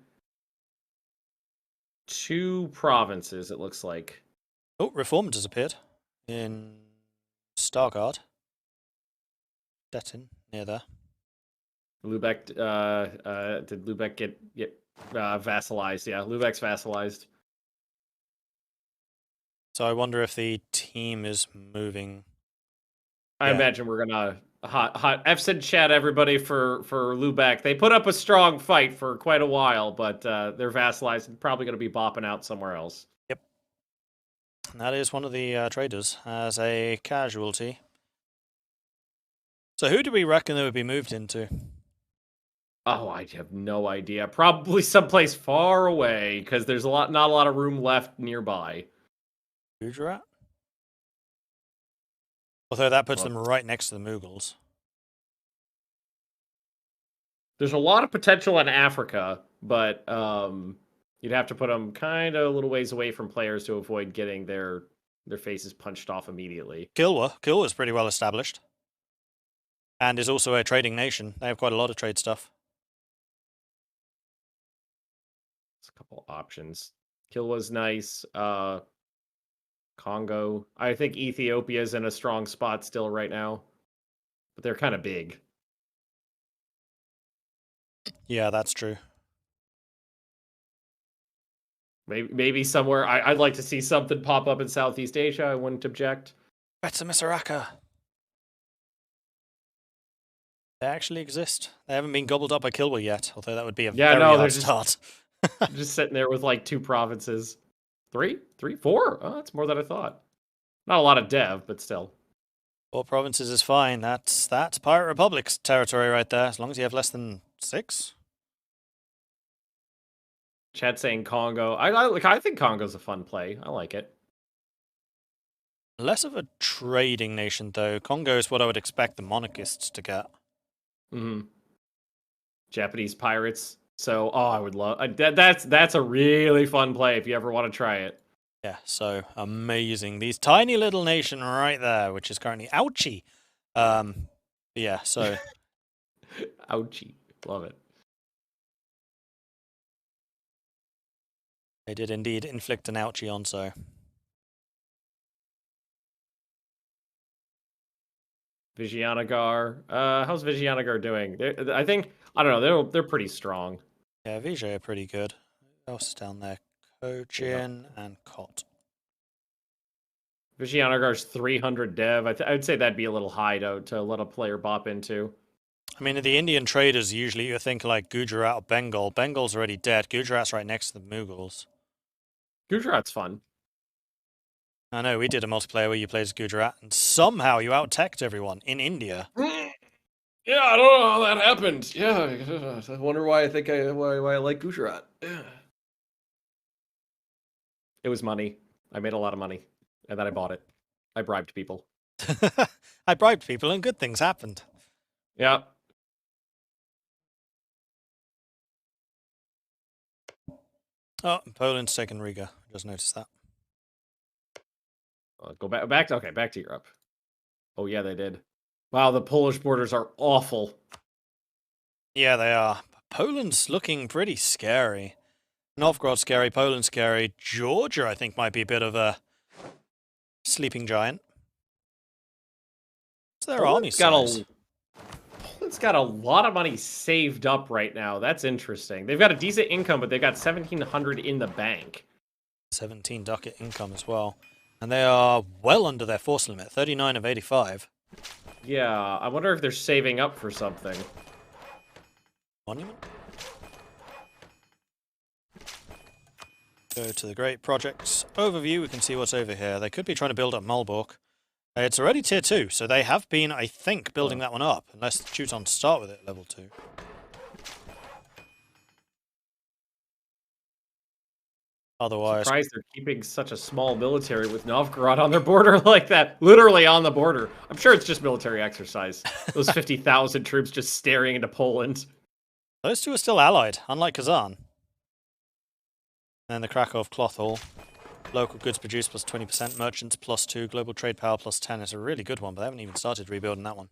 2 provinces, it looks like. Oh, Reformed has appeared in Stargard. Stettin, near there. Lubeck, did Lubeck get vassalized? Yeah, Lubeck's vassalized. So I wonder if the team is moving. I imagine we're gonna hot. I've said chat everybody for Lubeck. They put up a strong fight for quite a while, but they're vassalized and probably gonna be bopping out somewhere else. Yep. And that is one of the traders as a casualty. So who do we reckon they would be moved into? Oh, I have no idea. Probably someplace far away because there's not a lot of room left nearby. Gujarat? Although that puts them right next to the Mughals. There's a lot of potential in Africa, but you'd have to put them kind of a little ways away from players to avoid getting their faces punched off immediately. Kilwa's pretty well established. And is also a trading nation. They have quite a lot of trade stuff. There's a couple options. Kilwa's nice. Congo. I think Ethiopia's in a strong spot still right now. But they're kind of big. Yeah, that's true. Maybe somewhere. I'd like to see something pop up in Southeast Asia. I wouldn't object. Betsamisaraka. They actually exist. They haven't been gobbled up by Kilwa yet, although that would be a very hard start. Just sitting there with like 2 provinces. 3, 4? Oh, that's more than I thought. Not a lot of dev, but still. 4 provinces is fine. That's Pirate Republic's territory right there, as long as you have less than 6. Chad saying Congo. I think Congo's a fun play. I like it. Less of a trading nation, though. Congo is what I would expect the monarchists to get. Japanese pirates. So, I would love that's a really fun play if you ever want to try it. Yeah, so amazing. These tiny little nation right there, which is currently ouchie. Yeah, so ouchie. Love it. They did indeed inflict an ouchie on so. Vijayanagar. How's Vijayanagar doing? I don't know. They're pretty strong. Yeah, Vijay are pretty good. What else is down there? Cochin and Kot. Vijayanagar's 300 dev. I'd say that'd be a little high to let a player bop into. I mean, the Indian traders usually you think like Gujarat or Bengal. Bengal's already dead. Gujarat's right next to the Mughals. Gujarat's fun. I know, we did a multiplayer where you played as Gujarat, and somehow you out-teched everyone in India. Yeah, I don't know how that happened. Yeah, I wonder why why I like Gujarat. Yeah. It was money. I made a lot of money, and then I bought it. I bribed people. I bribed people, and good things happened. Yeah. Oh, Poland's taken Riga. Just noticed that. Go back to Europe. Oh yeah, they did. Wow, the Polish borders are awful. Yeah, they are. Poland's looking pretty scary. Novgorod scary, Poland scary. Georgia, I think, might be a bit of a sleeping giant. What's their army size? Poland's got a lot of money saved up right now. That's interesting. They've got a decent income, but they've got 1,700 in the bank. 17 ducat income as well. And they are well under their force limit, 39 of 85. Yeah, I wonder if they're saving up for something. Monument? Go to the Great Projects overview, we can see what's over here. They could be trying to build up Malbork. It's already tier 2, so they have been, I think, building that one up, unless the Teutons start with it at level 2. Otherwise, Surprised they're keeping such a small military with Novgorod on their border like that. Literally on the border. I'm sure it's just military exercise. Those 50,000 troops just staring into Poland. Those two are still allied, unlike Kazan. And the Krakow Cloth Hall. Local goods produced plus 20%, merchants plus 2, global trade power plus 10. It's a really good one, but they haven't even started rebuilding that one.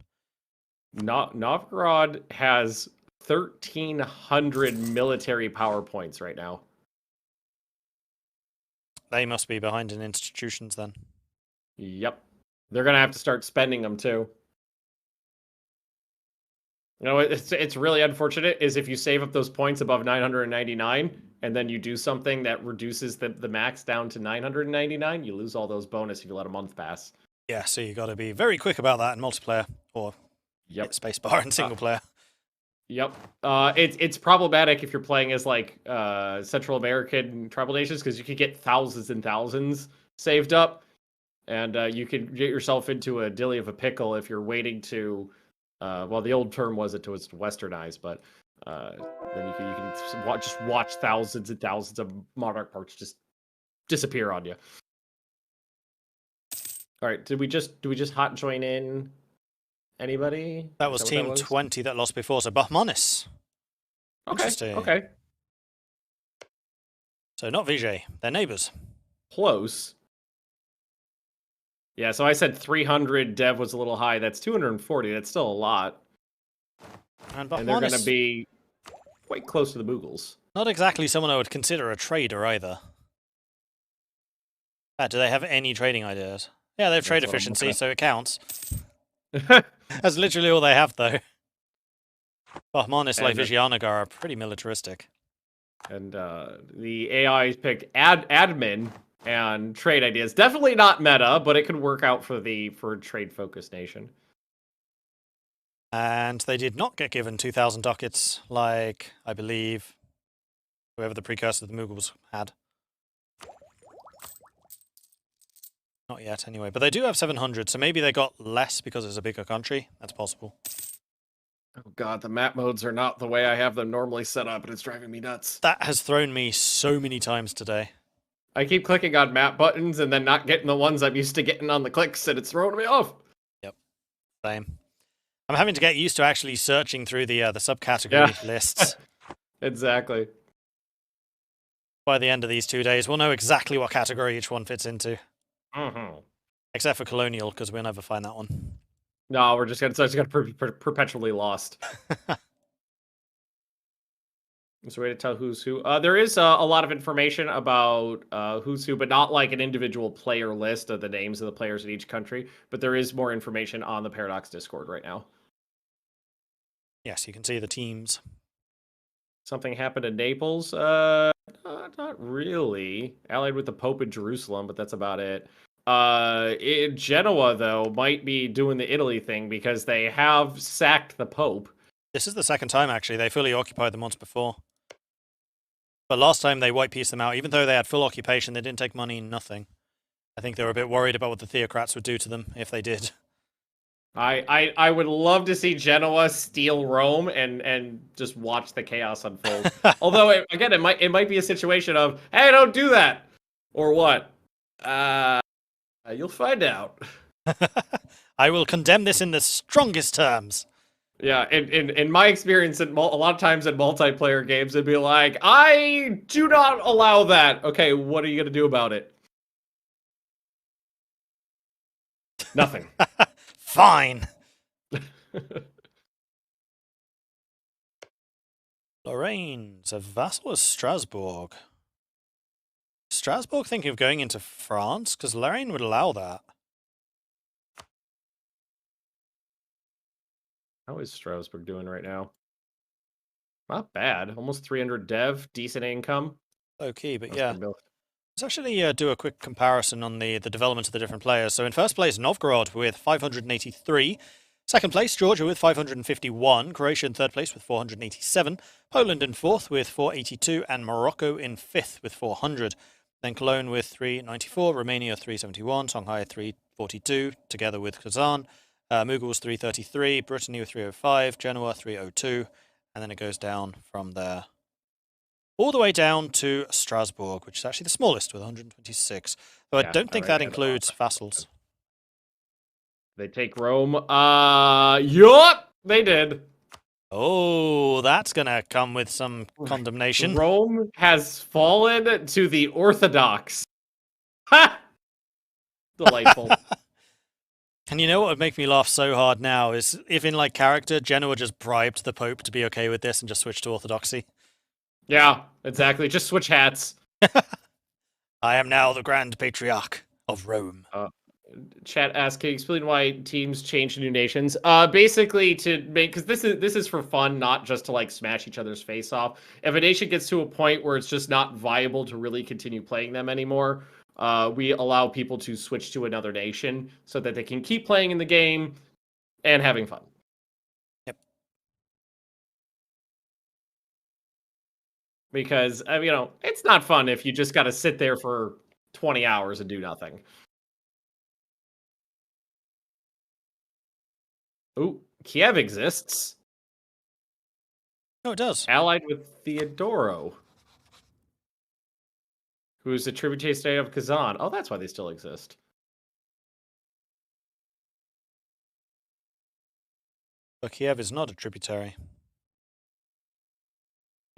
Novgorod has 1,300 military power points right now. They must be behind in institutions then. Yep. They're going to have to start spending them too. You know, it's really unfortunate is if you save up those points above 999 and then you do something that reduces the max down to 999, you lose all those bonus if you let a month pass. Yeah, so you got to be very quick about that in multiplayer or spacebar in single player. Yep. It's problematic if you're playing as like Central American tribal nations because you could get thousands and thousands saved up, and you could get yourself into a dilly of a pickle if you're waiting to. Well, the old term was it was westernized, but then you can just watch thousands and thousands of monarch parks just disappear on you. All right, did we just hot join in anybody? That Is was what Team 20 that lost before, so Bahmanis. Okay, Interesting. okay. So not Vijay, they're neighbors. Close. Yeah, so I said 300. Dev was a little high. That's 240. That's still a lot. And they're going to Bahmanis, be quite close to the Boogles. not exactly someone I would consider a trader either. Do they have any trading ideas? Yeah, they have trade efficiency, so it counts. That's literally all they have, though. Bahmanis, like Vijayanagar, are pretty militaristic. And the AIs pick admin and trade ideas. Definitely not meta, but it could work out for trade-focused nation. And they did not get given 2,000 ducats like, I believe, whoever the precursor of the Mughals had. Not yet, anyway. But they do have 700, so maybe they got less because it's a bigger country. That's possible. Oh god, the map modes are not the way I have them normally set up, and it's driving me nuts. That has thrown me so many times today. I keep clicking on map buttons and then not getting the ones I'm used to getting on the clicks, and it's throwing me off. Yep, same. I'm having to get used to actually searching through the subcategory lists. Exactly. By the end of these 2 days, we'll know exactly what category each one fits into. Mm-hmm. Except for colonial, because we'll never find that one. No, we're just gonna perpetually lost. It's a way to tell who's who. There is a lot of information about who's who, but not like an individual player list of the names of the players in each country. But there is more information on the Paradox Discord right now. Yes, you can see the teams. Something happened in Naples? Not really. Allied with the Pope in Jerusalem, but that's about it. Genoa, though, might be doing the Italy thing because they have sacked the Pope. This is the second time, actually. They fully occupied them once before. But last time they white-pieced them out. Even though they had full occupation, they didn't take money, nothing. I think they were a bit worried about what the theocrats would do to them if they did. I would love to see Genoa steal Rome and just watch the chaos unfold. Although, it might be a situation of, hey, don't do that! Or what? You'll find out. I will condemn this in the strongest terms. Yeah, in my experience, a lot of times in multiplayer games, it'd be like, I do not allow that. Okay, what are you going to do about it? Nothing. Fine. Lorraine's a vassal of Strasbourg. Strasbourg thinking of going into France? Because Lorraine would allow that. How is Strasbourg doing right now? Not bad. Almost 300 dev, decent income. Okay, but yeah. Let's actually do a quick comparison on the development of the different players. So in first place, Novgorod with 583. Second place, Georgia with 551. Croatia in third place with 487. Poland in fourth with 482. And Morocco in fifth with 400. Then Cologne with 394. Romania 371. Shanghai 342, together with Kazan. Mughals 333. Brittany with 305. Genoa 302. And then it goes down from there. All the way down to Strasbourg, which is actually the smallest with 126. So I don't think that includes vassals. They take Rome. Yup, they did. Oh, that's going to come with some condemnation. Rome has fallen to the Orthodox. Ha! Delightful. And you know what would make me laugh so hard now is if in like character, Genoa just bribed the Pope to be okay with this and just switch to Orthodoxy. Yeah, exactly. Just switch hats. I am now the Grand Patriarch of Rome. Chat asks, can you explain why teams change to new nations? Basically to make, because this is for fun, not just to like smash each other's face off. If a nation gets to a point where it's just not viable to really continue playing them anymore, we allow people to switch to another nation so that they can keep playing in the game and having fun. Because, it's not fun if you just got to sit there for 20 hours and do nothing. Ooh, Kiev exists. Oh, it does. Allied with Theodoro, who's a tributary state of Kazan. Oh, that's why they still exist. But Kiev is not a tributary.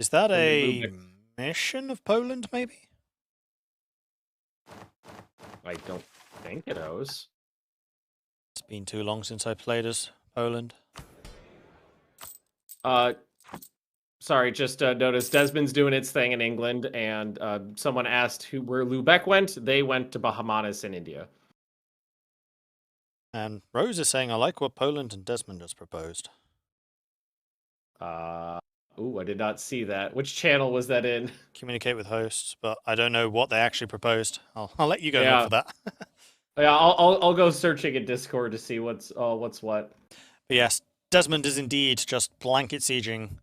Is that From a Lubick. mission of Poland, maybe? I don't think it is. It's been too long since I played as Poland. Sorry, just noticed Desmond's doing its thing in England, and someone asked where Lubeck went. They went to Bahamanas in India. And Rose is saying, I like what Poland and Desmond has proposed. I did not see that. Which channel was that in? Communicate with hosts, but I don't know what they actually proposed. I'll let you go Yeah. look for that. Yeah, I'll go searching in Discord to see what's what. But yes, Desmond is indeed just blanket sieging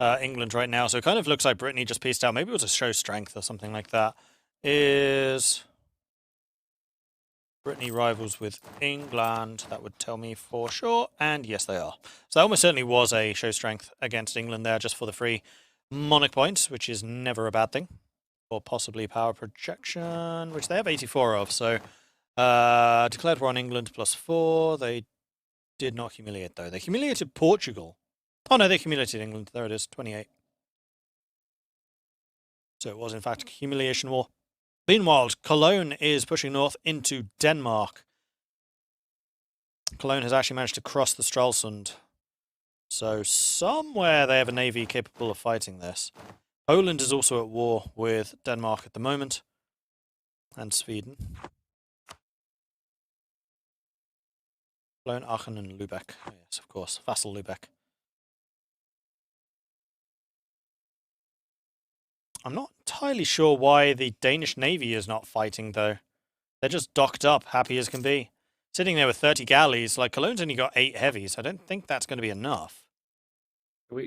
England right now, so it kind of looks like Brittany just pieced out. Maybe it was a show strength or something like that. Is Brittany rivals with England? That would tell me for sure, and yes, they are. So that almost certainly was a show strength against England there, just for the free monarch points, which is never a bad thing. Or possibly power projection, which they have 84 of, so declared war on England +4. They did not humiliate, though. They humiliated Portugal. Oh, no, they humiliated England. There it is, 28. So it was, in fact, a humiliation war. Meanwhile, Cologne is pushing north into Denmark. Cologne has actually managed to cross the Stralsund. So somewhere they have a navy capable of fighting this. Poland is also at war with Denmark at the moment. And Sweden. Cologne, Aachen, and Lübeck. Oh, yes, of course. Vassal Lübeck. I'm not entirely sure why the Danish Navy is not fighting, though. They're just docked up, happy as can be. Sitting there with 30 galleys, like Cologne's only got 8 heavies. I don't think that's going to be enough.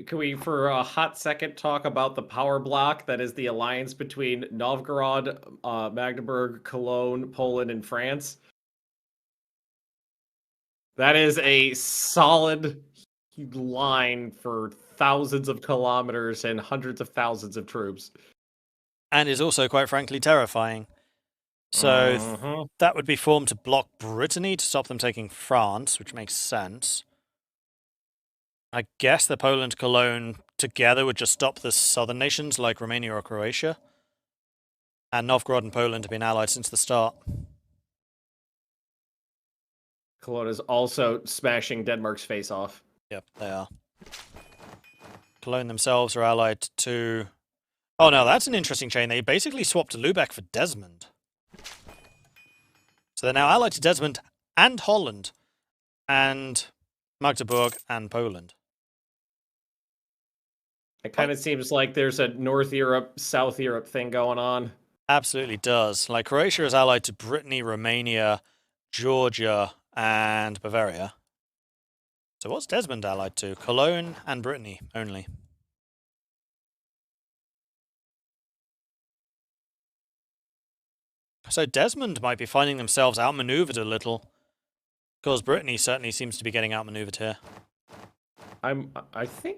Can we, for a hot second, talk about the power block that is the alliance between Novgorod, Magdeburg, Cologne, Poland, and France? That is a solid line for thousands of kilometers and hundreds of thousands of troops. And is also, quite frankly, terrifying. So that would be formed to block Brittany to stop them taking France, which makes sense. I guess the Poland-Cologne together would just stop the southern nations like Romania or Croatia. And Novgorod and Poland have been allied since the start. Cologne is also smashing Denmark's face off. Yep, they are. Cologne themselves are allied to... Oh, no, that's an interesting chain. They basically swapped Lübeck for Desmond. So they're now allied to Desmond and Holland and Magdeburg and Poland. It kind of seems like there's a North Europe, South Europe thing going on. Absolutely does. Like, Croatia is allied to Brittany, Romania, Georgia, and Bavaria. So what's Desmond allied to? Cologne and Brittany only. So Desmond might be finding themselves outmaneuvered a little. Because Brittany certainly seems to be getting outmaneuvered here. I think...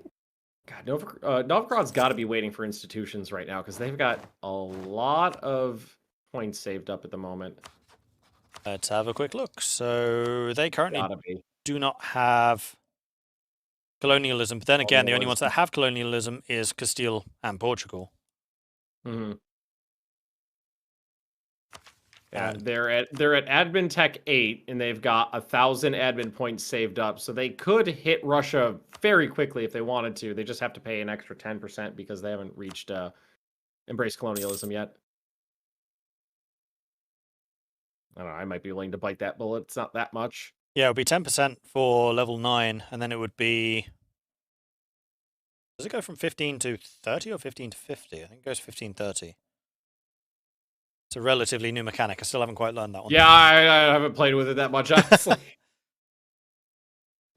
God, Novgorod's got to be waiting for institutions right now, because they've got a lot of points saved up at the moment. Let's have a quick look. So they currently do not have colonialism. But then again, the only ones that have colonialism is Castile and Portugal. Mm-hmm. Yeah, they're at admin tech 8, and they've got 1,000 admin points saved up, so they could hit Russia very quickly if they wanted to. They just have to pay an extra 10% because they haven't reached embrace colonialism yet. I don't know. I might be willing to bite that bullet. It's not that much. Yeah, it would be 10% for level 9, and then it would be... Does it go from 15 to 30 or 15 to 50? I think it goes 15 30. It's a relatively new mechanic. I still haven't quite learned that one. Yeah, I haven't played with it that much, honestly.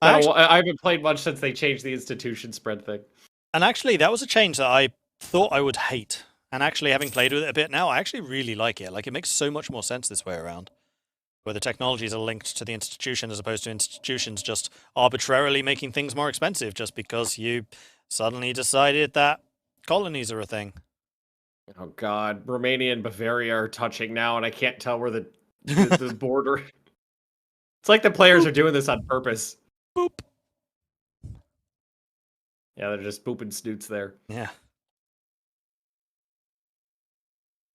I haven't played much since they changed the institution spread thing. And actually, that was a change that I thought I would hate. And actually, having played with it a bit now, I actually really like it. Like, it makes so much more sense this way around. Where the technologies are linked to the institution as opposed to institutions just arbitrarily making things more expensive just because you suddenly decided that colonies are a thing. Oh God, Romania and Bavaria are touching now, and I can't tell where the border. It's like the players are doing this on purpose. Boop. Yeah, they're just pooping snoots there. Yeah.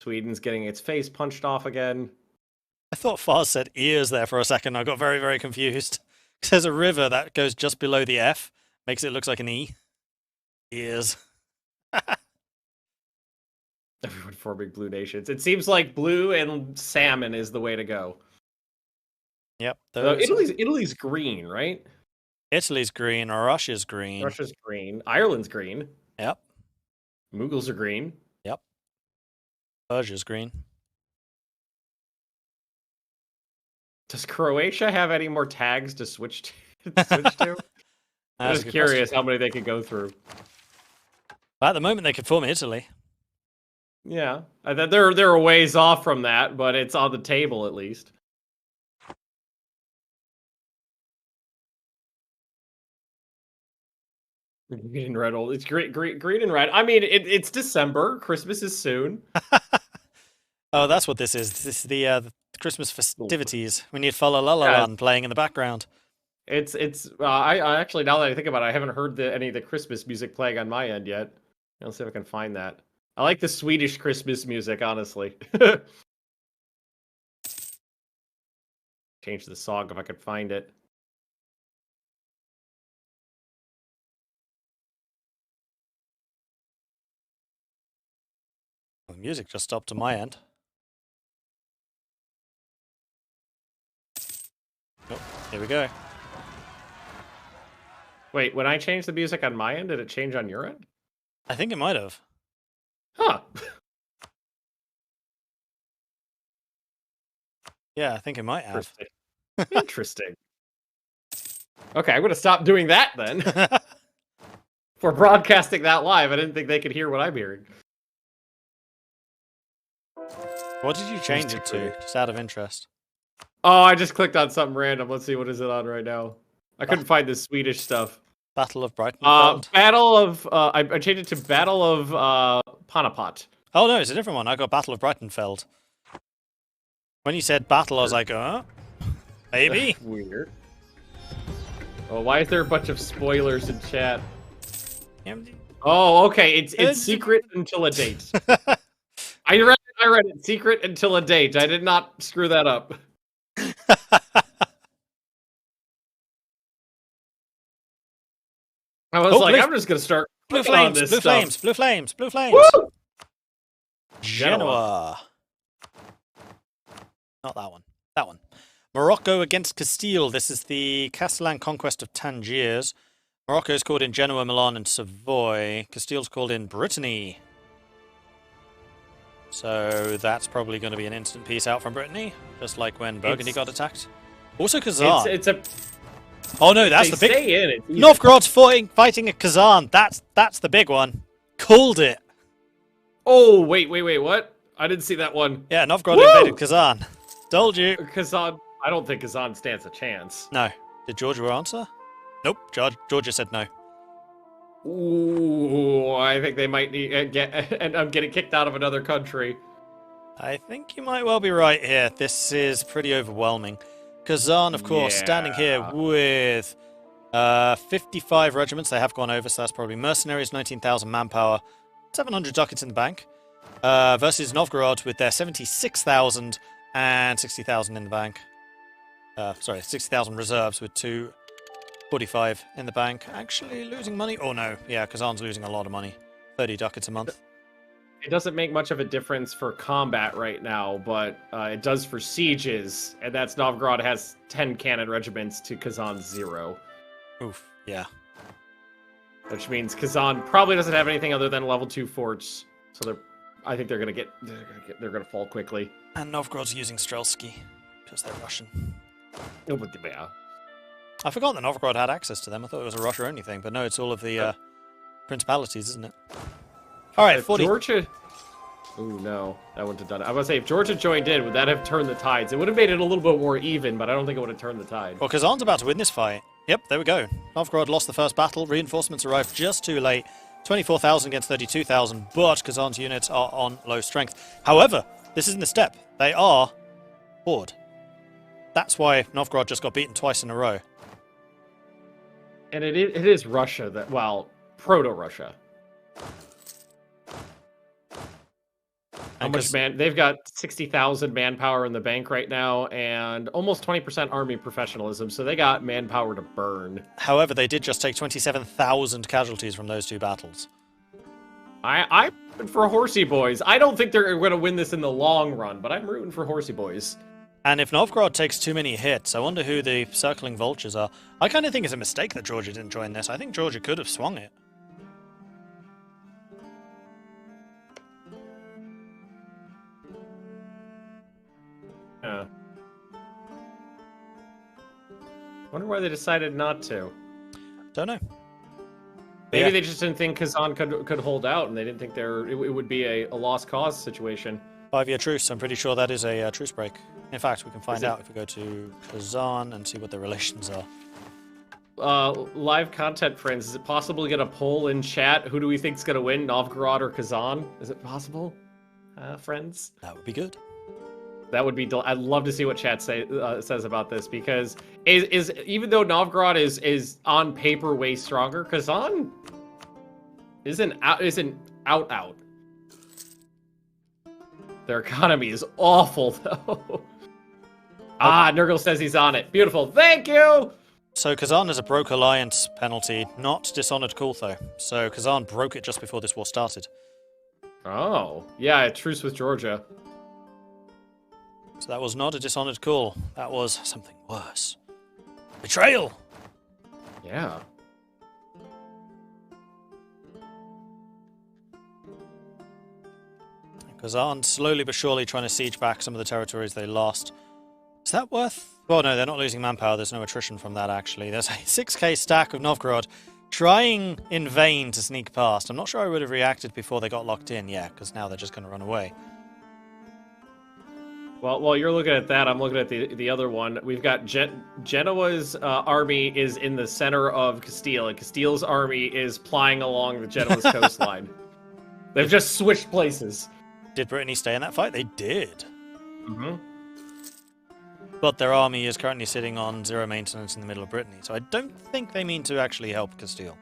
Sweden's getting its face punched off again. I thought Fars said ears there for a second. I got very, very confused. Because there's a river that goes just below the F. Makes it look like an E. Ears. Everyone forming blue nations. It seems like blue and salmon is the way to go. Yep. Italy's green, right? Italy's green. Russia's green. Russia's green. Ireland's green. Yep. Mughals are green. Yep. Persia's green. Does Croatia have any more tags to switch to? I'm just curious how many they could go through. At the moment, they could form Italy. Yeah, they're a ways off from that, but it's on the table at least. Green and red. It's green and red. I mean, it's December. Christmas is soon. Oh, that's what this is. This is the Christmas festivities. We need Fa La La La playing in the background. It's. I actually, now that I think about it, I haven't heard any of the Christmas music playing on my end yet. Let's see if I can find that. I like the Swedish Christmas music, honestly. Change the song if I could find it. The music just stopped on my end. Oh, here we go. Wait, when I changed the music on my end, did it change on your end? I think it might have. Huh. Yeah, I think it might have. Interesting. Okay, I'm going to stop doing that then. For broadcasting that live, I didn't think they could hear what I'm hearing. What did you change it to, just out of interest? Oh, I just clicked on something random. Let's see, what is it on right now? I couldn't find the Swedish stuff. Battle of Brighton. Battle of... I changed it to Battle of Panapat. Oh, no, it's a different one. I got Battle of Brightonfeld. When you said battle, I was like, maybe? Weird. Well, why is there a bunch of spoilers in chat? Oh, okay. It's secret until a date. I read it. Secret until a date. I did not screw that up. I was I'm just gonna start blue flames, on this blue stuff. flames, blue flames, blue flames. Woo! Genoa. Not that one. That one. Morocco against Castile. This is the Castellan conquest of Tangiers. Morocco is called in Genoa, Milan, and Savoy. Castile's called in Brittany. So that's probably going to be an instant peace out from Brittany, just like when Burgundy got attacked. Also Kazan. It's a. Oh no, that's the big. Stay in it. Novgorod's fighting at Kazan. That's the big one. Called it. Oh wait, what? I didn't see that one. Yeah, Novgorod invaded Kazan. Told you. Kazan. I don't think Kazan stands a chance. No. Did Georgia answer? Nope. Georgia said no. Ooh, I think they might end up getting kicked out of another country. I think you might well be right here. This is pretty overwhelming. Kazan, of course, standing here with 55 regiments. They have gone over, so that's probably mercenaries, 19,000 manpower, 700 ducats in the bank. Versus Novgorod with their 76,000 and 60,000 in the bank. 60,000 reserves with 245 in the bank. Actually losing money? Oh no, yeah, Kazan's losing a lot of money. 30 ducats a month. It doesn't make much of a difference for combat right now, but it does for sieges, and that's Novgorod has 10 cannon regiments to Kazan's 0. Oof, yeah. Which means Kazan probably doesn't have anything other than level 2 forts, so I think they're gonna fall quickly. And Novgorod's using Strelsky because they're Russian. Oh, but yeah. I forgot that Novgorod had access to them. I thought it was a Russia-only thing, but no, it's all of the principalities, isn't it? All right, 40. Georgia. Oh no, that wouldn't have done it. I was gonna say if Georgia joined in, would that have turned the tides? It would have made it a little bit more even, but I don't think it would have turned the tide. Well, Kazan's about to win this fight. Yep, there we go. Novgorod lost the first battle. Reinforcements arrived just too late. 24,000 against 32,000, but Kazan's units are on low strength. However, this isn't a step. They are bored. That's why Novgorod just got beaten twice in a row. And it is Russia that, well, Proto-Russia. How much man? They've got 60,000 manpower in the bank right now, and almost 20% army professionalism. So they got manpower to burn. However, they did just take 27,000 casualties from those two battles. I'm rooting for Horsey Boys. I don't think they're going to win this in the long run, but I'm rooting for Horsey Boys. And if Novgorod takes too many hits, I wonder who the circling vultures are. I kind of think it's a mistake that Georgia didn't join this. I think Georgia could have swung it. Yeah. Wonder why they decided not to. Don't know. Maybe they just didn't think Kazan could hold out, and they didn't think it would be a lost cause situation. 5-year truce. I'm pretty sure that is a truce break. In fact, we can find out if we go to Kazan and see what the relations are. Live content friends, is it possible to get a poll in chat? Who do we think is going to win, Novgorod or Kazan? Is it possible, friends? That would be good. That would be. I'd love to see what chat says about this, because is even though Novgorod is on paper way stronger, Kazan isn't out. Their economy is awful though. Nurgle says he's on it. Beautiful. Thank you. So Kazan is a broke alliance penalty, not Dishonored Call though. So Kazan broke it just before this war started. Oh, yeah, a truce with Georgia. So that was not a Dishonored Call. That was something worse. Betrayal! Yeah. Kazan slowly but surely trying to siege back some of the territories they lost. Is that worth... Well, no, they're not losing manpower. There's no attrition from that, actually. There's a 6k stack of Novgorod trying in vain to sneak past. I'm not sure I would have reacted before they got locked in, yeah, because now they're just going to run away. Well, while you're looking at that, I'm looking at the other one. We've got Genoa's army is in the center of Castile, and Castile's army is plying along the Genoa's coastline. They've just switched places. Did Brittany stay in that fight? They did. Mm-hmm. But their army is currently sitting on 0 maintenance in the middle of Brittany, so I don't think they mean to actually help Castile.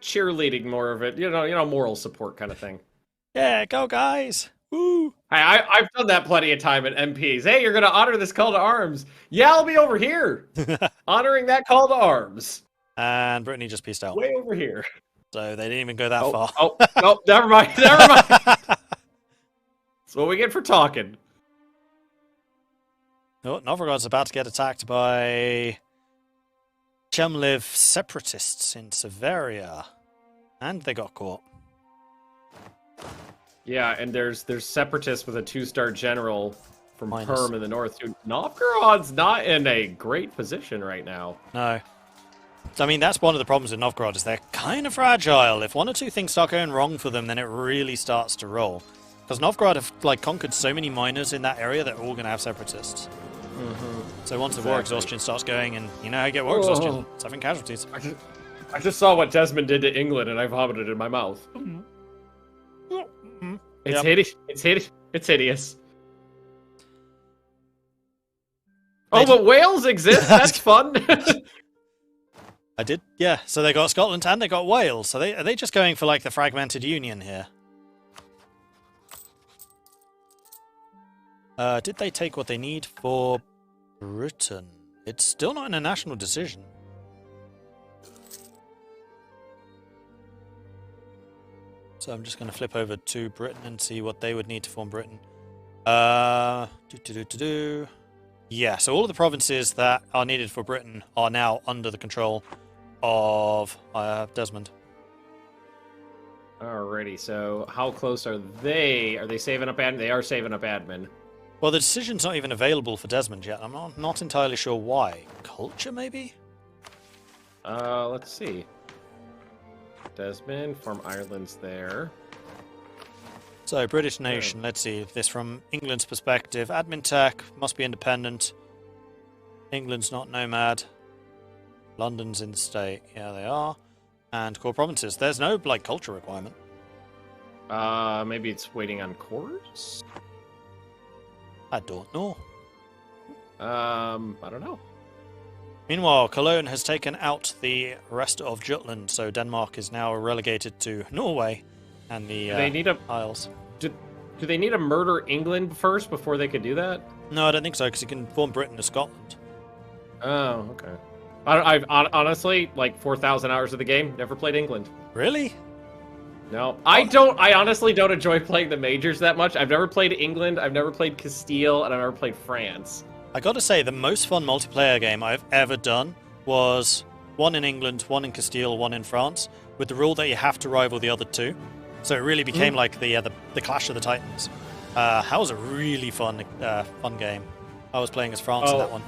Cheerleading more of it, you know, moral support kind of thing. Yeah, go guys! Woo! I've done that plenty of time at MPs. Hey, you're going to honor this call to arms. Yeah, I'll be over here. Honoring that call to arms. And Brittany just pieced out. Way over here. So they didn't even go that far. Oh, never mind. Never mind. That's what we get for talking. Oh, Novgorod's about to get attacked by Chemliv separatists in Severia. And they got caught. Yeah, and there's separatists with a 2-star general from Minus. Perm in the north. Dude, Novgorod's not in a great position right now. No. So, I mean, that's one of the problems with Novgorod, is they're kind of fragile. If one or two things start going wrong for them, then it really starts to roll. Because Novgorod have, conquered so many miners in that area, they're all going to have separatists. Mm-hmm. So once the war exhaustion starts going, and you know how you get war exhaustion, it's having casualties. I just saw what Desmond did to England, and I vomited in my mouth. It's hideous. It's hideous. It's hideous. Oh, but Wales exists. That's fun. I did, yeah. So they got Scotland and they got Wales. So are they just going for the fragmented union here? Did they take what they need for Britain? It's still not in a national decision. So I'm just going to flip over to Britain and see what they would need to form Britain. Yeah, so all of the provinces that are needed for Britain are now under the control of Desmond. Alrighty, so how close are they? Are they saving up admin? They are saving up admin. Well, the decision's not even available for Desmond yet. I'm not entirely sure why. Culture, maybe? Let's see. Desmond, form Ireland's there. So, British nation, let's see. This from England's perspective. Admin tech must be independent. England's not nomad. London's in the state. Yeah, they are. And core provinces. There's no, culture requirement. Maybe it's waiting on courts? I don't know. I don't know. Meanwhile, Cologne has taken out the rest of Jutland, so Denmark is now relegated to Norway and the Isles. Do they need to murder England first before they could do that? No, I don't think so, because you can form Britain to Scotland. Oh, okay. I've honestly, like 4,000 hours of the game, never played England. Really? No, I honestly don't enjoy playing the majors that much. I've never played England, I've never played Castile, and I've never played France. I gotta say, the most fun multiplayer game I've ever done was one in England, one in Castile, one in France, with the rule that you have to rival the other two. So it really became like the Clash of the Titans. That was a really fun game. I was playing as France in that one.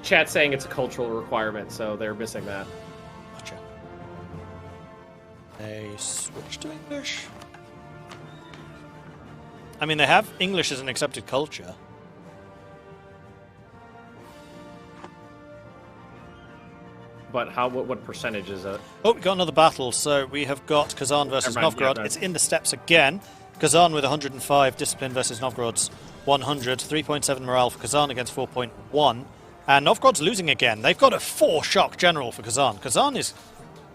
Chat's saying it's a cultural requirement, so they're missing that. Gotcha. They switched to English? I mean, they have English as an accepted culture. But what percentage is it? Oh, we got another battle. So we have got Kazan versus Novgorod. It's in the steppes again. Kazan with 105 discipline versus Novgorod's 100. 3.7 morale for Kazan against 4.1. And Novgorod's losing again. They've got a 4-shock general for Kazan. Kazan is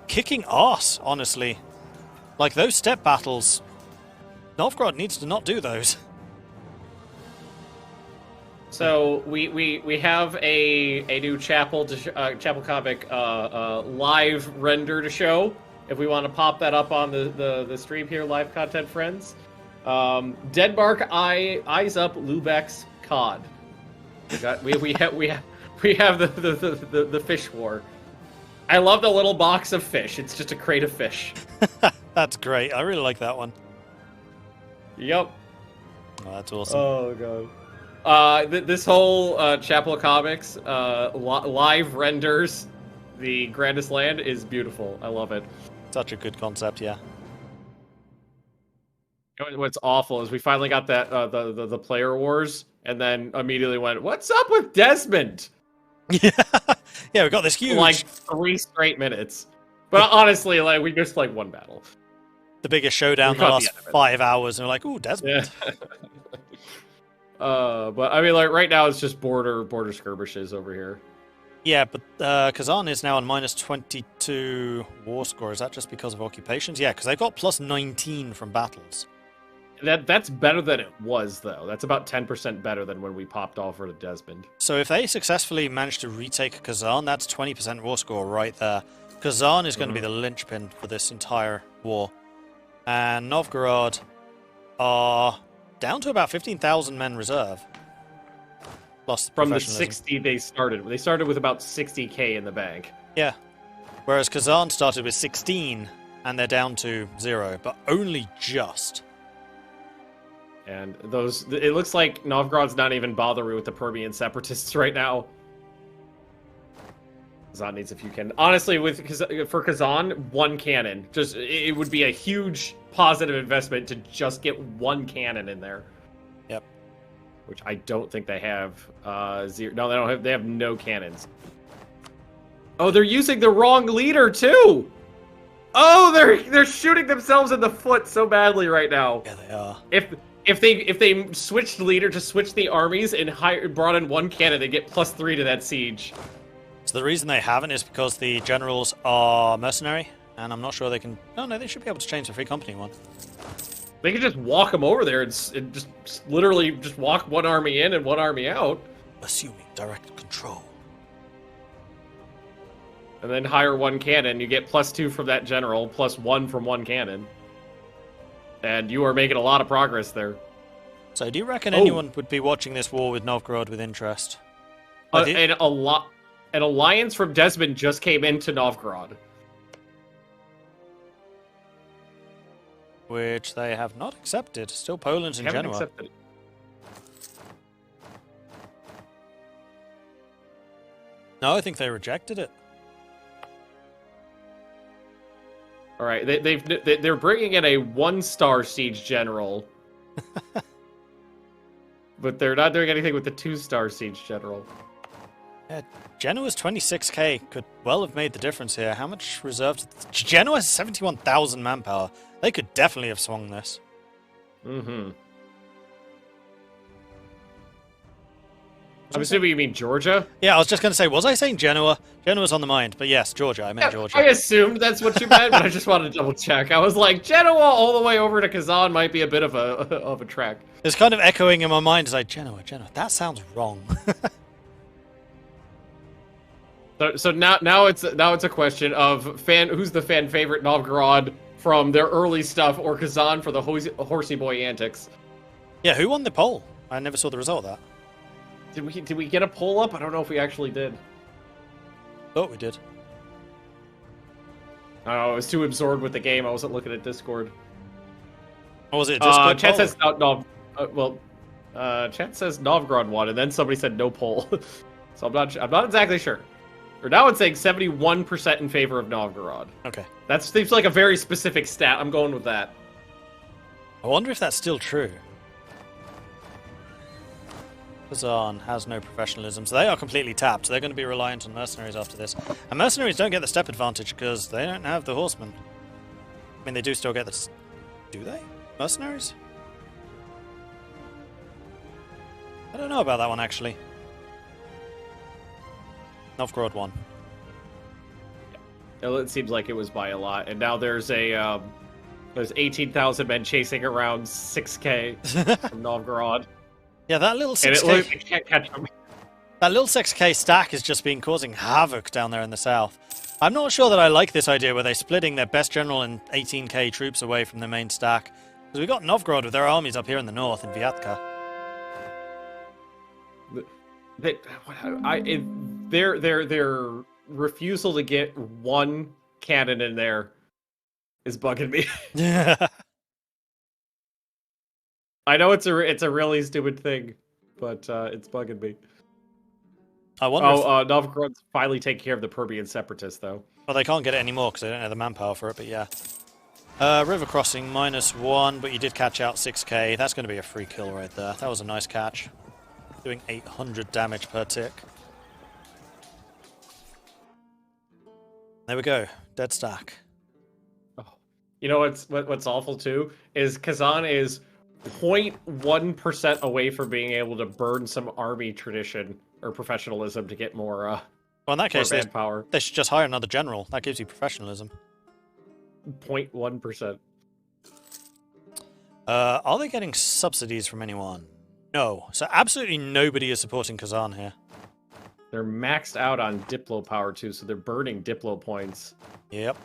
kicking ass, honestly. Like, those step battles, Novgorod needs to not do those. So we have a new chapel comic live render to show. If we want to pop that up on the stream here, live content friends. Denmark eyes up Lübeck's cod. We have the fish war. I love the little box of fish. It's just a crate of fish. That's great. I really like that one. Yep. Oh, that's awesome. Oh god. This whole Chapel Comics live renders the Grandest land is beautiful. I love it. Such a good concept, yeah. What's awful is we finally got that the player wars, and then immediately went, "What's up with Desmond?" Yeah, we got this huge like 3 straight minutes. But honestly, like we missed like one battle. The biggest showdown in the last 5 hours, and we're like, "Ooh, Desmond." Yeah. But I mean, like right now it's just border skirmishes over here. Yeah, but Kazan is now on minus 22 war score. Is that just because of occupations? Yeah, because they've got plus 19 from battles. That's better than it was, though. That's about 10% better than when we popped off for the Desmond. So if they successfully manage to retake Kazan, that's 20% war score right there. Kazan is going to be the linchpin for this entire war. And Novgorod are down to about 15,000 men reserve. Plus from the 60 they started. They started with about 60k in the bank. Yeah. Whereas Kazan started with 16, and they're down to 0, but only just. And it looks like Novgorod's not even bothering with the Permian separatists right now. Kazan needs a few cannons. Honestly, for Kazan, 1 cannon. It would be a huge positive investment to just get 1 cannon in there. Yep. Which I don't think they have. 0. No, they don't have. They have no cannons. Oh, they're using the wrong leader too. Oh, they're shooting themselves in the foot so badly right now. Yeah, they are. If they switched leader to switch the armies and brought in 1 cannon, they get +3 to that siege. So the reason they haven't is because the generals are mercenary, and I'm not sure they can. No, they should be able to change the free company one. They could just walk them over there and just literally just walk 1 army in and 1 army out. Assuming direct control. And then hire 1 cannon. You get +2 from that general, +1 from 1 cannon. And you are making a lot of progress there. So do you reckon anyone would be watching this war with Novgorod with interest? An alliance from Desmond just came into Novgorod. Which they have not accepted. Still Poland and Genoa. Accepted. No, I think they rejected it. All right, they're bringing in a 1-star siege general, but they're not doing anything with the 2-star siege general. Yeah, Genoa's 26k could well have made the difference here. How much reserved? Genoa has 71,000 manpower. They could definitely have swung this. Mm-hmm. I'm assuming you mean Georgia? Yeah, I was just going to say, was I saying Genoa? Genoa's on the mind, but yes, Georgia. I meant Georgia. I assumed that's what you meant, but I just wanted to double check. I was like, Genoa all the way over to Kazan might be a bit of a trek. It's kind of echoing in my mind. It's like, Genoa. That sounds wrong. So now it's a question of who's the fan favorite Novgorod from their early stuff, or Kazan for the horsey boy antics. Yeah, who won the poll? I never saw the result of that. Did we get a poll up? I don't know if we actually did. Thought we did. I was too absorbed with the game. I wasn't looking at Discord. Or was it Discord Chat poll? says Chat says Novgorod won, and then somebody said no poll. So I'm not exactly sure. Or now it's saying 71% in favor of Novgorod. Okay. That seems like a very specific stat. I'm going with that. I wonder if that's still true. Kazan has no professionalism, so they are completely tapped. They're going to be reliant on mercenaries after this. And mercenaries don't get the step advantage because they don't have the horsemen. I mean, they do still get the... Do they? Mercenaries? I don't know about that one, actually. Novgorod won. Yeah. It seems like it was by a lot. And now there's 18,000 men chasing around 6k from Novgorod. Yeah, that little 6k... can't catch them. That little 6k stack has just been causing havoc down there in the south. I'm not sure that I like this idea where they're splitting their best general and 18k troops away from the main stack. Because we've got Novgorod with their armies up here in the north in Vyatka. Their refusal to get one cannon in there is bugging me. Yeah. I know it's a really stupid thing, but it's bugging me. I wonder. Novgorod's finally taking care of the Permian separatists, though. Well, they can't get it anymore because they don't have the manpower for it. But yeah, river crossing -1, but you did catch out 6k. That's going to be a free kill right there. That was a nice catch. Doing 800 damage per tick. There we go. Dead stack. Oh. You know what's awful too is Kazan is 0.1% away from being able to burn some army tradition or professionalism to get more. Well, in that case, manpower. They should just hire another general. That gives you professionalism. 0.1%. Are they getting subsidies from anyone? No. So absolutely nobody is supporting Kazan here. They're maxed out on Diplo power too, so they're burning Diplo points. Yep.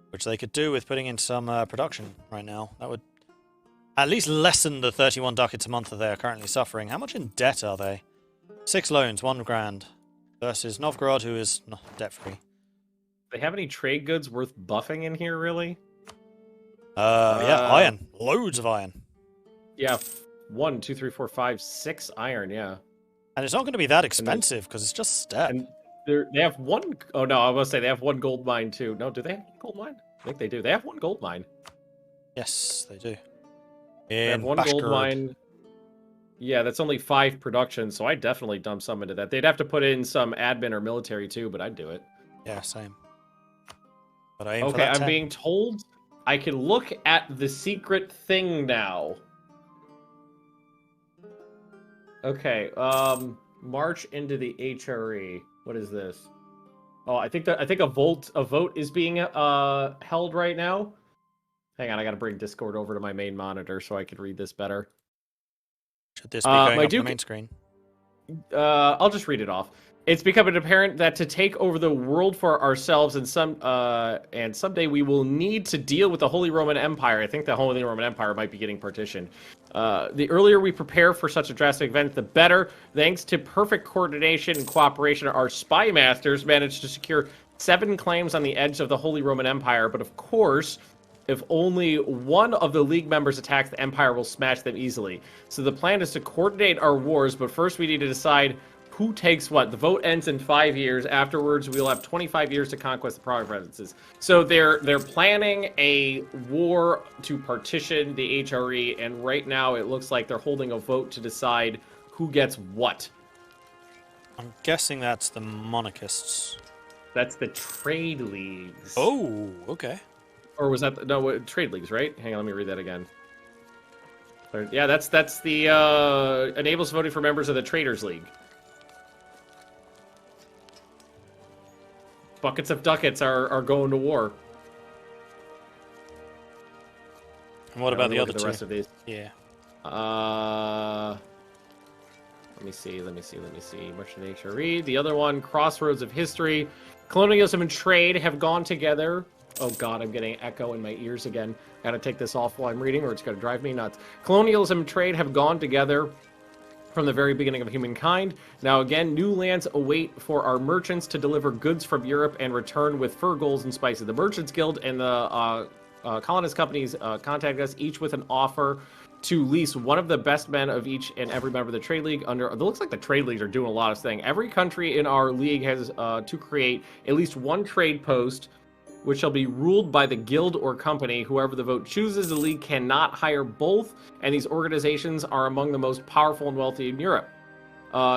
Which they could do with putting in some production right now. That would at least lessen the 31 ducats a month that they are currently suffering. How much in debt are they? 6 loans, 1 grand. Versus Novgorod, who is debt-free. They have any trade goods worth buffing in here, really? Yeah, iron. Loads of iron. Yeah, 1, 2, 3, 4, 5, 6 iron, yeah. And it's not going to be that expensive, because it's just steppe. And they have 1... Oh, no, I was going to say they have 1 gold mine, too. No, do they have 1 gold mine? I think they do. They have 1 gold mine. Yes, they do. They have 1 gold mine. Yeah, that's only 5 production, so I definitely dump some into that. They'd have to put in some admin or military, too, but I'd do it. Yeah, same. But I okay, I'm being told I can look at the secret thing now. Okay, march into the HRE. What is this? Oh, I think a vote is being held right now. Hang on, I gotta bring Discord over to my main monitor so I can read this better. Should this be going up on the main screen? I'll just read it off. It's becoming apparent that to take over the world for ourselves and someday we will need to deal with the Holy Roman Empire. I think the Holy Roman Empire might be getting partitioned. The earlier we prepare for such a drastic event, the better. Thanks to perfect coordination and cooperation, our spy masters managed to secure 7 claims on the edge of the Holy Roman Empire. But of course, if only one of the League members attacks, the Empire will smash them easily. So the plan is to coordinate our wars, but first we need to decide who takes what. The vote ends in 5 years. Afterwards, we'll have 25 years to conquest the provinces. So they're planning a war to partition the HRE, and right now it looks like they're holding a vote to decide who gets what. I'm guessing that's the monarchists. That's the trade leagues. Oh, okay. Or was that no trade leagues? Right? Hang on, let me read that again. Yeah, that's the enables voting for members of the Traders League. Buckets of ducats are going to war. And what about the other the two? rest of these? Yeah. Let me see. Merchant Nature Read. The other one, Crossroads of History. Colonialism and trade have gone together. Oh god, I'm getting echo in my ears again. Gotta take this off while I'm reading or it's gonna drive me nuts. Colonialism and trade have gone together from the very beginning of humankind. Now again, new lands await for our merchants to deliver goods from Europe and return with fur, golds, and spices. The Merchants Guild and the colonist companies contact us, each with an offer to lease one of the best men of each and every member of the trade league under. It looks like the trade leagues are doing a lot of things. Every country in our league has to create at least one trade post, which shall be ruled by the guild or company. Whoever the vote chooses, the league cannot hire both, and these organizations are among the most powerful and wealthy in Europe.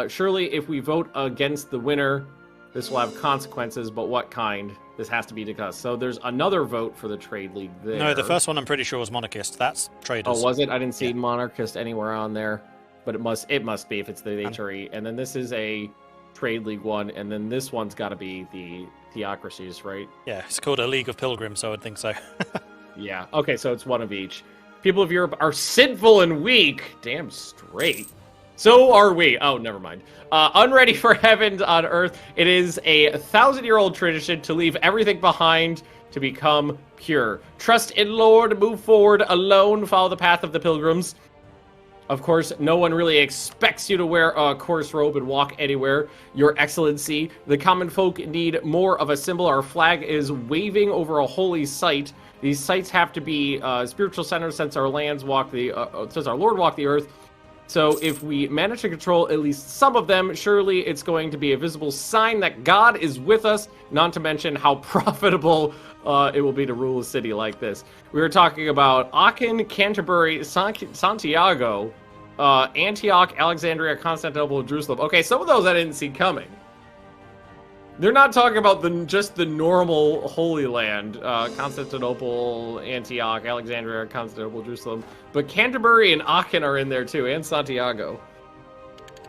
Surely, if we vote against the winner, this will have consequences, but what kind? This has to be discussed. So there's another vote for the trade league there. No, the first one I'm pretty sure was monarchist. That's traders. Oh, was it? I didn't see monarchist anywhere on there, but it must be if it's the HRE. And then this is a trade league one, and then this one's got to be the theocracies, right? Yeah, it's called a League of Pilgrims, so I would think so. Yeah. Okay, so it's one of each. People of Europe are sinful and weak. Damn straight. So are we. Oh, never mind. Unready for heaven on earth. It is a 1,000-year-old tradition to leave everything behind to become pure. Trust in Lord, move forward alone, follow the path of the pilgrims. Of course, no one really expects you to wear a coarse robe and walk anywhere. Your Excellency, the common folk need more of a symbol. Our flag is waving over a holy site. These sites have to be spiritual centers since our lands since our Lord walked the earth. So if we manage to control at least some of them, surely it's going to be a visible sign that God is with us, not to mention how profitable it will be to rule a city like this. We were talking about Aachen, Canterbury, Santiago, Antioch, Alexandria, Constantinople, Jerusalem. Okay, some of those I didn't see coming. They're not talking about just the normal Holy Land, Constantinople, Antioch, Alexandria, Constantinople, Jerusalem, but Canterbury and Aachen are in there too, and Santiago.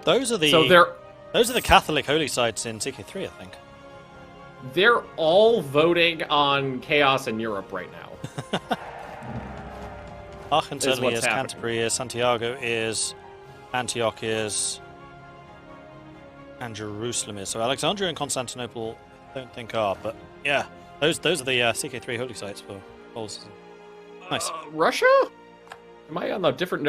Those are the Catholic holy sites in CK3, I think. They're all voting on chaos in Europe right now. Aachen certainly is, Canterbury is, Santiago is, Antioch is, and Jerusalem is. So Alexandria and Constantinople, I don't think are, but yeah, those are the CK3 holy sites for Catholicism. Nice. Russia? Am I on a different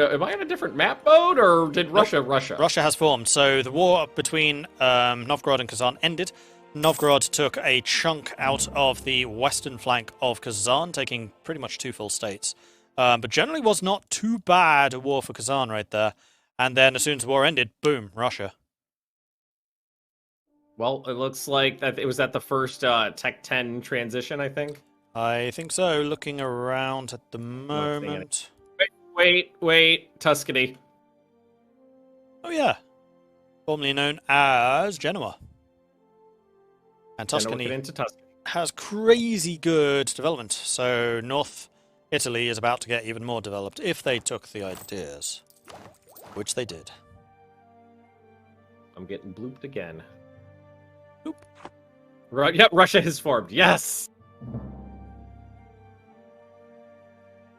map mode, or did Russia? Russia has formed. So the war between Novgorod and Kazan ended. Novgorod took a chunk out of the western flank of Kazan, taking pretty much 2 full states. But generally was not too bad a war for Kazan right there. And then as soon as the war ended, boom, Russia. Well, it looks like that it was at the first Tech 10 transition, I think. I think so. Looking around at the moment. Wait. Tuscany. Oh, yeah. Formerly known as Genoa. And Tuscany has crazy good development. So North Italy is about to get even more developed if they took the ideas. Which they did. I'm getting blooped again. Yep, Russia has formed. Yes!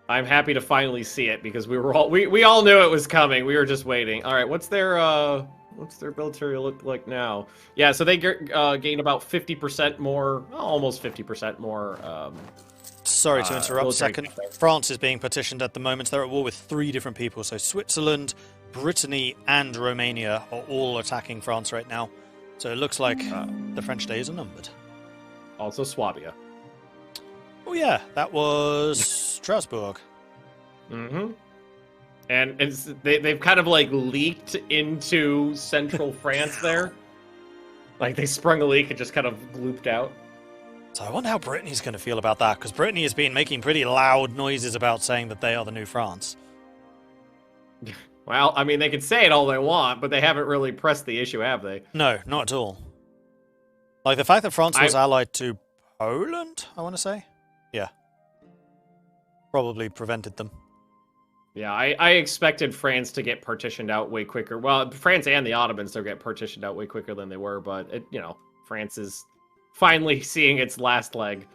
I'm happy to finally see it because we all knew it was coming. We were just waiting. All right, what's their military look like now? Yeah, so they gain about 50% more, almost 50% more. Sorry to interrupt a second. France is being petitioned at the moment. They're at war with 3 different people. So Switzerland, Brittany, and Romania are all attacking France right now. So it looks like the French days are numbered. Also Swabia. Oh yeah, that was Strasbourg. Mm-hmm. And they've kind of like leaked into central France there. Like they sprung a leak and just kind of glooped out. So I wonder how Brittany's going to feel about that, because Brittany has been making pretty loud noises about saying that they are the new France. Well, I mean, they can say it all they want, but they haven't really pressed the issue, have they? No, not at all. Like, the fact that France was allied to Poland, I want to say? Yeah. Probably prevented them. Yeah, I expected France to get partitioned out way quicker. Well, France and the Ottomans to get partitioned out way quicker than they were, but, France finally seeing its last leg.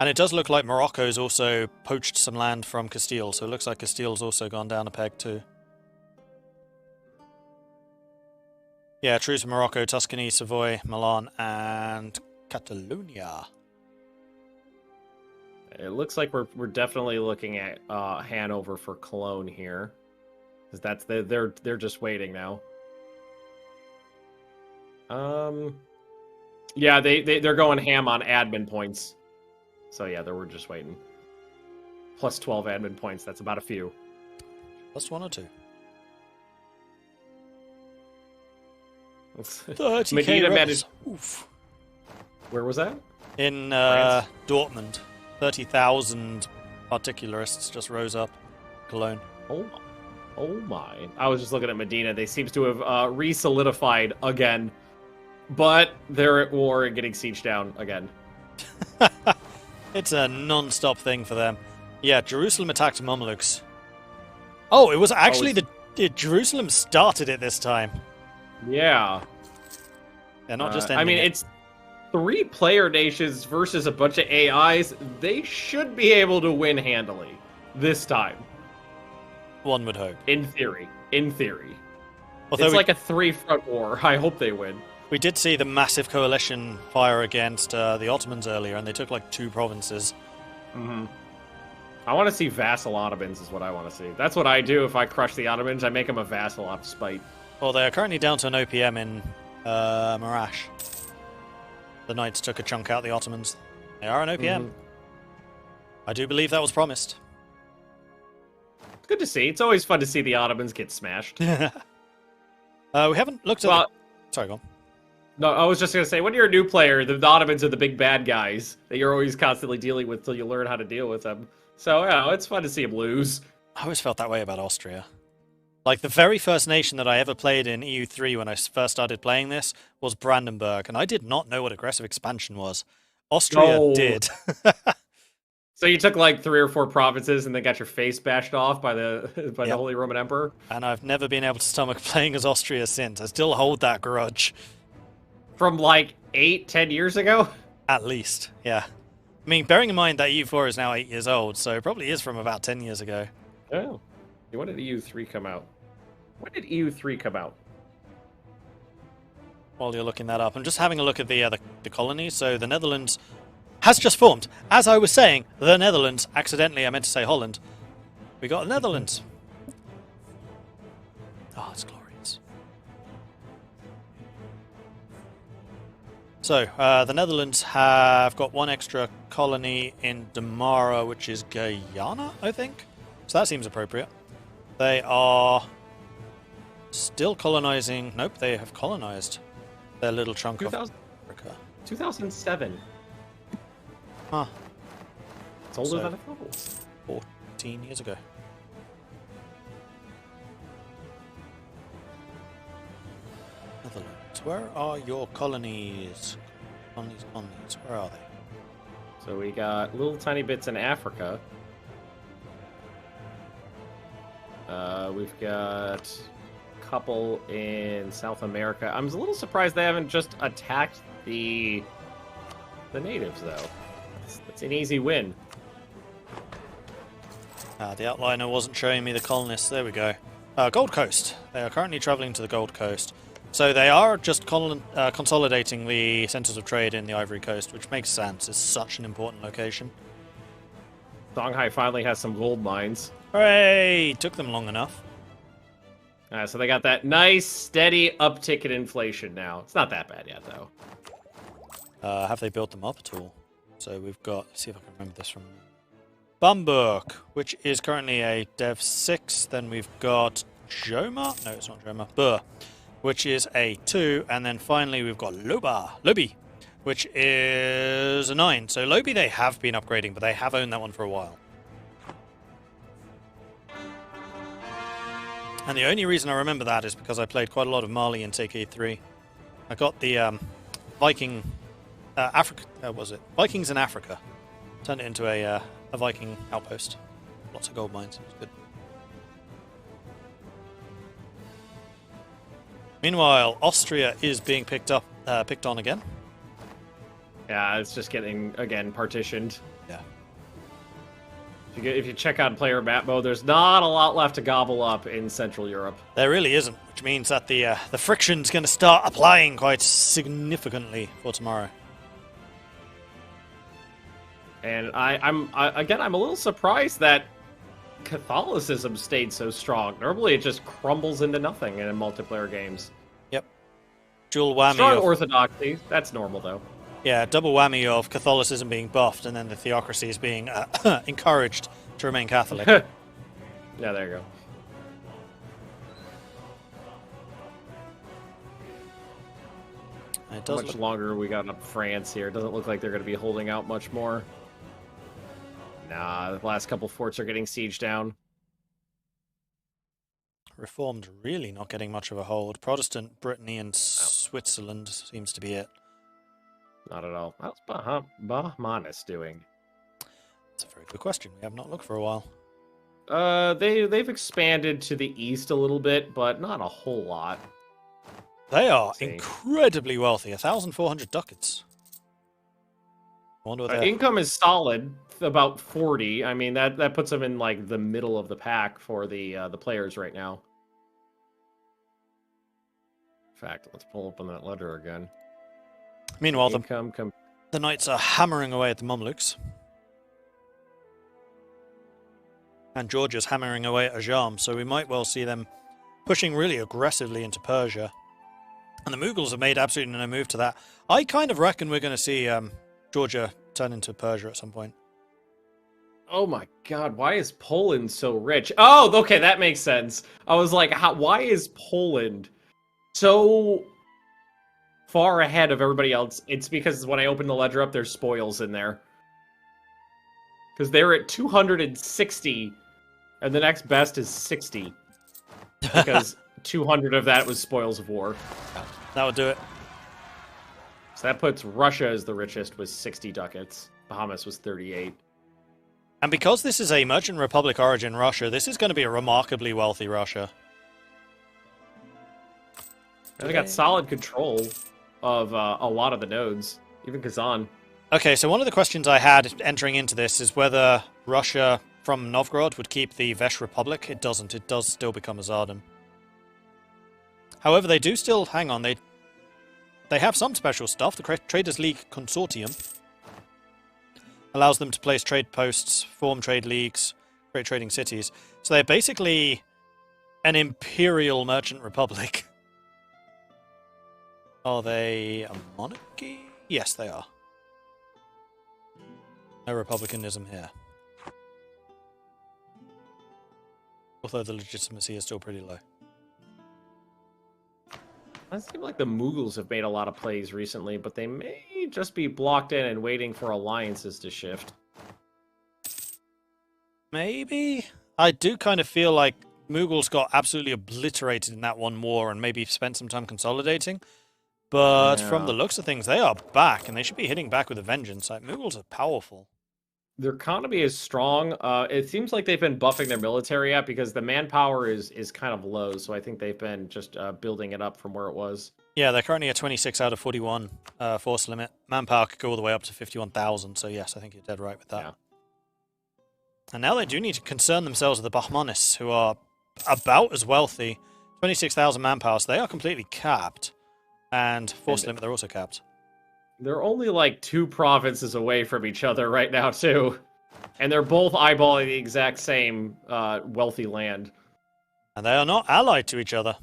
And it does look like Morocco's also poached some land from Castile, so it looks like Castile's also gone down a peg too. Yeah, truce with Morocco, Tuscany, Savoy, Milan, and Catalonia. It looks like we're definitely looking at Hanover for Cologne here, because that's they're just waiting now. Yeah, they're going ham on admin points. So yeah, we're just waiting. Plus 12 admin points. That's about a few. Plus 1 or 2. 30K Medina managed. Oof. Where was that? In Dortmund. 30,000 particularists just rose up. Cologne. Oh my. I was just looking at Medina. They seems to have re-solidified again. But they're at war and getting sieged down again. It's a non-stop thing for them. Yeah, Jerusalem attacked Mamluks. Oh, it was actually Jerusalem started it this time. Yeah. They're not just I mean, it's 3 player nations versus a bunch of AIs. They should be able to win handily this time. One would hope. In theory. Although it's like a 3-front war. I hope they win. We did see the massive coalition fire against the Ottomans earlier, and they took like 2 provinces. Mm-hmm. I want to see vassal Ottomans is what I want to see. That's what I do if I crush the Ottomans. I make them a vassal out of spite. Well, they are currently down to an OPM in Marash. The Knights took a chunk out the Ottomans. They are an OPM. Mm-hmm. I do believe that was promised. It's good to see. It's always fun to see the Ottomans get smashed. We haven't looked at Sorry, go on. No, I was just going to say, when you're a new player, the Ottomans are the big bad guys that you're always constantly dealing with till you learn how to deal with them. So, yeah, it's fun to see them lose. I always felt that way about Austria. Like, the very first nation that I ever played in EU3 when I first started playing this was Brandenburg, and I did not know what aggressive expansion was. Austria did. So you took like 3 or 4 provinces and then got your face bashed off by the Holy Roman Emperor? And I've never been able to stomach playing as Austria since. I still hold that grudge. From like 8-10 years ago? At least, yeah. I mean, bearing in mind that EU4 is now 8 years old, so it probably is from about 10 years ago. Oh. When did EU3 come out? When did EU3 come out? While you're looking that up, I'm just having a look at the colonies. So the Netherlands has just formed. As I was saying, the Netherlands, accidentally I meant to say Holland. We got the Netherlands. Oh, it's glorious. So, the Netherlands have got 1 extra colony in Damara, which is Guyana, I think. So that seems appropriate. They are still colonizing. Nope, they have colonized their little chunk of Africa. 2007. Huh. It's older than I thought. 14 years ago. Netherlands. Where are your colonies? Colonies. Where are they? So we got little tiny bits in Africa. We've got a couple in South America. I'm a little surprised they haven't just attacked the natives, though. That's an easy win. The outliner wasn't showing me the colonists. There we go. Gold Coast. They are currently traveling to the Gold Coast. So they are just consolidating the centers of trade in the Ivory Coast, which makes sense. It's such an important location. Shanghai finally has some gold mines. Hooray! Took them long enough. So they got that nice, steady uptick in inflation now. It's not that bad yet, though. Have they built them up at all? So we've got... Let's see if I can remember this from... Bamberg, which is currently a Dev 6. Then we've got Joma. No, it's not Joma. Burr, which is a 2. And then finally we've got Lobi, which is a 9. So Lobi they have been upgrading, but they have owned that one for a while. And the only reason I remember that is because I played quite a lot of Mali in TK3. I got the Viking... Africa... was it? Vikings in Africa. Turned it into a Viking outpost. Lots of gold mines. It was good. Meanwhile, Austria is being picked on again. Yeah, it's just getting, again, partitioned. Yeah. If you check out player map mode, there's not a lot left to gobble up in Central Europe. There really isn't, which means that the friction's going to start applying quite significantly for tomorrow. And I'm a little surprised that Catholicism stayed so strong. Normally, it just crumbles into nothing in multiplayer games. Yep. Dual whammy. Strong orthodoxy. That's normal, though. Yeah, double whammy of Catholicism being buffed and then the theocracies being encouraged to remain Catholic. Yeah, there you go. It How does much look... longer we got up France here? It doesn't look like they're going to be holding out much more. Nah, the last couple forts are getting sieged down. Reformed really not getting much of a hold. Protestant Brittany and Switzerland seems to be it. Not at all. How's Bahmanis doing? That's a very good question. We have not looked for a while. They've expanded to the east a little bit, but not a whole lot. They are incredibly wealthy. 1,400 ducats. I wonder what income is solid, about 40. I mean, that puts them in like the middle of the pack for the players right now. In fact, let's pull up on that ledger again. Meanwhile, the knights are hammering away at the Mamluks. And Georgia's hammering away at Ajam, so we might well see them pushing really aggressively into Persia. And the Mughals have made absolutely no move to that. I kind of reckon we're going to see Georgia turn into Persia at some point. Oh my god, why is Poland so rich? Oh, okay, that makes sense. I was like, why is Poland so far ahead of everybody else? It's because when I open the ledger up, there's spoils in there. Because they're at 260, and the next best is 60. Because 200 of that was spoils of war. That would do it. So that puts Russia as the richest with 60 ducats. Bahamas was 38. And because this is a merchant republic origin Russia, this is going to be a remarkably wealthy Russia. And they got solid control of a lot of the nodes, even Kazan. Okay, so one of the questions I had entering into this is whether Russia from Novgorod would keep the Vesh Republic. It doesn't. It does still become a Tsardom. However, they do still... Hang on, they have some special stuff. The Traders League Consortium allows them to place trade posts, form trade leagues, create trading cities. So they're basically an imperial merchant republic. Are they a monarchy? Yes, they are. No republicanism here. Although the legitimacy is still pretty low. It seems like the Mughals have made a lot of plays recently, but they may just be blocked in and waiting for alliances to shift. Maybe? I do kind of feel like Mughals got absolutely obliterated in that one war and maybe spent some time consolidating. But from the looks of things, they are back, and they should be hitting back with a vengeance. Like, Mughals are powerful. Their economy is strong. It seems like they've been buffing their military up because the manpower is kind of low, so I think they've been just building it up from where it was. Yeah, they're currently at 26 out of 41 force limit. Manpower could go all the way up to 51,000, so yes, I think you're dead right with that. Yeah. And now they do need to concern themselves with the Bahmanis, who are about as wealthy. 26,000 manpower, so they are completely capped. And force limit, they're also capped. They're only like 2 provinces away from each other right now, too. And they're both eyeballing the exact same wealthy land. And they are not allied to each other.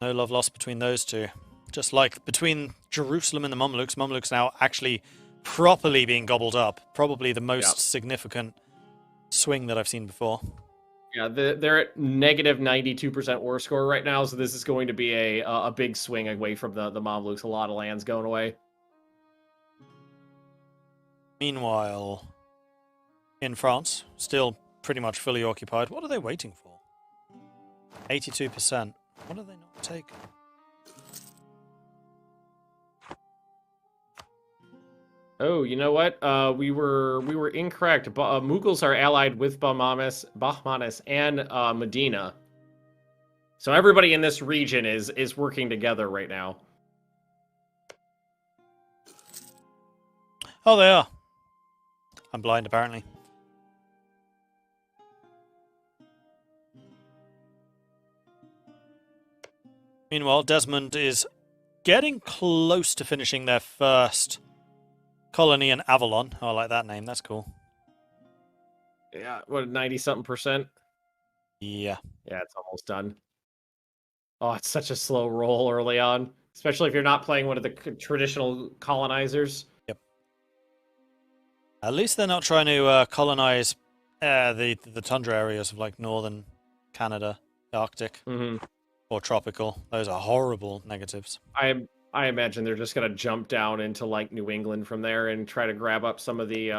No love lost between those two. Just like between Jerusalem and the Mamluks, Mamluks now actually properly being gobbled up. Probably the most significant swing that I've seen before. Yeah, they're at negative 92% war score right now, so this is going to be a big swing away from the Mamluks. A lot of lands going away. Meanwhile, in France, still pretty much fully occupied. What are they waiting for? 82%. What are they not taking? Oh, you know what? We were incorrect. Mughals are allied with Bahmanis and Medina. So everybody in this region is working together right now. Oh, they are. I'm blind, apparently. Meanwhile, Desmond is getting close to finishing their first colony in Avalon. Oh, I like that name. That's cool. Yeah, what, 90-something%? Yeah. Yeah, it's almost done. Oh, it's such a slow roll early on, especially if you're not playing one of the traditional colonizers. Yep. At least they're not trying to colonize the tundra areas of like northern Canada, Arctic, or tropical. Those are horrible negatives. I imagine they're just gonna jump down into like New England from there and try to grab up some of the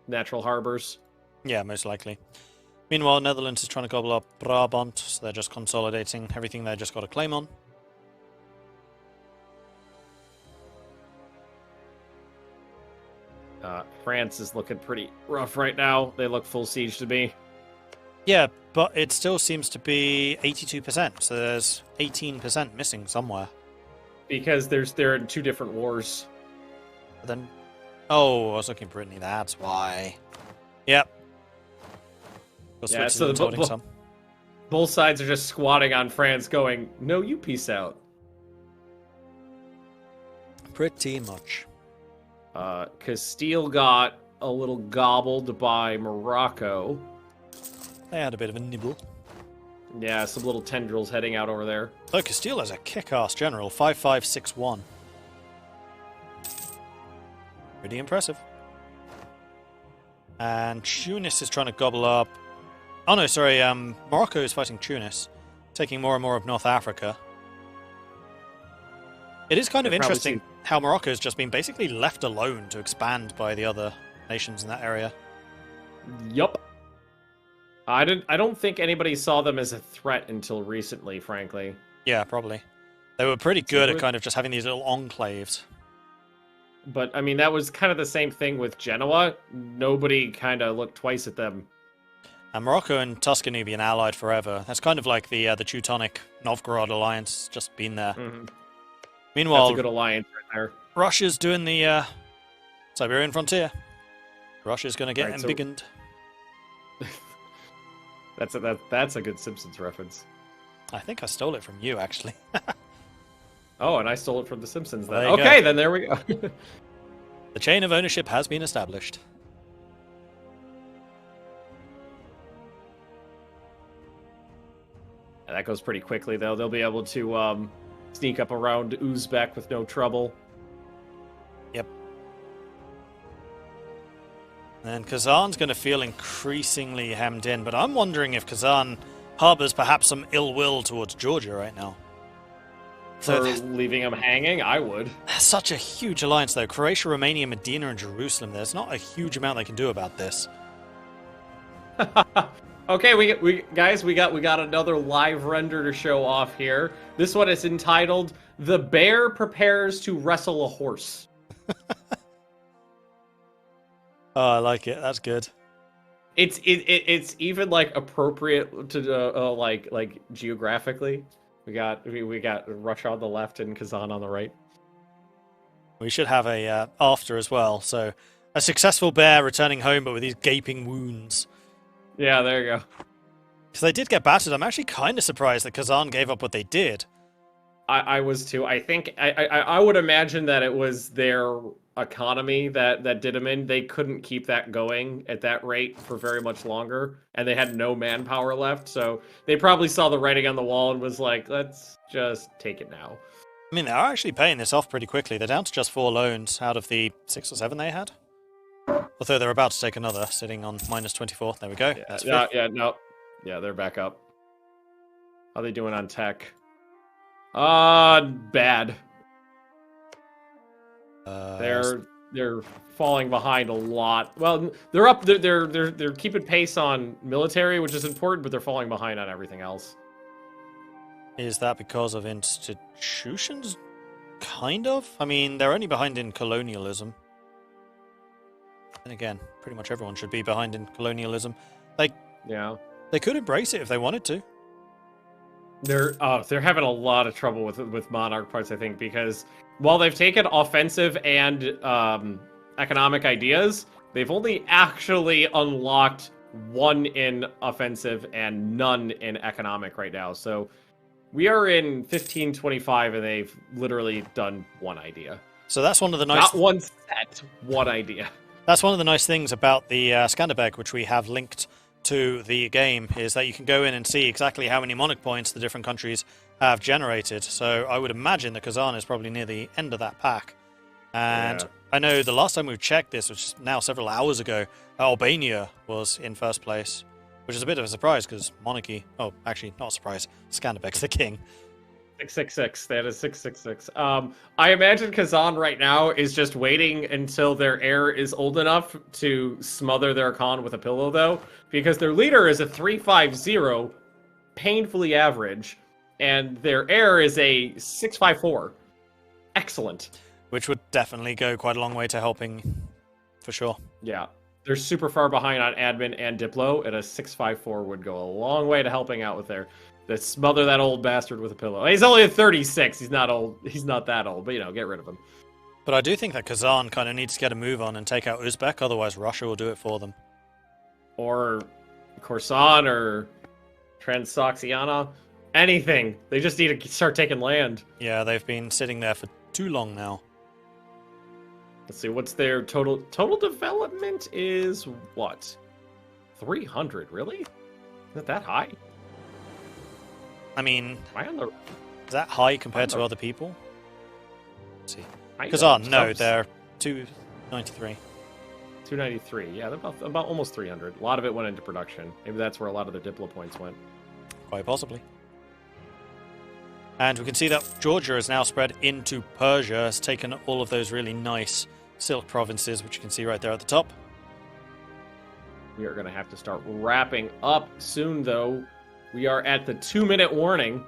natural harbors. Yeah, most likely. Meanwhile, Netherlands is trying to gobble up Brabant, so they're just consolidating everything they just got a claim on. France is looking pretty rough right now. They look full siege to me. Yeah, but it still seems to be 82%, so there's 18% missing somewhere. Because they're in two different wars. But then, oh, I was looking at Brittany, that's why. Yep. Yeah, so both sides are just squatting on France going, no, you peace out. Pretty much. Castile got a little gobbled by Morocco. They had a bit of a nibble. Yeah, some little tendrils heading out over there. Oh, Castile has a kick-ass general, 5561. Pretty impressive. And Tunis is trying to gobble up... Oh no, sorry, Morocco is fighting Tunis, taking more and more of North Africa. It is kind of interesting how Morocco has just been basically left alone to expand by the other nations in that area. Yup. I don't think anybody saw them as a threat until recently, frankly. Yeah, probably. They were pretty good at kind of just having these little enclaves. But, I mean, that was kind of the same thing with Genoa. Nobody kind of looked twice at them. And Morocco and Tuscany being allied forever. That's kind of like the Teutonic Novgorod alliance, just been there. Meanwhile, that's a good alliance right there. Russia's doing the Siberian frontier. Russia's going to get embiggened. That's a good Simpsons reference. I think I stole it from you, actually. Oh, and I stole it from The Simpsons then. There you Okay, go. then there we go. The chain of ownership has been established. That goes pretty quickly, though. They'll be able to sneak up around Uzbek with no trouble. Yep. And Kazan's going to feel increasingly hemmed in, but I'm wondering if Kazan harbors perhaps some ill will towards Georgia right now. For leaving them hanging, I would. That's such a huge alliance, though. Croatia, Romania, Medina, and Jerusalem. There's not a huge amount they can do about this. Okay, we got another live render to show off here. This one is entitled "The Bear Prepares to Wrestle a Horse." Oh, I like it. That's good. It's even like appropriate to like geographically. We got Russia on the left and Kazan on the right. We should have a after as well. So a successful bear returning home, but with these gaping wounds. Yeah, there you go. Because they did get battered. I'm actually kind of surprised that Kazan gave up what they did. I was too. I think I would imagine that it was their economy that did them in. They couldn't keep that going at that rate for very much longer, and they had no manpower left. So they probably saw the writing on the wall and was like, "Let's just take it now." I mean, they are actually paying this off pretty quickly. They're down to just 4 loans out of the 6 or 7 they had. Although they're about to take another, sitting on -24. There we go. Yeah, they're back up. How are they doing on tech? Bad. They're falling behind a lot. Well, they're up. They're keeping pace on military, which is important, but they're falling behind on everything else. Is that because of institutions? Kind of. I mean, they're only behind in colonialism. And again, pretty much everyone should be behind in colonialism. They could embrace it if they wanted to. They're having a lot of trouble with Monarch parts, I think, because while they've taken offensive and economic ideas, they've only actually unlocked one in offensive and none in economic right now. So we are in 1525, and they've literally done one idea. So that's one of the nice... Not one set, one idea. That's one of the nice things about the Skanderbeg, which we have linked to the game, is that you can go in and see exactly how many Monarch points the different countries have generated. So I would imagine that Kazan is probably near the end of that pack. And I know the last time we checked this, which is now several hours ago, Albania was in first place, which is a bit of a surprise because Monarchy... Oh, actually, not a surprise. Skanderbeg's the king. 666. That is 666. I imagine Kazan right now is just waiting until their heir is old enough to smother their Khan with a pillow, though, because their leader is a 350, painfully average, and their heir is a 654. Excellent. Which would definitely go quite a long way to helping, for sure. Yeah. They're super far behind on admin and Diplo, and a 654 would go a long way to helping out with their... To smother that old bastard with a pillow. He's only a 36. He's not old. He's not that old, but get rid of him. But I do think that Kazan kind of needs to get a move on and take out Uzbek, otherwise Russia will do it for them. Or Korsan or Transoxiana. Anything. They just need to start taking land. Yeah, they've been sitting there for too long now. Let's see, what's their total development is what? 300, really? Is it that high? I mean, is that high compared to other people? Let's see. Kazan, no, they're 293. 293, yeah, they're about almost 300. A lot of it went into production. Maybe that's where a lot of the Diplo points went. Quite possibly. And we can see that Georgia has now spread into Persia, has taken all of those really nice silk provinces, which you can see right there at the top. We are going to have to start wrapping up soon, though. We are at the 2-minute warning.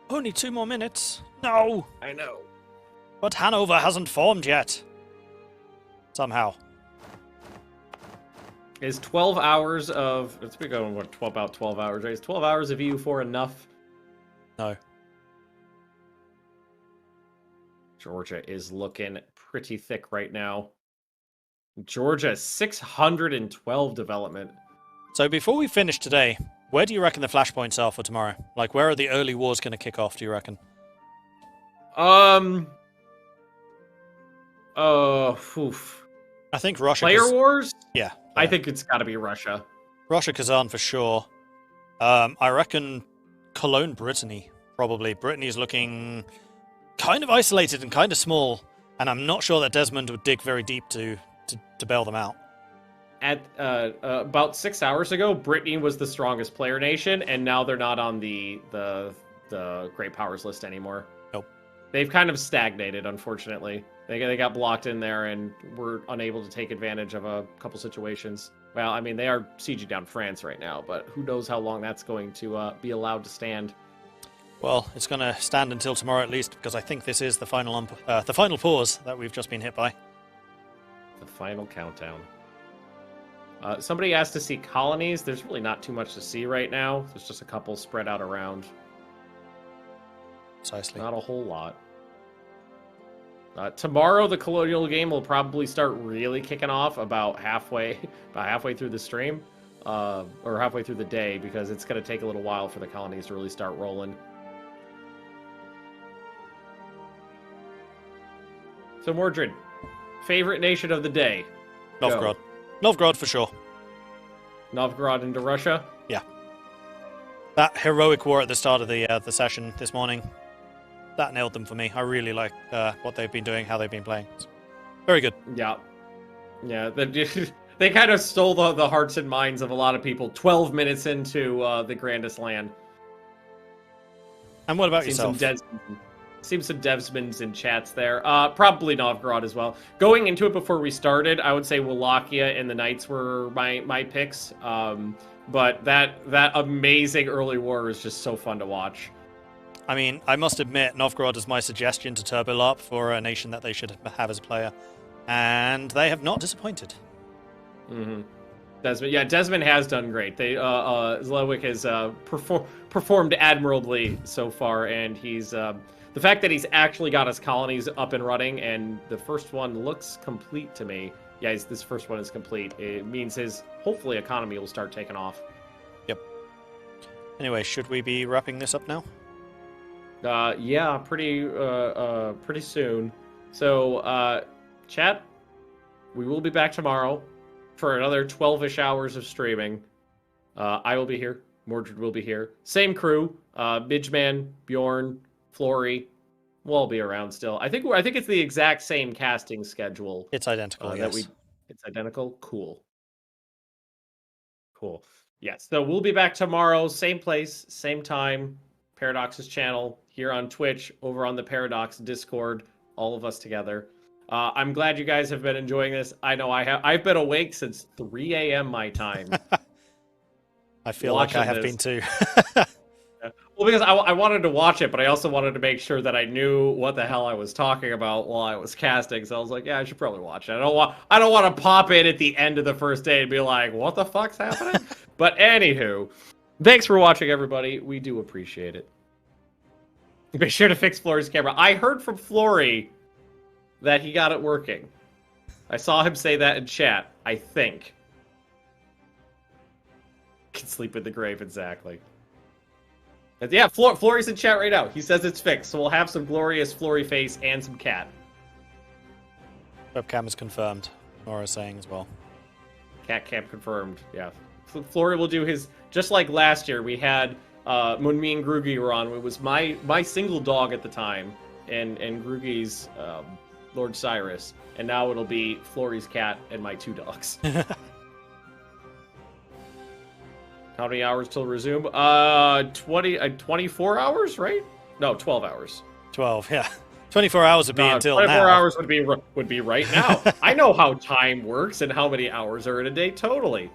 Only 2 more minutes? No! I know. But Hanover hasn't formed yet. Somehow. Is 12 hours of... Let's be going, what, about 12 hours, right? Is 12 hours of EU4 enough? No. Georgia is looking pretty thick right now. Georgia, 612 development. So before we finish today, where do you reckon the flashpoints are for tomorrow? Like, where are the early wars going to kick off, do you reckon? I think Russia... Player wars? Yeah. I think it's got to be Russia. Russia, Kazan for sure. I reckon Cologne, Brittany, probably. Brittany's looking kind of isolated and kind of small, and I'm not sure that Desmond would dig very deep to bail them out. At about 6 hours ago, Brittany was the strongest player nation, and now they're not on the Great Powers list anymore. Nope. They've kind of stagnated, unfortunately. They got blocked in there and were unable to take advantage of a couple situations. Well, I mean, they are sieging down France right now, but who knows how long that's going to be allowed to stand. Well, it's going to stand until tomorrow at least, because I think this is the final pause that we've just been hit by. The final countdown. Somebody asked to see colonies. There's really not too much to see right now. There's just a couple spread out around. Precisely. Not a whole lot. Tomorrow, the colonial game will probably start really kicking off about halfway through the stream, or halfway through the day, because it's going to take a little while for the colonies to really start rolling. So, Mordred, favorite nation of the day? Novgorod. Go. Novgorod for sure. Novgorod into Russia? Yeah. That heroic war at the start of the session this morning, that nailed them for me. I really like what they've been doing, how they've been playing. It's very good. Yeah. Yeah, they kind of stole the hearts and minds of a lot of people 12 minutes into the Grandest land. And what about yourself? Seems some Devsmans in chats there. Probably Novgorod as well. Going into it before we started, I would say Wallachia and the Knights were my picks. But that amazing early war is just so fun to watch. I mean, I must admit, Novgorod is my suggestion to TurboLARP for a nation that they should have as a player. And they have not disappointed. Mm-hmm. Desmond has done great. Zlewik has performed admirably so far, and he's the fact that he's actually got his colonies up and running, and the first one looks complete to me. Yeah, this first one is complete. It means his hopefully economy will start taking off. Yep. Anyway, should we be wrapping this up now? Yeah, pretty soon. So, chat, we will be back tomorrow for another 12-ish hours of streaming. I will be here. Mordred will be here. Same crew. Midgeman, Bjorn, Flory. We'll all be around still. I think it's the exact same casting schedule. It's identical. Yes. It's identical. Cool. Yes. So we'll be back tomorrow. Same place, same time. Paradox's channel here on Twitch, over on the Paradox Discord. All of us together. I'm glad you guys have been enjoying this. I know I have. I've been awake since 3 a.m. my time. I feel like I have been too. Well, because I wanted to watch it, but I also wanted to make sure that I knew what the hell I was talking about while I was casting. So I was like, yeah, I should probably watch it. I don't want to pop in at the end of the first day and be like, what the fuck's happening? But anywho, thanks for watching, everybody. We do appreciate it. Be sure to fix Flory's camera. I heard from Flory that he got it working. I saw him say that in chat, I think. Can sleep in the grave, exactly. And yeah, Flory's in chat right now. He says it's fixed, so we'll have some glorious Flory face and some cat. Webcam is confirmed. Nora's saying as well. Cat cam confirmed, yeah. Flory will do his, just like last year, we had, when me and Groogy were on, it was my single dog at the time, and Groogy's Lord Cyrus, and now it'll be Flory's cat and my 2 dogs. How many hours till resume? 24 hours, right? No, 12 hours. 12, yeah. 24 hours would be until 24 now. 24 hours would be right now. I know how time works and how many hours are in a day, totally.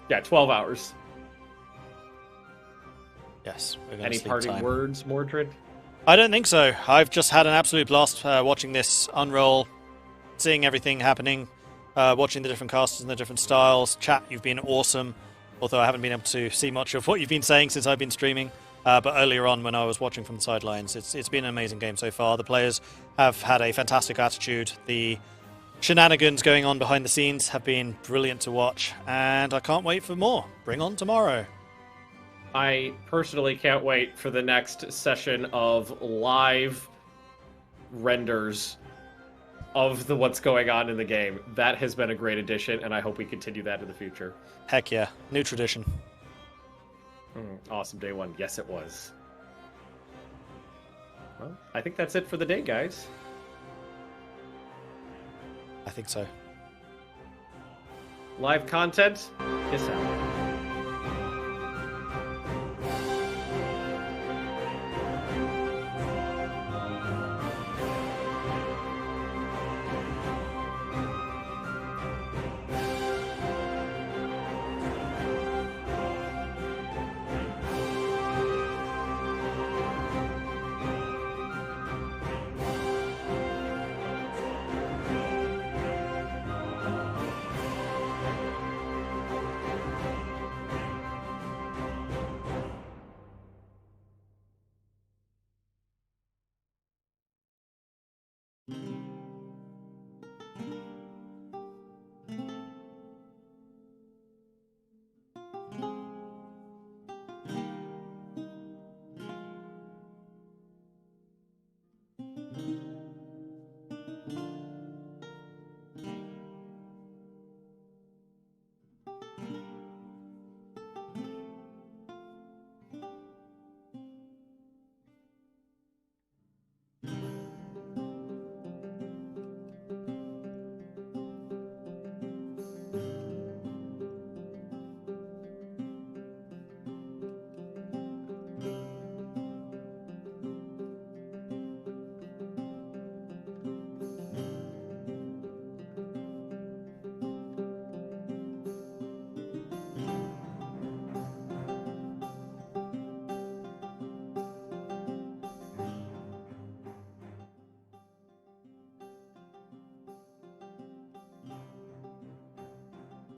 Yeah, 12 hours. Yes. We're gonna Any sleep parting time. words, Mordred? I don't think so. I've just had an absolute blast watching this unroll, seeing everything happening. Watching the different casters and the different styles. Chat, you've been awesome. Although I haven't been able to see much of what you've been saying since I've been streaming. But earlier on when I was watching from the sidelines, it's been an amazing game so far. The players have had a fantastic attitude. The shenanigans going on behind the scenes have been brilliant to watch. And I can't wait for more. Bring on tomorrow. I personally can't wait for the next session of live renders of what's going on in the game. That has been a great addition, and I hope we continue that in the future. Heck yeah. New tradition. Awesome day one. Yes, it was. Well, I think that's it for the day, guys. I think so. Live content? Peace out.